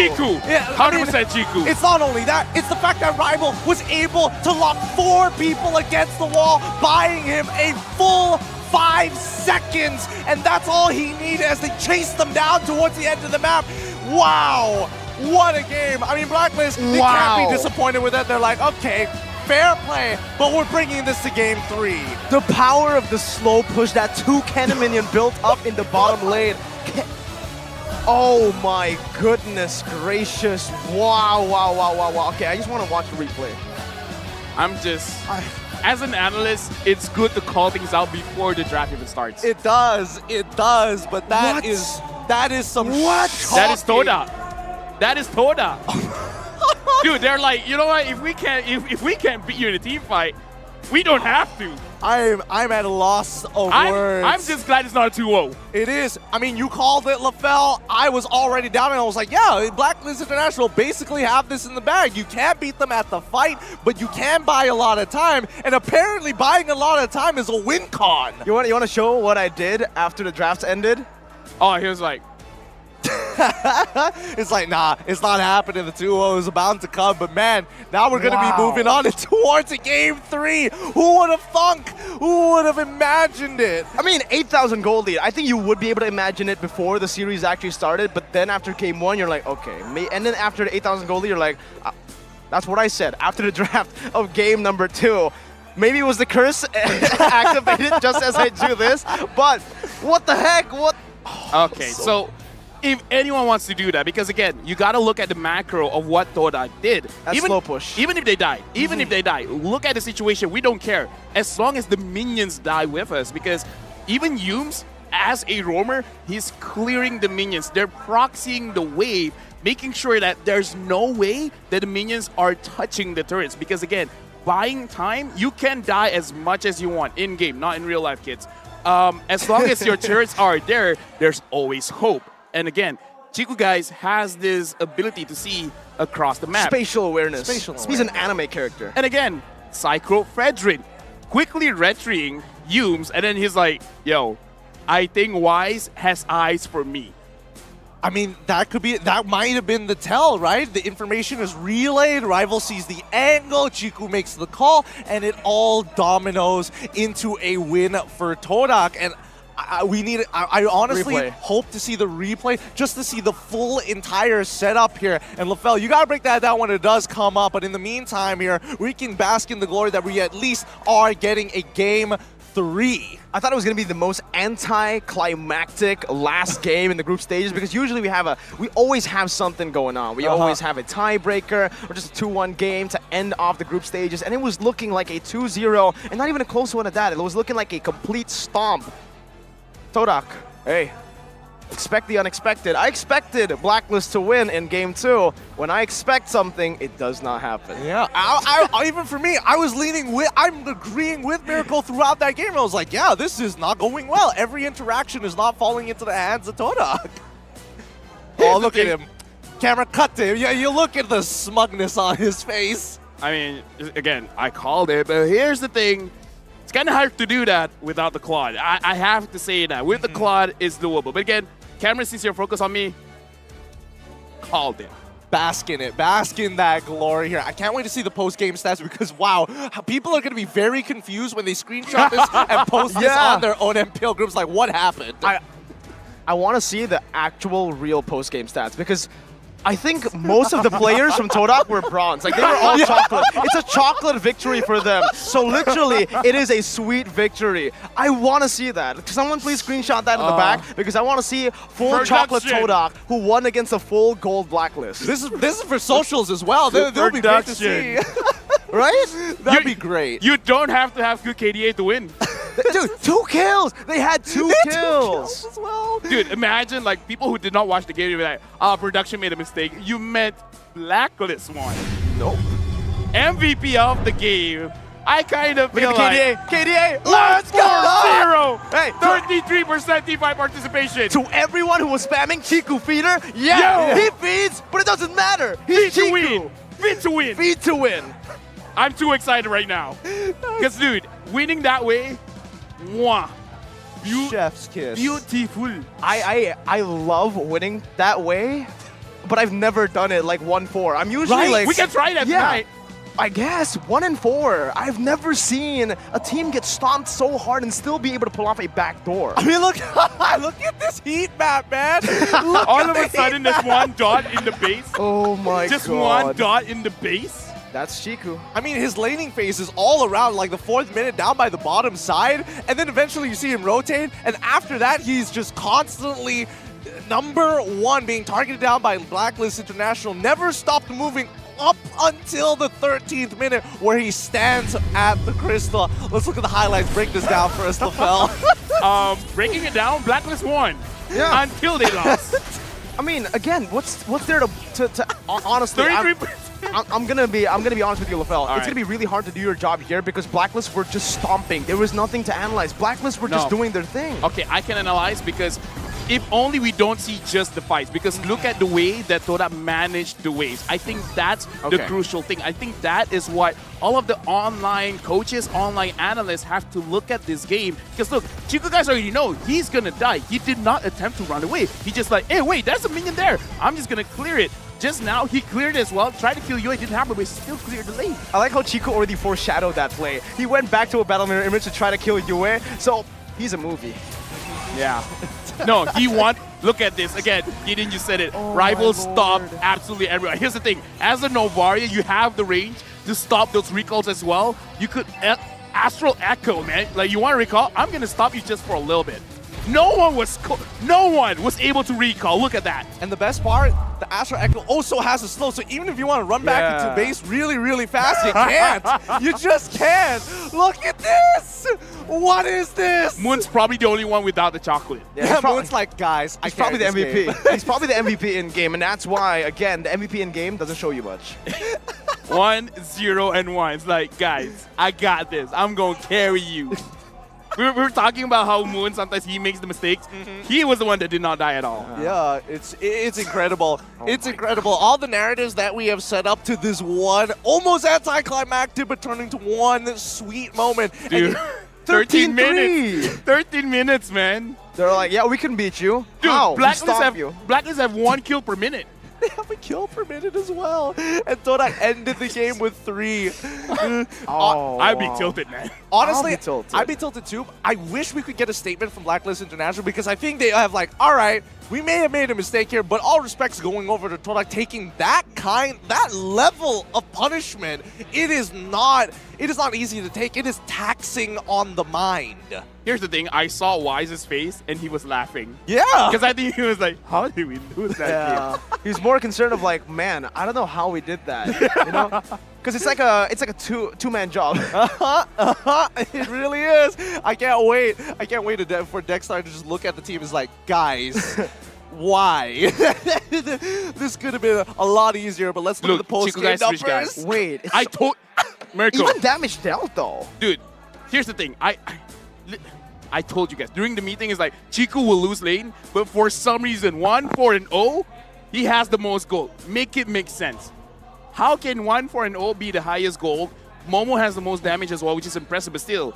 Yeah, 100% Chiku. It's not only that, it's the fact that Rival was able to lock 4 people against the wall, buying him a full 5 seconds, and that's all he needed as they chased them down towards the end of the map. Wow, what a game. I mean, Blacklist, they can't be disappointed with it. They're like, okay, fair play, but we're bringing this to game 3. The power of the slow push, that 2 cannon minion built up in the bottom lane. Oh my goodness gracious. Wow. Okay, I just want to watch the replay. As an analyst, it's good to call things out before the draft even starts. It does, but that is some That is shocking. That is TODAK. Dude, they're like, you know what? If we can't beat you in a team fight, we don't have to. I'm at a loss of words. I'm just glad it's not a 2-0. It is. I mean, you called it, LaFell. I was already down, and I was like, yeah, Blacklist International basically have this in the bag. You can't beat them at the fight, but you can buy a lot of time, and apparently buying a lot of time is a win con. You want to show what I did after the draft ended? Oh, he was like... It's like, nah, it's not happening. The 2-0 is about to come, but man, now we're going to be moving on towards a game 3. Who would have thunk? Who would have imagined it? I mean, 8,000 gold lead. I think you would be able to imagine it before the series actually started, but then after game 1, you're like, okay. And then after the 8,000 gold lead, you're like, that's what I said. After the draft of game number 2, maybe it was the curse activated just as I do this, but what the heck? What? Okay, so if anyone wants to do that, because again, you got to look at the macro of what TODAK did. That's slow push. Even if they die, look at the situation. We don't care. As long as the minions die with us, because even Yumes, as a roamer, he's clearing the minions. They're proxying the wave, making sure that there's no way that the minions are touching the turrets. Because again, buying time, you can die as much as you want in-game, not in real life, kids. As long as your turrets are there, there's always hope. And again, Chiku guys has this ability to see across the map. Spatial awareness. He's an anime character. And again, Psycho Fredrin quickly retrieving Yumes, and then he's like, yo, I think Wise has eyes for me. I mean, that might have been the tell, right? The information is relayed, Rival sees the angle, Chiku makes the call, and it all dominoes into a win for TODAK. And I honestly hope to see the replay just to see the full entire setup here. And LaFell, you gotta break that down when it does come up. But in the meantime here, we can bask in the glory that we at least are getting a game 3. I thought it was going to be the most anti-climactic last game in the group stages, because usually we always have something going on. We always have a tiebreaker or just a 2-1 game to end off the group stages, and it was looking like a 2-0, and not even a close one at that. It was looking like a complete stomp. TODAK, hey, expect the unexpected. I expected Blacklist to win in game 2. When I expect something, it does not happen. Yeah, even for me, I'm agreeing with Miracle throughout that game. I was like, yeah, this is not going well. Every interaction is not falling into the hands of TODAK. Oh, look at him. Camera cut to him. Yeah, you look at the smugness on his face. I mean, again, I called it, but here's the thing. It's kind of hard to do that without the Claude. I have to say that. With the Claude, it's doable. But again, Cameron, since you're focused on me, called it. Bask in it. Bask in that glory here. I can't wait to see the post-game stats because, wow, people are going to be very confused when they screenshot this and post this on their own MPL groups. Like, what happened? I want to see the actual real post-game stats, because I think most of the players from TODAK were bronze. Like, they were all chocolate. It's a chocolate victory for them. So literally, it is a sweet victory. I want to see that. Someone please screenshot that in the back, because I want to see full chocolate TODAK who won against a full gold Blacklist. This is for socials as well. They'll be great to see. Right? That'd be great. You don't have to have good KDA to win. Dude, 2 kills! They had 2 kills as well. Dude, imagine like people who did not watch the game would be like, production made a mistake. You meant Blacklist won. Nope. MVP of the game. I kind of feel like KDA, let's go! 0! Hey, 33% T5 participation. To everyone who was spamming Chiku feeder, he feeds, but it doesn't matter. He's Feed to win. Feed to win. Feed to win. I'm too excited right now. Because, dude, winning that way, mwah. Chef's kiss. Beautiful. I love winning that way, but I've never done it like 1-4. I'm usually Right? like... We can try that tonight. I guess 1-4. I've never seen a team get stomped so hard and still be able to pull off a backdoor. I mean, look at this heat map, man. Look All at of the a sudden, heat there's map. one dot in the base. Oh my Just god. one dot in the base. That's Chiku. I mean, his laning phase is all around, like the 4th minute down by the bottom side, and then eventually you see him rotate, and after that, he's just constantly #1 being targeted down by Blacklist International, never stopped moving up until the 13th minute where he stands at the crystal. Let's look at the highlights, break this down for us, LaFell. Breaking it down, Blacklist won. Yeah. Until they lost. I mean, again, what's there to honestly? 33%. I'm gonna be honest with you, LaFell. All It's gonna be really hard to do your job here because Blacklist were just stomping. There was nothing to analyze. Blacklist were just doing their thing. Okay, I can analyze because if only we don't see just the fights, because look at the way that TODAK managed the waves. I think that's the crucial thing. I think that is what all of the online coaches, online analysts have to look at this game. Because look, Chico guys already know he's gonna die. He did not attempt to run away. He just like, hey, wait, there's a minion there. I'm just gonna clear it. Just now, he cleared as well. Tried to kill Yue, it didn't happen, but he still cleared the lane. I like how Chico already foreshadowed that play. He went back to a battle mirror image to try to kill Yue, so he's a movie. Yeah. No, he won. Look at this. Again, Gideon, you said it. Rivals stop absolutely everywhere. Here's the thing. As a Novaria, you have the range to stop those recalls as well. You could Astral Echo, man. Like, you want to recall? I'm going to stop you just for a little bit. No one was able to recall. Look at that. And the best part, the Astral Echo also has a slow, so even if you want to run back into base really, really fast, you can't. You just can't. Look at this. What is this? Moon's probably the only one without the chocolate. Yeah, Moon's like, guys, he's probably the MVP. He's probably the MVP in game, and that's why, again, the MVP in game doesn't show you much. 1-0-1. It's like, guys, I got this. I'm going to carry you. We were talking about how Moon, sometimes he makes the mistakes. He was the one that did not die at all. Yeah, it's incredible. It's incredible. All the narratives that we have set up to this one, almost anticlimactic, but turning to one sweet moment. Dude, 13 minutes. 13 minutes, man. They're like, yeah, we can beat you. Dude, How? Blacklist have 1 kill per minute. They have a kill per minute as well. And TODAK ended the game with 3. I'd be tilted, man. Honestly, I'd be tilted too. I wish we could get a statement from Blacklist International because I think they have like, all right, we may have made a mistake here, but all respects going over to TODAK, taking that level of punishment. It is not easy to take. It is taxing on the mind. Here's the thing, I saw Wise's face and he was laughing. Yeah. Because I think he was like, how did we lose that game? He was more concerned of like, man, I don't know how we did that. You know? Because it's like a two-man job. It really is. I can't wait. For Dexter to just look at the team and is like, guys, why? This could have been a lot easier, but let's look at the post-game numbers. Guys. Wait. I told... Mirko. Even damage dealt, though. Dude, here's the thing. I told you guys, during the meeting, it's like, Chico will lose lane, but for some reason, 1-4-0, he has the most gold. Make it make sense. How can 1-4-0 be the highest gold? Momo has the most damage as well, which is impressive, but still.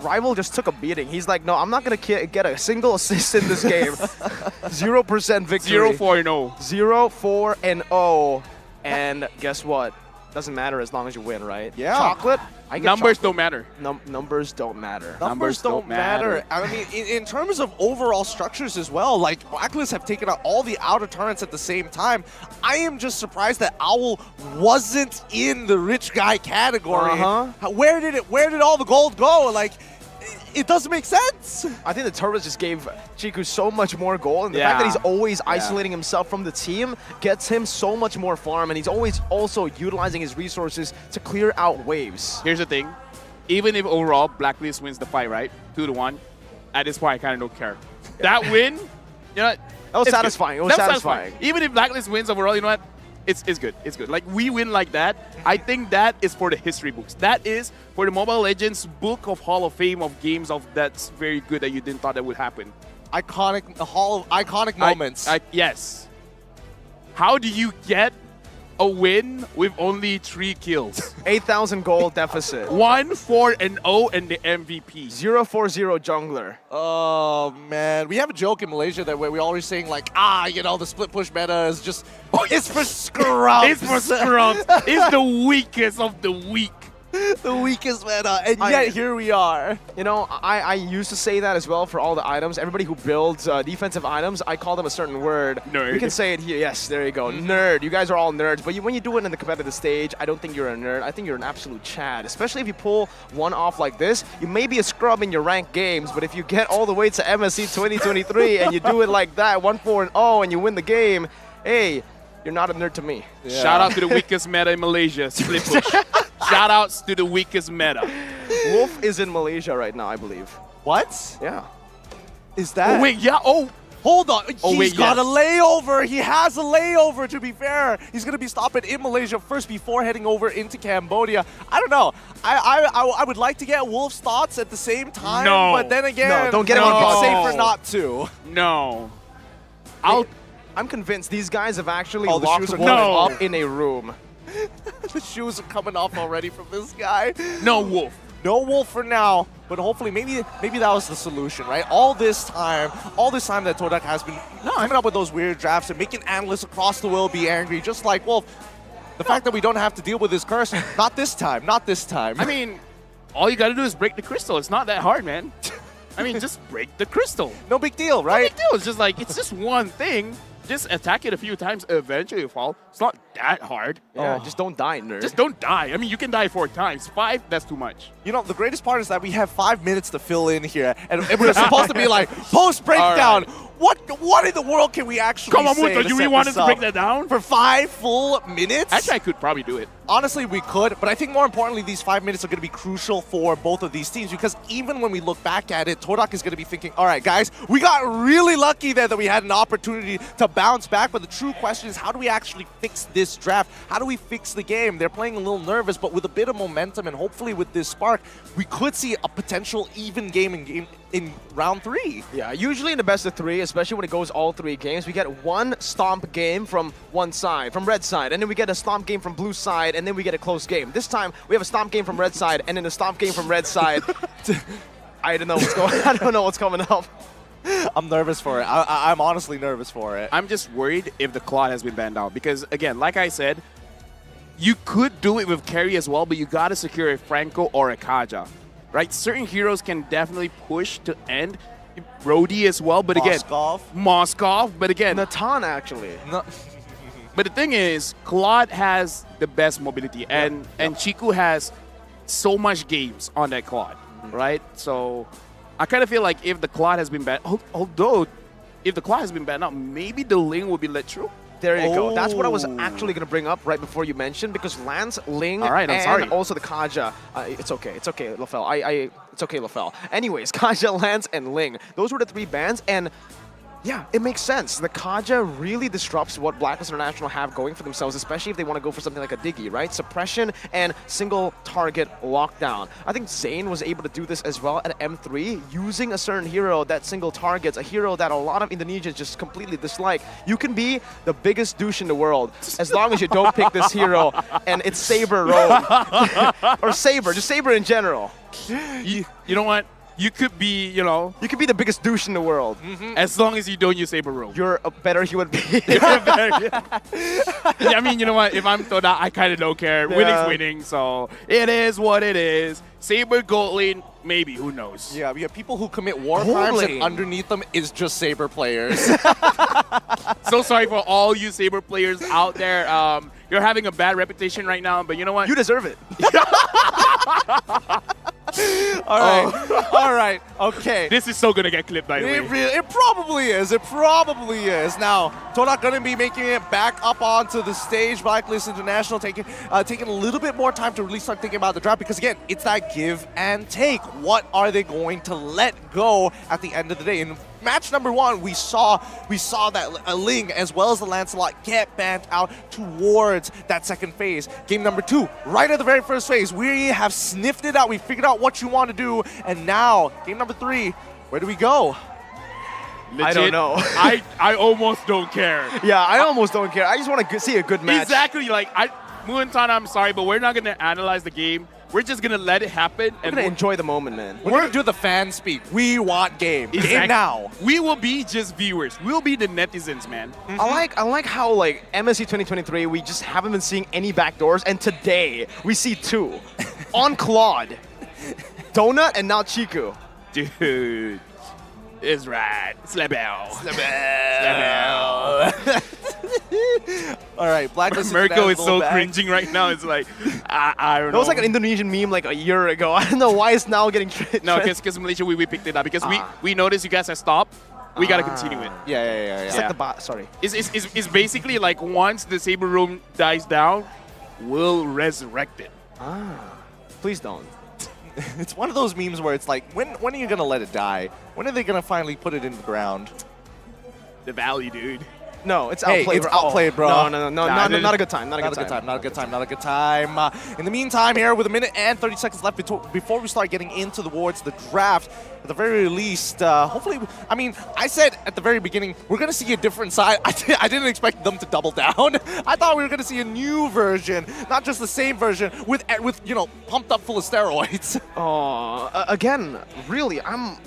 Rival just took a beating. He's like, no, I'm not going to get a single assist in this game. 0% victory. 0-4-0. 0-4-0. And guess what? Doesn't matter as long as you win, right? Yeah. Chocolate? Numbers don't matter. Numbers don't matter. Numbers don't matter. I mean, in terms of overall structures as well, like Blacklist have taken out all the outer turrets at the same time. I am just surprised that Owl wasn't in the rich guy category. Where did all the gold go? Like, it doesn't make sense. I think the turrets just gave Chiku so much more gold, and the fact that he's always isolating himself from the team gets him so much more farm, and he's always also utilizing his resources to clear out waves. Here's the thing. Even if overall Blacklist wins the fight, right? 2-1, at this point I kind of don't care. That win, you know, that was satisfying. It was satisfying. Even if Blacklist wins overall, you know what? It's good. It's good. Like, we win like that. I think that is for the history books. That is for the Mobile Legends book of Hall of Fame of games of that's very good that you didn't thought that would happen. Iconic, a hall of iconic moments. Yes. How do you get a win with only 3 kills. 8,000 gold deficit. 1-4-0 and the MVP. 0-4-0 jungler. Oh, man. We have a joke in Malaysia that where we're always saying, like, you know, the split push meta is just, it's for scrubs. It's for scrubs. It's the weakest of the weak. The weakest meta, and yet here we are. You know, I used to say that as well for all the items. Everybody who builds defensive items, I call them a certain word. Nerd. We can say it here. Yes, there you go. Nerd. You guys are all nerds. But when you do it in the competitive stage, I don't think you're a nerd. I think you're an absolute Chad. Especially if you pull one off like this. You may be a scrub in your ranked games, but if you get all the way to MSC 2023 and you do it like that, 1-4-0, and you win the game, hey, you're not a nerd to me. Yeah. Shout out to the weakest meta in Malaysia, split push. Shout outs to the weakest meta. Wolf is in Malaysia right now, I believe. What? Yeah. Is that? Oh, wait, yeah. Oh. Hold on. Oh, He's wait, got yes. a layover. He has a layover, to be fair. He's going to be stopping in Malaysia first before heading over into Cambodia. I don't know. I would like to get Wolf's thoughts at the same time. No. But then again, No, don't get him it'd on be board. safer not to. No. I'm convinced these guys have actually Oh, the locked shoes are Wolf coming up in a room. The shoes are coming off already from this guy. No Wolf. No Wolf for now, but hopefully maybe that was the solution, right? All this time that TODAK has been coming up with those weird drafts and making analysts across the world be angry, just like Wolf. The fact that we don't have to deal with this curse, not this time, not this time. I mean, all you gotta do is break the crystal. It's not that hard, man. I mean, just break the crystal. No big deal, right? No big deal. It's just like, it's just one thing. Just attack it a few times, eventually you fall. It's not that hard. Yeah, just don't die, nerd. Just don't die. I mean, you can die 4 times. 5, that's too much. You know, the greatest part is that we have 5 minutes to fill in here, and we're supposed to be like, post-breakdown. Right. What in the world can we actually Come on, say Muto, to you set really want us this to up? break that down? For 5 full minutes? Actually, I could probably do it. Honestly, we could, but I think more importantly, these 5 minutes are going to be crucial for both of these teams because even when we look back at it, TODAK is going to be thinking, all right, guys, we got really lucky there that we had an opportunity to bounce back, but the true question is how do we actually fix this draft? How do we fix the game? They're playing a little nervous, but with a bit of momentum and hopefully with this spark, we could see a potential even game in round 3. Yeah, usually in the best of 3, especially when it goes all 3 games, we get one stomp game from one side, from red side, and then we get a stomp game from blue side, and then we get a close game. This time, we have a stomp game from red side, and then a stomp game from red side. I don't know what's going I don't know what's coming up. I'm nervous for it. I'm honestly nervous for it. I'm just worried if the Claude has been banned out. Because, again, like I said, you could do it with carry as well, but you got to secure a Franco or a Kaja. Right? Certain heroes can definitely push to end. Brody as well, but again... Moskov, but again... Natan, actually. No. But the thing is, Claude has the best mobility, and Chiku has so much games on that Claude, right? So I kind of feel like if the Claude has been banned, although if the Claude has been banned out, maybe the Ling will be let through. There you go. That's what I was actually going to bring up right before you mentioned, because Lance, Ling, and also the Kaja. It's okay, LaFell. It's okay, LaFell. Anyways, Kaja, Lance, and Ling. Those were the 3 bans, and yeah, it makes sense. The Kaja really disrupts what Blacklist International have going for themselves, especially if they want to go for something like a Diggy, right? Suppression and single target lockdown. I think Zane was able to do this as well at M3, using a certain hero that single targets, a hero that a lot of Indonesians just completely dislike. You can be the biggest douche in the world as long as you don't pick this hero and it's Saber Rogue. Or Saber, just Saber in general. You know what? You could be, you know... You could be the biggest douche in the world. As long as you don't use Saber Rogue. You're a better human being. Yeah, I mean, you know what? If I'm TODAK, I kind of don't care. Yeah. Winning's winning, so it is what it is. Saber gold lane, maybe. Who knows? Yeah, we have people who commit war crimes and underneath them is just Saber players. So sorry for all you Saber players out there. You're having a bad reputation right now, but you know what? You deserve it. All right, okay. This is so gonna get clipped, by the way. It probably is. It probably is. Now, TODAK gonna be making it back up onto the stage. Blacklist International taking a little bit more time to really start thinking about the draft because again, it's that give and take. What are they going to let go at the end of the day? In match number 1, we saw that Ling as well as the Lancelot get banned out towards that second phase. Game number 2, right at the very first phase, we have sniffed it out. We figured out what you want to do, and now game number 3, where do we go? I don't know. I almost don't care. Yeah, I almost don't care. I just want to see a good match. Exactly. Like, Muantana, I'm sorry, but we're not going to analyze the game. We're just going to let it happen. We're going to enjoy the moment, man. We're going to do the fan speak. We want game. Exactly. Game now. We will be just viewers. We'll be the netizens, man. I like how, like, MSC 2023, we just haven't been seeing any backdoors, and today we see 2. On Claude. Donut and now Chiku. Dude. It's right. Slabel. All right, Blacklist. Mirko is so cringing right now. It's like, I don't know. That was like an Indonesian meme like a year ago. I don't know why it's now getting No, because Malaysia, we picked it up. Because we noticed you guys have stopped. We got to continue it. Yeah. It's like the sorry. It's basically like once the Saber Room dies down, we'll resurrect it. Please don't. It's one of those memes where it's like, when are you going to let it die? When are they going to finally put it in the ground? The Valley, dude. No, it's Hey, outplayed. it's outplayed, bro. No, not a good time. Not a good time. In the meantime, here with 1 minute and 30 seconds left before we start getting into towards the draft, at the very least, hopefully, I mean, I said at the very beginning, we're going to see a different side. I didn't expect them to double down. I thought we were going to see a new version, not just the same version with you know, pumped up full of steroids. Oh, again, really, I'm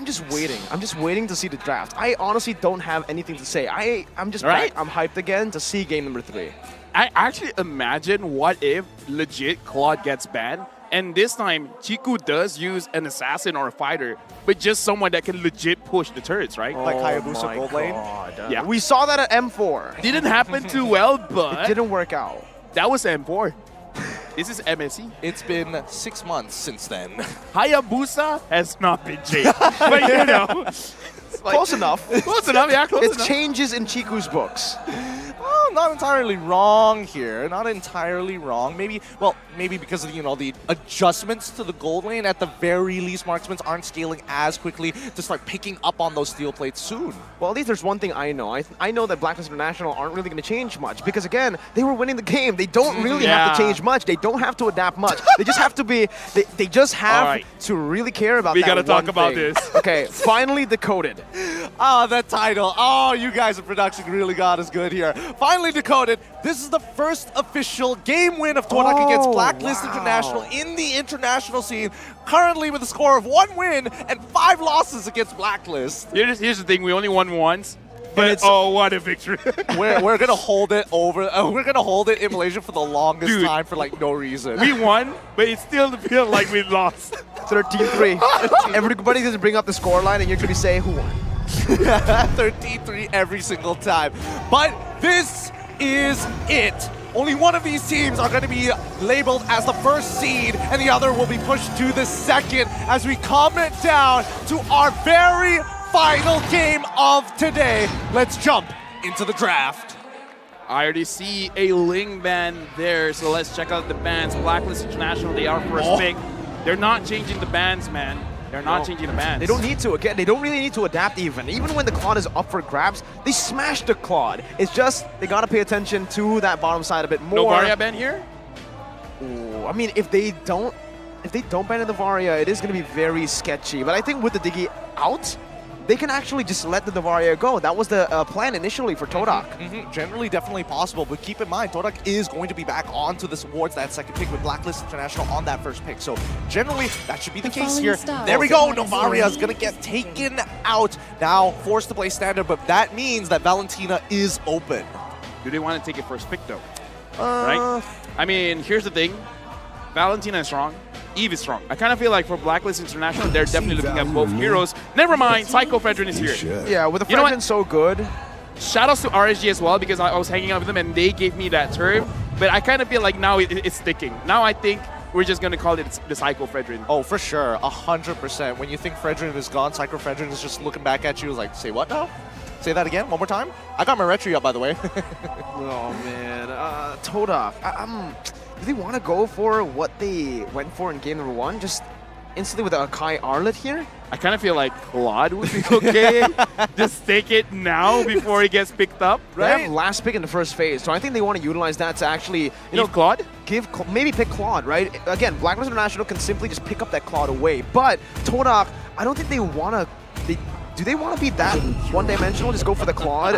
just waiting. I'm just waiting to see the draft. I honestly don't have anything to say. I'm just back. I'm hyped again to see game number 3. I actually imagine what if legit Claude gets banned, and this time Chiku does use an assassin or a fighter, but just someone that can legit push the turrets, right? Like Hayabusa gold lane. Yeah. We saw that at M4. Didn't happen too well, but it didn't work out. That was M4. This is MSC. It's been 6 months since then. Hayabusa has not been changed. But you know. Close enough. Close enough, yeah, close enough. It's changes in Chiku's books. Well, not entirely wrong here. Not entirely wrong. Maybe because of, you know, the adjustments to the gold lane. At the very least, marksmen aren't scaling as quickly to start picking up on those steel plates soon. Well, at least there's one thing I know. I know that Blacklist International aren't really going to change much because, again, they were winning the game. They don't really have to change much. They don't have to adapt much. They just have to be. They just have to really care about. We that gotta talk one about thing. this. Okay, finally decoded. Oh, that title. Oh, you guys in production really got us good here. Finally decoded. This is the first official game win of TODAK against Blacklist International in the international scene. Currently with a score of 1 win and 5 losses against Blacklist. Here's the thing. We only won once. But oh, what a victory. we're gonna hold it over. We're gonna hold it in Malaysia for the longest time for like no reason. We won, but it still feels like we lost. 13-3. Everybody's gonna bring up the scoreline, and you're gonna say who won. 13-3 every single time. But this is it. Only one of these teams are going to be labeled as the first seed, and the other will be pushed to the second as we comment down to our very final game of today. Let's jump into the draft. I already see a Ling ban there, so let's check out the bans. Blacklist International, they are first pick. They're not changing the bans, man. They're not changing the bans. They don't need to. Again, they don't really need to adapt even. Even when the Claude is up for grabs, they smash the Claude. It's just they got to pay attention to that bottom side a bit more. No Varia ban here? Ooh, I mean, if they don't ban the Varia, it is going to be very sketchy. But I think with the Diggy out, they can actually just let the Varia go. That was the plan initially for TODAK. Generally, definitely possible, but keep in mind, TODAK is going to be back onto this towards that second pick with Blacklist International on that first pick. So generally, that should be the case here. There we go. Novaria is going to get taken out. Now forced to play standard, but that means that Valentina is open. Do they want to take it first pick though? Right? I mean, here's the thing. Valentina is strong. Eve is strong. I kind of feel like for Blacklist International, they're definitely looking at both heroes. Never mind, Psycho Fredrin is here. Yeah, with the Fredrin so good. Shoutouts to RSG as well, because I was hanging out with them and they gave me that term. But I kind of feel like now it's sticking. Now I think we're just going to call it the Psycho Fredrin. Oh, for sure. 100%. When you think Fredrin is gone, Psycho Fredrin is just looking back at you like, say what now? Say that again, one more time? I got my retry up, by the way. Oh, man. TODAK. Do they want to go for what they went for in game number 1? Just instantly with a Kai Arlet here? I kind of feel like Claude would be okay. Just take it now before he gets picked up, right? They have last pick in the first phase, so I think they want to utilize that to actually, you know, Claude? Maybe pick Claude, right? Again, Blacklist International can simply just pick up that Claude away, but TODAK, I don't think they want to. do they want to be that one-dimensional? Just go for the Claude?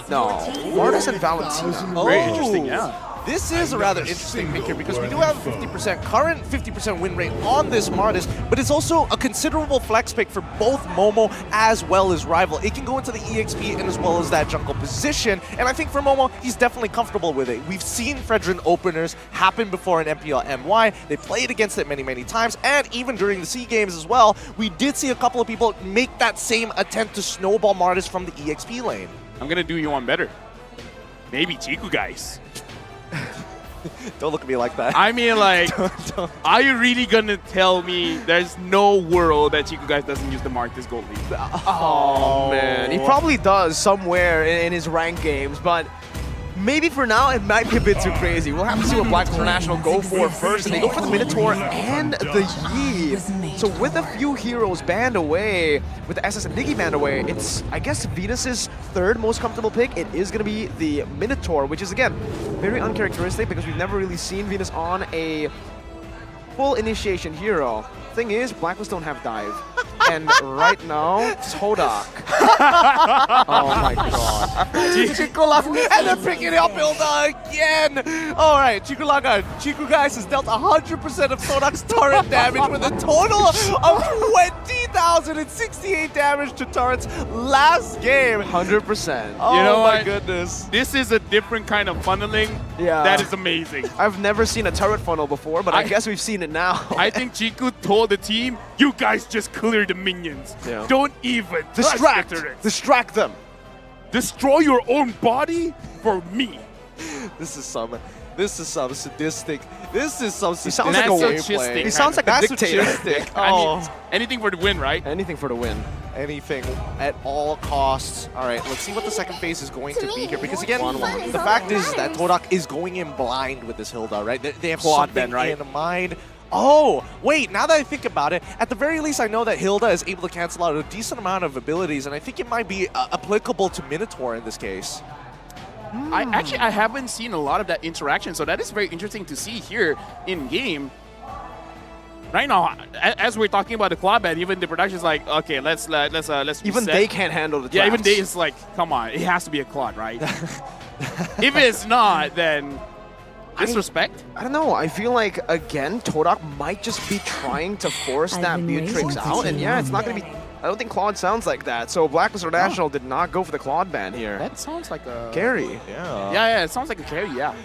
No. Martis and Valentina. Very interesting, yeah. This is a rather interesting pick here because we do have a 50% win rate on this Martis, but it's also a considerable flex pick for both Momo as well as Rival. It can go into the EXP and as well as that jungle position, and I think for Momo, he's definitely comfortable with it. We've seen Fredrin openers happen before in MPL MY. They played against it many, many times, and even during the SEA games as well, we did see a couple of people make that same attempt to snowball Martis from the EXP lane. I'm going to do you one better. Maybe Chiku guys. Don't look at me like that. I mean, like, don't. Are you really gonna tell me there's no world that Chiku guys doesn't use the Marcus Gold League? Oh, man. He probably does somewhere in his ranked games, but maybe for now it might be a bit too crazy. We'll have to see what Blacklist International go for first. And they go for the Minotaur and the Yi. So with a few heroes banned away, with the SS and Niggy banned away, it's, I guess, Venus's third most comfortable pick. It is going to be the Minotaur, which is, again, very uncharacteristic because we've never really seen Venus on a full initiation hero. Thing is, Blacklist don't have dive. And right now, TODAK. Oh my god. Chikulaga, and they're picking it up Hilda again! Alright, Chiku guys has dealt 100% of TODAK's turret damage with a total of 20,068 damage to turrets last game. 100%. Oh, you know my what? goodness. This is a different kind of funneling. Yeah. That is amazing. I've never seen a turret funnel before, but I guess we've seen it now. I think Chiku told the team, you guys just clear the minions. Yeah. Don't even Distract! touch the turrets. Distract them! Destroy your own body for me. This is some sadistic. This is some He sounds like a gameplay. He sounds like a dictator. I mean, anything for the win, right? Anything for the win. Anything at all costs. All right, let's see what the second phase is going to be here. Because again, the fact is that TODAK is going in blind with this Hilda, right? They have Quad something then, right? in mind. Oh, wait, now that I think about it, at the very least I know that Hilda is able to cancel out a decent amount of abilities, and I think it might be applicable to Minotaur in this case. I haven't seen a lot of that interaction, so that is very interesting to see here in game. Right now, as we're talking about the Claw ban, even the production is like, okay, let's even reset. they can't handle the traps. Yeah, even they is like, come on, it has to be a Claude, right? If it's not, then disrespect. I don't know. I feel like again, TODAK might just be trying to force that Beatrix out, and yeah, it's not going to be. I don't think Claude sounds like that. So Blacklist International did not go for the Claude ban here. That sounds like a carry. Yeah, it sounds like a carry. Yeah.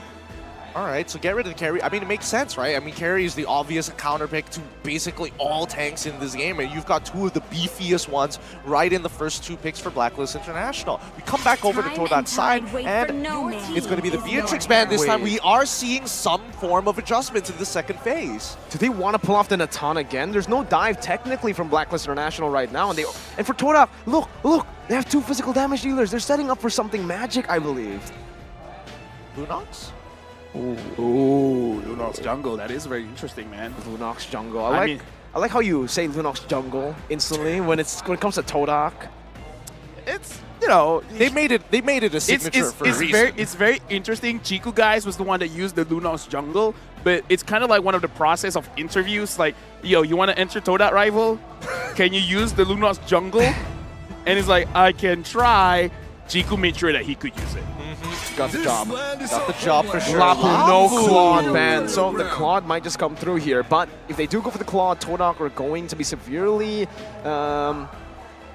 All right, so get rid of the carry. I mean, it makes sense, right? I mean, carry is the obvious counter pick to basically all tanks in this game, and you've got two of the beefiest ones right in the first two picks for Blacklist International. We come back over to TODAK's side, and it's going to be the Beatrix ban this time. We are seeing some form of adjustment to the second phase. Do they want to pull off the Natan again? There's no dive technically from Blacklist International right now, and for TODAK, look, they have two physical damage dealers. They're setting up for something magic, I believe. Lunox? Ooh, Lunox jungle. That is very interesting, man. Lunox jungle. I like how you say Lunox jungle instantly when it comes to TODAK. It's, you know, they made it a signature for a reason. It's very interesting. Chiku guys was the one that used the Lunox jungle, but it's kind of like one of the process of interviews. Like, yo, you want to enter TODAK rival? Can you use the Lunox jungle? And he's like, I can try. Chiku made sure that he could use it. Got the job. Got the job for sure. Lapu, no Claude ban. So the Claude might just come through here. But if they do go for the Claude, TODAK are going to be severely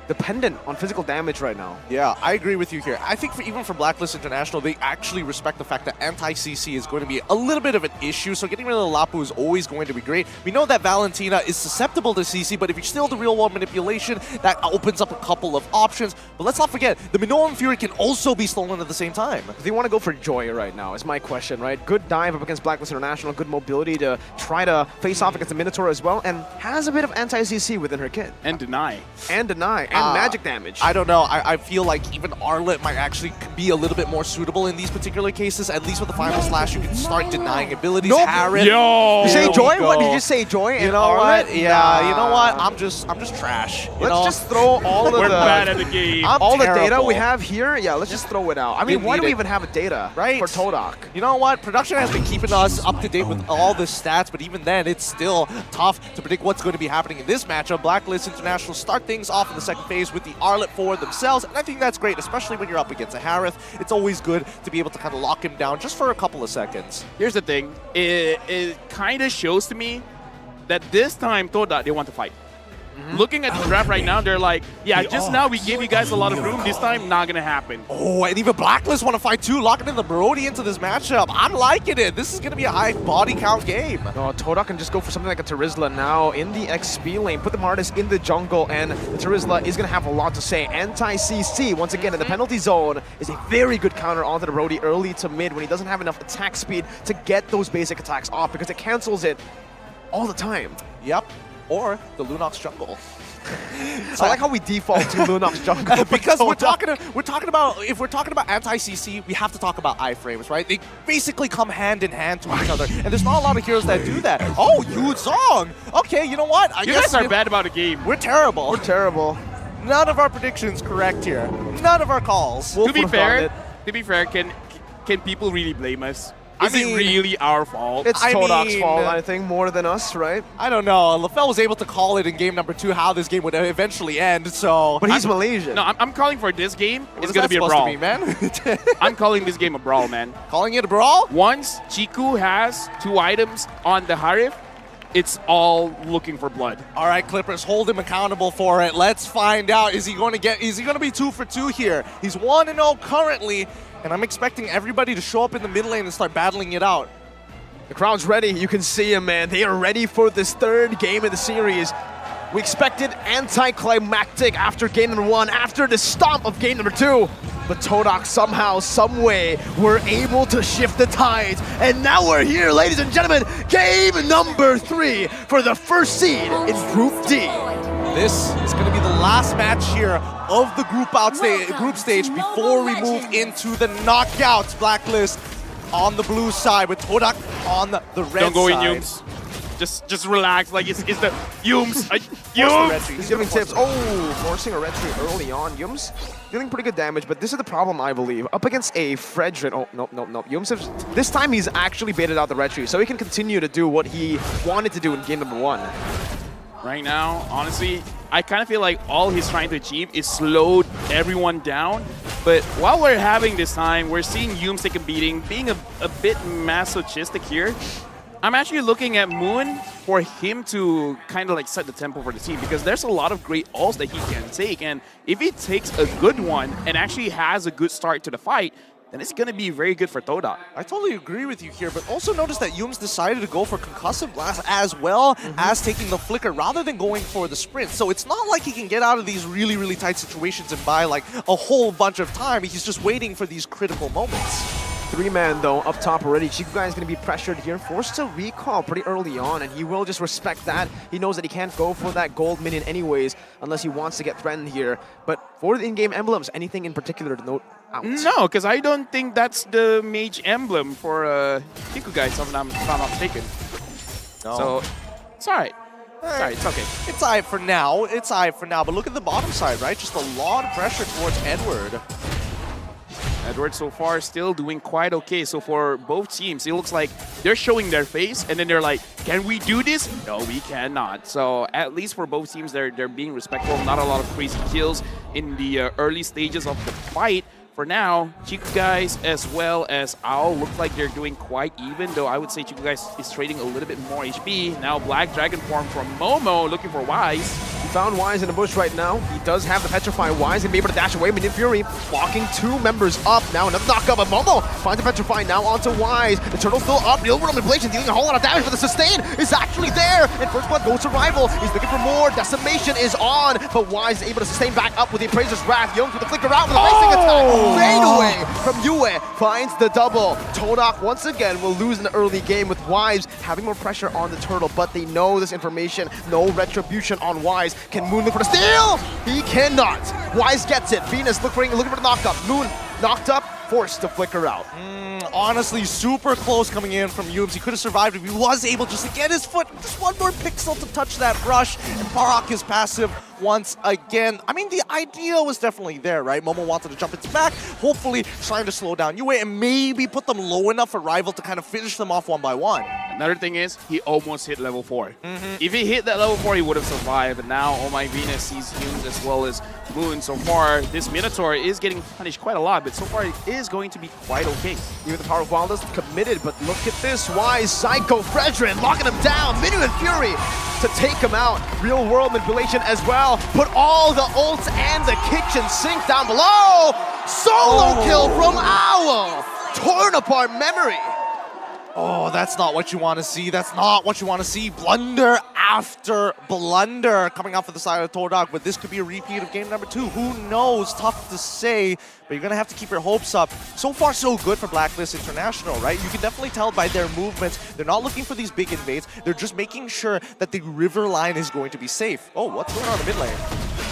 dependent on physical damage right now. Yeah, I agree with you here. I think even for Blacklist International, they actually respect the fact that anti-CC is going to be a little bit of an issue, so getting rid of the Lapu is always going to be great. We know that Valentina is susceptible to CC, but if you're still the real-world manipulation, that opens up a couple of options. But let's not forget, the Minoan Fury can also be stolen at the same time. They want to go for Joy right now, is my question, right? Good dive up against Blacklist International, good mobility to try to face off against the Minotaur as well, and has a bit of anti-CC within her kit. And deny. And magic damage. I don't know. I feel like even Arlet might actually be a little bit more suitable in these particular cases. At least with the final slash, you can start denying abilities. Nope. Harrod. Yo! You say Joy? What did you just say? Joy? You know what? Yeah. You know what? I'm just trash. Let's just throw all of We're bad at the game. All the data we have here. Yeah, let's just throw it out. I mean, why do we even have a data for TODAK? You know what? Production has been keeping us up to date with all the stats, but even then, it's still tough to predict what's going to be happening in this matchup. Blacklist International start things off in the second phase with the Arlet forward themselves, and I think that's great, especially when you're up against a Harith. It's always good to be able to kind of lock him down just for a couple of seconds. Here's the thing. It kind of shows to me that this time TODAK, they want to fight. Looking at the draft right now, they're like, yeah, just now we gave you guys a lot of room. This time, not going to happen. Oh, and even Blacklist want to fight too, locking in the Brody into this matchup. I'm liking it. This is going to be a high body count game. No, TODAK can just go for something like a Terizla now in the XP lane, put the Martis in the jungle, and the Terizla is going to have a lot to say. Anti-CC, once again, in the penalty zone, is a very good counter onto the Brody early to mid when he doesn't have enough attack speed to get those basic attacks off because it cancels it all the time. Yep. Or the Lunox jungle. I like how we default to Lunox jungle because we're talking about if we're talking about anti-CC, we have to talk about iframes, right? They basically come hand in hand to each other, and there's not a lot of heroes that do that. Oh, Yu Zong. Okay, you know what? You guys are bad about the game. We're terrible. We're terrible. None of our predictions correct here. None of our calls. To be fair, can people really blame us? Is it really our fault? It's TODAK's fault, I think, more than us, right? I don't know. LaFell was able to call it in game number 2 how this game would eventually end, so... But he's Malaysian. No, I'm calling for this game. It's going to be a brawl. Man? I'm calling this game a brawl, man. Calling it a brawl? Once Chiku has 2 items on the Harith, it's all looking for blood. All right, Clippers, hold him accountable for it. Let's find out. Is he going to be 2 for 2 here? He's 1-0 currently. And I'm expecting everybody to show up in the mid lane and start battling it out. The crowd's ready. You can see them, man. They are ready for this 3rd game of the series. We expected anticlimactic after game number 1, after the stomp of game number 2. But TODAK somehow, someway, were able to shift the tides. And now we're here, ladies and gentlemen. Game number 3 for the first seed in Group D. This is going to be the last match here of the group stage before we move into the knockouts. Blacklist on the blue side with TODAK on the red side. Don't go in, Yums. Just relax. Like it's the Yums. Yums. He's giving tips. Oh, forcing a retry early on. Yums dealing pretty good damage, but this is the problem, I believe. Up against a Fredrin. Oh, nope. Yums, this time he's actually baited out the retry, so he can continue to do what he wanted to do in game number 1. Right now, honestly, I kind of feel like all he's trying to achieve is slow everyone down. But while we're having this time, we're seeing Yums take a beating, being a bit masochistic here. I'm actually looking at Moon for him to kind of like set the tempo for the team because there's a lot of great ults that he can take. And if he takes a good one and actually has a good start to the fight, then it's going to be very good for TODAK. I totally agree with you here, but also notice that Yums decided to go for Concussive Blast as well as taking the Flicker rather than going for the Sprint. So it's not like he can get out of these really, really tight situations and buy like a whole bunch of time. He's just waiting for these critical moments. 3-man though, up top already. Chiku Guy is going to be pressured here, forced to recall pretty early on, and he will just respect that. He knows that he can't go for that gold minion anyways, unless he wants to get threatened here. But for the in-game emblems, anything in particular to note out? No, because I don't think that's the mage emblem for Chiku Guy, if I'm not mistaken. No. So, it's alright. Sorry, it's okay. It's alright for now. It's alright for now. But look at the bottom side, right? Just a lot of pressure towards Edward. Edward so far still doing quite okay. So for both teams, it looks like they're showing their face and then they're like, can we do this? No, we cannot. So at least for both teams, they're being respectful. Not a lot of crazy kills in the early stages of the fight. For now, Chiku Guys as well as Owl look like they're doing quite even, though I would say Chiku Guys is trading a little bit more HP. Now Black Dragon form from Momo looking for Wise. He found Wise in the bush right now. He does have the Petrify. Wise and be able to dash away. Minion Fury blocking 2 members up. Now another knockup, but Momo finds the Petrify now onto Wise. The Turtle's still up. Real World Manipulation dealing a whole lot of damage, but the sustain is actually there. And First Blood goes to Rival. He's looking for more. Decimation is on, but Wise is able to sustain back up with the Appraiser's Wrath. Young with the flicker out with a racing attack. Fade away from Yue. Finds the double. TODAK once again will lose an early game with Wise having more pressure on the Turtle, but they know this information. No retribution on Wise. Can Moon look for the steal? He cannot. Wise gets it. Venus looking for the knockup. Moon knocked up, forced to flicker out. Honestly, super close coming in from Yums. He could have survived if he was able just to get his foot, just one more pixel to touch that brush, and Parok is passive once again. I mean, the idea was definitely there, right? Momo wanted to jump its back, hopefully trying to slow down Yue and maybe put them low enough for Rival to kind of finish them off one by one. Another thing is, he almost hit level 4. If he hit that level 4, he would have survived. And now, oh my Venus sees Humes as well as Moon. So far, this Minotaur is getting punished quite a lot, but so far it is going to be quite okay. Even the Power of Wildest committed, but look at this. Wise Psycho Fredrin locking him down. Minu and Fury to take him out. Real world manipulation as well. Put all the ults and the kitchen sink down below. Solo kill from Owl. Torn apart memory. Oh, that's not what you want to see. That's not what you want to see. Blunder after blunder coming out for the side of TODAK, but this could be a repeat of game number 2. Who knows? Tough to say, but you're going to have to keep your hopes up. So far, so good for Blacklist International, right? You can definitely tell by their movements. They're not looking for these big invades. They're just making sure that the river line is going to be safe. Oh, what's going on in the mid lane?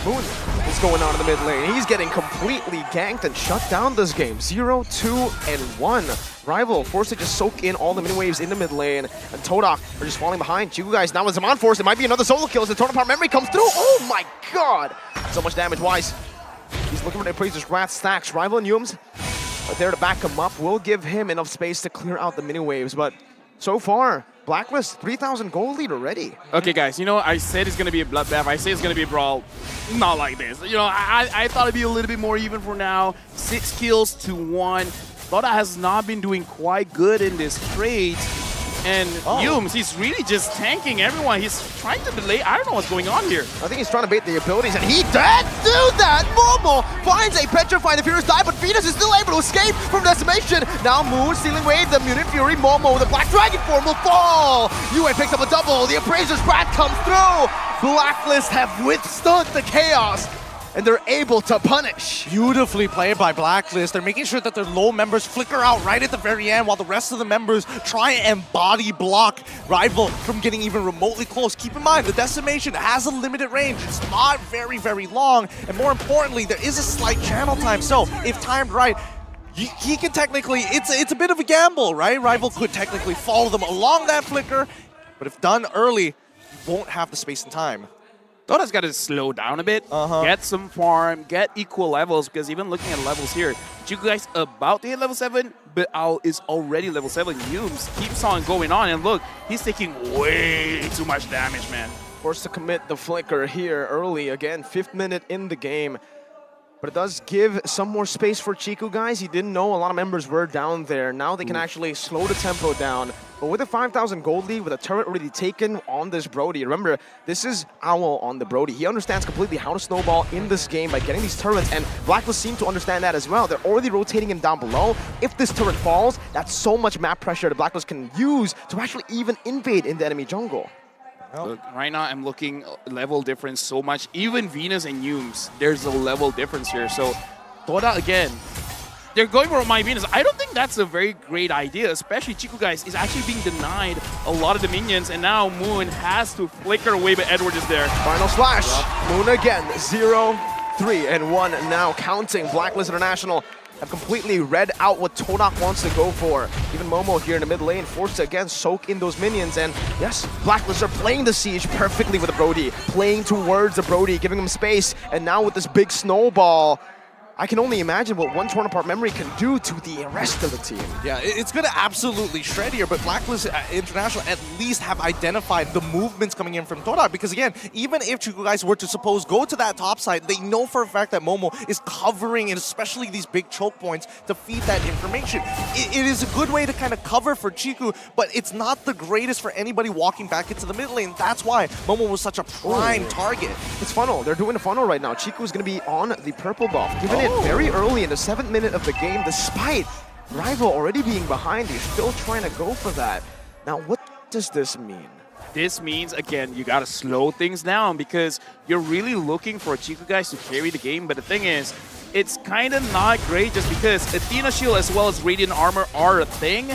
Moon is going on in the mid lane. He's getting completely ganked and shut down this game. 0, 2, and 1. Rival forced to just soak in all the mid waves in the mid lane, and TODAK are just falling behind. Chiku guys now with Zaman Force. It might be another solo kill as the Torn Apart memory comes through. Oh my god! So much damage wise. He's looking for the Appraiser's Wrath stacks. Rival and Yums are there to back him up. Will give him enough space to clear out the mini waves, but so far, Blacklist 3,000 gold lead already. Okay, guys, you know, I said it's going to be a bloodbath. I say it's going to be a brawl. Not like this. You know, I thought it'd be a little bit more even for now. 6 kills to 1. TODAK has not been doing quite good in this trade. And Yums, he's really just tanking everyone. He's trying to delay. I don't know what's going on here. I think he's trying to bait the abilities, and he did do that! Momo finds a Petrify, the Furious die, but Venus is still able to escape from Decimation. Now Moon stealing away the Mutant Fury. Momo with a Black Dragon form will fall! Yue picks up a double. The Appraiser's Wrath comes through! Blacklist have withstood the chaos, and they're able to punish. Beautifully played by Blacklist. They're making sure that their low members flicker out right at the very end while the rest of the members try and body block Rival from getting even remotely close. Keep in mind, the Decimation has a limited range. It's not very, very long. And more importantly, there is a slight channel time. So if timed right, he can technically, it's a bit of a gamble, right? Rival could technically follow them along that flicker, but if done early, won't have the space and time. TODAK's got to slow down a bit, get some farm, get equal levels, because even looking at levels here, Chiku guys about to hit level 7, but Owl is already level 7. Yums keeps on going on, and look, he's taking way too much damage, man. Forced to commit the flicker here early. Again, 5th minute in the game. But it does give some more space for Chiku guys. He didn't know a lot of members were down there. Now they can actually slow the tempo down. But with a 5,000 gold lead, with a turret already taken on this Brody, remember, this is Owl on the Brody. He understands completely how to snowball in this game by getting these turrets, and Blacklist seem to understand that as well. They're already rotating him down below. If this turret falls, that's so much map pressure that Blacklist can use to actually even invade in the enemy jungle. Look, right now I'm looking level difference so much. Even Venus and Yums, there's a level difference here. So TODAK again, they're going for my Venus. I don't think that's a very great idea, especially Chiku guys is actually being denied a lot of the minions, and now Moon has to flicker away, but Edward is there. Final slash. Moon again, 0, 3, and 1 now counting. Blacklist International have completely read out what TODAK wants to go for. Even Momo here in the mid lane forced to again soak in those minions, and yes, Blacklist are playing the siege perfectly with the Brody, playing towards the Brody, giving him space, and now with this big snowball, I can only imagine what one Torn Apart memory can do to the rest of the team. Yeah, it's going to absolutely shred here, but Blacklist International at least have identified the movements coming in from TODAK, because again, even if Chiku guys were to suppose go to that top side, they know for a fact that Momo is covering, and especially these big choke points, to feed that information. It is a good way to kind of cover for Chiku, but it's not the greatest for anybody walking back into the mid lane. That's why Momo was such a prime target. It's funnel. They're doing a funnel right now. Chiku is going to be on the purple buff, given it very early in the 7th minute of the game, despite Rival already being behind. He's still trying to go for that. Now, what does this mean? This means, again, you got to slow things down, because you're really looking for Chiku guys to carry the game. But the thing is, it's kind of not great just because Athena Shield as well as Radiant Armor are a thing.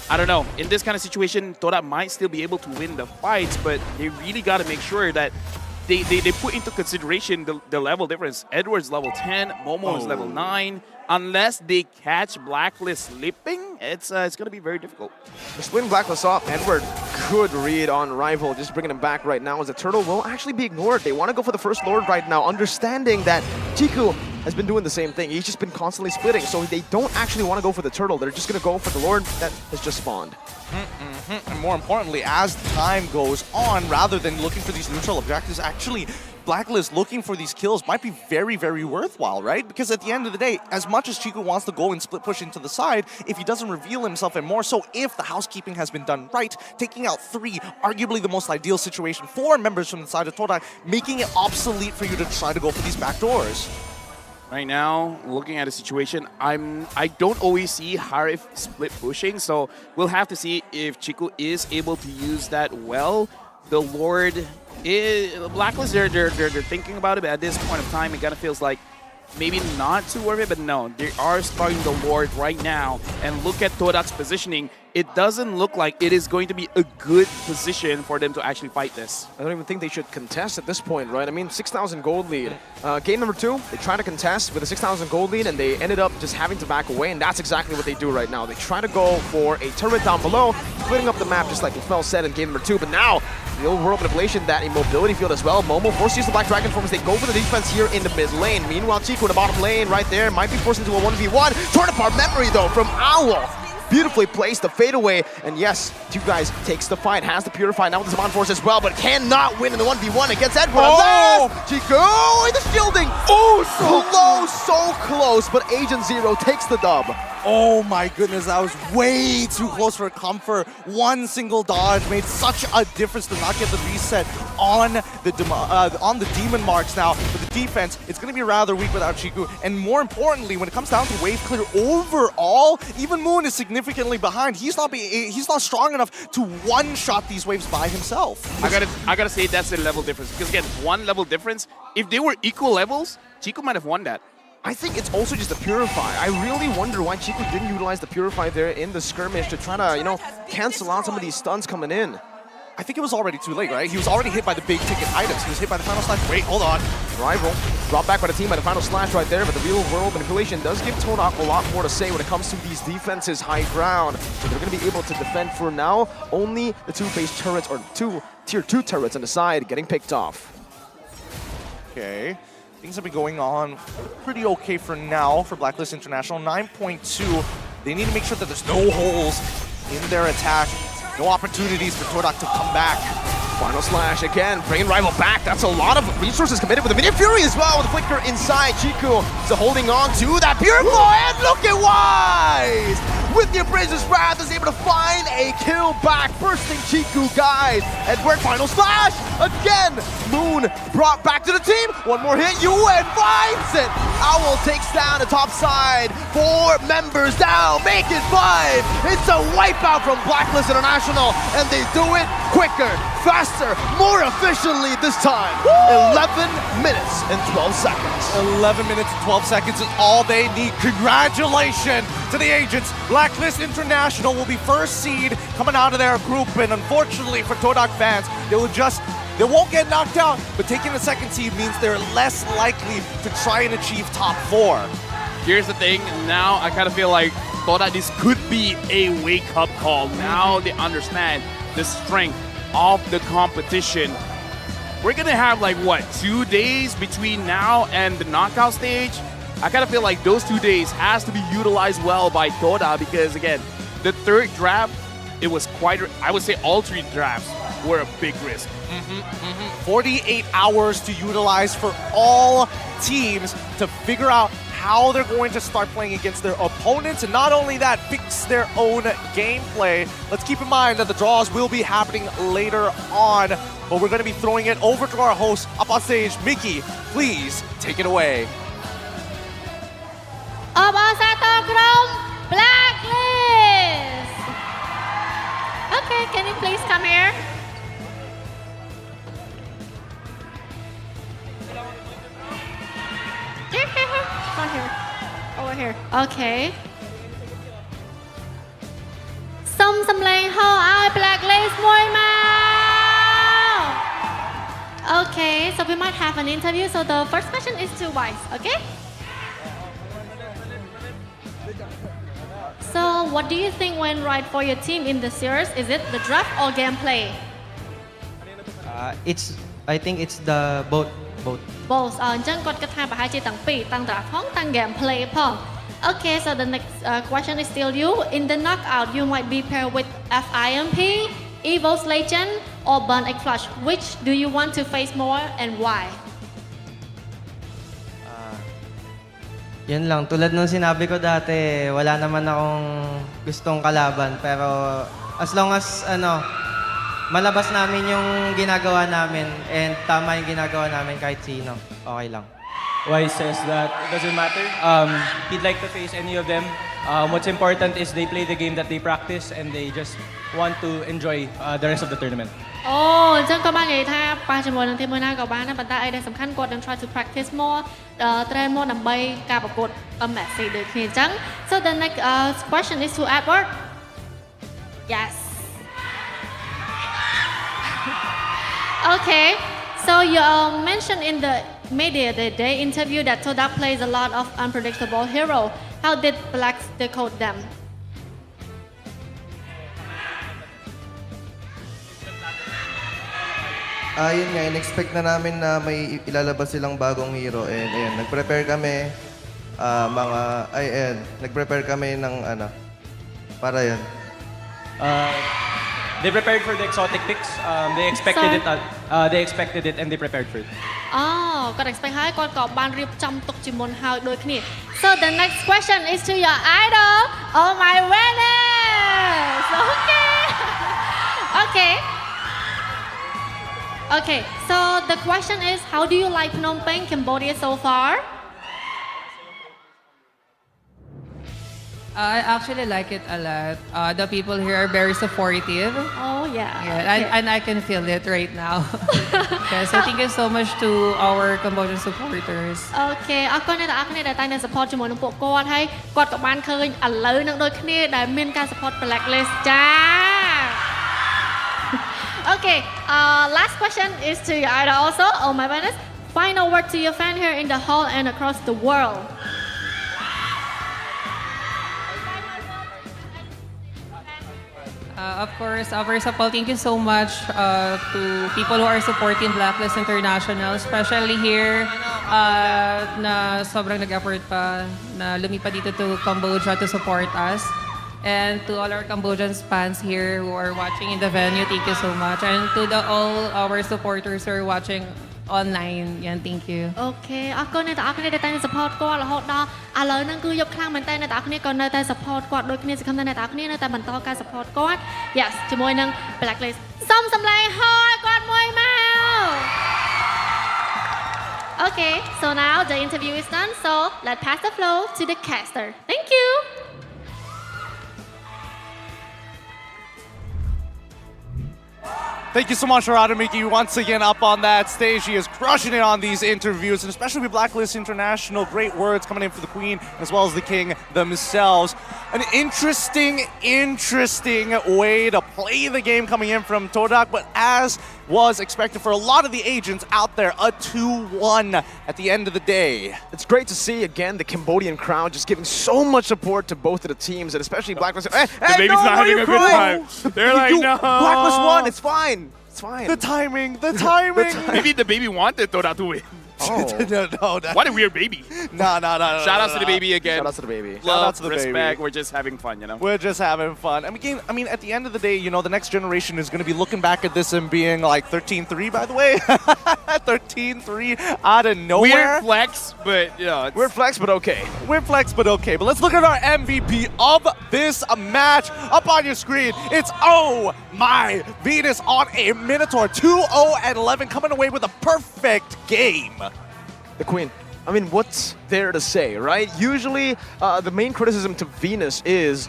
I don't know. In this kind of situation, TODAK might still be able to win the fights, but they really got to make sure that they put into consideration the level difference. Edward's level 10, Momo is level 9. Unless they catch Blacklist slipping, it's going to be very difficult. The splitting Blacklist off, Edward could read on Rival, just bringing him back right now as the turtle will actually be ignored. They want to go for the first Lord right now, understanding that Chiku has been doing the same thing. He's just been constantly splitting, so they don't actually want to go for the turtle. They're just going to go for the Lord that has just spawned. And more importantly, as time goes on, rather than looking for these neutral objectives, actually Blacklist looking for these kills might be very, very worthwhile, right? Because at the end of the day, as much as Chiku wants to go and split push into the side, if he doesn't reveal himself, and more so if the housekeeping has been done right, taking out 3, arguably the most ideal situation for members from the side of TODAK, making it obsolete for you to try to go for these back doors. Right now, looking at the situation, I don't always see Harif split pushing, so we'll have to see if Chiku is able to use that well. The Lord Blacklist, they're thinking about it, but at this point of time, it kind of feels like maybe not too worth it, but no, they are starting the Lord right now. And look at TODAK's positioning. It doesn't look like it is going to be a good position for them to actually fight this. I don't even think they should contest at this point, right? I mean, 6,000 gold lead. Game number 2, they tried to contest with a 6,000 gold lead, and they ended up just having to back away, and that's exactly what they do right now. They try to go for a turret down below, splitting up the map just like Lefel said in game number 2, but now the overworld manipulation, that immobility field as well. Momo forced to use the Black Dragon form as they go for the defense here in the mid lane. Meanwhile, Chiku in the bottom lane right there might be forced into a 1v1. Torn apart memory though from Owl. Beautifully placed, the fadeaway, and yes, 2 guys takes the fight, has the Purify now with the Zaman Force as well, but cannot win in the 1v1 against Edward. Oh! Chiku, the shielding! Oh, so close, but Agent Zero takes the dub. Oh my goodness, that was way too close for comfort. One single dodge made such a difference to not get the reset on the demon marks now. But the defense, it's going to be rather weak without Chiku. And more importantly, when it comes down to wave clear overall, even Moon is significantly behind. He's not strong enough to one-shot these waves by himself. I gotta say that's a level difference. Because again, 1 level difference. If they were equal levels, Chiku might have won that. I think it's also just the Purify. I really wonder why Chiku didn't utilize the Purify there in the skirmish to try to, you know, cancel out some of these stuns coming in. I think it was already too late, right? He was already hit by the big ticket items. He was hit by the final slash. Wait, hold on. Rival dropped back by the team by the final slash right there, but the real world manipulation does give TODAK a lot more to say when it comes to these defenses high ground. So they're going to be able to defend for now. Only the 2 base turrets, or 2 tier 2 turrets on the side getting picked off. Okay. Things have been going on pretty okay for now for Blacklist International. 9.2. They need to make sure that there's no holes in their attack. No opportunities for TODAK to come back. Final slash again, bringing Rival back. That's a lot of resources committed with the Minion Fury as well. With the Flicker inside, Chiku is holding on to that Purify, and look at Wise! With the Abraser's Wrath is able to find a kill back, bursting Chiku guys. Edward, final slash! Again, Moon brought back to the team. One more hit, UN finds it! Owl takes down the top side. 4 members down, make it 5! It's a wipeout from Blacklist International, and they do it quicker, faster, more efficiently this time. 11 minutes and 12 seconds. 11 minutes and 12 seconds is all they need. Congratulations to the agents. Blacklist International will be first seed coming out of their group, and unfortunately for TODAK fans, they won't get knocked out, but taking the second seed means they're less likely to try and achieve top 4. Here's the thing, now I kind of feel like TODAK, this could be a wake-up call. Now they understand the strength of the competition. We're gonna have like, what, 2 days between now and the knockout stage? I kind of feel like those 2 days has to be utilized well by TODAK, because again, the 3rd draft, it was quite, I would say all 3 drafts were a big risk. 48 hours to utilize for all teams to figure out how they're going to start playing against their opponents, and not only that, fix their own gameplay. Let's keep in mind that the draws will be happening later on, but we're going to be throwing it over to our host up on stage. Mickey, please take it away. Up on satu grup Blacklist. Okay, can you please come here? Here. Come here. Over here. Okay. សុំសំឡេងហៅឲ្យ Blacklist មួយមក Okay, so we might have an interview. So the first question is to Wise, okay? So what do you think went right for your team in the series? Is it the draft or gameplay? I think it's the both both. both អញ្ចឹងគាត់គិតថាប្រហែលជាទាំងពីរទាំង draft ផងទាំង gameplay ផង Okay, so the next question is still you. In the knockout, you might be paired with FIMP, Evo's Legend, or Burn Egg Flush. Which do you want to face more and why? Yun lang, tulad nung sinabi ko dati, wala naman akong gustong kalaban. Pero as long as malabas namin yung ginagawa namin and tama yung ginagawa namin kahit sino, okay lang. Wise says that it doesn't matter. He'd like to face any of them. What's important is they play the game that they practice and they just want to enjoy the rest of the tournament. អូអញ្ចឹងគាត់បាននិយាយថាប៉ះជាមួយនឹងទីមួយណាក៏បានដែរប៉ុន្តែអីដែលសំខាន់គាត់នឹង try to practice more train more ដើម្បីការប្រកួត MSC ដូចគ្នាអញ្ចឹង So the next question is to Edward. Yes. Okay. So you mentioned in the media the day interview that TODAK plays a lot of unpredictable hero. How did Blacks decode them? Yun nga, in-expect na namin na may ilalabas silang bagong hero and ayun, nag-prepare kami nag-prepare kami ng para yan. They prepared for the exotic picks. They expected it and they prepared for it. គាត់ expect ហើយគាត់ក៏បានរៀបចំទុកជាមុនហើយដូចគ្នា So the next question is to your idol. Oh my goodness. Okay, so the question is, how do you like Phnom Penh, Cambodia so far? I actually like it a lot. The people here are very supportive. Oh yeah. And I can feel it right now. Okay, so thank you so much to our Cambodian supporters. Okay អរគុណអ្នកទាំងអស់គ្នាដែលតែងតែ support ជាមួយនឹងពួកគាត់ហើយគាត់ក៏បានឃើញឥឡូវនឹងដូចគ្នាដែលមានការ support Blacklist ចា Okay, last question is to your idol also. Oh my goodness. Final word to your fan here in the hall and across the world. Of course, first of all, thank you so much to people who are supporting Blacklist International, especially here na sobrang nag-effort pa na lumipat dito to Cambodia to support us. And to all our Cambodian fans here who are watching in the venue, thank you so much. And to all our supporters who are watching online, thank you. Okay អរគុណអ្នកទាំងអស់គ្នាដែលតែង support គាត់រហូតដល់ឥឡូវហ្នឹងគឺយប់ខ្លាំងមែនតើអ្នកទាំងអស់គ្នាក៏នៅតែ support គាត់ដូចគ្នាសង្ឃឹមថាអ្នកទាំងអស់គ្នានៅតែបន្តការ support គាត់ Yes ជាមួយនឹង Blacklist សុំសម្លេងហោឲ្យគាត់មួយមក Okay, so now the interview is done, so let's pass the floor to the caster. Thank you. Thank you so much for Radamiki once again up on that stage. He is crushing it on these interviews, and especially with Blacklist International. Great words coming in for the Queen as well as the King themselves. An interesting way to play the game coming in from TODAK, but as was expected for a lot of the agents out there, a 2-1 at the end of the day. It's great to see, again, the Cambodian crowd just giving so much support to both of the teams, and especially Blacklist. Hey, the baby's not having a good time. They're like, no. Blacklist won, it's fine. It's fine. The timing. Maybe the baby wanted TODAK to win. No, what a weird baby. No. Shout out to the baby again. Shout out to the baby. Love, Shout out to the respect. baby. We're just having fun, you know. We're just having fun. I mean, at the end of the day, the next generation is going to be looking back at this and being like 13-3, by the way. 13-3 out of nowhere. Weird flex, but weird flex, but okay. Weird flex, but okay. But let's look at our MVP of this match up on your screen. It's Oh My Venus on a Minotaur, 2-0-11, coming away with a perfect game. The Queen. I mean, what's there to say, right? Usually, the main criticism to Venus is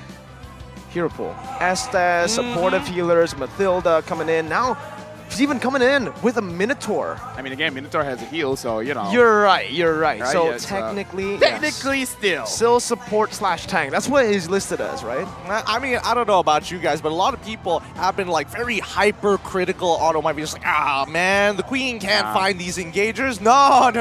hero pool. Estes, supportive healers, Mathilda coming in. Now, she's even coming in with a Minotaur. I mean, again, Minotaur has a heal, so, You're right. Right, so, yes, technically, still support/tank. That's what he's listed as, right? I mean, I don't know about you guys, but a lot of people have been like very hyper-critical on Oh My Venus. Like, man, the Queen can't find these engagers. No.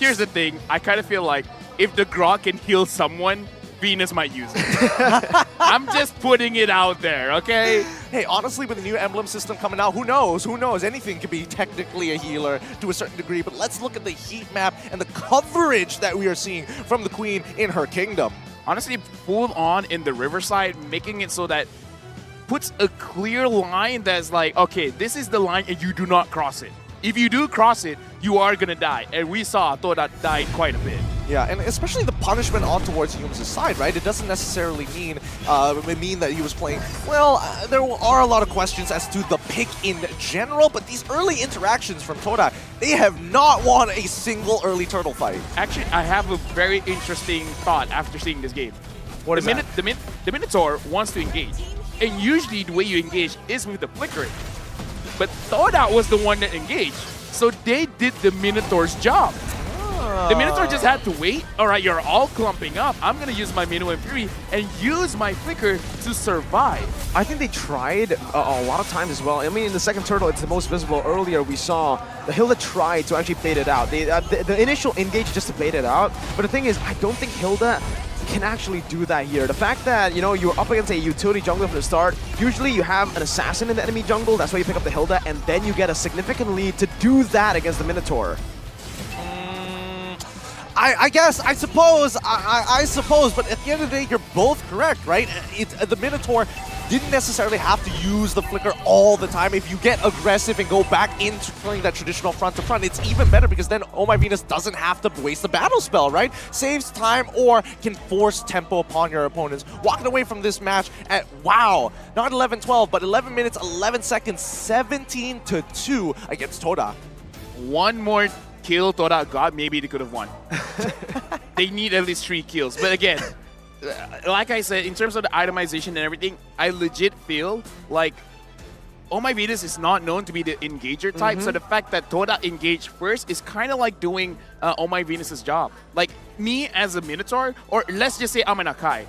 Here's the thing. I kind of feel like if the Grok can heal someone, Venus might use it. I'm just putting it out there, okay? Hey, honestly, with the new emblem system coming out, who knows? Who knows? Anything could be technically a healer to a certain degree, but let's look at the heat map and the coverage that we are seeing from the Queen in her kingdom. Honestly, full on in the Riverside, making it so that puts a clear line that's like, okay, this is the line and you do not cross it. If you do cross it, you are gonna die. And we saw TODAK died quite a bit. Yeah, and especially the punishment on towards Hume's side, right? It doesn't necessarily mean that he was playing. Well, there are a lot of questions as to the pick in general, but these early interactions from TODAK, they have not won a single early turtle fight. Actually, I have a very interesting thought after seeing this game. What is that? The Minotaur wants to engage, and usually the way you engage is with the flickering. But TODAK was the one that engaged, so they did the Minotaur's job. The Minotaur just had to wait. All right, you're all clumping up. I'm going to use my Minnow and Fury and use my Flicker to survive. I think they tried a lot of times as well. I mean, in the second turtle, it's the most visible. Earlier, we saw the Hilda tried to actually bait it out. The initial engage just to bait it out. But the thing is, I don't think Hilda can actually do that here. The fact that, you know, you're up against a utility jungler from the start, usually you have an assassin in the enemy jungle, that's why you pick up the Hilda, and then you get a significant lead to do that against the Minotaur. I suppose, but at the end of the day, you're both correct, right? The Minotaur didn't necessarily have to use the flicker all the time. If you get aggressive and go back into playing that traditional front to front, it's even better because then Oh My Venus doesn't have to waste the battle spell, right? Saves time or can force tempo upon your opponents. Walking away from this match at, wow, not 11-12, but 11 minutes, 11 seconds, 17-2 against TODAK. One more kill TODAK got, maybe they could have won. They need at least 3 kills. But again, like I said, in terms of the itemization and everything, I legit feel like Oh My Venus is not known to be the engager type, so the fact that TODAK engaged first is kind of like doing Oh My Venus's job. Like me as a Minotaur, or let's just say I'm an Akai,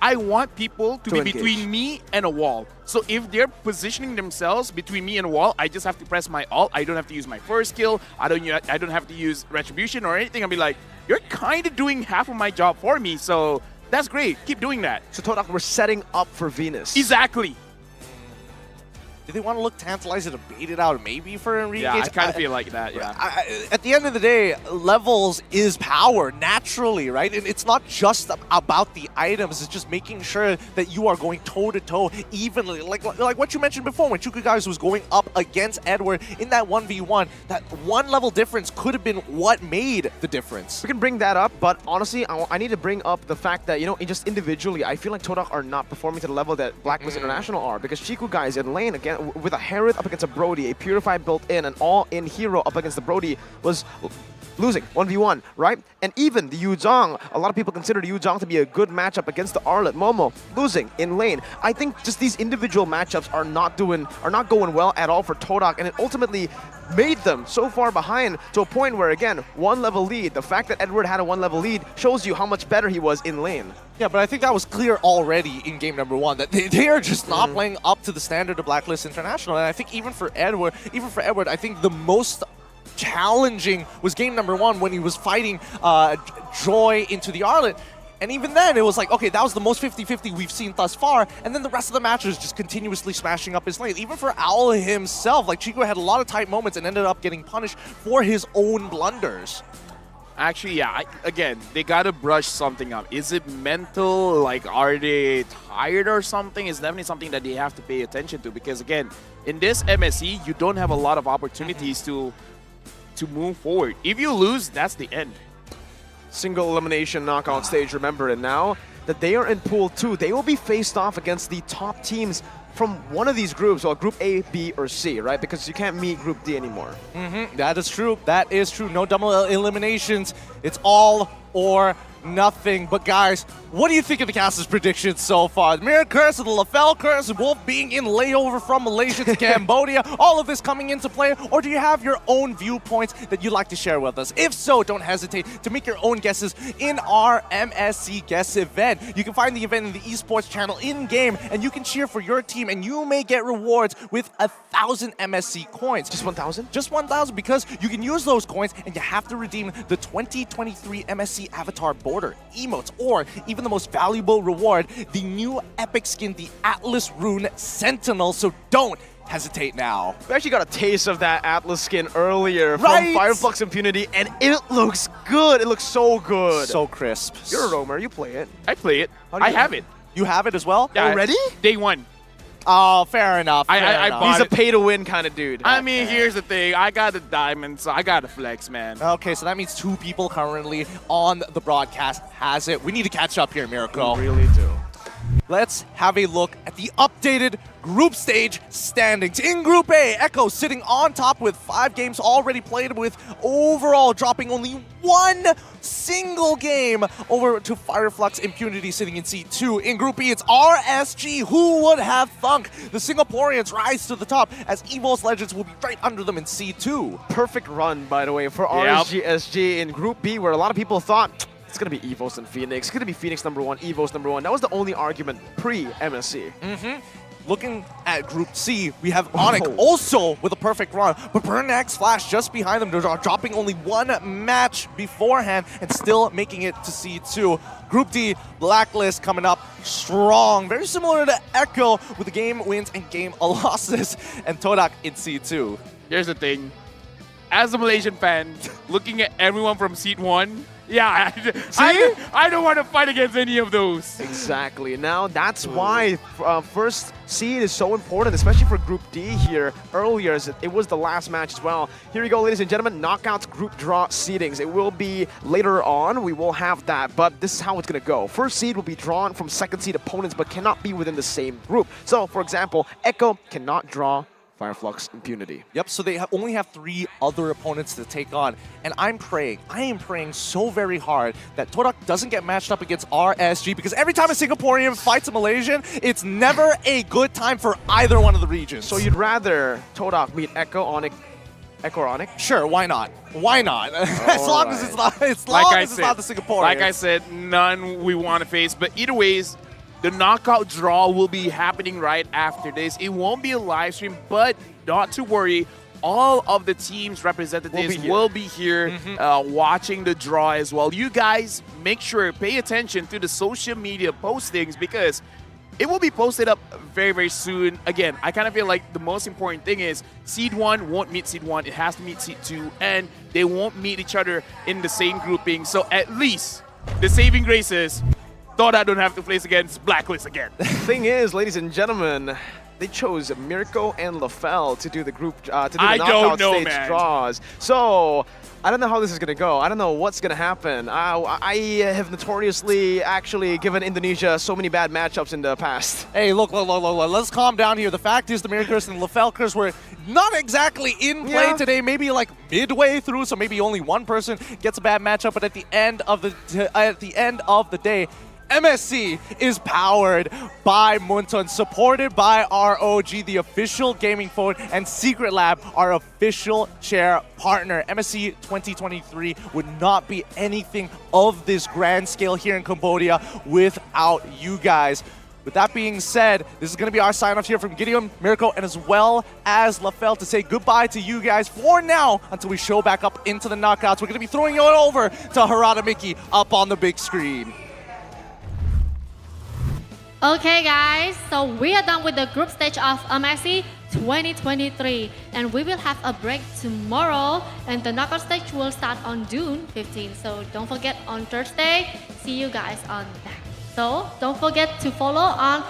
I want people to be engage between me and a wall. So if they're positioning themselves between me and a wall, I just have to press my ult. I don't have to use my first skill. I don't have to use retribution or anything. I'll be like, you're kind of doing half of my job for me, so that's great. Keep doing that. So TODAK, we're setting up for Venus. Exactly. Do they want to look tantalizing to bait it out maybe for a re-engage? Yeah, I kind of feel like that, yeah. At the end of the day, levels is power, naturally, right? And it's not just about the items, it's just making sure that you are going toe-to-toe evenly. Like what you mentioned before, when Chuku guys was going up against Edward in that 1v1, that one level difference could have been what made the difference. We can bring that up, but honestly, I need to bring up the fact that, you know, just individually, I feel like TODAK are not performing to the level that Blacklist International are, because Chiku guys in lane, again, with a Herod up against a Brody, a Purify built in, an all-in hero up against the Brody was losing 1v1, right? And even the Yuzhong, a lot of people consider the Yuzhong to be a good matchup against the Arlet Momo, losing in lane. I think just these individual matchups are not going well at all for TODAK, and it ultimately made them so far behind to a point where, again, 1 level lead. The fact that Edward had a 1 level lead shows you how much better he was in lane. Yeah, but I think that was clear already in game number 1, that they are just not playing up to the standard of Blacklist International. And I think even for Edward, I think the most challenging was game number 1 when he was fighting Joy into the Arlet. And even then, it was like, okay, that was the most 50-50 we've seen thus far. And then the rest of the match was just continuously smashing up his lane. Even for Owl himself, like Chico had a lot of tight moments and ended up getting punished for his own blunders. Actually, yeah, again, they gotta brush something up. Is it mental? Like, are they tired or something? It's definitely something that they have to pay attention to, because again, in this MSC, you don't have a lot of opportunities to move forward. If you lose, that's the end. Single elimination knockout stage, remember, and now that they are in Pool 2, they will be faced off against the top teams from one of these groups, or Group A, B, or C, right? Because you can't meet Group D anymore. That is true. That is true. No double eliminations. It's all or nothing. But guys, what do you think of the cast's predictions so far? The Mirror Curse, the LaFell Curse, Wolf being in layover from Malaysia to Cambodia, all of this coming into play? Or do you have your own viewpoints that you'd like to share with us? If so, don't hesitate to make your own guesses in our MSC Guest event. You can find the event in the Esports channel in-game, and you can cheer for your team, and you may get rewards with 1,000 MSC coins. Just 1,000? Just 1,000, because you can use those coins, and you have to redeem the 2023 MSC Avatar Bowl border, emotes, or even the most valuable reward, the new epic skin, the Atlas Rune Sentinel. So don't hesitate now. We actually got a taste of that Atlas skin earlier Right? from Flux Impunity, and it looks good. It looks so good. So crisp. You're a roamer. You play it. I play it. How do I you have it. You have it as well? Yeah, Already? Day one. Oh, fair enough. I fair enough. bought He's a it. pay-to-win kind of dude. I mean, here's the thing. I got the diamond, so I got to flex, man. Okay, so that means 2 people currently on the broadcast has it. We need to catch up here, Miracle. We really do. Let's have a look at the updated group stage standings. In Group A, Echo sitting on top with 5 games already played, with overall dropping only 1 single game over to Flux Impunity sitting in Seed 2. In Group B, it's RSG. Who would have thunk? The Singaporeans rise to the top as Evo's Legends will be right under them in Seed 2. Perfect run, by the way, for RSGSG in Group B, where a lot of people thought it's going to be Evos and Phoenix. It's going to be Phoenix #1, Evos #1. That was the only argument pre-MSC. Looking at Group C, we have Onyx also with a perfect run, but Burnax Flash just behind them, dropping only 1 match beforehand and still making it to C2. Group D, Blacklist coming up strong, very similar to Echo with the game wins and game losses, and TODAK in C2. Here's the thing. As a Malaysian fan, looking at everyone from Seed 1, yeah, I don't want to fight against any of those. Exactly. Now, that's why first seed is so important, especially for Group D here earlier, as it was the last match as well. Here we go, ladies and gentlemen, knockouts group draw seedings. It will be later on. We will have that, but this is how it's going to go. First seed will be drawn from second seed opponents, but cannot be within the same group. So, for example, Echo cannot draw Flux Impunity. Yep, so they only have 3 other opponents to take on. And I am praying so very hard that TODAK doesn't get matched up against RSG, because every time a Singaporean fights a Malaysian, it's never a good time for either one of the regions. So you'd rather TODAK meet Echo or Onyx? Sure, why not? Why not? As long as it's not, the Singaporeans. Like I said, none we want to face. But either ways, the knockout draw will be happening right after this. It won't be a live stream, but not to worry. All of the team's representatives will be here watching the draw as well. You guys make sure, pay attention to the social media postings, because it will be posted up very, very soon. Again, I kind of feel like the most important thing is Seed 1 won't meet Seed 1. It has to meet Seed 2, and they won't meet each other in the same grouping. So at least the saving grace is thought I don't have to place against Blacklist again. Thing is, ladies and gentlemen, they chose Mirko and LaFell to do the group, to do the knockout stage draws. So I don't know how this is going to go. I don't know what's going to happen. I have notoriously actually given Indonesia so many bad matchups in the past. Hey, look, let's calm down here. The fact is the Miracles and LaFelkers were not exactly in play today, maybe like midway through, so maybe only one person gets a bad matchup, but at the end of the day, MSC is powered by Munton, supported by ROG, the official gaming phone, and Secret Lab, our official chair partner. MSC 2023 would not be anything of this grand scale here in Cambodia without you guys. With that being said, this is going to be our sign-off here from Gideon, Mirko, and as well as LaFell to say goodbye to you guys for now until we show back up into the knockouts. We're going to be throwing it over to Harada Mickey up on the big screen. Okay guys, so we are done with the group stage of MSC 2023, and we will have a break tomorrow, and the knockout stage will start on June 15. So don't forget, on Thursday, see you guys on that. So don't forget to follow on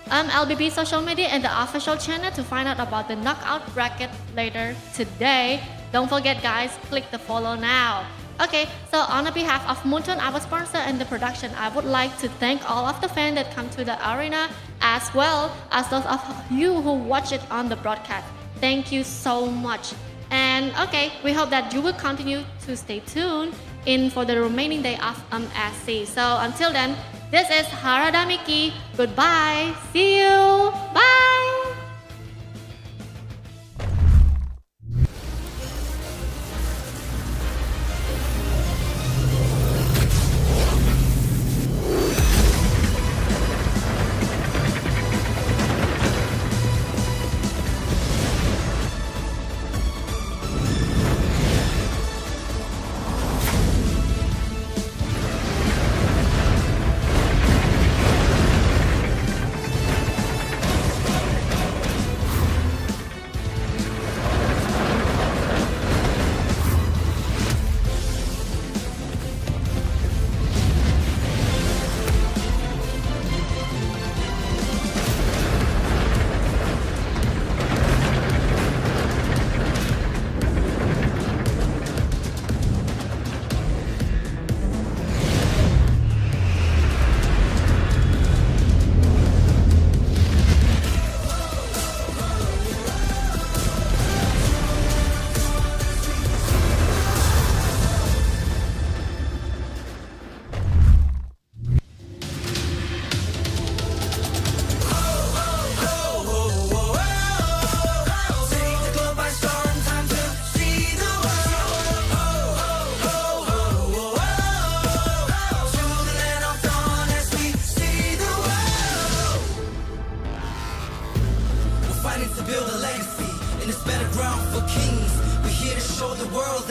LBB social media and the official channel to find out about the knockout bracket later today. Don't forget guys, click the follow now. Okay, so on behalf of Munton, our sponsor and the production, I would like to thank all of the fans that come to the arena, as well as those of you who watch it on the broadcast. Thank you so much. And okay, we hope that you will continue to stay tuned in for the remaining day of MSC. So until then, this is Harada Miki. Goodbye. See you. Bye.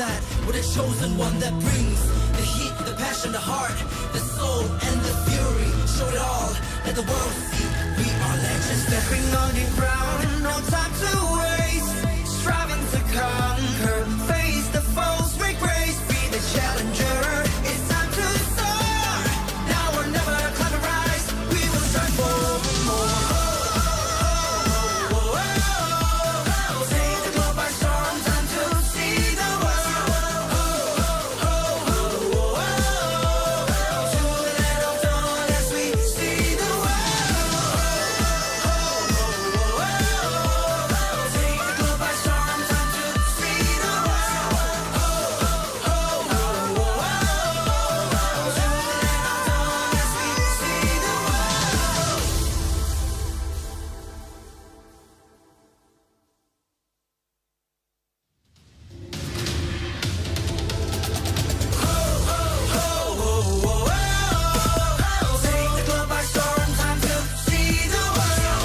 that we're the chosen one that brings the heat, the passion, the heart, the soul, and the fury. Show it all, let the world see we are legends. Stepping on the ground, no time to waste. Striving to conquer, face the foes, make grace, be the challenger. It's time to soar. Now or never, climb and rise. We will strive for more. Take the globe by storm, time to see the world. To the land of dawn as we see the world. Take the globe by storm, time to see the world. To the land of dawn as we see the world. Take the globe by storm, time to see the world.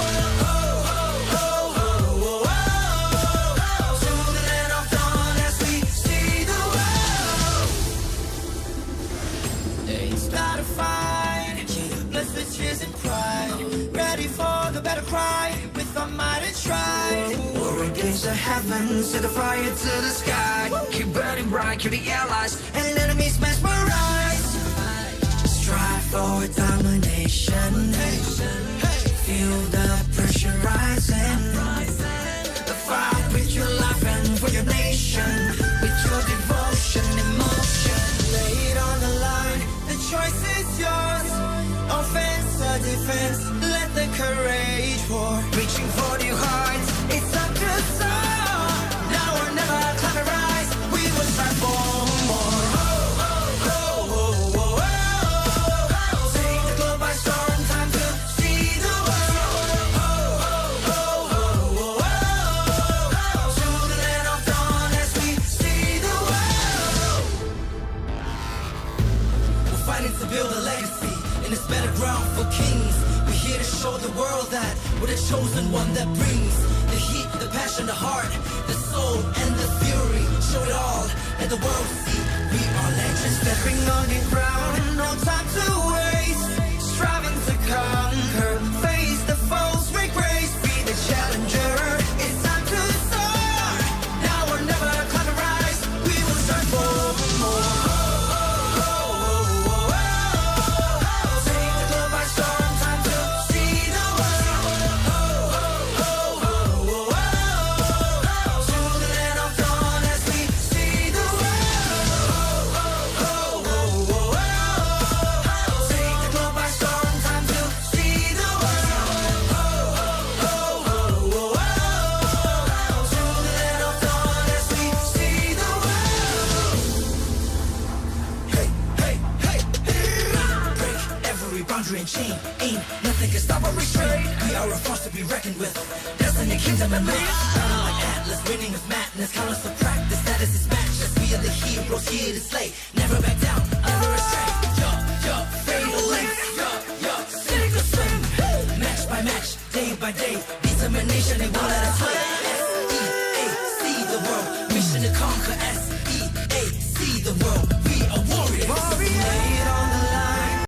To the land of dawn as we see the world. It's not a fight, blessed with tears and pride. Ready for the battle cry, with our might and stride. War against the heavens, set the fire to the sky. Keep burning bright, kill the allies, and enemies mesmerized. Strive for domination. Feel the pressure rising. Fight with your life and for your nation. With your devotion, emotion. Lay it on the line, the choice is yours. Offense or defense, let the courage pour. Reaching for new heights, it's up to soar. Now or never, climb and rise. We will strive for more. Take the globe by storm, time to see the world. To the land of dawn as we see the world. We're fighting to build a legacy in this better ground for kings. We're here to show the world that we're the chosen one that brings the heat, the passion, the heart, the soul, and the fury. Show it all, let the world see we are legends. Stepping on the ground, no time to waste. Striving to conquer, face the foes, make grace, be the challenger. It's time to soar. Now or never, climb and rise. We will strive for more. Take the globe by storm, time to see the world. To the land of dawn as we see the world. Take the globe by storm, time to see the world. To the land of dawn as we see the world. Hey, hey, hey, hey. Break every boundary and chain. Ain't nothing can stop or restrain. We are a force to be reckoned with. Destiny, kingdom, and might. Shining like Atlas, winning with madness. Countless of practice, that is his matchless. We are the heroes here to slay. Never back down, never astray. Fatal length. Sink or swim. Match by match, day by day. Determination, they won't let us win. S-E-A-C, the world. Mission to conquer. S